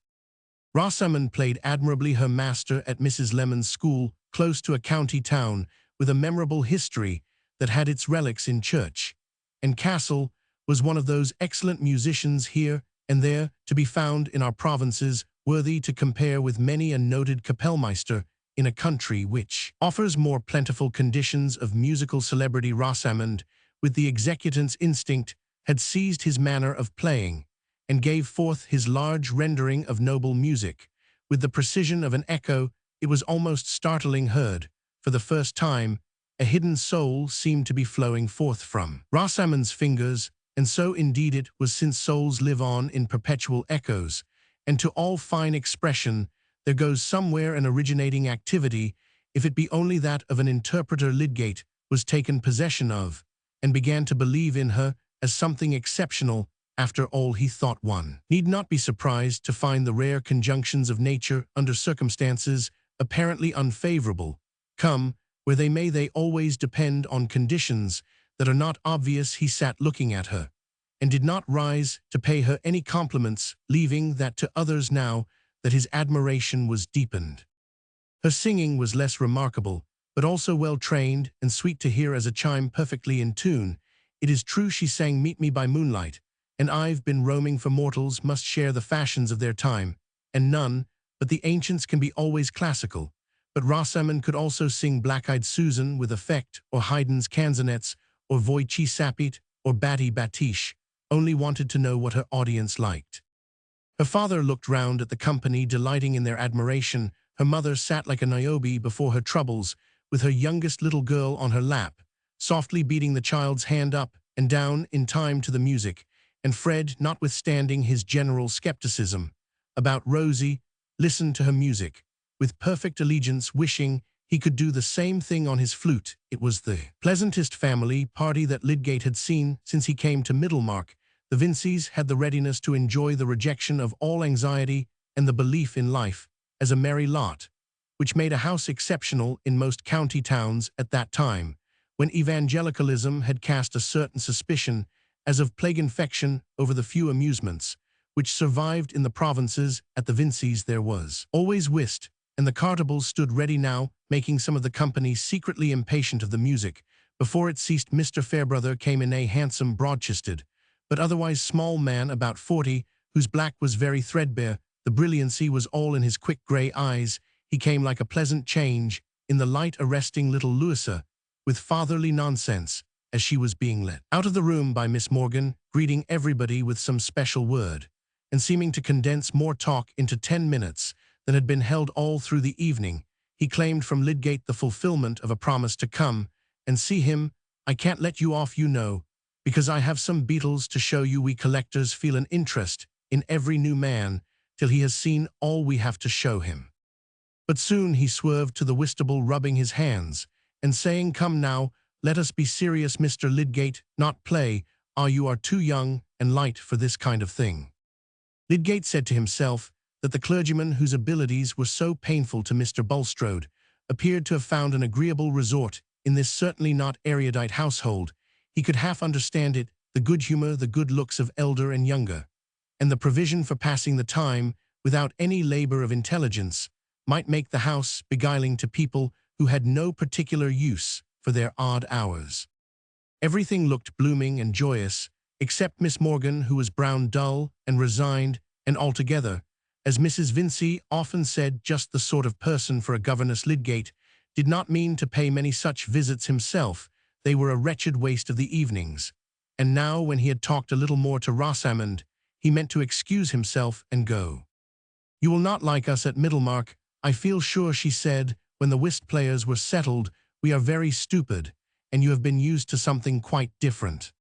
Rosamond played admirably. Her master at Mrs. Lemon's school, close to a county town, with a memorable history that had its relics in church and castle, was one of those excellent musicians here and there to be found in our provinces, worthy to compare with many a noted Kapellmeister in a country which offers more plentiful conditions of musical celebrity. Rosamond, with the executant's instinct, had seized his manner of playing, and gave forth his large rendering of noble music. With the precision of an echo, it was almost startling. Heard, for the first time, a hidden soul seemed to be flowing forth from Rosamond's fingers, and so indeed it was, since souls live on in perpetual echoes, and to all fine expression there goes somewhere an originating activity, if it be only that of an interpreter. Lydgate was taken possession of, and began to believe in her as something exceptional. After all, he thought, one need not be surprised to find the rare conjunctions of nature under circumstances apparently unfavorable come where they may. They always depend on conditions that are not obvious. He sat looking at her, and did not rise to pay her any compliments, leaving that to others now that his admiration was deepened. Her singing was less remarkable, but also well trained and sweet to hear as a chime perfectly in tune. It is true she sang "Meet Me by Moonlight," and "I've been roaming," for mortals must share the fashions of their time, and none but the ancients can be always classical. But Rosamond could also sing "Black-Eyed Susan" with effect, or Haydn's canzonets, or "Voi ci sapete," or "Batti Battiche," only wanted to know what her audience liked. Her father looked round at the company, delighting in their admiration. Her mother sat like a Niobe before her troubles, with her youngest little girl on her lap, softly beating the child's hand up and down in time to the music. And Fred, notwithstanding his general skepticism about Rosie, listened to her music with perfect allegiance, wishing he could do the same thing on his flute. It was the pleasantest family party that Lydgate had seen since he came to Middlemarch. The Vinceys had the readiness to enjoy the rejection of all anxiety and the belief in life as a merry lot, which made a house exceptional in most county towns at that time, when evangelicalism had cast a certain suspicion as of plague infection over the few amusements which survived in the provinces. At the Vinceys there was always whist, and the cartables stood ready now, making some of the company secretly impatient of the music. Before it ceased, Mr. Fairbrother came in, a handsome, broad-chested, but otherwise small man about 40, whose black was very threadbare. The brilliancy was all in his quick grey eyes. He came like a pleasant change in the light, arresting little Louisa with fatherly nonsense as she was being led out of the room by Miss Morgan, greeting everybody with some special word, and seeming to condense more talk into 10 minutes than had been held all through the evening. He claimed from Lydgate the fulfillment of a promise to come and see him. "I can't let you off, you know, because I have some beetles to show you. We collectors feel an interest in every new man till he has seen all we have to show him." But soon he swerved to the Whitstable, rubbing his hands and saying, "Come now, let us be serious, Mr. Lydgate, not play. You are too young and light for this kind of thing." Lydgate said to himself that the clergyman whose abilities were so painful to Mr. Bulstrode appeared to have found an agreeable resort in this certainly not erudite household. He could half understand it, the good humor, the good looks of elder and younger, and the provision for passing the time without any labor of intelligence might make the house beguiling to people who had no particular use for their odd hours. Everything looked blooming and joyous, except Miss Morgan, who was brown, dull, and resigned, and altogether, as Mrs. Vincey often said, just the sort of person for a governess. Lydgate did not mean to pay many such visits himself. They were a wretched waste of the evenings, and now, when he had talked a little more to Rosamond, he meant to excuse himself and go. "You will not like us at Middlemarch, I feel sure," she said, when the whist players were settled. "We are very stupid, and you have been used to something quite different."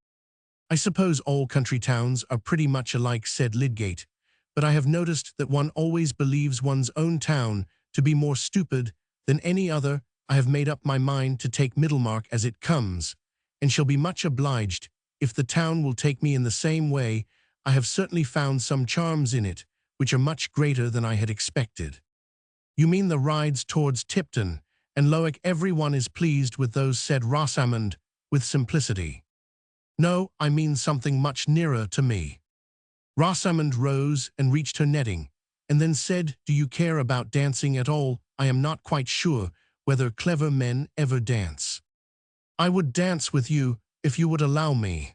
"I suppose all country towns are pretty much alike," said Lydgate, "but I have noticed that one always believes one's own town to be more stupid than any other. I have made up my mind to take Middlemarch as it comes, and shall be much obliged if the town will take me in the same way. I have certainly found some charms in it, which are much greater than I had expected." "You mean the rides towards Tipton and Lowick? Every one is pleased with those," said Rosamond with simplicity. "No, I mean something much nearer to me." Rosamond rose and reached her netting, and then said, "Do you care about dancing at all? I am not quite sure whether clever men ever dance." "I would dance with you, if you would allow me."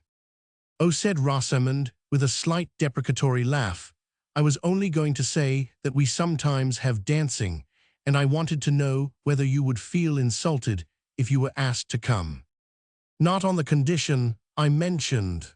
"Oh," said Rosamond, with a slight deprecatory laugh, "I was only going to say that we sometimes have dancing, and I wanted to know whether you would feel insulted if you were asked to come." "Not on the condition I mentioned."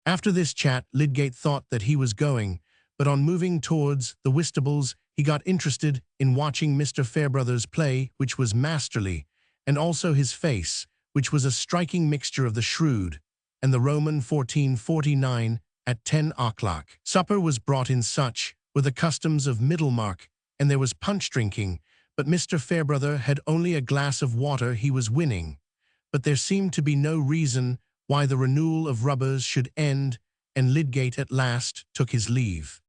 After this chat, Lydgate thought that he was going, but on moving towards the Whistables, he got interested in watching Mr. Fairbrother's play, which was masterly, and also his face, which was a striking mixture of the shrewd and the Roman 1449 at 10 o'clock. Supper was brought in, such were the customs of Middlemarch, and there was punch drinking, but Mr. Fairbrother had only a glass of water. He was winning, but there seemed to be no reason why the renewal of rubbers should end, and Lydgate at last took his leave.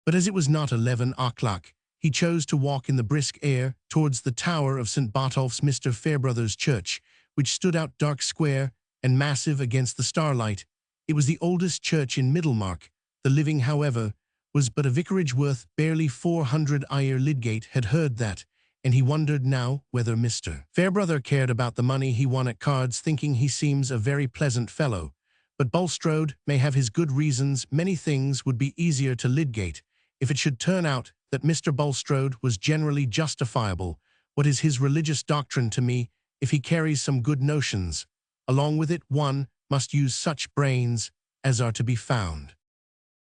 But as it was not 11 o'clock, he chose to walk in the brisk air towards the tower of St. Botolph's, Mr. Fairbrother's church, which stood out dark square and massive against the starlight. It was the oldest church in Middlemarch. The living, however, was but a vicarage worth barely 400 a year. Lydgate had heard that, and he wondered now whether Mr. Fairbrother cared about the money he won at cards, thinking he seems a very pleasant fellow. But Bulstrode may have his good reasons. Many things would be easier to Lydgate if it should turn out that Mr. Bulstrode was generally justifiable. What is his religious doctrine to me if he carries some good notions? Along with it, one must use such brains as are to be found.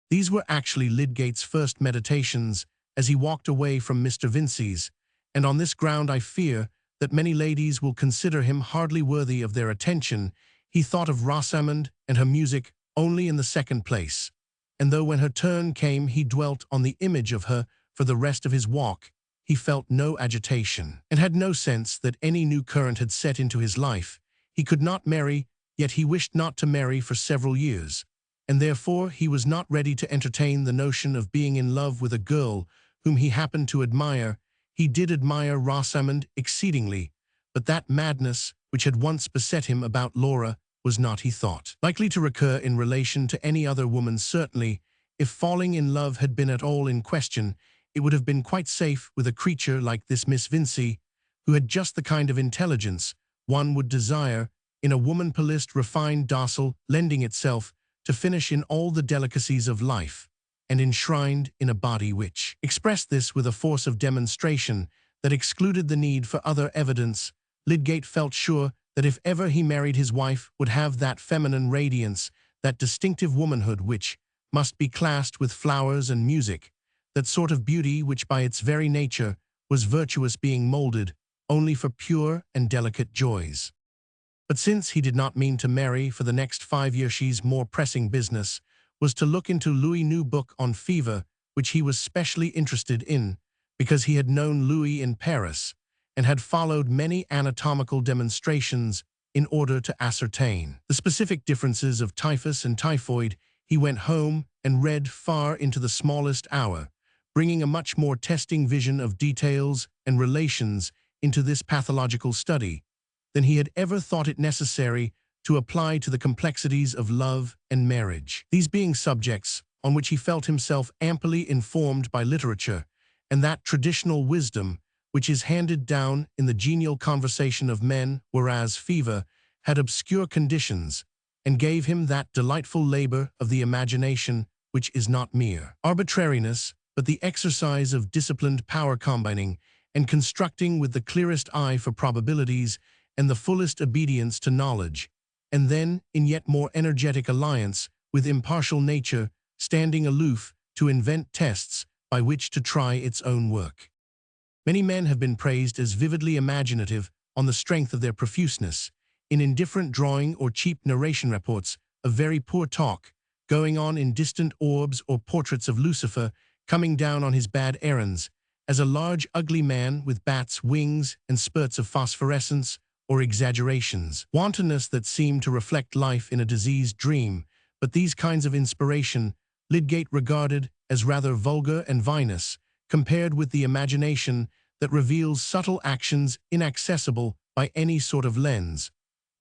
These were actually Lydgate's first meditations as he walked away from Mr. Vincey's, and on this ground I fear that many ladies will consider him hardly worthy of their attention. He thought of Rosamond and her music only in the second place, and though when her turn came he dwelt on the image of her for the rest of his walk, he felt no agitation, and had no sense that any new current had set into his life. He could not marry, yet he wished not to marry for several years, and therefore he was not ready to entertain the notion of being in love with a girl whom he happened to admire. He did admire Rosamond exceedingly, but that madness which had once beset him about Laura was not, he thought, likely to recur in relation to any other woman. Certainly, if falling in love had been at all in question, it would have been quite safe with a creature like this Miss Vincey, who had just the kind of intelligence one would desire in a woman, polished, refined, docile, lending itself to finish in all the delicacies of life, and enshrined in a body which expressed this with a force of demonstration that excluded the need for other evidence. Lydgate felt sure that if ever he married, his wife would have that feminine radiance, that distinctive womanhood which must be classed with flowers and music, that sort of beauty which by its very nature was virtuous, being molded only for pure and delicate joys. But since he did not mean to marry for the next 5 years, his more pressing business was to look into Louis' new book on fever, which he was specially interested in, because he had known Louis in Paris, and had followed many anatomical demonstrations in order to ascertain the specific differences of typhus and typhoid. He went home and read far into the smallest hour, bringing a much more testing vision of details and relations into this pathological study than he had ever thought it necessary to apply to the complexities of love and marriage, these being subjects on which he felt himself amply informed by literature and that traditional wisdom which is handed down in the genial conversation of men, whereas fever had obscure conditions and gave him that delightful labor of the imagination which is not mere arbitrariness, but the exercise of disciplined power, combining and constructing with the clearest eye for probabilities and the fullest obedience to knowledge, and then, in yet more energetic alliance with impartial nature, standing aloof to invent tests by which to try its own work. Many men have been praised as vividly imaginative on the strength of their profuseness, in indifferent drawing or cheap narration, reports of very poor talk going on in distant orbs, or portraits of Lucifer coming down on his bad errands, as a large ugly man with bat's wings and spurts of phosphorescence, or exaggerations, wantonness that seemed to reflect life in a diseased dream. But these kinds of inspiration Lydgate regarded as rather vulgar and vinous, compared with the imagination that reveals subtle actions inaccessible by any sort of lens,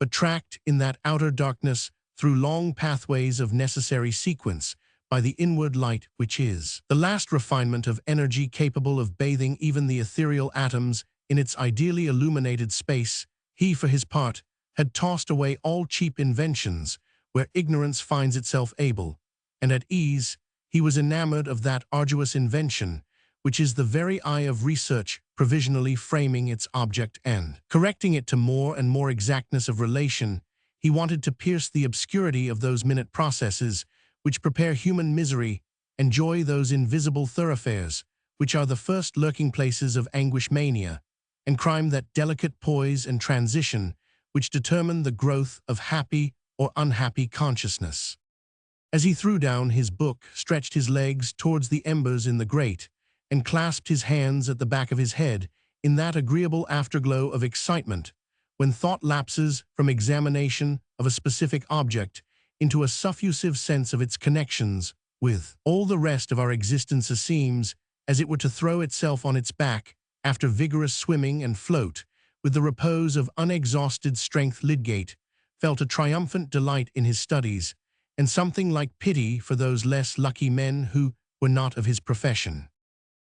but tracked in that outer darkness through long pathways of necessary sequence by the inward light which is the last refinement of energy, capable of bathing even the ethereal atoms in its ideally illuminated space. He, for his part, had tossed away all cheap inventions where ignorance finds itself able, and at ease, he was enamored of that arduous invention, which is the very eye of research, provisionally framing its object and correcting it to more and more exactness of relation. He wanted to pierce the obscurity of those minute processes which prepare human misery, enjoy those invisible thoroughfares, which are the first lurking places of anguish mania, and crime that delicate poise and transition which determine the growth of happy or unhappy consciousness. As he threw down his book, stretched his legs towards the embers in the grate, and clasped his hands at the back of his head, in that agreeable afterglow of excitement, when thought lapses from examination of a specific object into a suffusive sense of its connections with all the rest of our existence, seems as it were to throw itself on its back after vigorous swimming and float with the repose of unexhausted strength. Lydgate felt a triumphant delight in his studies, and something like pity for those less lucky men who were not of his profession.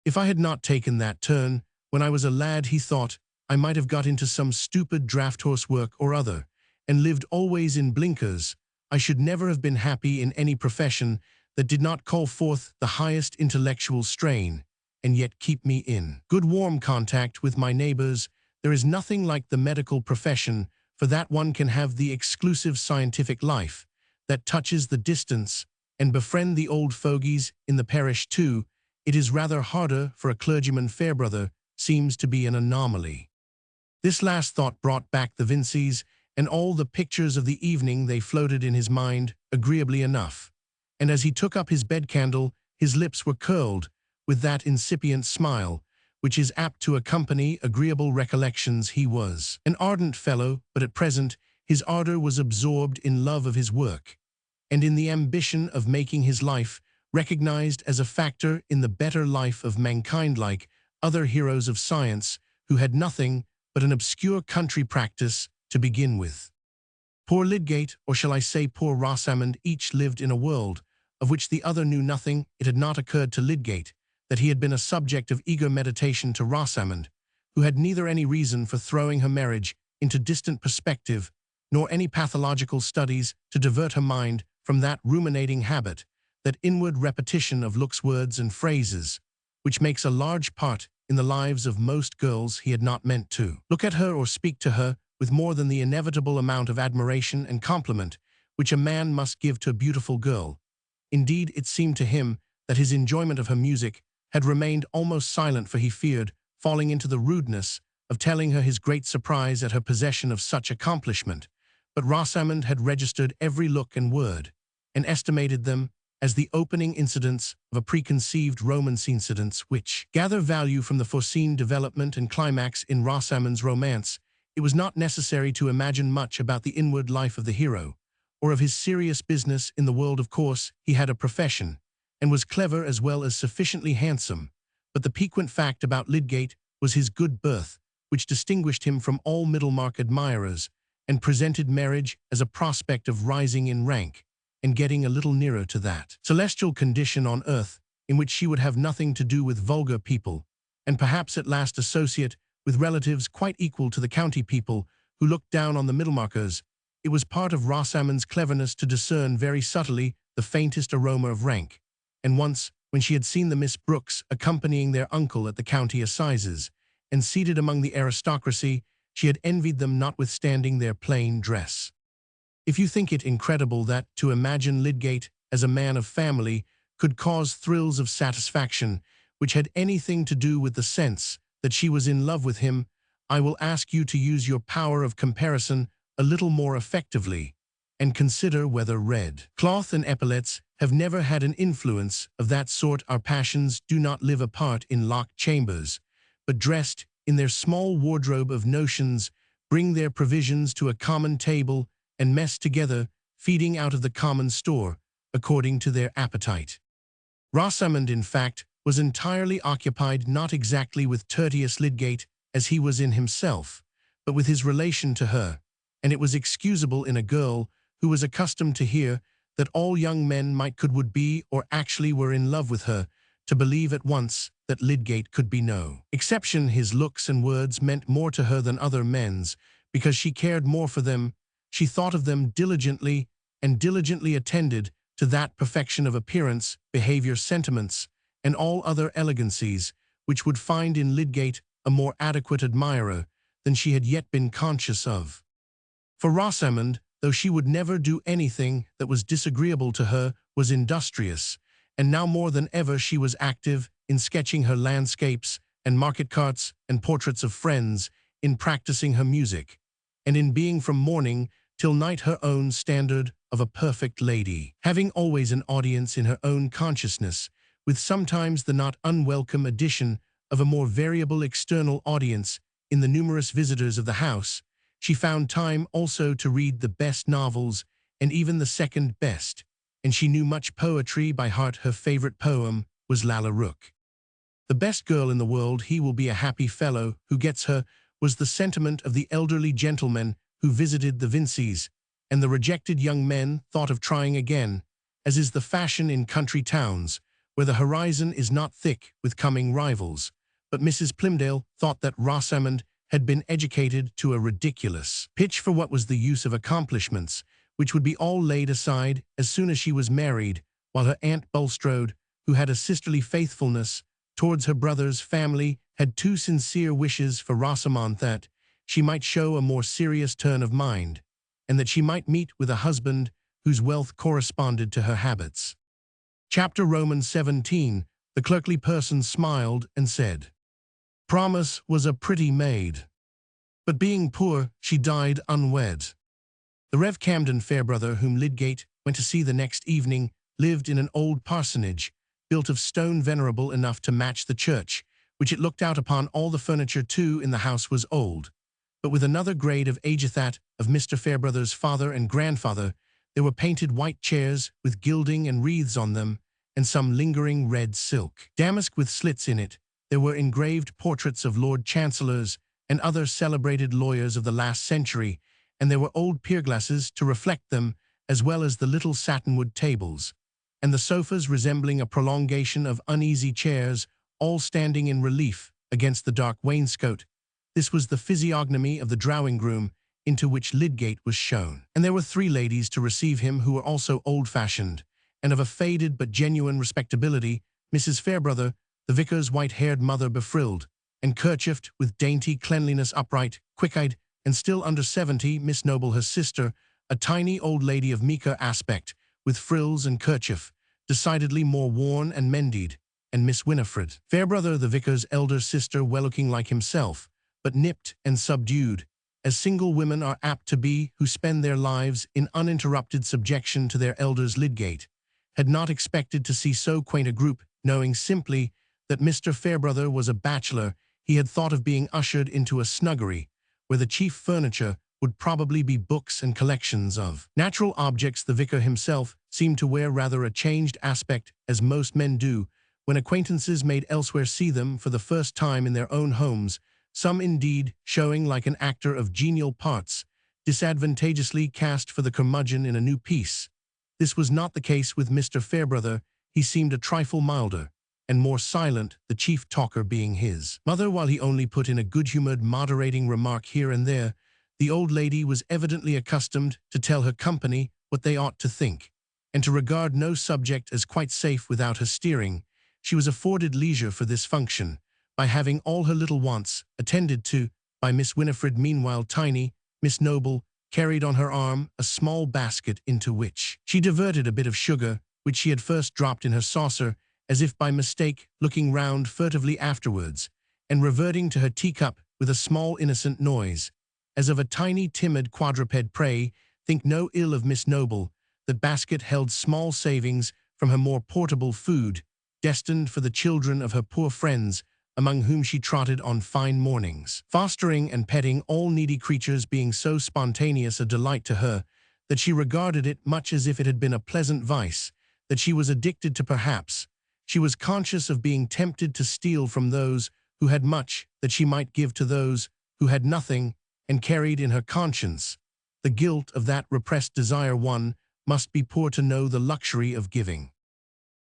If I had not taken that turn when I was a lad, he thought, I might have got into some stupid draft horse work or other, and lived always in blinkers. I should never have been happy in any profession that did not call forth the highest intellectual strain, and yet keep me in good warm contact with my neighbors. There is nothing like the medical profession, for that one can have the exclusive scientific life that touches the distance and befriend the old fogies in the parish too. It is rather harder for a clergyman. Fairbrother seems to be an anomaly. This last thought brought back the Vinceys and all the pictures of the evening. They floated in his mind agreeably enough, and as he took up his bed-candle, his lips were curled with that incipient smile which is apt to accompany agreeable recollections. He was an ardent fellow, but at present his ardor was absorbed in love of his work, and in the ambition of making his life recognized as a factor in the better life of mankind, like other heroes of science who had nothing but an obscure country practice to begin with. Poor Lydgate, or shall I say poor Rosamond, each lived in a world of which the other knew nothing. It had not occurred to Lydgate that he had been a subject of eager meditation to Rosamond, who had neither any reason for throwing her marriage into distant perspective, nor any pathological studies to divert her mind from that ruminating habit, that inward repetition of looks, words, and phrases, which makes a large part in the lives of most girls. He had not meant to look at her or speak to her with more than the inevitable amount of admiration and compliment which a man must give to a beautiful girl. Indeed, it seemed to him that his enjoyment of her music had remained almost silent, for he feared falling into the rudeness of telling her his great surprise at her possession of such accomplishment. But Rosamond had registered every look and word, and estimated them as the opening incidents of a preconceived romance, incidents which gather value from the foreseen development and climax in Rosamond's romance. It was not necessary to imagine much about the inward life of the hero, or of his serious business in the world. Of course, he had a profession, and was clever as well as sufficiently handsome, but the piquant fact about Lydgate was his good birth, which distinguished him from all Middlemarch admirers, and presented marriage as a prospect of rising in rank, and getting a little nearer to that celestial condition on earth in which she would have nothing to do with vulgar people, and perhaps at last associate with relatives quite equal to the county people who looked down on the Middlemarchers. It was part of Rosamond's cleverness to discern very subtly the faintest aroma of rank, and once, when she had seen the Miss Brookes accompanying their uncle at the county assizes, and seated among the aristocracy, she had envied them notwithstanding their plain dress. If you think it incredible that to imagine Lydgate as a man of family could cause thrills of satisfaction which had anything to do with the sense that she was in love with him, I will ask you to use your power of comparison a little more effectively, and consider whether red cloth and epaulets have never had an influence of that sort. Our passions do not live apart in locked chambers, but dressed in their small wardrobe of notions, bring their provisions to a common table, and mess together, feeding out of the common store, according to their appetite. Rosamond, in fact, was entirely occupied not exactly with Tertius Lydgate as he was in himself, but with his relation to her, and it was excusable in a girl who was accustomed to hear that all young men would be or actually were in love with her, to believe at once that Lydgate could be no exception. His looks and words meant more to her than other men's, because she cared more for them. She thought of them diligently, and diligently attended to that perfection of appearance, behavior, sentiments, and all other elegancies, which would find in Lydgate a more adequate admirer than she had yet been conscious of. For Rosamond, though she would never do anything that was disagreeable to her, was industrious, and now more than ever she was active in sketching her landscapes and market carts and portraits of friends, in practicing her music, and in being from morning till night her own standard of a perfect lady, having always an audience in her own consciousness, with sometimes the not unwelcome addition of a more variable external audience in the numerous visitors of the house. She found time also to read the best novels and even the second best, and she knew much poetry by heart. Her favorite poem was Lalla Rookh. The best girl in the world, he will be a happy fellow who gets her, was the sentiment of the elderly gentlemen who visited the Vinceys, and the rejected young men thought of trying again, as is the fashion in country towns, where the horizon is not thick with coming rivals. But Mrs. Plymdale thought that Rosamond had been educated to a ridiculous pitch for what was the use of accomplishments, which would be all laid aside as soon as she was married, while her Aunt Bulstrode, who had a sisterly faithfulness towards her brother's family, had two sincere wishes for Rosamond, that she might show a more serious turn of mind, and that she might meet with a husband whose wealth corresponded to her habits. Chapter Romans 17. The clerkly person smiled and said, "Promise was a pretty maid, but being poor, she died unwed." The Rev. Camden Fairbrother, whom Lydgate went to see the next evening, lived in an old parsonage, built of stone venerable enough to match the church, which it looked out upon. All the furniture, too, in the house was old, but with another grade of age that of Mr. Fairbrother's father and grandfather. There were painted white chairs with gilding and wreaths on them, and some lingering red silk damask with slits in it. There were engraved portraits of Lord Chancellors and other celebrated lawyers of the last century, and there were old pierglasses to reflect them, as well as the little satinwood tables, and the sofas resembling a prolongation of uneasy chairs, all standing in relief against the dark wainscot. This was the physiognomy of the drawing-room into which Lydgate was shown. And there were three ladies to receive him who were also old-fashioned, and of a faded but genuine respectability. Mrs. Fairbrother, the vicar's white-haired mother, befrilled and kerchiefed with dainty cleanliness, upright, quick-eyed, and still under 70. Miss Noble, her sister, a tiny old lady of meeker aspect, with frills and kerchief, decidedly more worn and mended, and Miss Winifred Fairbrother, the vicar's elder sister, well-looking like himself, but nipped and subdued, as single women are apt to be who spend their lives in uninterrupted subjection to their elders. Lydgate had not expected to see so quaint a group. Knowing simply that Mr. Fairbrother was a bachelor, he had thought of being ushered into a snuggery, where the chief furniture would probably be books and collections of natural objects. The vicar himself seemed to wear rather a changed aspect, as most men do when acquaintances made elsewhere see them for the first time in their own homes, some indeed showing like an actor of genial parts, disadvantageously cast for the curmudgeon in a new piece. This was not the case with Mr. Fairbrother. He seemed a trifle milder and more silent, the chief talker being his mother, while he only put in a good-humored, moderating remark here and there. The old lady was evidently accustomed to tell her company what they ought to think, and to regard no subject as quite safe without her steering. She was afforded leisure for this function by having all her little wants attended to by Miss Winifred. Meanwhile, tiny Miss Noble carried on her arm a small basket, into which she diverted a bit of sugar which she had first dropped in her saucer, as if by mistake, looking round furtively afterwards, and reverting to her teacup with a small innocent noise, as of a tiny timid quadruped. Pray think no ill of Miss Noble. The basket held small savings from her more portable food, destined for the children of her poor friends, among whom she trotted on fine mornings, fostering and petting all needy creatures, being so spontaneous a delight to her that she regarded it much as if it had been a pleasant vice that she was addicted to. Perhaps she was conscious of being tempted to steal from those who had much, that she might give to those who had nothing, and carried in her conscience the guilt of that repressed desire. One must be poor to know the luxury of giving.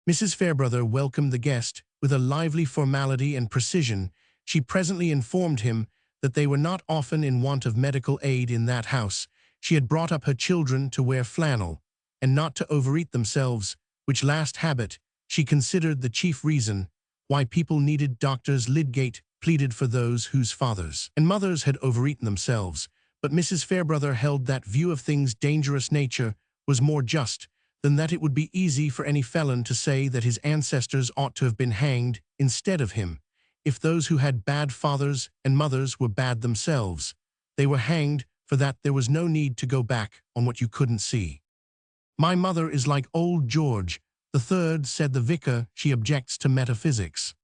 Mrs. Fairbrother welcomed the guest with a lively formality and precision. She presently informed him that they were not often in want of medical aid in that house. She had brought up her children to wear flannel, and not to overeat themselves, which last habit she considered the chief reason why people needed doctors. Lydgate pleaded for those whose fathers and mothers had overeaten themselves, but Mrs. Fairbrother held that view of things dangerous nature was more just than that it would be easy for any felon to say that his ancestors ought to have been hanged instead of him. If those who had bad fathers and mothers were bad themselves, they were hanged for that. There was no need to go back on what you couldn't see. My mother is like old George III, said the vicar. She objects to metaphysics.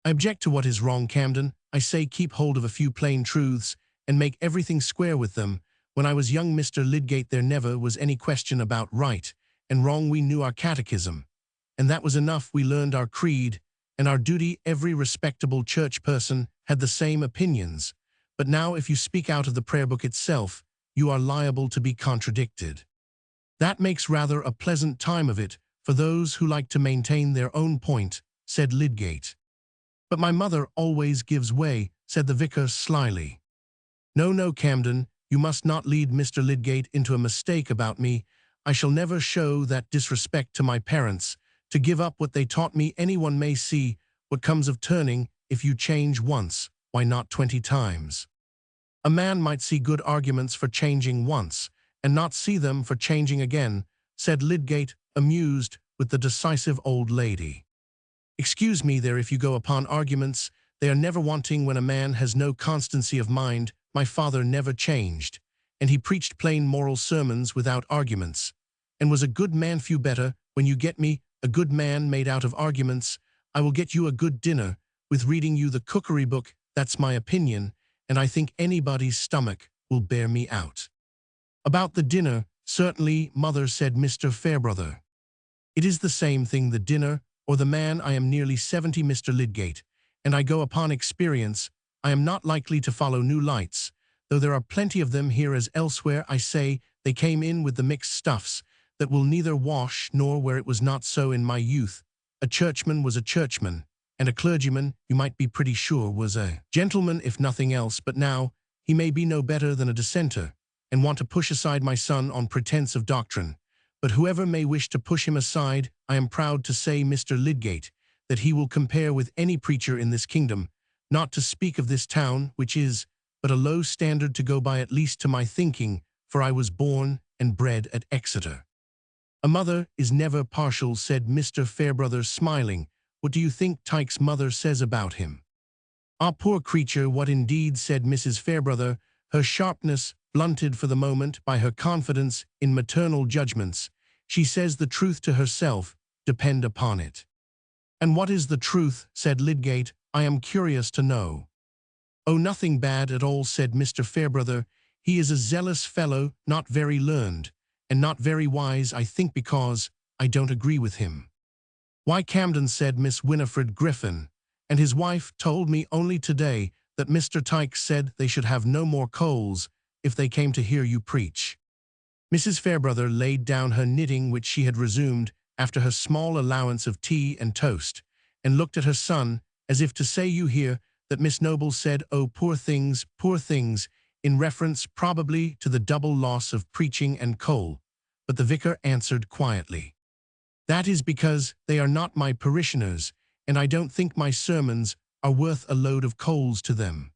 I object to what is wrong, Camden. I say keep hold of a few plain truths and make everything square with them. When I was young, Mr. Lydgate, there never was any question about right and wrong. We knew our catechism, and that was enough. We learned our creed and our duty. Every respectable church person had the same opinions. But now if you speak out of the prayer book itself, you are liable to be contradicted. That makes rather a pleasant time of it for those who like to maintain their own point, said Lydgate. But my mother always gives way, said the vicar slyly. No, no, Camden, you must not lead Mr. Lydgate into a mistake about me. I shall never show that disrespect to my parents, to give up what they taught me. Anyone may see what comes of turning. If you change once, why not 20 times? A man might see good arguments for changing once, and not see them for changing again, said Lydgate, amused with the decisive old lady. Excuse me there, if you go upon arguments, they are never wanting when a man has no constancy of mind. My father never changed, and he preached plain moral sermons without arguments, and was a good man. Few better. When you get me a good man made out of arguments, I will get you a good dinner with reading you the cookery book. That's my opinion, and I think anybody's stomach will bear me out. About the dinner, certainly, mother, said Mr. Fairbrother. It is the same thing, the dinner or the man. I am nearly 70, Mr. Lydgate, and I go upon experience. I am not likely to follow new lights, though there are plenty of them here as elsewhere. I say they came in with the mixed stuffs that will neither wash nor where it was not so in my youth. A churchman was a churchman, and a clergyman, you might be pretty sure, was a gentleman if nothing else. But now he may be no better than a dissenter, and want to push aside my son on pretense of doctrine. But whoever may wish to push him aside, I am proud to say, Mr. Lydgate, that he will compare with any preacher in this kingdom, not to speak of this town, which is but a low standard to go by, at least to my thinking, for I was born and bred at Exeter. A mother is never partial, said Mr. Fairbrother, smiling. What do you think Tyke's mother says about him? Ah, poor creature, what indeed, said Mrs. Fairbrother, her sharpness blunted for the moment by her confidence in maternal judgments. She says the truth to herself, depend upon it. And what is the truth, said Lydgate, I am curious to know. Oh, nothing bad at all, said Mr. Fairbrother. He is a zealous fellow, not very learned, and not very wise, I think, because I don't agree with him. Why, Camden, said Miss Winifred Griffin, and his wife told me only today that Mr. Tyke said they should have no more coals if they came to hear you preach. Mrs. Fairbrother laid down her knitting, which she had resumed after her small allowance of tea and toast, and looked at her son, as if to say, you hear that Miss Noble said, oh, poor things, in reference probably to the double loss of preaching and coal. But the vicar answered quietly, that is because they are not my parishioners, and I don't think my sermons are worth a load of coals to them.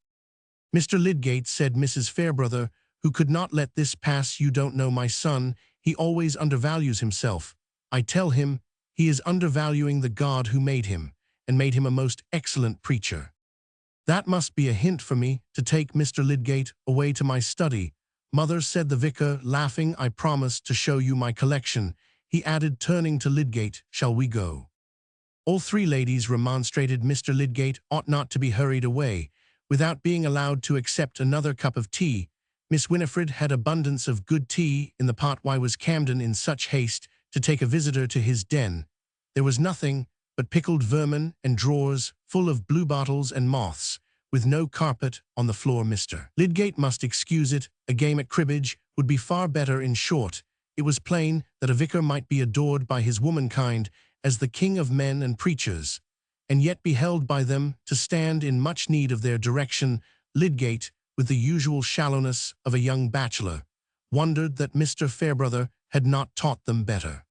Mr. Lydgate, said Mrs. Fairbrother, who could not let this pass, you don't know my son. He always undervalues himself. I tell him he is undervaluing the God who made him, and made him a most excellent preacher. That must be a hint for me to take Mr. Lydgate away to my study. Mother, said the vicar, laughing, I promise to show you my collection. He added, turning to Lydgate, shall we go? All three ladies remonstrated. Mr. Lydgate ought not to be hurried away without being allowed to accept another cup of tea. Miss Winifred had abundance of good tea in the pot. Why was Camden in such haste to take a visitor to his den? There was nothing but pickled vermin and drawers full of bluebottles and moths, with no carpet on the floor. Mr. Lydgate must excuse it. A game at cribbage would be far better. In short, it was plain that a vicar might be adored by his womankind as the king of men and preachers, and yet be held by them to stand in much need of their direction. Lydgate, with the usual shallowness of a young bachelor, wondered that Mr. Fairbrother had not taught them better.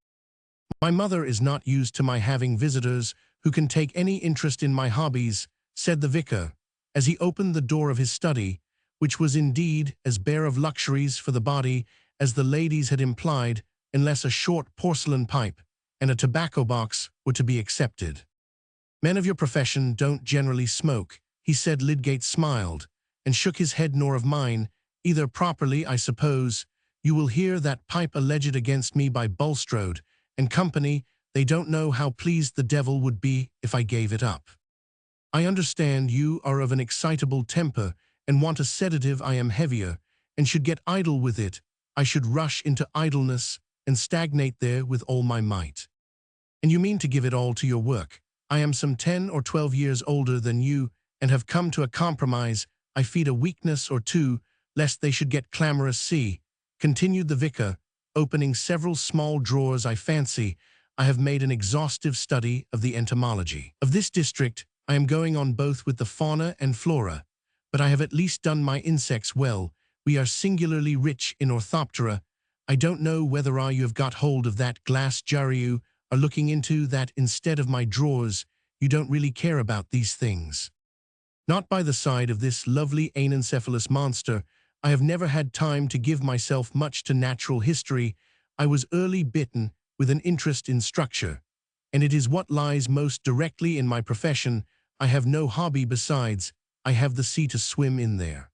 My mother is not used to my having visitors who can take any interest in my hobbies, said the vicar, as he opened the door of his study, which was indeed as bare of luxuries for the body as the ladies had implied, unless a short porcelain pipe and a tobacco box were to be accepted. Men of your profession don't generally smoke, he said. Lydgate smiled and shook his head. Nor of mine, either. Properly, I suppose. You will hear that pipe alleged against me by Bulstrode and company. They don't know how pleased the devil would be if I gave it up. I understand you are of an excitable temper and want a sedative. I am heavier and should get idle with it. I should rush into idleness and stagnate there with all my might. And you mean to give it all to your work. I am some 10 or 12 years older than you and have come to a compromise. I feed a weakness or two, lest they should get clamorous. See, continued the vicar, opening several small drawers. I fancy I have made an exhaustive study of the entomology of this district. I am going on both with the fauna and flora, but I have at least done my insects well. We are singularly rich in orthoptera. I don't know whether you have got hold of that glass jar. You are looking into that instead of my drawers. You don't really care about these things. Not by the side of this lovely anencephalous monster. I have never had time to give myself much to natural history. I was early bitten with an interest in structure, and it is what lies most directly in my profession. I have no hobby besides. I have the sea to swim in there.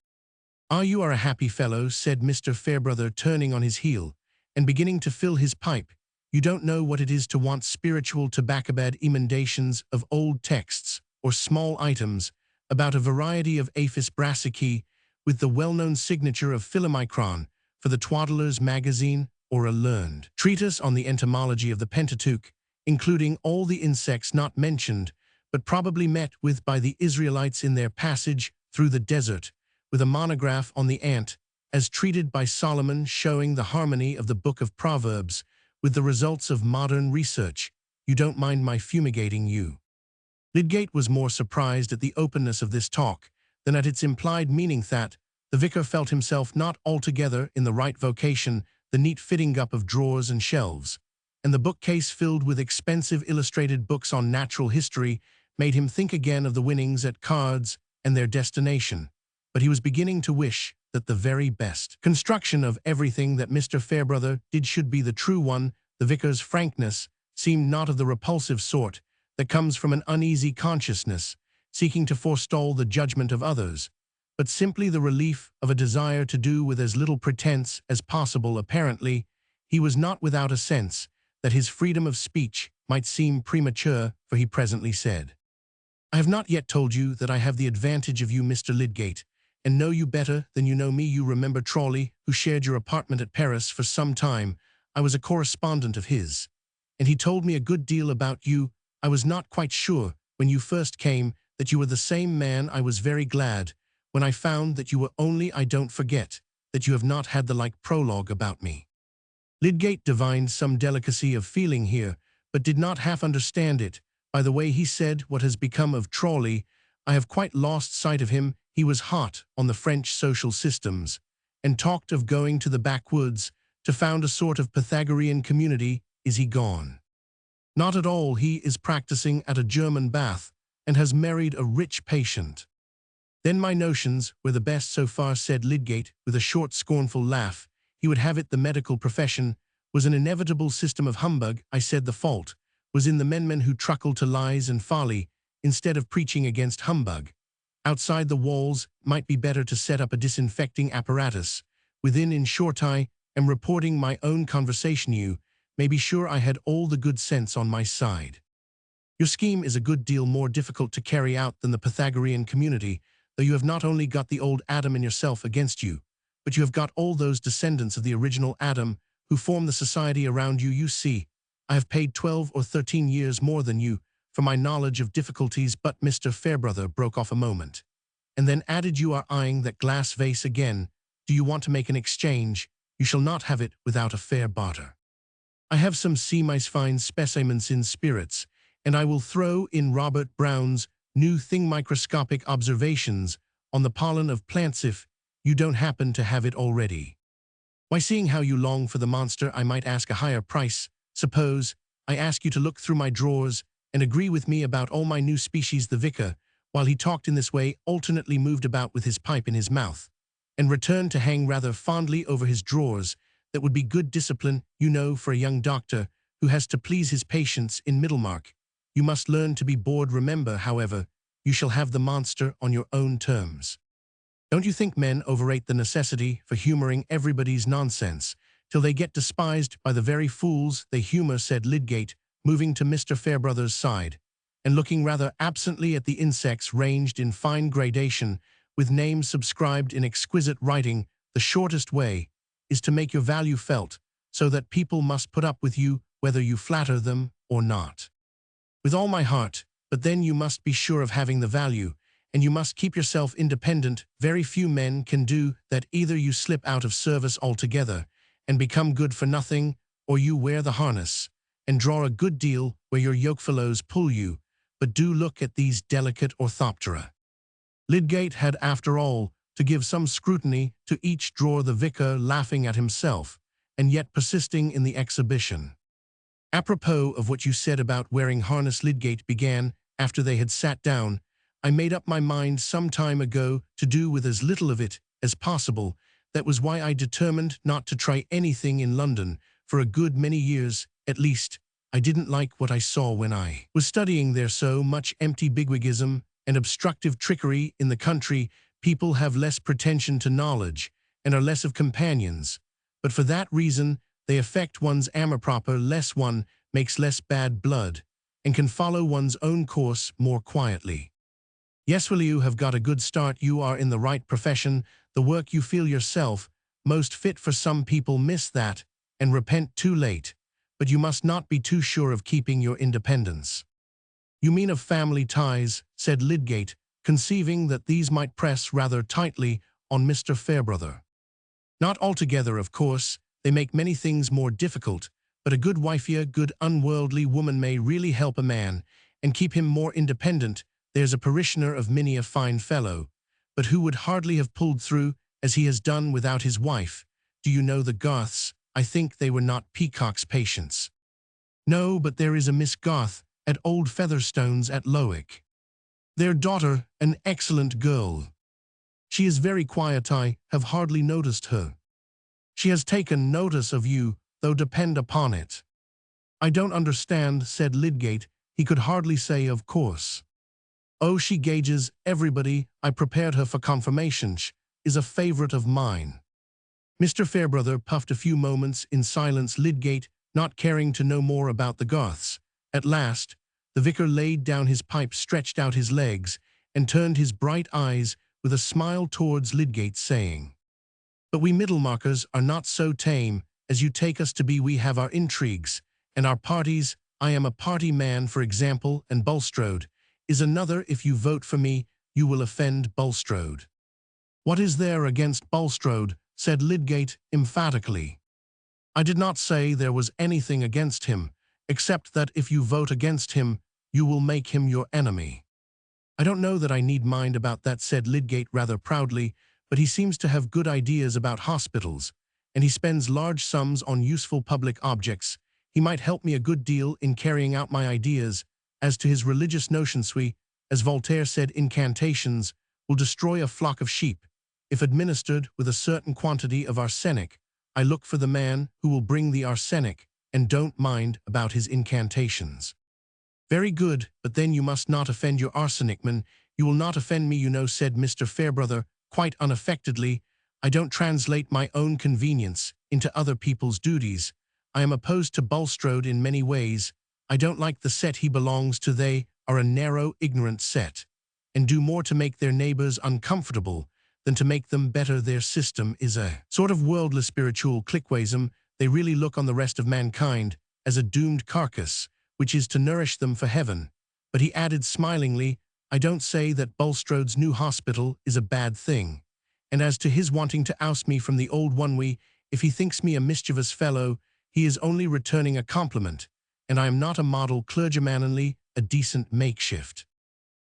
You are a happy fellow, said Mr. Fairbrother, turning on his heel and beginning to fill his pipe. You don't know what it is to want spiritual tobaccobad emendations of old texts or small items about a variety of Aphis brassicae with the well-known signature of Philomicron for the Twaddler's Magazine, or a learned treatise on the entomology of the Pentateuch, including all the insects not mentioned, but probably met with by the Israelites in their passage through the desert, with a monograph on the ant, as treated by Solomon, showing the harmony of the book of Proverbs with the results of modern research. You don't mind my fumigating you? Lydgate was more surprised at the openness of this talk than at its implied meaning. That the vicar felt himself not altogether in the right vocation. The neat fitting up of drawers and shelves, and the bookcase filled with expensive illustrated books on natural history, made him think again of the winnings at cards and their destination. But he was beginning to wish that the very best construction of everything that Mr. Fairbrother did should be the true one. The vicar's frankness seemed not of the repulsive sort that comes from an uneasy consciousness, seeking to forestall the judgment of others, but simply the relief of a desire to do with as little pretense as possible. Apparently, he was not without a sense that his freedom of speech might seem premature, for he presently said, I have not yet told you that I have the advantage of you, Mr. Lydgate, and know you better than you know me. You remember Chorley, who shared your apartment at Paris for some time. I was a correspondent of his, and he told me a good deal about you. I was not quite sure, when you first came, that you were the same man. I was very glad when I found that you were only. I don't forget that you have not had the like prologue about me. Lydgate divined some delicacy of feeling here, but did not half understand it. By the way he said, what has become of Chorley? I have quite lost sight of him. He was hot on the French social systems, and talked of going to the backwoods to found a sort of Pythagorean community. Is he gone? Not at all. He is practicing at a German bath, and has married a rich patient. Then my notions were the best so far, said Lydgate, with a short scornful laugh. He would have it the medical profession was an inevitable system of humbug. I said the fault was in the men who truckle to lies and folly, instead of preaching against humbug. Outside the walls might be better to set up a disinfecting apparatus. Within, in short, I am reporting my own conversation. You may be sure I had all the good sense on my side. Your scheme is a good deal more difficult to carry out than the Pythagorean community, though you have not only got the old Adam and yourself against you, but you have got all those descendants of the original Adam who form the society around you. You see, I have paid 12 or 13 years more than you for my knowledge of difficulties. But Mr. Fairbrother broke off a moment, and then added, you are eyeing that glass vase again. Do you want to make an exchange? You shall not have it without a fair barter. I have some semi-fine specimens in spirits, and I will throw in Robert Brown's new thing, microscopic observations on the pollen of plants, if you don't happen to have it already. Why, seeing how you long for the monster, I might ask a higher price. Suppose I ask you to look through my drawers and agree with me about all my new species." The vicar, while he talked in this way, alternately moved about with his pipe in his mouth, and returned to hang rather fondly over his drawers. "That would be good discipline, you know, for a young doctor who has to please his patients in Middlemarch. You must learn to be bored. Remember, however, you shall have the monster on your own terms. Don't you think men overrate the necessity for humoring everybody's nonsense, till they get despised by the very fools they humor?" said Lydgate, moving to Mr. Fairbrother's side, and looking rather absently at the insects ranged in fine gradation, with names subscribed in exquisite writing. "The shortest way is to make your value felt, so that people must put up with you whether you flatter them or not." "With all my heart, but then you must be sure of having the value, and you must keep yourself independent. Very few men can do that. Either you slip out of service altogether and become good for nothing, or you wear the harness and draw a good deal where your yokefellows pull you. But do look at these delicate orthoptera." Lydgate had, after all, to give some scrutiny to each drawer, the vicar laughing at himself, and yet persisting in the exhibition. "Apropos of what you said about wearing harness," Lydgate began, after they had sat down, "I made up my mind some time ago to do with as little of it as possible. That was why I determined not to try anything in London for a good many years. At least, I didn't like what I saw when I was studying there. So much empty bigwigism and obstructive trickery in the country. People have less pretension to knowledge and are less of companions, but for that reason they affect one's amour propre less. One makes less bad blood and can follow one's own course more quietly. Yes, well, you have got a good start. You are in the right profession. The work you feel yourself most fit for. Some people miss that and repent too late, but you must not be too sure of keeping your independence." "You mean of family ties," said Lydgate, conceiving that these might press rather tightly on Mr. Fairbrother. "Not altogether, of course. They make many things more difficult, but a good wifey, a good unworldly woman, may really help a man and keep him more independent. There's a parishioner of many a fine fellow, but who would hardly have pulled through as he has done without his wife. Do you know the Garths? I think they were not Peacock's patients." "No, but there is a Miss Garth at old Featherstone's at Lowick. Their daughter, an excellent girl. She is very quiet. I have hardly noticed her. She has taken notice of you, though, depend upon it." "I don't understand," said Lydgate. He could hardly say "of course." "Oh, she gauges everybody. I prepared her for confirmation. She is a favorite of mine." Mr. Fairbrother puffed a few moments in silence, Lydgate not caring to know more about the Garths. At last, the vicar laid down his pipe, stretched out his legs, and turned his bright eyes with a smile towards Lydgate, saying, "But we Middlemarchers are not so tame as you take us to be. We have our intrigues and our parties. I am a party man, for example, and Bulstrode is another. If you vote for me, you will offend Bulstrode." "What is there against Bulstrode?" said Lydgate emphatically. "I did not say there was anything against him, except that if you vote against him, you will make him your enemy." "I don't know that I need mind about that," said Lydgate rather proudly, "but he seems to have good ideas about hospitals, and he spends large sums on useful public objects. He might help me a good deal in carrying out my ideas. As to his religious notions, as Voltaire said, incantations will destroy a flock of sheep. If administered with a certain quantity of arsenic, I look for the man who will bring the arsenic, and don't mind about his incantations." "Very good, but then you must not offend your arsenicman." "You will not offend me, you know," said Mr. Fairbrother, quite unaffectedly. "I don't translate my own convenience into other people's duties. I am opposed to Bulstrode in many ways. I don't like the set he belongs to. They are a narrow, ignorant set, and do more to make their neighbors uncomfortable than to make them better. Their system is a sort of worldly spiritual cliqueism. They really look on the rest of mankind as a doomed carcass, which is to nourish them for heaven." But he added smilingly, "I don't say that Bulstrode's new hospital is a bad thing, and as to his wanting to oust me from the old one, if he thinks me a mischievous fellow, he is only returning a compliment, and I am not a model clergyman, only a decent makeshift."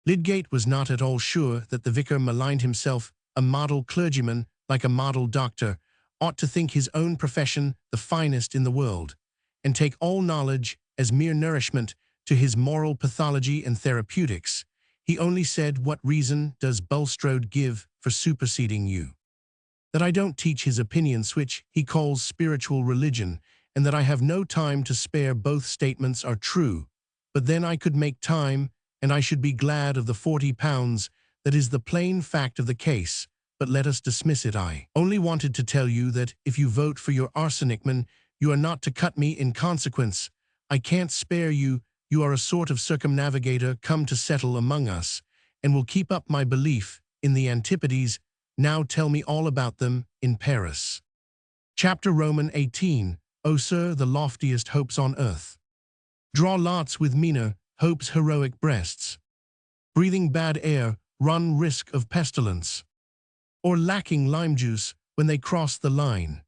Lydgate was not at all sure that the vicar maligned himself, a model clergyman, like a model doctor. ought to think his own profession the finest in the world, and take all knowledge as mere nourishment to his moral pathology and therapeutics, he only said, "What reason does Bulstrode give for superseding you? That I don't teach his opinions, which he calls spiritual religion, and that I have no time to spare, both statements are true. But then I could make time, and I should be glad of the £40. That is the plain fact of the case, but let us dismiss it. I only wanted to tell you that if you vote for your arsenicman, you are not to cut me in consequence. I can't spare you. You are a sort of circumnavigator come to settle among us, and will keep up my belief in the antipodes. Now tell me all about them in Paris." Chapter Roman 18. O sir, the loftiest hopes on earth draw lots with meaner hope's heroic breasts. Breathing bad air, run risk of pestilence, or lacking lime juice when they cross the line,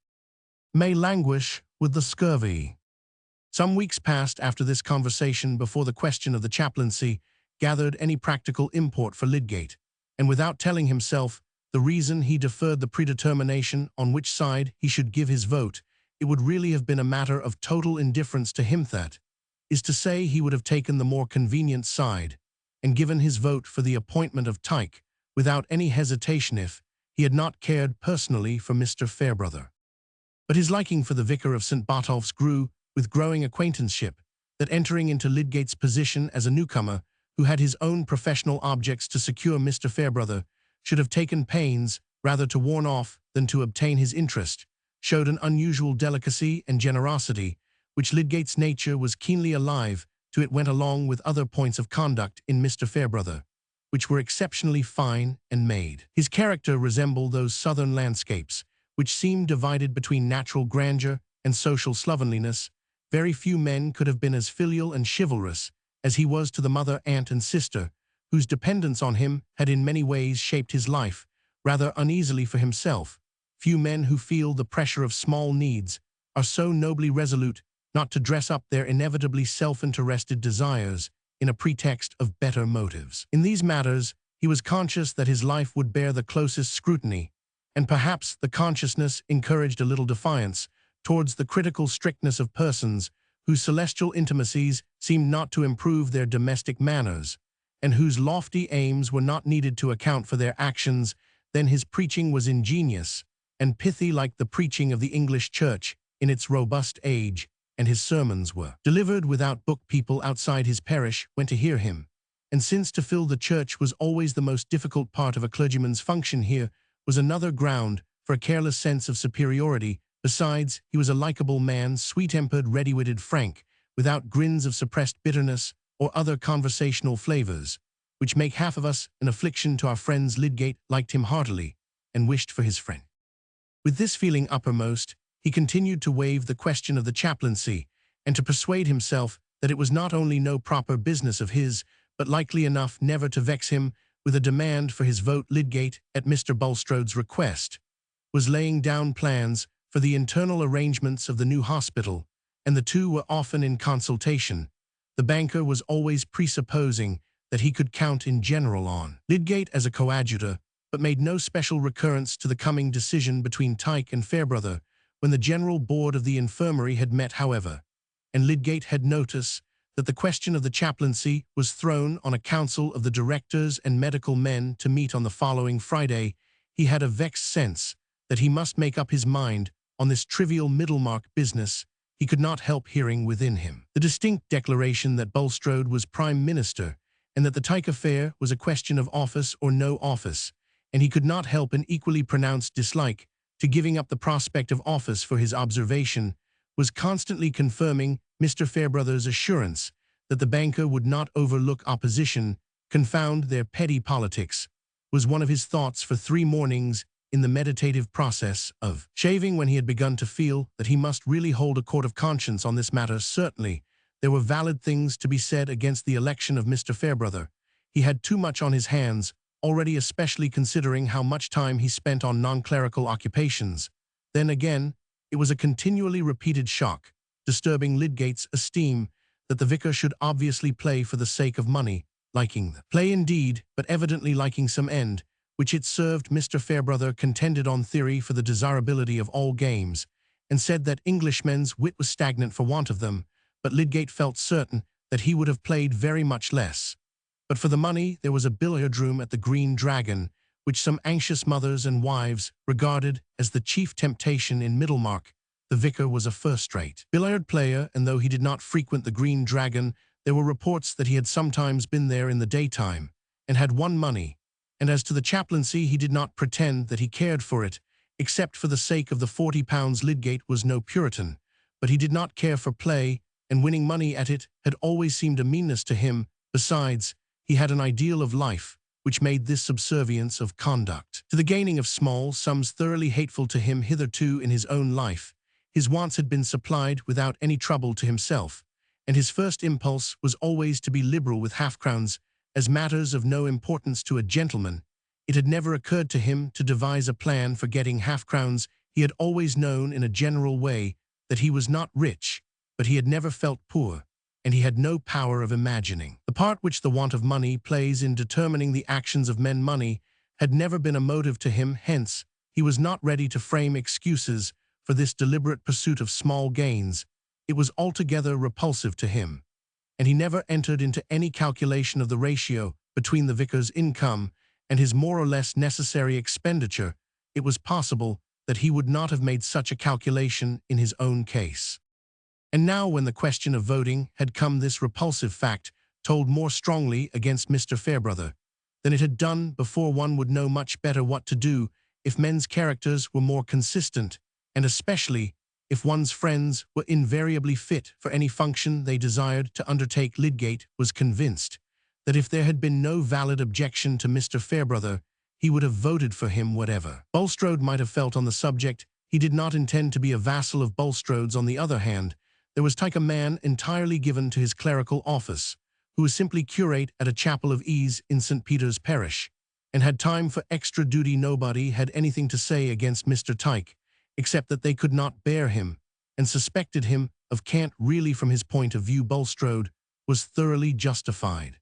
may languish with the scurvy. Some weeks passed after this conversation before the question of the chaplaincy gathered any practical import for Lydgate, and without telling himself the reason he deferred the predetermination on which side he should give his vote, it would really have been a matter of total indifference to him. That is to say, he would have taken the more convenient side, and given his vote for the appointment of Tyke without any hesitation if he had not cared personally for Mr. Fairbrother. But his liking for the vicar of St. Botolph's grew with growing acquaintanceship, that entering into Lydgate's position as a newcomer who had his own professional objects to secure, Mr. Fairbrother should have taken pains rather to warn off than to obtain his interest, showed an unusual delicacy and generosity, which Lydgate's nature was keenly alive to. It went along with other points of conduct in Mr. Fairbrother, which were exceptionally fine and made. His character resembled those southern landscapes, which seemed divided between natural grandeur and social slovenliness. Very few men could have been as filial and chivalrous as he was to the mother, aunt, and sister, whose dependence on him had in many ways shaped his life rather uneasily for himself. Few men who feel the pressure of small needs are so nobly resolute not to dress up their inevitably self-interested desires in a pretext of better motives. In these matters, he was conscious that his life would bear the closest scrutiny, and perhaps the consciousness encouraged a little defiance towards the critical strictness of persons whose celestial intimacies seemed not to improve their domestic manners, and whose lofty aims were not needed to account for their actions. Then his preaching was ingenious and pithy like the preaching of the English Church in its robust age, and his sermons were delivered without book. People outside his parish went to hear him, and since to fill the church was always the most difficult part of a clergyman's function, here was another ground for a careless sense of superiority. Besides, he was a likable man, sweet-tempered, ready-witted, frank, without grins of suppressed bitterness or other conversational flavors, which make half of us an affliction to our friends. Lydgate liked him heartily, and wished for his friend. With this feeling uppermost, he continued to waive the question of the chaplaincy, and to persuade himself that it was not only no proper business of his, but likely enough never to vex him with a demand for his vote. Lydgate, at Mr. Bulstrode's request, was laying down plans for the internal arrangements of the new hospital, and the two were often in consultation. The banker was always presupposing that he could count in general on Lydgate as a coadjutor, but made no special recurrence to the coming decision between Tyke and Fairbrother. When the general board of the infirmary had met, however, and Lydgate had notice that the question of the chaplaincy was thrown on a council of the directors and medical men to meet on the following Friday, he had a vexed sense that he must make up his mind on this trivial Middlemarch business. He could not help hearing within him the distinct declaration that Bulstrode was prime minister, and that the Tyke affair was a question of office or no office, and he could not help an equally pronounced dislike to giving up the prospect of office, for his observation was constantly confirming Mr. Fairbrother's assurance that the banker would not overlook opposition, confound their petty politics, was one of his thoughts for 3 mornings in the meditative process of shaving, when he had begun to feel that he must really hold a court of conscience on this matter. Certainly, there were valid things to be said against the election of Mr. Fairbrother. He had too much on his hands already, especially considering how much time he spent on non-clerical occupations. Then again, it was a continually repeated shock, disturbing Lydgate's esteem, that the vicar should obviously play for the sake of money, liking the play indeed, but evidently liking some end, which it served Mr. Fairbrother contended on theory for the desirability of all games, and said that Englishmen's wit was stagnant for want of them, but Lydgate felt certain that he would have played very much less. But for the money there was a billiard-room at the Green Dragon, which some anxious mothers and wives regarded as the chief temptation in Middlemarch. The vicar was a first-rate billiard player, and though he did not frequent the Green Dragon, there were reports that he had sometimes been there in the daytime, and had won money. And as to the chaplaincy, he did not pretend that he cared for it, except for the sake of the £40. Lydgate was no Puritan, but he did not care for play, and winning money at it had always seemed a meanness to him. Besides, he had an ideal of life, which made this subservience of conduct to the gaining of small sums thoroughly hateful to him. Hitherto in his own life, his wants had been supplied without any trouble to himself, and his first impulse was always to be liberal with half-crowns as matters of no importance to a gentleman. It had never occurred to him to devise a plan for getting half-crowns. He had always known in a general way that he was not rich, but he had never felt poor, and he had no power of imagining the part which the want of money plays in determining the actions of men. Money had never been a motive to him, hence he was not ready to frame excuses for this deliberate pursuit of small gains. It was altogether repulsive to him, and he never entered into any calculation of the ratio between the vicar's income and his more or less necessary expenditure. It was possible that he would not have made such a calculation in his own case. And now, when the question of voting had come, this repulsive fact told more strongly against Mr. Fairbrother than it had done before. One would know much better what to do if men's characters were more consistent, and especially if one's friends were invariably fit for any function they desired to undertake. Lydgate was convinced that if there had been no valid objection to Mr. Fairbrother, he would have voted for him whatever Bulstrode might have felt on the subject. He did not intend to be a vassal of Bulstrode's. On the other hand, there was Tyke, a man entirely given to his clerical office, who was simply curate at a chapel of ease in St. Peter's parish, and had time for extra duty. Nobody had anything to say against Mr. Tyke, except that they could not bear him, and suspected him of cant. Really, from his point of view, Bulstrode was thoroughly justified.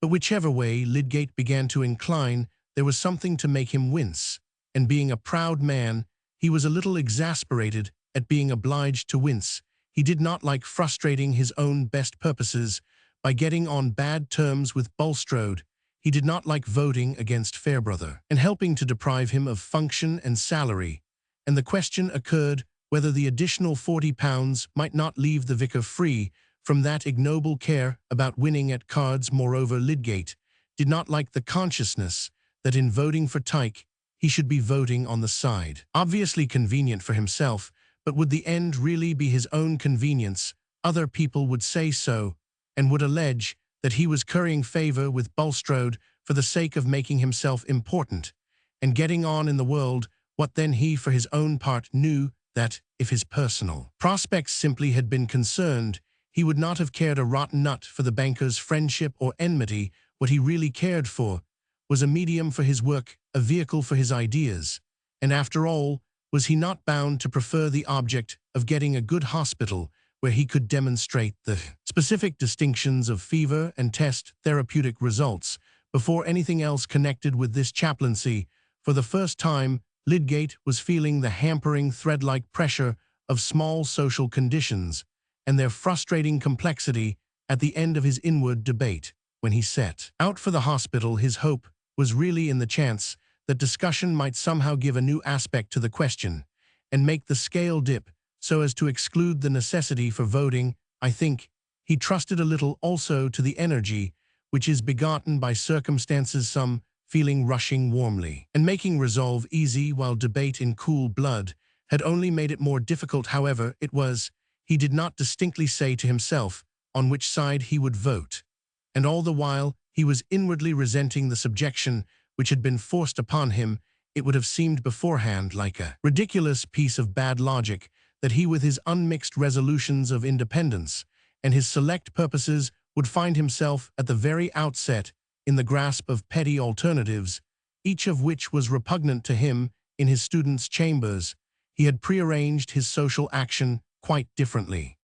But whichever way Lydgate began to incline, there was something to make him wince, and being a proud man, he was a little exasperated at being obliged to wince. He did not like frustrating his own best purposes by getting on bad terms with Bulstrode. He did not like voting against Fairbrother and helping to deprive him of function and salary, and the question occurred whether the additional £40 might not leave the vicar free from that ignoble care about winning at cards. Moreover, Lydgate did not like the consciousness that in voting for Tyke he should be voting on the side obviously convenient for himself. But would the end really be his own convenience? Other people would say so, and would allege that he was currying favor with Bulstrode for the sake of making himself important and getting on in the world. What then? He, for his own part, knew that, if his personal prospects simply had been concerned, he would not have cared a rotten nut for the banker's friendship or enmity. What he really cared for was a medium for his work, a vehicle for his ideas, and after all, was he not bound to prefer the object of getting a good hospital where he could demonstrate the specific distinctions of fever and test therapeutic results before anything else connected with this chaplaincy? For the first time, Lydgate was feeling the hampering thread-like pressure of small social conditions and their frustrating complexity at the end of his inward debate. When he set out for the hospital, his hope was really in the chance that discussion might somehow give a new aspect to the question and make the scale dip so as to exclude the necessity for voting. I think he trusted a little also to the energy which is begotten by circumstances, some feeling rushing warmly and making resolve easy, while debate in cool blood had only made it more difficult. However it was, he did not distinctly say to himself on which side he would vote, and all the while he was inwardly resenting the subjection which had been forced upon him. It would have seemed beforehand like a ridiculous piece of bad logic that he, with his unmixed resolutions of independence and his select purposes, would find himself at the very outset in the grasp of petty alternatives, each of which was repugnant to him. In his student's chambers, he had prearranged his social action quite differently.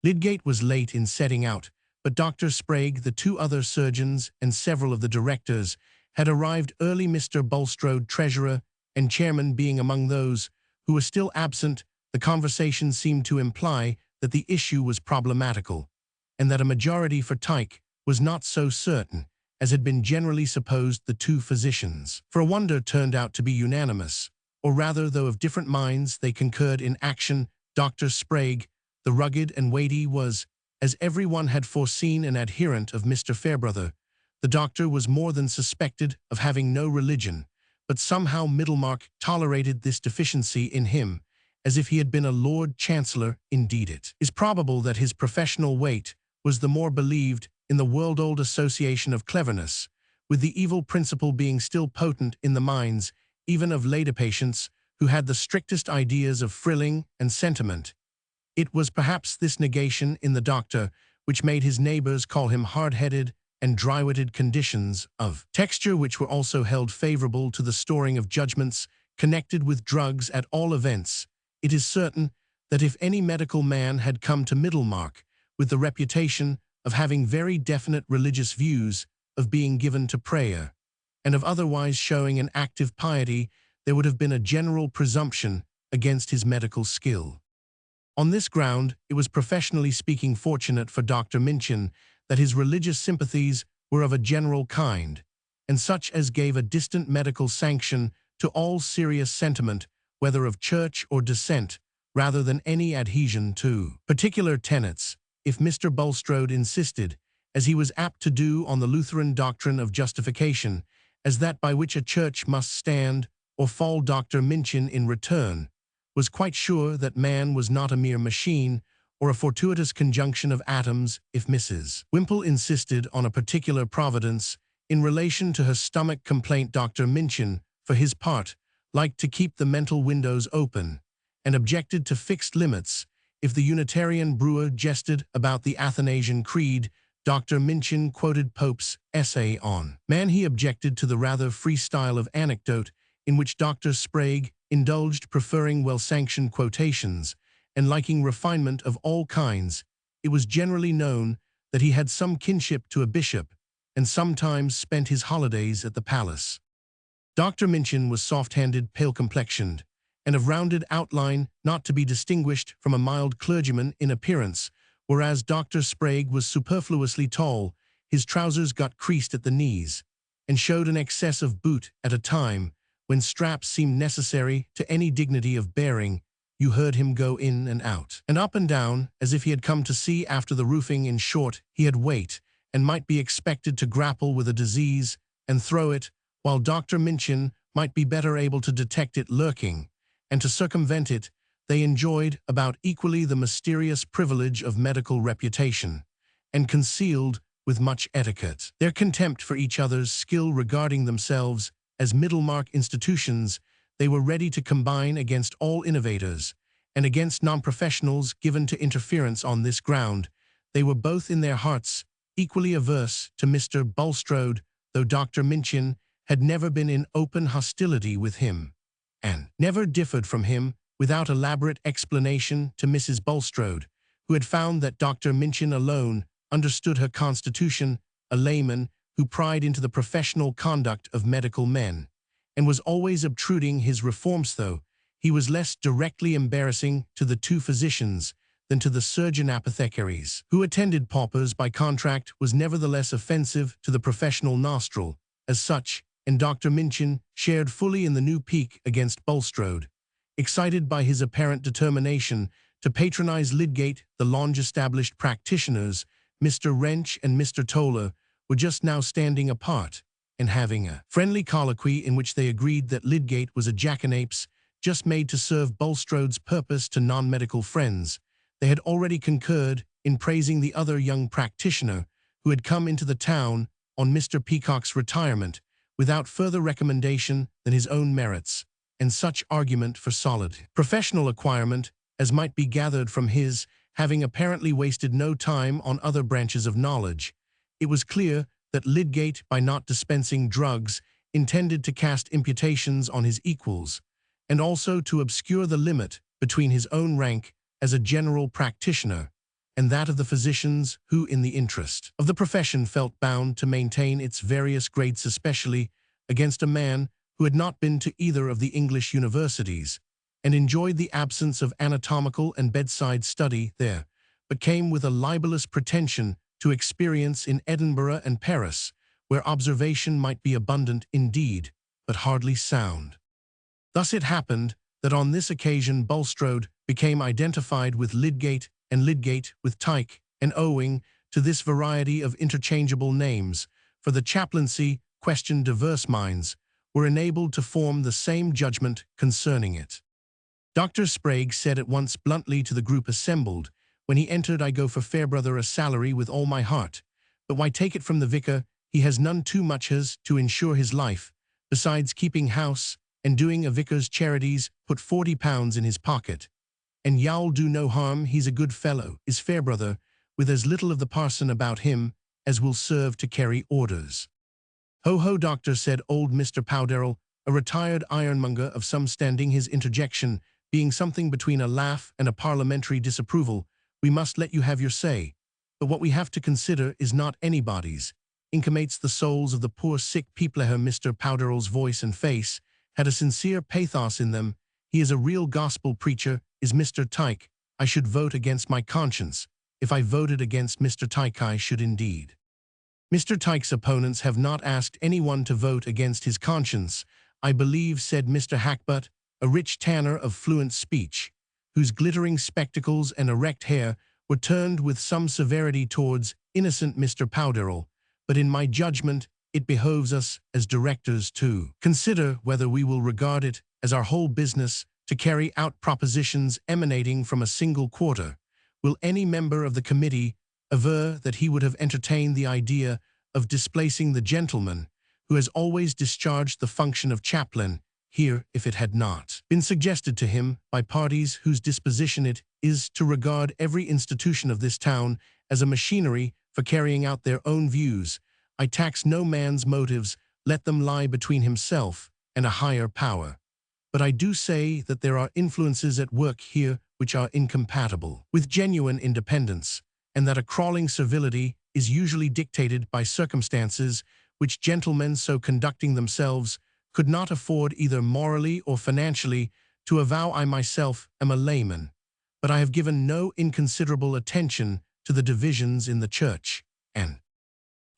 Lydgate was late in setting out, but Dr. Sprague, the two other surgeons, and several of the directors had arrived early, Mr. Bulstrode, treasurer and chairman, being among those who were still absent. The conversation seemed to imply that the issue was problematical, and that a majority for Tyke was not so certain as had been generally supposed. The two physicians, for a wonder, turned out to be unanimous, or rather, though of different minds, they concurred in action. Dr. Sprague, the rugged and weighty, was, as everyone had foreseen, an adherent of Mr. Fairbrother. The doctor was more than suspected of having no religion, but somehow Middlemarch tolerated this deficiency in him, as if he had been a Lord Chancellor. Indeed, it is probable that his professional weight was the more believed in the world-old association of cleverness, with the evil principle being still potent in the minds even of later patients who had the strictest ideas of frilling and sentiment. It was perhaps this negation in the doctor which made his neighbors call him hard-headed and dry-witted, conditions of texture which were also held favorable to the storing of judgments connected with drugs. At all events, it is certain that if any medical man had come to Middlemarch with the reputation of having very definite religious views, of being given to prayer, and of otherwise showing an active piety, there would have been a general presumption against his medical skill. On this ground, it was, professionally speaking, fortunate for Dr. Minchin that his religious sympathies were of a general kind, and such as gave a distant medical sanction to all serious sentiment, whether of church or dissent, rather than any adhesion to particular tenets. If Mr. Bulstrode insisted, as he was apt to do, on the Lutheran doctrine of justification, as that by which a church must stand or fall, Dr. Minchin, in return, was quite sure that man was not a mere machine or a fortuitous conjunction of atoms. If Mrs. Wimple insisted on a particular providence in relation to her stomach complaint, Dr. Minchin, for his part, liked to keep the mental windows open, and objected to fixed limits. If the Unitarian brewer jested about the Athanasian Creed, Dr. Minchin quoted Pope's essay on Man. He objected to the rather free style of anecdote in which Dr. Sprague indulged, preferring well-sanctioned quotations and liking refinement of all kinds. It was generally known that he had some kinship to a bishop, and sometimes spent his holidays at the palace. Dr. Minchin was soft-handed, pale-complexioned, and of rounded outline, not to be distinguished from a mild clergyman in appearance, whereas Dr. Sprague was superfluously tall. His trousers got creased at the knees, and showed an excess of boot at a time when straps seemed necessary to any dignity of bearing. You heard him go in and out, and up and down, as if he had come to see after the roofing. In short, he had weight, and might be expected to grapple with a disease and throw it, while Dr. Minchin might be better able to detect it lurking, and to circumvent it. They enjoyed about equally the mysterious privilege of medical reputation, and concealed, with much etiquette, their contempt for each other's skill. Regarding themselves as Middlemarch institutions, they were ready to combine against all innovators, and against non-professionals given to interference on this ground. They were both in their hearts equally averse to Mr. Bulstrode, though Dr. Minchin had never been in open hostility with him, and never differed from him without elaborate explanation to Mrs. Bulstrode, who had found that Dr. Minchin alone understood her constitution, a layman who pried into the professional conduct of medical men, and was always obtruding his reforms. Though he was less directly embarrassing to the two physicians than to the surgeon apothecaries who attended paupers by contract, was nevertheless offensive to the professional nostril as such, and Dr. Minchin shared fully in the new pique against Bulstrode, excited by his apparent determination to patronize Lydgate. The long-established practitioners, Mr. Wrench and Mr. Toller, were just now standing apart and having a friendly colloquy in which they agreed that Lydgate was a jackanapes just made to serve Bulstrode's purpose to non-medical friends. They had already concurred in praising the other young practitioner who had come into the town on Mr. Peacock's retirement without further recommendation than his own merits, and such argument for solid professional acquirement as might be gathered from his having apparently wasted no time on other branches of knowledge. It was clear that Lydgate, by not dispensing drugs, intended to cast imputations on his equals, and also to obscure the limit between his own rank as a general practitioner and that of the physicians who, in the interest of the profession, felt bound to maintain its various grades, especially against a man who had not been to either of the English universities, and enjoyed the absence of anatomical and bedside study there, but came with a libellous pretension to experience in Edinburgh and Paris, where observation might be abundant indeed, but hardly sound. Thus it happened that on this occasion Bulstrode became identified with Lydgate and Lydgate with Tyke, and owing to this variety of interchangeable names, for the chaplaincy questioned diverse minds, were enabled to form the same judgment concerning it. Dr. Sprague said at once bluntly to the group assembled, when he entered, I go for Fairbrother a salary with all my heart, but why take it from the vicar? He has none too much as to insure his life, besides keeping house, and doing a vicar's charities, put £40 in his pocket. And you'll do no harm, he's a good fellow, is Fairbrother, with as little of the parson about him as will serve to carry orders. Ho, ho, doctor, said old Mr. Powderell, a retired ironmonger of some standing, his interjection being something between a laugh and a parliamentary disapproval. We must let you have your say, but what we have to consider is not anybody's. Incomates the souls of the poor sick people. Mr. Powderell's voice and face had a sincere pathos in them. He is a real gospel preacher, is Mr. Tyke. I should vote against my conscience. If I voted against Mr. Tyke, I should indeed. Mr. Tyke's opponents have not asked anyone to vote against his conscience, I believe, said Mr. Hackbutt, a rich tanner of fluent speech, whose glittering spectacles and erect hair were turned with some severity towards innocent Mr. Powderell, but in my judgment it behoves us as directors to consider whether we will regard it as our whole business to carry out propositions emanating from a single quarter. Will any member of the committee aver that he would have entertained the idea of displacing the gentleman who has always discharged the function of chaplain here if it had not been suggested to him by parties whose disposition it is to regard every institution of this town as a machinery for carrying out their own views? I tax no man's motives, let them lie between himself and a higher power. But I do say that there are influences at work here which are incompatible with genuine independence, and that a crawling servility is usually dictated by circumstances which gentlemen so conducting themselves could not afford either morally or financially to avow. I myself am a layman, but I have given no inconsiderable attention to the divisions in the church, and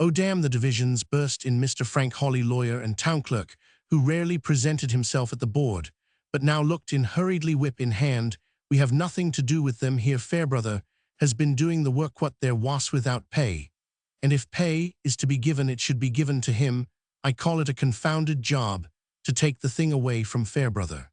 oh damn the divisions, burst in Mr. Frank Hawley, lawyer and town clerk, who rarely presented himself at the board, but now looked in hurriedly, whip in hand. We have nothing to do with them here. Fairbrother has been doing the work what there was without pay, and if pay is to be given, it should be given to him. I call it a confounded job to take the thing away from Fairbrother.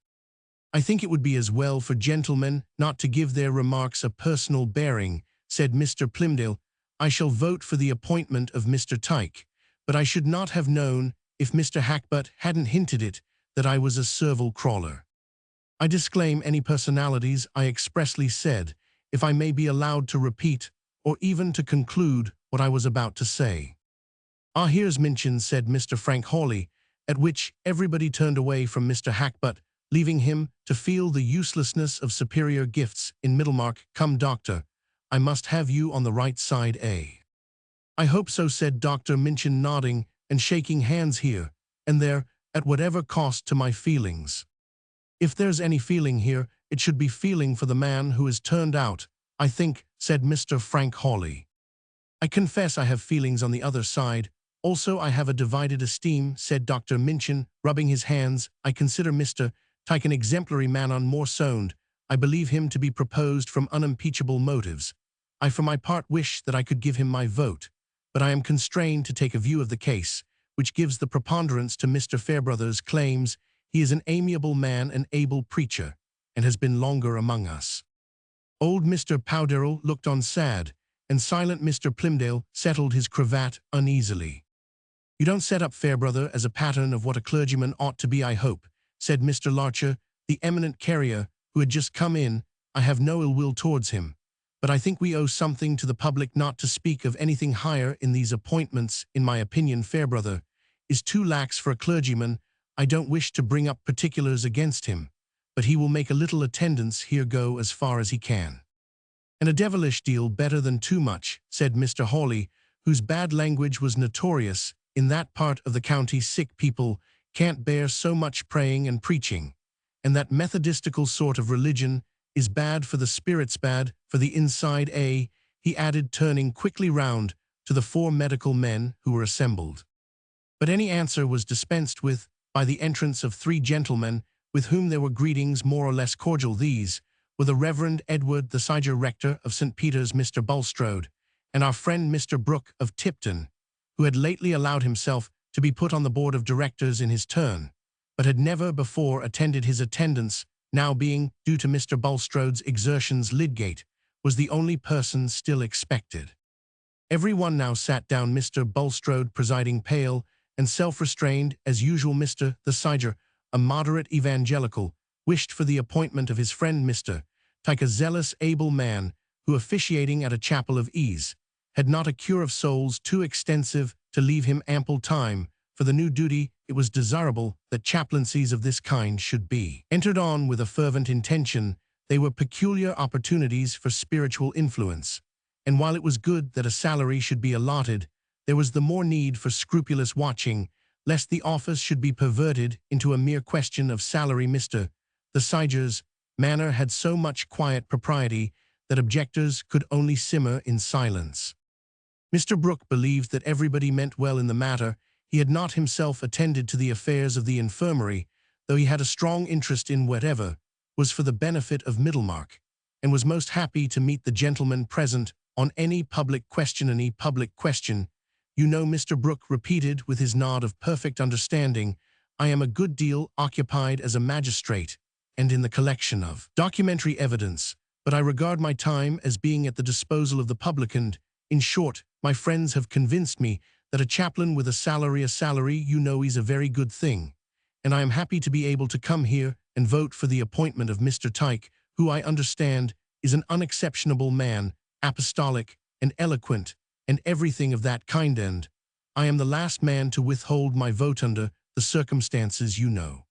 I think it would be as well for gentlemen not to give their remarks a personal bearing, said Mr. Plymdale. I shall vote for the appointment of Mr. Tyke, but I should not have known, if Mr. Hackbutt hadn't hinted it, that I was a servile crawler. I disclaim any personalities, I expressly said, if I may be allowed to repeat, or even to conclude, what I was about to say. Ah, here's Minchin, said Mr. Frank Hawley, at which everybody turned away from Mr. Hackbutt, leaving him to feel the uselessness of superior gifts in Middlemarch. Come, doctor, I must have you on the right side, eh? I hope so, said Dr. Minchin, nodding and shaking hands here and there, at whatever cost to my feelings. If there's any feeling here, it should be feeling for the man who is turned out, I think, said Mr. Frank Hawley. I confess I have feelings on the other side. Also I have a divided esteem, said Dr. Minchin, rubbing his hands. I consider Mr. Tyke an exemplary man on more sound. I believe him to be proposed from unimpeachable motives. I for my part wish that I could give him my vote, but I am constrained to take a view of the case, which gives the preponderance to Mr. Fairbrother's claims. He is an amiable man, an able preacher, and has been longer among us. Old Mr. Powderell looked on sad, and silent Mr. Plymdale settled his cravat uneasily. You don't set up Fairbrother as a pattern of what a clergyman ought to be, I hope, said Mr. Larcher, the eminent carrier, who had just come in. I have no ill will towards him, but I think we owe something to the public not to speak of anything higher in these appointments. In my opinion, Fairbrother is too lax for a clergyman. I don't wish to bring up particulars against him, but he will make a little attendance here go as far as he can. And a devilish deal better than too much, said Mr. Hawley, whose bad language was notorious in that part of the county sick people can't bear so much praying and preaching, and that methodistical sort of religion is bad for the spirits, bad for the inside, he added, turning quickly round to the 4 medical men who were assembled. But any answer was dispensed with by the entrance of 3 gentlemen with whom there were greetings more or less cordial. These were the Reverend Edward the Siger, rector of St. Peter's, Mr. Bulstrode, and our friend Mr. Brooke of Tipton, who had lately allowed himself to be put on the board of directors in his turn, but had never before attended his attendance, now being due to Mr. Bulstrode's exertions. Lydgate was the only person still expected. Every one now sat down, Mr. Bulstrode presiding, pale and self-restrained as usual. Mr. the Siger, a moderate evangelical, wished for the appointment of his friend Mr. Tyke, a zealous, able man, who, officiating at a chapel of ease, had not a cure of souls too extensive to leave him ample time for the new duty. It was desirable that chaplaincies of this kind should be entered on with a fervent intention. They were peculiar opportunities for spiritual influence, and while it was good that a salary should be allotted, there was the more need for scrupulous watching, lest the office should be perverted into a mere question of salary. Mr. the Siger's manner had so much quiet propriety that objectors could only simmer in silence. Mr. Brooke believed that everybody meant well in the matter. He had not himself attended to the affairs of the infirmary, though he had a strong interest in whatever was for the benefit of Middlemarch, and was most happy to meet the gentlemen present on any public question. Any public question, you know, Mr. Brooke repeated with his nod of perfect understanding. I am a good deal occupied as a magistrate and in the collection of documentary evidence, but I regard my time as being at the disposal of the public, and, in short, my friends have convinced me that a chaplain with a salary, you know, is a very good thing, and I am happy to be able to come here and vote for the appointment of Mr. Tyke, who I understand is an unexceptionable man, apostolic and eloquent, and everything of that kind, and I am the last man to withhold my vote under the circumstances, you know.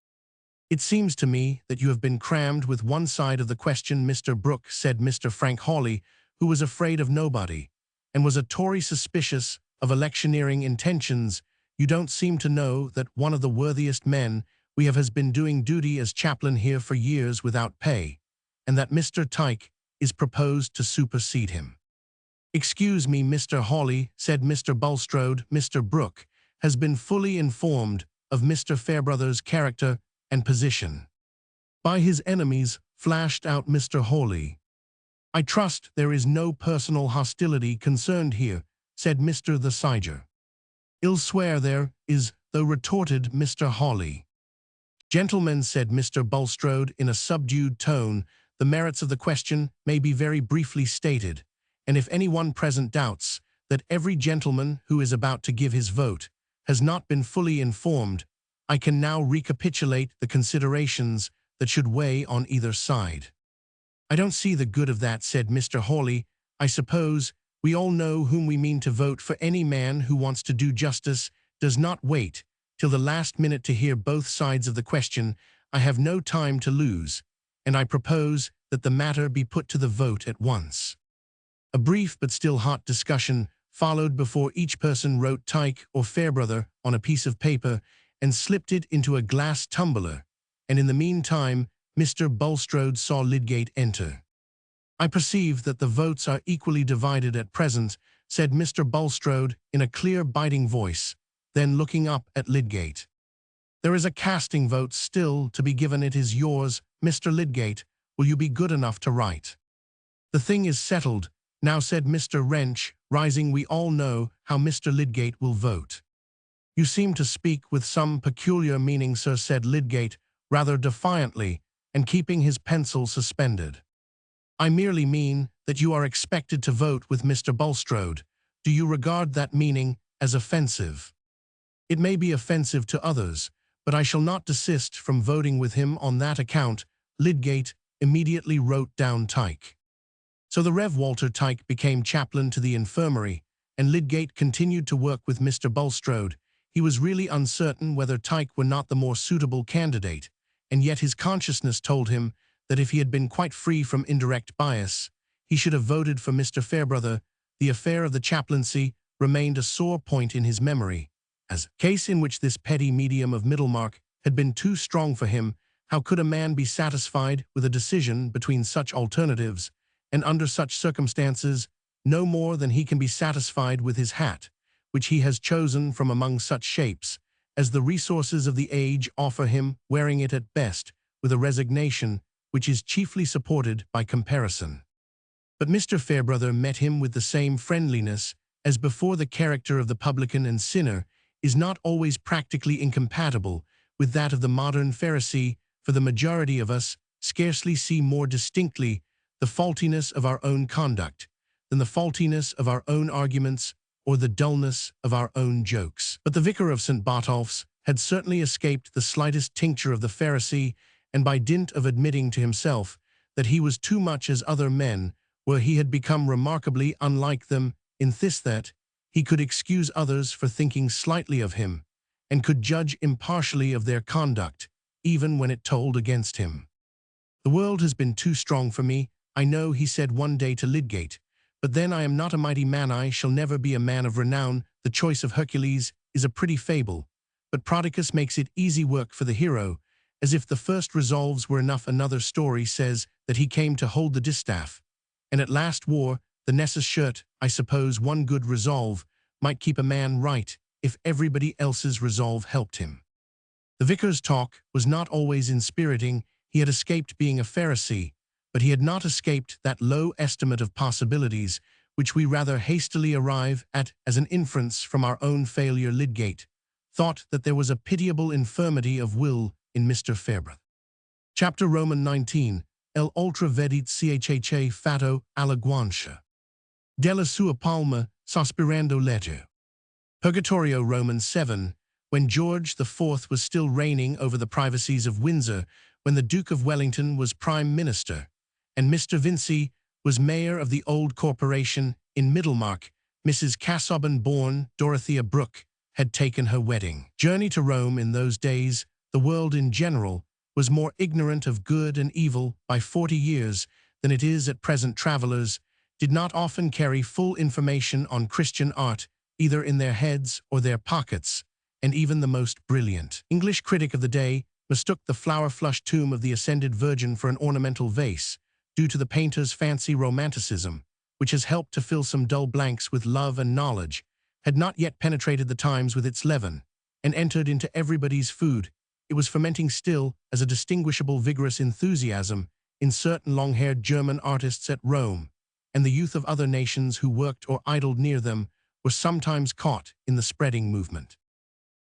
It seems to me that you have been crammed with one side of the question, Mr. Brooke, said Mr. Frank Hawley, who was afraid of nobody, and was a Tory suspicious of electioneering intentions. You don't seem to know that one of the worthiest men we have has been doing duty as chaplain here for years without pay, and that Mr. Tyke is proposed to supersede him. Excuse me, Mr. Hawley, said Mr. Bulstrode. Mr. Brooke has been fully informed of Mr. Fairbrother's character and position by his enemies, flashed out Mr. Hawley. I trust there is no personal hostility concerned here, said Mr. the Siger. I'll swear there is, though, retorted Mr. Hawley. Gentlemen, said Mr. Bulstrode in a subdued tone, the merits of the question may be very briefly stated, and if any one present doubts that every gentleman who is about to give his vote has not been fully informed, I can now recapitulate the considerations that should weigh on either side. I don't see the good of that, said Mr. Hawley. I suppose we all know whom we mean to vote for. Any man who wants to do justice does not wait till the last minute to hear both sides of the question. I have no time to lose, and I propose that the matter be put to the vote at once. A brief but still hot discussion followed before each person wrote Tyke or Fairbrother on a piece of paper and slipped it into a glass tumbler, and in the meantime Mr. Bulstrode saw Lydgate enter. I perceive that the votes are equally divided at present, said Mr. Bulstrode in a clear, biting voice, then looking up at Lydgate. There is a casting vote still to be given. It is yours, Mr. Lydgate. Will you be good enough to write? The thing is settled now, said Mr. Wrench, rising. We all know how Mr. Lydgate will vote. You seem to speak with some peculiar meaning, sir, said Lydgate, rather defiantly, and keeping his pencil suspended. I merely mean that you are expected to vote with Mr. Bulstrode. Do you regard that meaning as offensive? It may be offensive to others, but I shall not desist from voting with him on that account. Lydgate immediately wrote down Tyke. So the Rev. Walter Tyke became chaplain to the infirmary, and Lydgate continued to work with Mr. Bulstrode. He was really uncertain whether Tyke were not the more suitable candidate, and yet his consciousness told him that if he had been quite free from indirect bias, he should have voted for Mr. Fairbrother. The affair of the chaplaincy remained a sore point in his memory, As a case in which this petty medium of Middlemarch had been too strong for him, how could a man be satisfied with a decision between such alternatives, and under such circumstances, no more than he can be satisfied with his hat, which he has chosen from among such shapes, as the resources of the age offer him, wearing it at best, with a resignation which is chiefly supported by comparison. But Mr. Fairbrother met him with the same friendliness as before. The character of the publican and sinner is not always practically incompatible with that of the modern Pharisee, for the majority of us scarcely see more distinctly the faultiness of our own conduct than the faultiness of our own arguments or the dullness of our own jokes. But the vicar of St. Botolph's had certainly escaped the slightest tincture of the Pharisee, and by dint of admitting to himself that he was too much as other men were, he had become remarkably unlike them in this, that he could excuse others for thinking slightly of him, and could judge impartially of their conduct, even when it told against him. "The world has been too strong for me, I know," he said one day to Lydgate, "but then I am not a mighty man, I shall never be a man of renown. The choice of Hercules is a pretty fable, but Prodicus makes it easy work for the hero, as if the first resolves were enough. Another story says that he came to hold the distaff, and at last wore the Nessus shirt. I suppose one good resolve might keep a man right, if everybody else's resolve helped him." The vicar's talk was not always inspiriting. He had escaped being a Pharisee, but he had not escaped that low estimate of possibilities which we rather hastily arrive at as an inference from our own failure. Lydgate thought that there was a pitiable infirmity of will in Mr. Fairbrother. Chapter Roman 19. El ultra vedit chha fato alla guancia. Della sua palma sospirando legge. Purgatorio. Roman 7. When George IV was still reigning over the privacies of Windsor, when the Duke of Wellington was Prime Minister, and Mr. Vincy was mayor of the old corporation in Middlemarch, Mrs. Casaubon-born Dorothea Brooke had taken her wedding journey to Rome. In those days, the world in general was more ignorant of good and evil by 40 years than it is at present. Travelers did not often carry full information on Christian art, either in their heads or their pockets, and even the most brilliant English critic of the day mistook the flower-flushed tomb of the Ascended Virgin for an ornamental vase, due to the painter's fancy romanticism, which has helped to fill some dull blanks with love and knowledge, had not yet penetrated the times with its leaven, and entered into everybody's food. It was fermenting still as a distinguishable vigorous enthusiasm in certain long-haired German artists at Rome, and the youth of other nations who worked or idled near them were sometimes caught in the spreading movement.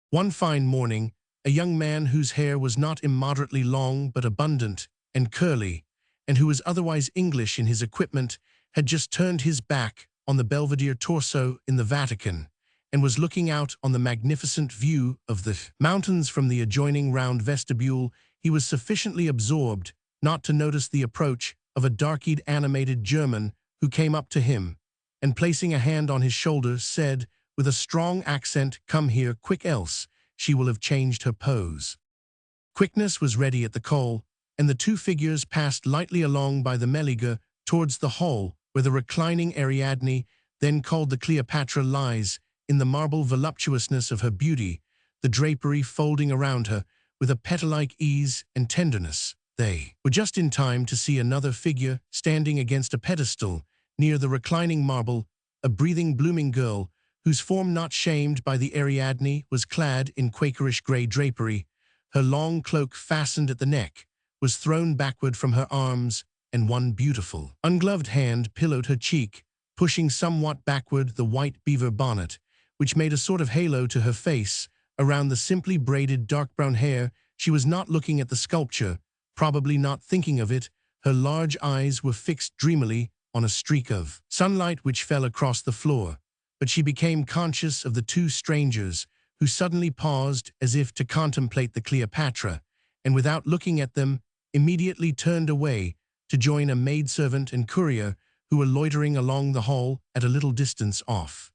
One fine morning, a young man whose hair was not immoderately long but abundant and curly, and who was otherwise English in his equipment, had just turned his back on the Belvedere torso in the Vatican, and was looking out on the magnificent view of the mountains from the adjoining round vestibule. He was sufficiently absorbed not to notice the approach of a dark-eyed animated German who came up to him, and placing a hand on his shoulder, said with a strong accent, "Come here, quick, else she will have changed her pose." Quickness was ready at the call, and the two figures passed lightly along by the Meliga towards the hall where the reclining Ariadne, then called the Cleopatra, lies in the marble voluptuousness of her beauty, the drapery folding around her with a petal-like ease and tenderness. They were just in time to see another figure standing against a pedestal near the reclining marble, a breathing, blooming girl, whose form, not shamed by the Ariadne, was clad in Quakerish grey drapery. Her long cloak, fastened at the neck, was thrown backward from her arms, and one beautiful, ungloved hand pillowed her cheek, pushing somewhat backward the white beaver bonnet, which made a sort of halo to her face. Around the simply braided dark brown hair, she was not looking at the sculpture, probably not thinking of it. Her large eyes were fixed dreamily on a streak of sunlight which fell across the floor, but she became conscious of the two strangers, who suddenly paused as if to contemplate the Cleopatra, and without looking at them, immediately turned away to join a maidservant and courier who were loitering along the hall at a little distance off.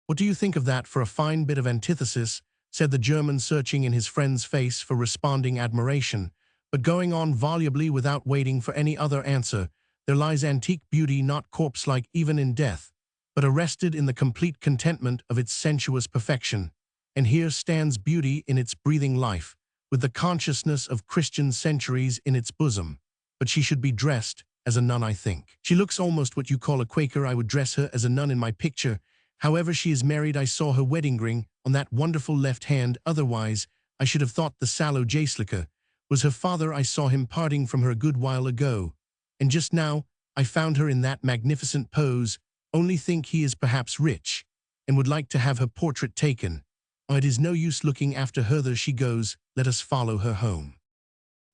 "What do you think of that for a fine bit of antithesis?" said the German, searching in his friend's face for responding admiration, but going on volubly without waiting for any other answer. "There lies antique beauty, not corpse-like even in death, but arrested in the complete contentment of its sensuous perfection. and here stands beauty in its breathing life, with the consciousness of Christian centuries in its bosom. But she should be dressed as a nun, I think. She looks almost what you call a Quaker. I would dress her as a nun in my picture. However, she is married. I saw her wedding ring on that wonderful left hand. Otherwise, I should have thought the sallow Jacelika was her father. I saw him parting from her a good while ago, and just now I found her in that magnificent pose. Only think he is perhaps rich, and would like to have her portrait taken. Oh, it is no use looking after her. There she goes. Let us follow her home.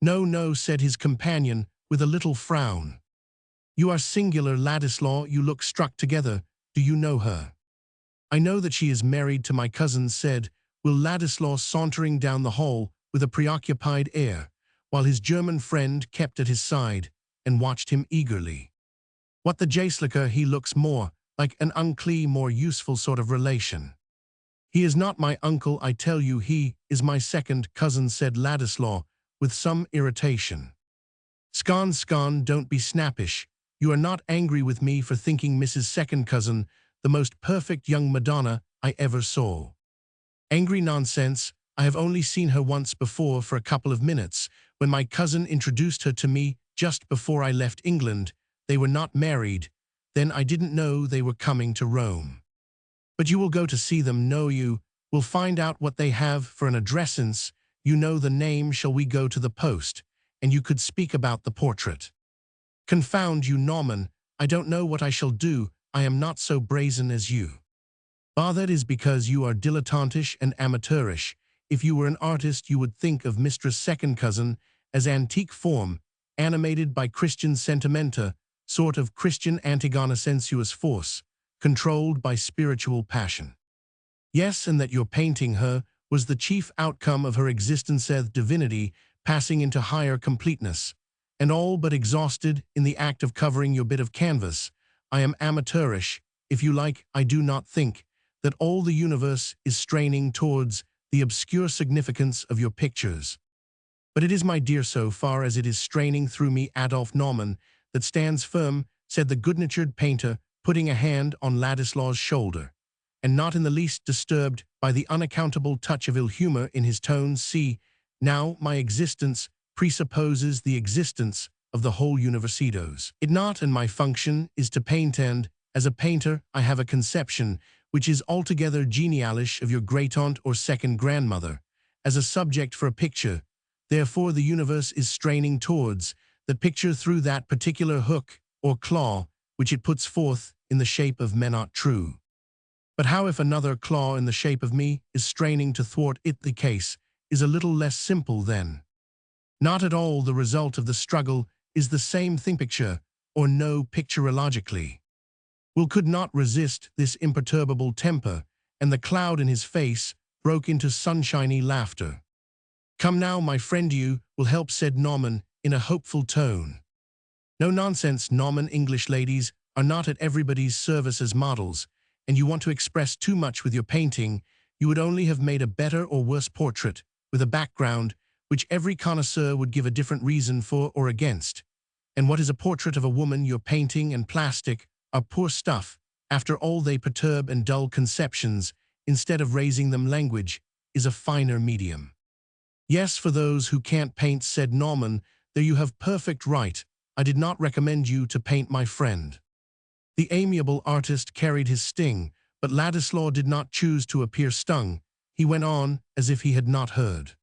No, no, said his companion, with a little frown. You are singular, Ladislaw. You look struck together. Do you know her? I know that she is married to my cousin, said Will Ladislaw, sauntering down the hall with a preoccupied air, while his German friend kept at his side and watched him eagerly. What the Jacelika, he looks more like an uncle, more useful sort of relation. He is not my uncle, I tell you, he is my second cousin, said Ladislaw with some irritation. Scone, scone, don't be snappish. You are not angry with me for thinking Mrs. Second Cousin the most perfect young Madonna I ever saw. Angry nonsense. I have only seen her once before for a couple of minutes, when my cousin introduced her to me just before I left England. They were not married. Then I didn't know they were coming to Rome. But you will go to see them, no, you will find out what they have for an addressance. You know the name. Shall we go to the post, and you could speak about the portrait? Confound you, Norman, I don't know what I shall do. I am not so brazen as you. Ah, that is because you are dilettantish and amateurish. If you were an artist, you would think of Mistress Second Cousin as antique form, animated by Christian sentimenta, sort of Christian Antigona, sensuous force, controlled by spiritual passion. Yes, and that your painting her was the chief outcome of her existence as divinity passing into higher completeness, and all but exhausted in the act of covering your bit of canvas. I am amateurish, if you like. I do not think that all the universe is straining towards the obscure significance of your pictures. But it is, my dear, so far as it is straining through me, Adolphe Norman, that stands firm, said the good-natured painter, putting a hand on Ladislaw's shoulder, and not in the least disturbed by the unaccountable touch of ill-humor in his tones. See, now my existence presupposes the existence of the whole universitos. It not, and my function is to paint, and, as a painter, I have a conception which is altogether genialish of your great-aunt or second grandmother, as a subject for a picture. Therefore the universe is straining towards the picture through that particular hook or claw which it puts forth in the shape of men not true. But how if another claw in the shape of me is straining to thwart it? The case is a little less simple then. Not at all. The result of the struggle is the same thing, picture or no picturologically. Will could not resist this imperturbable temper, and the cloud in his face broke into sunshiny laughter. Come now, my friend, you will help, said Norman in a hopeful tone. No nonsense, Norman. English ladies are not at everybody's service as models, and you want to express too much with your painting. You would only have made a better or worse portrait, with a background which every connoisseur would give a different reason for or against. And what is a portrait of a woman? Your painting and plastic are poor stuff. After all, they perturb and dull conceptions. Instead of raising them, language is a finer medium. Yes, for those who can't paint, said Norman. There you have perfect right. I did not recommend you to paint my friend. The amiable artist carried his sting, but Ladislaw did not choose to appear stung. He went on as if he had not heard.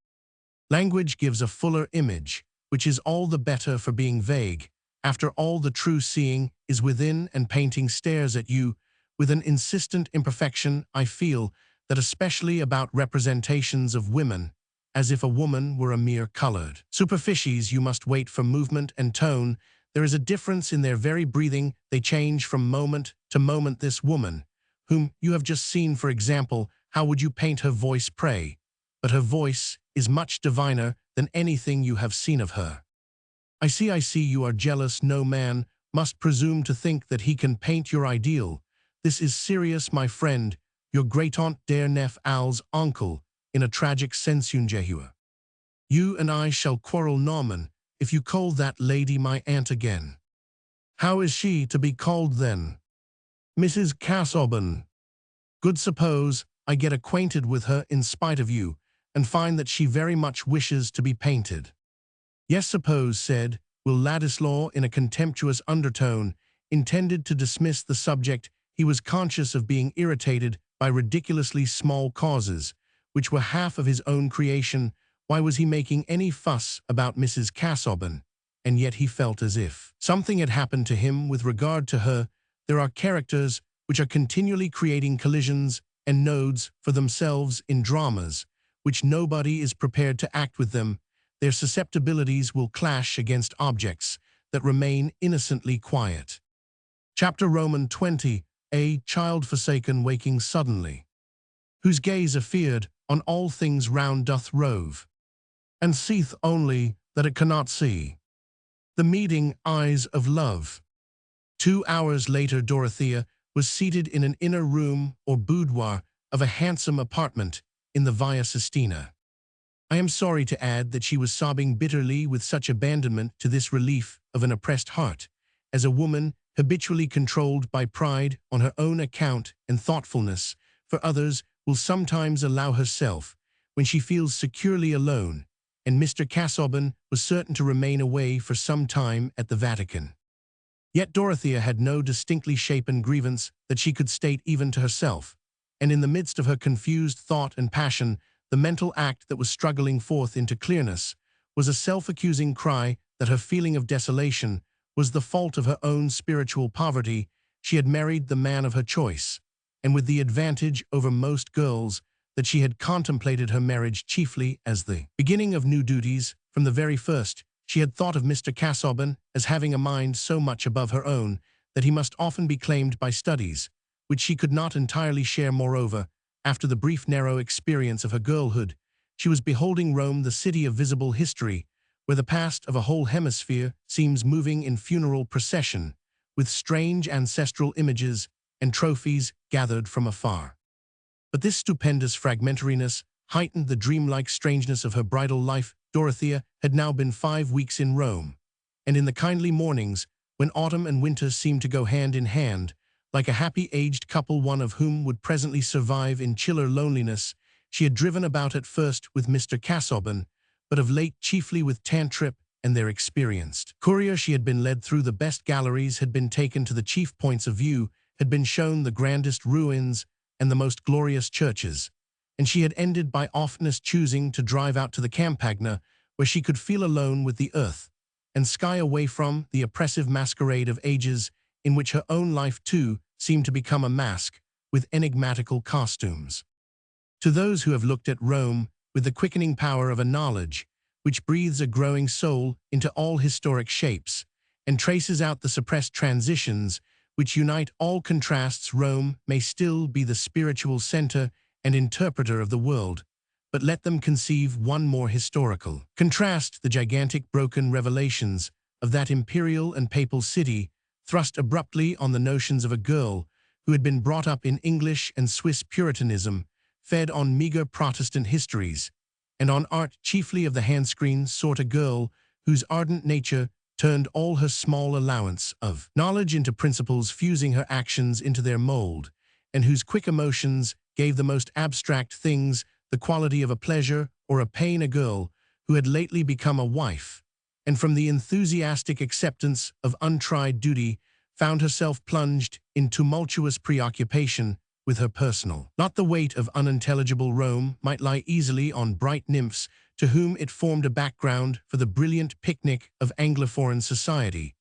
Language gives a fuller image, which is all the better for being vague. After all, the true seeing is within, and painting stares at you with an insistent imperfection. I feel that especially about representations of women, as if a woman were a mere colored superficies. You must wait for movement and tone. There is a difference in their very breathing. They change from moment to moment. This woman, whom you have just seen, for example, how would you paint her voice, pray? But her voice is much diviner than anything you have seen of her. I see you are jealous. No man must presume to think that he can paint your ideal. This is serious, my friend. Your great-aunt der Nef Al's uncle, in a tragic sense. You and I shall quarrel, Norman, if you call that lady my aunt again. How is she to be called then? Mrs. Casaubon. Good, suppose I get acquainted with her in spite of you, and find that she very much wishes to be painted." "Yes, suppose," said Will Ladislaw in a contemptuous undertone, intended to dismiss the subject. He was conscious of being irritated by ridiculously small causes, which were half of his own creation. Why was he making any fuss about Mrs. Casaubon? And yet he felt as if something had happened to him with regard to her. There are characters which are continually creating collisions and nodes for themselves in dramas, which nobody is prepared to act with them. Their susceptibilities will clash against objects that remain innocently quiet. Chapter Roman 20, a child forsaken waking suddenly, whose gaze afeard on all things round doth rove, and seeth only that it cannot see. The meeting eyes of love. 2 hours later, Dorothea was seated in an inner room or boudoir of a handsome apartment in the Via Sistina. I am sorry to add that she was sobbing bitterly with such abandonment to this relief of an oppressed heart, as a woman habitually controlled by pride on her own account and thoughtfulness for others will sometimes allow herself when she feels securely alone, and Mr. Casaubon was certain to remain away for some time at the Vatican. Yet Dorothea had no distinctly shapen grievance that she could state even to herself, and in the midst of her confused thought and passion, the mental act that was struggling forth into clearness was a self-accusing cry that her feeling of desolation was the fault of her own spiritual poverty. She had married the man of her choice, and with the advantage over most girls that she had contemplated her marriage chiefly as the beginning of new duties. From the very first, she had thought of Mr. Casaubon as having a mind so much above her own that he must often be claimed by studies, which she could not entirely share. Moreover, after the brief narrow experience of her girlhood, she was beholding Rome, the city of visible history, where the past of a whole hemisphere seems moving in funeral procession, with strange ancestral images and trophies gathered from afar. But this stupendous fragmentariness heightened the dreamlike strangeness of her bridal life. Dorothea had now been 5 weeks in Rome, and in the kindly mornings, when autumn and winter seemed to go hand in hand, like a happy aged couple, one of whom would presently survive in chiller loneliness, she had driven about at first with Mr. Casaubon, but of late chiefly with Tantripp and their experienced courier. She had been led through the best galleries, had been taken to the chief points of view, had been shown the grandest ruins and the most glorious churches, and she had ended by oftenest choosing to drive out to the Campagna, where she could feel alone with the earth, and sky away from the oppressive masquerade of ages in which her own life too seemed to become a mask with enigmatical costumes. To those who have looked at Rome with the quickening power of a knowledge which breathes a growing soul into all historic shapes and traces out the suppressed transitions which unite all contrasts, Rome may still be the spiritual center and interpreter of the world, but let them conceive one more historical contrast: the gigantic broken revelations of that imperial and papal city thrust abruptly on the notions of a girl who had been brought up in English and Swiss Puritanism, fed on meager Protestant histories, and on art chiefly of the handscreen sort, a girl whose ardent nature turned all her small allowance of knowledge into principles, fusing her actions into their mold, and whose quick emotions gave the most abstract things the quality of a pleasure or a pain. A girl who had lately become a wife, and from the enthusiastic acceptance of untried duty found herself plunged in tumultuous preoccupation with her personal. Not the weight of unintelligible Rome might lie easily on bright nymphs to whom it formed a background for the brilliant picnic of Anglophone society,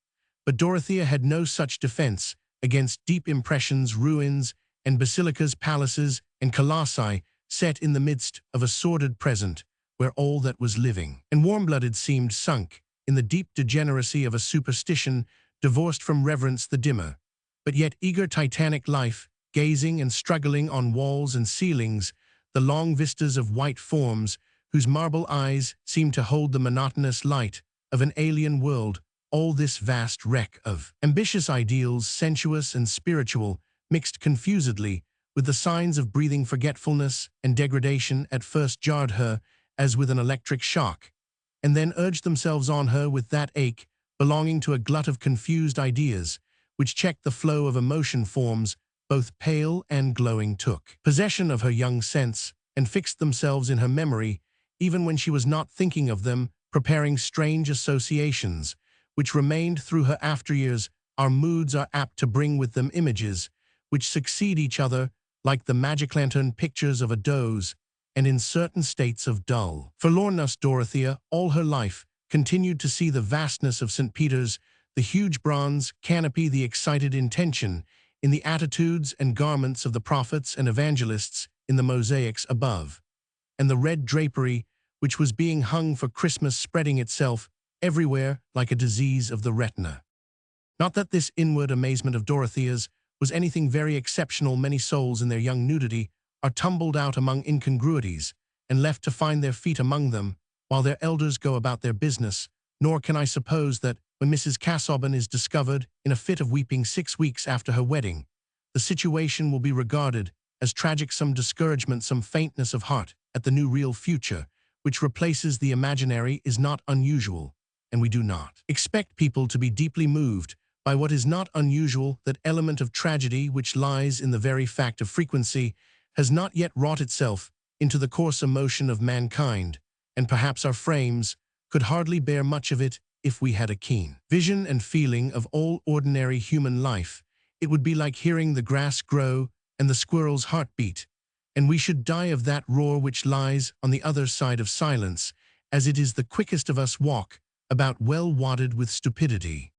but Dorothea had no such defense against deep impressions, ruins and basilicas, palaces and colossi set in the midst of a sordid present where all that was living and warm-blooded seemed sunk in the deep degeneracy of a superstition divorced from reverence. The dimmer, but yet eager titanic life, gazing and struggling on walls and ceilings, the long vistas of white forms whose marble eyes seemed to hold the monotonous light of an alien world, all this vast wreck of ambitious ideals, sensuous and spiritual, mixed confusedly with the signs of breathing forgetfulness and degradation, at first jarred her as with an electric shock, and then urged themselves on her with that ache belonging to a glut of confused ideas, which checked the flow of emotion. Forms both pale and glowing, took possession of her young sense and fixed themselves in her memory, even when she was not thinking of them, preparing strange associations, which remained through her after years. Our moods are apt to bring with them images, which succeed each other, like the magic lantern pictures of a doze, and in certain states of dull forlornness. Dorothea, all her life, continued to see the vastness of St. Peter's, the huge bronze canopy, the excited intention in the attitudes and garments of the prophets and evangelists in the mosaics above, and the red drapery which was being hung for Christmas spreading itself everywhere like a disease of the retina. Not that this inward amazement of Dorothea's was anything very exceptional. Many souls in their young nudity are tumbled out among incongruities and left to find their feet among them, while their elders go about their business, nor can I suppose that, when Mrs. Casaubon is discovered in a fit of weeping 6 weeks after her wedding, the situation will be regarded as tragic. Some discouragement, some faintness of heart at the new real future, which replaces the imaginary, is not unusual, and we do not expect people to be deeply moved by what is not unusual. That element of tragedy which lies in the very fact of frequency has not yet wrought itself into the coarse emotion of mankind, and perhaps our frames could hardly bear much of it if we had a keen vision and feeling of all ordinary human life. It would be like hearing the grass grow and the squirrel's heart beat, and we should die of that roar which lies on the other side of silence, as it is the quickest of us walk about well wadded with stupidity.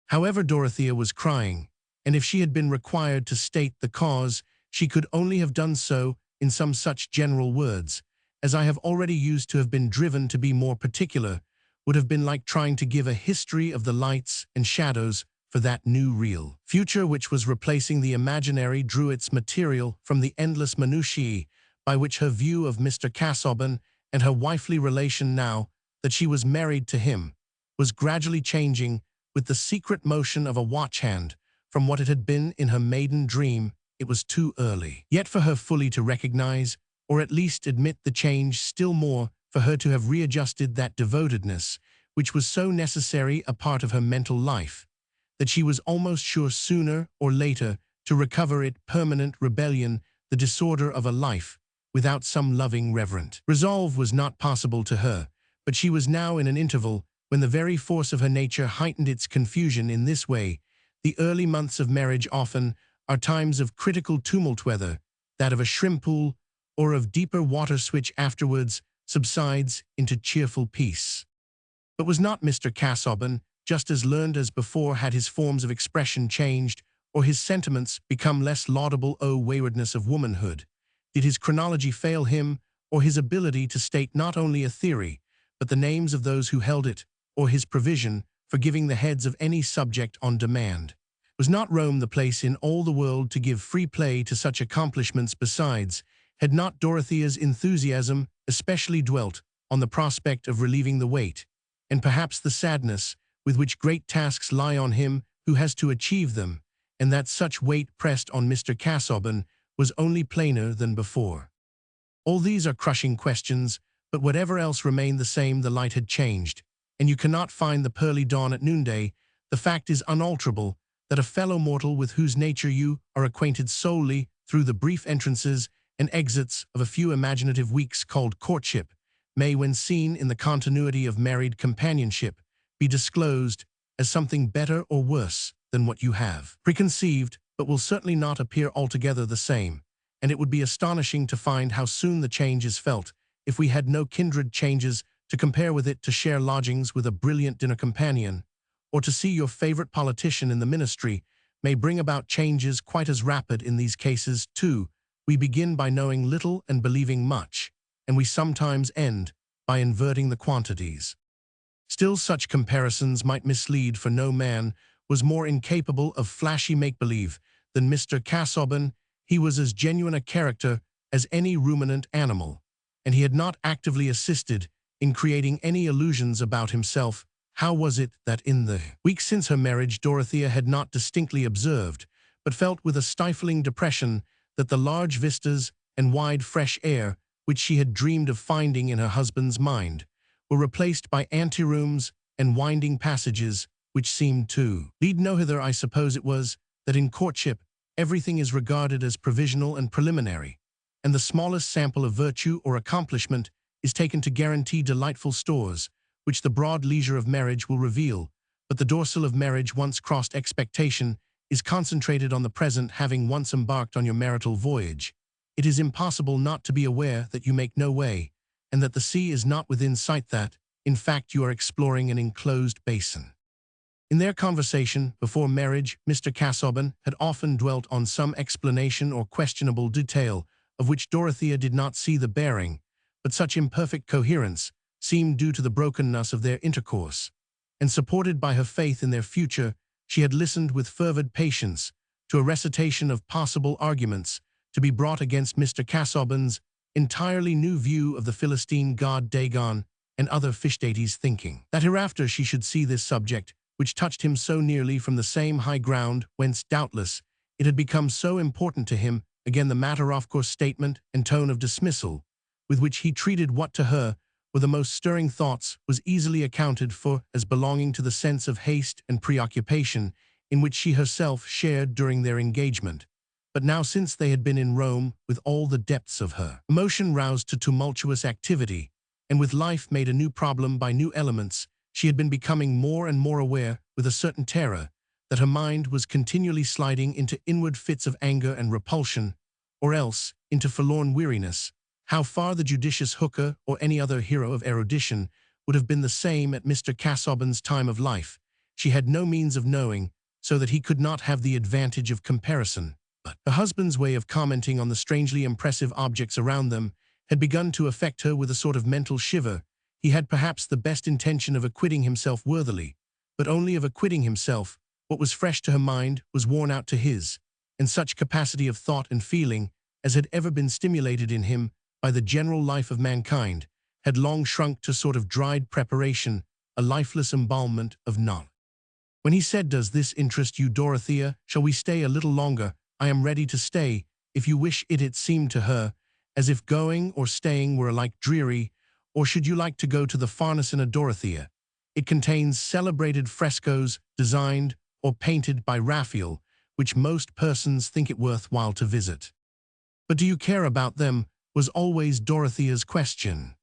However, Dorothea was crying, and if she had been required to state the cause, she could only have done so in some such general words, as I have already used. To have been driven to be more particular would have been like trying to give a history of the lights and shadows for that new real future which was replacing the imaginary. Drew its material from the endless minutiae by which her view of Mr. Casaubon and her wifely relation, now that she was married to him, was gradually changing with the secret motion of a watch hand from what it had been in her maiden dream. It was too early yet for her fully to recognize, or at least admit, the change, still more for her to have readjusted that devotedness which was so necessary a part of her mental life, that she was almost sure sooner or later to recover it. Permanent rebellion, the disorder of a life without some loving reverent resolve, was not possible to her, but she was now in an interval when the very force of her nature heightened its confusion in this way. The early months of marriage often are times of critical tumult, whether that of a shrimp pool or of deeper waters, which afterwards subsides into cheerful peace. But was not Mr. Casaubon just as learned as before? Had his forms of expression changed, or his sentiments become less laudable? O waywardness of womanhood! Did his chronology fail him, or his ability to state not only a theory, but the names of those who held it, or his provision for giving the heads of any subject on demand? Was not Rome the place in all the world to give free play to such accomplishments? Besides, had not Dorothea's enthusiasm especially dwelt on the prospect of relieving the weight, and perhaps the sadness, with which great tasks lie on him who has to achieve them, and that such weight pressed on Mr. Casaubon was only plainer than before? All these are crushing questions, but whatever else remained the same. The light had changed, and you cannot find the pearly dawn at noonday. The fact is unalterable that a fellow mortal with whose nature you are acquainted solely through the brief entrances and exits of a few imaginative weeks called courtship may, when seen in the continuity of married companionship, be disclosed as something better or worse than what you have preconceived, but will certainly not appear altogether the same, and it would be astonishing to find how soon the change is felt if we had no kindred changes to compare with it. To share lodgings with a brilliant dinner companion, or to see your favorite politician in the ministry, may bring about changes quite as rapid. In these cases, too, we begin by knowing little and believing much, and we sometimes end by inverting the quantities. Still, such comparisons might mislead, for no man was more incapable of flashy make-believe than Mr. Casaubon. He was as genuine a character as any ruminant animal, and he had not actively assisted in creating any illusions about himself. How was it that in the weeks since her marriage Dorothea had not distinctly observed, but felt with a stifling depression, that the large vistas and wide fresh air which she had dreamed of finding in her husband's mind were replaced by anterooms and winding passages which seemed to lead no hither? I suppose it was that in courtship everything is regarded as provisional and preliminary, and the smallest sample of virtue or accomplishment is taken to guarantee delightful stores, which the broad leisure of marriage will reveal, but the dorsal of marriage once crossed expectation is concentrated on the present having once embarked on your marital voyage. It is impossible not to be aware that you make no way, and that the sea is not within sight that, in fact, you are exploring an enclosed basin. In their conversation before marriage, Mr. Casaubon had often dwelt on some explanation or questionable detail of which Dorothea did not see the bearing, but such imperfect coherence seemed due to the brokenness of their intercourse, and supported by her faith in their future, she had listened with fervid patience to a recitation of possible arguments to be brought against Mr. Casaubon's entirely new view of the Philistine god Dagon and other fish deities, thinking that hereafter she should see this subject, which touched him so nearly, from the same high ground whence, doubtless, it had become so important to him, again the matter-of-course statement and tone of dismissal with which he treated what to her were the most stirring thoughts was easily accounted for as belonging to the sense of haste and preoccupation in which she herself shared during their engagement. But now, since they had been in Rome, with all the depths of her emotion roused to tumultuous activity, and with life made a new problem by new elements, she had been becoming more and more aware, with a certain terror, that her mind was continually sliding into inward fits of anger and repulsion, or else into forlorn weariness. How far the judicious Hooker or any other hero of erudition would have been the same at Mr. Casaubon's time of life, she had no means of knowing, so that he could not have the advantage of comparison. But her husband's way of commenting on the strangely impressive objects around them had begun to affect her with a sort of mental shiver. He had perhaps the best intention of acquitting himself worthily, but only of acquitting himself. What was fresh to her mind was worn out to his, and such capacity of thought and feeling as had ever been stimulated in him by the general life of mankind had long shrunk to sort of dried preparation, a lifeless embalmment of knowledge. When he said, "Does this interest you, Dorothea? Shall we stay a little longer? I am ready to stay, if you wish it." It seemed to her as if going or staying were alike dreary. "Or should you like to go to the Farnesina, Dorothea? It contains celebrated frescoes designed or painted by Raphael, which most persons think it worth while to visit." "But do you care about them?" was always Dorothea's question.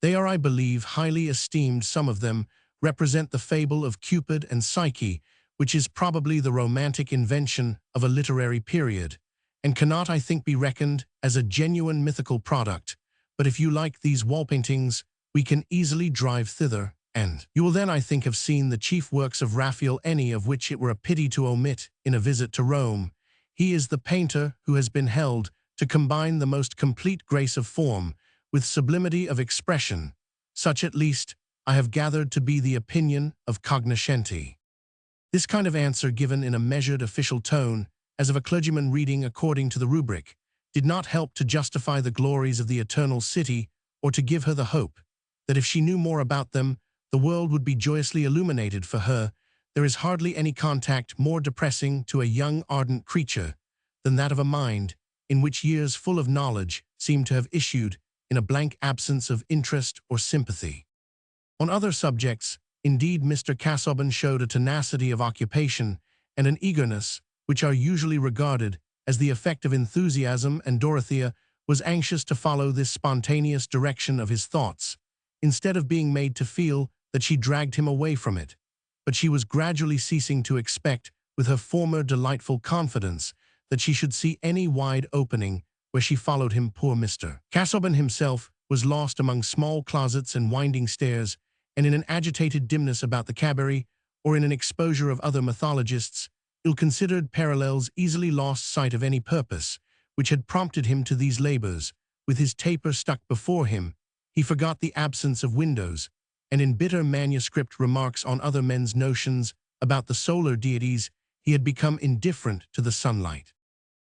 "They are, I believe, highly esteemed. Some of them represent the fable of Cupid and Psyche, which is probably the romantic invention of a literary period, and cannot, I think, be reckoned as a genuine mythical product. But if you like these wall paintings, we can easily drive thither, and you will then, I think, have seen the chief works of Raphael, any of which it were a pity to omit in a visit to Rome. He is the painter who has been held to combine the most complete grace of form with sublimity of expression. Such, at least, I have gathered to be the opinion of cognoscenti." This kind of answer, given in a measured official tone, as of a clergyman reading according to the rubric, did not help to justify the glories of the eternal city, or to give her the hope that if she knew more about them, the world would be joyously illuminated for her. There is hardly any contact more depressing to a young ardent creature than that of a mind in which years full of knowledge seem to have issued in a blank absence of interest or sympathy. On other subjects, indeed, Mr. Casaubon showed a tenacity of occupation and an eagerness which are usually regarded as the effect of enthusiasm, and Dorothea was anxious to follow this spontaneous direction of his thoughts, instead of being made to feel that she dragged him away from it. But she was gradually ceasing to expect, with her former delightful confidence, that she should see any wide opening where she followed him. Poor Mr. Casaubon himself was lost among small closets and winding stairs, and in an agitated dimness about the cabaret, or in an exposure of other mythologists' ill-considered parallels, easily lost sight of any purpose which had prompted him to these labors. With his taper stuck before him, he forgot the absence of windows, and in bitter manuscript remarks on other men's notions about the solar deities, he had become indifferent to the sunlight.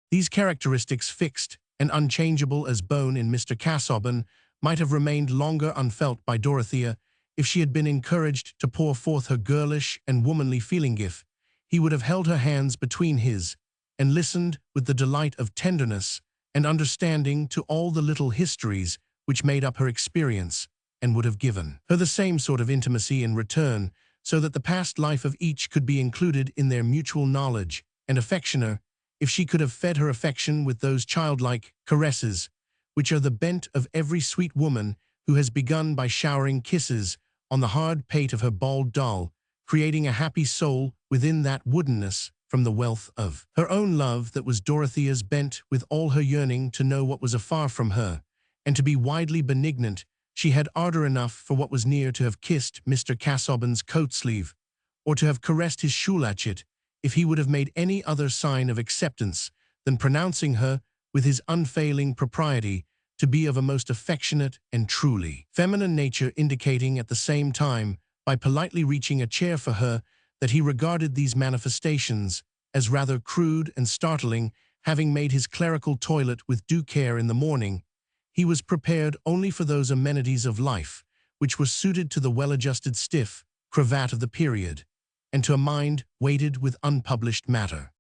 These characteristics, fixed and unchangeable as bone in Mr. Casaubon, might have remained longer unfelt by Dorothea if she had been encouraged to pour forth her girlish and womanly feeling. If he would have held her hands between his, and listened with the delight of tenderness and understanding to all the little histories which made up her experience, and would have given her the same sort of intimacy in return, so that the past life of each could be included in their mutual knowledge and affection, if she could have fed her affection with those childlike caresses, which are the bent of every sweet woman who has begun by showering kisses on the hard pate of her bald doll, creating a happy soul within that woodenness from the wealth of her own love that was Dorothea's, bent with all her yearning to know what was afar from her, and to be widely benignant. She had ardor enough for what was near to have kissed Mr. Casaubon's coat-sleeve, or to have caressed his shoe-latchet, if he would have made any other sign of acceptance than pronouncing her, with his unfailing propriety, to be of a most affectionate and truly feminine nature, indicating at the same time, by politely reaching a chair for her, that he regarded these manifestations as rather crude and startling. Having made his clerical toilet with due care in the morning, he was prepared only for those amenities of life which were suited to the well-adjusted stiff cravat of the period, and to a mind weighted with unpublished matter.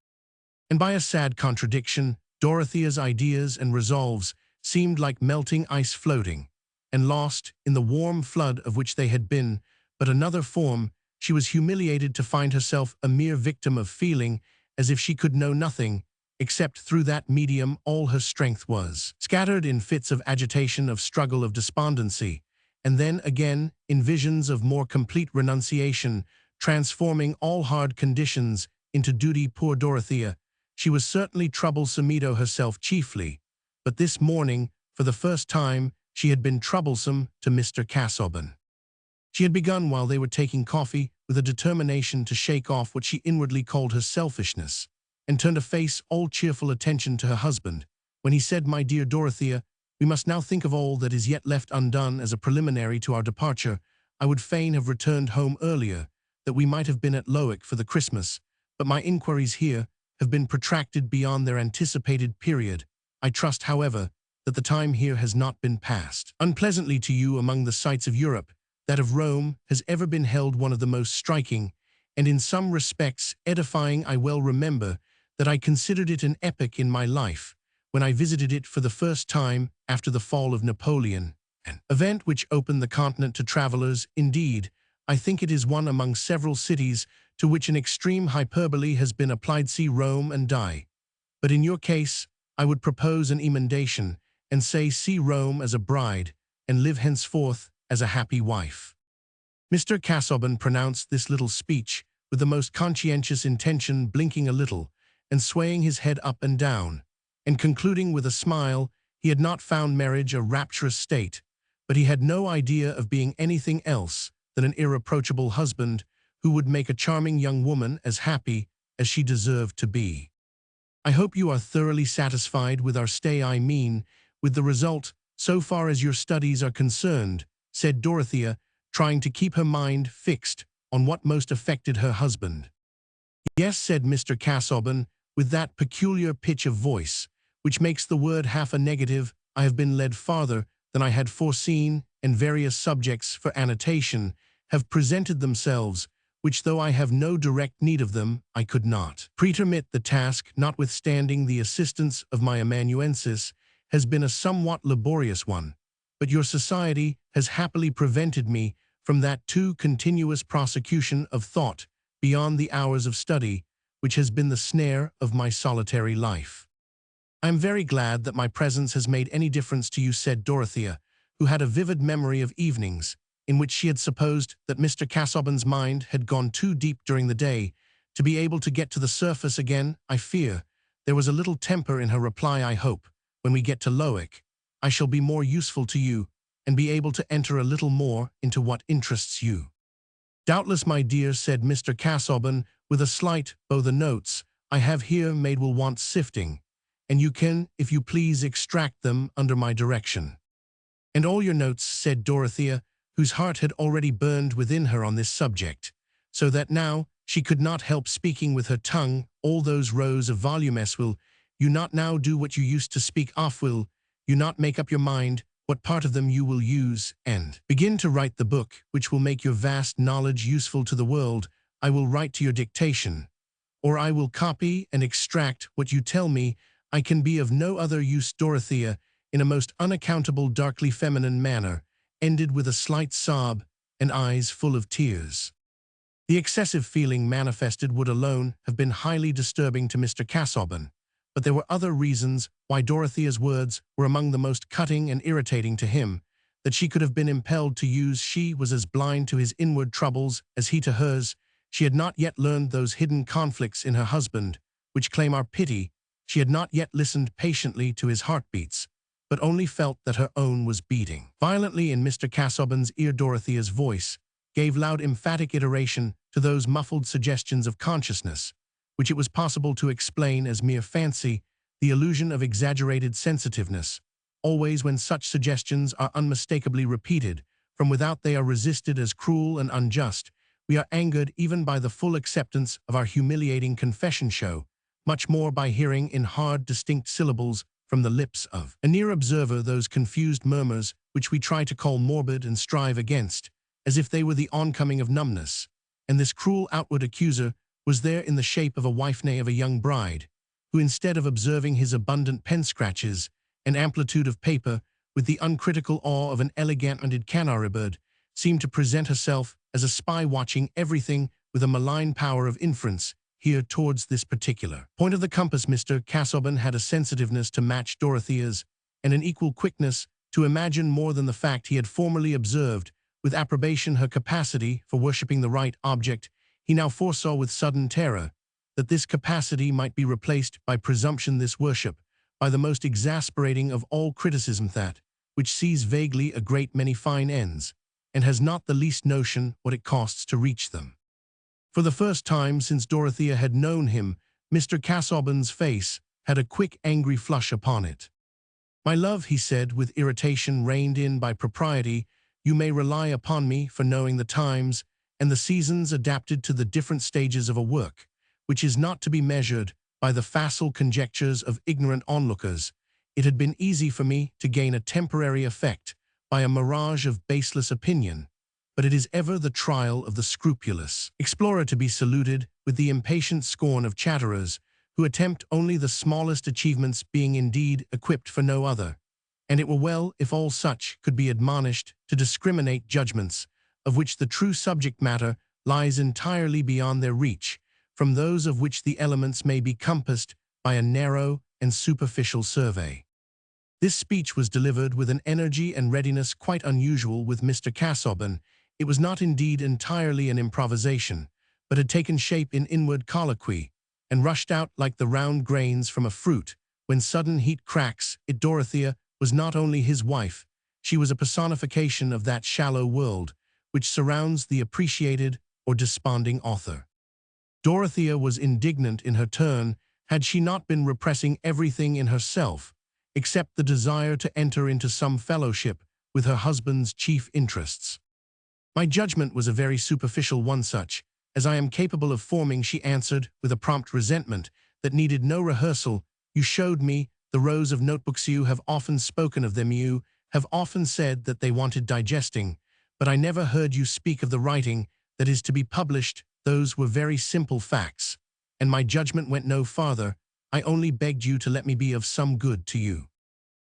And by a sad contradiction, Dorothea's ideas and resolves seemed like melting ice, floating and lost in the warm flood of which they had been but another form. She was humiliated to find herself a mere victim of feeling, as if she could know nothing, except through that medium all her strength was scattered in fits of agitation, of struggle, of despondency, and then again in visions of more complete renunciation, transforming all hard conditions into duty. Poor Dorothea! She was certainly troublesome herself chiefly, but this morning, for the first time, she had been troublesome to Mr. Casaubon. She had begun while they were taking coffee with a determination to shake off what she inwardly called her selfishness, and turned a face all cheerful attention to her husband, when he said, "My dear Dorothea, we must now think of all that is yet left undone as a preliminary to our departure. I would fain have returned home earlier, that we might have been at Lowick for the Christmas, but my inquiries here have been protracted beyond their anticipated period. I trust, however, that the time here has not been passed unpleasantly to you. Among the sights of Europe, that of Rome has ever been held one of the most striking, and in some respects edifying. I well remember that I considered it an epoch in my life when I visited it for the first time after the fall of Napoleon, an event which opened the continent to travelers. Indeed, I think it is one among several cities to which an extreme hyperbole has been applied. See Rome and die. But in your case, I would propose an emendation, and say, see Rome as a bride, and live henceforth as a happy wife." Mr. Casaubon pronounced this little speech with the most conscientious intention, blinking a little, and swaying his head up and down, and concluding with a smile. He had not found marriage a rapturous state, but he had no idea of being anything else than an irreproachable husband who would make a charming young woman as happy as she deserved to be. "I hope you are thoroughly satisfied with our stay, I mean, with the result, so far as your studies are concerned," said Dorothea, trying to keep her mind fixed on what most affected her husband. "Yes," said Mr. Casaubon, with that peculiar pitch of voice which makes the word half a negative. "I have been led farther than I had foreseen, and various subjects for annotation have presented themselves, which, though I have no direct need of them, I could not pretermit. The task, notwithstanding the assistance of my amanuensis, has been a somewhat laborious one, but your society has happily prevented me from that too continuous prosecution of thought beyond the hours of study, which has been the snare of my solitary life." "I am very glad that my presence has made any difference to you," said Dorothea, who had a vivid memory of evenings in which she had supposed that Mr. Casaubon's mind had gone too deep during the day to be able to get to the surface again. "I fear there was a little temper in her reply. I hope, when we get to Lowick, I shall be more useful to you, and be able to enter a little more into what interests you." "Doubtless, my dear," said Mr. Casaubon, with a slight bow. "The notes I have here made will want sifting, and you can, if you please, extract them under my direction." "And all your notes," said Dorothea, whose heart had already burned within her on this subject, so that now she could not help speaking with her tongue. "All those rows of volumes, will you not now do what you used to speak of? Will you not make up your mind what part of them you will use, and begin to write the book which will make your vast knowledge useful to the world? I will write to your dictation, or I will copy and extract what you tell me. I can be of no other use." Dorothea, in a most unaccountable, darkly feminine manner, ended with a slight sob and eyes full of tears. The excessive feeling manifested would alone have been highly disturbing to Mr. Casaubon, but there were other reasons why Dorothea's words were among the most cutting and irritating to him, that she could have been impelled to use. She was as blind to his inward troubles as he to hers. She had not yet learned those hidden conflicts in her husband, which claim our pity. She had not yet listened patiently to his heartbeats, but only felt that her own was beating violently in Mr. Casaubon's ear. Dorothea's voice gave loud emphatic iteration to those muffled suggestions of consciousness, which it was possible to explain as mere fancy, the illusion of exaggerated sensitiveness. Always when such suggestions are unmistakably repeated, from without they are resisted as cruel and unjust. We are angered even by the full acceptance of our humiliating confession show, much more by hearing in hard, distinct syllables from the lips of a near observer those confused murmurs which we try to call morbid and strive against, as if they were the oncoming of numbness. And this cruel outward accuser was there in the shape of a wife, nay, of a young bride, who instead of observing his abundant pen-scratches and amplitude of paper with the uncritical awe of an elegant-minded canary bird, seemed to present herself as a spy watching everything with a malign power of inference. Here, towards this particular point of the compass, Mr. Casaubon had a sensitiveness to match Dorothea's, and an equal quickness to imagine more than the fact he had formerly observed with approbation her capacity for worshipping the right object. He now foresaw with sudden terror that this capacity might be replaced by presumption, this worship by the most exasperating of all criticism, that which sees vaguely a great many fine ends, and has not the least notion what it costs to reach them. For the first time since Dorothea had known him, Mr. Casaubon's face had a quick, angry flush upon it. "My love," he said, with irritation reined in by propriety, "you may rely upon me for knowing the times and the seasons adapted to the different stages of a work, which is not to be measured by the facile conjectures of ignorant onlookers. It had been easy for me to gain a temporary effect by a mirage of baseless opinion, but it is ever the trial of the scrupulous explorer to be saluted with the impatient scorn of chatterers, who attempt only the smallest achievements, being indeed equipped for no other. And it were well if all such could be admonished to discriminate judgments, of which the true subject matter lies entirely beyond their reach, from those of which the elements may be compassed by a narrow and superficial survey." This speech was delivered with an energy and readiness quite unusual with Mr. Casaubon. It was not indeed entirely an improvisation, but had taken shape in inward colloquy, and rushed out like the round grains from a fruit when sudden heat cracks it. Dorothea was not only his wife, she was a personification of that shallow world which surrounds the appreciated or desponding author. Dorothea was indignant in her turn, had she not been repressing everything in herself, except the desire to enter into some fellowship with her husband's chief interests. "My judgment was a very superficial one, such as I am capable of forming," she answered with a prompt resentment that needed no rehearsal. "You showed me the rows of notebooks. You have often spoken of them. You have often said that they wanted digesting, but I never heard you speak of the writing that is to be published. Those were very simple facts, and my judgment went no farther. I only begged you to let me be of some good to you."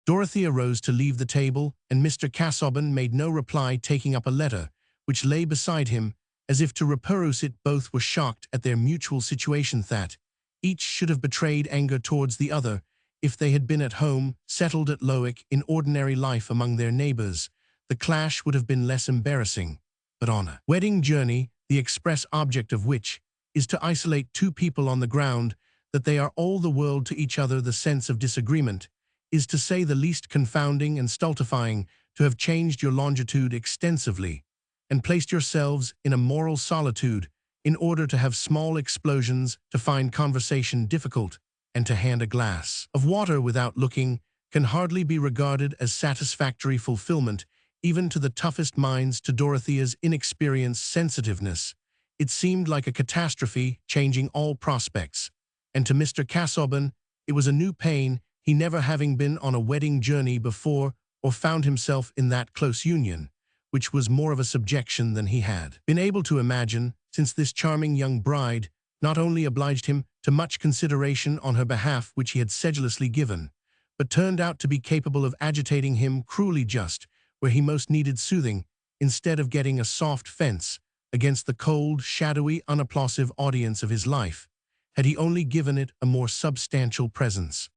Dorothea rose to leave the table, and Mr. Casaubon made no reply, taking up a letter which lay beside him, as if to reperuse it. Both were shocked at their mutual situation, that each should have betrayed anger towards the other. If they had been at home, settled at Lowick, in ordinary life among their neighbors, the clash would have been less embarrassing. But on a wedding journey, the express object of which is to isolate two people on the ground that they are all the world to each other, the sense of disagreement is, to say the least, confounding and stultifying. To have changed your longitude extensively, and placed yourselves in a moral solitude, in order to have small explosions, to find conversation difficult, and to hand a glass of water without looking, can hardly be regarded as satisfactory fulfillment, even to the toughest minds. To Dorothea's inexperienced sensitiveness, it seemed like a catastrophe, changing all prospects, and to Mr. Casaubon it was a new pain, he never having been on a wedding journey before, or found himself in that close union, which was more of a subjection than he had been able to imagine, since this charming young bride not only obliged him to much consideration on her behalf which he had sedulously given, but turned out to be capable of agitating him cruelly just where he most needed soothing, instead of getting a soft fence against the cold, shadowy, unapplausive audience of his life. had he only given it a more substantial presence.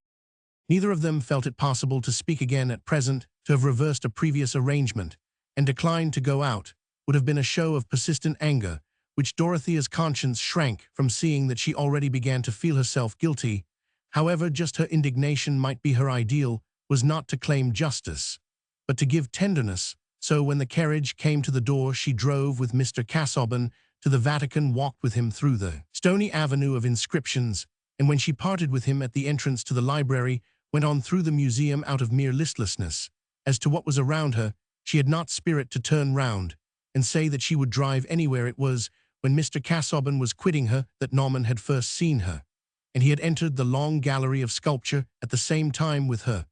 Neither of them felt it possible to speak again at present. To have reversed a previous arrangement and declined to go out would have been a show of persistent anger, which Dorothea's conscience shrank from, seeing that she already began to feel herself guilty. However just her indignation might be, her ideal was not to claim justice, but to give tenderness. So when the carriage came to the door, she drove with Mr. Casaubon to the Vatican, walked with him through the stony avenue of inscriptions, and when she parted with him at the entrance to the library, went on through the museum out of mere listlessness. As to what was around her, she had not spirit to turn round and say that she would drive anywhere. It was when Mr. Casaubon was quitting her that Norman had first seen her, and he had entered the long gallery of sculpture at the same time with her.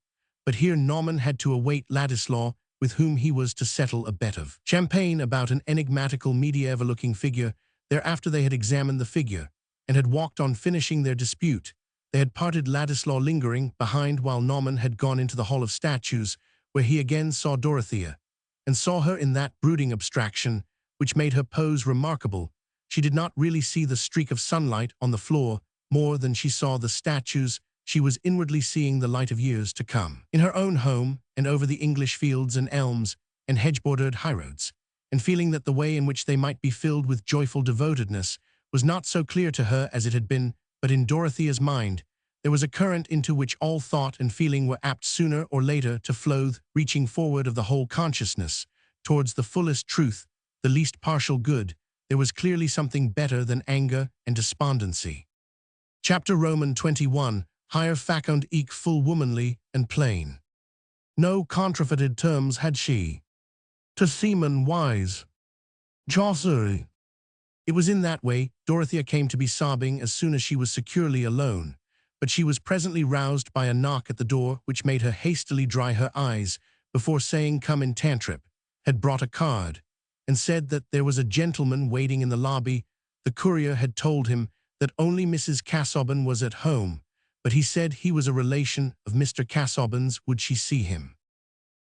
But here Norman had to await Ladislaw, with whom he was to settle a bet of champagne about an enigmatical medieval-looking figure. Thereafter they had examined the figure, and had walked on, finishing their dispute. They had parted, Ladislaw lingering behind while Norman had gone into the hall of statues, where he again saw Dorothea, and saw her in that brooding abstraction which made her pose remarkable. She did not really see the streak of sunlight on the floor more than she saw the statues. She was inwardly seeing the light of years to come. In her own home, and over the English fields and elms and hedge-bordered highroads, and feeling that the way in which they might be filled with joyful devotedness was not so clear to her as it had been, but in Dorothea's mind there was a current into which all thought and feeling were apt sooner or later to flow, reaching forward of the whole consciousness towards the fullest truth, the least partial good. There was clearly something better than anger and despondency. Chapter Roman 21. Higher facund eke full womanly and plain. No counterfeited terms had she. To seamen wise. Chaucer. It was in that way Dorothea came to be sobbing as soon as she was securely alone, but she was presently roused by a knock at the door which made her hastily dry her eyes before saying, "Come in." Tantrip had brought a card and said that there was a gentleman waiting in the lobby. The courier had told him that only Mrs. Casaubon was at home, but he said he was a relation of Mr. Casaubon's. Would she see him?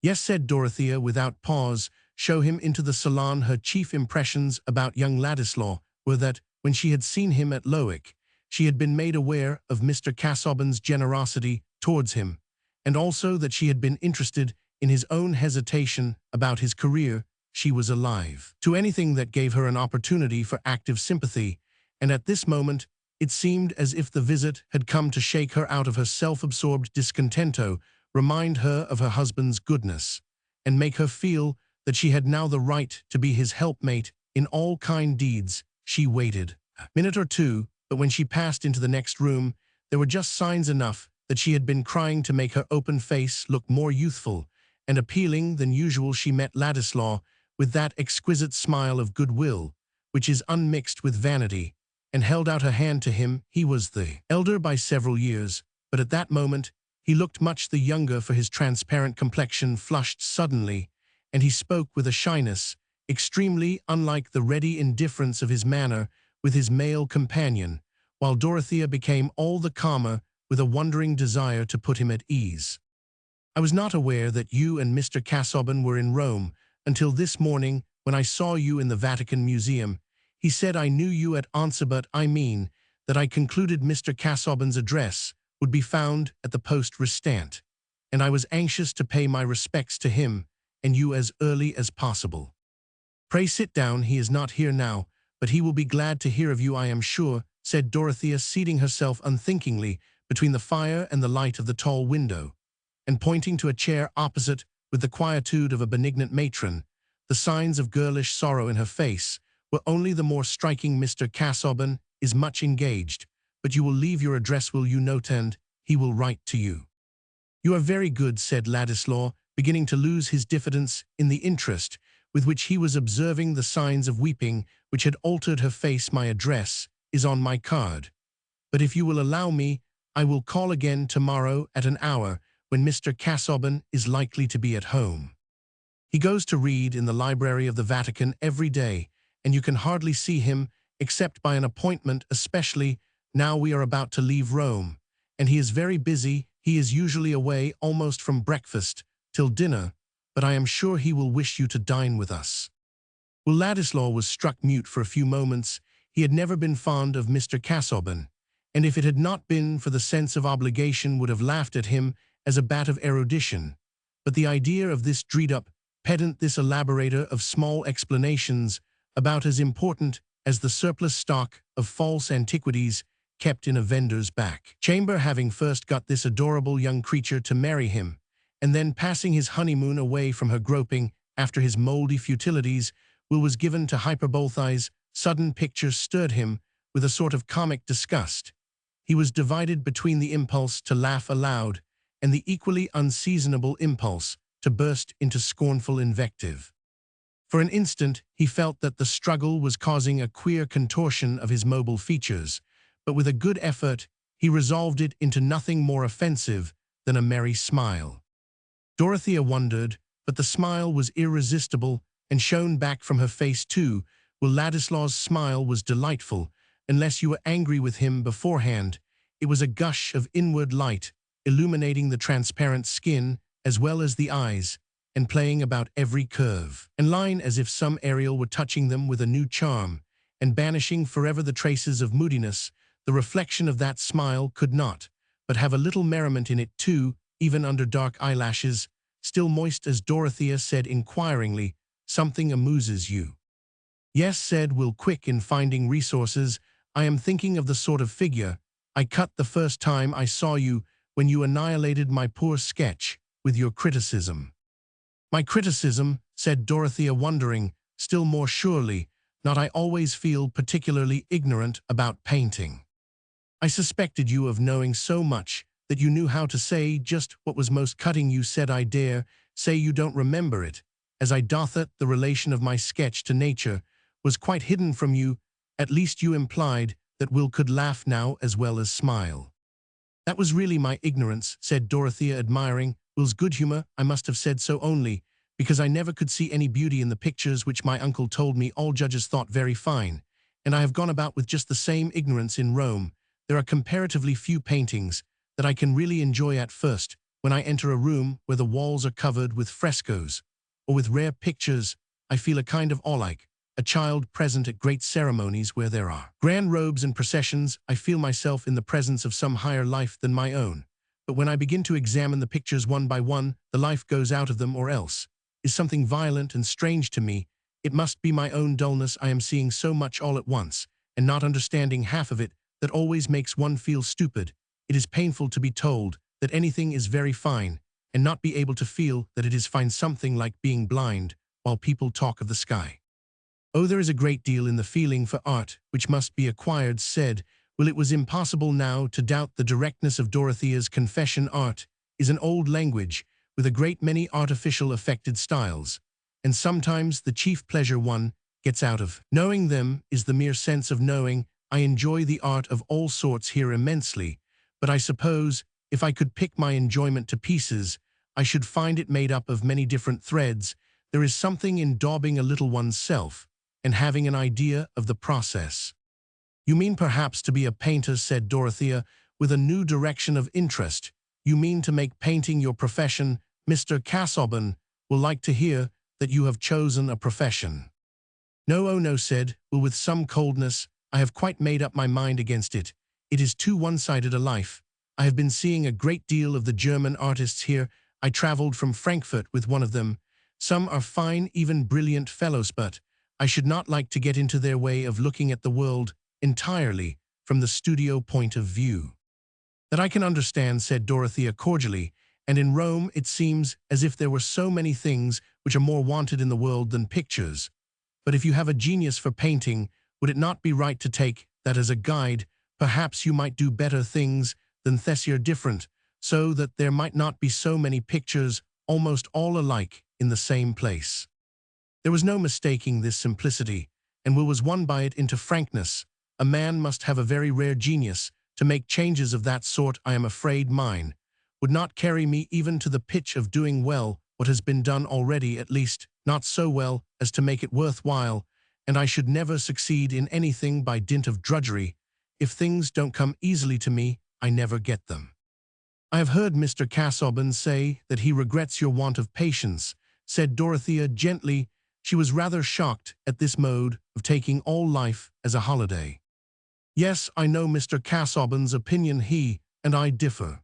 Yes, said Dorothea without pause. Show him into the salon. Her chief impressions about young Ladislaw were that, when she had seen him at Lowick, she had been made aware of Mr. Casaubon's generosity towards him, and also that she had been interested in his own hesitation about his career. She was alive to anything that gave her an opportunity for active sympathy, and at this moment it seemed as if the visit had come to shake her out of her self-absorbed discontento, remind her of her husband's goodness, and make her feel that she had now the right to be his helpmate in all kind deeds. She waited a minute or two, but when she passed into the next room, there were just signs enough that she had been crying to make her open face look more youthful and appealing than usual. She met Ladislaw with that exquisite smile of goodwill which is unmixed with vanity, and held out her hand to him. He was the elder by several years, but at that moment he looked much the younger, for his transparent complexion flushed suddenly, and he spoke with a shyness extremely unlike the ready indifference of his manner with his male companion, while Dorothea became all the calmer with a wondering desire to put him at ease. I was not aware that you and Mr. Casaubon were in Rome until this morning, when I saw you in the Vatican Museum. He said I knew you at Ansa, but I mean that I concluded Mr. Casaubon's address would be found at the poste restante, and I was anxious to pay my respects to him and you as early as possible. Pray sit down. He is not here now, but he will be glad to hear of you, I am sure, said Dorothea, seating herself unthinkingly between the fire and the light of the tall window, and pointing to a chair opposite with the quietude of a benignant matron. The signs of girlish sorrow in her face were only the more striking. Mr. Casaubon is much engaged, but you will leave your address, will you not, and he will write to you. You are very good, said Ladislaw, beginning to lose his diffidence in the interest with which he was observing the signs of weeping which had altered her face. My address is on my card, but if you will allow me, I will call again tomorrow at an hour when Mr. Casaubon is likely to be at home. He goes to read in the library of the Vatican every day, and you can hardly see him except by an appointment, especially now we are about to leave Rome, and he is very busy. He is usually away almost from breakfast till dinner, but I am sure he will wish you to dine with us. Well, Ladislaw was struck mute for a few moments. He had never been fond of Mr. Casaubon, and if it had not been for the sense of obligation would have laughed at him as a bat of erudition. But the idea of this dreed-up pedant, this elaborator of small explanations, about as important as the surplus stock of false antiquities kept in a vendor's back chamber, having first got this adorable young creature to marry him, and then passing his honeymoon away from her groping after his mouldy futilities, Will was given to hyperbolethize. Sudden pictures stirred him with a sort of comic disgust. He was divided between the impulse to laugh aloud and the equally unseasonable impulse to burst into scornful invective. For an instant, he felt that the struggle was causing a queer contortion of his mobile features, but with a good effort, he resolved it into nothing more offensive than a merry smile. Dorothea wondered, but the smile was irresistible and shone back from her face too. Will Ladislaw's smile was delightful, unless you were angry with him beforehand. It was a gush of inward light, illuminating the transparent skin as well as the eyes, and playing about every curve and line as if some Ariel were touching them with a new charm, and banishing forever the traces of moodiness. The reflection of that smile could not but have a little merriment in it too, even under dark eyelashes, still moist, as Dorothea said inquiringly, "Something amuses you?" "Yes," said Will, quick in finding resources. "I am thinking of the sort of figure I cut the first time I saw you, when you annihilated my poor sketch with your criticism." "My criticism?" said Dorothea, wondering still more surely. "Not I always feel particularly ignorant about painting." "I suspected you of knowing so much that you knew how to say just what was most cutting. You said, I dare say you don't remember it, as I doth it, the relation of my sketch to nature was quite hidden from you. At least you implied that Will could laugh now as well as smile." "That was really my ignorance," said Dorothea, admiring Will's good humor. "I must have said so only because I never could see any beauty in the pictures which my uncle told me all judges thought very fine, and I have gone about with just the same ignorance in Rome. There are comparatively few paintings that I can really enjoy at first. When I enter a room where the walls are covered with frescoes or with rare pictures, I feel a kind of awe-like a child present at great ceremonies where there are grand robes and processions. I feel myself in the presence of some higher life than my own. But when I begin to examine the pictures one by one, the life goes out of them, or else is something violent and strange to me. It must be my own dullness. I am seeing so much all at once, and not understanding half of it, that always makes one feel stupid. It is painful to be told that anything is very fine, and not be able to feel that it is fine. Something like being blind while people talk of the sky." "Oh, there is a great deal in the feeling for art which must be acquired," said Will. It was impossible now to doubt the directness of Dorothea's confession. Art is an old language with a great many artificial affected styles, and sometimes the chief pleasure one gets out of knowing them is the mere sense of knowing. I enjoy the art of all sorts here immensely, but I suppose if I could pick my enjoyment to pieces, I should find it made up of many different threads. There is something in daubing a little one's self, and having an idea of the process." "You mean perhaps to be a painter," said Dorothea, with a new direction of interest. "You mean to make painting your profession. Mr. Casaubon will like to hear that you have chosen a profession." "No, oh no," said Will, with some coldness. "I have quite made up my mind against it. It is too one-sided a life. I have been seeing a great deal of the German artists here. I traveled from Frankfurt with one of them. Some are fine, even brilliant fellows, but I should not like to get into their way of looking at the world entirely from the studio point of view." "That I can understand," said Dorothea cordially, "and in Rome it seems as if there were so many things which are more wanted in the world than pictures. But if you have a genius for painting, would it not be right to take that as a guide? Perhaps you might do better things than Thessier, different, so that there might not be so many pictures almost all alike in the same place." There was no mistaking this simplicity, and Will was won by it into frankness. "A man must have a very rare genius to make changes of that sort. I am afraid mine would not carry me even to the pitch of doing well what has been done already, at least not so well as to make it worth while, and I should never succeed in anything by dint of drudgery. If things don't come easily to me, I never get them." "I have heard Mr. Casaubon say that he regrets your want of patience," said Dorothea gently. She was rather shocked at this mode of taking all life as a holiday. Yes, I know Mr. Casaubon's opinion. He and I differ.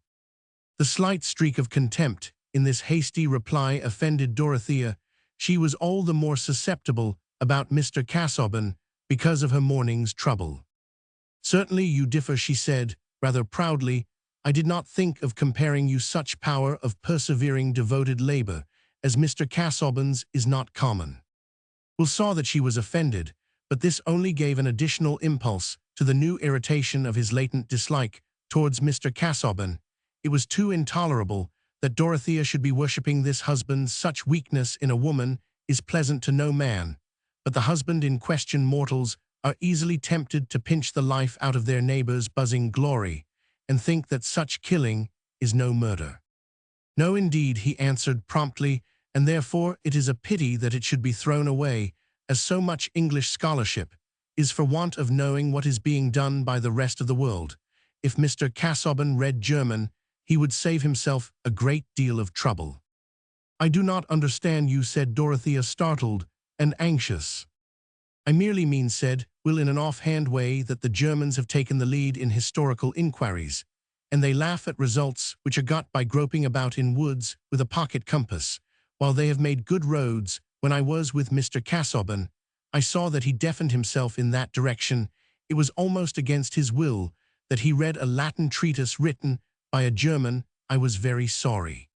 The slight streak of contempt in this hasty reply offended Dorothea. She was all the more susceptible about Mr. Casaubon because of her morning's trouble. Certainly you differ, she said, rather proudly. I did not think of comparing you such power of persevering devoted labor as Mr. Casaubon's is not common. Will saw that she was offended, but this only gave an additional impulse to the new irritation of his latent dislike towards Mr. Casaubon. It was too intolerable that Dorothea should be worshipping this husband. Such weakness in a woman is pleasant to no man, but the husband in question. Mortals are easily tempted to pinch the life out of their neighbor's buzzing glory, and think that such killing is no murder. No, indeed, he answered promptly, and therefore it is a pity that it should be thrown away, as so much English scholarship is for want of knowing what is being done by the rest of the world. If Mr. Casaubon read German, he would save himself a great deal of trouble. I do not understand you, said Dorothea, startled and anxious. I merely mean, said Will in an offhand way, that the Germans have taken the lead in historical inquiries, and they laugh at results which are got by groping about in woods with a pocket compass, while they have made good roads. When I was with Mr. Casaubon, I saw that he deafened himself in that direction. It was almost against his will that he read a Latin treatise written by a German. I was very sorry.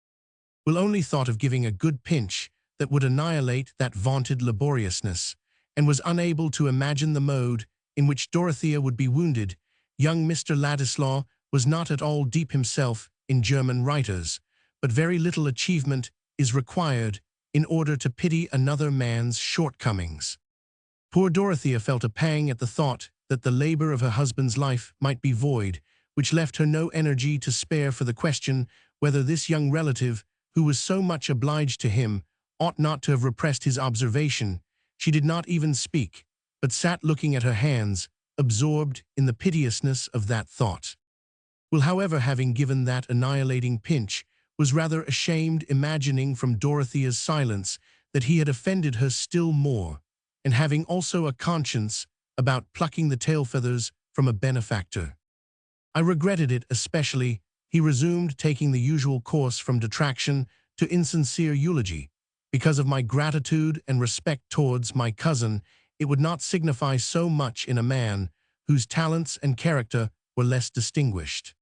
Will only thought of giving a good pinch that would annihilate that vaunted laboriousness, and was unable to imagine the mode in which Dorothea would be wounded. Young Mr. Ladislaw was not at all deep himself in German writers, but very little achievement is required in order to pity another man's shortcomings. Poor Dorothea felt a pang at the thought that the labor of her husband's life might be void, which left her no energy to spare for the question whether this young relative, who was so much obliged to him, ought not to have repressed his observation. She did not even speak, but sat looking at her hands, absorbed in the piteousness of that thought. Will, however, having given that annihilating pinch, was rather ashamed, imagining from Dorothea's silence that he had offended her still more, and having also a conscience about plucking the tail feathers from a benefactor. I regretted it especially, he resumed, taking the usual course from detraction to insincere eulogy. Because of my gratitude and respect towards my cousin, it would not signify so much in a man whose talents and character were less distinguished.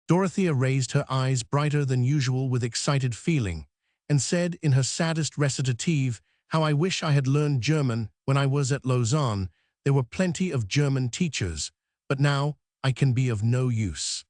Dorothea raised her eyes brighter than usual with excited feeling, and said in her saddest recitative, How I wish I had learned German when I was at Lausanne. There were plenty of German teachers, but now I can be of no use.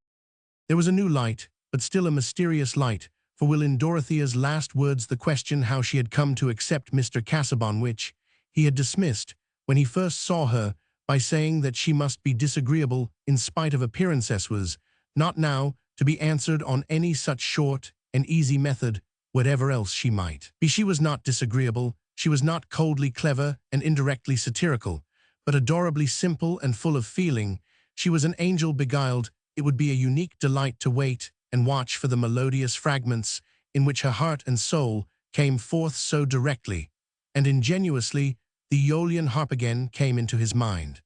There was a new light, but still a mysterious light, for Will in Dorothea's last words. The question how she had come to accept Mr. Casaubon, which he had dismissed when he first saw her by saying that she must be disagreeable in spite of appearances, was not now to be answered on any such short and easy method, whatever else she might be. She was not disagreeable, she was not coldly clever and indirectly satirical, but adorably simple and full of feeling. She was an angel beguiled. It would be a unique delight to wait and watch for the melodious fragments in which her heart and soul came forth so directly and ingenuously. The Aeolian harp again came into his mind.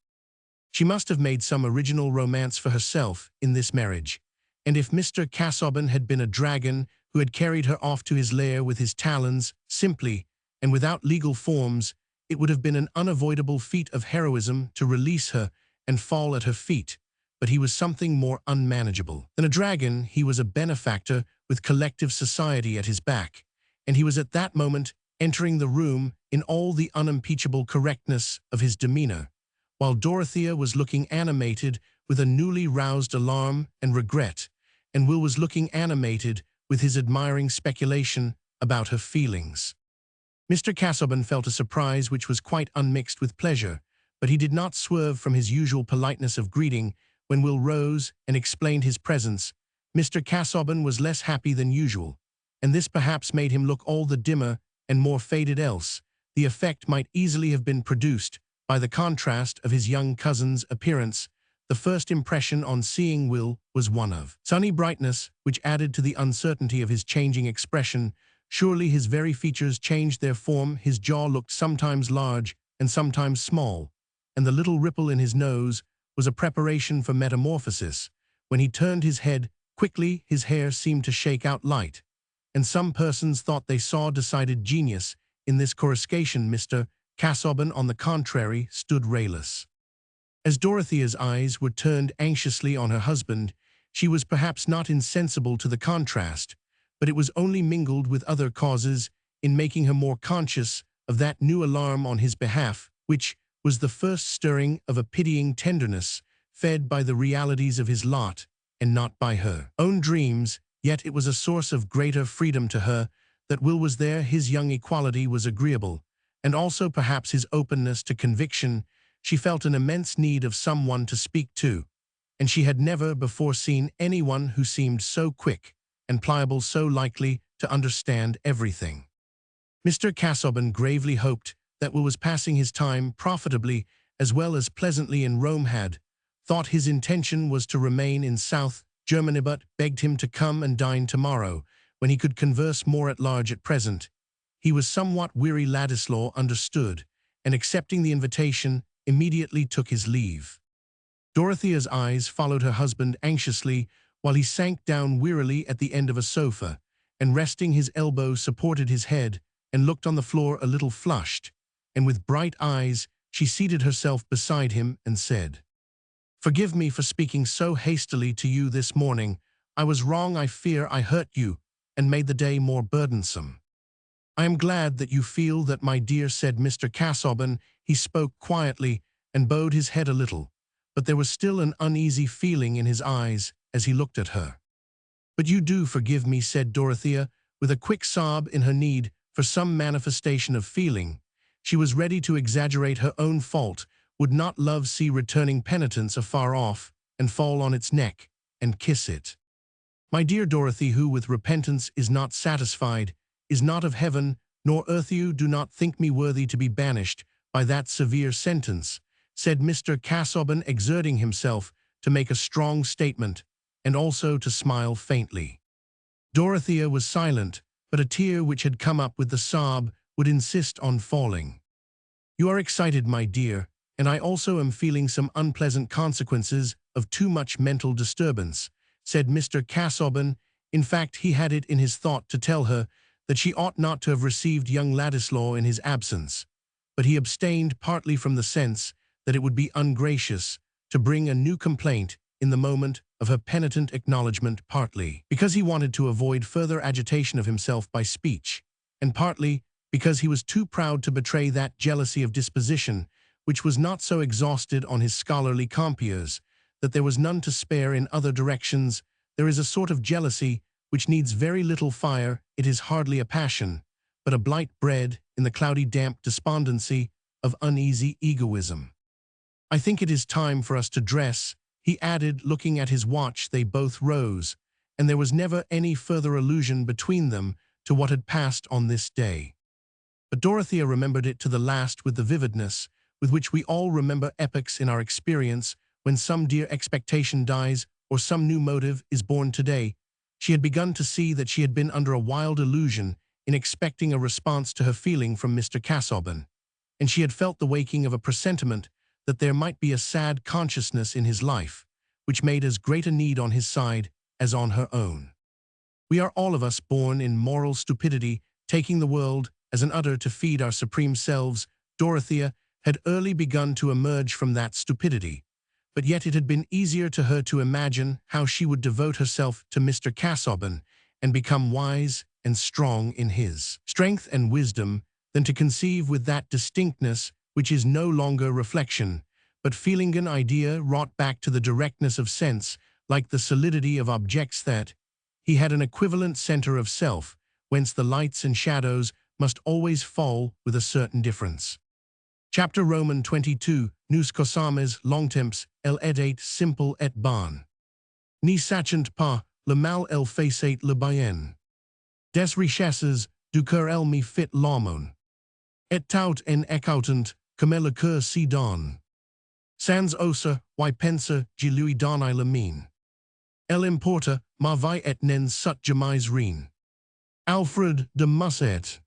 She must have made some original romance for herself in this marriage, and if Mr. Casaubon had been a dragon who had carried her off to his lair with his talons, simply and without legal forms, it would have been an unavoidable feat of heroism to release her and fall at her feet. But he was something more unmanageable than a dragon. He was a benefactor with collective society at his back, and he was at that moment entering the room in all the unimpeachable correctness of his demeanor, while Dorothea was looking animated with a newly roused alarm and regret, and Will was looking animated with his admiring speculation about her feelings. Mr. Casaubon felt a surprise which was quite unmixed with pleasure, but he did not swerve from his usual politeness of greeting. When Will rose and explained his presence, Mr. Casaubon was less happy than usual, and this perhaps made him look all the dimmer and more faded. Else, the effect might easily have been produced by the contrast of his young cousin's appearance. The first impression on seeing Will was one of sunny brightness, which added to the uncertainty of his changing expression. Surely his very features changed their form. His jaw looked sometimes large and sometimes small, and the little ripple in his nose was a preparation for metamorphosis. When he turned his head quickly, his hair seemed to shake out light, and some persons thought they saw decided genius in this coruscation. Mr. Casaubon, on the contrary, stood rayless. As Dorothea's eyes were turned anxiously on her husband, she was perhaps not insensible to the contrast, but it was only mingled with other causes in making her more conscious of that new alarm on his behalf, which was the first stirring of a pitying tenderness, fed by the realities of his lot, and not by her own dreams. Yet it was a source of greater freedom to her that Will was there. His young equality was agreeable, and also perhaps his openness to conviction. She felt an immense need of someone to speak to, and she had never before seen anyone who seemed so quick and pliable, so likely to understand everything. Mr. Casaubon gravely hoped that Will was passing his time profitably as well as pleasantly in Rome, had thought his intention was to remain in South Germany, but begged him to come and dine tomorrow, when he could converse more at large at present. He was somewhat weary. Ladislaw understood, and accepting the invitation, immediately took his leave. Dorothea's eyes followed her husband anxiously while he sank down wearily at the end of a sofa, and resting his elbow supported his head, and looked on the floor a little flushed, and with bright eyes she seated herself beside him and said, "Forgive me for speaking so hastily to you this morning. I was wrong. I fear I hurt you, and made the day more burdensome." "I am glad that you feel that, my dear," said Mr. Casaubon. He spoke quietly and bowed his head a little, but there was still an uneasy feeling in his eyes as he looked at her. "But you do forgive me," said Dorothea, with a quick sob in her need for some manifestation of feeling. She was ready to exaggerate her own fault. Would not love see returning penitence afar off, and fall on its neck, and kiss it? "My dear Dorothy, who with repentance is not satisfied, is not of heaven nor earth. You do not think me worthy to be banished by that severe sentence," said Mr. Casaubon, exerting himself to make a strong statement, and also to smile faintly. Dorothea was silent, but a tear which had come up with the sob would insist on falling. "You are excited, my dear, and I also am feeling some unpleasant consequences of too much mental disturbance," said Mr. Casaubon. In fact, he had it in his thought to tell her that she ought not to have received young Ladislaw in his absence, but he abstained partly from the sense that it would be ungracious to bring a new complaint in the moment of her penitent acknowledgment, partly because he wanted to avoid further agitation of himself by speech, and partly because he was too proud to betray that jealousy of disposition which was not so exhausted on his scholarly compeers that there was none to spare in other directions. There is a sort of jealousy which needs very little fire. It is hardly a passion, but a blight bred in the cloudy damp despondency of uneasy egoism. "I think it is time for us to dress," he added, looking at his watch. They both rose, and there was never any further allusion between them to what had passed on this day. But Dorothea remembered it to the last with the vividness with which we all remember epochs in our experience, when some dear expectation dies or some new motive is born today. She had begun to see that she had been under a wild illusion in expecting a response to her feeling from Mr. Casaubon, and she had felt the waking of a presentiment that there might be a sad consciousness in his life, which made as great a need on his side as on her own. We are all of us born in moral stupidity, taking the world as an udder to feed our supreme selves. Dorothea had early begun to emerge from that stupidity, but yet it had been easier to her to imagine how she would devote herself to Mr. Casaubon and become wise and strong in his strength and wisdom than to conceive with that distinctness which is no longer reflection, but feeling, an idea wrought back to the directness of sense, like the solidity of objects, that he had an equivalent center of self, whence the lights and shadows must always fall with a certain difference. Chapter Roman 22, Nous causames longtemps, el edate simple et ban. Ni sachant pas, le mal el faisait le bien. Des richesses, du cœur el me fit l'hormone. Et tout en écoutant, comme le cœur si donne. Sans oser, y penser, je lui donnai le mine. El importa, ma vie et nen sut jamais rien. Alfred de Musset.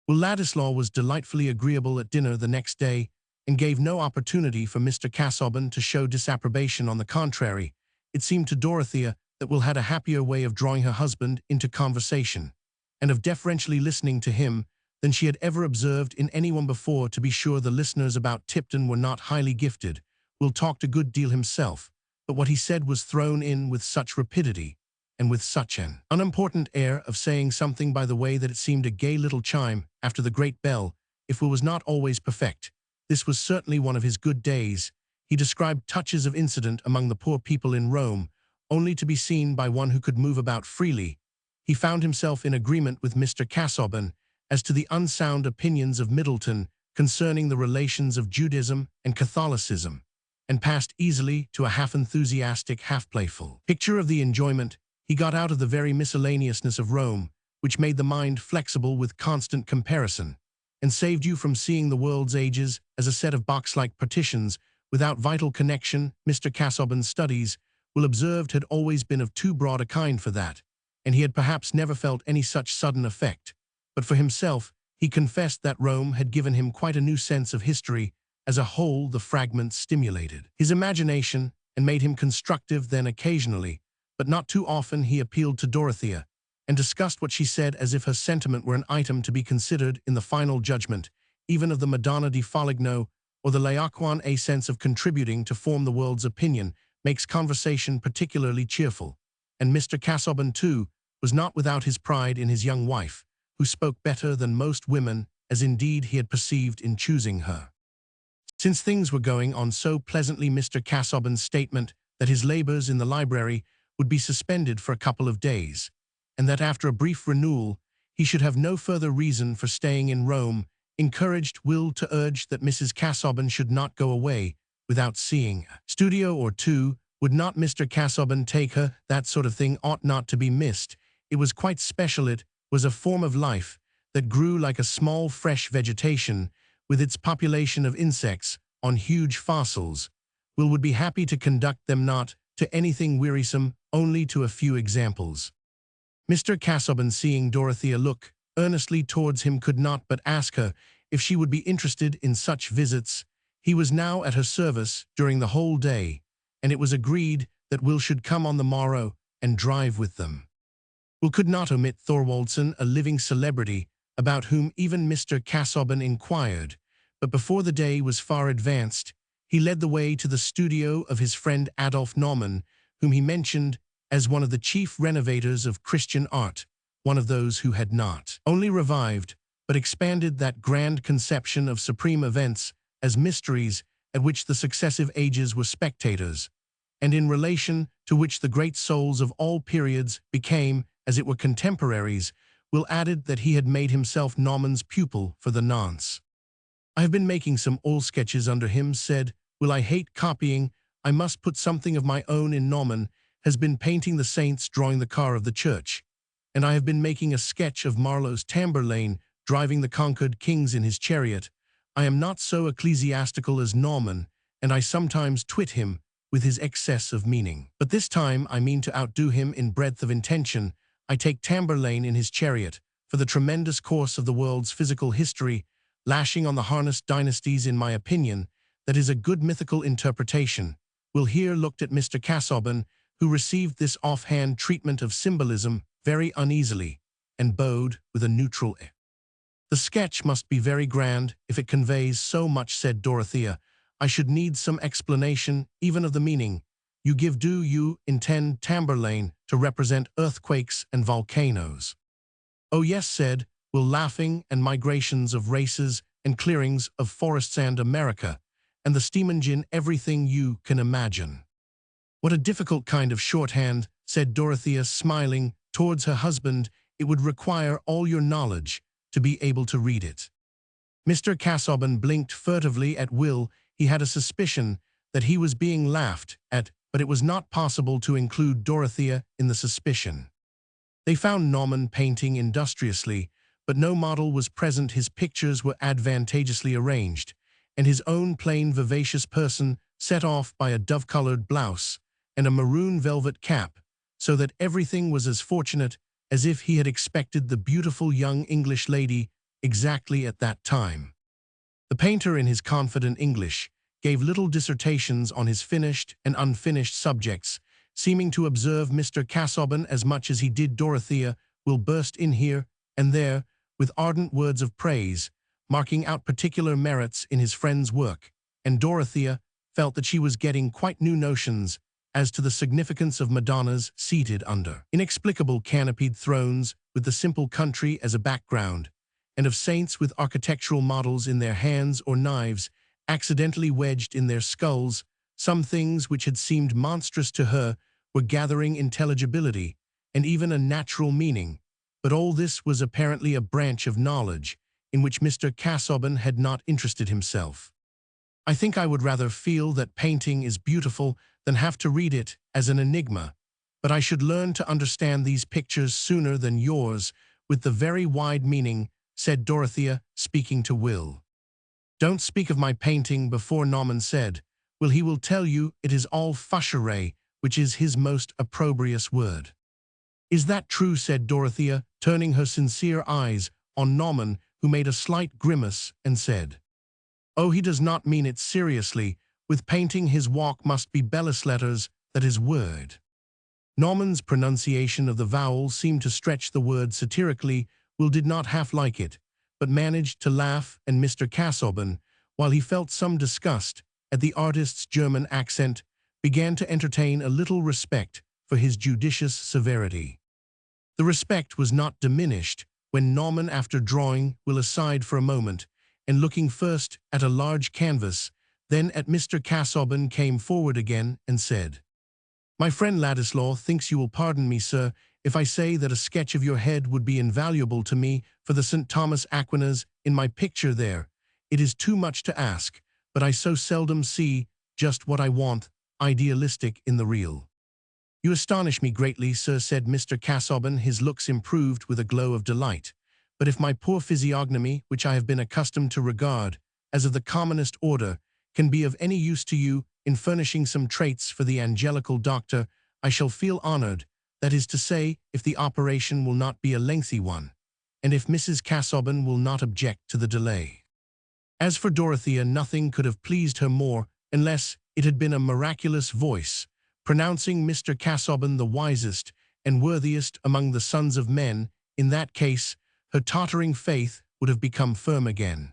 Well, Ladislaw was delightfully agreeable at dinner the next day. and gave no opportunity for Mr. Casaubon to show disapprobation. On the contrary, it seemed to Dorothea that Will had a happier way of drawing her husband into conversation, and of deferentially listening to him than she had ever observed in anyone before. To be sure, the listeners about Tipton were not highly gifted. Will talked a good deal himself, but what he said was thrown in with such rapidity, and with such an unimportant air of saying something by the way, that it seemed a gay little chime after the great bell. If Will was not always perfect, this was certainly one of his good days. He described touches of incident among the poor people in Rome, only to be seen by one who could move about freely. He found himself in agreement with Mr. Casaubon as to the unsound opinions of Middleton concerning the relations of Judaism and Catholicism, and passed easily to a half-enthusiastic, half-playful picture of the enjoyment he got out of the very miscellaneousness of Rome, which made the mind flexible with constant comparison, and saved you from seeing the world's ages as a set of box-like partitions without vital connection. Mr. Casaubon's studies, Will observed, had always been of too broad a kind for that, and he had perhaps never felt any such sudden effect. But for himself, he confessed that Rome had given him quite a new sense of history. As a whole, the fragments stimulated his imagination and made him constructive. Then occasionally, but not too often, he appealed to Dorothea, and discussed what she said as if her sentiment were an item to be considered in the final judgment, even of the Madonna di Foligno or the Laocoon. A sense of contributing to form the world's opinion makes conversation particularly cheerful, and Mr. Casaubon, too, was not without his pride in his young wife, who spoke better than most women, as indeed he had perceived in choosing her. Since things were going on so pleasantly, Mr. Casaubon's statement that his labors in the library would be suspended for a couple of days, and that after a brief renewal he should have no further reason for staying in Rome, encouraged Will to urge that Mrs. Casaubon should not go away without seeing a studio or two. Would not Mr. Casaubon take her? That sort of thing ought not to be missed. It was quite special. It was a form of life that grew like a small fresh vegetation, with its population of insects on huge fossils. Will would be happy to conduct them, not to anything wearisome, only to a few examples. Mr. Casaubon, seeing Dorothea look earnestly towards him, could not but ask her if she would be interested in such visits. He was now at her service during the whole day, and it was agreed that Will should come on the morrow and drive with them. Will could not omit Thorwaldsen, a living celebrity, about whom even Mr. Casaubon inquired, but before the day was far advanced, he led the way to the studio of his friend Adolph Naumann, whom he mentioned as one of the chief renovators of Christian art, one of those who had not only revived, but expanded that grand conception of supreme events as mysteries at which the successive ages were spectators, and in relation to which the great souls of all periods became, as it were, contemporaries. Will added that he had made himself Naumann's pupil for the nonce. "I have been making some old sketches under him," said Will. "I hate copying. I must put something of my own in. Naumann has been painting the saints drawing the car of the church, and I have been making a sketch of Marlowe's Tamburlaine driving the conquered kings in his chariot. I am not so ecclesiastical as Naumann, and I sometimes twit him with his excess of meaning. But this time I mean to outdo him in breadth of intention. I take Tamburlaine in his chariot for the tremendous course of the world's physical history, lashing on the harnessed dynasties. In my opinion, that is a good mythical interpretation." Will here looked at Mr. Casaubon, who received this offhand treatment of symbolism very uneasily, and bowed with a neutral air. "The sketch must be very grand if it conveys so much," said Dorothea. "I should need some explanation even of the meaning you give. Do you intend Tamburlaine to represent earthquakes and volcanoes?" "Oh yes," said Will, laughing, "and migrations of races and clearings of forests and America, and the steam engine, everything you can imagine." "What a difficult kind of shorthand," said Dorothea, smiling towards her husband. "It would require all your knowledge to be able to read it." Mr. Casaubon blinked furtively at Will. He had a suspicion that he was being laughed at, but it was not possible to include Dorothea in the suspicion. They found Naumann painting industriously, but no model was present. His pictures were advantageously arranged, and his own plain, vivacious person set off by a dove-colored blouse and a maroon velvet cap, so that everything was as fortunate as if he had expected the beautiful young English lady exactly at that time. The painter, in his confident English, gave little dissertations on his finished and unfinished subjects, seeming to observe Mr. Casaubon as much as he did Dorothea, will burst in here and there with ardent words of praise, marking out particular merits in his friend's work, and Dorothea felt that she was getting quite new notions as to the significance of Madonnas seated under inexplicable canopied thrones with the simple country as a background, and of saints with architectural models in their hands or knives accidentally wedged in their skulls. Some things which had seemed monstrous to her were gathering intelligibility and even a natural meaning, but all this was apparently a branch of knowledge in which Mr. Casaubon had not interested himself. I think I would rather feel that painting is beautiful than have to read it as an enigma, but I should learn to understand these pictures sooner than yours with the very wide meaning, said Dorothea, speaking to Will. Don't speak of my painting before Norman said. Will he will tell you it is all fusheray, which is his most opprobrious word. Is that true, said Dorothea, turning her sincere eyes on Norman, who made a slight grimace and said, Oh, he does not mean it seriously. With painting his walk must be belles letters, that is word. Norman's pronunciation of the vowel seemed to stretch the word satirically. Will did not half like it, but managed to laugh, and Mr. Casaubon, while he felt some disgust at the artist's German accent, began to entertain a little respect for his judicious severity. The respect was not diminished when Norman, after drawing Will aside for a moment, and looking first at a large canvas, then at Mr. Casaubon, came forward again and said, My friend Ladislaw thinks you will pardon me, sir, if I say that a sketch of your head would be invaluable to me for the St. Thomas Aquinas in my picture there. It is too much to ask, but I so seldom see just what I want, idealistic in the real. You astonish me greatly, sir, said Mr. Casaubon, his looks improved with a glow of delight. But if my poor physiognomy, which I have been accustomed to regard as of the commonest order, can be of any use to you in furnishing some traits for the angelical doctor, I shall feel honored, that is to say, if the operation will not be a lengthy one, and if Mrs. Casaubon will not object to the delay. As for Dorothea, nothing could have pleased her more, unless it had been a miraculous voice, pronouncing Mr. Casaubon the wisest and worthiest among the sons of men. In that case, her tottering faith would have become firm again.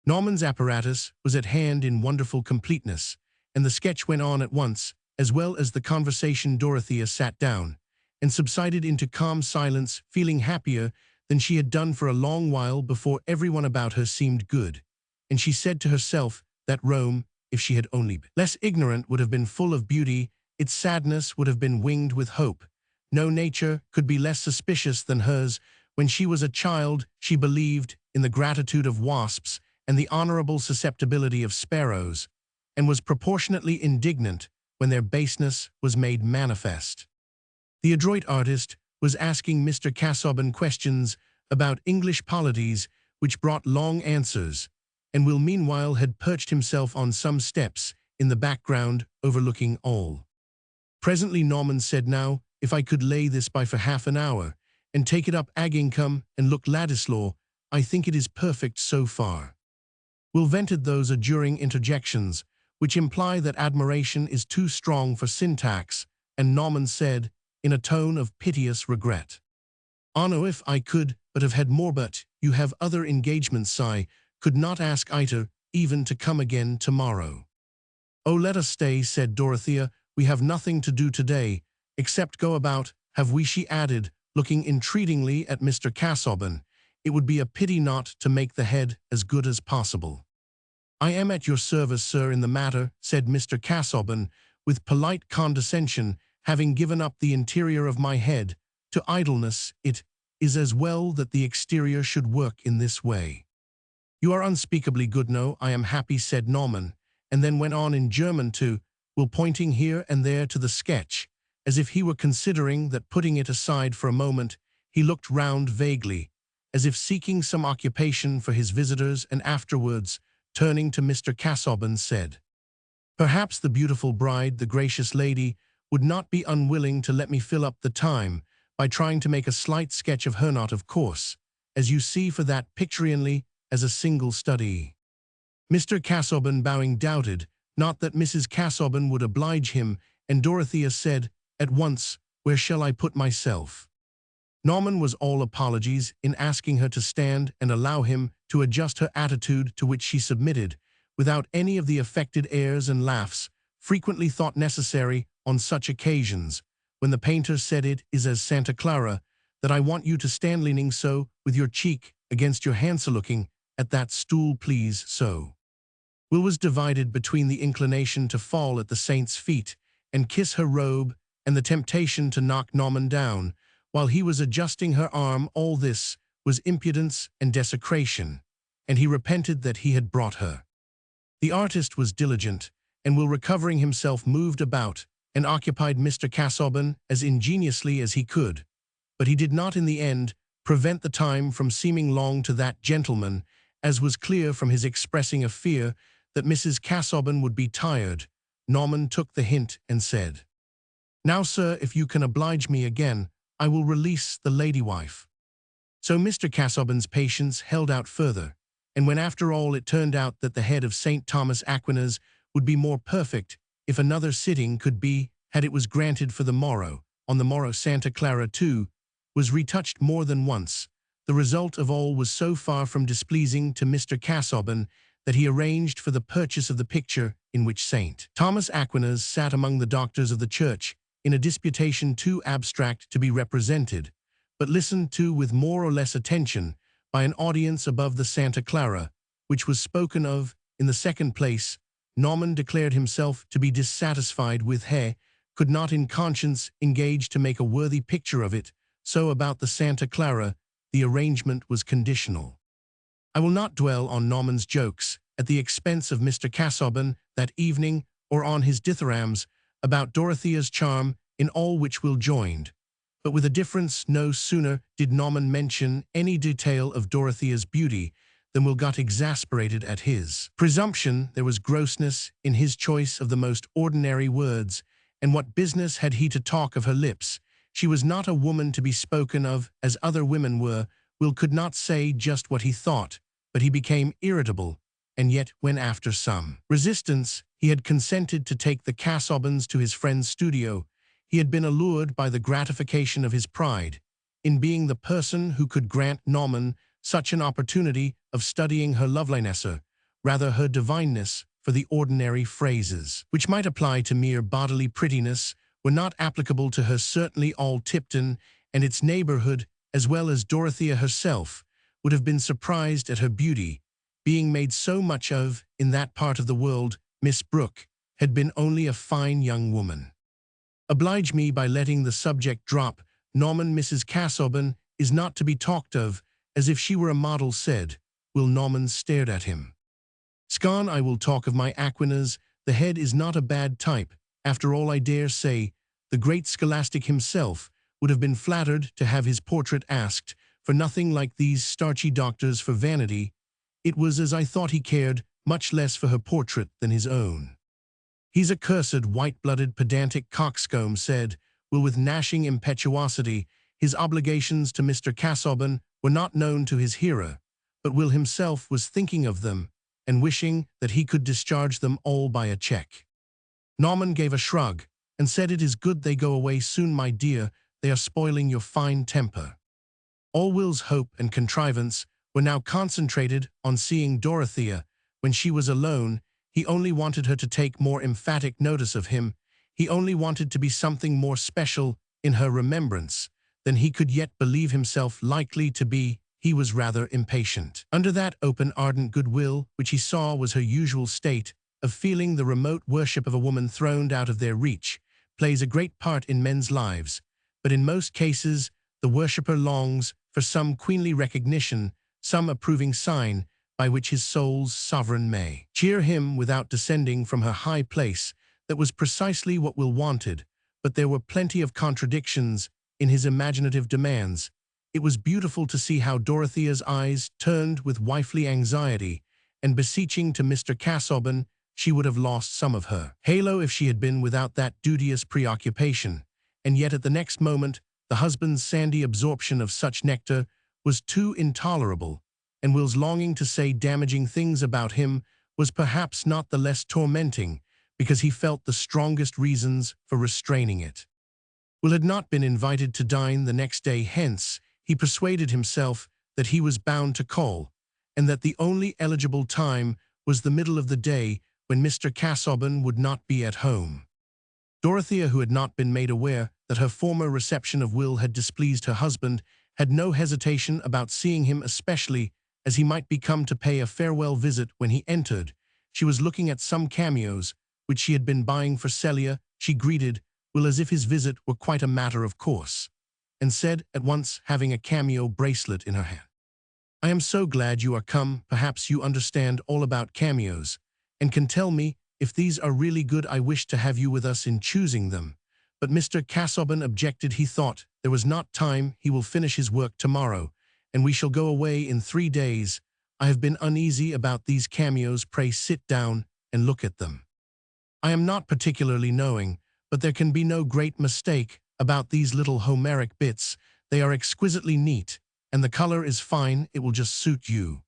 Norman's apparatus was at hand in wonderful completeness, and the sketch went on at once, as well as the conversation. Dorothea sat down and subsided into calm silence, feeling happier than she had done for a long while before. Everyone about her seemed good, and she said to herself that Rome, if she had only been less ignorant, would have been full of beauty, its sadness would have been winged with hope. No nature could be less suspicious than hers. When she was a child, she believed in the gratitude of wasps and the honorable susceptibility of sparrows, and was proportionately indignant when their baseness was made manifest. The adroit artist was asking Mr. Casaubon questions about English polities which brought long answers, and Will meanwhile had perched himself on some steps in the background, overlooking all. Presently Norman said, Now, if I could lay this by for half an hour, and take it up ag income and look Ladislaw, I think it is perfect so far. Will vented those adjuring interjections, which imply that admiration is too strong for syntax, and Norman said, in a tone of piteous regret, no, if I could but have had more, but you have other engagements. I could not ask Ita even to come again tomorrow. Oh, let us stay, said Dorothea. We have nothing to do today, except go about, have we? She added, looking entreatingly at Mr. Casaubon. It would be a pity not to make the head as good as possible. I am at your service, sir, in the matter, said Mr. Casaubon, with polite condescension. Having given up the interior of my head to idleness, it is as well that the exterior should work in this way. You are unspeakably good. No, I am happy, said Norman, and then went on in German to Will, pointing here and there to the sketch, as if he were considering that. Putting it aside for a moment, he looked round vaguely, as if seeking some occupation for his visitors, and afterwards, turning to Mr. Casaubon, said, Perhaps the beautiful bride, the gracious lady, would not be unwilling to let me fill up the time by trying to make a slight sketch of her, not, of course, as you see, for that pictorially, as a single study. Mr. Casaubon, bowing, doubted not that Mrs. Casaubon would oblige him, and Dorothea said, "At once, where shall I put myself?" Norman was all apologies in asking her to stand and allow him to adjust her attitude, to which she submitted, without any of the affected airs and laughs frequently thought necessary on such occasions. When the painter said, "It is as Santa Clara, that I want you to stand leaning so, with your cheek against your hand, so looking at that stool, please, so." Will was divided between the inclination to fall at the saint's feet and kiss her robe and the temptation to knock Norman down while he was adjusting her arm. All this was impudence and desecration, and he repented that he had brought her. The artist was diligent, and Will, recovering himself, moved about and occupied Mr. Casaubon as ingeniously as he could, but he did not in the end prevent the time from seeming long to that gentleman, as was clear from his expressing a fear that Mrs. Casaubon would be tired. Norman took the hint and said, "Now, sir, if you can oblige me again, I will release the lady-wife." So Mr. Casaubon's patience held out further, and when after all it turned out that the head of St. Thomas Aquinas would be more perfect if another sitting could be had, it was granted for the morrow. On the morrow Santa Clara, too, was retouched more than once. The result of all was so far from displeasing to Mr. Casaubon that he arranged for the purchase of the picture in which St. Thomas Aquinas sat among the doctors of the church, in a disputation too abstract to be represented, but listened to with more or less attention by an audience above the Santa Clara, which was spoken of. In the second place, Norman declared himself to be dissatisfied with Hay, could not in conscience engage to make a worthy picture of it, so about the Santa Clara the arrangement was conditional. I will not dwell on Norman's jokes at the expense of Mr. Casaubon that evening, or on his dithyrambs about Dorothea's charm, in all which Will joined. But with a difference, no sooner did Norman mention any detail of Dorothea's beauty than Will got exasperated at his presumption. There was grossness in his choice of the most ordinary words, and what business had he to talk of her lips? She was not a woman to be spoken of as other women were. Will could not say just what he thought, but he became irritable, and yet when after some resistance he had consented to take the Casaubons to his friend's studio, he had been allured by the gratification of his pride in being the person who could grant Norman such an opportunity of studying her loveliness, or rather her divineness, for the ordinary phrases which might apply to mere bodily prettiness were not applicable to her. Certainly all Tipton and its neighborhood, as well as Dorothea herself, would have been surprised at her beauty, being made so much of in that part of the world. Miss Brooke had been only a fine young woman. Oblige me by letting the subject drop. Norman, Mrs. Casaubon is not to be talked of as if she were a model, said Will. Norman stared at him. "Scone, I will talk of my Aquinas. The head is not a bad type. After all, I dare say the great scholastic himself would have been flattered to have his portrait asked, for nothing like these starchy doctors for vanity. It was as I thought. He cared much less for her portrait than his own." "He's a cursed white-blooded pedantic coxcomb," said Will with gnashing impetuosity. His obligations to Mr. Casaubon were not known to his hearer, but Will himself was thinking of them and wishing that he could discharge them all by a check. Norman gave a shrug and said, "It is good they go away soon, my dear. They are spoiling your fine temper." All Will's hope and contrivance were now concentrated on seeing Dorothea. When she was alone, he only wanted her to take more emphatic notice of him. He only wanted to be something more special in her remembrance than he could yet believe himself likely to be. He was rather impatient. Under that open, ardent goodwill, which he saw was her usual state of feeling, the remote worship of a woman thrown out of their reach plays a great part in men's lives, but in most cases the worshipper longs for some queenly recognition, some approving sign by which his soul's sovereign may cheer him without descending from her high place. That was precisely what Will wanted, but there were plenty of contradictions in his imaginative demands. It was beautiful to see how Dorothea's eyes turned with wifely anxiety and beseeching to Mr. Casaubon. She would have lost some of her halo if she had been without that duteous preoccupation, and yet at the next moment the husband's sandy absorption of such nectar was too intolerable, and Will's longing to say damaging things about him was perhaps not the less tormenting, because he felt the strongest reasons for restraining it. Will had not been invited to dine the next day, hence he persuaded himself that he was bound to call, and that the only eligible time was the middle of the day, when Mr. Casaubon would not be at home. Dorothea, who had not been made aware that her former reception of Will had displeased her husband, had no hesitation about seeing him, especially as he might be come to pay a farewell visit when he entered. She was looking at some cameos, which she had been buying for Celia. She greeted Will as if his visit were quite a matter of course, and said at once, having a cameo bracelet in her hand, "I am so glad you are come. Perhaps you understand all about cameos, and can tell me if these are really good. I wish to have you with us in choosing them." But Mr. Casaubon objected. He thought there was not time. He will finish his work tomorrow, and we shall go away in 3 days. I have been uneasy about these cameos. Pray sit down and look at them. I am not particularly knowing, but there can be no great mistake about these little Homeric bits. They are exquisitely neat, and the color is fine. It will just suit you.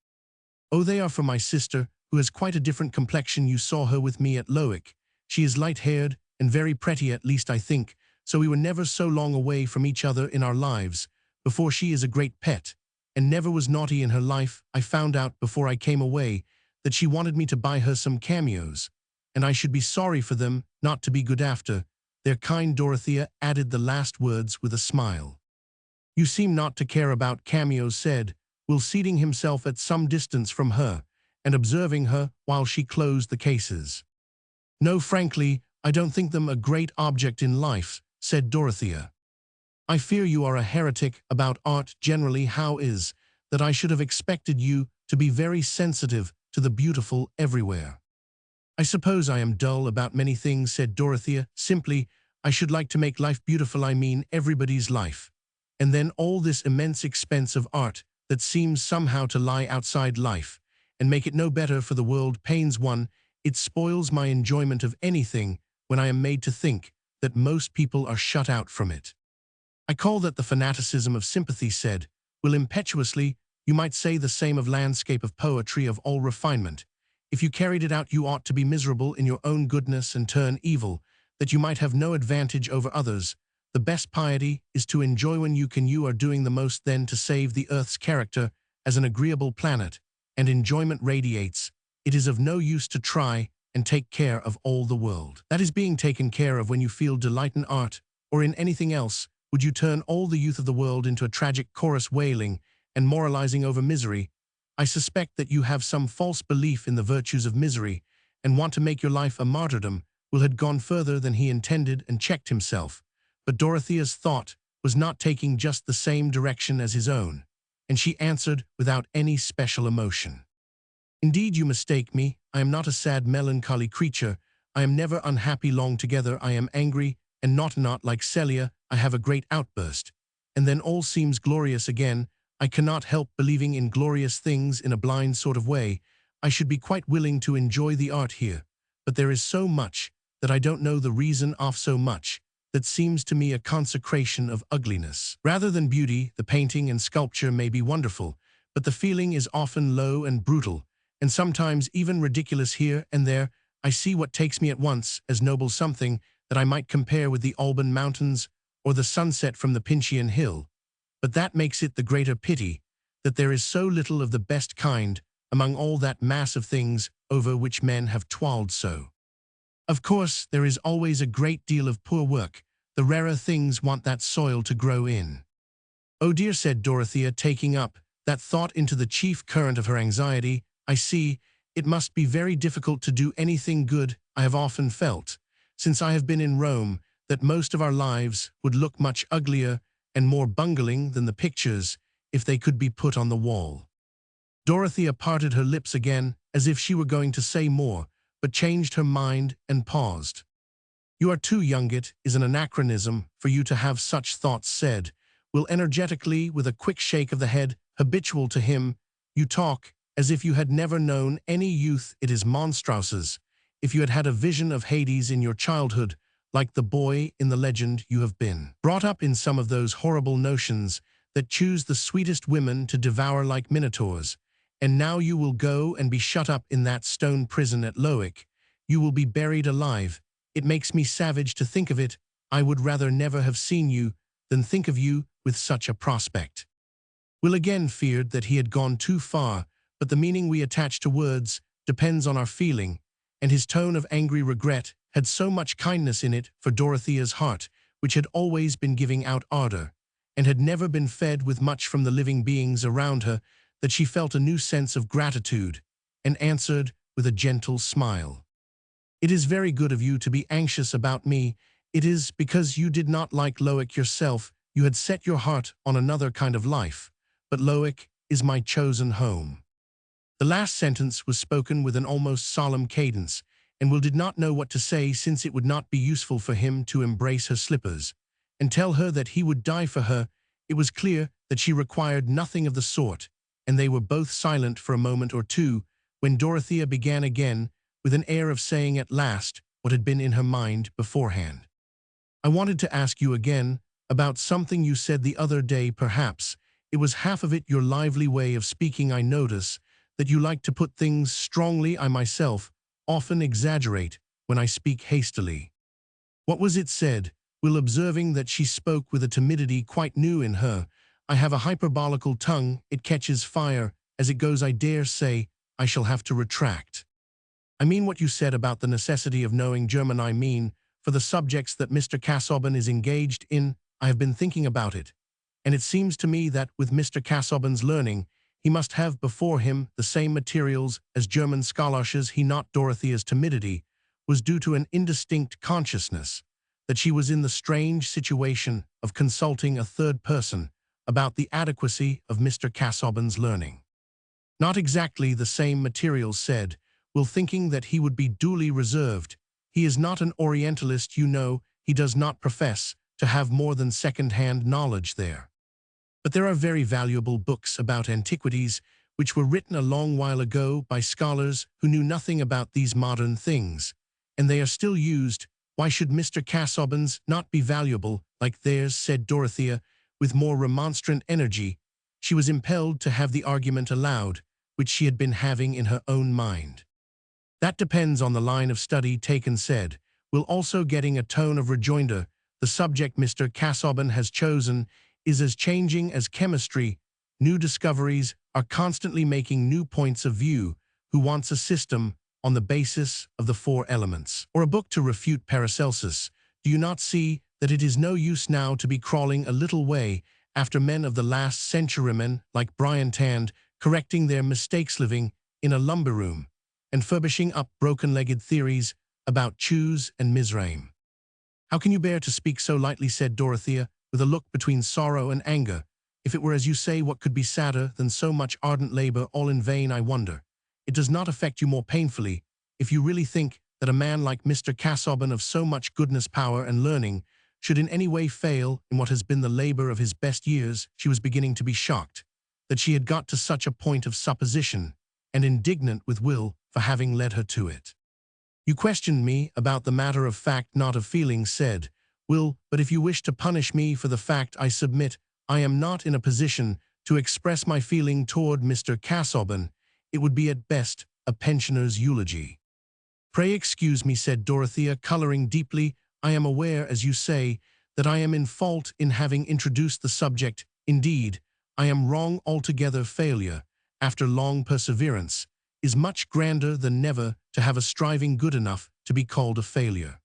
Oh, they are for my sister, who has quite a different complexion. You saw her with me at Lowick. She is light-haired and very pretty, at least I think, so we were never so long away from each other in our lives. Before, she is a great pet, and never was naughty in her life. I found out before I came away that she wanted me to buy her some cameos, and I should be sorry for them not to be good after. Their kind. Dorothea added the last words with a smile. You seem not to care about cameos, said Will, seating himself at some distance from her, and observing her while she closed the cases. No, frankly, I don't think them a great object in life, said Dorothea. I fear you are a heretic about art generally. How is that I should have expected you to be very sensitive to the beautiful everywhere? I suppose I am dull about many things, said Dorothea. Simply, I should like to make life beautiful. I mean everybody's life. And then all this immense expense of art that seems somehow to lie outside life and make it no better for the world pains one. It spoils my enjoyment of anything when I am made to think that most people are shut out from it. I call that the fanaticism of sympathy, said Will impetuously. You might say the same of landscape, of poetry, of all refinement. If you carried it out, you ought to be miserable in your own goodness and turn evil, that you might have no advantage over others. The best piety is to enjoy when you can. You are doing the most then to save the earth's character as an agreeable planet, and enjoyment radiates. It is of no use to try and take care of all the world. That is being taken care of when you feel delight in art or in anything else. Would you turn all the youth of the world into a tragic chorus, wailing and moralizing over misery? I suspect that you have some false belief in the virtues of misery and want to make your life a martyrdom. Will had gone further than he intended and checked himself, but Dorothea's thought was not taking just the same direction as his own, and she answered without any special emotion. Indeed, you mistake me. I am not a sad, melancholy creature. I am never unhappy long together. I am angry, and not like Celia. I have a great outburst, and then all seems glorious again. I cannot help believing in glorious things in a blind sort of way. I should be quite willing to enjoy the art here, but there is so much that I don't know the reason of, so much that seems to me a consecration of ugliness. Rather than beauty, the painting and sculpture may be wonderful, but the feeling is often low and brutal, and sometimes even ridiculous. Here and there I see what takes me at once as noble, something that I might compare with the Alban Mountains or the sunset from the Pincian Hill. But that makes it the greater pity that there is so little of the best kind among all that mass of things over which men have toiled so. Of course, there is always a great deal of poor work. The rarer things want that soil to grow in. Oh dear, said Dorothea, taking up that thought into the chief current of her anxiety. I see, it must be very difficult to do anything good. I have often felt, since I have been in Rome, that most of our lives would look much uglier and more bungling than the pictures if they could be put on the wall. Dorothea parted her lips again as if she were going to say more, but changed her mind and paused. You are too young. It is an anachronism for you to have such thoughts, said Will energetically, with a quick shake of the head habitual to him. You talk as if you had never known any youth. It is monstrous. If you had had a vision of Hades in your childhood, like the boy in the legend, you have been brought up in some of those horrible notions that choose the sweetest women to devour like minotaurs, And now you will go and be shut up in that stone prison at Lowick. You will be buried alive. It makes me savage to think of it. I would rather never have seen you than think of you with such a prospect." Will again feared that he had gone too far, but the meaning we attach to words depends on our feeling, and his tone of angry regret had so much kindness in it for Dorothea's heart, which had always been giving out ardor, and had never been fed with much from the living beings around her, that she felt a new sense of gratitude, and answered with a gentle smile. "It is very good of you to be anxious about me. It is because you did not like Lowick yourself. You had set your heart on another kind of life. But Lowick is my chosen home." The last sentence was spoken with an almost solemn cadence, and Will did not know what to say, since it would not be useful for him to embrace her slippers and tell her that he would die for her. It was clear that she required nothing of the sort, and they were both silent for a moment or two, when Dorothea began again, with an air of saying at last what had been in her mind beforehand. "I wanted to ask you again about something you said the other day. Perhaps it was half of it your lively way of speaking. I notice that you like to put things strongly. I myself often exaggerate when I speak hastily." "What was it said?" Will, observing that she spoke with a timidity quite new in her. "I have a hyperbolical tongue. It catches fire as it goes. I dare say I shall have to retract. I mean what you said about the necessity of knowing German. I mean, for the subjects that Mr. Casaubon is engaged in. I have been thinking about it, and it seems to me that with Mr. Casaubon's learning, he must have before him the same materials as German scholars. He not Dorothea's timidity was due to an indistinct consciousness that she was in the strange situation of consulting a third person about the adequacy of Mr. Casaubon's learning. "Not exactly the same materials," said Will, thinking that he would be duly reserved. "He is not an Orientalist, you know. He does not profess to have more than second-hand knowledge there. But there are very valuable books about antiquities which were written a long while ago by scholars who knew nothing about these modern things, and they are still used. Why should Mr. Casaubon's not be valuable like theirs?" said Dorothea, with more remonstrant energy. She was impelled to have the argument aloud, which she had been having in her own mind. "That depends on the line of study taken," said Will, also getting a tone of rejoinder. "The subject Mr. Casaubon has chosen is as changing as chemistry. New discoveries are constantly making new points of view. Who wants a system on the basis of the 4 elements, or a book to refute Paracelsus? Do you not see that it is no use now to be crawling a little way after men of the last century, men like Bryantand, correcting their mistakes, living in a lumber room, and furbishing up broken-legged theories about Chews and Mizraim?" "How can you bear to speak so lightly?" said Dorothea, with a look between sorrow and anger. "If it were as you say, what could be sadder than so much ardent labor all in vain? I wonder it does not affect you more painfully, if you really think that a man like Mr. Casaubon, of so much goodness, power, and learning, should in any way fail in what has been the labor of his best years." She was beginning to be shocked that she had got to such a point of supposition, and indignant with Will for having led her to it. "You questioned me about the matter of fact, not of feeling," said Will, "but if you wish to punish me for the fact, I submit. I am not in a position to express my feeling toward Mr. Casaubon. It would be at best a pensioner's eulogy." "Pray excuse me," said Dorothea, coloring deeply. "I am aware, as you say, that I am in fault in having introduced the subject. Indeed, I am wrong altogether. Failure, after long perseverance, is much grander than never to have a striving good enough to be called a failure."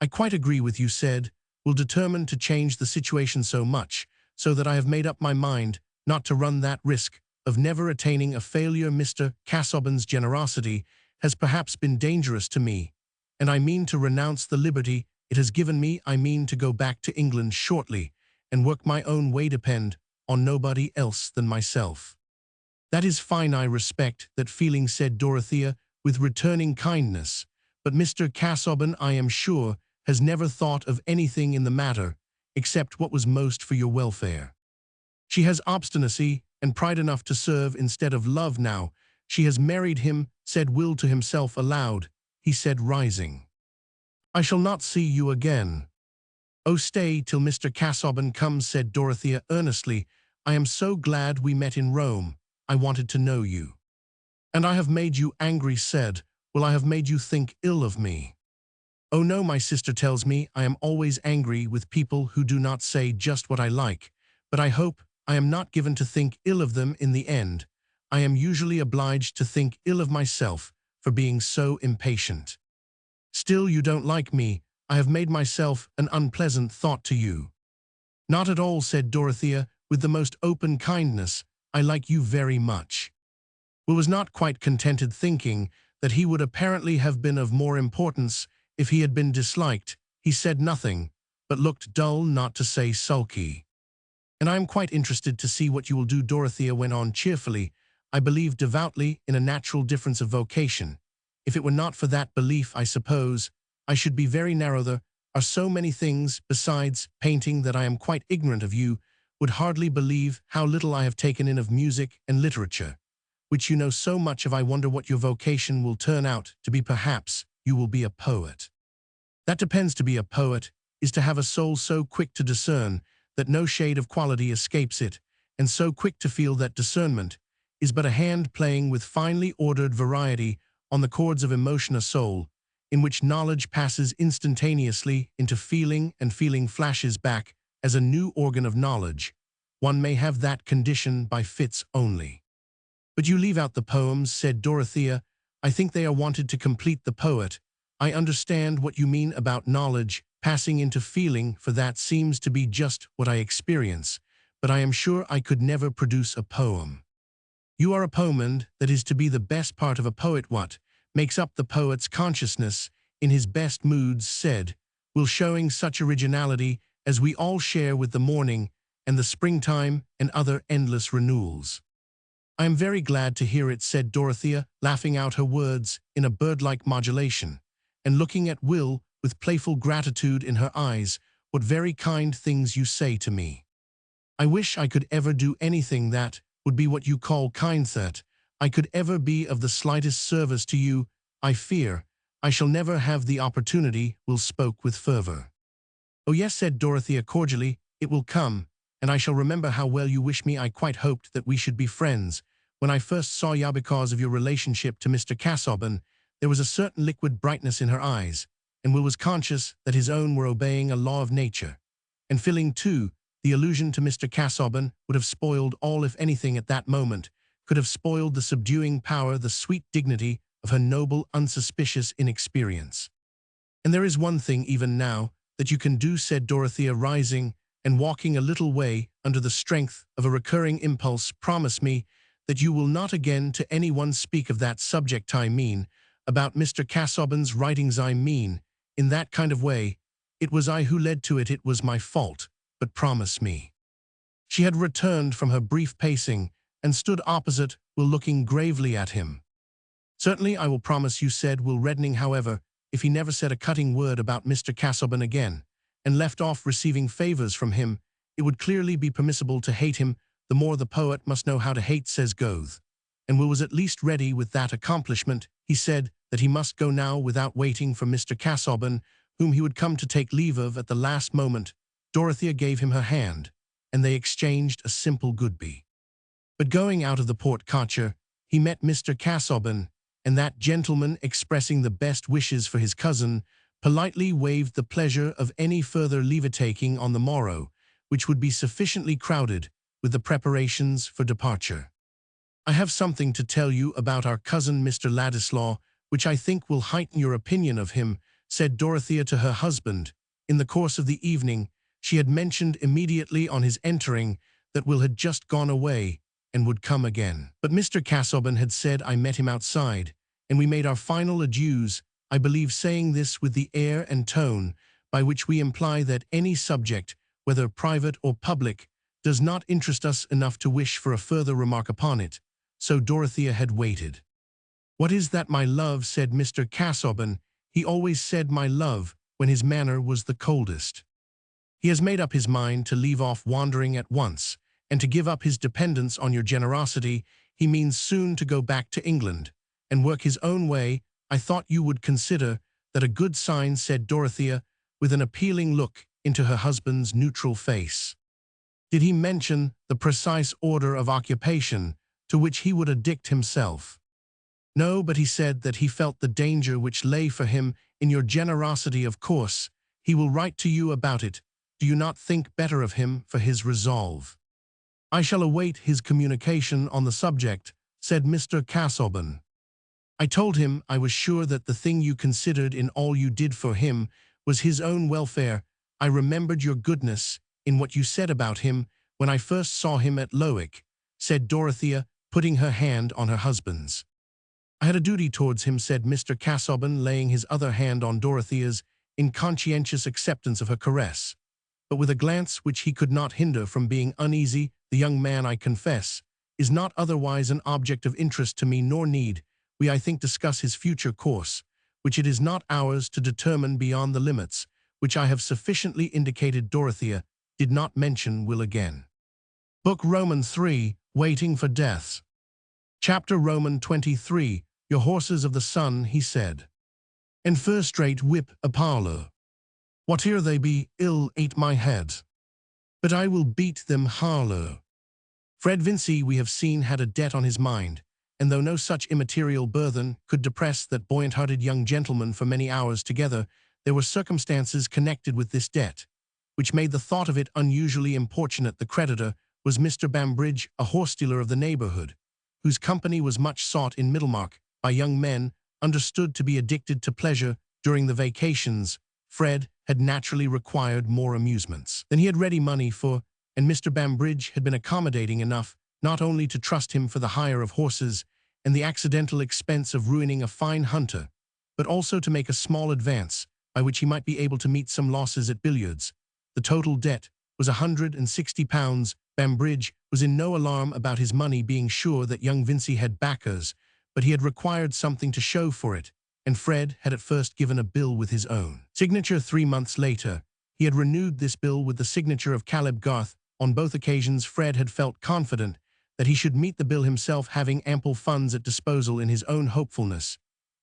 "I quite agree with you," said Will, determined to change the situation so much, "so that I have made up my mind not to run that risk of never attaining a failure. Mr. Casaubon's generosity has perhaps been dangerous to me, and I mean to renounce the liberty it has given me. I mean to go back to England shortly, and work my own way, depend on nobody else than myself." "That is fine. I respect that feeling," said Dorothea, with returning kindness. "But Mr. Casaubon, I am sure, has never thought of anything in the matter except what was most for your welfare. She has obstinacy and pride enough to serve instead of love. Now she has married him," said Will to himself aloud. He said, rising, "I shall not see you again." "Oh, stay till Mr. Casaubon comes," said Dorothea earnestly. "I am so glad we met in Rome. I wanted to know you." And I have made you angry, said, will I have made you think ill of me? Oh no, my sister tells me I am always angry with people who do not say just what I like, but I hope I am not given to think ill of them in the end. I am usually obliged to think ill of myself for being so impatient. Still, you don't like me. I have made myself an unpleasant thought to you. Not at all, said Dorothea, with the most open kindness. I like you very much. Will was not quite contented, thinking that he would apparently have been of more importance if he had been disliked. He said nothing, but looked dull, not to say sulky. And I am quite interested to see what you will do, Dorothea went on cheerfully. I believe devoutly in a natural difference of vocation. If it were not for that belief, I suppose I should be very narrow. There are so many things besides painting that I am quite ignorant of. You would hardly believe how little I have taken in of music and literature, which you know so much of. I wonder what your vocation will turn out to be. Perhaps you will be a poet. That depends. To be a poet is to have a soul so quick to discern that no shade of quality escapes it, and so quick to feel that discernment is but a hand playing with finely ordered variety on the chords of emotion, a soul in which knowledge passes instantaneously into feeling and feeling flashes back as a new organ of knowledge. One may have that condition by fits only. But you leave out the poems, said Dorothea. I think they are wanted to complete the poet. I understand what you mean about knowledge passing into feeling, for that seems to be just what I experience, but I am sure I could never produce a poem. You are a poem, and that is to be the best part of a poet. What makes up the poet's consciousness in his best moods, said Will, showing such originality as we all share with the morning and the springtime and other endless renewals. I am very glad to hear it, said Dorothea, laughing out her words in a bird-like modulation, and looking at Will with playful gratitude in her eyes. What very kind things you say to me. I wish I could ever do anything that would be what you call kind, that I could ever be of the slightest service to you. I fear I shall never have the opportunity. Will spoke with fervor. Oh yes, said Dorothea cordially, it will come, and I shall remember how well you wish me. I quite hoped that we should be friends. When I first saw you, because of your relationship to Mr. Casaubon, there was a certain liquid brightness in her eyes, and Will was conscious that his own were obeying a law of nature. And feeling, too, the allusion to Mr. Casaubon would have spoiled all, if anything at that moment could have spoiled the subduing power, the sweet dignity of her noble, unsuspicious inexperience. And there is one thing even now that you can do, said Dorothea, rising and walking a little way under the strength of a recurring impulse. Promise me that you will not again to anyone speak of that subject. I mean, about Mr. Casaubon's writings. I mean, in that kind of way. It was I who led to it. It was my fault, but promise me. She had returned from her brief pacing and stood opposite Will, looking gravely at him. Certainly I will promise you, said Will, reddening. However, if he never said a cutting word about Mr. Casaubon again, and left off receiving favors from him, it would clearly be permissible to hate him. The more the poet must know how to hate, says Goethe. And Will was at least ready with that accomplishment. He said that he must go now without waiting for Mr. Casaubon, whom he would come to take leave of at the last moment. Dorothea gave him her hand, and they exchanged a simple goodbye. But going out of the porte-cochere, he met Mr. Casaubon, and that gentleman, expressing the best wishes for his cousin, politely waived the pleasure of any further leave-taking on the morrow, which would be sufficiently crowded with the preparations for departure. I have something to tell you about our cousin Mr. Ladislaw, which I think will heighten your opinion of him, said Dorothea to her husband. In the course of the evening, she had mentioned immediately on his entering that Will had just gone away and would come again. But Mr. Casaubon had said, I met him outside, and we made our final adieus, I believe, saying this with the air and tone by which we imply that any subject, whether private or public, does not interest us enough to wish for a further remark upon it. So Dorothea had waited. What is that, my love? Said Mr. Casaubon. He always said my love when his manner was the coldest. He has made up his mind to leave off wandering at once, and to give up his dependence on your generosity. He means soon to go back to England and work his own way. I thought you would consider that a good sign, said Dorothea, with an appealing look into her husband's neutral face. Did he mention the precise order of occupation to which he would addict himself? No, but he said that he felt the danger which lay for him in your generosity. Of course, he will write to you about it. Do you not think better of him for his resolve? I shall await his communication on the subject, said Mr. Casaubon. I told him I was sure that the thing you considered in all you did for him was his own welfare. I remembered your goodness in what you said about him when I first saw him at Lowick, said Dorothea, putting her hand on her husband's. I had a duty towards him, said Mr. Casaubon, laying his other hand on Dorothea's in conscientious acceptance of her caress. But with a glance which he could not hinder from being uneasy, the young man, I confess, is not otherwise an object of interest to me, nor need we, I think, discuss his future course, which it is not ours to determine beyond the limits which I have sufficiently indicated. Dorothea did not mention will again. Book Roman 3, Waiting for Death. Chapter Roman 23, Your horses of the sun, he said. And first rate whip a parlour. Whate'er they be, ill ate my head. But I will beat them harlow. Fred Vincey, we have seen, had a debt on his mind, and though no such immaterial burthen could depress that buoyant-hearted young gentleman for many hours together, there were circumstances connected with this debt, which made the thought of it unusually importunate. The creditor was Mr. Bambridge, a horse-dealer of the neighbourhood, whose company was much sought in Middlemarch by young men understood to be addicted to pleasure during the vacations. Fred had naturally required more amusements than he had ready money for, and Mr. Bambridge had been accommodating enough not only to trust him for the hire of horses and the accidental expense of ruining a fine hunter, but also to make a small advance by which he might be able to meet some losses at billiards. The total debt was £160. Bambridge was in no alarm about his money, being sure that young Vincey had backers, but he had required something to show for it, and Fred had at first given a bill with his own signature. 3 months later, he had renewed this bill with the signature of Caleb Garth. On both occasions, Fred had felt confident that he should meet the bill himself, having ample funds at disposal in his own hopefulness.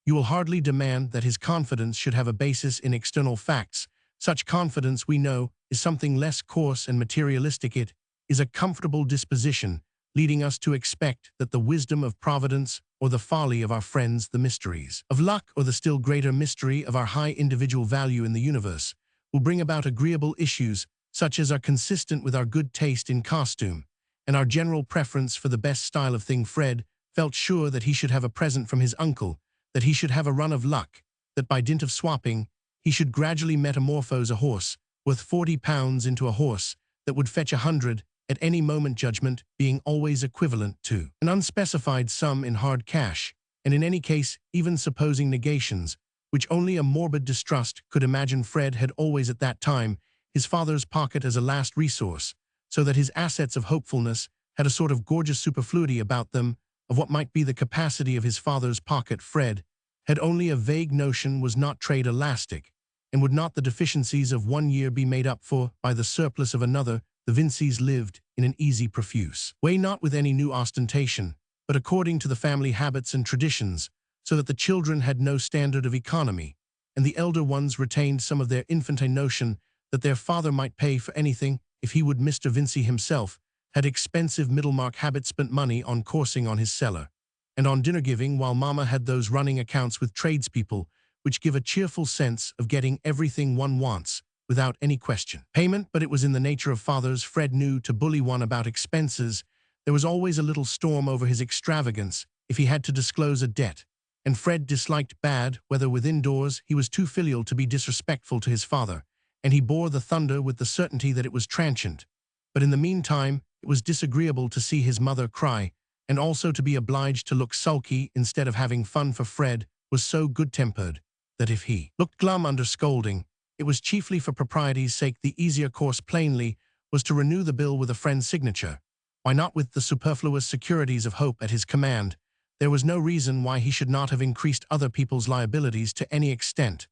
You will hardly demand that his confidence should have a basis in external facts. Such confidence, we know, is something less coarse and materialistic. It is a comfortable disposition, leading us to expect that the wisdom of Providence or the folly of our friends, the mysteries of luck or the still greater mystery of our high individual value in the universe, will bring about agreeable issues such as are consistent with our good taste in costume and our general preference for the best style of thing. Fred felt sure that he should have a present from his uncle, that he should have a run of luck, that by dint of swapping he should gradually metamorphose a horse worth £40 into a horse that would fetch 100 at any moment, judgment being always equivalent to an unspecified sum in hard cash, and in any case, even supposing negations, which only a morbid distrust could imagine. Fred had always at that time his father's pocket as a last resource, so that his assets of hopefulness had a sort of gorgeous superfluity about them of what might be the capacity of his father's pocket. Fred had only a vague notion was not trade elastic, and would not the deficiencies of one year be made up for by the surplus of another? The Vinceys lived in an easy, profuse way, not with any new ostentation, but according to the family habits and traditions, so that the children had no standard of economy, and the elder ones retained some of their infantine notion that their father might pay for anything if he would. Mr. Vincey himself had expensive Middlemarch habits, spent money on coursing on his cellar, and on dinner-giving, while Mama had those running accounts with tradespeople which give a cheerful sense of getting everything one wants, without any question payment. But it was in the nature of fathers, Fred knew, to bully one about expenses. There was always a little storm over his extravagance if he had to disclose a debt, and Fred disliked bad weather within doors. He was too filial to be disrespectful to his father, and he bore the thunder with the certainty that it was transient. But in the meantime, it was disagreeable to see his mother cry, and also to be obliged to look sulky instead of having fun, for Fred was so good-tempered that if he looked glum under scolding, it was chiefly for propriety's sake. The easier course, plainly, was to renew the bill with a friend's signature. Why not with the superfluous securities of hope at his command? There was no reason why he should not have increased other people's liabilities to any extent,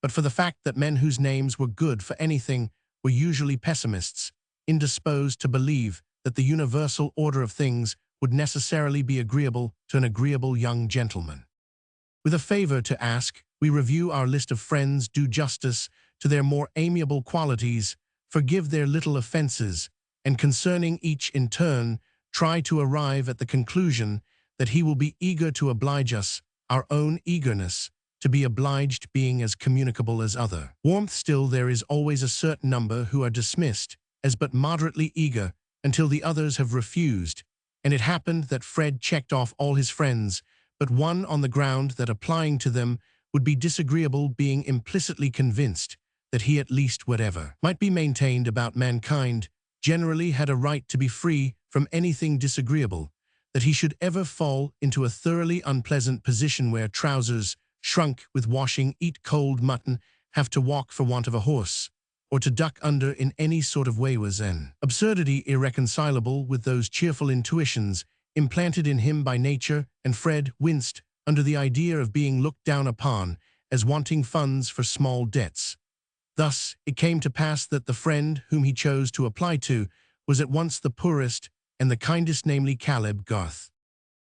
but for the fact that men whose names were good for anything were usually pessimists, indisposed to believe that the universal order of things would necessarily be agreeable to an agreeable young gentleman. With a favor to ask, we review our list of friends, do justice to their more amiable qualities, forgive their little offenses, and concerning each in turn, try to arrive at the conclusion that he will be eager to oblige us, our own eagerness, to be obliged being as communicable as other. Warmth still there is always a certain number who are dismissed as but moderately eager until the others have refused, and it happened that Fred checked off all his friends, but one on the ground that applying to them would be disagreeable, being implicitly convinced that he at least whatever might be maintained about mankind generally had a right to be free from anything disagreeable, that he should ever fall into a thoroughly unpleasant position where trousers, shrunk with washing, eat cold mutton, have to walk for want of a horse, or to duck under in any sort of way was an absurdity irreconcilable with those cheerful intuitions implanted in him by nature, and Fred winced under the idea of being looked down upon as wanting funds for small debts. Thus it came to pass that the friend whom he chose to apply to was at once the poorest and the kindest, namely Caleb Garth.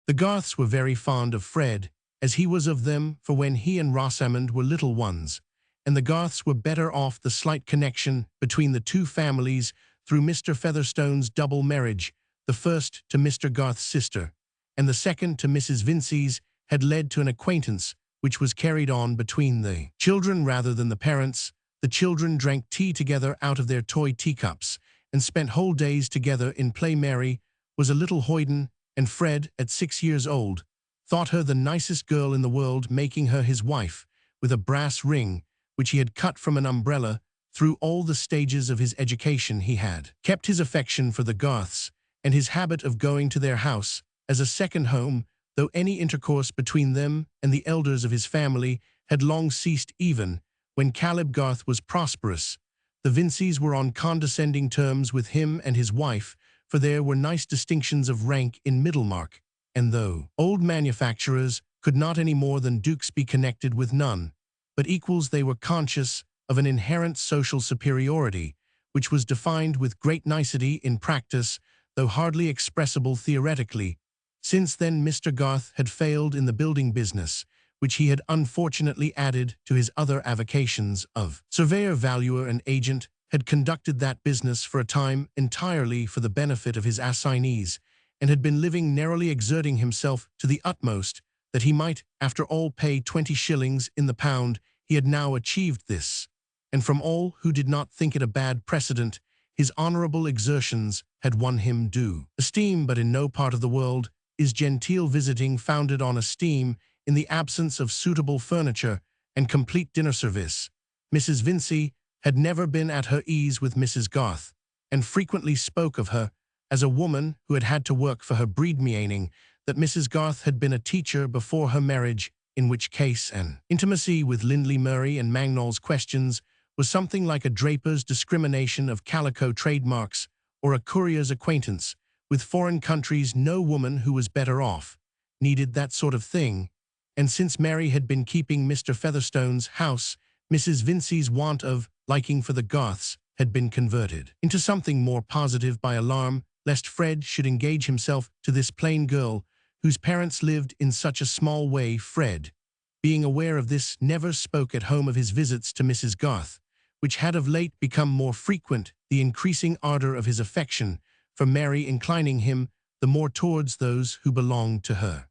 The Garths were very fond of Fred, as he was of them, for when he and Rosamond were little ones, and the Garths were better off the slight connection between the two families through Mr. Featherstone's double marriage, the first to Mr. Garth's sister, and the second to Mrs. Vincey's, had led to an acquaintance which was carried on between the children rather than the parents. The children drank tea together out of their toy teacups, and spent whole days together in play. Mary was a little hoyden, and Fred, at 6 years old, thought her the nicest girl in the world, making her his wife, with a brass ring, which he had cut from an umbrella. Through all the stages of his education he had kept his affection for the Garths, and his habit of going to their house as a second home, though any intercourse between them and the elders of his family had long ceased. Even when Caleb Garth was prosperous, the Vinceys were on condescending terms with him and his wife, for there were nice distinctions of rank in Middlemarch, and though old manufacturers could not any more than dukes be connected with none but equals, they were conscious of an inherent social superiority, which was defined with great nicety in practice, though hardly expressible theoretically. Since then Mr. Garth had failed in the building business, which he had unfortunately added to his other avocations of surveyor, valuer, and agent, had conducted that business for a time entirely for the benefit of his assignees, and had been living narrowly, exerting himself to the utmost that he might, after all, pay 20 shillings in the pound. He had now achieved this, and from all who did not think it a bad precedent, his honourable exertions had won him due esteem. But in no part of the world is genteel visiting founded on esteem. In the absence of suitable furniture and complete dinner service, Mrs. Vincey had never been at her ease with Mrs. Garth, and frequently spoke of her as a woman who had had to work for her bread, meaning that Mrs. Garth had been a teacher before her marriage, in which case an intimacy with Lindley Murray and Mangnall's questions was something like a draper's discrimination of calico trademarks or a courier's acquaintance with foreign countries. No woman who was better off needed that sort of thing, and since Mary had been keeping Mr. Featherstone's house, Mrs. Vincey's want of liking for the Garths had been converted into something more positive by alarm lest Fred should engage himself to this plain girl whose parents lived in such a small way. Fred, being aware of this, never spoke at home of his visits to Mrs. Garth, which had of late become more frequent, the increasing ardor of his affection for Mary inclining him the more towards those who belonged to her.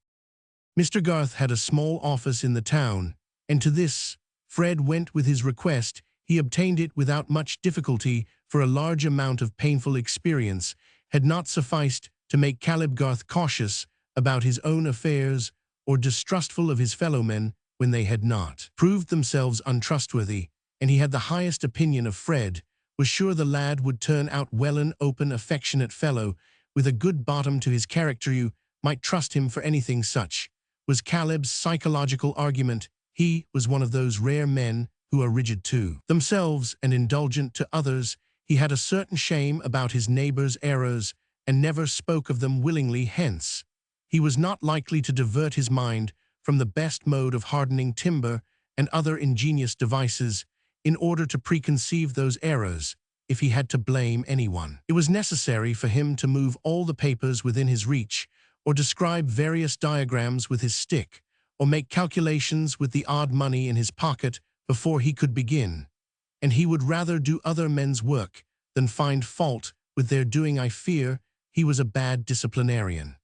Mr. Garth had a small office in the town, and to this Fred went with his request. He obtained it without much difficulty, for a large amount of painful experience had not sufficed to make Caleb Garth cautious about his own affairs or distrustful of his fellow-men when they had not proved themselves untrustworthy, and he had the highest opinion of Fred, was sure the lad would turn out well, an open, affectionate fellow, with a good bottom to his character. You might trust him for anything. Such was Caleb's psychological argument. He was one of those rare men who are rigid to themselves and indulgent to others. He had a certain shame about his neighbours' errors, and never spoke of them willingly. Hence, he was not likely to divert his mind from the best mode of hardening timber and other ingenious devices in order to preconceive those errors. If he had to blame anyone, it was necessary for him to move all the papers within his reach, or describe various diagrams with his stick, or make calculations with the odd money in his pocket before he could begin, and he would rather do other men's work than find fault with their doing. I fear he was a bad disciplinarian.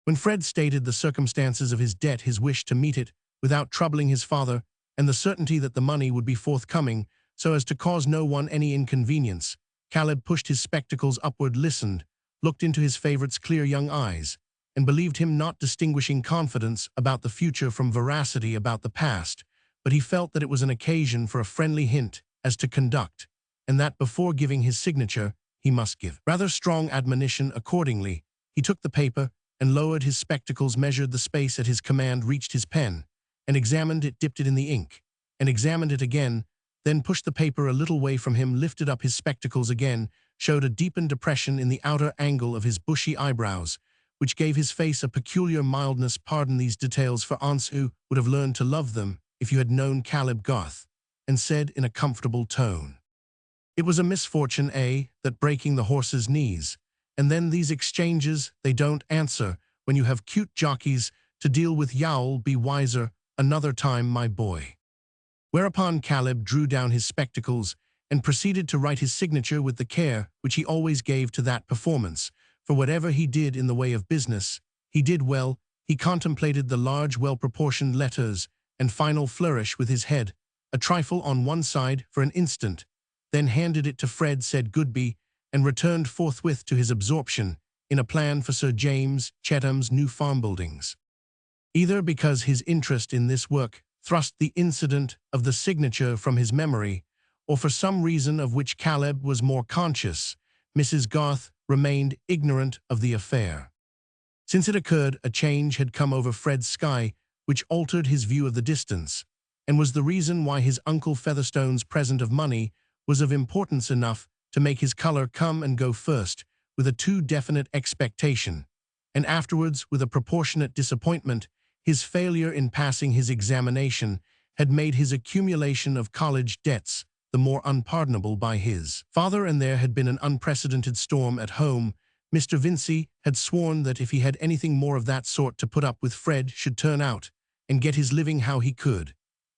When Fred stated the circumstances of his debt, his wish to meet it without troubling his father, and the certainty that the money would be forthcoming so as to cause no one any inconvenience, Caleb pushed his spectacles upward, listened, looked into his favorite's clear young eyes, and believed him not distinguishing confidence about the future from veracity about the past, but he felt that it was an occasion for a friendly hint as to conduct, and that before giving his signature, he must give rather strong admonition. Accordingly, he took the paper and lowered his spectacles, measured the space at his command, reached his pen, and examined it, dipped it in the ink, and examined it again, then pushed the paper a little way from him, lifted up his spectacles again, showed a deepened depression in the outer angle of his bushy eyebrows, which gave his face a peculiar mildness. Pardon these details for aunts who would have learned to love them if you had known Caleb Garth, and said in a comfortable tone, "It was a misfortune, that breaking the horse's knees. And then these exchanges, they don't answer when you have cute jockeys to deal with. You'll be wiser another time, my boy." Whereupon Caleb drew down his spectacles and proceeded to write his signature with the care which he always gave to that performance, for whatever he did in the way of business, he did well. He contemplated the large, well-proportioned letters and final flourish with his head, a trifle on one side, for an instant, then handed it to Fred, said "Goodby," and returned forthwith to his absorption in a plan for Sir James Chetham's new farm buildings. Either because his interest in this work thrust the incident of the signature from his memory, or for some reason of which Caleb was more conscious, Mrs. Garth remained ignorant of the affair. Since it occurred, a change had come over Fred's sky which altered his view of the distance, and was the reason why his Uncle Featherstone's present of money was of importance enough to make his color come and go first with a too definite expectation, and afterwards with a proportionate disappointment. His failure in passing his examination had made his accumulation of college debts the more unpardonable by his father, and there had been an unprecedented storm at home. Mr. Vincey had sworn that if he had anything more of that sort to put up with, Fred should turn out and get his living how he could,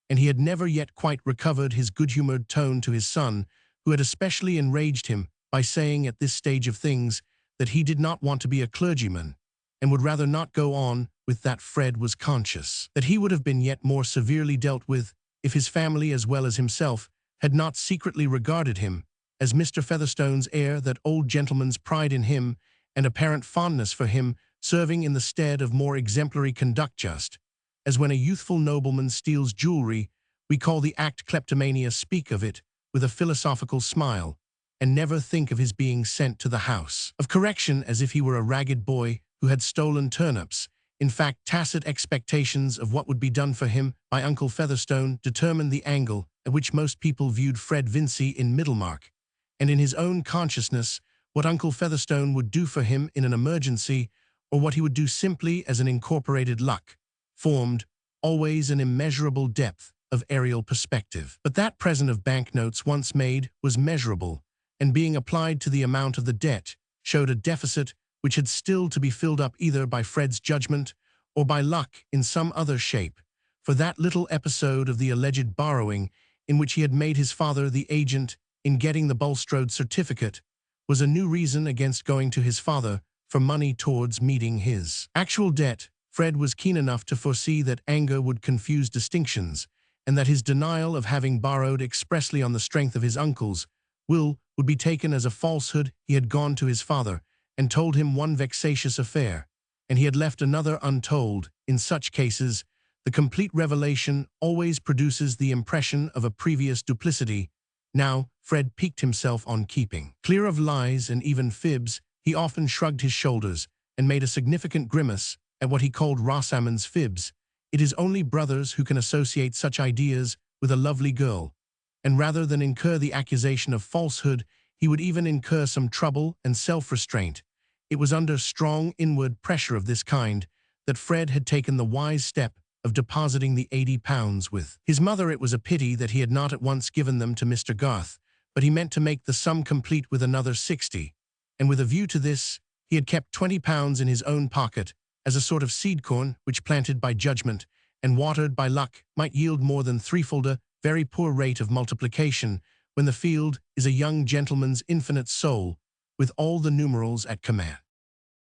and he had never yet quite recovered his good-humored tone to his son, who had especially enraged him by saying at this stage of things that he did not want to be a clergyman, and would rather not go on with that. Fred was conscious that he would have been yet more severely dealt with if his family as well as himself had not secretly regarded him as Mr. Featherstone's heir, that old gentleman's pride in him and apparent fondness for him serving in the stead of more exemplary conduct, just as when a youthful nobleman steals jewelry, we call the act kleptomania, speak of it with a philosophical smile, and never think of his being sent to the house of correction as if he were a ragged boy who had stolen turnips. In fact, tacit expectations of what would be done for him by Uncle Featherstone determined the angle at which most people viewed Fred Vincey in Middlemarch, and in his own consciousness what Uncle Featherstone would do for him in an emergency, or what he would do simply as an incorporated luck, formed always an immeasurable depth of aerial perspective. But that present of banknotes once made was measurable, and being applied to the amount of the debt, showed a deficit which had still to be filled up either by Fred's judgment or by luck in some other shape, for that little episode of the alleged borrowing in which he had made his father the agent in getting the Bulstrode certificate was a new reason against going to his father for money towards meeting his actual debt. Fred was keen enough to foresee that anger would confuse distinctions, and that his denial of having borrowed expressly on the strength of his uncle's will would be taken as a falsehood. He had gone to his father and told him one vexatious affair, and he had left another untold. In such cases, the complete revelation always produces the impression of a previous duplicity. Now, Fred piqued himself on keeping clear of lies and even fibs. He often shrugged his shoulders and made a significant grimace at what he called Rosamond's fibs. It is only brothers who can associate such ideas with a lovely girl, and rather than incur the accusation of falsehood, he would even incur some trouble and self-restraint. It was under strong inward pressure of this kind that Fred had taken the wise step of depositing the £80 with his mother. It was a pity that he had not at once given them to Mr. Garth, but he meant to make the sum complete with another 60, and with a view to this, he had kept £20 in his own pocket as a sort of seed corn which, planted by judgment and watered by luck, might yield more than threefold a very poor rate of multiplication when the field is a young gentleman's infinite soul, with all the numerals at command.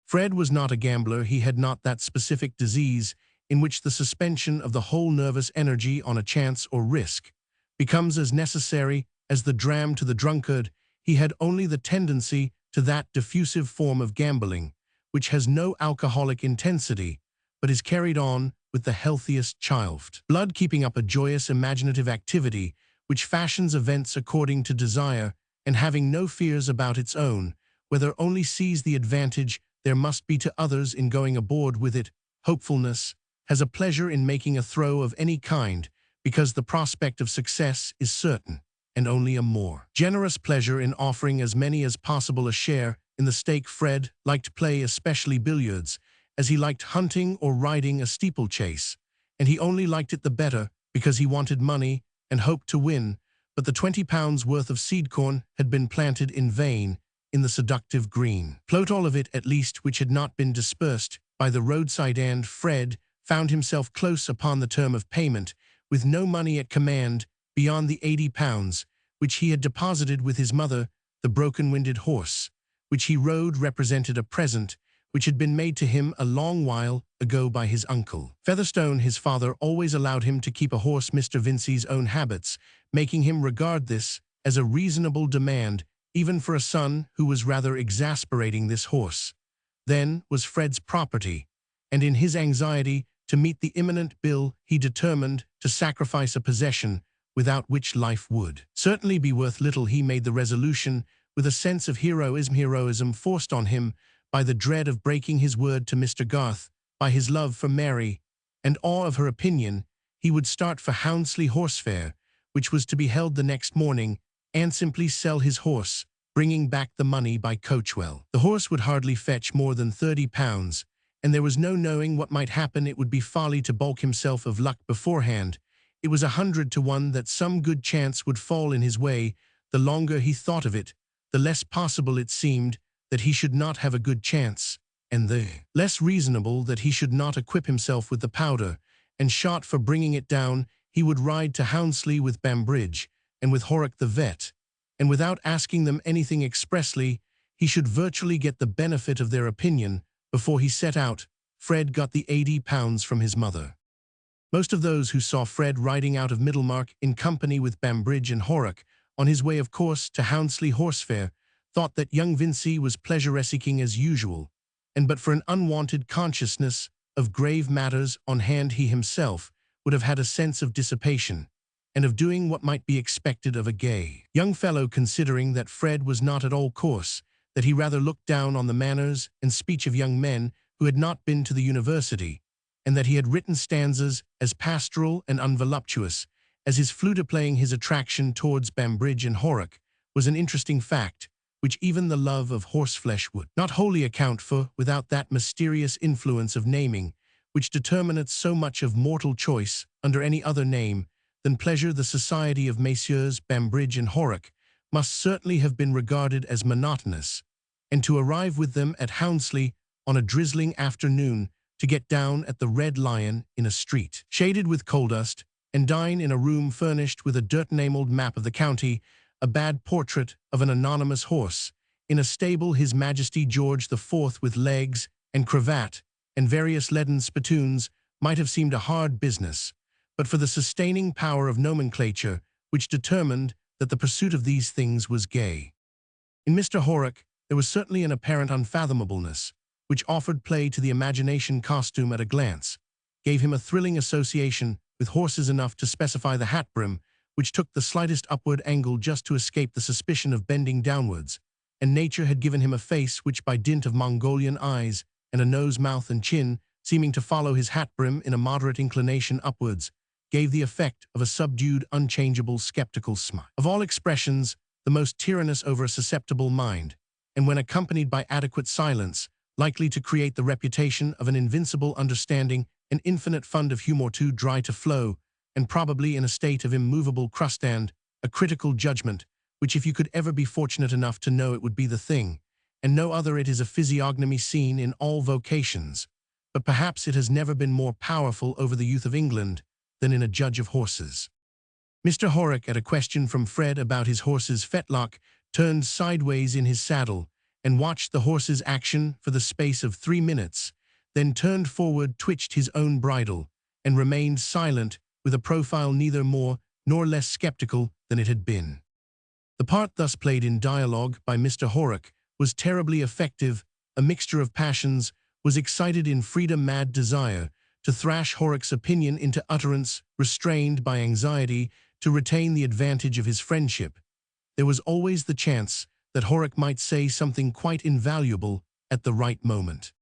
Fred was not a gambler. He had not that specific disease in which the suspension of the whole nervous energy on a chance or risk becomes as necessary as the dram to the drunkard. He had only the tendency to that diffusive form of gambling, which has no alcoholic intensity, but is carried on with the healthiest child blood, keeping up a joyous imaginative activity which fashions events according to desire, and having no fears about its own, whether only sees the advantage there must be to others in going aboard with it. Hopefulness has a pleasure in making a throw of any kind, because the prospect of success is certain, and only a more generous pleasure in offering as many as possible a share in the stake. Fred liked play, especially billiards, as he liked hunting or riding a steeplechase, and he only liked it the better because he wanted money and hoped to win, but the £20 worth of seed corn had been planted in vain in the seductive green plot, all of it at least, which had not been dispersed by the roadside, and Fred found himself close upon the term of payment, with no money at command beyond the £80 which he had deposited with his mother. The broken-winded horse which he rode represented a present which had been made to him a long while ago by his uncle Featherstone. His father always allowed him to keep a horse, Mr. Vincey's own habits making him regard this as a reasonable demand, even for a son who was rather exasperating. This horse, then, was Fred's property, and in his anxiety to meet the imminent bill, he determined to sacrifice a possession without which life would certainly be worth little. He made the resolution with a sense of heroism forced on him by the dread of breaking his word to Mr. Garth, by his love for Mary, and awe of her opinion. He would start for Houndsley Horse Fair, which was to be held the next morning, and simply sell his horse, bringing back the money by coachwell. The horse would hardly fetch more than £30, and there was no knowing what might happen. It would be folly to balk himself of luck beforehand. It was 100 to 1 that some good chance would fall in his way. The longer he thought of it, the less possible it seemed that he should not have a good chance, and the less reasonable that he should not equip himself with the powder and shot for bringing it down. He would ride to Houndsley with Bambridge and with Horrock the vet, and without asking them anything expressly, he should virtually get the benefit of their opinion before he set out. Fred got the £80 from his mother. Most of those who saw Fred riding out of Middlemarch in company with Bambridge and Horrock, on his way, of course, to Houndsley Horse Fair, thought that young Vincey was pleasure-seeking as usual, and but for an unwanted consciousness of grave matters on hand, he himself would have had a sense of dissipation, and of doing what might be expected of a gay young fellow, considering that Fred was not at all coarse, that he rather looked down on the manners and speech of young men who had not been to the university, and that he had written stanzas as pastoral and unvoluptuous as his flute-playing. His attraction towards Bambridge and Horrock was an interesting fact, which even the love of horseflesh would not wholly account for without that mysterious influence of naming, which determineth so much of mortal choice under any other name than pleasure. The society of Messieurs Bambridge and Horrock must certainly have been regarded as monotonous, and to arrive with them at Houndsley on a drizzling afternoon, to get down at the Red Lion in a street shaded with coal dust, and dine in a room furnished with a dirt-enameled map of the county, a bad portrait of an anonymous horse, in a stable His Majesty George IV with legs and cravat and various leaden spittoons, might have seemed a hard business, but for the sustaining power of nomenclature, which determined that the pursuit of these things was gay. In Mr. Horrock there was certainly an apparent unfathomableness, which offered play to the imagination. Costume at a glance gave him a thrilling association with horses, enough to specify the hat brim, which took the slightest upward angle just to escape the suspicion of bending downwards, and nature had given him a face which, by dint of Mongolian eyes and a nose, mouth, and chin, seeming to follow his hat brim in a moderate inclination upwards, gave the effect of a subdued, unchangeable, skeptical smile. Of all expressions, the most tyrannous over a susceptible mind, and when accompanied by adequate silence, likely to create the reputation of an invincible understanding, an infinite fund of humour too dry to flow, and probably in a state of immovable crust, and a critical judgment, which, if you could ever be fortunate enough to know it, would be the thing, and no other. It is a physiognomy seen in all vocations, but perhaps it has never been more powerful over the youth of England than in a judge of horses. Mr. Horrock, at a question from Fred about his horse's fetlock, turned sideways in his saddle, and watched the horse's action for the space of 3 minutes, then turned forward, twitched his own bridle, and remained silent with a profile neither more nor less skeptical than it had been. The part thus played in dialogue by Mr. Horrock was terribly effective. A mixture of passions was excited in freedom-mad desire to thrash Horrock's opinion into utterance, restrained by anxiety to retain the advantage of his friendship. There was always the chance that Horrock might say something quite invaluable at the right moment.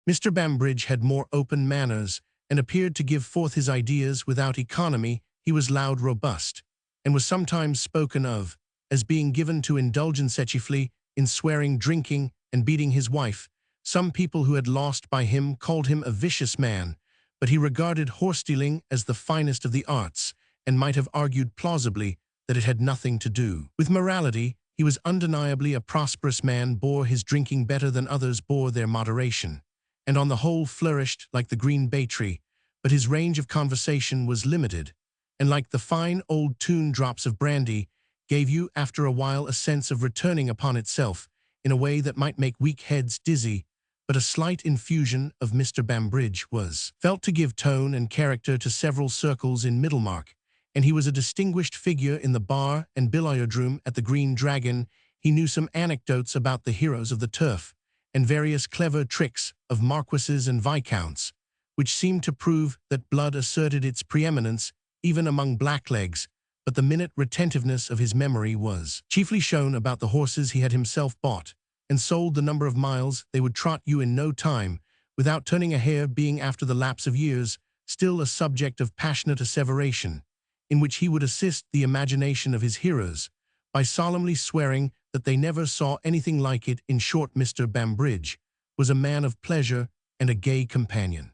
Mr. Bambridge had more open manners and appeared to give forth his ideas without economy. He was loud, robust, and was sometimes spoken of as being given to indulgence chiefly in swearing, drinking, and beating his wife. Some people who had lost by him called him a vicious man, but he regarded horse-stealing as the finest of the arts, and might have argued plausibly that it had nothing to do with morality. He was undeniably a prosperous man, bore his drinking better than others bore their moderation, and on the whole flourished like the green bay tree, but his range of conversation was limited, and like the fine old tune drops of brandy, gave you after a while a sense of returning upon itself in a way that might make weak heads dizzy. But a slight infusion of Mr. Bambridge was felt to give tone and character to several circles in Middlemarch, and he was a distinguished figure in the bar and billiard room at the Green Dragon. He knew some anecdotes about the heroes of the turf, and various clever tricks of marquises and viscounts, which seemed to prove that blood asserted its preeminence even among blacklegs. But the minute retentiveness of his memory was chiefly shown about the horses he had himself bought and sold, the number of miles they would trot you in no time, without turning a hair, being after the lapse of years still a subject of passionate asseveration, in which he would assist the imagination of his hearers by solemnly swearing that they never saw anything like it. In short, Mr. Bambridge was a man of pleasure and a gay companion.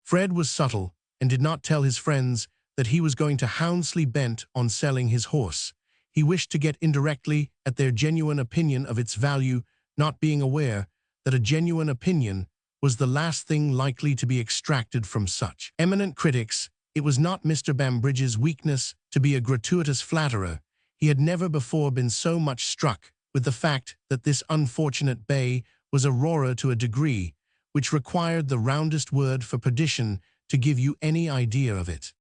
Fred was subtle, and did not tell his friends that he was going to Houndsley bent on selling his horse. He wished to get indirectly at their genuine opinion of its value, not being aware that a genuine opinion was the last thing likely to be extracted from such eminent critics. It was not Mr. Bambridge's weakness to be a gratuitous flatterer. He had never before been so much struck with the fact that this unfortunate bay was a roarer to a degree which required the roundest word for perdition to give you any idea of it.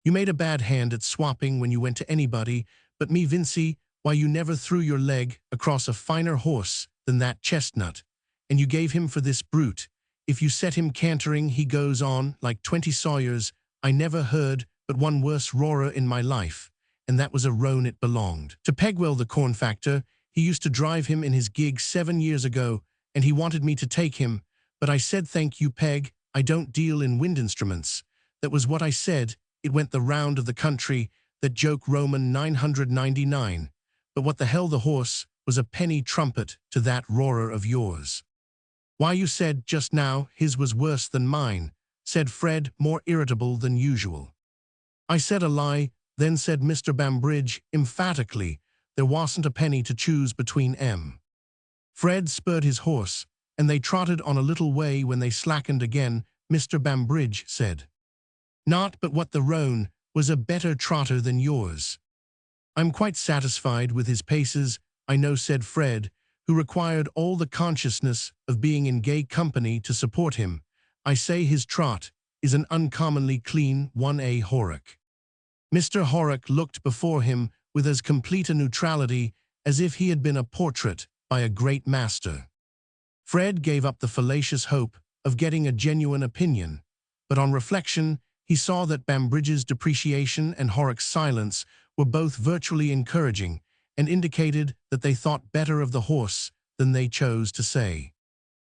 You made a bad hand at swapping when you went to anybody but me, Vincey. Why, you never threw your leg across a finer horse than that chestnut, and you gave him for this brute. If you set him cantering, he goes on like 20 sawyers. I never heard but one worse roarer in my life, and that was a roan. It belonged to Pegwell, the corn factor. He used to drive him in his gig 7 years ago, and he wanted me to take him, but I said, thank you, Peg, I don't deal in wind instruments. That was what I said. It went the round of the country, that joke, Roman 999. But what the hell, the horse was a penny trumpet to that roarer of yours. Why, you said just now his was worse than mine, said Fred, more irritable than usual. I said a lie, then, said Mr. Bambridge emphatically. There wasn't a penny to choose between 'em. Fred spurred his horse, and they trotted on a little way. When they slackened again, Mr. Bambridge said, not but what the roan was a better trotter than yours. I'm quite satisfied with his paces, I know, said Fred, who required all the consciousness of being in gay company to support him. I say his trot is an uncommonly clean one. Horrock. Mr. Horrock looked before him with as complete a neutrality as if he had been a portrait by a great master. Fred gave up the fallacious hope of getting a genuine opinion, but on reflection he saw that Bambridge's depreciation and Horrock's silence were both virtually encouraging, and indicated that they thought better of the horse than they chose to say.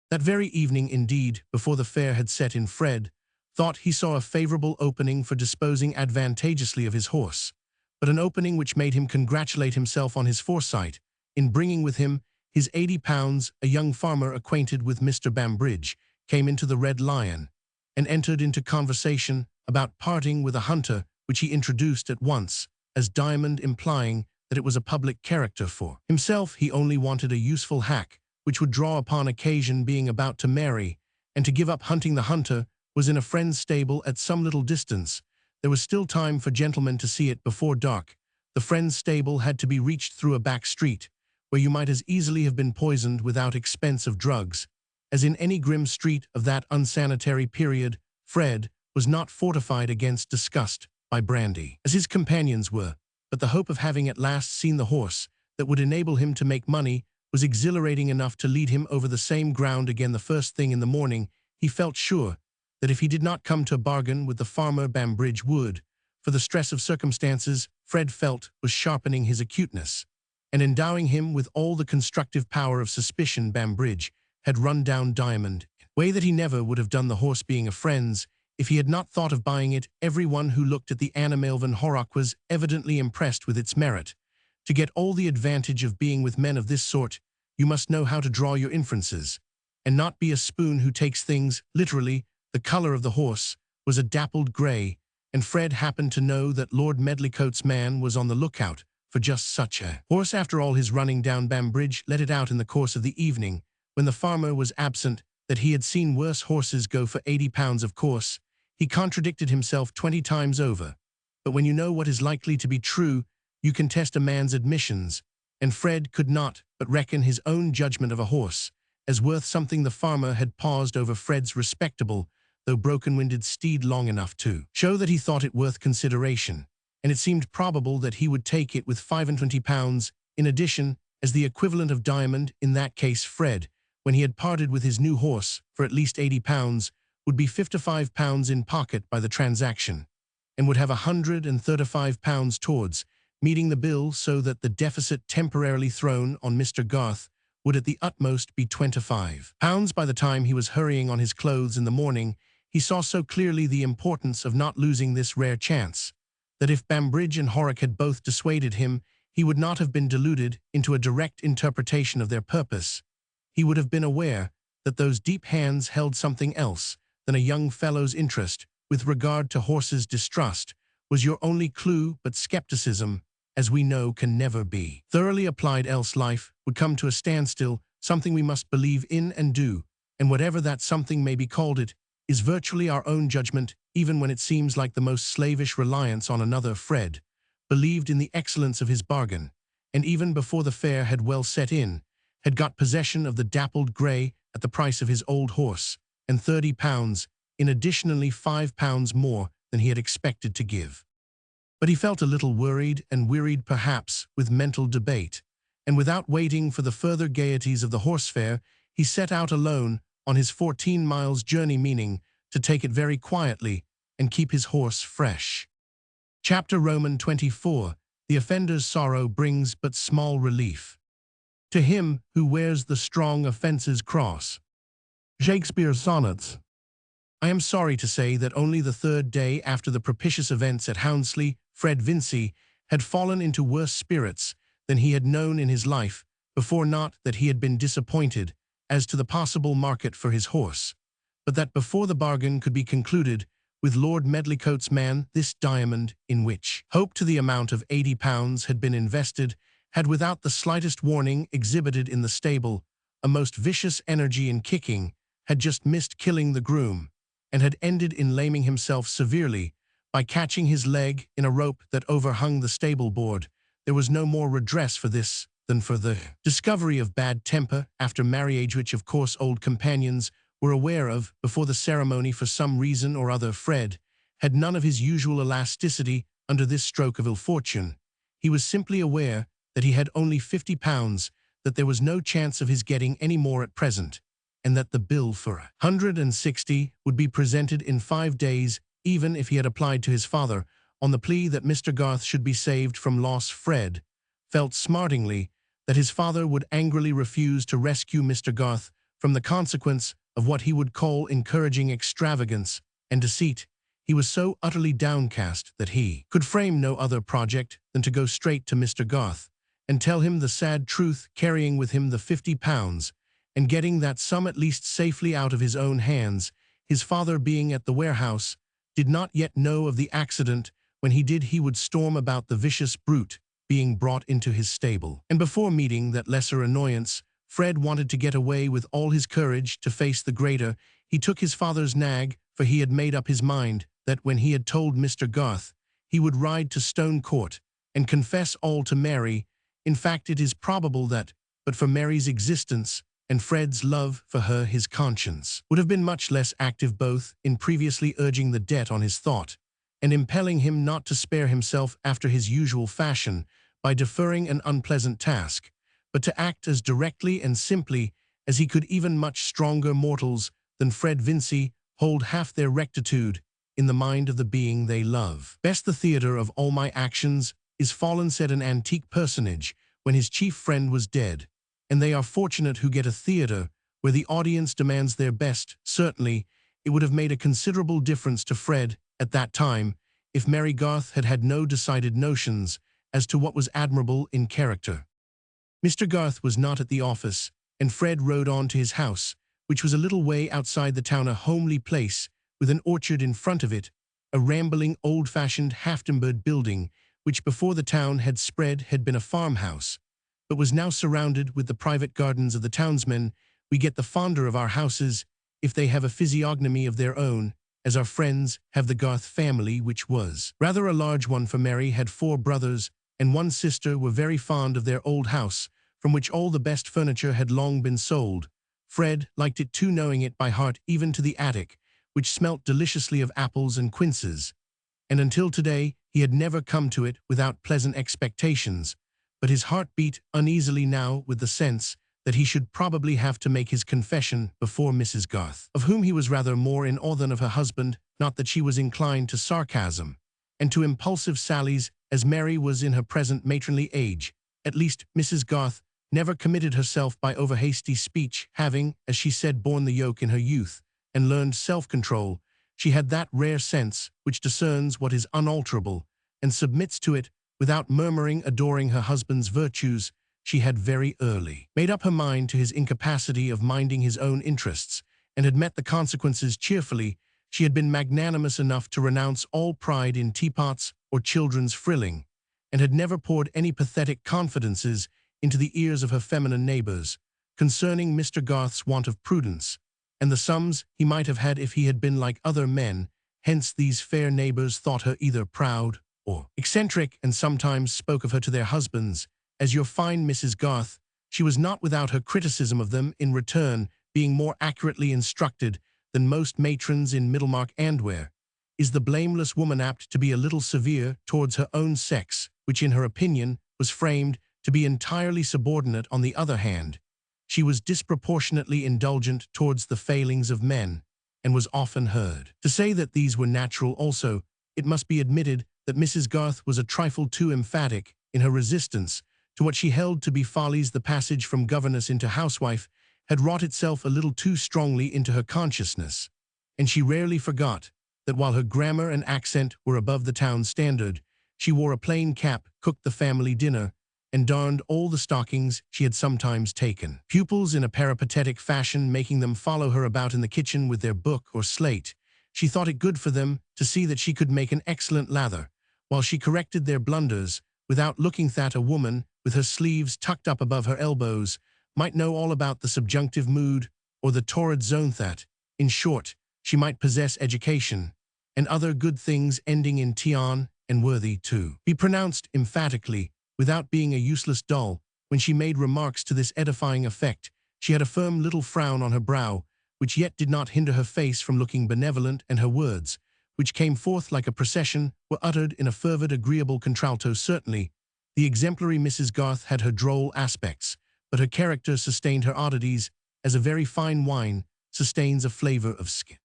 That very evening, indeed, before the fair had set in, Fred thought he saw a favorable opening for disposing advantageously of his horse, but an opening which made him congratulate himself on his foresight in bringing with him his £80. A young farmer acquainted with Mr. Bambridge came into the Red Lion and entered into conversation about parting with a hunter, which he introduced at once as Diamond, implying that it was a public character. For himself, he only wanted a useful hack which would draw upon occasion, being about to marry, and to give up hunting. The hunter was in a friend's stable at some little distance. There was still time for gentlemen to see it before dark. The friend's stable had to be reached through a back street, where you might as easily have been poisoned without expense of drugs, as in any grim street of that unsanitary period. Fred was not fortified against disgust by brandy, as his companions were, but the hope of having at last seen the horse that would enable him to make money was exhilarating enough to lead him over the same ground again the first thing in the morning. He felt sure that if he did not come to a bargain with the farmer, Bambridge would, for the stress of circumstances, Fred felt, was sharpening his acuteness, and endowing him with all the constructive power of suspicion. Bambridge had run down Diamond, in a way that he never would have done, the horse being a friend's, if he had not thought of buying it. Everyone who looked at the animal van Horrock was evidently impressed with its merit. To get all the advantage of being with men of this sort, you must know how to draw your inferences, and not be a spoon who takes things literally. The color of the horse was a dappled grey, and Fred happened to know that Lord Medlicote's man was on the lookout for just such a horse. After all his running down, Bambridge let it out in the course of the evening, when the farmer was absent, that he had seen worse horses go for £80. Of course, he contradicted himself 20 times over, but when you know what is likely to be true, you can test a man's admissions, and Fred could not but reckon his own judgment of a horse as worth something. The farmer had paused over Fred's respectable, though broken-winded steed long enough to show that he thought it worth consideration, and it seemed probable that he would take it with £25 in addition as the equivalent of Diamond. In that case, Fred, when he had parted with his new horse for at least £80, would be £55 in pocket by the transaction, and would have £135 towards meeting the bill, so that the deficit temporarily thrown on Mr. Garth would at the utmost be £25. By the time he was hurrying on his clothes in the morning, he saw so clearly the importance of not losing this rare chance, that if Bambridge and Horrock had both dissuaded him, he would not have been deluded into a direct interpretation of their purpose. He would have been aware that those deep hands held something else than a young fellow's interest. With regard to horses, distrust was your only clue, but skepticism, as we know, can never be thoroughly applied, else life would come to a standstill. Something we must believe in and do, and whatever that something may be called, it is virtually our own judgment, even when it seems like the most slavish reliance on another. Fred believed in the excellence of his bargain, and even before the fair had well set in, had got possession of the dappled grey at the price of his old horse, and £30 in, additionally £5 more than he had expected to give. But he felt a little worried and wearied, perhaps with mental debate, and without waiting for the further gaieties of the horse fair, he set out alone on his 14 miles journey, meaning to take it very quietly and keep his horse fresh. Chapter Roman 24. The offender's sorrow brings but small relief to him who wears the strong offence's cross. Shakespeare Sonnets. I am sorry to say that only the third day after the propitious events at Houndsley, Fred Vincy had fallen into worse spirits than he had known in his life before. Not that he had been disappointed as to the possible market for his horse, but that before the bargain could be concluded with Lord Medlicote's man, this Diamond, in which hope to the amount of £80 had been invested, had without the slightest warning exhibited in the stable a most vicious energy in kicking, had just missed killing the groom, and had ended in laming himself severely by catching his leg in a rope that overhung the stable board. There was no more redress for this than for the discovery of bad temper after marriage, which of course old companions were aware of before the ceremony. For some reason or other, Fred had none of his usual elasticity under this stroke of ill fortune. He was simply aware that he had only £50, that there was no chance of his getting any more at present, and that the bill for £160 would be presented in 5 days, even if he had applied to his father on the plea that Mr. Garth should be saved from loss. Fred felt smartingly that his father would angrily refuse to rescue Mr. Garth from the consequence of what he would call encouraging extravagance and deceit. He was so utterly downcast that he could frame no other project than to go straight to Mr. Garth and tell him the sad truth, carrying with him the £50, and getting that sum at least safely out of his own hands. His father, being at the warehouse, did not yet know of the accident. When he did, he would storm about the vicious brute being brought into his stable. And before meeting that lesser annoyance, Fred wanted to get away with all his courage to face the greater. He took his father's nag, for he had made up his mind that when he had told Mr. Garth, he would ride to Stone Court and confess all to Mary. In fact, it is probable that, but for Mary's existence and Fred's love for her, his conscience would have been much less active, both in previously urging the debt on his thought and impelling him not to spare himself after his usual fashion by deferring an unpleasant task, but to act as directly and simply as he could. Even much stronger mortals than Fred Vincy hold half their rectitude in the mind of the being they love. Best the theatre of all my actions is fallen, said an antique personage when his chief friend was dead, and they are fortunate who get a theatre where the audience demands their best. Certainly, it would have made a considerable difference to Fred at that time if Mary Garth had had no decided notions as to what was admirable in character. Mr. Garth was not at the office, and Fred rode on to his house, which was a little way outside the town, a homely place with an orchard in front of it, a rambling, old-fashioned, half-timbered building which before the town had spread had been a farmhouse, but was now surrounded with the private gardens of the townsmen. We get the fonder of our houses if they have a physiognomy of their own, as our friends have the Garth family, which was rather a large one, for Mary had 4 brothers and 1 sister, were very fond of their old house, from which all the best furniture had long been sold. Fred liked it too, knowing it by heart, even to the attic, which smelt deliciously of apples and quinces, and until today he had never come to it without pleasant expectations, but his heart beat uneasily now with the sense that he should probably have to make his confession before Mrs. Garth, of whom he was rather more in awe than of her husband. Not that she was inclined to sarcasm and to impulsive sallies, as Mary was in her present matronly age. At least Mrs. Garth never committed herself by over-hasty speech, having, as she said, borne the yoke in her youth and learned self-control. She had that rare sense which discerns what is unalterable and submits to it without murmuring. Adoring her husband's virtues, she had very early made up her mind to his incapacity of minding his own interests, and had met the consequences cheerfully. She had been magnanimous enough to renounce all pride in teapots or children's frilling, and had never poured any pathetic confidences into the ears of her feminine neighbors concerning Mr. Garth's want of prudence, and the sums he might have had if he had been like other men. Hence these fair neighbors thought her either proud or eccentric, and sometimes spoke of her to their husbands as your fine Mrs. Garth. She was not without her criticism of them in return, being more accurately instructed than most matrons in Middlemarch. And where is the blameless woman apt to be a little severe towards her own sex, which in her opinion was framed to be entirely subordinate? On the other hand, she was disproportionately indulgent towards the failings of men, and was often heard to say that these were natural also. It must be admitted that Mrs. Garth was a trifle too emphatic in her resistance to what she held to be follies. The passage from governess into housewife had wrought itself a little too strongly into her consciousness, and she rarely forgot that while her grammar and accent were above the town standard, she wore a plain cap, cooked the family dinner, and darned all the stockings she had sometimes taken pupils in a peripatetic fashion, making them follow her about in the kitchen with their book or slate. She thought it good for them to see that she could make an excellent lather, while she corrected their blunders, without looking that a woman, with her sleeves tucked up above her elbows, might know all about the subjunctive mood or the torrid zone, that, in short, she might possess education and other good things ending in tion, and worthy to be pronounced emphatically, without being a useless doll. When she made remarks to this edifying effect, she had a firm little frown on her brow, which yet did not hinder her face from looking benevolent, and her words, which came forth like a procession, were uttered in a fervid, agreeable contralto. Certainly, the exemplary Mrs. Garth had her droll aspects, but her character sustained her oddities, as a very fine wine sustains a flavor of skin.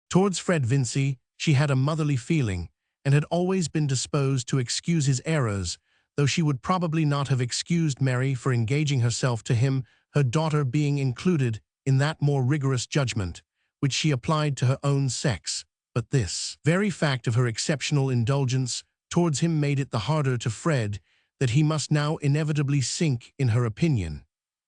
Towards Fred Vincy she had a motherly feeling, and had always been disposed to excuse his errors, though she would probably not have excused Mary for engaging herself to him, her daughter being included in that more rigorous judgment which she applied to her own sex. But this very fact of her exceptional indulgence towards him made it the harder to Fred that he must now inevitably sink in her opinion,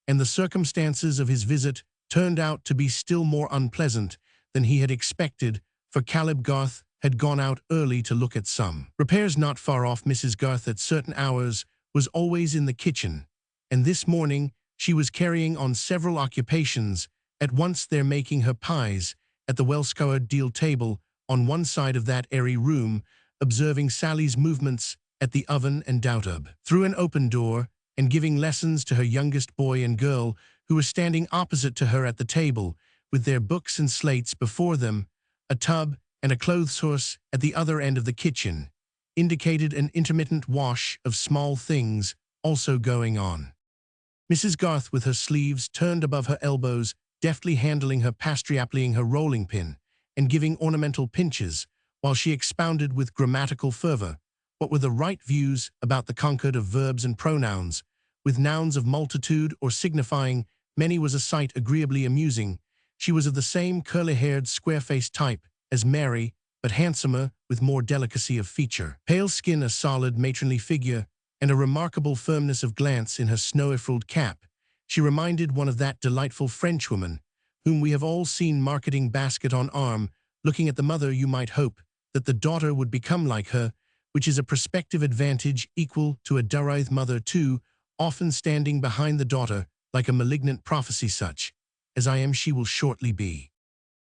and the circumstances of his visit turned out to be still more unpleasant than he had expected, for Caleb Garth had gone out early to look at some repairs not far off. Mrs. Garth at certain hours was always in the kitchen, and this morning she was carrying on several occupations at once. There making her pies at the well-scoured deal table on one side of that airy room, observing Sally's movements at the oven, and Doutub through an open door, and giving lessons to her youngest boy and girl, who were standing opposite to her at the table, with their books and slates before them. A tub and a clothes horse at the other end of the kitchen indicated an intermittent wash of small things also going on. Mrs. Garth, with her sleeves turned above her elbows, deftly handling her pastry, applying her rolling pin, and giving ornamental pinches, while she expounded with grammatical fervor what were the right views about the concord of verbs and pronouns, with nouns of multitude or signifying many, was a sight agreeably amusing. She was of the same curly-haired, square-faced type as Mary, but handsomer, with more delicacy of feature. Pale skin, a solid, matronly figure, and a remarkable firmness of glance in her snowy-frilled cap. She reminded one of that delightful Frenchwoman, whom we have all seen marketing basket on arm. Looking at the mother, you might hope that the daughter would become like her, which is a prospective advantage equal to a Dorothea mother too, often standing behind the daughter like a malignant prophecy. Such as I am, she will shortly be.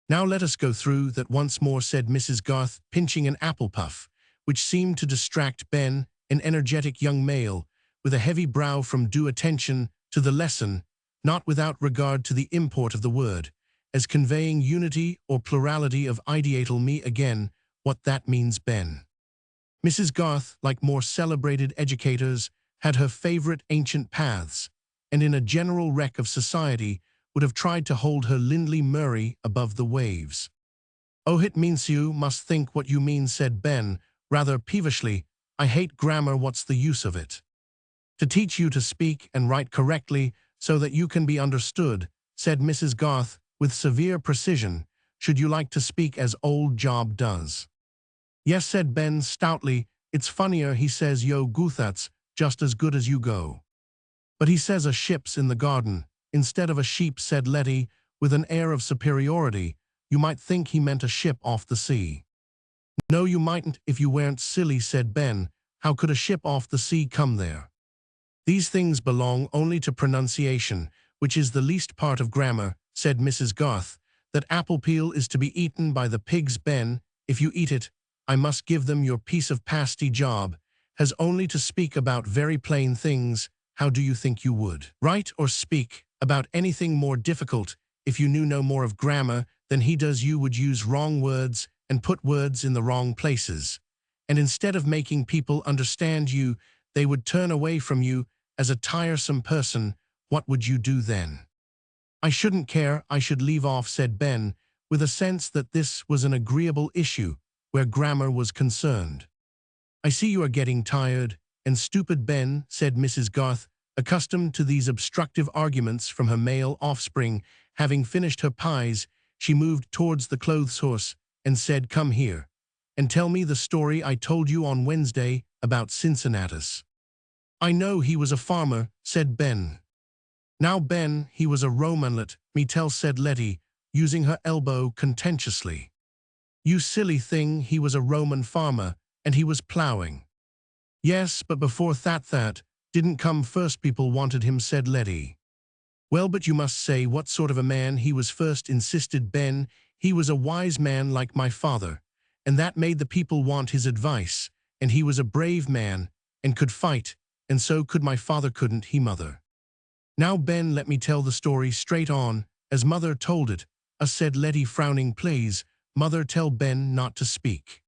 Now let us go through that once more, said Mrs. Garth, pinching an apple puff, which seemed to distract Ben, an energetic young male, with a heavy brow from due attention to the lesson, not without regard to the import of the word, as conveying unity or plurality of ideal. Me again, what that means, Ben. Mrs. Garth, like more celebrated educators, had her favorite ancient paths, and in a general wreck of society would have tried to hold her Lindley Murray above the waves. Oh, it means you must think what you mean, said Ben, rather peevishly. I hate grammar. What's the use of it? To teach you to speak and write correctly so that you can be understood, said Mrs. Garth with severe precision. Should you like to speak as old Job does? Yes, said Ben stoutly. It's funnier, he says yo go, that's just as good as you go. But he says a ship's in the garden instead of a sheep, said Letty with an air of superiority. You might think he meant a ship off the sea. No, you mightn't if you weren't silly, said Ben. How could a ship off the sea come there? These things belong only to pronunciation, which is the least part of grammar, said Mrs. Garth. That apple peel is to be eaten by the pigs, Ben. If you eat it, I must give them your piece of pasty. Job has only to speak about very plain things. How do you think you would write or speak about anything more difficult if you knew no more of grammar than he does? You would use wrong words and put words in the wrong places. And instead of making people understand you, they would turn away from you as a tiresome person. What would you do then? I shouldn't care. I should leave off, said Ben, with a sense that this was an agreeable issue where grammar was concerned. I see you are getting tired and stupid, Ben, said Mrs. Garth, accustomed to these obstructive arguments from her male offspring. Having finished her pies, she moved towards the clothes horse and said, Come here, and tell me the story I told you on Wednesday about Cincinnatus. I know he was a farmer, said Ben. Now, Ben, he was a Romanlet, me tell, said Letty, using her elbow contentiously. You silly thing, he was a Roman farmer, and he was ploughing. Yes, but before that didn't come first. People wanted him, said Letty. Well, but you must say what sort of a man he was first, insisted Ben. He was a wise man like my father, and that made the people want his advice, and he was a brave man, and could fight, and so could my father, couldn't he, mother? Now, Ben, let me tell the story straight on, as mother told it, said Letty, frowning. Please, mother, tell Ben not to speak.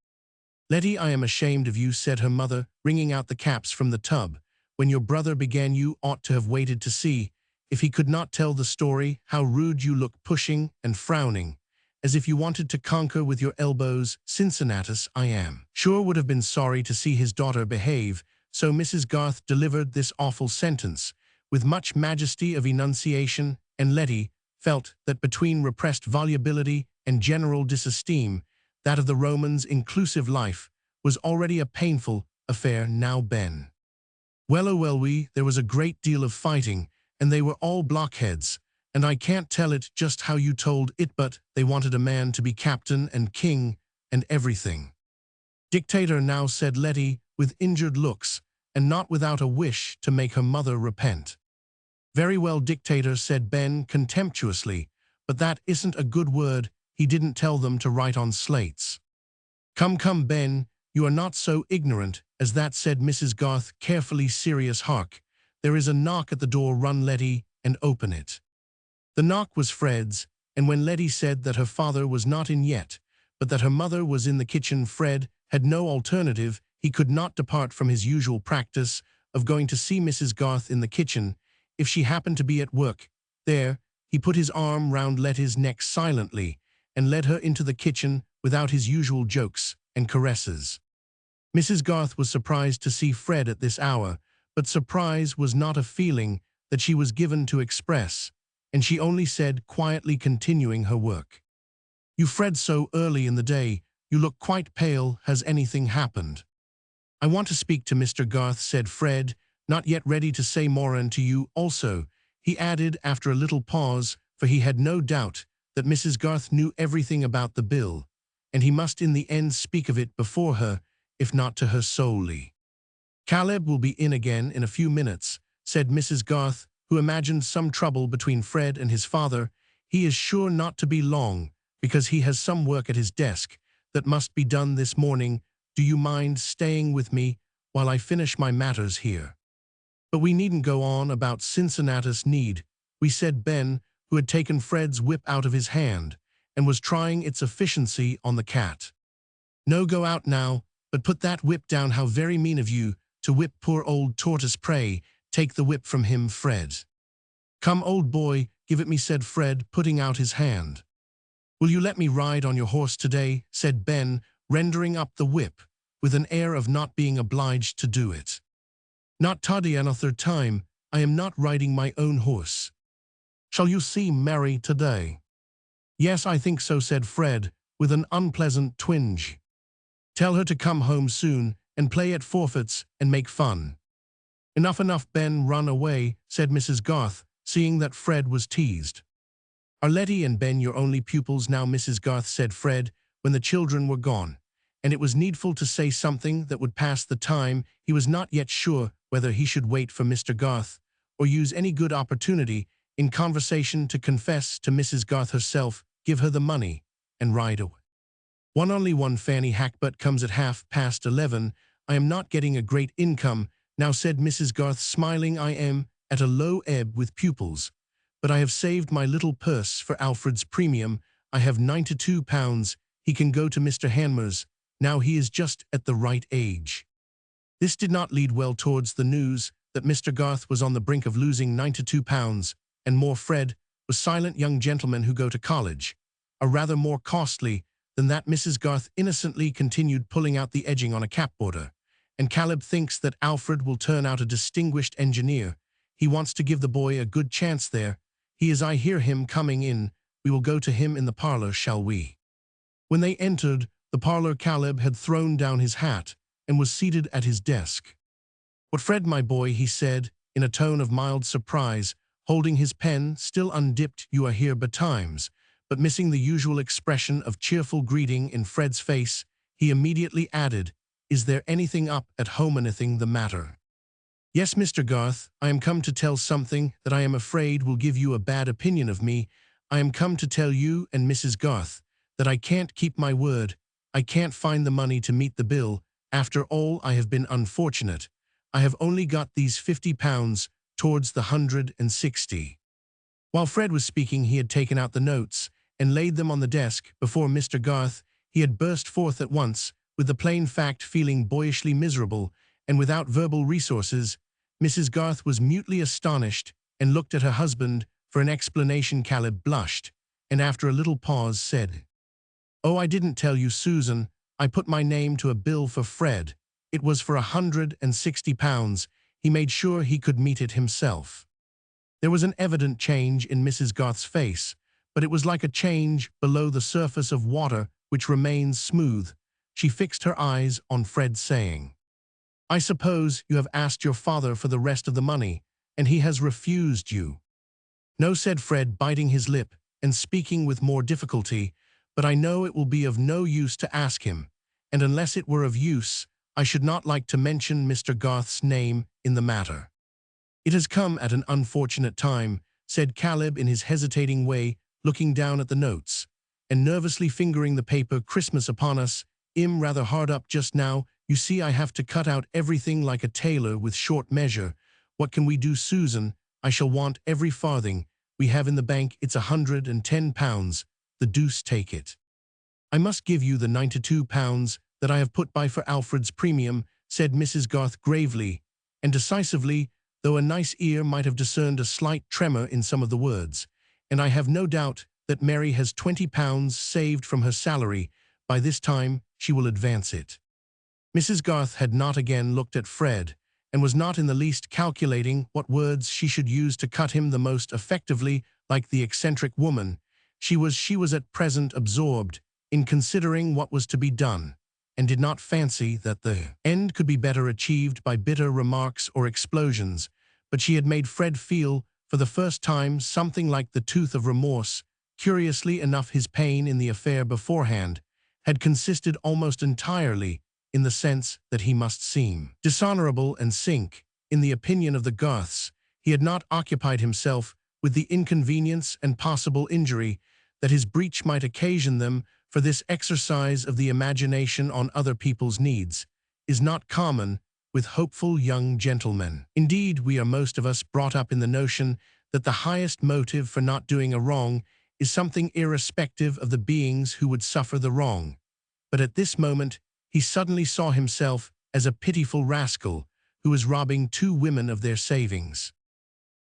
Letty, I am ashamed of you, said her mother, wringing out the caps from the tub. When your brother began, you ought to have waited to see if he could not tell the story. How rude you look, pushing and frowning, as if you wanted to conquer with your elbows. Cincinnatus, I am sure, would have been sorry to see his daughter behave. So Mrs. Garth delivered this awful sentence with much majesty of enunciation, and Letty felt that between repressed volubility and general disesteem, that of the Romans' inclusive life was already a painful affair. Now, Ben. Well, oh well, there was a great deal of fighting, and they were all blockheads, and I can't tell it just how you told it, but they wanted a man to be captain and king and everything. Dictator now, said Letty, with injured looks, and not without a wish to make her mother repent. Very well, dictator, said Ben contemptuously, but that isn't a good word. He didn't tell them to write on slates. Come, come, Ben, you are not so ignorant as that, said Mrs. Garth, carefully serious. Hark, There is a knock at the door, run Letty, and open it. The knock was Fred's, and when Letty said that her father was not in yet, but that her mother was in the kitchen, Fred had no alternative. He could not depart from his usual practice of going to see Mrs. Garth in the kitchen, if she happened to be at work. There, he put his arm round Letty's neck silently, and led her into the kitchen without his usual jokes and caresses. Mrs. Garth was surprised to see Fred at this hour, but surprise was not a feeling that she was given to express, and she only said, quietly continuing her work, "You, Fred, so early in the day, you look quite pale. Has anything happened?" "I want to speak to Mr. Garth," said Fred, not yet ready to say more, "and to you also," he added after a little pause, for he had no doubt that Mrs. Garth knew everything about the bill, and he must in the end speak of it before her, if not to her solely. "Caleb will be in again in a few minutes," said Mrs. Garth, who imagined some trouble between Fred and his father. "He is sure not to be long, because he has some work at his desk that must be done this morning. Do you mind staying with me while I finish my matters here?" "But we needn't go on about Cincinnatus need we," said Ben, who had taken Fred's whip out of his hand and was trying its efficiency on the cat. "No, go out now, but put that whip down. How very mean of you to whip poor old Tortoise. Pray, take the whip from him, Fred." "Come, old boy, give it me," said Fred, putting out his hand. "Will you let me ride on your horse today?" said Ben, rendering up the whip, with an air of not being obliged to do it. "Not toddy another time. I am not riding my own horse." "Shall you see Mary today?" "Yes, I think so," said Fred, with an unpleasant twinge. "Tell her to come home soon, and play at forfeits, and make fun." "Enough, enough, Ben, run away," said Mrs. Garth, seeing that Fred was teased. "Are Letty and Ben your only pupils now, Mrs. Garth?" said Fred, when the children were gone, and it was needful to say something that would pass the time. He was not yet sure whether he should wait for Mr. Garth, or use any good opportunity in conversation to confess to Mrs. Garth herself, give her the money, and ride away. "One, only one, Fanny Hackbutt comes at 11:30. I am not getting a great income now," said Mrs. Garth, smiling. "I am at a low ebb with pupils, but I have saved my little purse for Alfred's premium. I have £92. He can go to Mr. Hanmer's now. He is just at the right age." This did not lead well towards the news that Mr. Garth was on the brink of losing £92 and more. Fred was silent. Young gentlemen who go to college are rather more costly than that. Mrs. Garth innocently continued, pulling out the edging on a cap border. "And Caleb thinks that Alfred will turn out a distinguished engineer. He wants to give the boy a good chance there. He is, I hear him coming in. We will go to him in the parlor, shall we?" When they entered the parlor, Caleb had thrown down his hat and was seated at his desk. "What, Fred, my boy," he said, in a tone of mild surprise, holding his pen still undipped, "you are here betimes." But missing the usual expression of cheerful greeting in Fred's face, he immediately added, "Is there anything up at home, anything the matter?" "Yes, Mr. Garth, I am come to tell something that I am afraid will give you a bad opinion of me. I am come to tell you and Mrs. Garth that I can't keep my word. I can't find the money to meet the bill. After all, I have been unfortunate. I have only got these £50 towards the 160. While Fred was speaking, he had taken out the notes and laid them on the desk before Mr. Garth. He had burst forth at once, with the plain fact, feeling boyishly miserable, and without verbal resources. Mrs. Garth was mutely astonished, and looked at her husband for an explanation. Caleb blushed, and after a little pause said, "Oh, I didn't tell you, Susan. I put my name to a bill for Fred. It was for £160. He made sure he could meet it himself." There was an evident change in Mrs. Garth's face, but it was like a change below the surface of water which remains smooth. She fixed her eyes on Fred, saying, "I suppose you have asked your father for the rest of the money, and he has refused you?" "No," said Fred, biting his lip and speaking with more difficulty, "but I know it will be of no use to ask him, and unless it were of use, I should not like to mention Mr. Garth's name in the matter." "It has come at an unfortunate time," said Caleb in his hesitating way, looking down at the notes, and nervously fingering the paper. "Christmas upon us. I'm rather hard up just now. You see, I have to cut out everything like a tailor with short measure. What can we do, Susan? I shall want every farthing we have in the bank. It's £110. The deuce take it. I must give you the £92 that I have put by for Alfred's premium, said Mrs. Garth gravely and decisively, though a nice ear might have discerned a slight tremor in some of the words. And I have no doubt that Mary has £20 saved from her salary. By this time she will advance it. Mrs. Garth had not again looked at Fred, and was not in the least calculating what words she should use to cut him the most effectively like the eccentric woman. She was at present absorbed in considering what was to be done, and did not fancy that the end could be better achieved by bitter remarks or explosions, but she had made Fred feel, for the first time, something like the tooth of remorse. Curiously enough, his pain in the affair beforehand had consisted almost entirely in the sense that he must seem dishonorable and sink, in the opinion of the Garths. He had not occupied himself with the inconvenience and possible injury that his breach might occasion them, for this exercise of the imagination on other people's needs is not common with hopeful young gentlemen. Indeed, we are most of us brought up in the notion that the highest motive for not doing a wrong is something irrespective of the beings who would suffer the wrong. But at this moment he suddenly saw himself as a pitiful rascal who was robbing two women of their savings.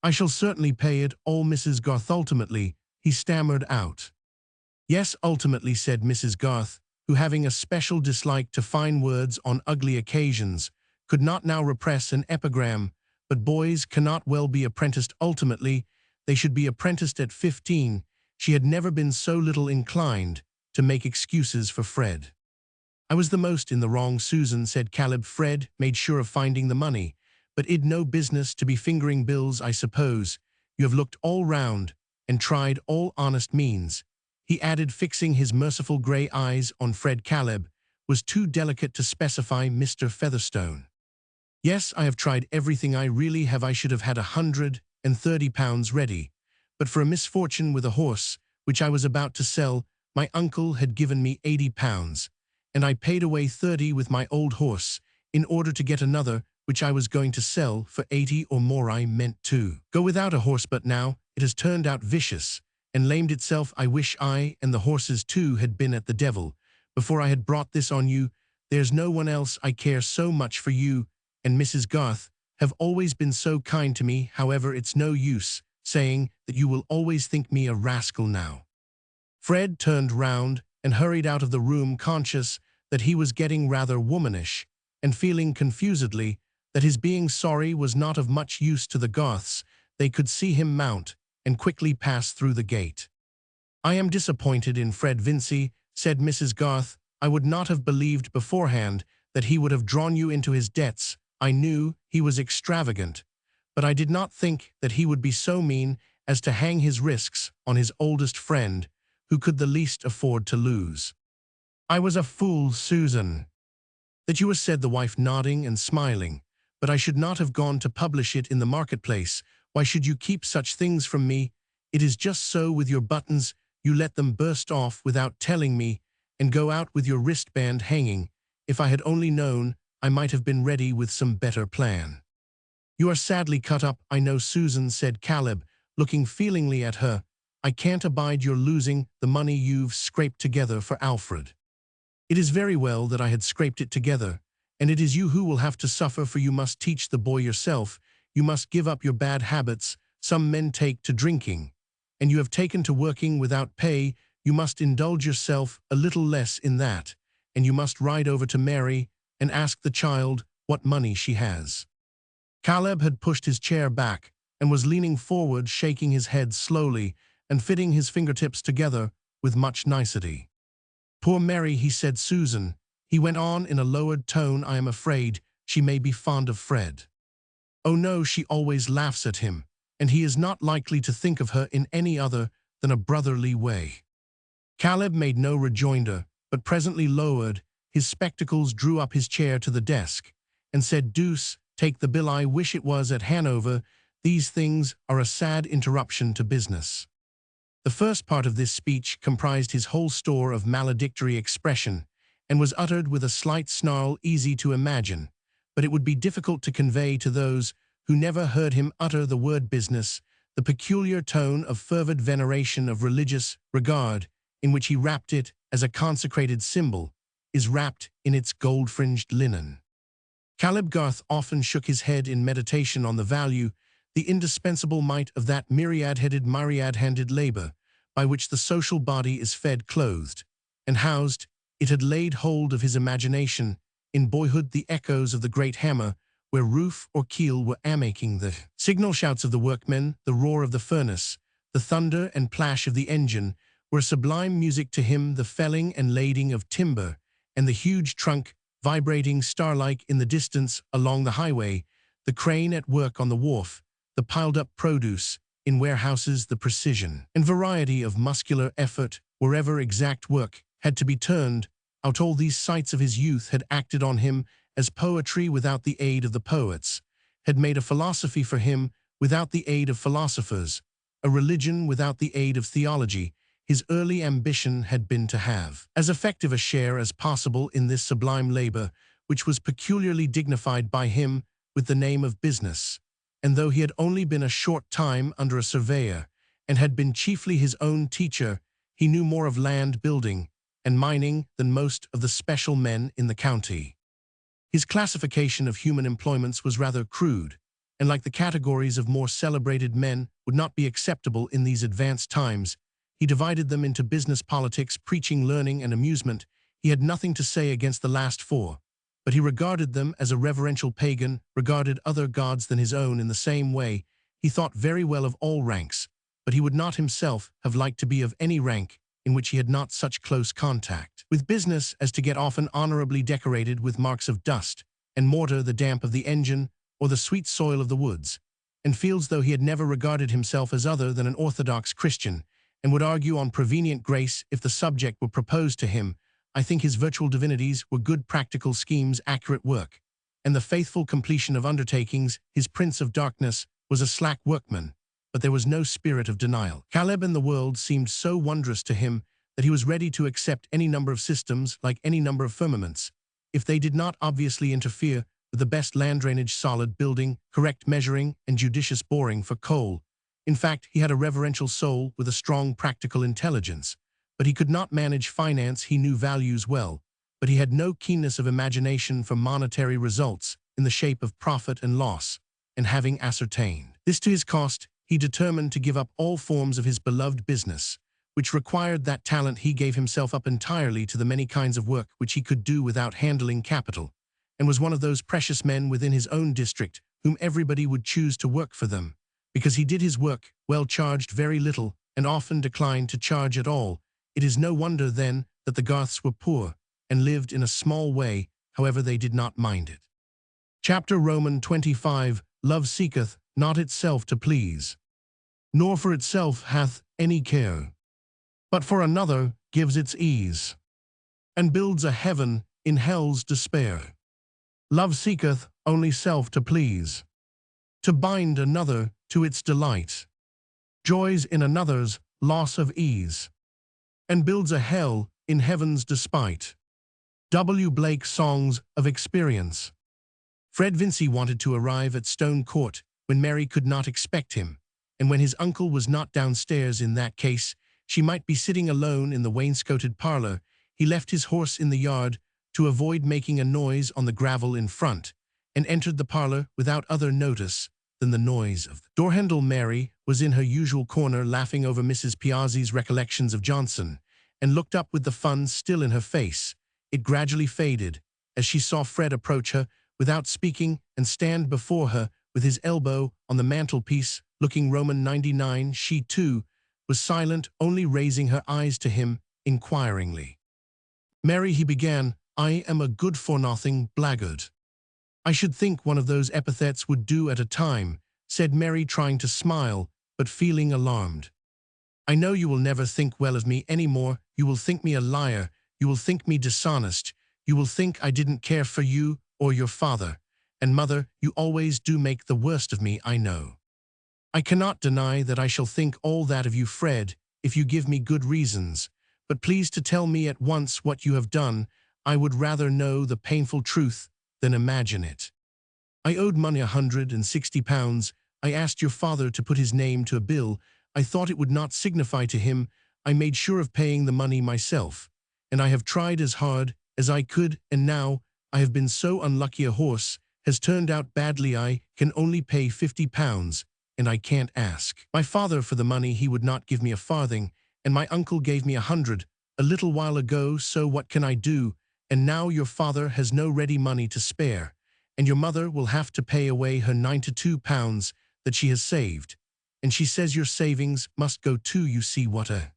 I shall certainly pay it all, Mrs. Garth, ultimately, he stammered out. Yes, ultimately, said Mrs. Garth, who, having a special dislike to fine words on ugly occasions, could not now repress an epigram. But boys cannot well be apprenticed ultimately. They should be apprenticed at 15. She had never been so little inclined to make excuses for Fred. I was the most in the wrong, Susan, said Caleb. Fred made sure of finding the money, but it'd no business to be fingering bills, I suppose. You have looked all round and tried all honest means, he added, fixing his merciful grey eyes on Fred. Caleb was too delicate to specify Mr. Featherstone. Yes, I have tried everything. I really have. I should have had £130 ready, but for a misfortune with a horse, which I was about to sell, my uncle had given me £80, and I paid away 30 with my old horse, in order to get another, which I was going to sell for 80 or more. I meant to go without a horse, but now it has turned out vicious, and lamed itself. I wish I and the horses too had been at the devil before I had brought this on you. There's no one else I care so much for. You and Mrs. Garth have always been so kind to me. However, it's no use saying that you will always think me a rascal now. Fred turned round and hurried out of the room, conscious that he was getting rather womanish, and feeling confusedly that his being sorry was not of much use to the Garths. They could see him mount and quickly pass through the gate. I am disappointed in Fred Vincey, said Mrs. Garth. I would not have believed beforehand that he would have drawn you into his debts. I knew he was extravagant, but I did not think that he would be so mean as to hang his risks on his oldest friend, who could the least afford to lose. I was a fool, Susan. That you were, said the wife, nodding and smiling, but I should not have gone to publish it in the marketplace. Why should you keep such things from me? It is just so with your buttons. You let them burst off without telling me, and go out with your wristband hanging. If I had only known, I might have been ready with some better plan. You are sadly cut up, I know, Susan, said Caleb, looking feelingly at her. I can't abide your losing the money you've scraped together for Alfred. It is very well that I had scraped it together, and it is you who will have to suffer, for you must teach the boy yourself. You must give up your bad habits. Some men take to drinking, and you have taken to working without pay. You must indulge yourself a little less in that, and you must ride over to Mary and ask the child what money she has. Caleb had pushed his chair back and was leaning forward, shaking his head slowly and fitting his fingertips together with much nicety. Poor Mary, he said. Susan, he went on in a lowered tone, I am afraid she may be fond of Fred. Oh no, she always laughs at him, and he is not likely to think of her in any other than a brotherly way. Caleb made no rejoinder, but presently lowered his spectacles, drew up his chair to the desk, and said, Deuce take the bill, I wish it was at Hanover. These things are a sad interruption to business. The first part of this speech comprised his whole store of maledictory expression, and was uttered with a slight snarl easy to imagine, but it would be difficult to convey to those who never heard him utter the word business, the peculiar tone of fervid veneration of religious regard, in which he wrapped it as a consecrated symbol, is wrapped in its gold-fringed linen. Caleb Garth often shook his head in meditation on the value, the indispensable might of that myriad-headed, myriad-handed labor, by which the social body is fed, clothed, and housed. It had laid hold of his imagination, in boyhood the echoes of the great hammer, where roof or keel were amaking, the signal shouts of the workmen, the roar of the furnace, the thunder and plash of the engine, were sublime music to him, the felling and lading of timber, and the huge trunk, vibrating star-like in the distance along the highway, the crane at work on the wharf, the piled-up produce, in warehouses the precision and variety of muscular effort, wherever exact work had to be turned out. All these sights of his youth had acted on him as poetry without the aid of the poets, had made a philosophy for him without the aid of philosophers, a religion without the aid of theology. His early ambition had been to have as effective a share as possible in this sublime labor, which was peculiarly dignified by him with the name of business. And though he had only been a short time under a surveyor, and had been chiefly his own teacher, he knew more of land building and mining than most of the special men in the county. His classification of human employments was rather crude, and like the categories of more celebrated men would not be acceptable in these advanced times. He divided them into business, politics, preaching, learning, and amusement. He had nothing to say against the last four, but he regarded them as a reverential pagan regarded other gods than his own in the same way. He thought very well of all ranks, but he would not himself have liked to be of any rank in which he had not such close contact with business as to get often honorably decorated with marks of dust and mortar, the damp of the engine, or the sweet soil of the woods, and feels though he had never regarded himself as other than an orthodox Christian, and would argue on prevenient grace if the subject were proposed to him. I think his virtual divinities were good practical schemes, accurate work, and the faithful completion of undertakings. His prince of darkness was a slack workman, but there was no spirit of denial. Caleb and the world seemed so wondrous to him that he was ready to accept any number of systems, like any number of firmaments, if they did not obviously interfere with the best land drainage, solid building, correct measuring, and judicious boring for coal. In fact, he had a reverential soul with a strong practical intelligence, but he could not manage finance. He knew values well, but he had no keenness of imagination for monetary results in the shape of profit and loss, and having ascertained this to his cost, he determined to give up all forms of his beloved business, which required that talent. He gave himself up entirely to the many kinds of work which he could do without handling capital, and was one of those precious men within his own district whom everybody would choose to work for them, because he did his work well, charged very little, and often declined to charge at all. It is no wonder, then, that the Garths were poor, and lived in a small way. However, they did not mind it. Chapter Roman 25. Love seeketh not itself to please, nor for itself hath any care, but for another gives its ease, and builds a heaven in hell's despair. Love seeketh only self to please, to bind another to its delight, joys in another's loss of ease, and builds a hell in heaven's despite. W. Blake, Songs of Experience. Fred Vincy wanted to arrive at Stone Court when Mary could not expect him, and when his uncle was not downstairs. In that case, she might be sitting alone in the wainscoted parlor. He left his horse in the yard to avoid making a noise on the gravel in front, and entered the parlor without other notice than the noise of the door handle. Mary was in her usual corner laughing over Mrs. Piazzi's recollections of Johnson, and looked up with the fun still in her face. It gradually faded as she saw Fred approach her without speaking and stand before her with his elbow on the mantelpiece, looking Roman 99. She, too, was silent, only raising her eyes to him inquiringly. "Mary," he began, "I am a good-for-nothing blackguard." "I should think one of those epithets would do at a time," said Mary, trying to smile, but feeling alarmed. "I know you will never think well of me any more. You will think me a liar. You will think me dishonest. You will think I didn't care for you or your father. And mother, you always do make the worst of me, I know. I cannot deny that I shall think all that of you, Fred, if you give me good reasons. But please to tell me at once what you have done. I would rather know the painful truth than imagine it. I owed money £160. I asked your father to put his name to a bill. I thought it would not signify to him. I made sure of paying the money myself. And I have tried as hard as I could, and now I have been so unlucky a horse has turned out badly. I can only pay £50, and I can't ask my father for the money. He would not give me a farthing, and my uncle gave me 100 a little while ago, so what can I do? And now your father has no ready money to spare, and your mother will have to pay away her £92 that she has saved. And she says your savings must go too. You see what a...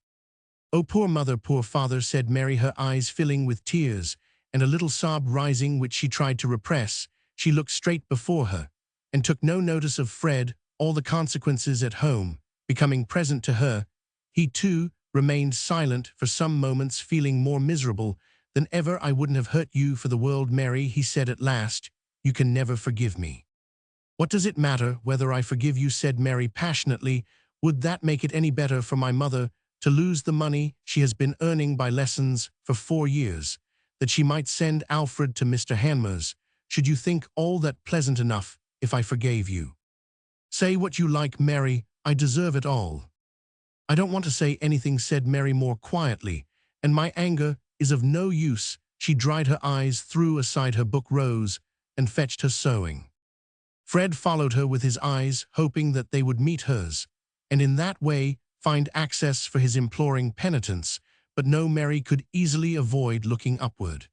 Oh, poor mother, poor father, said Mary, her eyes filling with tears, and a little sob rising which she tried to repress. She looked straight before her, and took no notice of Fred, all the consequences at home becoming present to her. He, too, remained silent for some moments, feeling more miserable than ever. I wouldn't have hurt you for the world, Mary, he said at last. You can never forgive me. What does it matter whether I forgive you, said Mary passionately. Would that make it any better for my mother to lose the money she has been earning by lessons for 4 years, that she might send Alfred to Mr. Hanmer's? Should you think all that pleasant enough if I forgave you? Say what you like, Mary, I deserve it all. I don't want to say anything, said Mary more quietly, and my anger is of no use. She dried her eyes, threw aside her book, rose, and fetched her sewing. Fred followed her with his eyes, hoping that they would meet hers, and in that way find access for his imploring penitence, but no, Mary could easily avoid looking upward.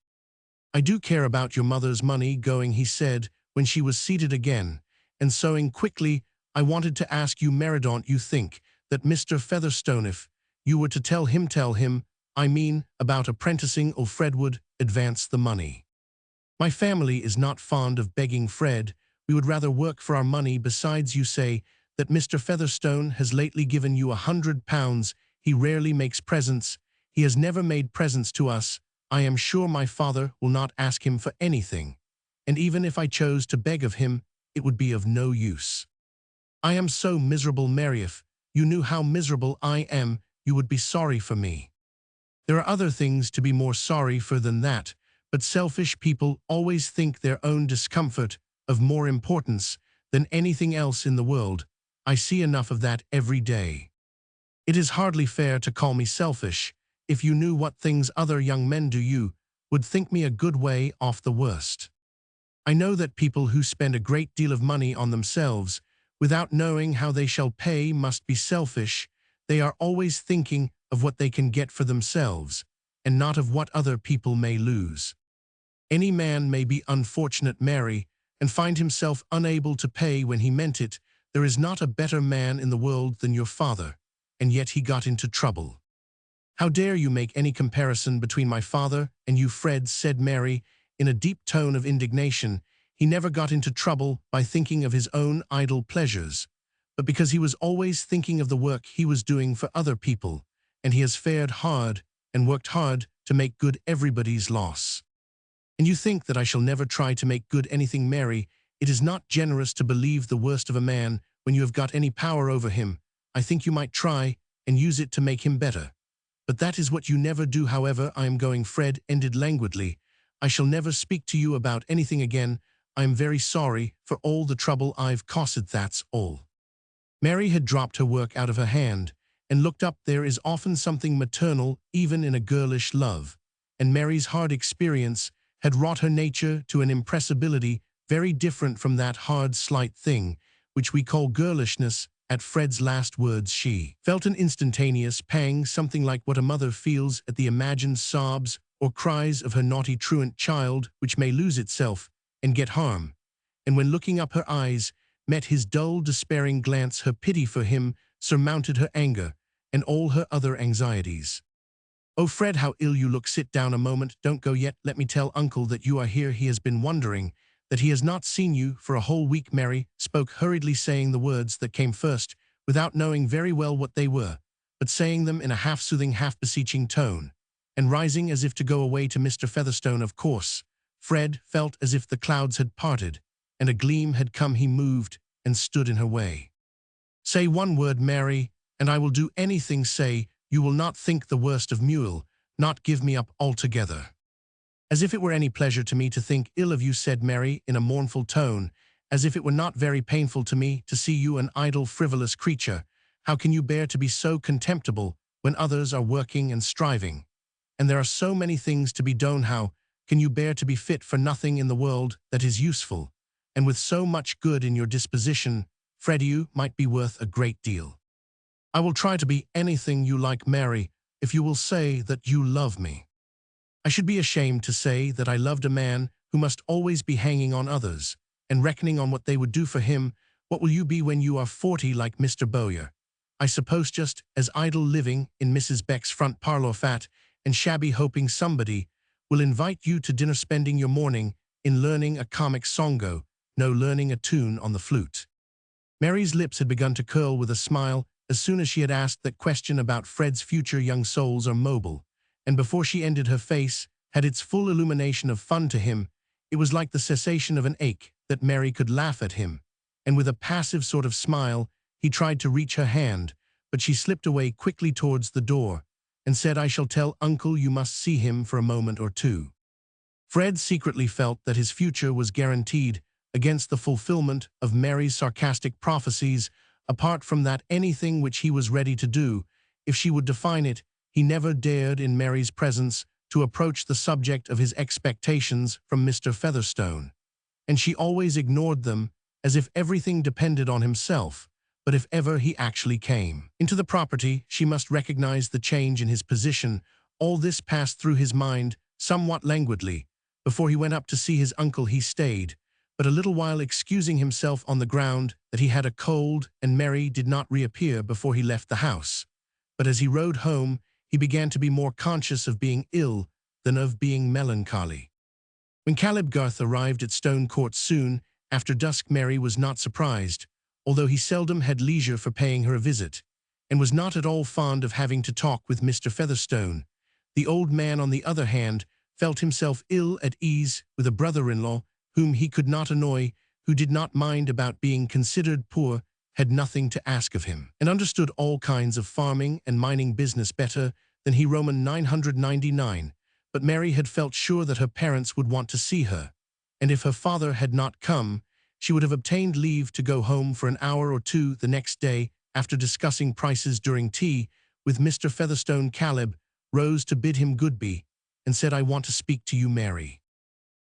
I do care about your mother's money going, he said, when she was seated again, and sewing quickly. I wanted to ask you, Mary, don't you think that Mr. Featherstone, if you were to tell him, I mean, about apprenticing, or Fred would advance the money? My family is not fond of begging, Fred. We would rather work for our money. Besides, you say that Mr. Featherstone has lately given you £100. He rarely makes presents. He has never made presents to us. I am sure my father will not ask him for anything, and even if I chose to beg of him, it would be of no use. I am so miserable, Mary. If you knew how miserable I am, you would be sorry for me. There are other things to be more sorry for than that, but selfish people always think their own discomfort of more importance than anything else in the world. I see enough of that every day. It is hardly fair to call me selfish. If you knew what things other young men do, you would think me a good way off the worst. I know that people who spend a great deal of money on themselves without knowing how they shall pay must be selfish. They are always thinking of what they can get for themselves, and not of what other people may lose. Any man may be unfortunate, Mary, and find himself unable to pay when he meant it. There is not a better man in the world than your father, and yet he got into trouble. How dare you make any comparison between my father and you, Fred, said Mary, in a deep tone of indignation. He never got into trouble by thinking of his own idle pleasures, but because he was always thinking of the work he was doing for other people, and he has fared hard and worked hard to make good everybody's loss. And you think that I shall never try to make good anything, Mary? It is not generous to believe the worst of a man when you have got any power over him. I think you might try and use it to make him better. But that is what you never do. However, I am going, Fred ended languidly. I shall never speak to you about anything again. I am very sorry for all the trouble I've caused, that's all. Mary had dropped her work out of her hand and looked up. There is often something maternal even in a girlish love, and Mary's hard experience had wrought her nature to an impressibility very different from that hard, slight thing which we call girlishness. At Fred's last words she felt an instantaneous pang, something like what a mother feels at the imagined sobs or cries of her naughty truant child, which may lose itself and get harm. And when looking up, her eyes met his dull, despairing glance. Her pity for him surmounted her anger and all her other anxieties. Oh, Fred, how ill you look. Sit down a moment. Don't go yet. Let me tell Uncle that you are here. He has been wondering that he has not seen you for a whole week. Mary spoke hurriedly, saying the words that came first without knowing very well what they were, but saying them in a half-soothing, half-beseeching tone, and rising as if to go away to Mr. Featherstone. Of course, Fred felt as if the clouds had parted, and a gleam had come. He moved and stood in her way. Say one word, Mary, and I will do anything. Say you will not think the worst of Mule, not give me up altogether. As if it were any pleasure to me to think ill of you, said Mary in a mournful tone, as if it were not very painful to me to see you an idle, frivolous creature. How can you bear to be so contemptible when others are working and striving? And there are so many things to be done. How can you bear to be fit for nothing in the world that is useful? And with so much good in your disposition, Fred, you might be worth a great deal. I will try to be anything you like, Mary, if you will say that you love me. I should be ashamed to say that I loved a man who must always be hanging on others, and reckoning on what they would do for him. What will you be when you are 40 like Mr. Bowyer? I suppose just as idle, living in Mrs. Beck's front parlour, fat and shabby, hoping somebody will invite you to dinner, spending your morning in learning a comic songo, no, learning a tune on the flute. Mary's lips had begun to curl with a smile as soon as she had asked that question about Fred's future. Young souls are mobile, and before she ended her face had its full illumination of fun to him. It was like the cessation of an ache that Mary could laugh at him, and with a passive sort of smile he tried to reach her hand, but she slipped away quickly towards the door and said, "I shall tell Uncle you must see him for a moment or two." Fred secretly felt that his future was guaranteed against the fulfillment of Mary's sarcastic prophecies. Apart from that, anything which he was ready to do, if she would define it, he never dared in Mary's presence to approach the subject of his expectations from Mr. Featherstone, and she always ignored them as if everything depended on himself. But if ever he actually came into the property, she must recognize the change in his position. All this passed through his mind somewhat languidly. Before he went up to see his uncle he stayed but a little while, excusing himself on the ground that he had a cold, and Mary did not reappear before he left the house. But as he rode home, he began to be more conscious of being ill than of being melancholy. When Caleb Garth arrived at Stone Court soon after dusk, Mary was not surprised, although he seldom had leisure for paying her a visit, and was not at all fond of having to talk with Mr. Featherstone. The old man, on the other hand, felt himself ill at ease with a brother-in-law whom he could not annoy, who did not mind about being considered poor, had nothing to ask of him, and understood all kinds of farming and mining business better than he. Roman 999. But Mary had felt sure that her parents would want to see her, and if her father had not come, she would have obtained leave to go home for an hour or two the next day. After discussing prices during tea with Mr. Featherstone, Caleb rose to bid him goodbye, and said, "I want to speak to you, Mary."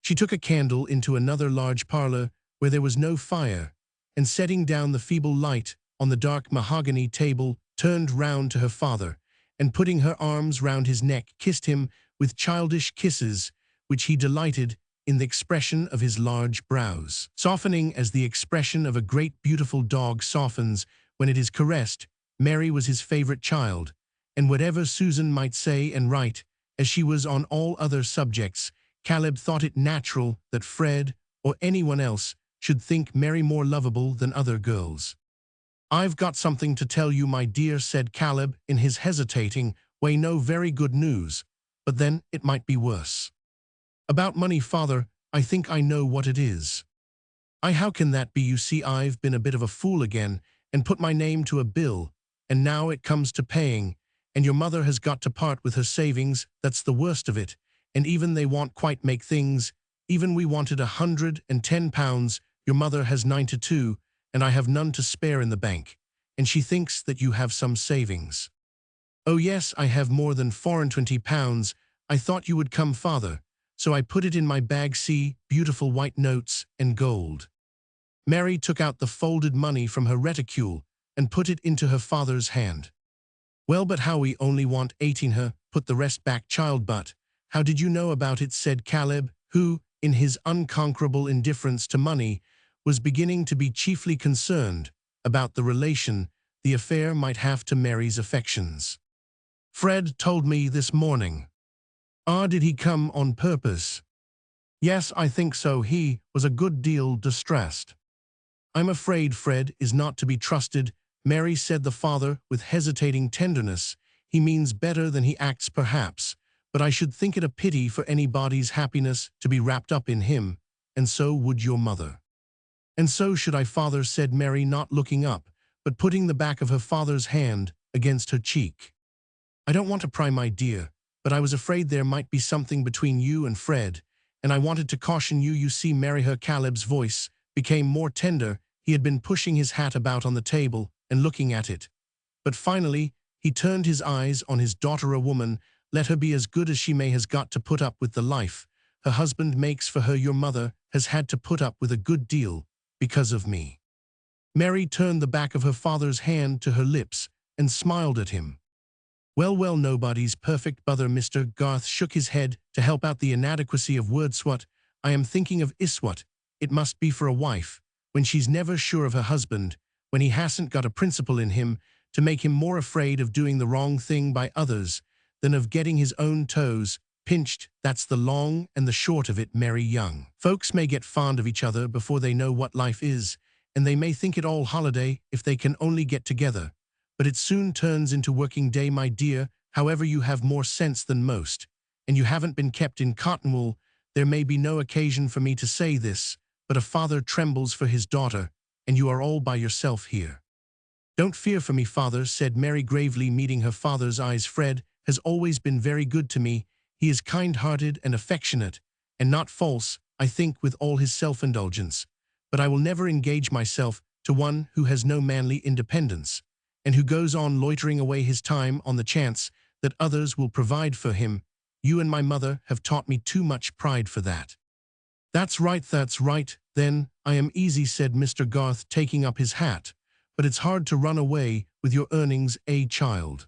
She took a candle into another large parlour where there was no fire, and setting down the feeble light on the dark mahogany table, turned round to her father, and putting her arms round his neck, kissed him with childish kisses, which he delighted in the expression of his large brows, softening as the expression of a great beautiful dog softens when it is caressed. Mary was his favourite child, and whatever Susan might say and write, as she was on all other subjects, Caleb thought it natural that Fred, or anyone else, should think Mary more lovable than other girls. "I've got something to tell you, my dear," said Caleb in his hesitating way. "No very good news, but then it might be worse." "About money, father. I think I know what it is." How can that be? You see, I've been a bit of a fool again, and put my name to a bill, and now it comes to paying, and your mother has got to part with her savings. That's the worst of it. And even they won't quite make things. Even we wanted £110. Your mother has 92, and I have none to spare in the bank. And she thinks that you have some savings. "Oh yes, I have more than £24. I thought you would come, father, so I put it in my bag. See, beautiful white notes and gold." Mary took out the folded money from her reticule and put it into her father's hand. "Well, but how, we only want 18. Her, put the rest back, child." "But how did you know about it?" said Caleb, who, in his unconquerable indifference to money, was beginning to be chiefly concerned about the relation the affair might have to Mary's affections. "Fred told me this morning." "Ah, did he come on purpose?" "Yes, I think so. He was a good deal distressed." "I'm afraid Fred is not to be trusted," Mary said. The father, with hesitating tenderness, "He means better than he acts, perhaps, but I should think it a pity for anybody's happiness to be wrapped up in him, and so would your mother." "And so should I, father," said Mary, not looking up, but putting the back of her father's hand against her cheek. "I don't want to pry, my dear, but I was afraid there might be something between you and Fred, and I wanted to caution you. You see, Mary," her Caleb's voice became more tender. He had been pushing his hat about on the table and looking at it. But finally, he turned his eyes on his daughter. A woman, let her be as good as she may, has got to put up with the life her husband makes for her. Your mother has had to put up with a good deal because of me. Mary turned the back of her father's hand to her lips and smiled at him. Well, nobody's perfect, brother. Mr. Garth shook his head to help out the inadequacy of wordswhat. I am thinking of iswhat it must be for a wife, when she's never sure of her husband, when he hasn't got a principle in him to make him more afraid of doing the wrong thing by others than of getting his own toes pinched. That's the long and the short of it, Mary. Young folks may get fond of each other before they know what life is, and they may think it all holiday if they can only get together. But it soon turns into working day, my dear. However, you have more sense than most, and you haven't been kept in cotton wool. There may be no occasion for me to say this, but a father trembles for his daughter, and you are all by yourself here. Don't fear for me, father, said Mary gravely, meeting her father's eyes. Fred has always been very good to me. He is kind-hearted and affectionate, and not false, I think, with all his self-indulgence. But I will never engage myself to one who has no manly independence, and who goes on loitering away his time on the chance that others will provide for him. You and my mother have taught me too much pride for that. That's right, then I am easy, said Mr. Garth, taking up his hat. But it's hard to run away with your earnings, child.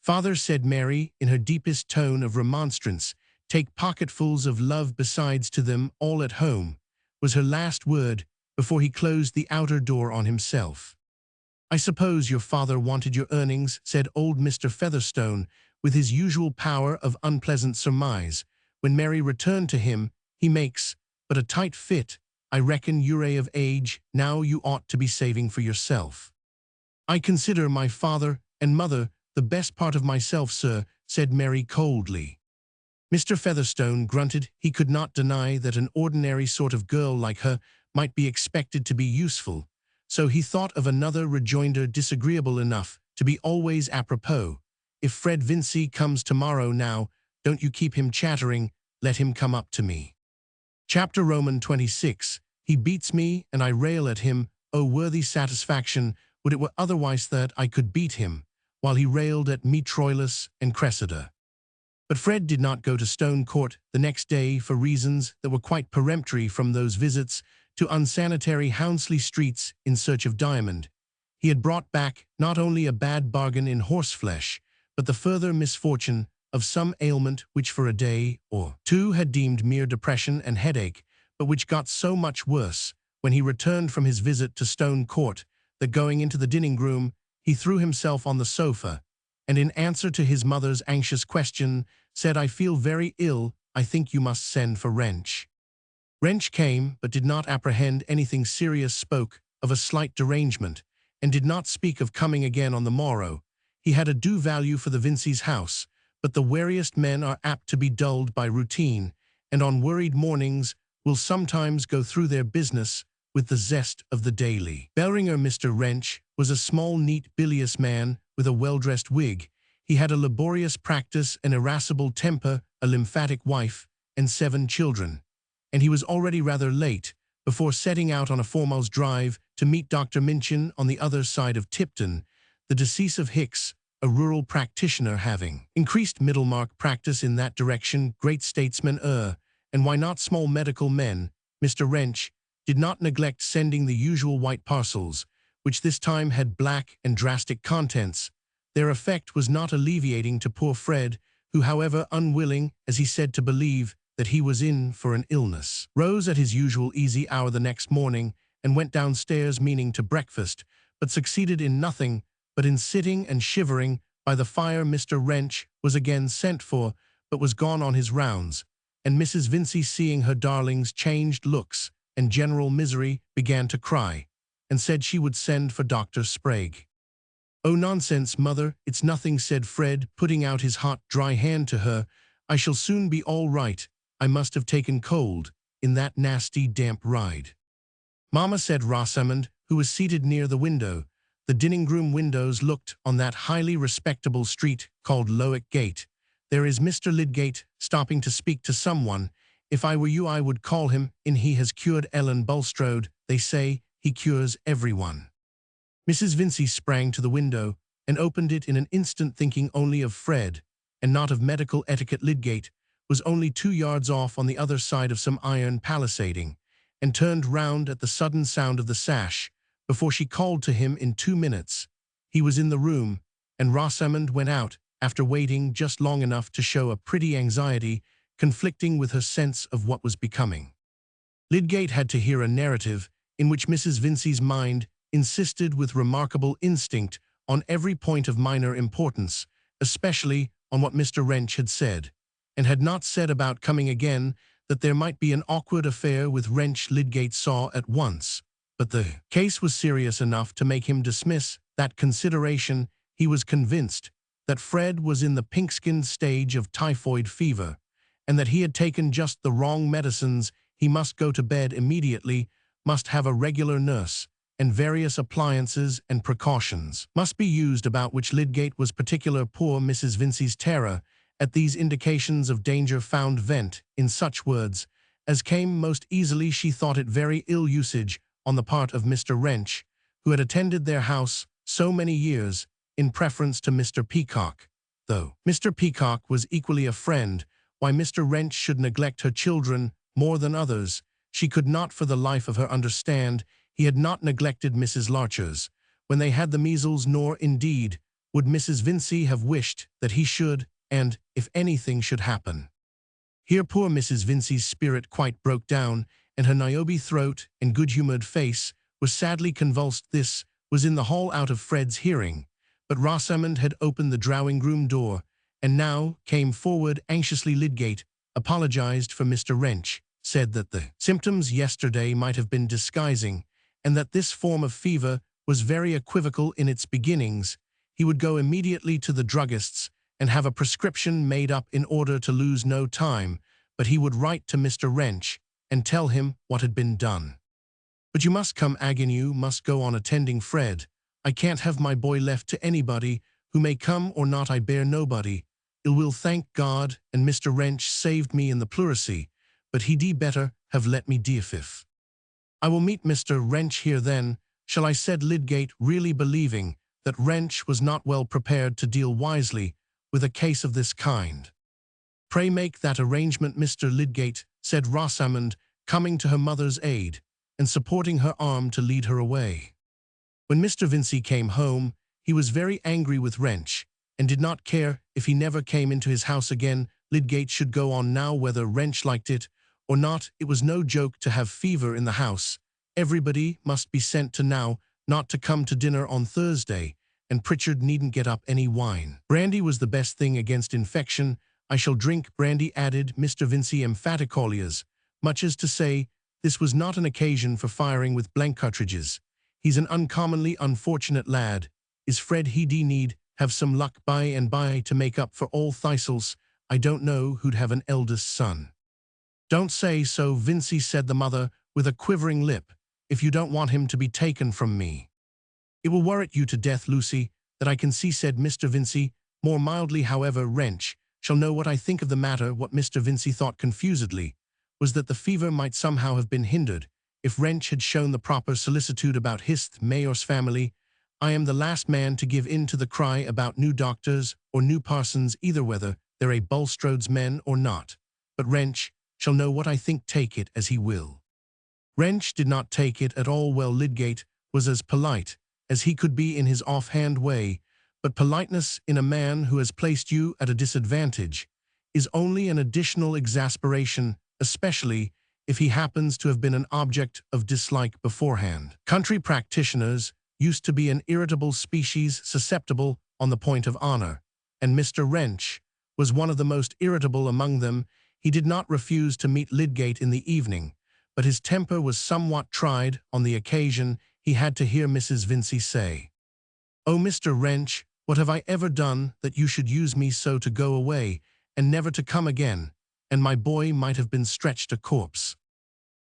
Father, said Mary, in her deepest tone of remonstrance, take pocketfuls of love besides to them all at home, was her last word before he closed the outer door on himself. I suppose your father wanted your earnings, said old Mr. Featherstone, with his usual power of unpleasant surmise. When Mary returned to him, he makes but a tight fit. I reckon you're of age now, you ought to be saving for yourself. I consider my father and mother the best part of myself, sir, said Mary coldly. Mr. Featherstone grunted. He could not deny that an ordinary sort of girl like her might be expected to be useful, so he thought of another rejoinder disagreeable enough to be always apropos. If Fred Vincy comes tomorrow now, don't you keep him chattering, let him come up to me. Chapter Roman 26. He beats me, and I rail at him. O worthy satisfaction, would it were otherwise, that I could beat him, while he railed at me. Troilus and Cressida. But Fred did not go to Stone Court the next day for reasons that were quite peremptory. From those visits to unsanitary Hounslow streets in search of diamond, he had brought back not only a bad bargain in horseflesh, but the further misfortune of some ailment which for a day or two had deemed mere depression and headache, but which got so much worse when he returned from his visit to Stone Court that, going into the dining-room, he threw himself on the sofa, and in answer to his mother's anxious question, said, I feel very ill, I think you must send for Wrench. Wrench came, but did not apprehend anything serious, spoke of a slight derangement, and did not speak of coming again on the morrow. He had a due value for the Vincys' house, but the wariest men are apt to be dulled by routine, and on worried mornings will sometimes go through their business with the zest of the daily. Bellringer Mr. Wrench was a small, neat, bilious man with a well-dressed wig. He had a laborious practice, an irascible temper, a lymphatic wife, and 7 children, and he was already rather late before setting out on a 4 miles drive to meet Dr. Minchin on the other side of Tipton, the decease of Hicks, a rural practitioner having increased Middlemarch practice in that direction. Great statesmen and why not small medical men, Mr. Wrench did not neglect sending the usual white parcels, which this time had black and drastic contents. Their effect was not alleviating to poor Fred, who, however unwilling, as he said, to believe that he was in for an illness, rose at his usual easy hour the next morning and went downstairs meaning to breakfast, but succeeded in nothing but in sitting and shivering by the fire. Mr. Wrench was again sent for, but was gone on his rounds, and Mrs. Vincy, seeing her darling's changed looks and general misery, began to cry, and said she would send for Dr. Sprague. Oh, nonsense, mother, it's nothing, said Fred, putting out his hot, dry hand to her. I shall soon be all right. I must have taken cold in that nasty, damp ride. Mamma, said Rosamond, who was seated near the window. The dining-room windows looked on that highly respectable street called Lydgate. There is Mr. Lydgate stopping to speak to someone. If I were you, I would call him in. He has cured Ellen Bulstrode. They say he cures everyone." Mrs. Vincey sprang to the window and opened it in an instant, thinking only of Fred and not of medical etiquette. Lydgate was only 2 yards off on the other side of some iron palisading, and turned round at the sudden sound of the sash. Before she called to him in 2 minutes, he was in the room, and Rosamond went out, after waiting just long enough to show a pretty anxiety conflicting with her sense of what was becoming. Lydgate had to hear a narrative in which Mrs. Vincey's mind insisted with remarkable instinct on every point of minor importance, especially on what Mr. Wrench had said, and had not said about coming again, that there might be an awkward affair with Wrench. Lydgate saw at once, but the case was serious enough to make him dismiss that consideration. He was convinced that Fred was in the pink-skinned stage of typhoid fever, and that he had taken just the wrong medicines. He must go to bed immediately, must have a regular nurse, and various appliances and precautions must be used, about which Lydgate was particular. Poor Mrs. Vincey's terror at these indications of danger found vent in such words as came most easily. She thought it very ill usage on the part of Mr. Wrench, who had attended their house so many years, in preference to Mr. Peacock. Though Mr. Peacock was equally a friend, why Mr. Wrench should neglect her children more than others, she could not for the life of her understand. He had not neglected Mrs. Larcher's when they had the measles, nor, indeed, would Mrs. Vincey have wished that he should, and, if anything should happen. Here poor Mrs. Vincey's spirit quite broke down, and her Niobe throat and good-humoured face was sadly convulsed. This was in the hall, out of Fred's hearing, but Rosamond had opened the drawing-room door, and now came forward anxiously. Lydgate apologized for Mr. Wrench, said that the symptoms yesterday might have been disguising, and that this form of fever was very equivocal in its beginnings. He would go immediately to the druggist's and have a prescription made up in order to lose no time, but he would write to Mr. Wrench and tell him what had been done. "But you must come, Agnew must go on attending Fred. I can't have my boy left to anybody, who may come or not. I bear nobody. Ill will, thank God, and Mr. Wrench saved me in the pleurisy, but he'd better have let me deafif. I will meet Mr. Wrench here then, shall I?" said Lydgate, really believing that Wrench was not well prepared to deal wisely with a case of this kind. "Pray make that arrangement, Mr. Lydgate," said Rosamond, coming to her mother's aid, and supporting her arm to lead her away. When Mr. Vincey came home, he was very angry with Wrench, and did not care if he never came into his house again. Lydgate should go on now, whether Wrench liked it or not. It was no joke to have fever in the house. Everybody must be sent to now, not to come to dinner on Thursday, and Pritchard needn't get up any wine. Brandy was the best thing against infection. "I shall drink brandy," added Mr. Vincey emphatically, much as to say, this was not an occasion for firing with blank cartridges. "He's an uncommonly unfortunate lad. Is Fred? He'd need have some luck by and by to make up for all thistles. I don't know who'd have an eldest son." "Don't say so, Vincey," said the mother, with a quivering lip, "if you don't want him to be taken from me." "It will worrit you to death, Lucy, that I can see," said Mr. Vincey, more mildly. "However, Wrench shall know what I think of the matter." What Mr. Vincey thought confusedly was that the fever might somehow have been hindered if Wrench had shown the proper solicitude about his mayor's family. "I am the last man to give in to the cry about new doctors or new parsons, either, whether they're a Bulstrode's men or not. But Wrench shall know what I think, take it as he will." Wrench did not take it at all well. Lydgate was as polite as he could be in his offhand way, but politeness in a man who has placed you at a disadvantage is only an additional exasperation, especially if he happens to have been an object of dislike beforehand. Country practitioners used to be an irritable species, susceptible on the point of honor, and Mr. Wrench was one of the most irritable among them. He did not refuse to meet Lydgate in the evening, but his temper was somewhat tried on the occasion. He had to hear Mrs. Vincey say, "Oh, Mr. Wrench, what have I ever done that you should use me so to go away and never to come again, and my boy might have been stretched a corpse?"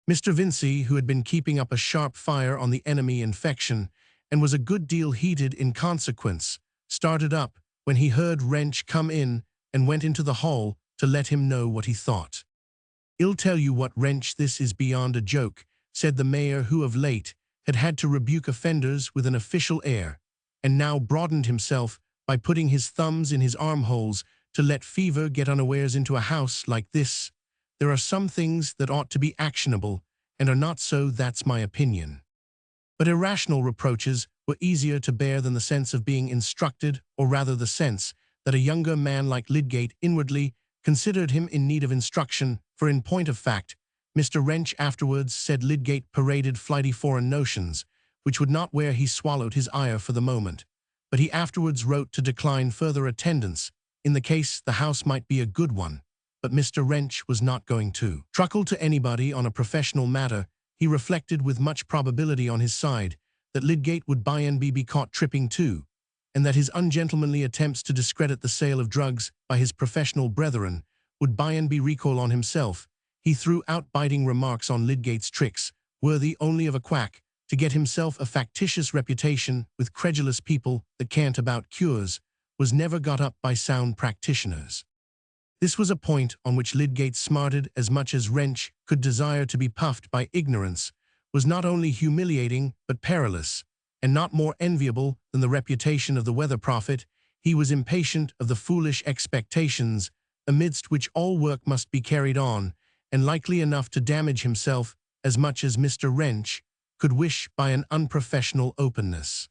Mr. Vincey, who had been keeping up a sharp fire on the enemy infection, and was a good deal heated in consequence, started up when he heard Wrench come in, and went into the hall to let him know what he thought. "I'll tell you what, Wrench, this is beyond a joke," said the mayor, who of late had had to rebuke offenders with an official air, and now broadened himself by putting his thumbs in his armholes to let fever get unawares into a house like this. "There are some things that ought to be actionable, and are not so, that's my opinion." But irrational reproaches were easier to bear than the sense of being instructed, or rather the sense that a younger man like Lydgate inwardly considered him in need of instruction, for in point of fact, Mr. Wrench afterwards said Lydgate paraded flighty foreign notions, which would not where he swallowed his ire for the moment, but he afterwards wrote to decline further attendance, in the case the house might be a good one, but Mr. Wrench was not going to truckle to anybody on a professional matter. He reflected with much probability on his side that Lydgate would by and be caught tripping too, and that his ungentlemanly attempts to discredit the sale of drugs by his professional brethren would by and recoil on himself. He threw out biting remarks on Lydgate's tricks, worthy only of a quack, to get himself a factitious reputation with credulous people that cant about cures, was never got up by sound practitioners. This was a point on which Lydgate smarted as much as Wrench could desire to be puffed by ignorance, was not only humiliating but perilous, and not more enviable than the reputation of the weather prophet. He was impatient of the foolish expectations amidst which all work must be carried on, and likely enough to damage himself as much as Mr. Wrench could wish by an unprofessional openness.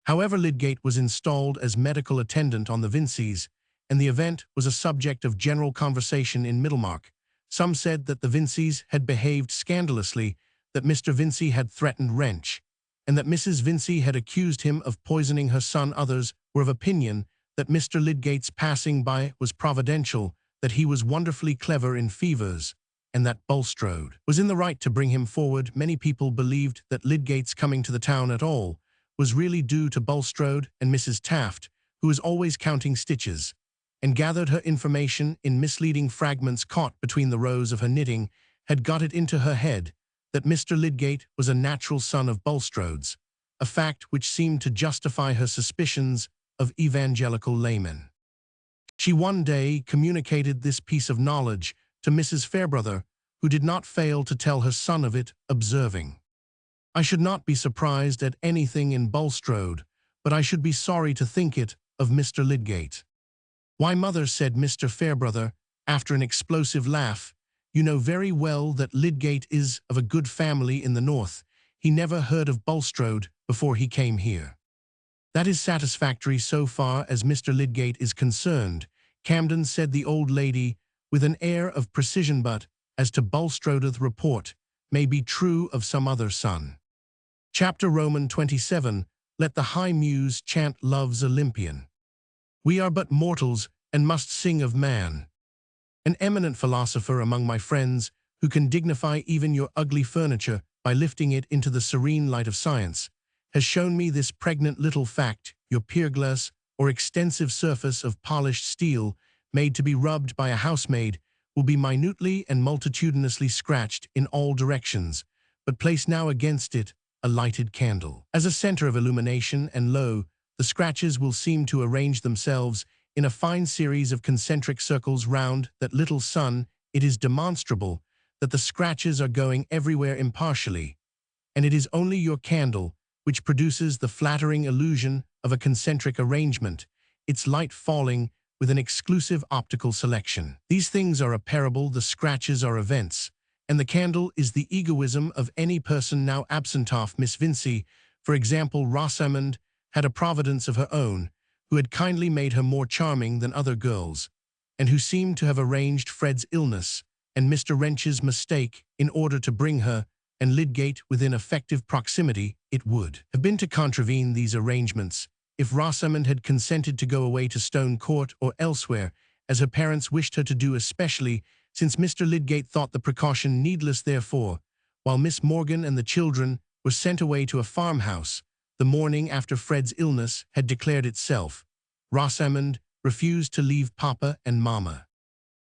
However, Lydgate was installed as medical attendant on the Vinceys, and the event was a subject of general conversation in Middlemarch. Some said that the Vinceys had behaved scandalously, that Mr. Vincey had threatened Wrench, and that Mrs. Vincey had accused him of poisoning her son. Others were of opinion that Mr. Lydgate's passing by was providential, that he was wonderfully clever in fevers, and that Bulstrode was in the right to bring him forward. Many people believed that Lydgate's coming to the town at all was really due to Bulstrode, and Mrs. Taft, who was always counting stitches, and gathered her information in misleading fragments caught between the rows of her knitting, had got it into her head that Mr. Lydgate was a natural son of Bulstrode's, a fact which seemed to justify her suspicions of evangelical laymen. She one day communicated this piece of knowledge to Mrs. Fairbrother, who did not fail to tell her son of it, observing, "I should not be surprised at anything in Bulstrode, but I should be sorry to think it of Mr. Lydgate." "Why, mother," said Mr. Fairbrother, after an explosive laugh, "you know very well that Lydgate is of a good family in the north. He never heard of Bulstrode before he came here." "That is satisfactory so far as Mr. Lydgate is concerned, Camden," said the old lady with an air of precision, "but as to Bulstrode's report may be true of some other son." Chapter Roman 27, "Let the high muse chant love's Olympian. We are but mortals, and must sing of man." An eminent philosopher among my friends, who can dignify even your ugly furniture by lifting it into the serene light of science, has shown me this pregnant little fact: your pierglass, or extensive surface of polished steel, made to be rubbed by a housemaid, will be minutely and multitudinously scratched in all directions, but place now against it a lighted candle as a center of illumination, and lo, the scratches will seem to arrange themselves in a fine series of concentric circles round that little sun. It is demonstrable that the scratches are going everywhere impartially, and it is only your candle which produces the flattering illusion of a concentric arrangement, its light falling with an exclusive optical selection. These things are a parable, the scratches are events, and the candle is the egoism of any person now absent off. Miss Vincey, for example, Rosamond, had a providence of her own, who had kindly made her more charming than other girls, and who seemed to have arranged Fred's illness and Mr. Wrench's mistake in order to bring her and Lydgate within effective proximity. It would have been to contravene these arrangements if Rosamond had consented to go away to Stone Court or elsewhere, as her parents wished her to do, especially since Mr. Lydgate thought the precaution needless. Therefore, while Miss Morgan and the children were sent away to a farmhouse, the morning after Fred's illness had declared itself, Rosamond refused to leave Papa and Mamma.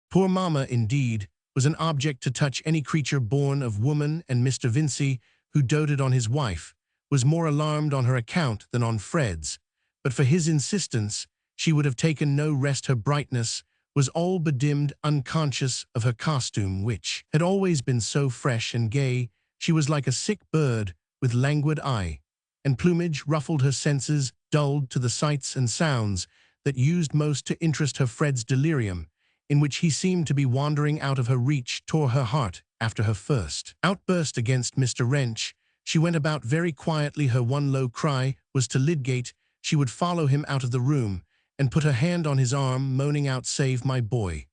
Poor Mamma, indeed, was an object to touch any creature born of woman, and Mr. Vincey, who doted on his wife, was more alarmed on her account than on Fred's. But for his insistence, she would have taken no rest. Her brightness was all bedimmed, unconscious of her costume, which had always been so fresh and gay. She was like a sick bird with languid eye, and plumage ruffled her senses, dulled to the sights and sounds that used most to interest her. Fred's delirium, in which he seemed to be wandering out of her reach, tore her heart. After her first outburst against Mr. Wrench, she went about very quietly. Her one low cry was to Lydgate. She would follow him out of the room and put her hand on his arm, moaning out, "Save my boy."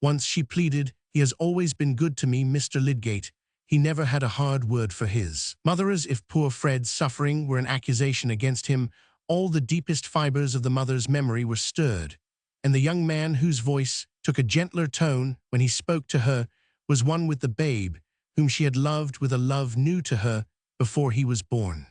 Once she pleaded, "He has always been good to me, Mr. Lydgate. He never had a hard word for his mother." As if poor Fred's suffering were an accusation against him, all the deepest fibers of the mother's memory were stirred, and the young man, whose voice took a gentler tone when he spoke to her, was one with the babe, whom she had loved with a love new to her before he was born.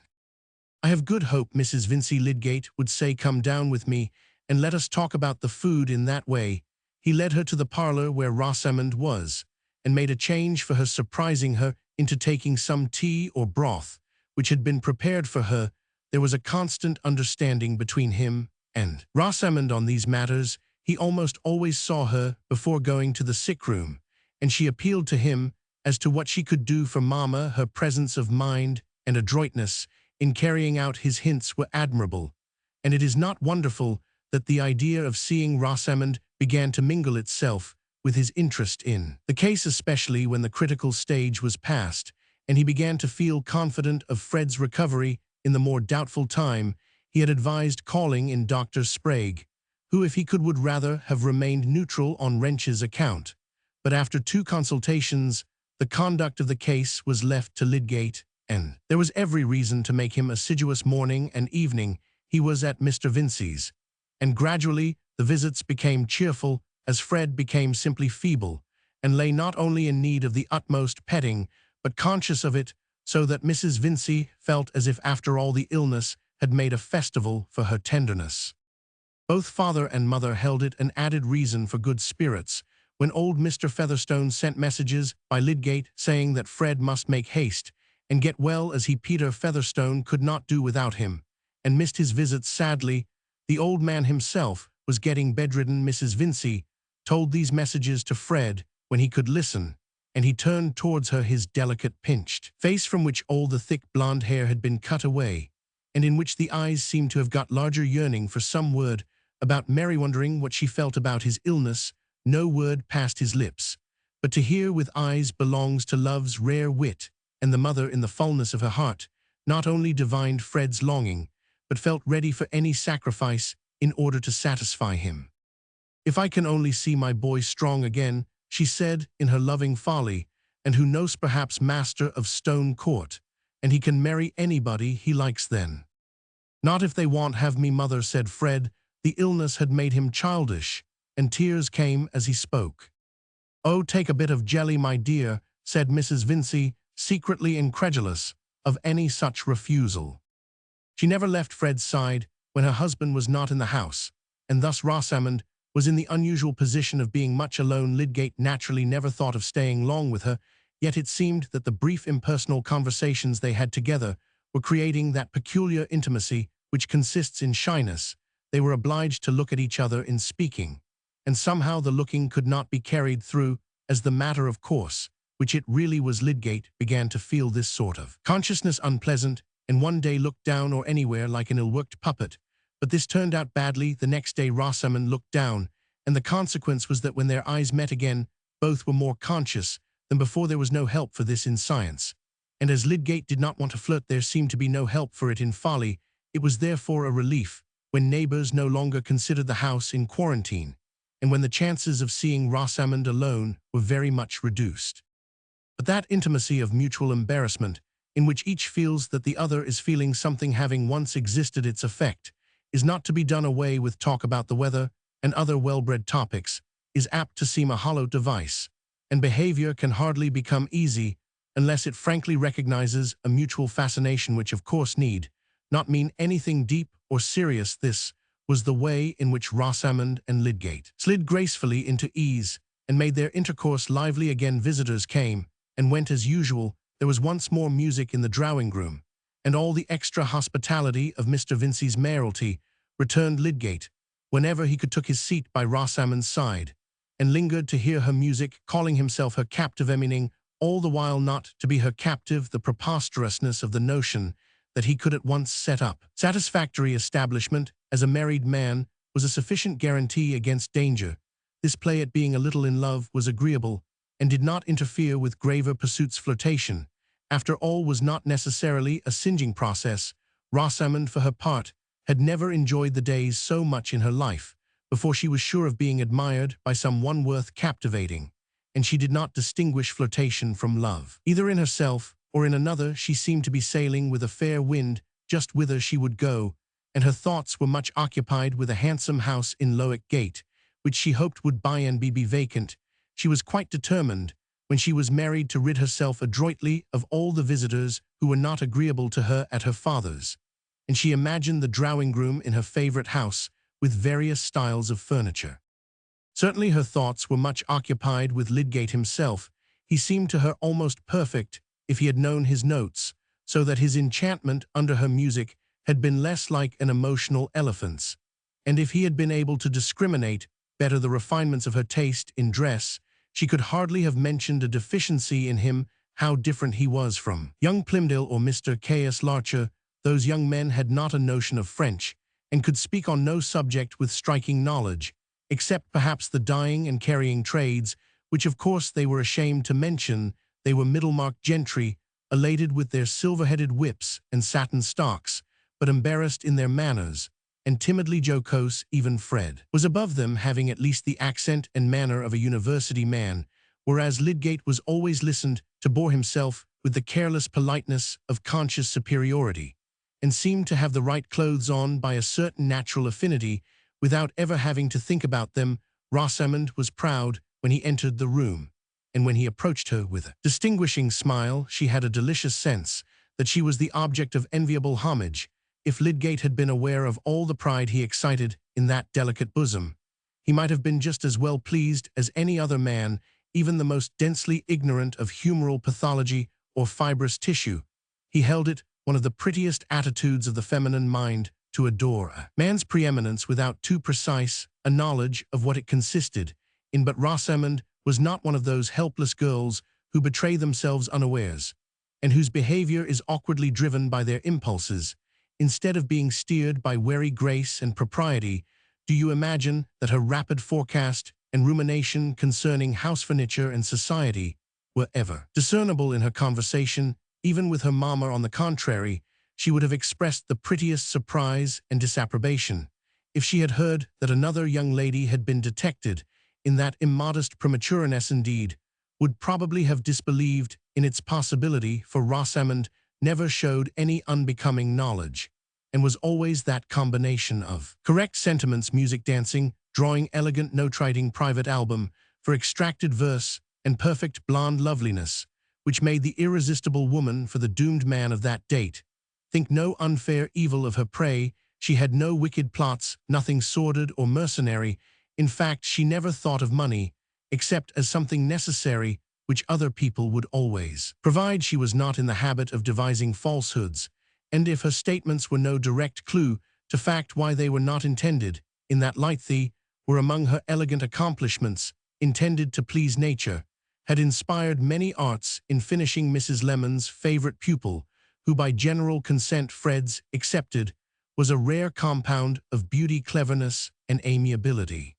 "I have good hope Mrs. Vincey," Lydgate would say. "Come down with me, and let us talk about the food." In that way, he led her to the parlor where Rosamond was, and made a change for her, surprising her into taking some tea or broth, which had been prepared for her. There was a constant understanding between him and Rosamond on these matters. He almost always saw her before going to the sick-room, and she appealed to him as to what she could do for Mamma. Her presence of mind and adroitness in carrying out his hints were admirable, and it is not wonderful that the idea of seeing Rosamond began to mingle itself with his interest in the case, especially when the critical stage was past, and he began to feel confident of Fred's recovery. In the more doubtful time, he had advised calling in Dr. Sprague, who, if he could, would rather have remained neutral on Wrench's account. But after 2 consultations, the conduct of the case was left to Lydgate, and there was every reason to make him assiduous. Morning and evening he was at Mr. Vincey's, and gradually the visits became cheerful as Fred became simply feeble, and lay not only in need of the utmost petting, but conscious of it, so that Mrs. Vincey felt as if after all the illness had made a festival for her tenderness. Both father and mother held it an added reason for good spirits when old Mr. Featherstone sent messages by Lydgate saying that Fred must make haste and get well, as he, Peter Featherstone, could not do without him, and missed his visits sadly. The old man himself was getting bedridden. Mrs. Vincey told these messages to Fred when he could listen, and he turned towards her his delicate, pinched face, from which all the thick blonde hair had been cut away, and in which the eyes seemed to have got larger, yearning for some word about Mary, wondering what she felt about his illness. No word passed his lips, but to hear with eyes belongs to love's rare wit, and the mother, in the fullness of her heart, not only divined Fred's longing, but felt ready for any sacrifice in order to satisfy him. "If I can only see my boy strong again," she said in her loving folly, "and who knows, perhaps master of Stone Court, and he can marry anybody he likes then." "Not if they won't have me, mother," said Fred. The illness had made him childish, and tears came as he spoke. "Oh, take a bit of jelly, my dear," said Mrs. Vincey, secretly incredulous of any such refusal. She never left Fred's side when her husband was not in the house, and thus Rosamond was in the unusual position of being much alone. Lydgate naturally never thought of staying long with her, yet it seemed that the brief impersonal conversations they had together were creating that peculiar intimacy which consists in shyness. They were obliged to look at each other in speaking, and somehow the looking could not be carried through as the matter of course, which it really was. Lydgate began to feel this sort of consciousness unpleasant, and one day looked down or anywhere like an ill-worked puppet. But this turned out badly. The next day Rosamond looked down, and the consequence was that when their eyes met again, both were more conscious than before. There was no help for this in science, and as Lydgate did not want to flirt, there seemed to be no help for it in folly. It was therefore a relief when neighbors no longer considered the house in quarantine, and when the chances of seeing Rosamond alone were very much reduced. But that intimacy of mutual embarrassment, in which each feels that the other is feeling something, having once existed, its effect is not to be done away with. Talk about the weather and other well-bred topics is apt to seem a hollow device, and behavior can hardly become easy unless it frankly recognizes a mutual fascination, which of course need not mean anything deep or serious. This was the way in which Rosamond and Lydgate slid gracefully into ease and made their intercourse lively again. Visitors came and went as usual. There was once more music in the drawing-room, and all the extra hospitality of Mr. Vincey's mayoralty returned. Lydgate, whenever he could, took his seat by Rosamond's side, and lingered to hear her music, calling himself her captive, meaning all the while not to be her captive, the preposterousness of the notion that he could at once set up satisfactory establishment as a married man was a sufficient guarantee against danger. This play at being a little in love was agreeable, and did not interfere with graver pursuits. Flirtation, after all, was not necessarily a singeing process. Rosamond, for her part, had never enjoyed the days so much in her life before she was sure of being admired by some one worth captivating, and she did not distinguish flirtation from love. Either in herself or in another she seemed to be sailing with a fair wind just whither she would go, and her thoughts were much occupied with a handsome house in Lydgate, which she hoped would by and be vacant. She was quite determined, when she was married, to rid herself adroitly of all the visitors who were not agreeable to her at her father's, and she imagined the drawing-room in her favourite house, with various styles of furniture. Certainly her thoughts were much occupied with Lydgate himself. He seemed to her almost perfect if he had known his notes, so that his enchantment under her music had been less like an emotional elephant's, and if he had been able to discriminate better the refinements of her taste in dress, she could hardly have mentioned a deficiency in him. How different he was from young Plymdale or Mr. Caius Larcher. Those young men had not a notion of French, and could speak on no subject with striking knowledge, except perhaps the dyeing and carrying trades, which of course they were ashamed to mention. They were Middlemarch gentry, elated with their silver-headed whips and satin stocks, but embarrassed in their manners, and timidly jocose. Even Fred was above them, having at least the accent and manner of a university man, whereas Lydgate was always listened to bore himself with the careless politeness of conscious superiority, and seemed to have the right clothes on by a certain natural affinity, without ever having to think about them. Rosamond was proud when he entered the room, and when he approached her with a distinguishing smile, she had a delicious sense that she was the object of enviable homage. If Lydgate had been aware of all the pride he excited in that delicate bosom, he might have been just as well pleased as any other man, even the most densely ignorant of humoral pathology or fibrous tissue. He held it one of the prettiest attitudes of the feminine mind to adore a man's preeminence without too precise a knowledge of what it consisted in. But Rosamond was not one of those helpless girls who betray themselves unawares, and whose behavior is awkwardly driven by their impulses, instead of being steered by wary grace and propriety. Do you imagine that her rapid forecast and rumination concerning house furniture and society were ever discernible in her conversation? Even with her mamma, on the contrary, she would have expressed the prettiest surprise and disapprobation if she had heard that another young lady had been detected in that immodest prematureness. Indeed, would probably have disbelieved in its possibility, for Rosamond never showed any unbecoming knowledge, and was always that combination of correct sentiments, music, dancing, drawing, elegant note-writing, private album for extracted verse, and perfect blonde loveliness, which made the irresistible woman for the doomed man of that date think no unfair evil of her prey. She had no wicked plots, nothing sordid or mercenary. In fact, she never thought of money, except as something necessary which other people would always provide. She was not in the habit of devising falsehoods, and if her statements were no direct clue to fact, why they were not intended in that light. They were among her elegant accomplishments, intended to please nature, had inspired many arts in finishing. Mrs. Lemon's favorite pupil, who by general consent, Fred's excepted, was a rare compound of beauty, cleverness, and amiability.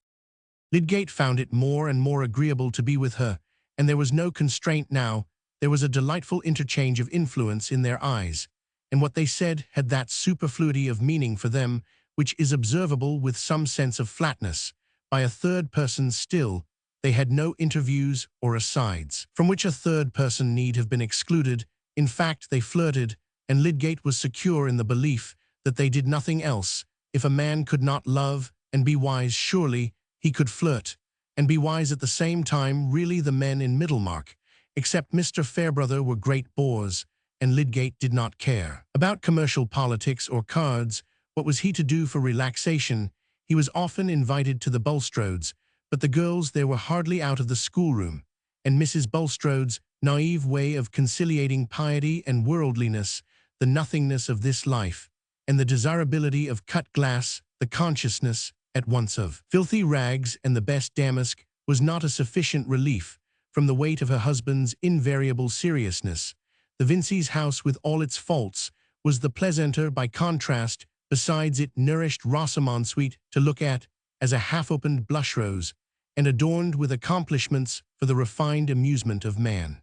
Lydgate found it more and more agreeable to be with her, and there was no constraint now. There was a delightful interchange of influence in their eyes, and what they said had that superfluity of meaning for them which is observable with some sense of flatness by a third person. Still, they had no interviews or asides from which a third person need have been excluded. In fact, they flirted, and Lydgate was secure in the belief that they did nothing else. If a man could not love and be wise, surely he could flirt and be wise at the same time. Really, the men in Middlemarch, except Mr. Fairbrother, were great bores, and Lydgate did not care about commercial politics or cards. What was he to do for relaxation? He was often invited to the Bulstrodes, but the girls there were hardly out of the schoolroom, and Mrs. Bulstrode's naive way of conciliating piety and worldliness, the nothingness of this life, and the desirability of cut glass, the consciousness at once of filthy rags and the best damask, was not a sufficient relief from the weight of her husband's invariable seriousness. The Vincey's house, with all its faults, was the pleasanter by contrast. Besides, it nourished Rosamond sweet to look at as a half-opened blush-rose, and adorned with accomplishments for the refined amusement of man.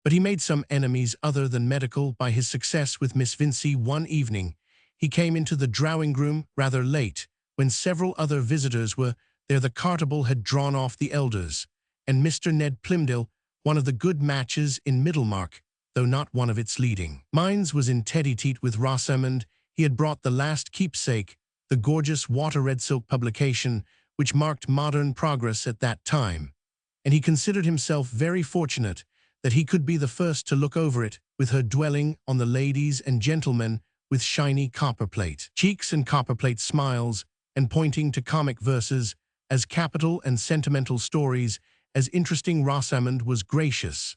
But he made some enemies other than medical by his success with Miss Vincey. One evening he came into the drawing-room rather late, when several other visitors were there. The cartable had drawn off the elders, and Mr. Ned Plymdale, one of the good matches in Middlemarch, though not one of its leading minds, was in tete-a-tete with Rosamond. He had brought the last keepsake, the gorgeous water-red silk publication, which marked modern progress at that time, and he considered himself very fortunate that he could be the first to look over it, with her dwelling on the ladies and gentlemen with shiny copperplate cheeks and copperplate smiles, and pointing to comic verses as capital and sentimental stories as interesting. Rosamond was gracious,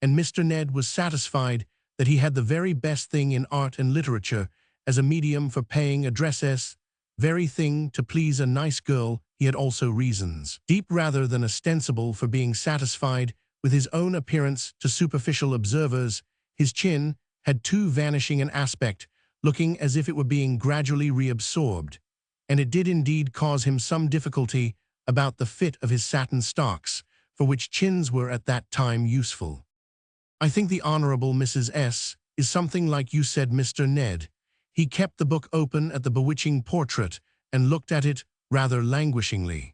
and Mr. Ned was satisfied that he had the very best thing in art and literature as a medium for paying addresses, very thing to please a nice girl. He had also reasons, deep rather than ostensible, for being satisfied with his own appearance. To superficial observers, his chin had too vanishing an aspect, looking as if it were being gradually reabsorbed, and it did indeed cause him some difficulty about the fit of his satin stocks, for which chins were at that time useful. "I think the Honourable Mrs. S. is something like you," said Mr. Ned. He kept the book open at the bewitching portrait and looked at it rather languishingly.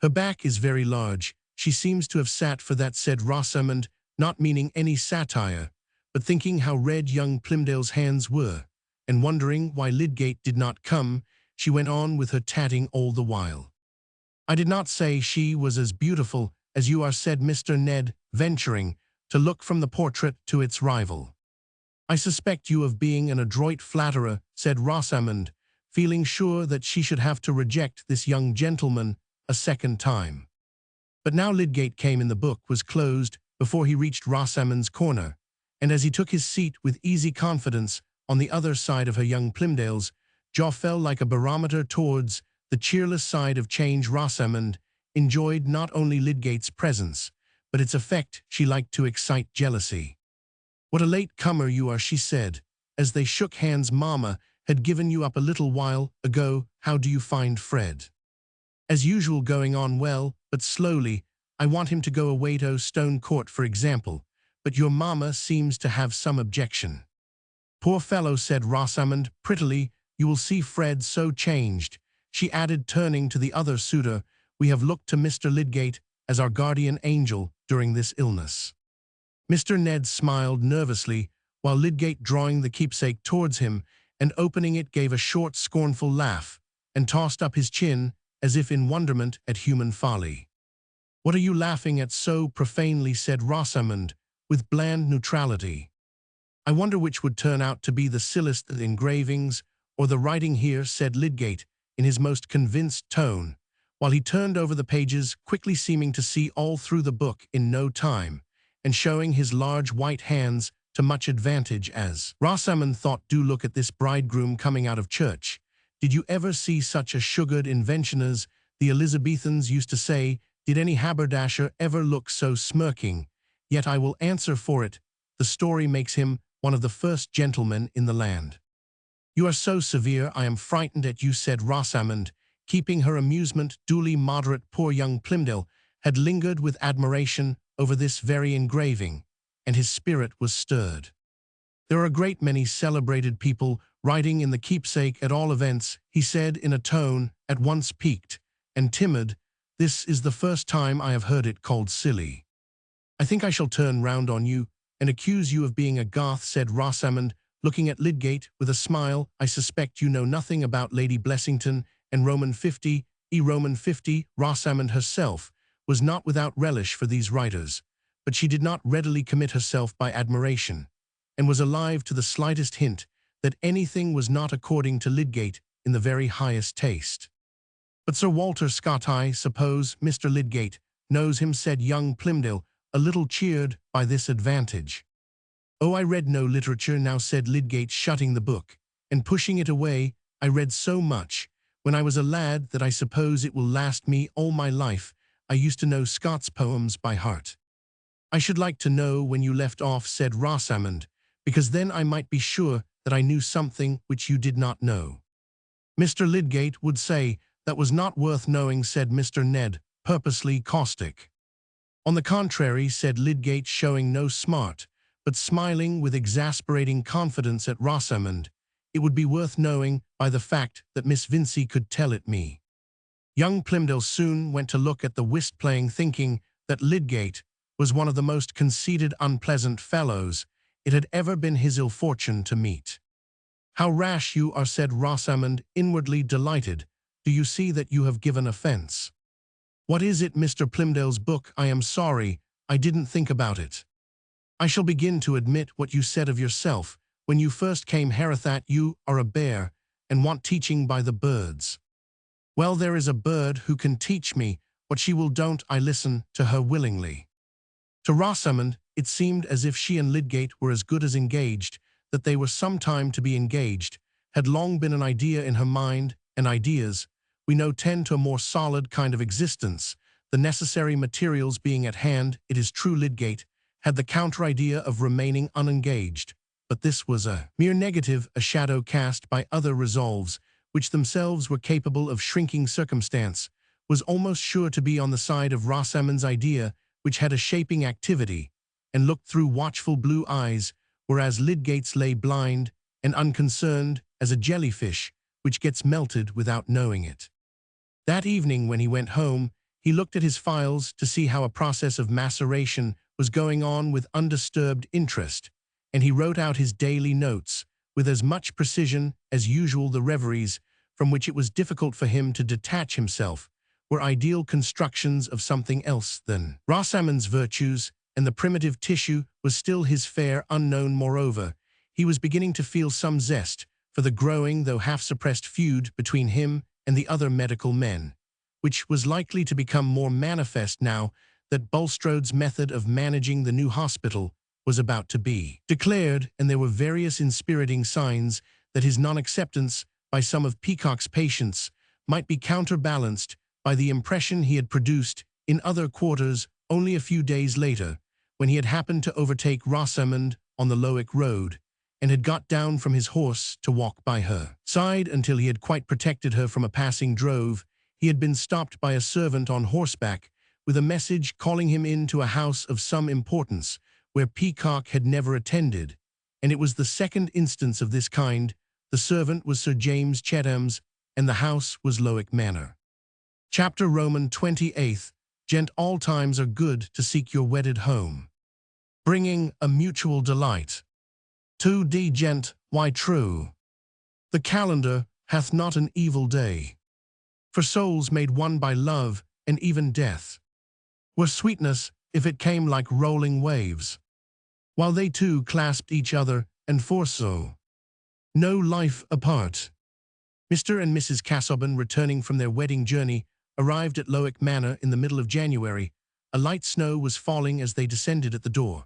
"Her back is very large. She seems to have sat for that," said Rosamond, not meaning any satire, but thinking how red young Plymdale's hands were, and wondering why Lydgate did not come. She went on with her tatting all the while. "I did not say she was as beautiful as you are," said Mr. Ned, venturing to look from the portrait to its rival. "I suspect you of being an adroit flatterer," said Rosamond, feeling sure that she should have to reject this young gentleman a second time. But now Lydgate came in. The book was closed before he reached Rosamond's corner, and as he took his seat with easy confidence on the other side of her, young Plymdale's jaw fell like a barometer towards the cheerless side of change. Rosamond enjoyed not only Lydgate's presence, but its effect. She liked to excite jealousy. "What a late comer you are," she said, as they shook hands. "Mamma had given you up a little while ago. How do you find Fred?" "As usual, going on well, but slowly. I want him to go away to Stone Court, for example, but your mamma seems to have some objection." "Poor fellow," said Rosamond prettily. "You will see Fred so changed," she added, turning to the other suitor. "We have looked to Mr. Lydgate as our guardian angel during this illness." Mr. Ned smiled nervously, while Lydgate, drawing the keepsake towards him and opening it, gave a short, scornful laugh, and tossed up his chin as if in wonderment at human folly. "What are you laughing at so profanely?" said Rosamond, with bland neutrality. "I wonder which would turn out to be the silliest, the engravings or the writing here," said Lydgate in his most convinced tone, while he turned over the pages quickly, seeming to see all through the book in no time, and showing his large white hands to much advantage as Rosamond thought. "Do look at this bridegroom coming out of church. Did you ever see such a sugared invention as the Elizabethans used to say? Did any haberdasher ever look so smirking? Yet I will answer for it, the story makes him one of the first gentlemen in the land." "You are so severe, I am frightened at you," said Rosamond, keeping her amusement duly moderate. Poor young Plymdale had lingered with admiration over this very engraving, and his spirit was stirred. "There are a great many celebrated people writing in the keepsake, at all events," he said in a tone at once piqued and timid. "This is the first time I have heard it called silly." "I think I shall turn round on you and accuse you of being a Goth," said Rosamond, looking at Lydgate with a smile. "I suspect you know nothing about Lady Blessington and Roman 50. Roman 50. Rosamond herself was not without relish for these writers, but she did not readily commit herself by admiration, and was alive to the slightest hint that anything was not according to Lydgate in the very highest taste. "But Sir Walter Scott, I suppose Mr. Lydgate knows him," said young Plymdale, a little cheered by this advantage. "Oh, I read no literature now," said Lydgate, shutting the book and pushing it away. "I read so much when I was a lad that I suppose it will last me all my life. I used to know Scott's poems by heart. I should like to know when you left off, said Rosamond, because then I might be sure that I knew something which you did not know. Mr. Lydgate would say that was not worth knowing, said Mr. Ned, purposely caustic. On the contrary, said Lydgate, showing no smart, but smiling with exasperating confidence at Rosamond, it would be worth knowing by the fact that Miss Vincey could tell it me. Young Plymdale soon went to look at the whist-playing, thinking that Lydgate was one of the most conceited, unpleasant fellows it had ever been his ill fortune to meet. How rash you are, said Rosamond, inwardly delighted. Do you see that you have given offence? What is it, Mr. Plymdale's book? I am sorry, I didn't think about it. I shall begin to admit what you said of yourself. When you first came here, that you are a bear and want teaching by the birds. Well, there is a bird who can teach me what she will. Don't I listen to her willingly? To Rosamond, it seemed as if she and Lydgate were as good as engaged, that they were some time to be engaged, had long been an idea in her mind, and ideas, we know, tend to a more solid kind of existence, the necessary materials being at hand. It is true Lydgate had the counter-idea of remaining unengaged, but this was a mere negative, a shadow cast by other resolves, which themselves were capable of shrinking. Circumstance was almost sure to be on the side of Rosamond's idea, which had a shaping activity, and looked through watchful blue eyes, whereas Lydgate's lay blind and unconcerned as a jellyfish, which gets melted without knowing it. That evening when he went home, he looked at his files to see how a process of maceration was going on with undisturbed interest, and he wrote out his daily notes with as much precision as usual. The reveries, from which it was difficult for him to detach himself, were ideal constructions of something else than Rosamond's virtues, and the primitive tissue was still his fair unknown. Moreover, he was beginning to feel some zest for the growing, though half-suppressed, feud between him and the other medical men, which was likely to become more manifest now that Bulstrode's method of managing the new hospital was about to be declared, and there were various inspiriting signs that his non-acceptance by some of Peacock's patients might be counterbalanced by the impression he had produced in other quarters. Only a few days later, when he had happened to overtake Rosamond on the Lowick road, and had got down from his horse to walk by her side until he had quite protected her from a passing drove, he had been stopped by a servant on horseback with a message calling him into a house of some importance where Peacock had never attended, and it was the second instance of this kind. The servant was Sir James Chetham's, and the house was Lowick Manor. Chapter Roman 28. Gent, all times are good to seek your wedded home, bringing a mutual delight. 2d Gent, why true. The calendar hath not an evil day, for souls made one by love, and even death were sweetness if it came like rolling waves, while they two clasped each other, and foresaw no life apart. Mr. and Mrs. Casaubon, returning from their wedding journey, arrived at Lowick Manor in the middle of January. A light snow was falling as they descended at the door,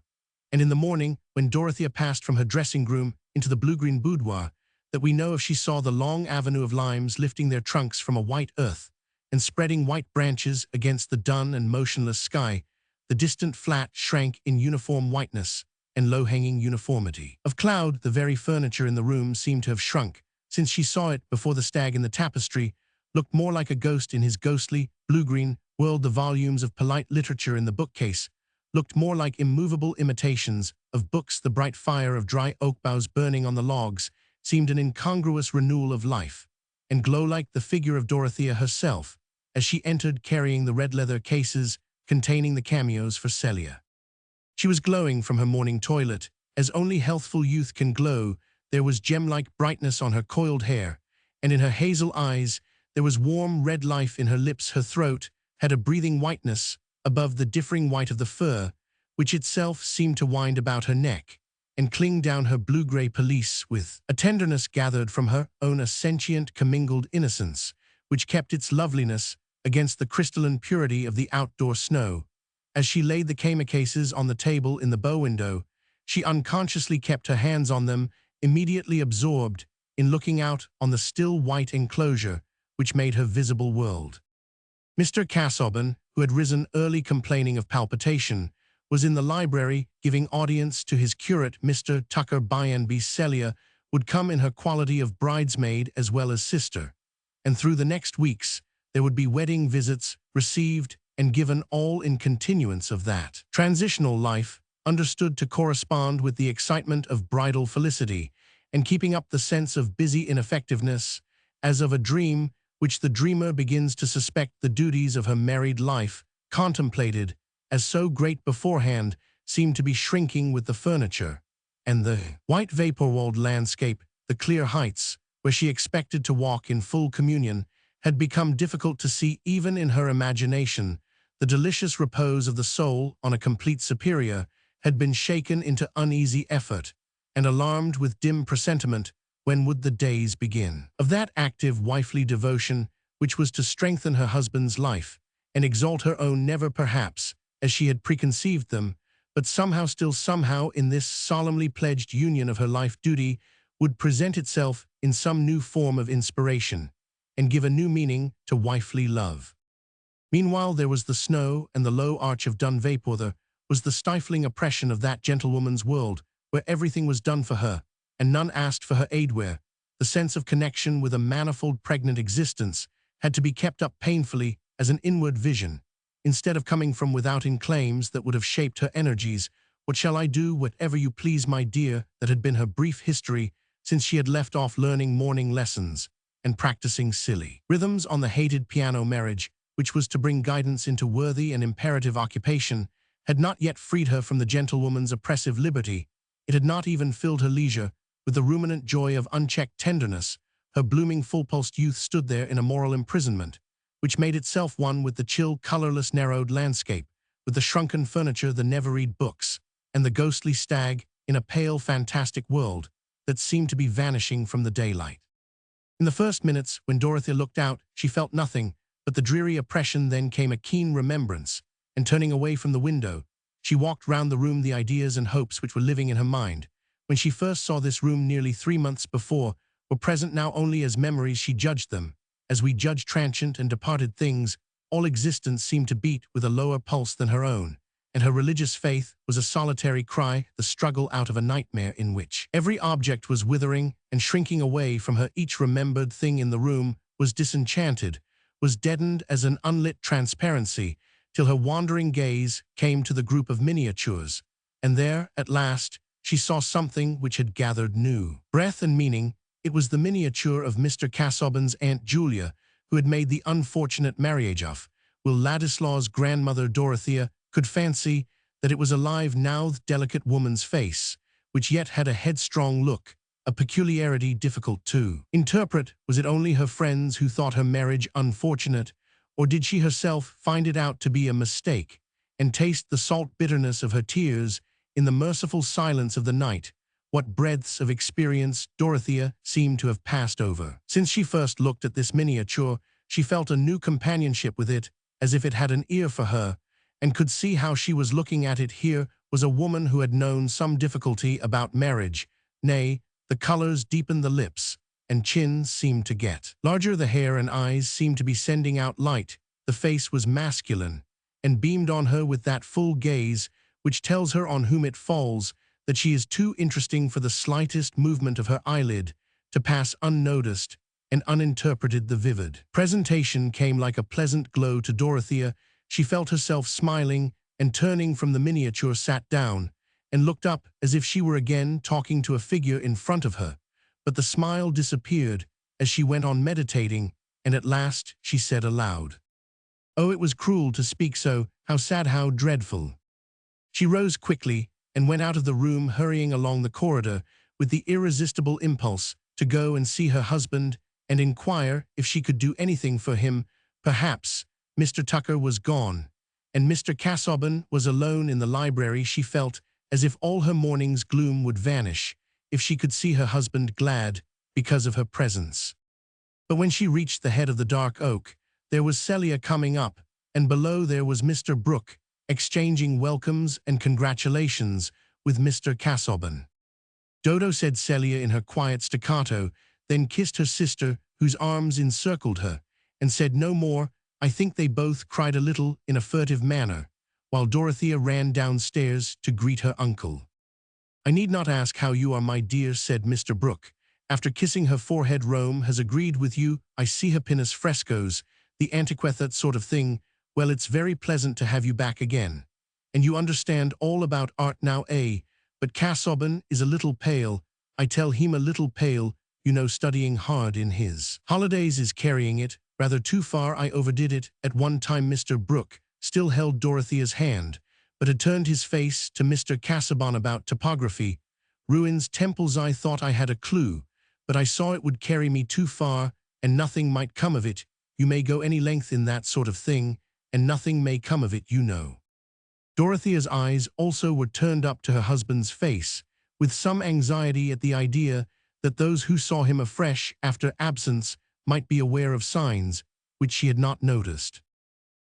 and in the morning, when Dorothea passed from her dressing-room into the blue-green boudoir, that we know if she saw the long avenue of limes lifting their trunks from a white earth and spreading white branches against the dun and motionless sky, the distant flat shrank in uniform whiteness and low-hanging uniformity of cloud. The very furniture in the room seemed to have shrunk, since she saw it before the stag in the tapestry looked more like a ghost in his ghostly, blue-green world. The volumes of polite literature in the bookcase looked more like immovable imitations of books. The bright fire of dry oak boughs burning on the logs seemed an incongruous renewal of life, and glow-like the figure of Dorothea herself, as she entered carrying the red leather cases containing the cameos for Celia. She was glowing from her morning toilet, as only healthful youth can glow. There was gem-like brightness on her coiled hair, and in her hazel eyes there was warm red life. In her lips her throat had a breathing whiteness above the differing white of the fur, which itself seemed to wind about her neck and cling down her blue-grey pelisse with a tenderness gathered from her own, a sentient commingled innocence, which kept its loveliness against the crystalline purity of the outdoor snow. As she laid the cases on the table in the bow window, she unconsciously kept her hands on them, immediately absorbed in looking out on the still white enclosure which made her visible world. Mr. Casaubon, who had risen early complaining of palpitation, was in the library giving audience to his curate, Mr. Tucker. By and by Celia would come in her quality of bridesmaid as well as sister, and through the next weeks there would be wedding visits received and given, all in continuance of that transitional life understood to correspond with the excitement of bridal felicity, and keeping up the sense of busy ineffectiveness, as of a dream, which the dreamer begins to suspect the duties of her married life, contemplated as so great beforehand, seemed to be shrinking with the furniture, and the white vapor-walled landscape, the clear heights, where she expected to walk in full communion, had become difficult to see even in her imagination. The delicious repose of the soul on a complete superior had been shaken into uneasy effort, and alarmed with dim presentiment when would the days begin of that active wifely devotion which was to strengthen her husband's life and exalt her own, never perhaps as she had preconceived them, but somehow, still somehow, in this solemnly pledged union of her life duty, would present itself in some new form of inspiration, and give a new meaning to wifely love. Meanwhile there was the snow and the low arch of dun vapor. There was the stifling oppression of that gentlewoman's world, where everything was done for her, and none asked for her aid, where the sense of connection with a manifold pregnant existence had to be kept up painfully as an inward vision, instead of coming from without in claims that would have shaped her energies. What shall I do? Whatever you please, my dear, that had been her brief history since she had left off learning morning lessons and practicing silly rhythms on the hated piano. Marriage, which was to bring guidance into worthy and imperative occupation, had not yet freed her from the gentlewoman's oppressive liberty. It had not even filled her leisure with the ruminant joy of unchecked tenderness. Her blooming full-pulsed youth stood there in a moral imprisonment, which made itself one with the chill, colorless, narrowed landscape, with the shrunken furniture, the never-read books, and the ghostly stag in a pale, fantastic world that seemed to be vanishing from the daylight. In the first minutes, when Dorothea looked out, she felt nothing but the dreary oppression. Then came a keen remembrance, and turning away from the window, she walked round the room. The ideas and hopes which were living in her mind when she first saw this room nearly 3 months before were present now only as memories. She judged them as we judge transient and departed things. All existence seemed to beat with a lower pulse than her own, and her religious faith was a solitary cry, the struggle out of a nightmare in which every object was withering and shrinking away from her. Each remembered thing in the room was disenchanted, was deadened as an unlit transparency, till her wandering gaze came to the group of miniatures, and there, at last, she saw something which had gathered new breath and meaning. It was the miniature of Mr. Casaubon's Aunt Julia, who had made the unfortunate marriage of Will Ladislaw's grandmother. Dorothea could fancy that it was alive now, the delicate woman's face, which yet had a headstrong look, a peculiarity difficult to interpret. Was it only her friends who thought her marriage unfortunate, or did she herself find it out to be a mistake, and taste the salt bitterness of her tears in the merciful silence of the night? What breadths of experience Dorothea seemed to have passed over. Since she first looked at this miniature, she felt a new companionship with it, as if it had an ear for her, and could see how she was looking at it. Here was a woman who had known some difficulty about marriage. Nay, the colors deepened, the lips and chin seemed to get larger, the hair and eyes seemed to be sending out light, the face was masculine, and beamed on her with that full gaze which tells her on whom it falls that she is too interesting for the slightest movement of her eyelid to pass unnoticed and uninterpreted. The vivid presentation came like a pleasant glow to Dorothea. She felt herself smiling, and turning from the miniature sat down and looked up as if she were again talking to a figure in front of her. But the smile disappeared as she went on meditating, and at last she said aloud, "Oh, it was cruel to speak so, how sad, how dreadful." She rose quickly and went out of the room, hurrying along the corridor with the irresistible impulse to go and see her husband and inquire if she could do anything for him. Perhaps Mr. Tucker was gone, and Mr. Casaubon was alone in the library. She felt as if all her morning's gloom would vanish if she could see her husband glad because of her presence. But when she reached the head of the dark oak, there was Celia coming up, and below there was Mr. Brooke, exchanging welcomes and congratulations with Mr. Casaubon. "Dodo," said Celia in her quiet staccato, then kissed her sister, whose arms encircled her, and said no more. I think they both cried a little in a furtive manner, while Dorothea ran downstairs to greet her uncle. "I need not ask how you are, my dear," said Mr. Brooke. After kissing her forehead, Rome has agreed with you. I see her Pinus frescoes, the antiquette, that sort of thing. Well, it's very pleasant to have you back again. And you understand all about art now, eh? But Casaubon is a little pale. I tell him a little pale, you know, studying hard in his holidays is carrying it rather too far. I overdid it at one time." Mr. Brooke still held Dorothea's hand, but had turned his face to Mr. Casaubon about topography. "Ruins, temples, I thought I had a clue, but I saw it would carry me too far, and nothing might come of it. You may go any length in that sort of thing, and nothing may come of it, you know." Dorothea's eyes also were turned up to her husband's face, with some anxiety at the idea that those who saw him afresh after absence might be aware of signs which she had not noticed.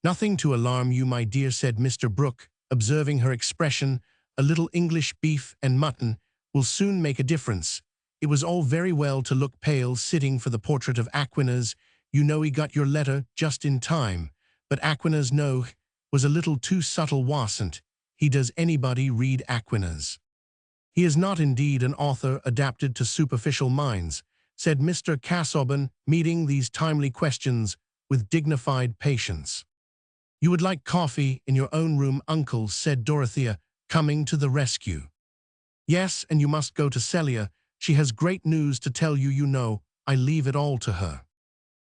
"Nothing to alarm you, my dear," said Mr. Brooke, observing her expression. "A little English beef and mutton will soon make a difference. It was all very well to look pale sitting for the portrait of Aquinas. You know he got your letter just in time, but Aquinas, no, was a little too subtle, wasn't he? Does anybody read Aquinas?" "He is not indeed an author adapted to superficial minds," said Mr. Casaubon, meeting these timely questions with dignified patience. "You would like coffee in your own room, uncle," said Dorothea, coming to the rescue. "Yes, and you must go to Celia. She has great news to tell you, you know. I leave it all to her."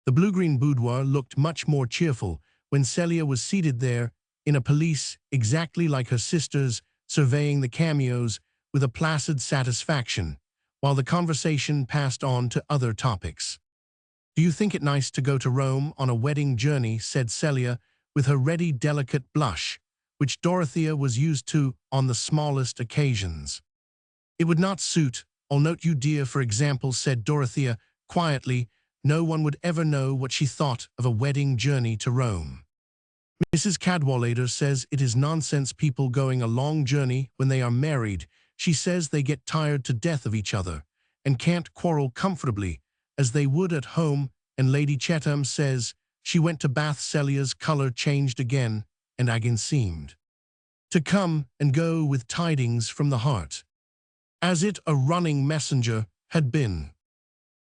The blue-green boudoir looked much more cheerful when Celia was seated there, in a pelisse exactly like her sister's, surveying the cameos with a placid satisfaction, while the conversation passed on to other topics. "Do you think it nice to go to Rome on a wedding journey?" said Celia, with her ready, delicate blush, which Dorothea was used to on the smallest occasions. "It would not suit. I'll note you, dear, for example," said Dorothea quietly. No one would ever know what she thought of a wedding journey to Rome. "Mrs. Cadwallader says it is nonsense people going a long journey when they are married. She says they get tired to death of each other, and can't quarrel comfortably, as they would at home, and Lady Chetham says she went to Bath." Celia's colour changed again, and again seemed to come and go with tidings from the heart, as it a running messenger had been.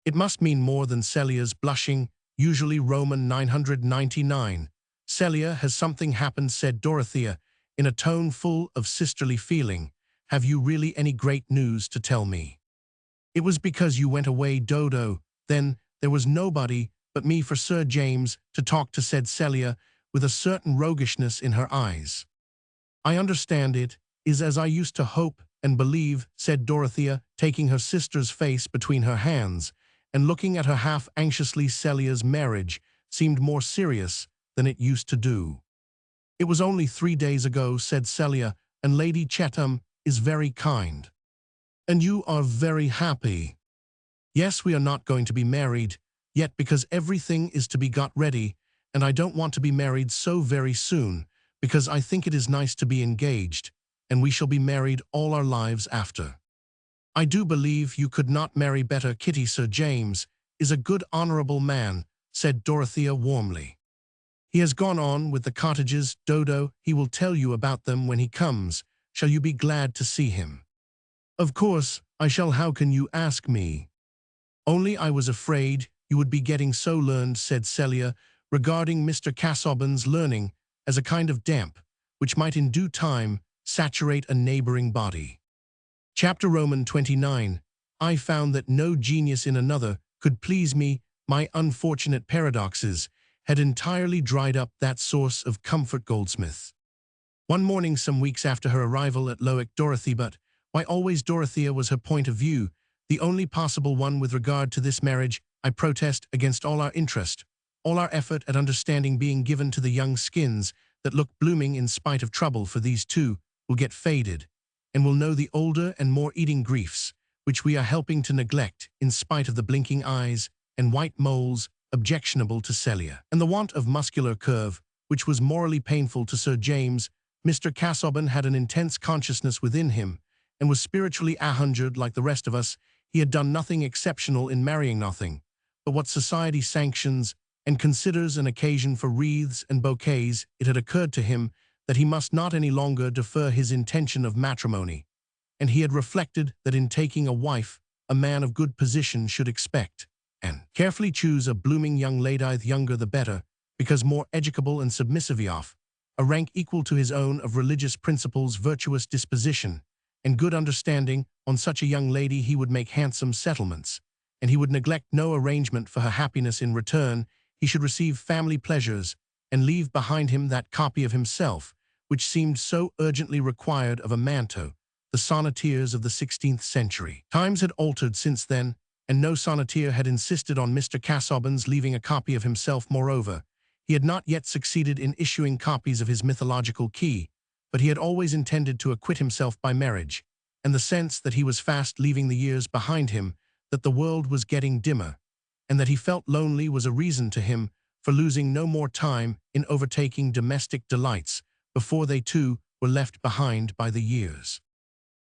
"It must mean more than Celia's blushing, usually Roman 999. "Celia, has something happened?" said Dorothea, in a tone full of sisterly feeling. "Have you really any great news to tell me?" "It was because you went away, Dodo. Then there was nobody but me for Sir James to talk to," said Celia, with a certain roguishness in her eyes. "I understand it is as I used to hope and believe," said Dorothea, taking her sister's face between her hands and looking at her half anxiously. Celia's marriage seemed more serious than it used to do. "It was only 3 days ago," said Celia, "and Lady Chetham is very kind." "And you are very happy?" "Yes, we are not going to be married yet because everything is to be got ready, and I don't want to be married so very soon, because I think it is nice to be engaged, and we shall be married all our lives after." "I do believe you could not marry better, Kitty. Sir James is a good, honourable man," said Dorothea warmly. "He has gone on with the cottages, Dodo. He will tell you about them when he comes. Shall you be glad to see him?" "Of course I shall. How can you ask me?" "Only I was afraid you would be getting so learned," said Celia, regarding Mr. Casaubon's learning as a kind of damp, which might in due time saturate a neighbouring body. Chapter Roman 29. "I found that no genius in another could please me. My unfortunate paradoxes had entirely dried up that source of comfort." Goldsmith. One morning some weeks after her arrival at Lowick, why always Dorothea was her point of view, the only possible one with regard to this marriage. "I protest against all our interest, all our effort at understanding being given to the young skins that look blooming in spite of trouble, for these too will get faded, and will know the older and more eating griefs, which we are helping to neglect in spite of the blinking eyes and white moles objectionable to Celia, and the want of muscular curve, which was morally painful to Sir James." Mr. Casaubon had an intense consciousness within him, and was spiritually 100 like the rest of us. He had done nothing exceptional in marrying, nothing but what society sanctions and considers an occasion for wreaths and bouquets, it had occurred to him that he must not any longer defer his intention of matrimony, and he had reflected that in taking a wife, a man of good position should expect and carefully choose a blooming young lady, younger the better, because more educable and submissive of, a rank equal to his own of religious principles, virtuous disposition, and good understanding. On such a young lady he would make handsome settlements, and he would neglect no arrangement for her happiness. In return, he should receive family pleasures, and leave behind him that copy of himself, which seemed so urgently required of a Manto, the sonneteers of the 16th century. Times had altered since then, and no sonneteer had insisted on Mr. Casaubon's leaving a copy of himself. Moreover, he had not yet succeeded in issuing copies of his mythological key, but he had always intended to acquit himself by marriage, and the sense that he was fast leaving the years behind him, that the world was getting dimmer, and that he felt lonely was a reason to him for losing no more time in overtaking domestic delights before they too were left behind by the years.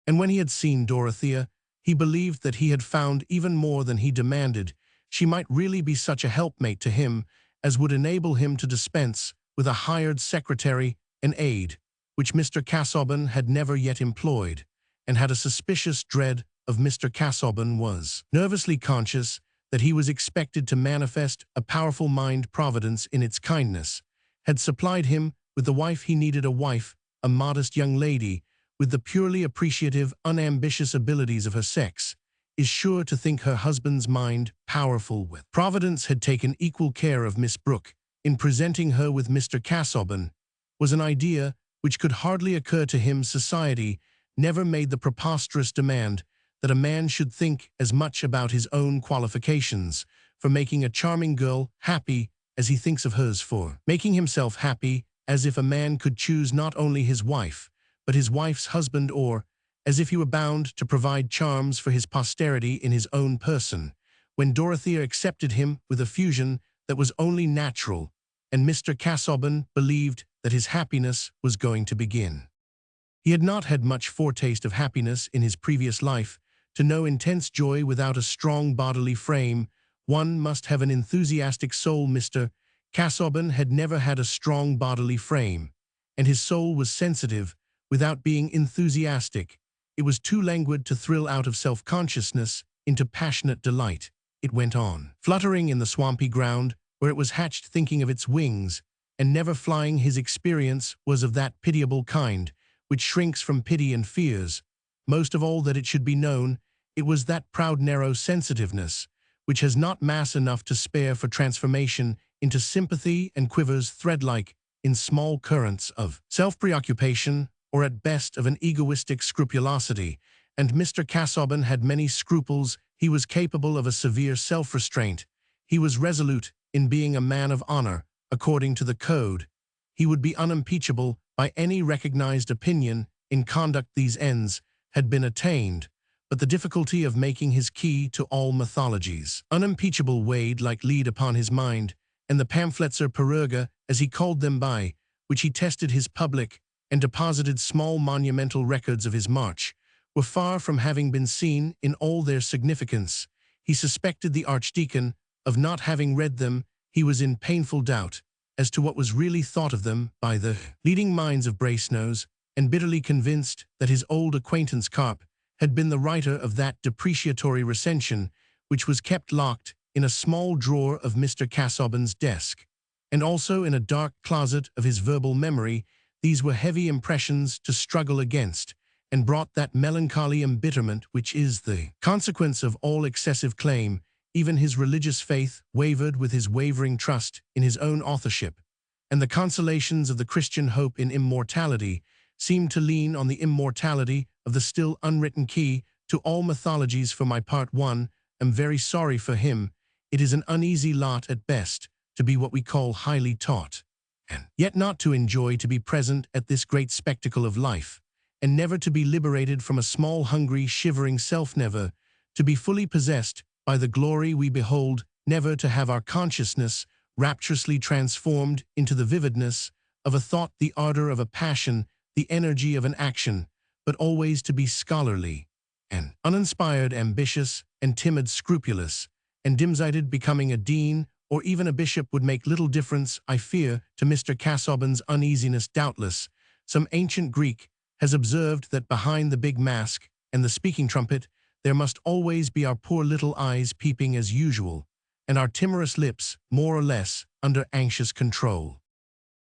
And when he had seen Dorothea, he believed that he had found even more than he demanded. She might really be such a helpmate to him as would enable him to dispense with a hired secretary and aide, which Mr. Casaubon had never yet employed, and had a suspicious dread of. Mr. Casaubon was nervously conscious that he was expected to manifest a powerful mind. Providence, in its kindness, had supplied him with the wife he needed, a wife, a modest young lady, with the purely appreciative, unambitious abilities of her sex, is sure to think her husband's mind powerful with. Providence had taken equal care of Miss Brooke in presenting her with Mr. Casaubon, was an idea which could hardly occur to him. Society never made the preposterous demand that a man should think as much about his own qualifications for making a charming girl happy as he thinks of hers for making himself happy, as if a man could choose not only his wife, but his wife's husband, or as if he were bound to provide charms for his posterity in his own person. When Dorothea accepted him with effusion that was only natural, and Mr. Casaubon believed that his happiness was going to begin. He had not had much foretaste of happiness in his previous life. To know intense joy without a strong bodily frame, one must have an enthusiastic soul. Mr. Casaubon had never had a strong bodily frame, and his soul was sensitive without being enthusiastic. It was too languid to thrill out of self-consciousness into passionate delight. It went on, fluttering in the swampy ground where it was hatched, thinking of its wings, and never flying. His experience was of that pitiable kind which shrinks from pity and fears, most of all, that it should be known. It was that proud narrow sensitiveness which has not mass enough to spare for transformation into sympathy, and quivers thread-like in small currents of self-preoccupation, or at best of an egoistic scrupulosity. And Mr. Casaubon had many scruples. He was capable of a severe self-restraint. He was resolute in being a man of honor, according to the code. He would be unimpeachable by any recognized opinion in conduct. These ends had been attained, but the difficulty of making his key to all mythologies unimpeachable weighed like lead upon his mind, and the pamphlets, or perurga, as he called them, by which he tested his public and deposited small monumental records of his march, were far from having been seen in all their significance. He suspected the Archdeacon of not having read them. He was in painful doubt as to what was really thought of them by the leading minds of Brasenose, and bitterly convinced that his old acquaintance Carp had been the writer of that depreciatory recension which was kept locked in a small drawer of Mr. Casaubon's desk, and also in a dark closet of his verbal memory. These were heavy impressions to struggle against, and brought that melancholy embitterment which is the consequence of all excessive claim. Even his religious faith wavered with his wavering trust in his own authorship, and the consolations of the Christian hope in immortality seemed to lean on the immortality of the still unwritten key to all mythologies. For my part, one am very sorry for him. It is an uneasy lot at best to be what we call highly taught, and yet not to enjoy to be present at this great spectacle of life, and never to be liberated from a small, hungry, shivering self, never to be fully possessed by the glory we behold, never to have our consciousness rapturously transformed into the vividness of a thought, the ardor of a passion, the energy of an action, but always to be scholarly and uninspired, ambitious and timid, scrupulous and dim-sighted, becoming a dean or even a bishop would make little difference, I fear, to Mr. Casaubon's uneasiness. Doubtless, some ancient Greek has observed that behind the big mask and the speaking trumpet, there must always be our poor little eyes peeping as usual, and our timorous lips, more or less, under anxious control.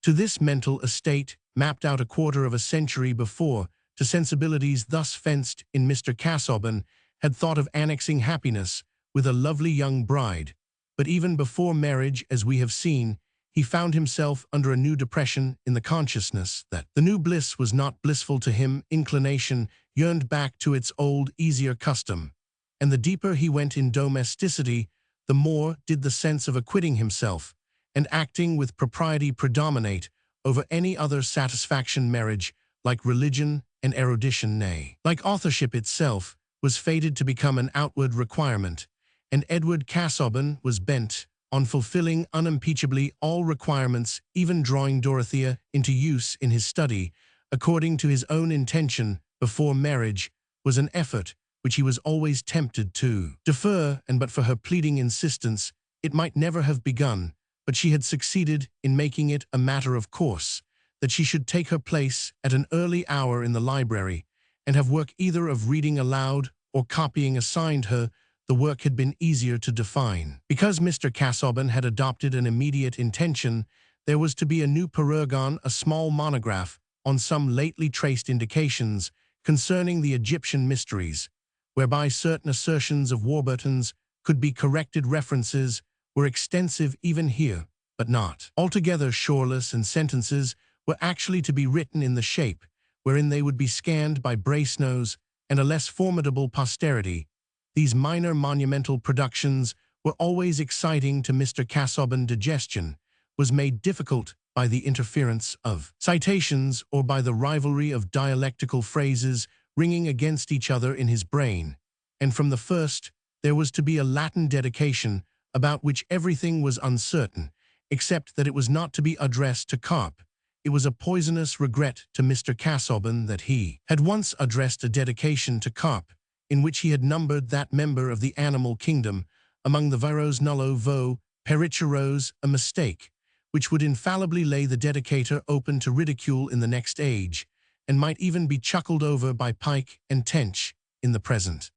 To this mental estate, mapped out a quarter of a century before, to sensibilities thus fenced in, Mr. Casaubon had thought of annexing happiness with a lovely young bride, but even before marriage, as we have seen, he found himself under a new depression in the consciousness that the new bliss was not blissful to him. Inclination yearned back to its old, easier custom, and the deeper he went in domesticity, the more did the sense of acquitting himself and acting with propriety predominate over any other satisfaction. Marriage, like religion and erudition, nay, like authorship itself, was fated to become an outward requirement, and Edward Casaubon was bent on fulfilling unimpeachably all requirements, even drawing Dorothea into use in his study, according to his own intention before marriage, was an effort which he was always tempted to defer, and but for her pleading insistence, it might never have begun. But she had succeeded in making it a matter of course that she should take her place at an early hour in the library and have work either of reading aloud or copying assigned her. The work had been easier to define. Because Mr. Casaubon had adopted an immediate intention, there was to be a new paragon, a small monograph on some lately traced indications concerning the Egyptian mysteries, whereby certain assertions of Warburton's could be corrected. References were extensive even here, but not altogether shoreless, and sentences were actually to be written in the shape wherein they would be scanned by Brasenose and a less formidable posterity. These minor monumental productions were always exciting to Mr. Casaubon. Digestion was made difficult by the interference of citations or by the rivalry of dialectical phrases ringing against each other in his brain, and from the first there was to be a Latin dedication about which everything was uncertain, except that it was not to be addressed to carp. It was a poisonous regret to Mr. Casaubon that he had once addressed a dedication to carp, in which he had numbered that member of the animal kingdom among the viros nullo vo pericheros, a mistake which would infallibly lay the dedicator open to ridicule in the next age, and might even be chuckled over by Pike and Tench in the present.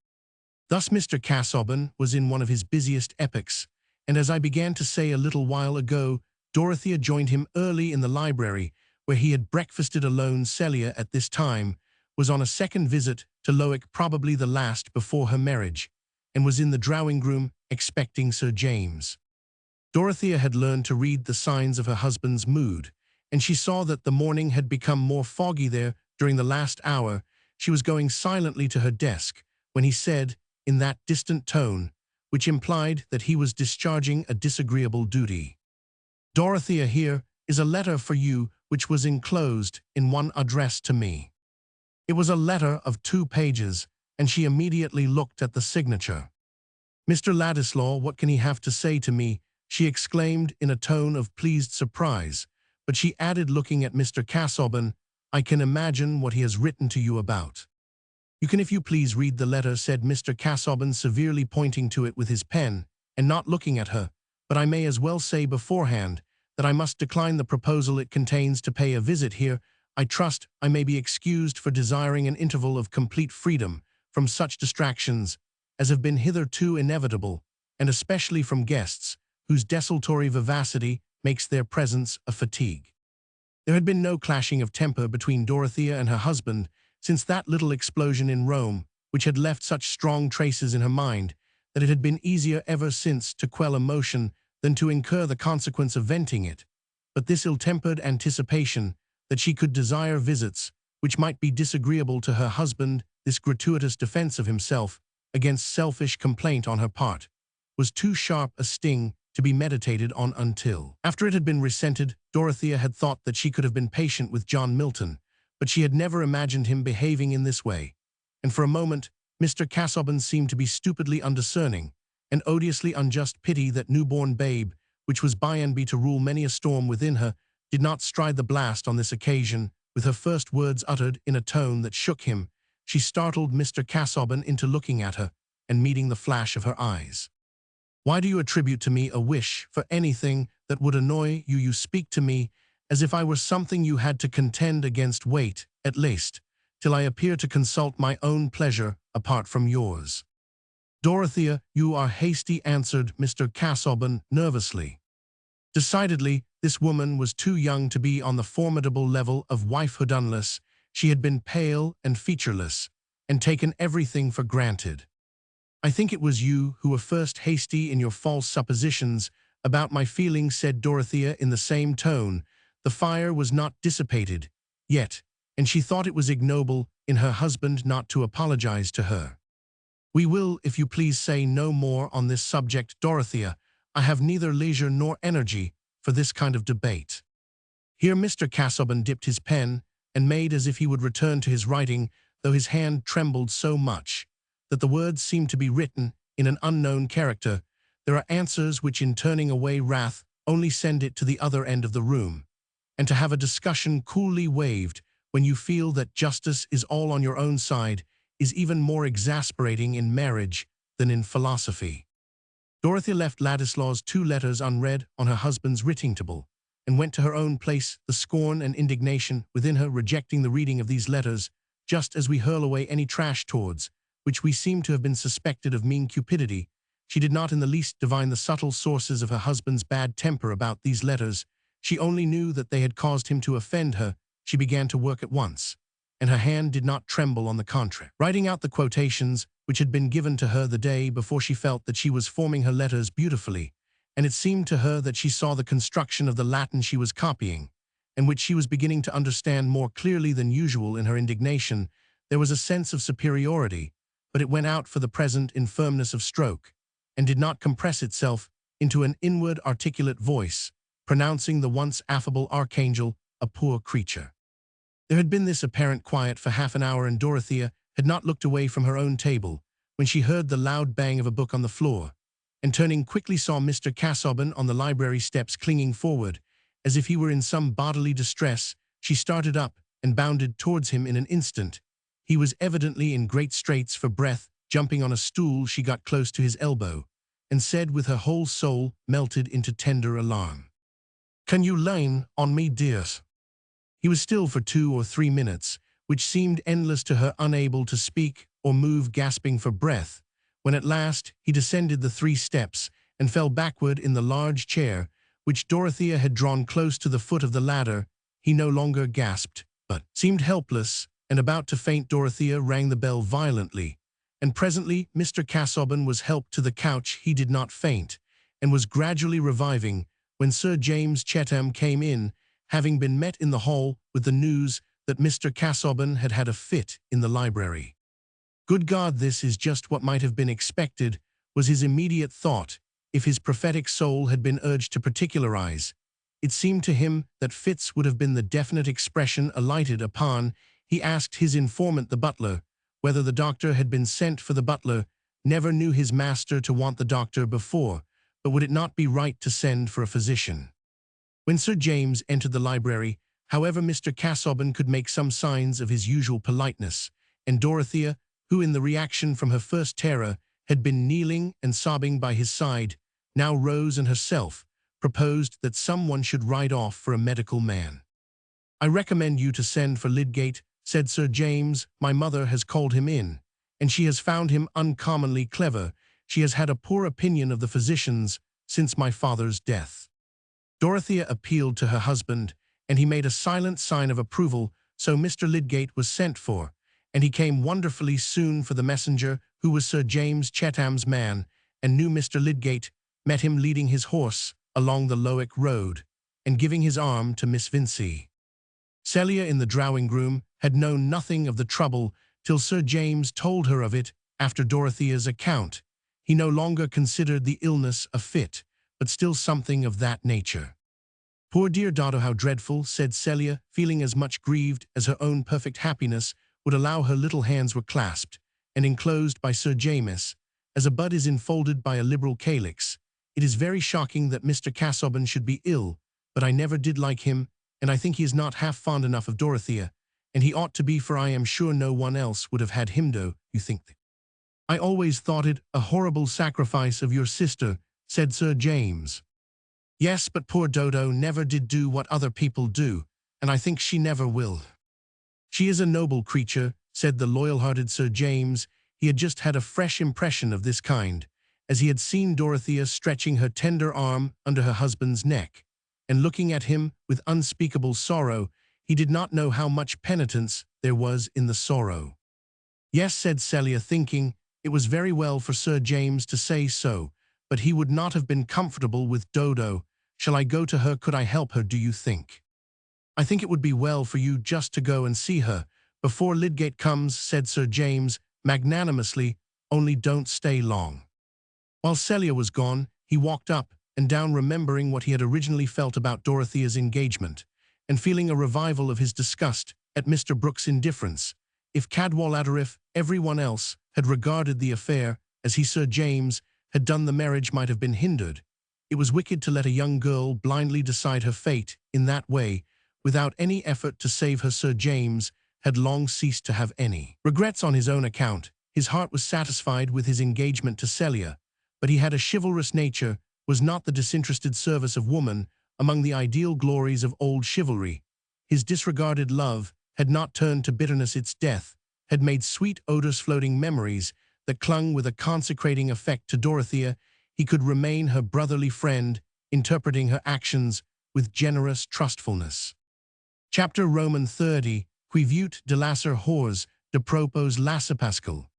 Thus Mr. Casaubon was in one of his busiest epochs, and as I began to say a little while ago, Dorothea joined him early in the library, where he had breakfasted alone. Celia, at this time, was on a second visit to Lowick, probably the last before her marriage, and was in the drawing-room expecting Sir James. Dorothea had learned to read the signs of her husband's mood, and she saw that the morning had become more foggy there during the last hour. She was going silently to her desk when he said, in that distant tone, which implied that he was discharging a disagreeable duty, "Dorothea, here is a letter for you which was enclosed in one addressed to me." It was a letter of 2 pages, and she immediately looked at the signature. "Mr. Ladislaw, what can he have to say to me?" she exclaimed in a tone of pleased surprise, but she added, looking at Mr. Casaubon, "I can imagine what he has written to you about." "You can, if you please, read the letter," said Mr. Casaubon, severely pointing to it with his pen, and not looking at her, "but I may as well say beforehand that I must decline the proposal it contains to pay a visit here. I trust I may be excused for desiring an interval of complete freedom from such distractions as have been hitherto inevitable, and especially from guests whose desultory vivacity makes their presence a fatigue." There had been no clashing of temper between Dorothea and her husband since that little explosion in Rome, which had left such strong traces in her mind that it had been easier ever since to quell emotion than to incur the consequence of venting it. But this ill-tempered anticipation that she could desire visits which might be disagreeable to her husband, this gratuitous defense of himself against selfish complaint on her part, was too sharp a sting to be meditated on until after it had been resented. Dorothea had thought that she could have been patient with John Milton, but she had never imagined him behaving in this way, and for a moment Mr. Casaubon seemed to be stupidly undiscerning, an odiously unjust pity that newborn babe, which was by and by to rule many a storm within her, did not stride the blast on this occasion. With her first words uttered in a tone that shook him, she startled Mr. Casaubon into looking at her and meeting the flash of her eyes. Why do you attribute to me a wish for anything that would annoy you? You speak to me as if I were something you had to contend against. Wait, at least, till I appear to consult my own pleasure apart from yours. Dorothea, you are hasty, answered Mr. Casaubon nervously. Decidedly, this woman was too young to be on the formidable level of wifehood unless she had been pale and featureless, and taken everything for granted. I think it was you who were first hasty in your false suppositions about my feelings, said Dorothea in the same tone. The fire was not dissipated yet, and she thought it was ignoble in her husband not to apologize to her. We will, if you please, say no more on this subject, Dorothea. I have neither leisure nor energy for this kind of debate. Here Mr. Casaubon dipped his pen and made as if he would return to his writing, though his hand trembled so much that the words seemed to be written in an unknown character. There are answers which, in turning away wrath, only send it to the other end of the room, and to have a discussion coolly waived when you feel that justice is all on your own side is even more exasperating in marriage than in philosophy. Dorothea left Ladislaw's 2 letters unread on her husband's writing table, and went to her own place, the scorn and indignation within her rejecting the reading of these letters, just as we hurl away any trash towards which we seem to have been suspected of mean cupidity. She did not in the least divine the subtle sources of her husband's bad temper about these letters. She only knew that they had caused him to offend her. She began to work at once, and her hand did not tremble, on the contrary, writing out the quotations which had been given to her the day before. She felt that she was forming her letters beautifully, and it seemed to her that she saw the construction of the Latin she was copying, and which she was beginning to understand more clearly than usual. In her indignation there was a sense of superiority, but it went out for the present in firmness of stroke, and did not compress itself into an inward articulate voice, pronouncing the once affable archangel a poor creature. There had been this apparent quiet for half an hour, and Dorothea had not looked away from her own table, when she heard the loud bang of a book on the floor, and turning quickly saw Mr. Casaubon on the library steps, clinging forward, as if he were in some bodily distress. She started up and bounded towards him in an instant. He was evidently in great straits for breath. Jumping on a stool, she got close to his elbow, and said with her whole soul melted into tender alarm, "Can you lean on me, dears?" He was still for 2 or 3 minutes, which seemed endless to her, unable to speak or move, gasping for breath, when at last he descended the 3 steps and fell backward in the large chair which Dorothea had drawn close to the foot of the ladder. He no longer gasped, but seemed helpless and about to faint. Dorothea rang the bell violently, and presently Mr. Casaubon was helped to the couch. He did not faint, and was gradually reviving, when Sir James Chetham came in, having been met in the hall with the news that Mr. Casaubon had had a fit in the library. "Good God, this is just what might have been expected," was his immediate thought, if his prophetic soul had been urged to particularize. It seemed to him that fits would have been the definite expression alighted upon. He asked his informant, the butler, whether the doctor had been sent for. The butler never knew his master to want the doctor before, but would it not be right to send for a physician? When Sir James entered the library, however, Mr. Casaubon could make some signs of his usual politeness, and Dorothea, who in the reaction from her first terror had been kneeling and sobbing by his side, now rose and herself proposed that someone should ride off for a medical man. "I recommend you to send for Lydgate," said Sir James. "My mother has called him in, and she has found him uncommonly clever. She has had a poor opinion of the physicians since my father's death." Dorothea appealed to her husband, and he made a silent sign of approval, so Mr. Lydgate was sent for, and he came wonderfully soon, for the messenger, who was Sir James Chetham's man, and knew Mr. Lydgate, met him leading his horse along the Lowick road, and giving his arm to Miss Vincy. Celia, in the drawing-room, had known nothing of the trouble till Sir James told her of it. After Dorothea's account, he no longer considered the illness a fit, but still something of that nature. "Poor dear daughter, how dreadful," said Celia, feeling as much grieved as her own perfect happiness would allow. Her little hands were clasped and enclosed by Sir James, as a bud is enfolded by a liberal calyx. "It is very shocking that Mr. Casaubon should be ill, but I never did like him, and I think he is not half fond enough of Dorothea, and he ought to be, for I am sure no one else would have had him. Do you think that? I always thought it a horrible sacrifice of your sister said Sir James. Yes, but poor Dodo never did do what other people do, and I think she never will. She is a noble creature, said the loyal-hearted Sir James. He had just had a fresh impression of this kind, as he had seen Dorothea stretching her tender arm under her husband's neck, and looking at him with unspeakable sorrow. He did not know how much penitence there was in the sorrow. Yes, said Celia, thinking, it was very well for Sir James to say so, but he would not have been comfortable with Dodo. Shall I go to her? Could I help her, do you think? I think it would be well for you just to go and see her before Lydgate comes, said Sir James, magnanimously, only don't stay long. While Celia was gone, he walked up and down, remembering what he had originally felt about Dorothea's engagement, and feeling a revival of his disgust at Mr. Brooke's indifference. If Cadwallader, if everyone else had regarded the affair as he, Sir James, had done, the marriage might have been hindered. It was wicked to let a young girl blindly decide her fate in that way, without any effort to save her. Sir James had long ceased to have any regrets on his own account. His heart was satisfied with his engagement to Celia, but he had a chivalrous nature. Was not the disinterested service of woman among the ideal glories of old chivalry? His disregarded love had not turned to bitterness. Its death had made sweet odors floating memories that clung with a consecrating effect to Dorothea. He could remain her brotherly friend, interpreting her actions with generous trustfulness. Chapter Roman 30, Qui vult de lasser hors, de propos lasser pascal.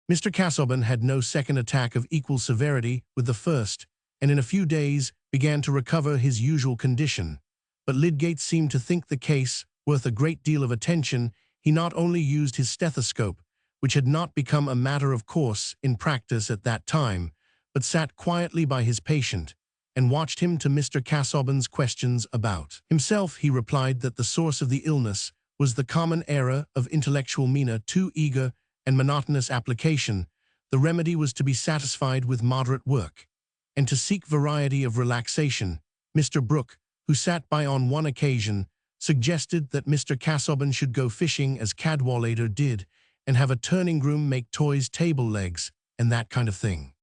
Mr. Casaubon had no second attack of equal severity with the first, and in a few days began to recover his usual condition. But Lydgate seemed to think the case worth a great deal of attention. He not only used his stethoscope, which had not become a matter of course in practice at that time, but sat quietly by his patient, and watched him to Mr. Casaubon's questions about himself. He replied that the source of the illness was the common error of intellectual mania, too eager and monotonous application. The remedy was to be satisfied with moderate work, and to seek variety of relaxation. Mr. Brooke, who sat by on one occasion, suggested that Mr. Casaubon should go fishing as Cadwallader did, and have a turning-groom make toys table legs, and that kind of thing.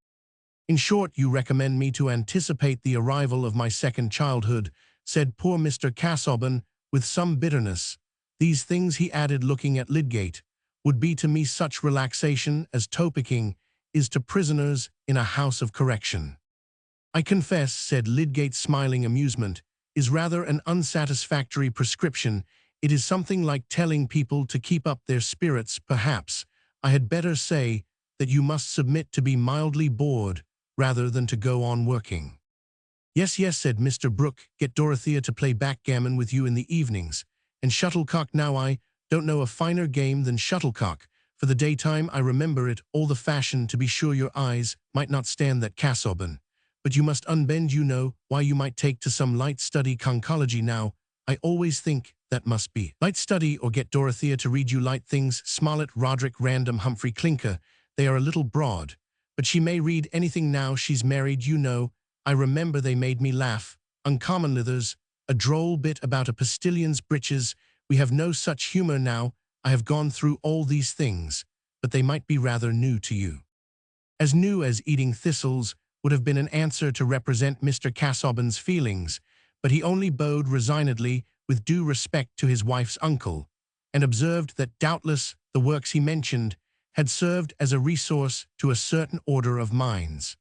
In short, you recommend me to anticipate the arrival of my second childhood, said poor Mr. Casaubon, with some bitterness. These things, he added, looking at Lydgate, would be to me such relaxation as topicking is to prisoners in a house of correction. I confess, said Lydgate, smiling amusement, is rather an unsatisfactory prescription. It is something like telling people to keep up their spirits. Perhaps I had better say that you must submit to be mildly bored rather than to go on working. Yes, yes, said Mr. Brooke, get Dorothea to play backgammon with you in the evenings, and shuttlecock. Now I don't know a finer game than shuttlecock. For the daytime I remember it all the fashion. To be sure, your eyes might not stand that, Casaubon, but you must unbend, you know. Why, you might take to some light study, conchology. Now I always think that must be light study, or get Dorothea to read you light things, Smollett, Roderick Random, Humphrey Clinker. They are a little broad, but she may read anything now she's married, you know. I remember they made me laugh, uncommon lithers, a droll bit about a postillion's breeches. We have no such humour now. I have gone through all these things, but they might be rather new to you. As new as eating thistles would have been an answer to represent Mr. Casaubon's feelings, but he only bowed resignedly with due respect to his wife's uncle, and observed that doubtless the works he mentioned had served as a resource to a certain order of minds.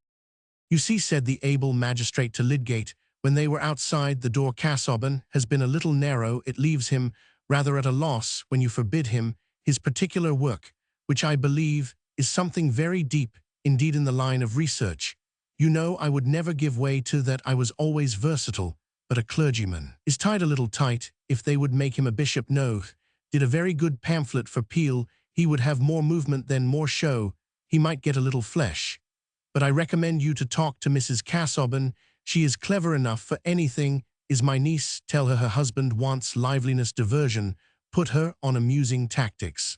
You see, said the able magistrate to Lydgate, when they were outside the door, Casaubon has been a little narrow. It leaves him rather at a loss when you forbid him his particular work, which I believe is something very deep indeed in the line of research. You know I would never give way to that. I was always versatile, but a clergyman is tied a little tight. If they would make him a bishop, no, did a very good pamphlet for Peel, he would have more movement than more show. He might get a little flesh. But I recommend you to talk to Mrs. Casaubon. She is clever enough for anything. Is my niece. Tell her husband wants liveliness, diversion. Put her on amusing tactics.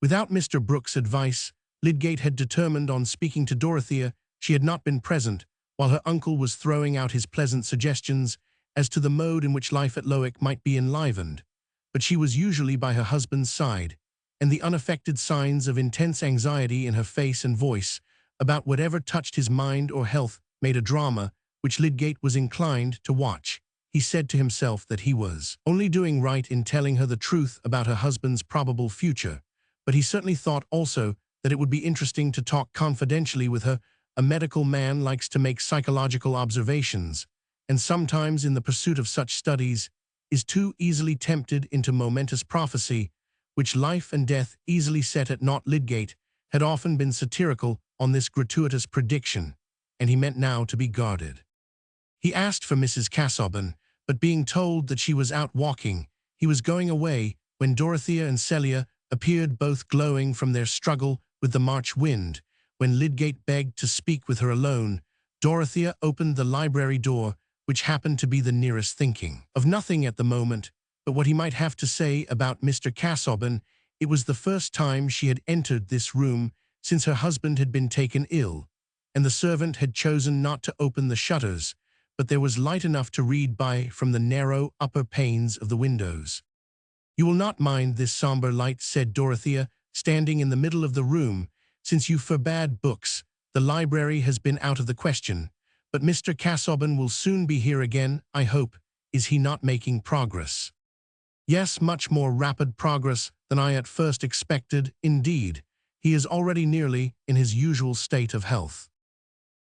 Without Mr. Brooke's advice, Lydgate had determined on speaking to Dorothea. She had not been present while her uncle was throwing out his pleasant suggestions as to the mode in which life at Lowick might be enlivened, but she was usually by her husband's side, and the unaffected signs of intense anxiety in her face and voice about whatever touched his mind or health made a drama which Lydgate was inclined to watch. He said to himself that he was only doing right in telling her the truth about her husband's probable future, but he certainly thought also that it would be interesting to talk confidentially with her. A medical man likes to make psychological observations, and sometimes in the pursuit of such studies is too easily tempted into momentous prophecy, which life and death easily set at naught. Lydgate had often been satirical on this gratuitous prediction, and he meant now to be guarded. He asked for Mrs. Casaubon, but being told that she was out walking, he was going away when Dorothea and Celia appeared, both glowing from their struggle with the March wind. When Lydgate begged to speak with her alone, Dorothea opened the library door, which happened to be the nearest, thinking of nothing at the moment but what he might have to say about Mr. Casaubon. It was the first time she had entered this room since her husband had been taken ill, and the servant had chosen not to open the shutters, but there was light enough to read by from the narrow upper panes of the windows. "You will not mind this somber light," said Dorothea, standing in the middle of the room. "Since you forbade books, the library has been out of the question, but Mr. Casaubon will soon be here again, I hope. Is he not making progress?" "Yes, much more rapid progress than I at first expected. Indeed, he is already nearly in his usual state of health."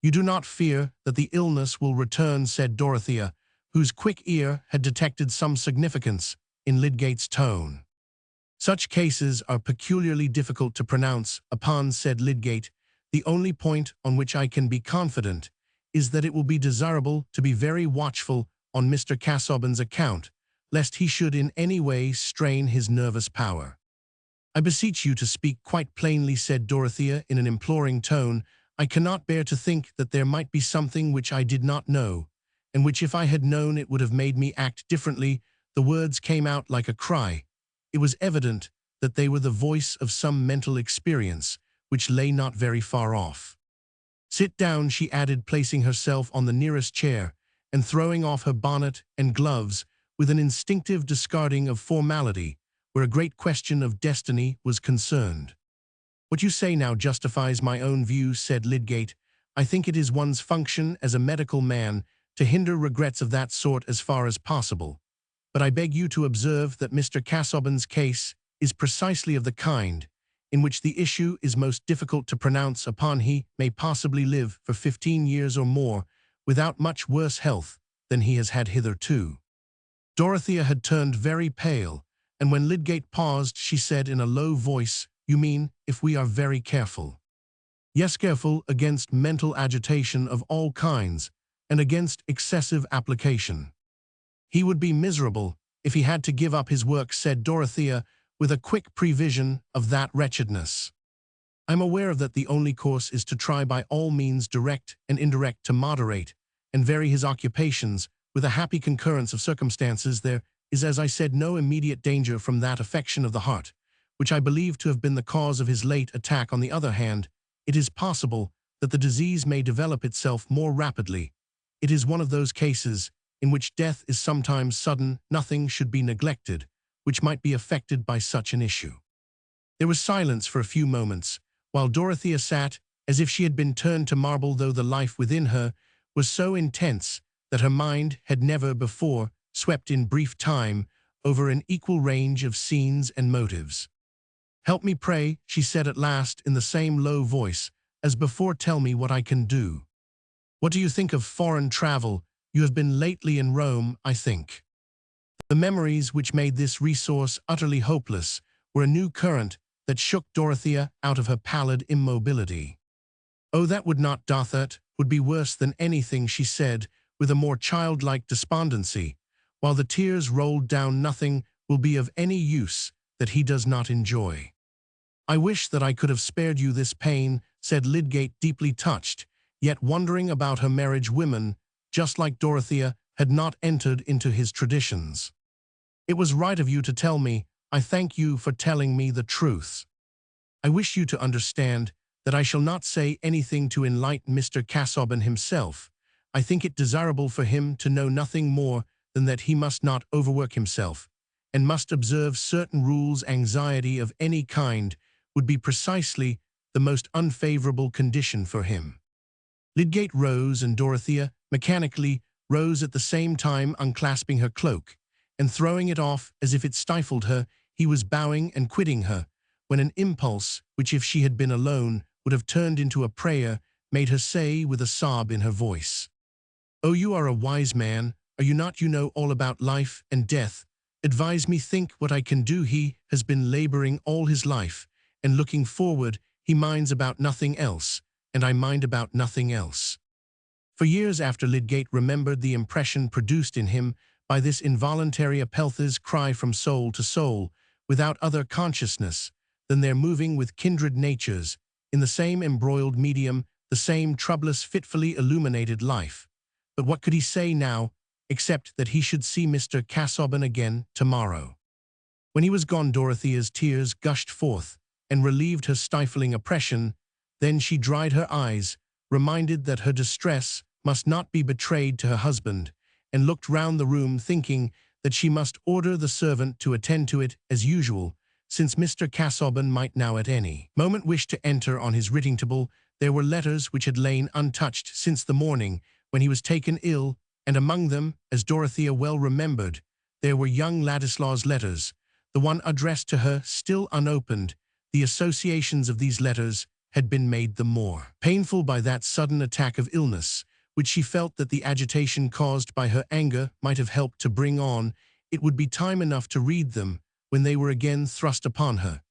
"You do not fear that the illness will return?" said Dorothea, whose quick ear had detected some significance in Lydgate's tone. "Such cases are peculiarly difficult to pronounce upon," said Lydgate. "The only point on which I can be confident is that it will be desirable to be very watchful on Mr. Casaubon's account, lest he should in any way strain his nervous power." "I beseech you to speak quite plainly," said Dorothea in an imploring tone. "I cannot bear to think that there might be something which I did not know, and which if I had known it would have made me act differently." The words came out like a cry. It was evident that they were the voice of some mental experience which lay not very far off. "Sit down," she added, placing herself on the nearest chair, and throwing off her bonnet and gloves with an instinctive discarding of formality where a great question of destiny was concerned. "What you say now justifies my own view," said Lydgate. "I think it is one's function as a medical man to hinder regrets of that sort as far as possible. But I beg you to observe that Mr. Casaubon's case is precisely of the kind in which the issue is most difficult to pronounce upon. He may possibly live for 15 years or more without much worse health than he has had hitherto." Dorothea had turned very pale, and when Lydgate paused, she said in a low voice, "You mean if we are very careful?" "Yes, careful against mental agitation of all kinds and against excessive application." "He would be miserable if he had to give up his work," said Dorothea, with a quick prevision of that wretchedness. "I am aware that the only course is to try by all means, direct and indirect, to moderate and vary his occupations with a happy concurrence of circumstances. There is, as I said, no immediate danger from that affection of the heart, which I believe to have been the cause of his late attack. On the other hand, it is possible that the disease may develop itself more rapidly. It is one of those cases in which death is sometimes sudden. Nothing should be neglected which might be affected by such an issue." There was silence for a few moments, while Dorothea sat as if she had been turned to marble, though the life within her was so intense that her mind had never before swept in brief time over an equal range of scenes and motives. "Help me, pray," she said at last in the same low voice as before. "Tell me what I can do. What do you think of foreign travel? You have been lately in Rome, I think." The memories which made this resource utterly hopeless were a new current that shook Dorothea out of her pallid immobility. "Oh, that would not, Dothat, would be worse than anything," she said with a more childlike despondency, while the tears rolled down. "Nothing will be of any use that he does not enjoy." "I wish that I could have spared you this pain," said Lydgate, deeply touched, yet wondering about her marriage. Women, just like Dorothea, had not entered into his traditions. "It was right of you to tell me. I thank you for telling me the truth. I wish you to understand that I shall not say anything to enlighten Mr. Casaubon himself. I think it desirable for him to know nothing more than that he must not overwork himself, and must observe certain rules. Anxiety of any kind would be precisely the most unfavorable condition for him." Lydgate rose, and Dorothea, mechanically, rose at the same time, unclasping her cloak, and throwing it off as if it stifled her. He was bowing and quitting her, when an impulse, which if she had been alone would have turned into a prayer, made her say with a sob in her voice, "Oh, you are a wise man, are you not? You know all about life and death. Advise me, think what I can do." He has been laboring all his life, and looking forward, he minds about nothing else, and I mind about nothing else. For years after, Lydgate remembered the impression produced in him by this involuntary apelthe's cry from soul to soul, without other consciousness than their moving with kindred natures, in the same embroiled medium, the same troublous, fitfully illuminated life. But what could he say now, except that he should see Mr. Casaubon again tomorrow? When he was gone, Dorothea's tears gushed forth, and relieved her stifling oppression. Then she dried her eyes, reminded that her distress must not be betrayed to her husband, and looked round the room, thinking that she must order the servant to attend to it as usual, since Mr. Casaubon might now at any moment wish to enter on his writing table. There were letters which had lain untouched since the morning when he was taken ill, and among them, as Dorothea well remembered, there were young Ladislaw's letters, the one addressed to her still unopened. The associations of these letters had been made the more painful by that sudden attack of illness, which she felt that the agitation caused by her anger might have helped to bring on. It would be time enough to read them when they were again thrust upon her,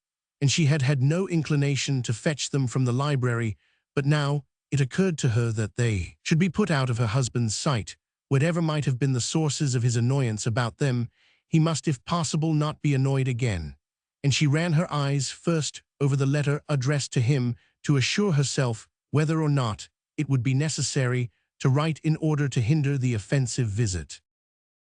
and she had had no inclination to fetch them from the library, but now it occurred to her that they should be put out of her husband's sight. Whatever might have been the sources of his annoyance about them, he must, if possible, not be annoyed again, and she ran her eyes first over the letter addressed to him to assure herself whether or not it would be necessary to write in order to hinder the offensive visit.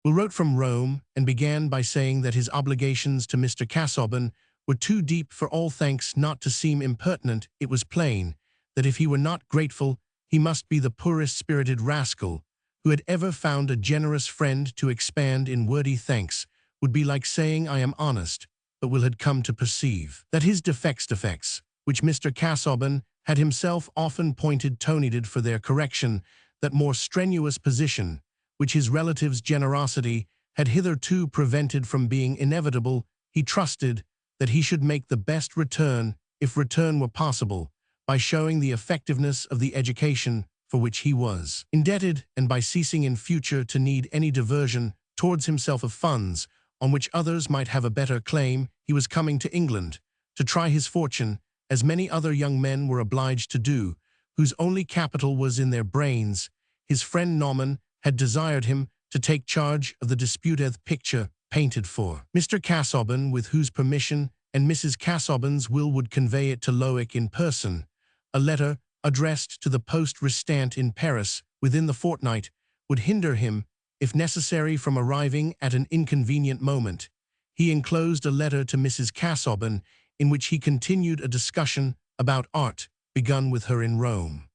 Will wrote from Rome, and began by saying that his obligations to Mr. Casaubon were too deep for all thanks not to seem impertinent. It was plain that if he were not grateful, he must be the poorest spirited rascal who had ever found a generous friend. To expand in wordy thanks would be like saying, "I am honest," but Will had come to perceive that his defects, which Mr. Casaubon had himself often pointed to, needed for their correction that more strenuous position which his relative's generosity had hitherto prevented from being inevitable. He trusted that he should make the best return, if return were possible, by showing the effectiveness of the education for which he was indebted, and by ceasing in future to need any diversion towards himself of funds on which others might have a better claim. He was coming to England to try his fortune, as many other young men were obliged to do, whose only capital was in their brains. His friend Norman had desired him to take charge of the disputed picture painted for Mr. Casaubon, with whose permission and Mrs. Casaubon's Will would convey it to Lowick in person. A letter addressed to the poste restante in Paris within the fortnight would hinder him, if necessary, from arriving at an inconvenient moment. He enclosed a letter to Mrs. Casaubon, in which he continued a discussion about art begun with her in Rome.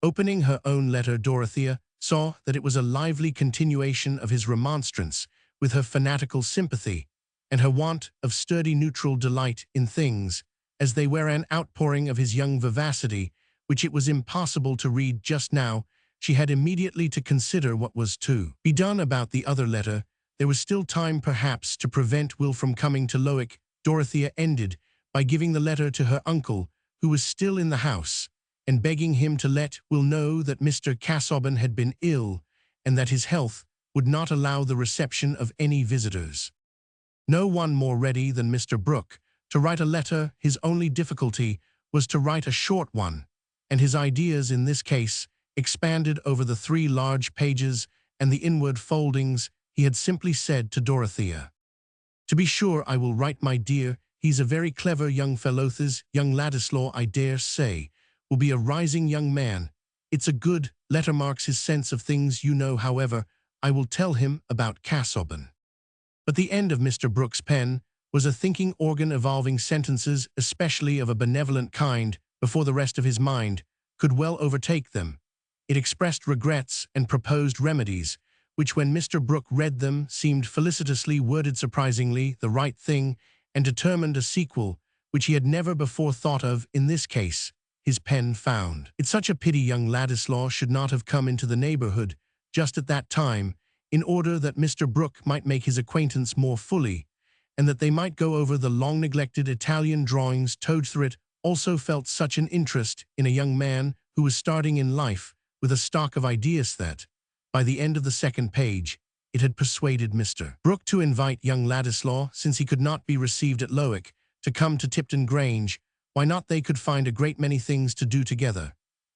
Opening her own letter, Dorothea saw that it was a lively continuation of his remonstrance with her fanatical sympathy, and her want of sturdy neutral delight in things as they were, an outpouring of his young vivacity, which it was impossible to read just now. She had immediately to consider what was to be done about the other letter. There was still time, perhaps, to prevent Will from coming to Lowick. Dorothea ended by giving the letter to her uncle, who was still in the house, and begging him to let Will know that Mr. Casaubon had been ill, and that his health would not allow the reception of any visitors. No one more ready than Mr. Brooke to write a letter. His only difficulty was to write a short one, and his ideas in this case expanded over the 3 large pages and the inward foldings. He had simply said to Dorothea, "To be sure I will write, my dear. He's a very clever young fellow. This young Ladislaw, I dare say, will be a rising young man. It's a good letter, marks his sense of things, you know. However, I will tell him about Casaubon." But the end of Mr. Brooke's pen was a thinking organ, evolving sentences, especially of a benevolent kind, before the rest of his mind could well overtake them. It expressed regrets and proposed remedies, which, when Mr. Brooke read them, seemed felicitously worded, surprisingly the right thing, and determined a sequel which he had never before thought of. In this case, his pen found. "It's such a pity young Ladislaw should not have come into the neighborhood just at that time, in order that Mr. Brooke might make his acquaintance more fully, and that they might go over the long-neglected Italian drawings. Toadthread also felt such an interest in a young man who was starting in life with a stock of ideas that, by the end of the second page, it had persuaded Mr. Brooke to invite young Ladislaw, since he could not be received at Lowick, to come to Tipton Grange. Why not? They could find a great many things to do together.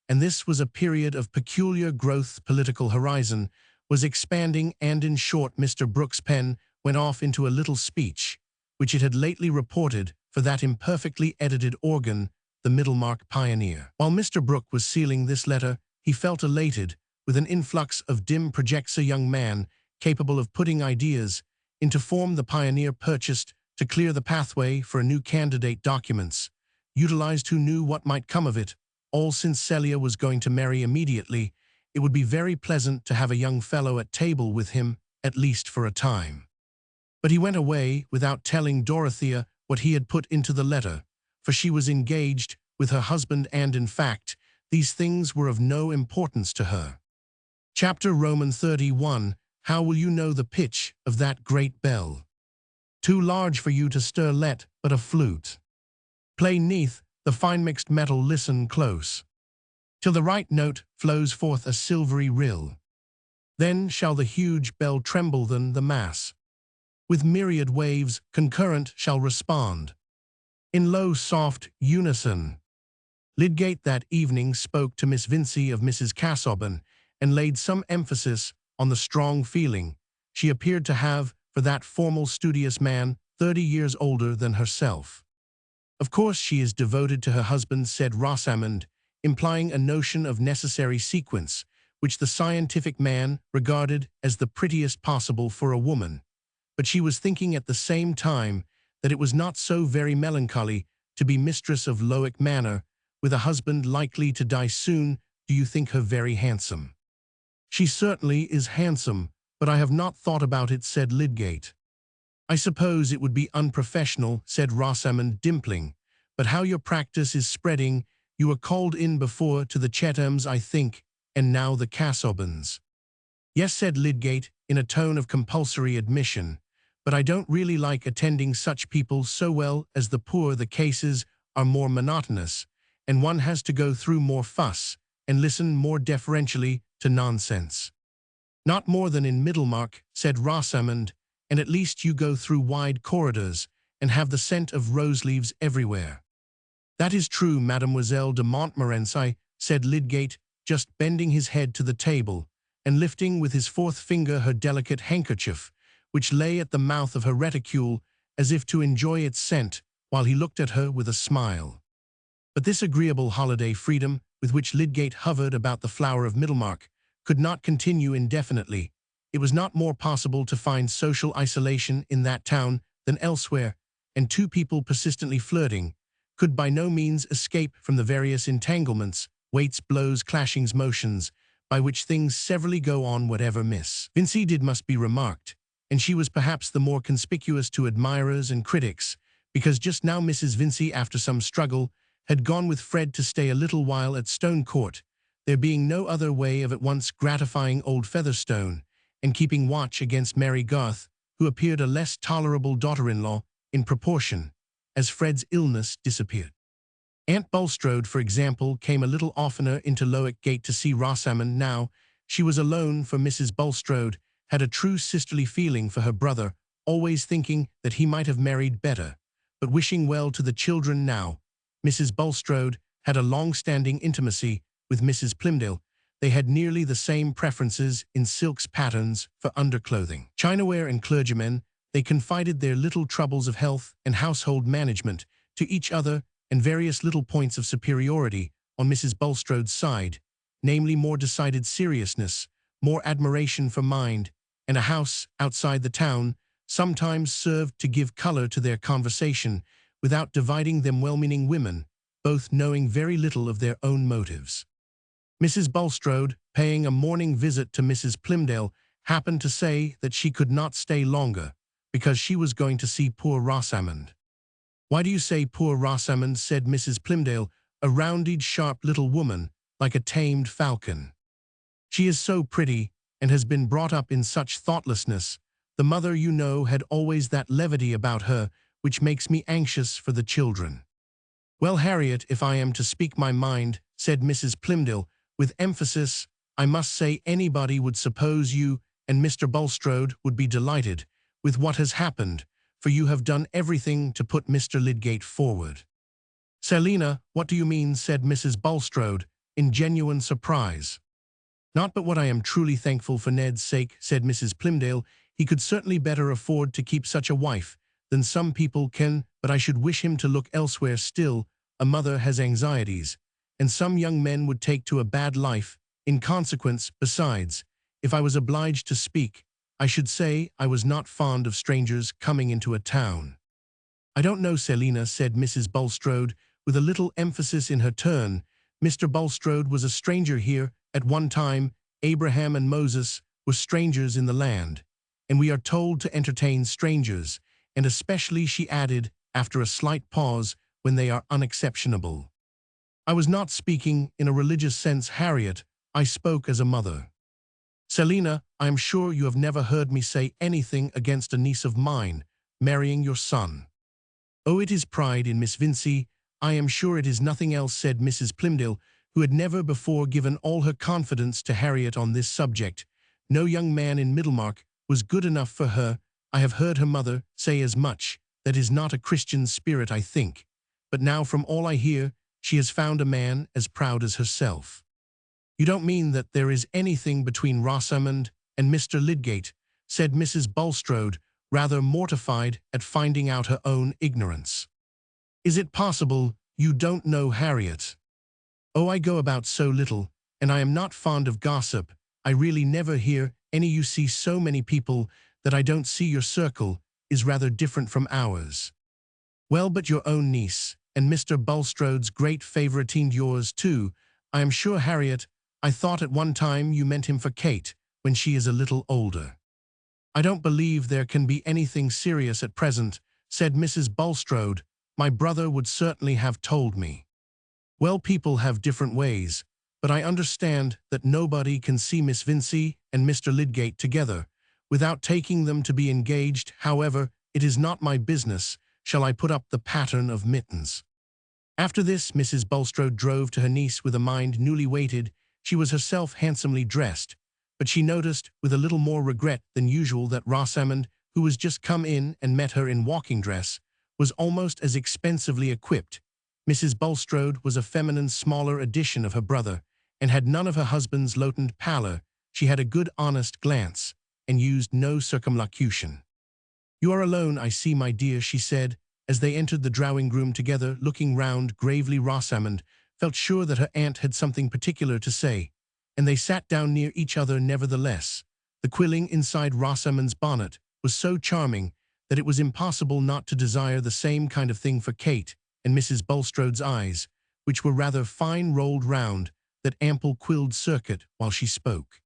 And this was a period of peculiar growth. Political horizon was expanding, and in short Mr. Brooke's pen went off into a little speech, which it had lately reported for that imperfectly edited organ, the Middlemarch Pioneer. While Mr. Brooke was sealing this letter, he felt elated with an influx of dim projects. A young man capable of putting ideas into form. The Pioneer purchased to clear the pathway for a new candidate. Documents utilized. Who knew what might come of it? All since Celia was going to marry immediately. It would be very pleasant to have a young fellow at table with him, at least for a time. But he went away without telling Dorothea what he had put into the letter, for she was engaged with her husband, and in fact, these things were of no importance to her. Chapter Roman 31. How will you know the pitch of that great bell? Too large for you to stir, let but a flute play neath the fine mixed metal. Listen close, till the right note flows forth a silvery rill. Then shall the huge bell tremble, then the mass, with myriad waves concurrent, shall respond in low, soft unison. Lydgate that evening spoke to Miss Vincey of Mrs. Casaubon, and laid some emphasis on the strong feeling she appeared to have for that formal, studious man, 30 years older than herself. "Of course she is devoted to her husband," said Rosamond, implying a notion of necessary sequence, which the scientific man regarded as the prettiest possible for a woman. But she was thinking at the same time that it was not so very melancholy to be mistress of Lowick Manor, with a husband likely to die soon. "Do you think her very handsome?" "She certainly is handsome, but I have not thought about it," said Lydgate. "I suppose it would be unprofessional," said Rosamond, dimpling. "But how your practice is spreading! You were called in before to the Chethams, I think, and now the Casaubons." "Yes," said Lydgate, in a tone of compulsory admission. "But I don't really like attending such people so well as the poor. The cases are more monotonous, and one has to go through more fuss, and listen more deferentially to nonsense." "Not more than in Middlemarch," said Rosamond, "and at least you go through wide corridors, and have the scent of rose-leaves everywhere." "That is true, Mademoiselle de Montmorency," said Lydgate, just bending his head to the table, and lifting with his fourth finger her delicate handkerchief, which lay at the mouth of her reticule, as if to enjoy its scent, while he looked at her with a smile. But this agreeable holiday freedom, with which Lydgate hovered about the flower of Middlemarch, could not continue indefinitely. It was not more possible to find social isolation in that town than elsewhere, and two people persistently flirting could by no means escape from the various entanglements, weights, blows, clashings, motions, by which things severally go on. Whatever Miss Vincey did must be remarked, and she was perhaps the more conspicuous to admirers and critics, because just now Mrs. Vincey, after some struggle, had gone with Fred to stay a little while at Stone Court, there being no other way of at once gratifying old Featherstone and keeping watch against Mary Garth, who appeared a less tolerable daughter-in-law in proportion as Fred's illness disappeared. Aunt Bulstrode, for example, came a little oftener into Lowick Gate to see Rosamond. Now she was alone, for Mrs. Bulstrode had a true sisterly feeling for her brother, always thinking that he might have married better, but wishing well to the children. Now Mrs. Bulstrode had a long-standing intimacy with Mrs. Plymdale. They had nearly the same preferences in silks, patterns for underclothing, chinaware, and clergymen. They confided their little troubles of health and household management to each other, and various little points of superiority on Mrs. Bulstrode's side, namely more decided seriousness, more admiration for mind, and a house outside the town, sometimes served to give color to their conversation without dividing them. Well-meaning women, both knowing very little of their own motives. Mrs. Bulstrode, paying a morning visit to Mrs. Plymdale, happened to say that she could not stay longer, because she was going to see poor Rosamond. "Why do you say poor Rosamond?" said Mrs. Plymdale. a rounded, sharp little woman, like a tamed falcon. She is so pretty, and has been brought up in such thoughtlessness. The mother, you know, had always that levity about her, which makes me anxious for the children. Well, Harriet, if I am to speak my mind, said Mrs. Plymdale, with emphasis, I must say anybody would suppose you and Mr. Bulstrode would be delighted with what has happened, for you have done everything to put Mr. Lydgate forward. Selina, what do you mean, said Mrs. Bulstrode, in genuine surprise. Not but what I am truly thankful for Ned's sake, said Mrs. Plymdale. He could certainly better afford to keep such a wife than some people can, but I should wish him to look elsewhere still. A mother has anxieties, and some young men would take to a bad life in consequence. Besides, if I was obliged to speak, I should say I was not fond of strangers coming into a town. I don't know, Selina, said Mrs. Bulstrode, with a little emphasis in her turn. Mr. Bulstrode was a stranger here at one time. Abraham and Moses were strangers in the land, and we are told to entertain strangers, and especially, she added, after a slight pause, when they are unexceptionable. I was not speaking in a religious sense, Harriet. I spoke as a mother. Selina, I am sure you have never heard me say anything against a niece of mine marrying your son. Oh, it is pride in Miss Vincey. I am sure it is nothing else, said Mrs. Plymdale, who had never before given all her confidence to Harriet on this subject. No young man in Middlemarch was good enough for her. I have heard her mother say as much. That is not a Christian spirit, I think. But now, from all I hear, she has found a man as proud as herself. You don't mean that there is anything between Rosamond and Mr. Lydgate, said Mrs. Bulstrode, rather mortified at finding out her own ignorance. Is it possible you don't know, Harriet? Oh, I go about so little, and I am not fond of gossip. I really never hear any. You see so many people that I don't see. Your circle is rather different from ours. Well, but your own niece, and Mr. Bulstrode's great favourite, and yours too, I am sure, Harriet. I thought at one time you meant him for Kate, when she is a little older. I don't believe there can be anything serious at present, said Mrs. Bulstrode. My brother would certainly have told me. Well, people have different ways, but I understand that nobody can see Miss Vincey and Mr. Lydgate together without taking them to be engaged. However, it is not my business. Shall I put up the pattern of mittens? After this, Mrs. Bulstrode drove to her niece with a mind newly weighted. She was herself handsomely dressed, but she noticed with a little more regret than usual that Rosamond, who was just come in and met her in walking dress, was almost as expensively equipped. Mrs. Bulstrode was a feminine, smaller edition of her brother, and had none of her husband's loathsome pallor. She had a good, honest glance, and used no circumlocution. You are alone, I see, my dear, she said, as they entered the drawing-room together. Looking round gravely, Rosamond felt sure that her aunt had something particular to say, and they sat down near each other nevertheless. The quilling inside Rosamond's bonnet was so charming that it was impossible not to desire the same kind of thing for Kate, and Mrs. Bulstrode's eyes, which were rather fine, rolled round that ample quilled circuit while she spoke.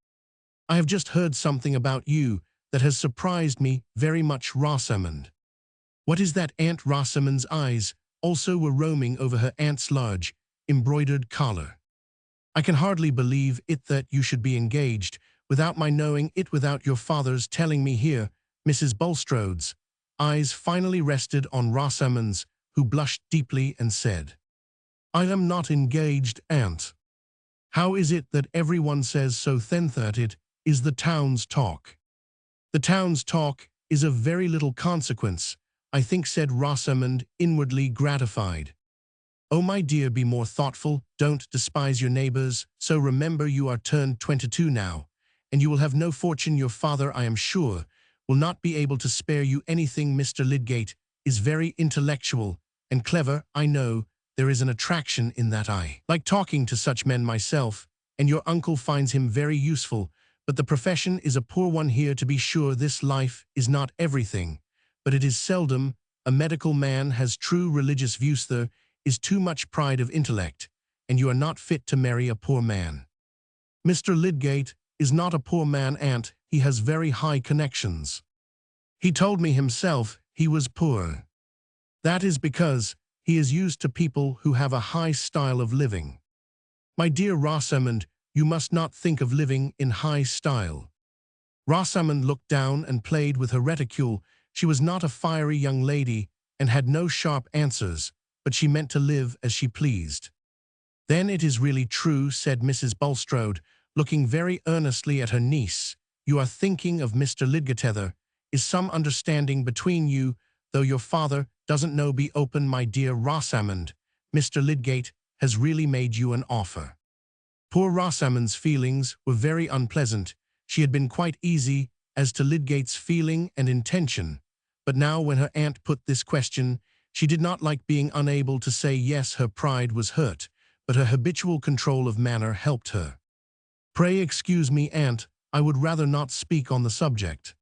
I have just heard something about you that has surprised me very much, Rosamond. What is that, Aunt? Rosamond's eyes also were roaming over her aunt's large, embroidered collar. I can hardly believe it that you should be engaged without my knowing it, without your father's telling me. Here, Mrs. Bulstrode's eyes finally rested on Rosamond's, who blushed deeply and said, I am not engaged, Aunt. How is it that everyone says so then? That it is the town's talk. The town's talk is of very little consequence, I think, said Rosamond, inwardly gratified. Oh, my dear, be more thoughtful. Don't despise your neighbours. So remember, you are turned 22 now, and you will have no fortune. Your father, I am sure, will not be able to spare you anything. Mr. Lydgate is very intellectual and clever. I know there is an attraction in that. I like talking to such men myself, and your uncle finds him very useful, but the profession is a poor one here, to be sure. This life is not everything, but it is seldom a medical man has true religious views. There is too much pride of intellect, and you are not fit to marry a poor man. Mr. Lydgate is not a poor man, Aunt. He has very high connections. He told me himself he was poor. That is because He is used to people who have a high style of living. My dear Rosamond, you must not think of living in high style. Rosamond looked down and played with her reticule. She was not a fiery young lady and had no sharp answers, but she meant to live as she pleased. Then it is really true, said Mrs. Bulstrode, looking very earnestly at her niece. You are thinking of Mr. Lydgate. Is some understanding between you, though your father doesn't know? Be open, my dear Rosamond. Mr. Lydgate has really made you an offer. Poor Rosamond's feelings were very unpleasant. She had been quite easy as to Lydgate's feeling and intention, but now when her aunt put this question, she did not like being unable to say yes. Her pride was hurt, but her habitual control of manner helped her. Pray excuse me, aunt, I would rather not speak on the subject.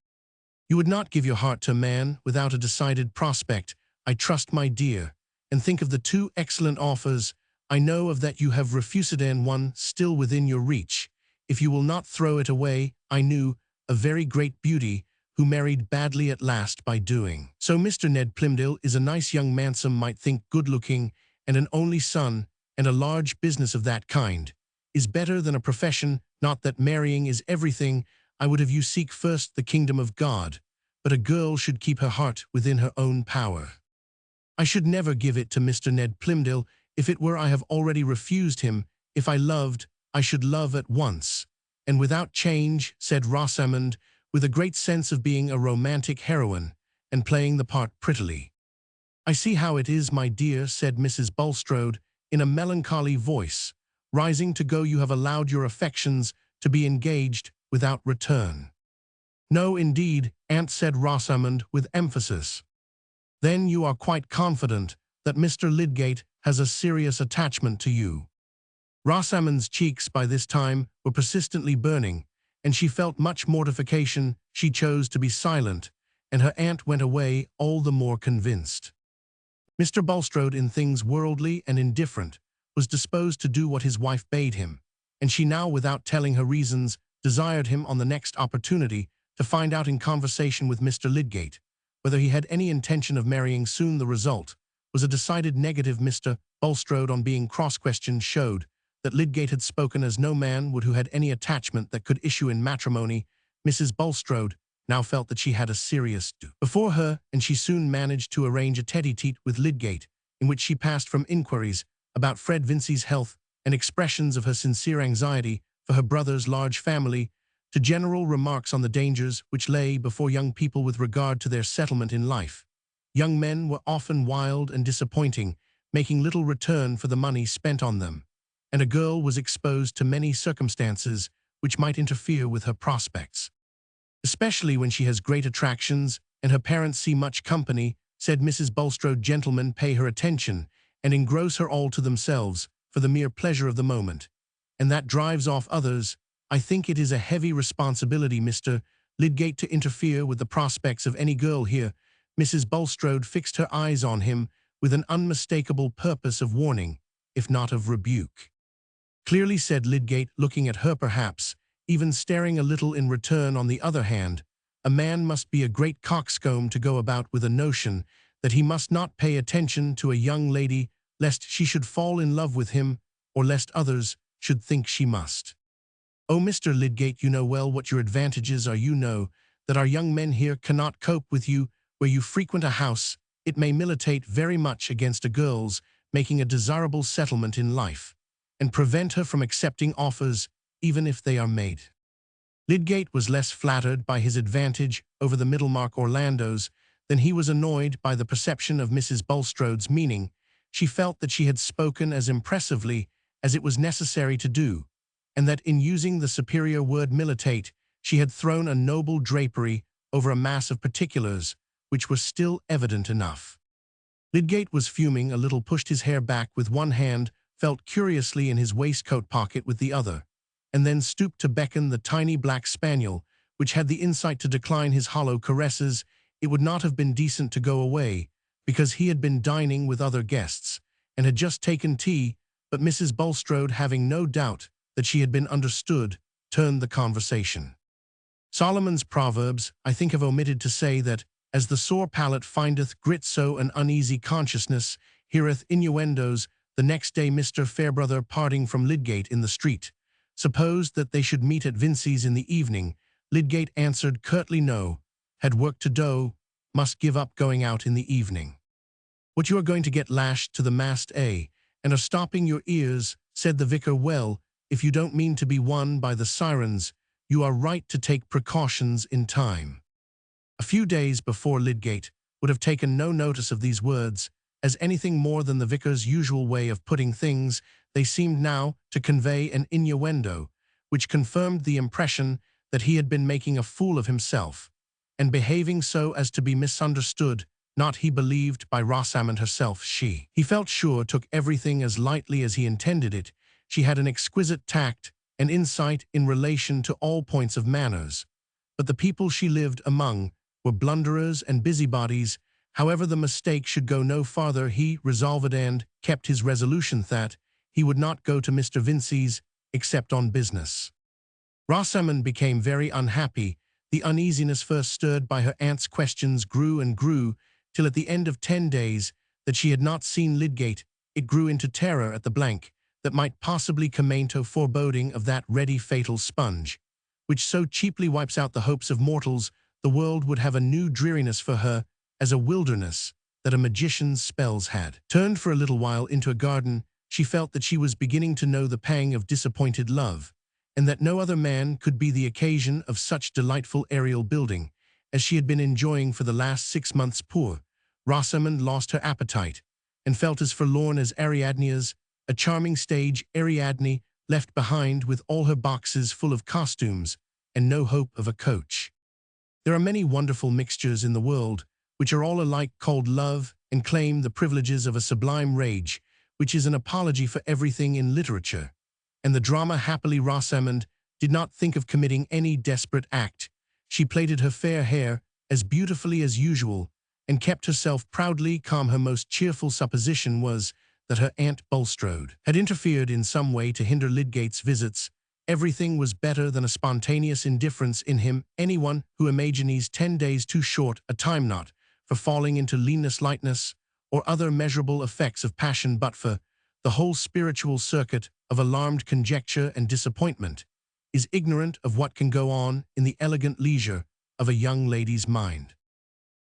You would not give your heart to a man without a decided prospect, I trust, my dear, and think of the two excellent offers I know of that you have refused, and one still within your reach. If you will not throw it away, I knew a very great beauty who married badly at last by doing. So Mr. Ned Plymdale is a nice young man, some might think good-looking, and an only son, and a large business of that kind is better than a profession. Not that marrying is everything. I would have you seek first the kingdom of God, but a girl should keep her heart within her own power. I should never give it to Mr. Ned Plymdale. If it were, I have already refused him. If I loved, I should love at once, and without change, said Rosamond, with a great sense of being a romantic heroine, and playing the part prettily. I see how it is, my dear, said Mrs. Bulstrode, in a melancholy voice. Rising to go, you have allowed your affections to be engaged without return. No, indeed, aunt, said Rosamond with emphasis. Then you are quite confident that Mr. Lydgate has a serious attachment to you. Rosamond's cheeks by this time were persistently burning, and she felt much mortification. She chose to be silent, and her aunt went away all the more convinced. Mr. Bulstrode, in things worldly and indifferent, was disposed to do what his wife bade him, and she now, without telling her reasons, desired him on the next opportunity to find out in conversation with Mr. Lydgate whether he had any intention of marrying soon. The result was a decided negative. Mr. Bulstrode, on being cross-questioned, showed that Lydgate had spoken as no man would who had any attachment that could issue in matrimony. Mrs. Bulstrode now felt that she had a serious do before her, and she soon managed to arrange a tete-a-tete with Lydgate, in which she passed from inquiries about Fred Vincey's health and expressions of her sincere anxiety for her brother's large family, to general remarks on the dangers which lay before young people with regard to their settlement in life. Young men were often wild and disappointing, making little return for the money spent on them, and a girl was exposed to many circumstances which might interfere with her prospects, especially when she has great attractions and her parents see much company, said Mrs. Bulstrode. Gentlemen pay her attention and engross her all to themselves for the mere pleasure of the moment, and that drives off others. I think it is a heavy responsibility, Mr. Lydgate, to interfere with the prospects of any girl here. Mrs. Bulstrode fixed her eyes on him with an unmistakable purpose of warning, if not of rebuke. Clearly, said Lydgate, looking at her, perhaps even staring a little in return. On the other hand, a man must be a great coxcomb to go about with a notion that he must not pay attention to a young lady lest she should fall in love with him, or lest others should think she must. Oh, Mr. Lydgate, you know well what your advantages are. You know that our young men here cannot cope with you where you frequent a house. It may militate very much against a girl's making a desirable settlement in life, and prevent her from accepting offers, even if they are made. Lydgate was less flattered by his advantage over the Middlemarch Orlandos than he was annoyed by the perception of Mrs. Bulstrode's meaning. She felt that she had spoken as impressively as it was necessary to do, and that in using the superior word militate, she had thrown a noble drapery over a mass of particulars which were still evident enough. Lydgate was fuming a little, pushed his hair back with one hand, felt curiously in his waistcoat pocket with the other, and then stooped to beckon the tiny black spaniel, which had the insight to decline his hollow caresses. It would not have been decent to go away, because he had been dining with other guests, and had just taken tea, but Mrs. Bulstrode, having no doubt that she had been understood, turned the conversation. Solomon's Proverbs, I think, have omitted to say that, as the sore palate findeth grit, so an uneasy consciousness heareth innuendos, the next day Mr. Fairbrother parting from Lydgate in the street, supposed that they should meet at Vincey's in the evening. Lydgate answered curtly no, had work to do, must give up going out in the evening. What, you are going to get lashed to the mast, and are stopping your ears, said the vicar. Well, if you don't mean to be won by the sirens, you are right to take precautions in time. A few days before, Lydgate would have taken no notice of these words as anything more than the vicar's usual way of putting things. They seemed now to convey an innuendo, which confirmed the impression that he had been making a fool of himself, and behaving so as to be misunderstood, not, he believed, by Rosamond herself. She, he felt sure, took everything as lightly as he intended it. She had an exquisite tact and insight in relation to all points of manners, but the people she lived among were blunderers and busybodies. However, the mistake should go no farther. He resolved and kept his resolution that he would not go to Mr. Vincey's except on business. Rosamond became very unhappy. The uneasiness first stirred by her aunt's questions grew and grew, till at the end of 10 days that she had not seen Lydgate, it grew into terror at the blank that might possibly commend to foreboding of that ready fatal sponge, which so cheaply wipes out the hopes of mortals. The world would have a new dreariness for her, as a wilderness that a magician's spells had turned for a little while into a garden. She felt that she was beginning to know the pang of disappointed love, and that no other man could be the occasion of such delightful aerial building as she had been enjoying for the last 6 months. Poor Rosamond lost her appetite, and felt as forlorn as Ariadne's, a charming stage Ariadne left behind with all her boxes full of costumes and no hope of a coach. There are many wonderful mixtures in the world, which are all alike called love, and claim the privileges of a sublime rage, which is an apology for everything in literature and the drama. Happily, Rosamond did not think of committing any desperate act. She plaited her fair hair as beautifully as usual, and kept herself proudly calm. Her most cheerful supposition was that her Aunt Bulstrode had interfered in some way to hinder Lydgate's visits. Everything was better than a spontaneous indifference in him. Anyone who imagines 10 days too short a time, not for falling into leanness, lightness, or other measurable effects of passion, but for the whole spiritual circuit of alarmed conjecture and disappointment, is ignorant of what can go on in the elegant leisure of a young lady's mind.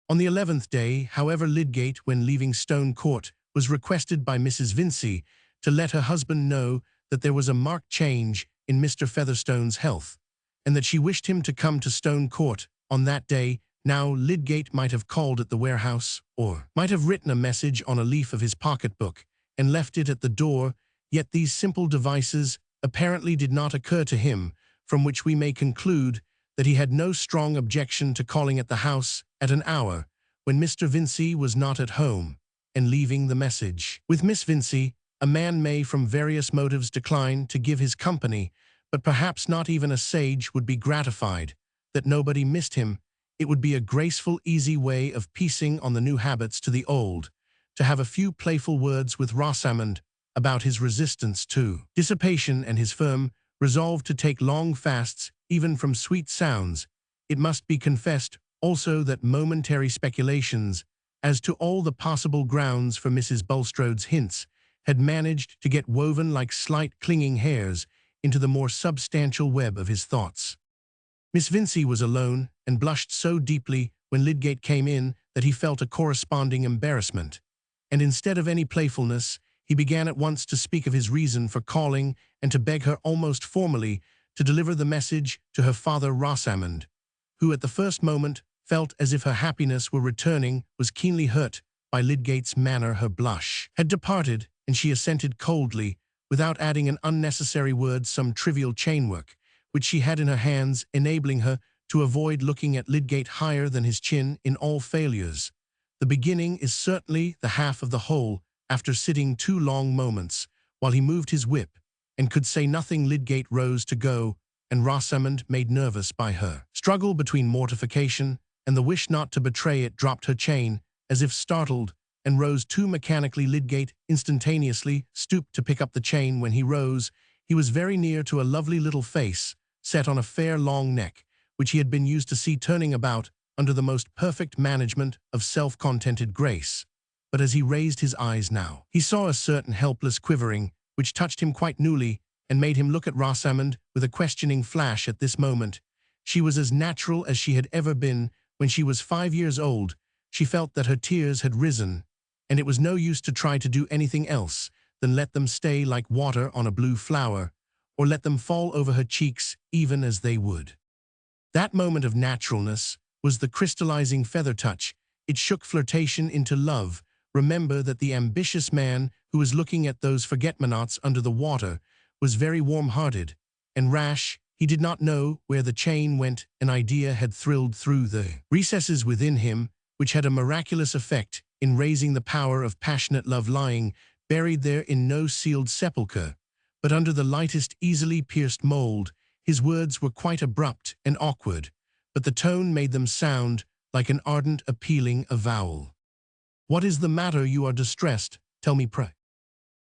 On the 11th day, however, Lydgate, when leaving Stone Court, was requested by Mrs. Vincey to let her husband know that there was a marked change in Mr. Featherstone's health, and that she wished him to come to Stone Court on that day. Now, Lydgate might have called at the warehouse, or might have written a message on a leaf of his pocketbook and left it at the door, yet these simple devices apparently did not occur to him, from which we may conclude that he had no strong objection to calling at the house at an hour when Mr. Vincey was not at home, and leaving the message. With Miss Vincey, a man may from various motives decline to give his company, but perhaps not even a sage would be gratified that nobody missed him. It would be a graceful, easy way of piecing on the new habits to the old, to have a few playful words with Rosamond about his resistance to dissipation and his firm resolve to take long fasts even from sweet sounds. It must be confessed also that momentary speculations as to all the possible grounds for Mrs. Bulstrode's hints had managed to get woven like slight clinging hairs into the more substantial web of his thoughts. Miss Vincey was alone, and blushed so deeply when Lydgate came in that he felt a corresponding embarrassment, and instead of any playfulness, he began at once to speak of his reason for calling and to beg her almost formally to deliver the message to her father. Rosamond, who at the first moment felt as if her happiness were returning, was keenly hurt by Lydgate's manner. Her blush had departed, and she assented coldly, without adding an unnecessary word, some trivial chainwork which she had in her hands, enabling her to avoid looking at Lydgate higher than his chin. In all failures, the beginning is certainly the half of the whole. After sitting 2 long moments, while he moved his whip, and could say nothing, Lydgate rose to go, and Rosamond, made nervous by her struggle between mortification and the wish not to betray it, dropped her chain, as if startled, and rose too mechanically. Lydgate instantaneously stooped to pick up the chain. When he rose, he was very near to a lovely little face, set on a fair long neck, which he had been used to see turning about under the most perfect management of self-contented grace. but as he raised his eyes now, he saw a certain helpless quivering, which touched him quite newly, and made him look at Rosamond with a questioning flash at this moment. She was as natural as she had ever been. When she was 5 years old, she felt that her tears had risen, and it was no use to try to do anything else than let them stay like water on a blue flower, or let them fall over her cheeks even as they would. That moment of naturalness was the crystallizing feather touch. It shook flirtation into love. Remember that the ambitious man who was looking at those forget-me-nots under the water was very warm-hearted and rash. He did not know where the chain went. An idea had thrilled through the recesses within him, which had a miraculous effect in raising the power of passionate love lying buried there in no sealed sepulchre, but under the lightest easily pierced mold. His words were quite abrupt and awkward, but the tone made them sound like an ardent, appealing avowal. "What is the matter? You are distressed. Tell me, pray."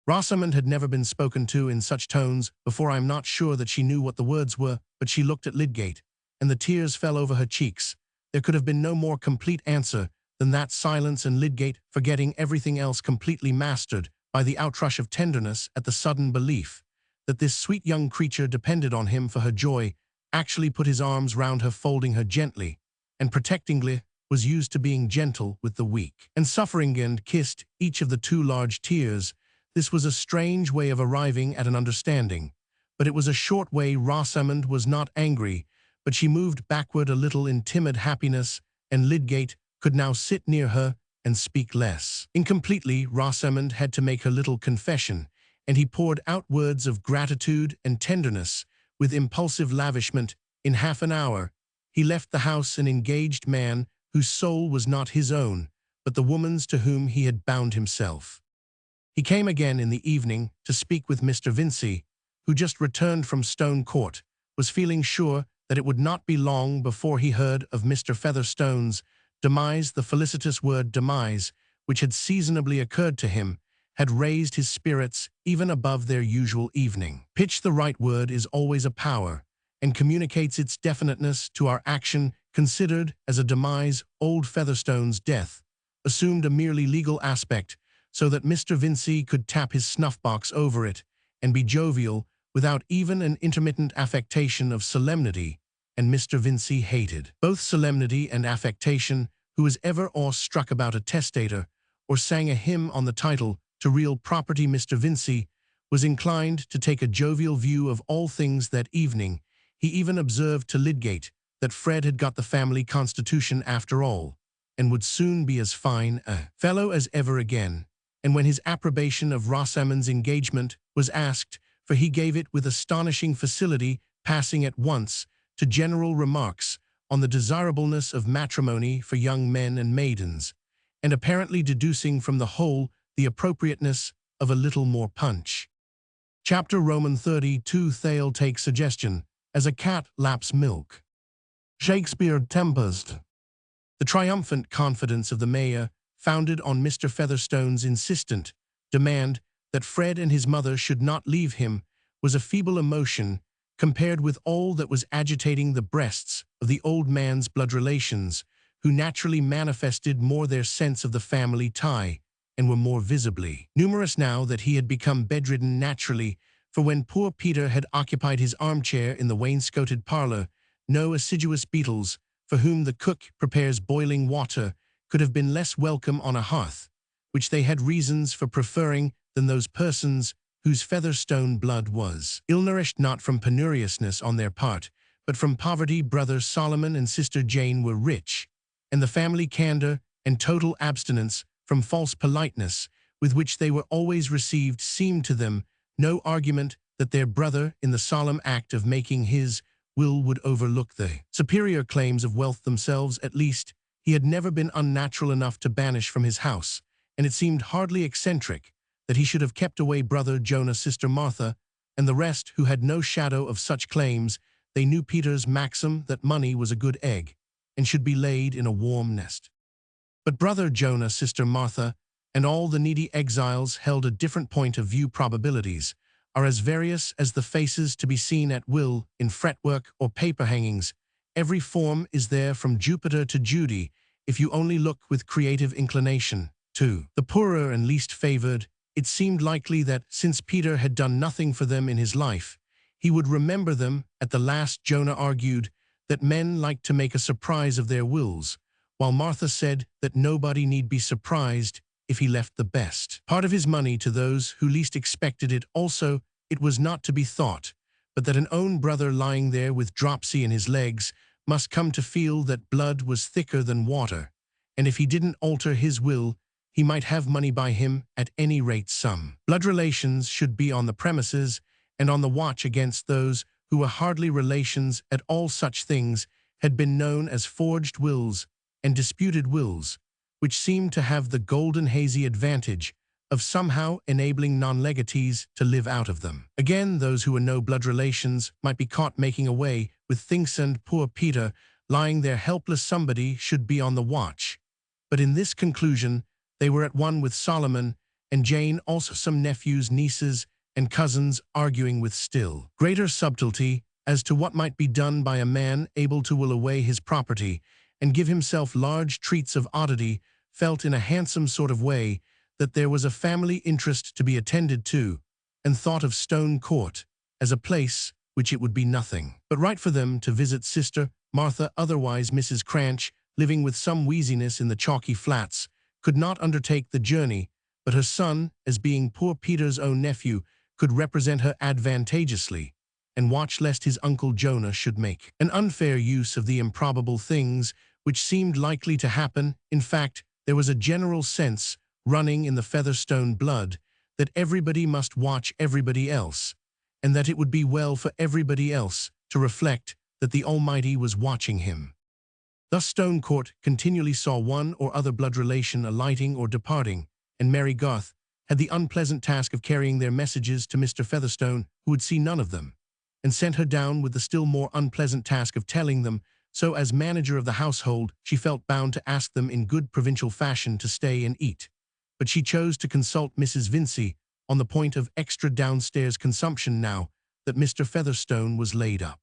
Rosamond had never been spoken to in such tones before. I am not sure that she knew what the words were, but she looked at Lydgate, and the tears fell over her cheeks. There could have been no more complete answer than that silence, and Lydgate, forgetting everything else, completely mastered by the outrush of tenderness at the sudden belief that this sweet young creature depended on him for her joy, actually put his arms round her, folding her gently and protectingly, was used to being gentle with the weak and suffering, and kissed each of the 2 large tears. This was a strange way of arriving at an understanding, but it was a short way. Rosamond was not angry, but she moved backward a little in timid happiness, and Lydgate could now sit near her and speak less incompletely. Rosamond had to make her little confession, and he poured out words of gratitude and tenderness with impulsive lavishment. In half an hour, he left the house an engaged man whose soul was not his own, but the woman's to whom he had bound himself. He came again in the evening to speak with Mr. Vincey, who, just returned from Stone Court, was feeling sure that it would not be long before he heard of Mr. Featherstone's demise. The felicitous word demise, which had seasonably occurred to him, had raised his spirits even above their usual evening pitch. The right word is always a power, and communicates its definiteness to our action. Considered as a demise, old Featherstone's death assumed a merely legal aspect, so that Mr. Vincey could tap his snuff-box over it and be jovial without even an intermittent affectation of solemnity, and Mr. Vincey hated both solemnity and affectation. Who was ever awe-struck about a testator, or sang a hymn on the title to real property? Mr. Vincey was inclined to take a jovial view of all things that evening. He even observed to Lydgate that Fred had got the family constitution after all, and would soon be as fine a fellow as ever again. And when his approbation of Rosamond's engagement was asked for, he gave it with astonishing facility, passing at once to general remarks on the desirableness of matrimony for young men and maidens, and apparently deducing from the whole the appropriateness of a little more punch. Chapter Roman 32. Thale takes suggestion as a cat laps milk. Shakespeare. Tempest. The triumphant confidence of the mayor, founded on Mr. Featherstone's insistent demand that Fred and his mother should not leave him, was a feeble emotion compared with all that was agitating the breasts of the old man's blood relations, who naturally manifested more their sense of the family tie, and were more visibly numerous now that he had become bedridden naturally. For when poor Peter had occupied his armchair in the wainscoted parlor, no assiduous beetles, for whom the cook prepares boiling water, could have been less welcome on a hearth, which they had reasons for preferring, than those persons whose Featherstone blood was ill-nourished, not from penuriousness on their part, but from poverty. Brother Solomon and Sister Jane were rich, and the family candor and total abstinence from false politeness with which they were always received seemed to them no argument that their brother, in the solemn act of making his will, would overlook the superior claims of wealth themselves. At least, he had never been unnatural enough to banish from his house, and it seemed hardly eccentric that he should have kept away Brother Jonah, Sister Martha, and the rest who had no shadow of such claims. They knew Peter's maxim that money was a good egg, and should be laid in a warm nest. But Brother Jonah, Sister Martha, and all the needy exiles held a different point of view. Probabilities are as various as the faces to be seen at will in fretwork or paper hangings. Every form is there from Jupiter to Judy, if you only look with creative inclination. To the poorer and least favored, it seemed likely that, since Peter had done nothing for them in his life, he would remember them. At the last, Jonah argued that men liked to make a surprise of their wills, while Martha said that nobody need be surprised if he left the best part of his money to those who least expected it. Also, it was not to be thought, but that an own brother lying there with dropsy in his legs must come to feel that blood was thicker than water, and if he didn't alter his will, he might have money by him at any rate. Some blood relations should be on the premises and on the watch against those who were hardly relations at all. Such things had been known as forged wills and disputed wills, which seemed to have the golden hazy advantage of somehow enabling non-legatees to live out of them. Again, those who were no blood relations might be caught making away with things, and poor Peter, lying there helpless. Somebody should be on the watch. But in this conclusion, they were at one with Solomon and Jane, also some nephews, nieces, and cousins, arguing with still greater subtlety as to what might be done by a man able to will away his property and give himself large treats of oddity, felt in a handsome sort of way that there was a family interest to be attended to, and thought of Stone Court as a place which it would be nothing but right for them to visit Sister Martha. Otherwise, Mrs. Cranch, living with some wheeziness in the chalky flats, could not undertake the journey, but her son, as being poor Peter's own nephew, could represent her advantageously, and watch lest his uncle Jonah should make an unfair use of the improbable things which seemed likely to happen. In fact, there was a general sense, running in the Featherstone blood, that everybody must watch everybody else, and that it would be well for everybody else to reflect that the Almighty was watching him. Thus Stone Court continually saw one or other blood relation alighting or departing, and Mary Garth had the unpleasant task of carrying their messages to Mr. Featherstone, who would see none of them, and sent her down with the still more unpleasant task of telling them. So, as manager of the household, she felt bound to ask them in good provincial fashion to stay and eat. But she chose to consult Mrs. Vincey on the point of extra downstairs consumption now that Mr. Featherstone was laid up.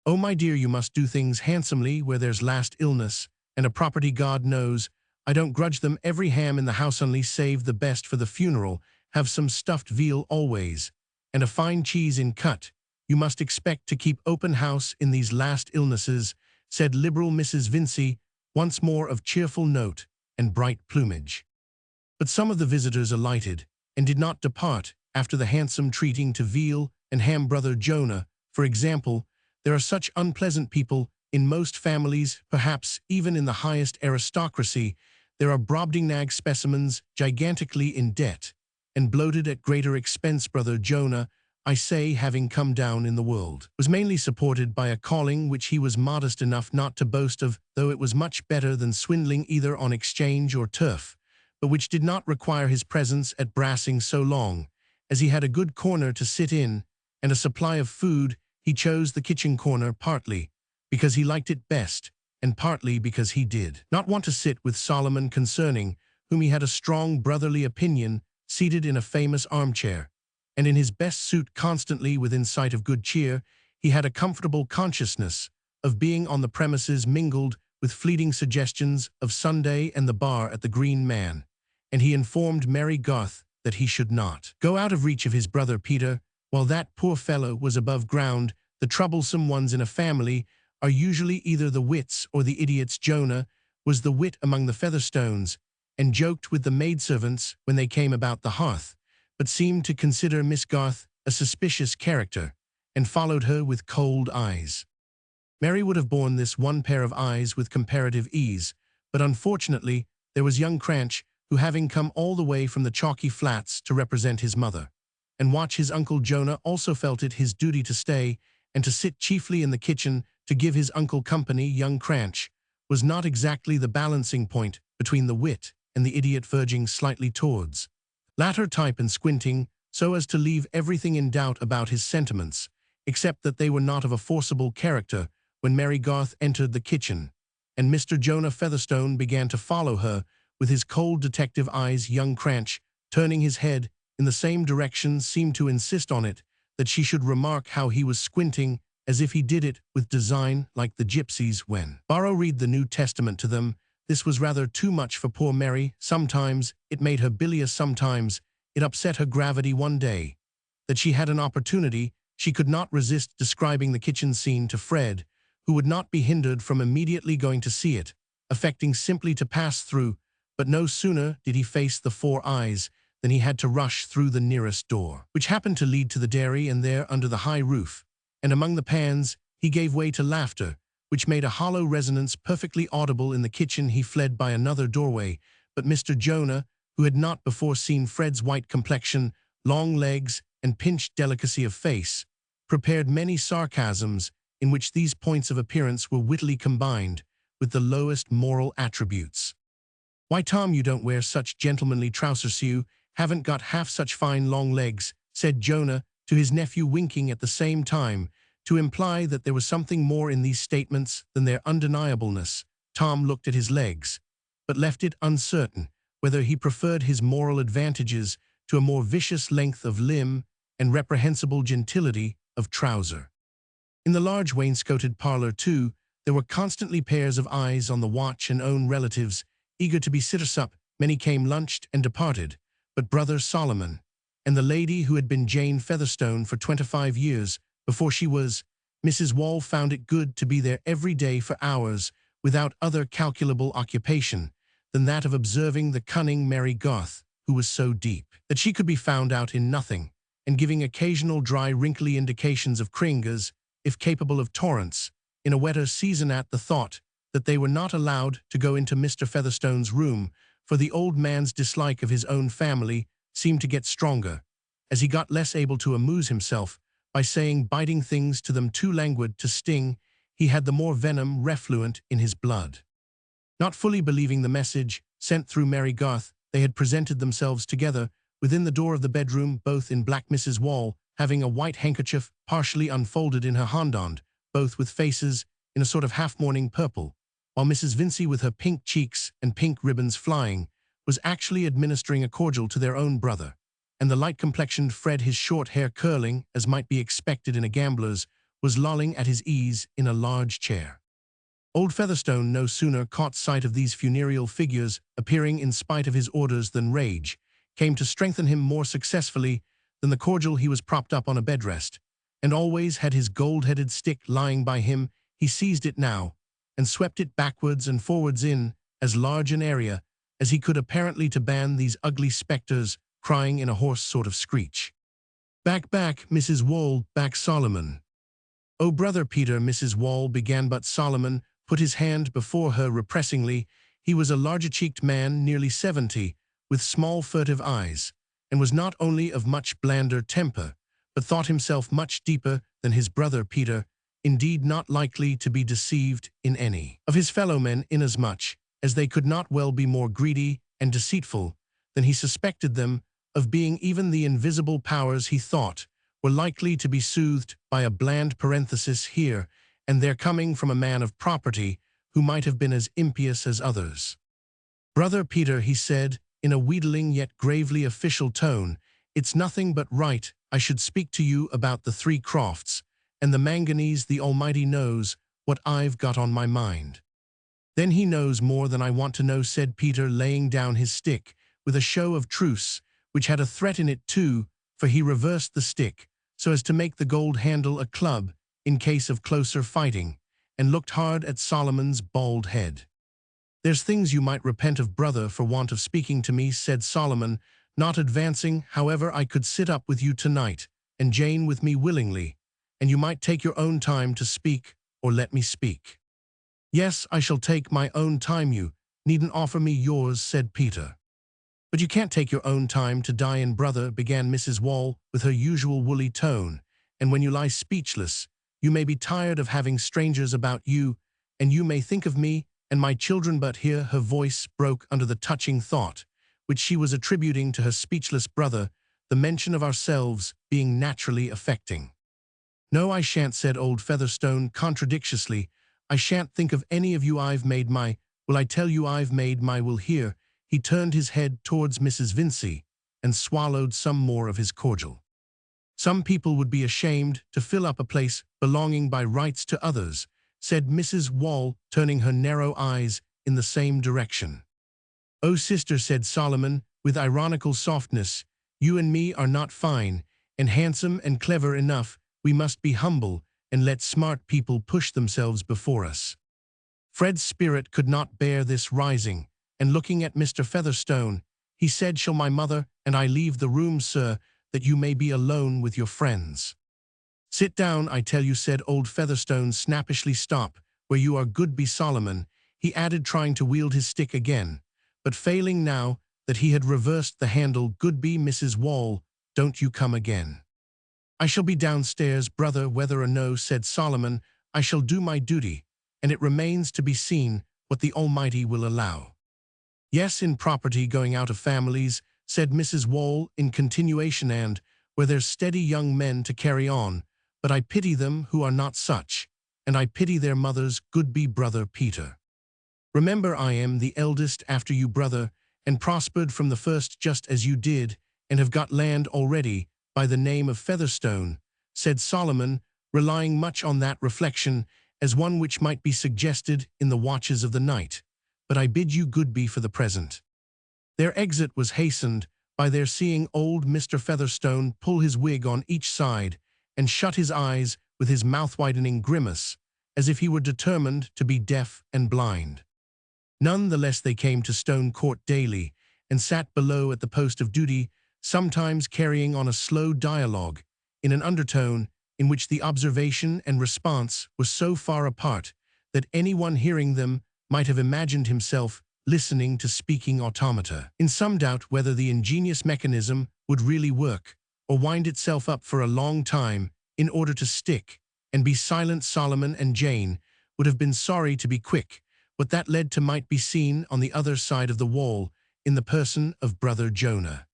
"Oh, my dear, you must do things handsomely where there's last illness, and a property. God knows, I don't grudge them every ham in the house, only save the best for the funeral. Have some stuffed veal always, and a fine cheese in cut. You must expect to keep open house in these last illnesses," said liberal Mrs. Vincey, once more of cheerful note and bright plumage. But some of the visitors alighted, and did not depart after the handsome treating to veal and ham. Brother Jonah, for example, there are such unpleasant people in most families, perhaps even in the highest aristocracy. There are Brobdingnag specimens gigantically in debt, and bloated at greater expense. Brother Jonah, I say, having come down in the world, was mainly supported by a calling which he was modest enough not to boast of, though it was much better than swindling either on exchange or turf, but which did not require his presence at Brassing so long, as he had a good corner to sit in, and a supply of food. He chose the kitchen corner partly because he liked it best, and partly because he did not want to sit with Solomon, concerning whom he had a strong brotherly opinion, seated in a famous armchair, and in his best suit, constantly within sight of good cheer. He had a comfortable consciousness of being on the premises, mingled with fleeting suggestions of Sunday and the bar at the Green Man, and he informed Mary Garth that he should not go out of reach of his brother Peter while that poor fellow was above ground. The troublesome ones in a family are usually either the wits or the idiots. Jonah was the wit among the Featherstones, and joked with the maidservants when they came about the hearth, but seemed to consider Miss Garth a suspicious character, and followed her with cold eyes. Mary would have borne this one pair of eyes with comparative ease, but unfortunately there was young Cranch, who, having come all the way from the chalky flats to represent his mother and watch his uncle Jonah, also felt it his duty to stay and to sit chiefly in the kitchen to give his uncle company. Young Cranch was not exactly the balancing point between the wit and the idiot, verging slightly towards latter type and squinting so as to leave everything in doubt about his sentiments, except that they were not of a forcible character. When Mary Garth entered the kitchen, and Mr. Jonah Featherstone began to follow her with his cold detective eyes, young Cranch, turning his head in the same direction, seemed to insist on it that she should remark how he was squinting, as if he did it with design, like the gypsies when borrow read the New Testament to them. This was rather too much for poor Mary. Sometimes it made her bilious, sometimes it upset her gravity. One day that she had an opportunity, she could not resist describing the kitchen scene to Fred, who would not be hindered from immediately going to see it, affecting simply to pass through. But no sooner did he face the four eyes than he had to rush through the nearest door, which happened to lead to the dairy, and there, under the high roof, and among the pans, he gave way to laughter, which made a hollow resonance perfectly audible in the kitchen. He fled by another doorway, but Mr. Jonah, who had not before seen Fred's white complexion, long legs, and pinched delicacy of face, prepared many sarcasms in which these points of appearance were wittily combined with the lowest moral attributes. "Why, Tom, you don't wear such gentlemanly trousers, you haven't got half such fine long legs," said Jonah to his nephew, winking at the same time to imply that there was something more in these statements than their undeniableness. Tom looked at his legs, but left it uncertain whether he preferred his moral advantages to a more vicious length of limb and reprehensible gentility of trouser. In the large wainscoted parlor, too, there were constantly pairs of eyes on the watch, and own relatives eager to be sitters-up. Many came, lunched, and departed, but Brother Solomon and the lady who had been Jane Featherstone for 25 years before she was Mrs. Wall found it good to be there every day for hours, without other calculable occupation than that of observing the cunning Mary Garth, who was so deep that she could be found out in nothing, and giving occasional dry, wrinkly indications of cringas, if capable of torrents, in a wetter season. At the thought that they were not allowed to go into Mr. Featherstone's room, for the old man's dislike of his own family seemed to get stronger, as he got less able to amuse himself by saying biting things to them too languid to sting. He had the more venom refluent in his blood. Not fully believing the message sent through Mary Garth, they had presented themselves together within the door of the bedroom, both in black, Mrs. Wall having a white handkerchief partially unfolded in her hand, both with faces in a sort of half-mourning purple, while Mrs. Vincey, with her pink cheeks and pink ribbons flying, was actually administering a cordial to their own brother, and the light-complexioned Fred, his short hair curling, as might be expected in a gambler's, was lolling at his ease in a large chair. Old Featherstone no sooner caught sight of these funereal figures appearing in spite of his orders than rage came to strengthen him more successfully than the cordial. He was propped up on a bedrest, and always had his gold-headed stick lying by him. He seized it now, and swept it backwards and forwards in as large an area as he could, apparently to ban these ugly spectres, crying in a hoarse sort of screech, "Back, back, Mrs. Wall, back, Solomon." "Oh, Brother Peter," Mrs. Wall began, but Solomon put his hand before her repressingly. He was a larger-cheeked man, nearly 70, with small furtive eyes, and was not only of much blander temper, but thought himself much deeper than his brother Peter, indeed not likely to be deceived in any of his fellow-men, inasmuch as they could not well be more greedy and deceitful than he suspected them of being. Even the invisible powers, he thought, were likely to be soothed by a bland parenthesis here and there coming from a man of property who might have been as impious as others. "Brother Peter," he said, in a wheedling yet gravely official tone, "it's nothing but right I should speak to you about the 3 Crofts, and the manganese. The Almighty knows what I've got on my mind." "Then he knows more than I want to know," said Peter, laying down his stick with a show of truce, which had a threat in it too, for he reversed the stick so as to make the gold handle a club in case of closer fighting, and looked hard at Solomon's bald head. "There's things you might repent of, brother, for want of speaking to me," said Solomon, not advancing. "However, I could sit up with you tonight, and Jane with me willingly, and you might take your own time to speak, or let me speak." "Yes, I shall take my own time. You needn't offer me yours," said Peter. "But you can't take your own time to die in, brother," began Mrs. Wall with her usual woolly tone, "and when you lie speechless, you may be tired of having strangers about you, and you may think of me and my children." But here her voice broke under the touching thought, which she was attributing to her speechless brother, the mention of ourselves being naturally affecting. "No, I shan't," said old Featherstone contradictiously. "I shan't think of any of you. I've made my will. I tell you I've made my will." Here he turned his head towards Mrs. Vincey and swallowed some more of his cordial. "Some people would be ashamed to fill up a place belonging by rights to others," said Mrs. Wall, turning her narrow eyes in the same direction. "O sister," said Solomon, with ironical softness, "you and me are not fine, and handsome and clever enough. We must be humble, and let smart people push themselves before us." Fred's spirit could not bear this rising, and looking at Mr. Featherstone, he said, "Shall my mother and I leave the room, sir, that you may be alone with your friends?" "Sit down, I tell you," said old Featherstone snappishly. "Stop, where you are, good be Solomon," he added, trying to wield his stick again, but failing now that he had reversed the handle. "Good be Mrs. Wall, don't you come again." "I shall be downstairs, brother, whether or no," said Solomon. "I shall do my duty, and it remains to be seen what the Almighty will allow." "Yes, in property going out of families," said Mrs. Wall in continuation, "and where there's steady young men to carry on, but I pity them who are not such, and I pity their mothers. Good be brother Peter. Remember, I am the eldest after you, brother, and prospered from the first just as you did, and have got land already by the name of Featherstone," said Solomon, relying much on that reflection as one which might be suggested in the watches of the night. "But I bid you good be for the present." Their exit was hastened by their seeing old Mr. Featherstone pull his wig on each side and shut his eyes with his mouth-widening grimace, as if he were determined to be deaf and blind. None the less they came to Stone Court daily, and sat below at the post of duty, sometimes carrying on a slow dialogue, in an undertone, in which the observation and response were so far apart that anyone hearing them might have imagined himself listening to speaking automata, in some doubt whether the ingenious mechanism would really work, or wind itself up for a long time in order to stick and be silent. Solomon and Jane would have been sorry to be quick. What that led to might be seen on the other side of the wall in the person of brother Jonah.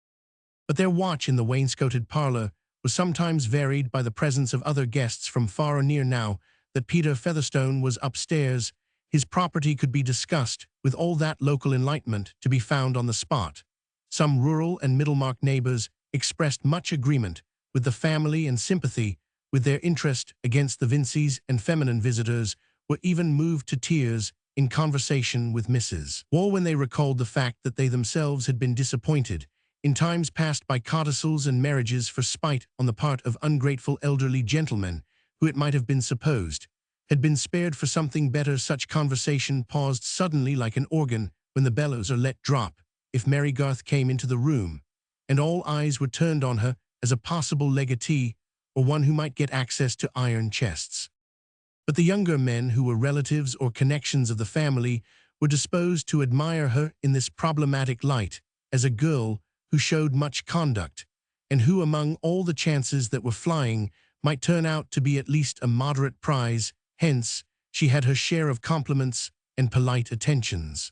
But their watch in the wainscoted parlor was sometimes varied by the presence of other guests from far or near. Now that Peter Featherstone was upstairs, his property could be discussed with all that local enlightenment to be found on the spot. Some rural and Middlemarch neighbors expressed much agreement with the family and sympathy with their interest against the Vinceys, and feminine visitors were even moved to tears in conversation with Mrs. Wall when they recalled the fact that they themselves had been disappointed in times past by codicils and marriages for spite on the part of ungrateful elderly gentlemen who, it might have been supposed, had been spared for something better. Such conversation paused suddenly like an organ when the bellows are let drop if Mary Garth came into the room, and all eyes were turned on her as a possible legatee or one who might get access to iron chests. But the younger men, who were relatives or connections of the family, were disposed to admire her in this problematic light as a girl who showed much conduct, and who, among all the chances that were flying, might turn out to be at least a moderate prize. Hence, she had her share of compliments and polite attentions,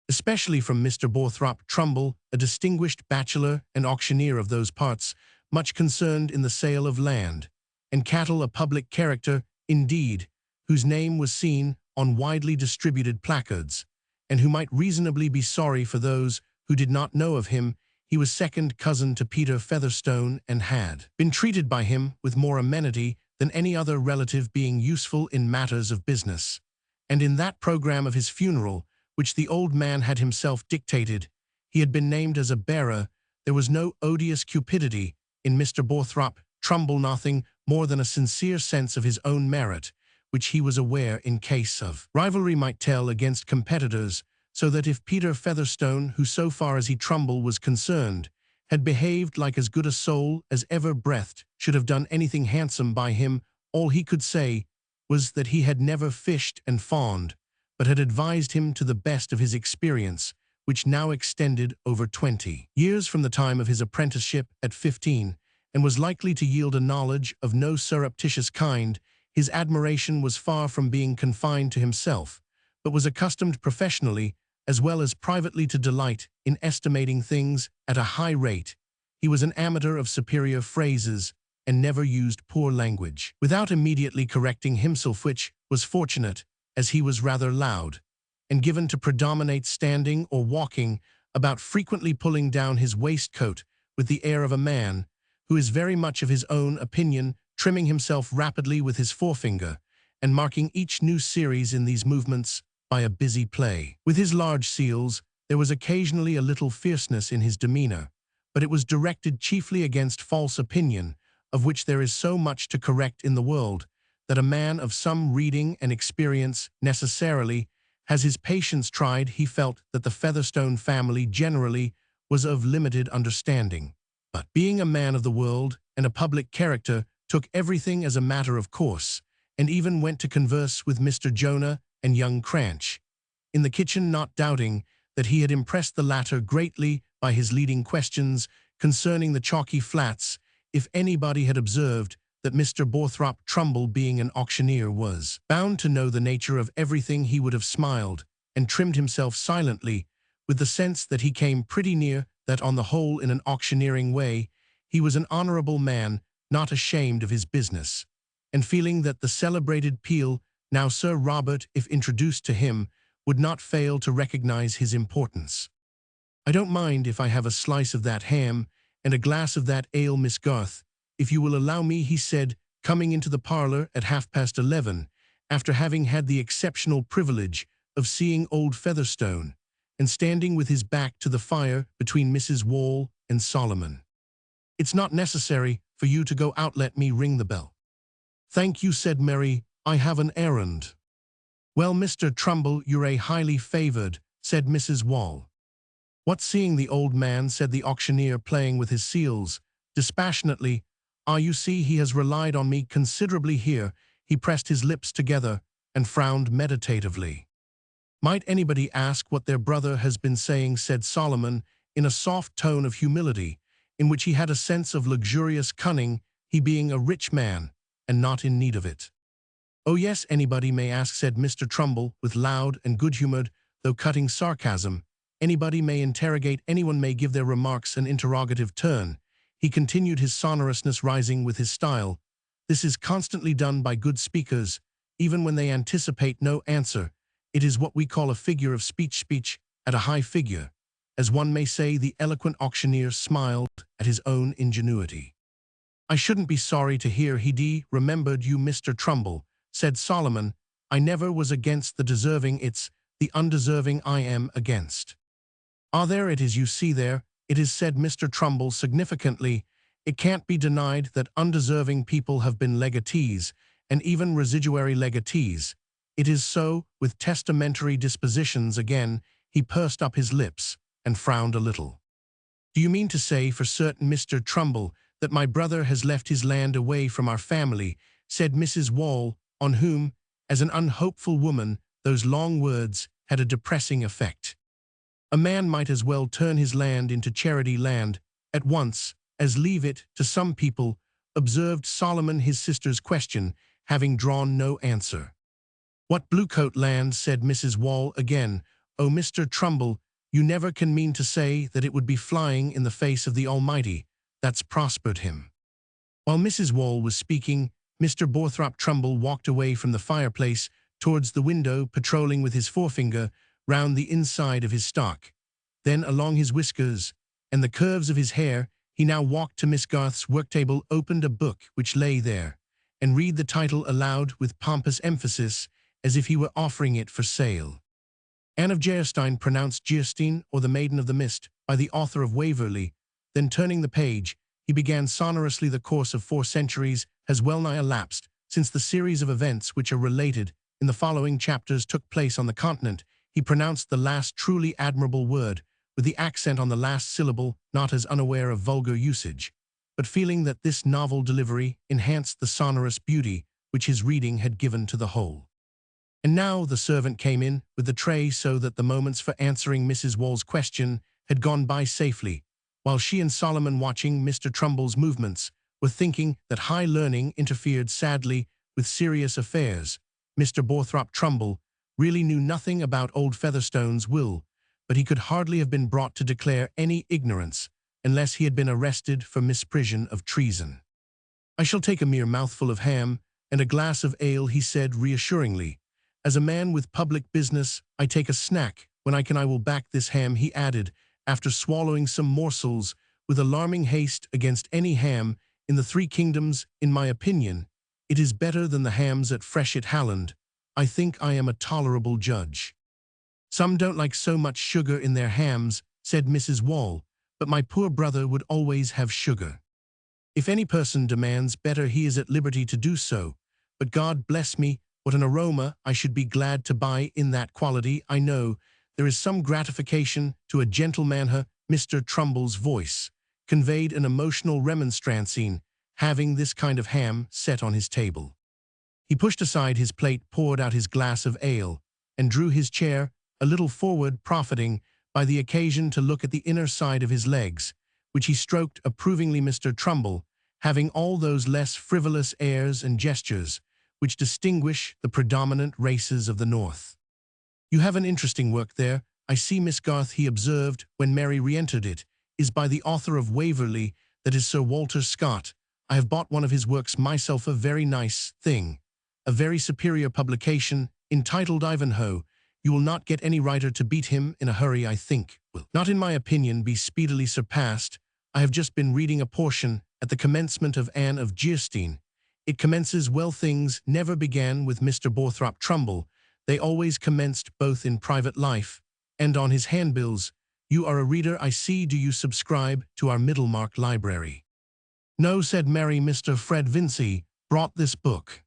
especially from Mr. Borthrop Trumbull, a distinguished bachelor and auctioneer of those parts, much concerned in the sale of land and cattle, a public character, indeed, whose name was seen on widely distributed placards, and who might reasonably be sorry for those who did not know of him. He was second cousin to Peter Featherstone, and had been treated by him with more amenity than any other relative, being useful in matters of business. And in that program of his funeral, which the old man had himself dictated, he had been named as a bearer. There was no odious cupidity in Mr. Borthrop Trumbull, nothing more than a sincere sense of his own merit, which he was aware in case of rivalry might tell against competitors, so that if Peter Featherstone, who so far as he Trumbull was concerned, had behaved like as good a soul as ever breathed, should have done anything handsome by him, all he could say was that he had never fished and fawned, but had advised him to the best of his experience, which now extended over 20 years from the time of his apprenticeship at 15, and was likely to yield a knowledge of no surreptitious kind. His admiration was far from being confined to himself, but was accustomed professionally as well as privately to delight in estimating things at a high rate. He was an amateur of superior phrases, and never used poor language without immediately correcting himself, which was fortunate, as he was rather loud, and given to predominate standing or walking about, frequently pulling down his waistcoat with the air of a man who is very much of his own opinion, trimming himself rapidly with his forefinger, and marking each new series in these movements by a busy play. With his large seals, there was occasionally a little fierceness in his demeanor, but it was directed chiefly against false opinion, of which there is so much to correct in the world, that a man of some reading and experience necessarily has his patience tried. He felt that the Featherstone family generally was of limited understanding, but being a man of the world and a public character, took everything as a matter of course, and even went to converse with Mr. Jonah and young Cranch in the kitchen, not doubting that he had impressed the latter greatly by his leading questions concerning the chalky flats. If anybody had observed that Mr. Borthrop Trumbull, being an auctioneer, was bound to know the nature of everything, he would have smiled and trimmed himself silently, with the sense that he came pretty near that on the whole, in an auctioneering way, he was an honorable man, not ashamed of his business, and feeling that the celebrated Peel, now Sir Robert, if introduced to him, would not fail to recognize his importance. "I don't mind if I have a slice of that ham and a glass of that ale, Miss Garth, if you will allow me," he said, coming into the parlor at 11:30, after having had the exceptional privilege of seeing old Featherstone, and standing with his back to the fire between Mrs. Wall and Solomon. "It's not necessary for you to go out. Let me ring the bell." "Thank you," said Mary. "I have an errand." "Well, Mr. Trumbull, you're a highly favored," said Mrs. Wall. "What?" Seeing the old man, said the auctioneer, playing with his seals dispassionately. "Ah, you see, he has relied on me considerably here." He pressed his lips together and frowned meditatively. "Might anybody ask what their brother has been saying?" said Solomon, in a soft tone of humility, in which he had a sense of luxurious cunning, he being a rich man, and not in need of it. "Oh yes, anybody may ask," said Mr. Trumbull, with loud and good-humored, though cutting sarcasm. "Anybody may interrogate, anyone may give their remarks an interrogative turn." He continued, his sonorousness rising with his style. "This is constantly done by good speakers, even when they anticipate no answer. It is what we call a figure of speech at a high figure. As one may say." The eloquent auctioneer smiled at his own ingenuity. "I shouldn't be sorry to hear he'd remembered you, Mr. Trumbull," said Solomon. "I never was against the deserving, it's the undeserving I am against." "Ah, there it is, you see, there it is," said Mr. Trumbull significantly. "It can't be denied that undeserving people have been legatees, and even residuary legatees. It is so with testamentary dispositions." Again he pursed up his lips and frowned a little. "Do you mean to say for certain, Mr. Trumbull, that my brother has left his land away from our family?" said Mrs. Wall, on whom, as an unhopeful woman, those long words had a depressing effect. "A man might as well turn his land into charity land at once as leave it to some people," observed Solomon, his sister's question having drawn no answer. "What Bluecoat land?" said Mrs. Wall again. "Oh, Mr. Trumbull, you never can mean to say that it would be flying in the face of the Almighty that's prospered him." While Mrs. Wall was speaking, Mr. Borthrop Trumbull walked away from the fireplace towards the window, patrolling with his forefinger round the inside of his stock. Then along his whiskers and the curves of his hair, he now walked to Miss Garth's worktable, opened a book which lay there, and read the title aloud with pompous emphasis, as if he were offering it for sale. "Anne of Geierstein," pronounced Geierstein, or the Maiden of the Mist, by the author of Waverley. Then turning the page, he began sonorously. "The course of 4 centuries has well-nigh elapsed since the series of events which are related in the following chapters took place on the continent." He pronounced the last truly admirable word, with the accent on the last syllable, not as unaware of vulgar usage, but feeling that this novel delivery enhanced the sonorous beauty which his reading had given to the whole. And now the servant came in with the tray, so that the moments for answering Mrs. Wall's question had gone by safely, while she and Solomon, watching Mr. Trumbull's movements, were thinking that high learning interfered sadly with serious affairs. Mr. Borthrop Trumbull really knew nothing about old Featherstone's will, but he could hardly have been brought to declare any ignorance unless he had been arrested for misprision of treason. "I shall take a mere mouthful of ham and a glass of ale," he said reassuringly. "As a man with public business, I take a snack when I can. I will back this ham," he added, after swallowing some morsels with alarming haste, "against any ham in the 3 kingdoms, in my opinion. It is better than the hams at Freshitt Halland, I think I am a tolerable judge. Some don't like so much sugar in their hams, said Mrs. Wall, but my poor brother would always have sugar. If any person demands better, he is at liberty to do so, but God bless me, what an aroma I should be glad to buy in that quality. I know there is some gratification to a gentleman. Mr. Trumble's voice conveyed an emotional remonstrance in having this kind of ham set on his table. He pushed aside his plate, poured out his glass of ale, and drew his chair a little forward, profiting by the occasion to look at the inner side of his legs, which he stroked approvingly. Mr. Trumbull, having all those less frivolous airs and gestures which distinguish the predominant races of the North. You have an interesting work there, I see, Miss Garth, he observed when Mary re-entered. It is by the author of Waverley, that is Sir Walter Scott. I have bought one of his works myself, a very nice thing, a very superior publication, entitled Ivanhoe. You will not get any writer to beat him in a hurry, I think. Will not, in my opinion, be speedily surpassed. I have just been reading a portion at the commencement of Anne of Geierstein. It commences well. Things never began with Mr. Borthrop Trumbull. They always commenced both in private life and on his handbills. You are a reader, I see. Do you subscribe to our Middlemarch library? No, said Mary. Mr. Fred Vincy brought this book.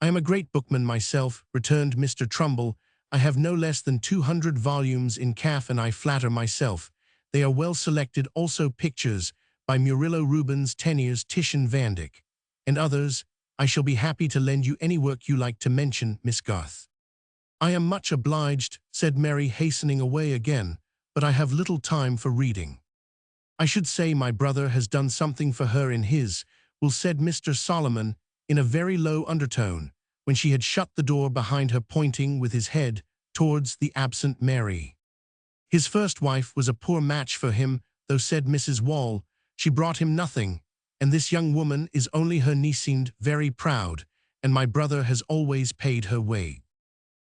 I am a great bookman myself, returned Mr. Trumbull. I have no less than 200 volumes in calf, and I flatter myself they are well selected. Also pictures by Murillo, Rubens, Teniers, Titian, Van Dyck, and others. I shall be happy to lend you any work you like to mention, Miss Garth. I am much obliged, said Mary, hastening away again, but I have little time for reading. I should say my brother has done something for her in his will, said Mr. Solomon, in a very low undertone, when she had shut the door behind her, pointing with his head towards the absent Mary. His first wife was a poor match for him, though, said Mrs. Wall, she brought him nothing, and this young woman is only her niece. Seemed very proud, and my brother has always paid her way.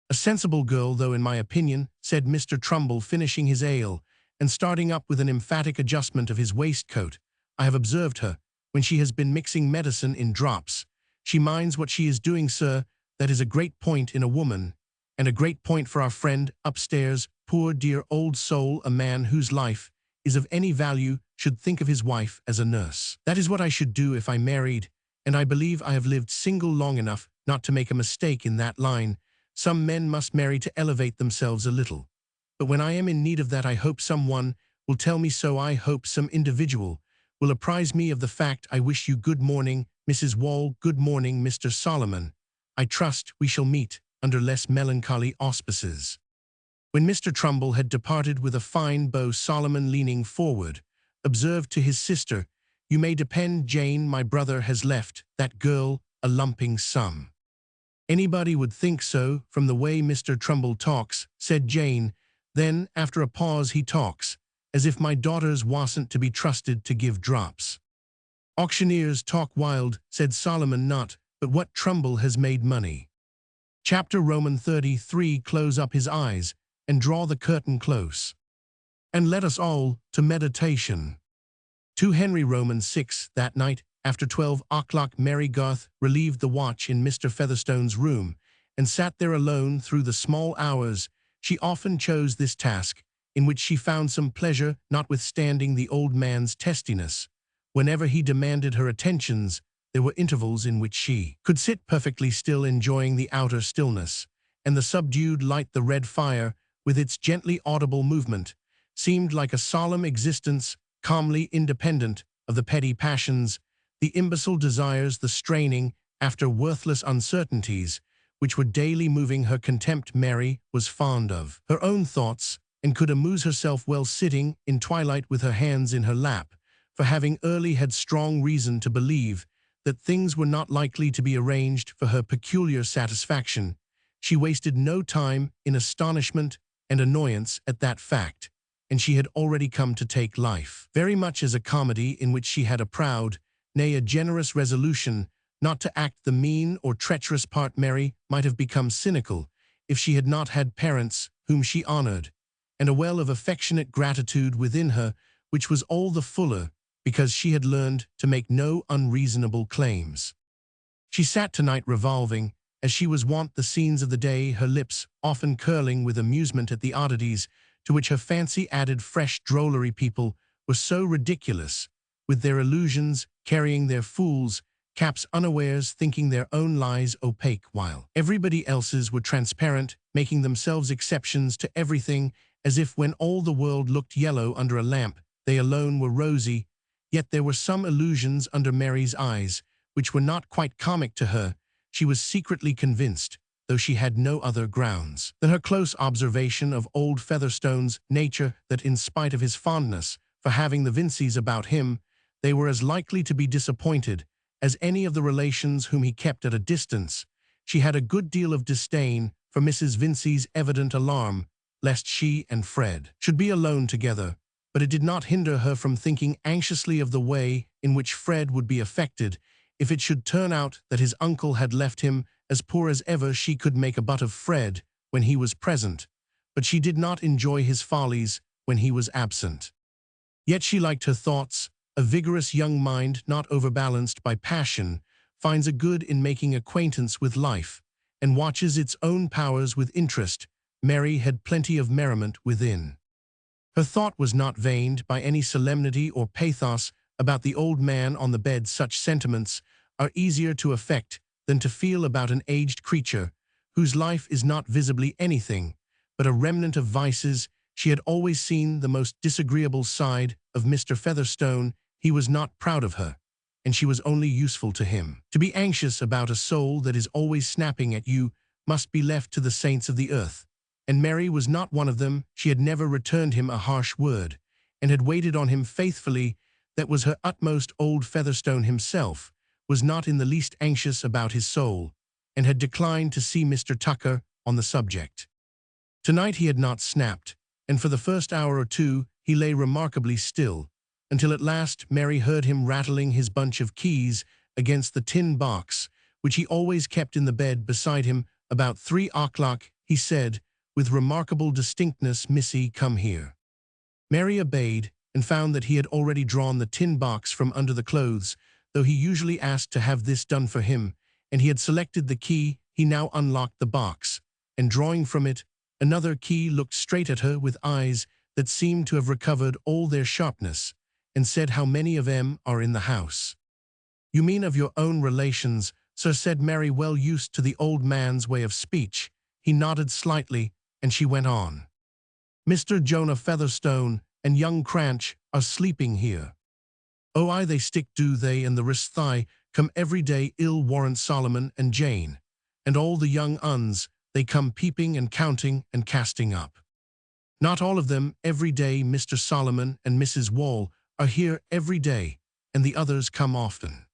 A sensible girl, though, in my opinion, said Mr. Trumbull, finishing his ale, and starting up with an emphatic adjustment of his waistcoat. I have observed her, when she has been mixing medicine in drops. She minds what she is doing, sir. That is a great point in a woman, and a great point for our friend upstairs. Poor dear old soul, a man whose life is of any value should think of his wife as a nurse. That is what I should do if I married, and I believe I have lived single long enough not to make a mistake in that line. Some men must marry to elevate themselves a little. But when I am in need of that, I hope someone will tell me so. I hope some individual will apprise me of the fact. I wish you good morning, Mrs. Wall. Good morning, Mr. Solomon. I trust we shall meet under less melancholy auspices. When Mr. Trumbull had departed with a fine bow, Solomon, leaning forward, observed to his sister, You may depend, Jane, my brother has left that girl a lumping sum. Anybody would think so from the way Mr. Trumbull talks, said Jane. Then, after a pause, he talks as if my daughters wasn't to be trusted to give drops. Auctioneers talk wild, said Solomon. Not but what Trumbull has made money. Chapter Roman 33. Close up his eyes and draw the curtain close, and let us all to meditation. 2 Henry Roman 6. That night, after 12 o'clock, Mary Garth relieved the watch in Mr. Featherstone's room, and sat there alone through the small hours. She often chose this task, in which she found some pleasure, notwithstanding the old man's testiness. Whenever he demanded her attentions, there were intervals in which she could sit perfectly still, enjoying the outer stillness, and the subdued light. The red fire, with its gently audible movement, seemed like a solemn existence, calmly independent of the petty passions, the imbecile desires, the straining after worthless uncertainties, which were daily moving her contempt. Mary was fond of her own thoughts, and could amuse herself well sitting in twilight with her hands in her lap, for having early had strong reason to believe that things were not likely to be arranged for her peculiar satisfaction, she wasted no time in astonishment and annoyance at that fact, and she had already come to take life very much as a comedy in which she had a proud, nay, a generous resolution not to act the mean or treacherous part. Mary might have become cynical if she had not had parents whom she honored, and a well of affectionate gratitude within her, which was all the fuller because she had learned to make no unreasonable claims. She sat tonight revolving, as she was wont the scenes of the day, her lips often curling with amusement at the oddities to which her fancy added fresh drollery. People were so ridiculous, with their illusions carrying their fools' caps unawares, thinking their own lies opaque, while everybody else's were transparent, making themselves exceptions to everything, as if when all the world looked yellow under a lamp, they alone were rosy. Yet there were some illusions under Mary's eyes, which were not quite comic to her. She was secretly convinced, though she had no other grounds than her close observation of old Featherstone's nature, that in spite of his fondness for having the Vinceys about him, they were as likely to be disappointed as any of the relations whom he kept at a distance. She had a good deal of disdain for Mrs. Vincey's evident alarm lest she and Fred should be alone together, but it did not hinder her from thinking anxiously of the way in which Fred would be affected if it should turn out that his uncle had left him as poor as ever. She could make a butt of Fred when he was present, but she did not enjoy his follies when he was absent. Yet she liked her thoughts. A vigorous young mind, not overbalanced by passion, finds a good in making acquaintance with life, and watches its own powers with interest. Mary had plenty of merriment within. Her thought was not veined by any solemnity or pathos about the old man on the bed. Such sentiments are easier to affect than to feel about an aged creature, whose life is not visibly anything but a remnant of vices. She had always seen the most disagreeable side of Mr. Featherstone. He was not proud of her, and she was only useful to him. To be anxious about a soul that is always snapping at you must be left to the saints of the earth, and Mary was not one of them. She had never returned him a harsh word, and had waited on him faithfully. That was her utmost. Old Featherstone himself was not in the least anxious about his soul, and had declined to see Mr. Tucker on the subject. Tonight he had not snapped, and for the first hour or two he lay remarkably still, until at last Mary heard him rattling his bunch of keys against the tin box, which he always kept in the bed beside him. About 3 o'clock, he said, with remarkable distinctness, "Missy, come here." Mary obeyed, and found that he had already drawn the tin box from under the clothes, though he usually asked to have this done for him, and he had selected the key. He now unlocked the box, and drawing from it another key, looked straight at her with eyes that seemed to have recovered all their sharpness, and said, "How many of 'em are in the house?" "You mean of your own relations, sir," said Mary, well used to the old man's way of speech. He nodded slightly, and she went on. "Mr. Jonah Featherstone and young Cranch are sleeping here." "Oh, aye, they stick, do they, and the wrist thigh come every day. Ill warrant Solomon and Jane, and all the young uns, they come peeping and counting and casting up." "Not all of them every day. Mr. Solomon and Mrs. Wall are here every day, and the others come often."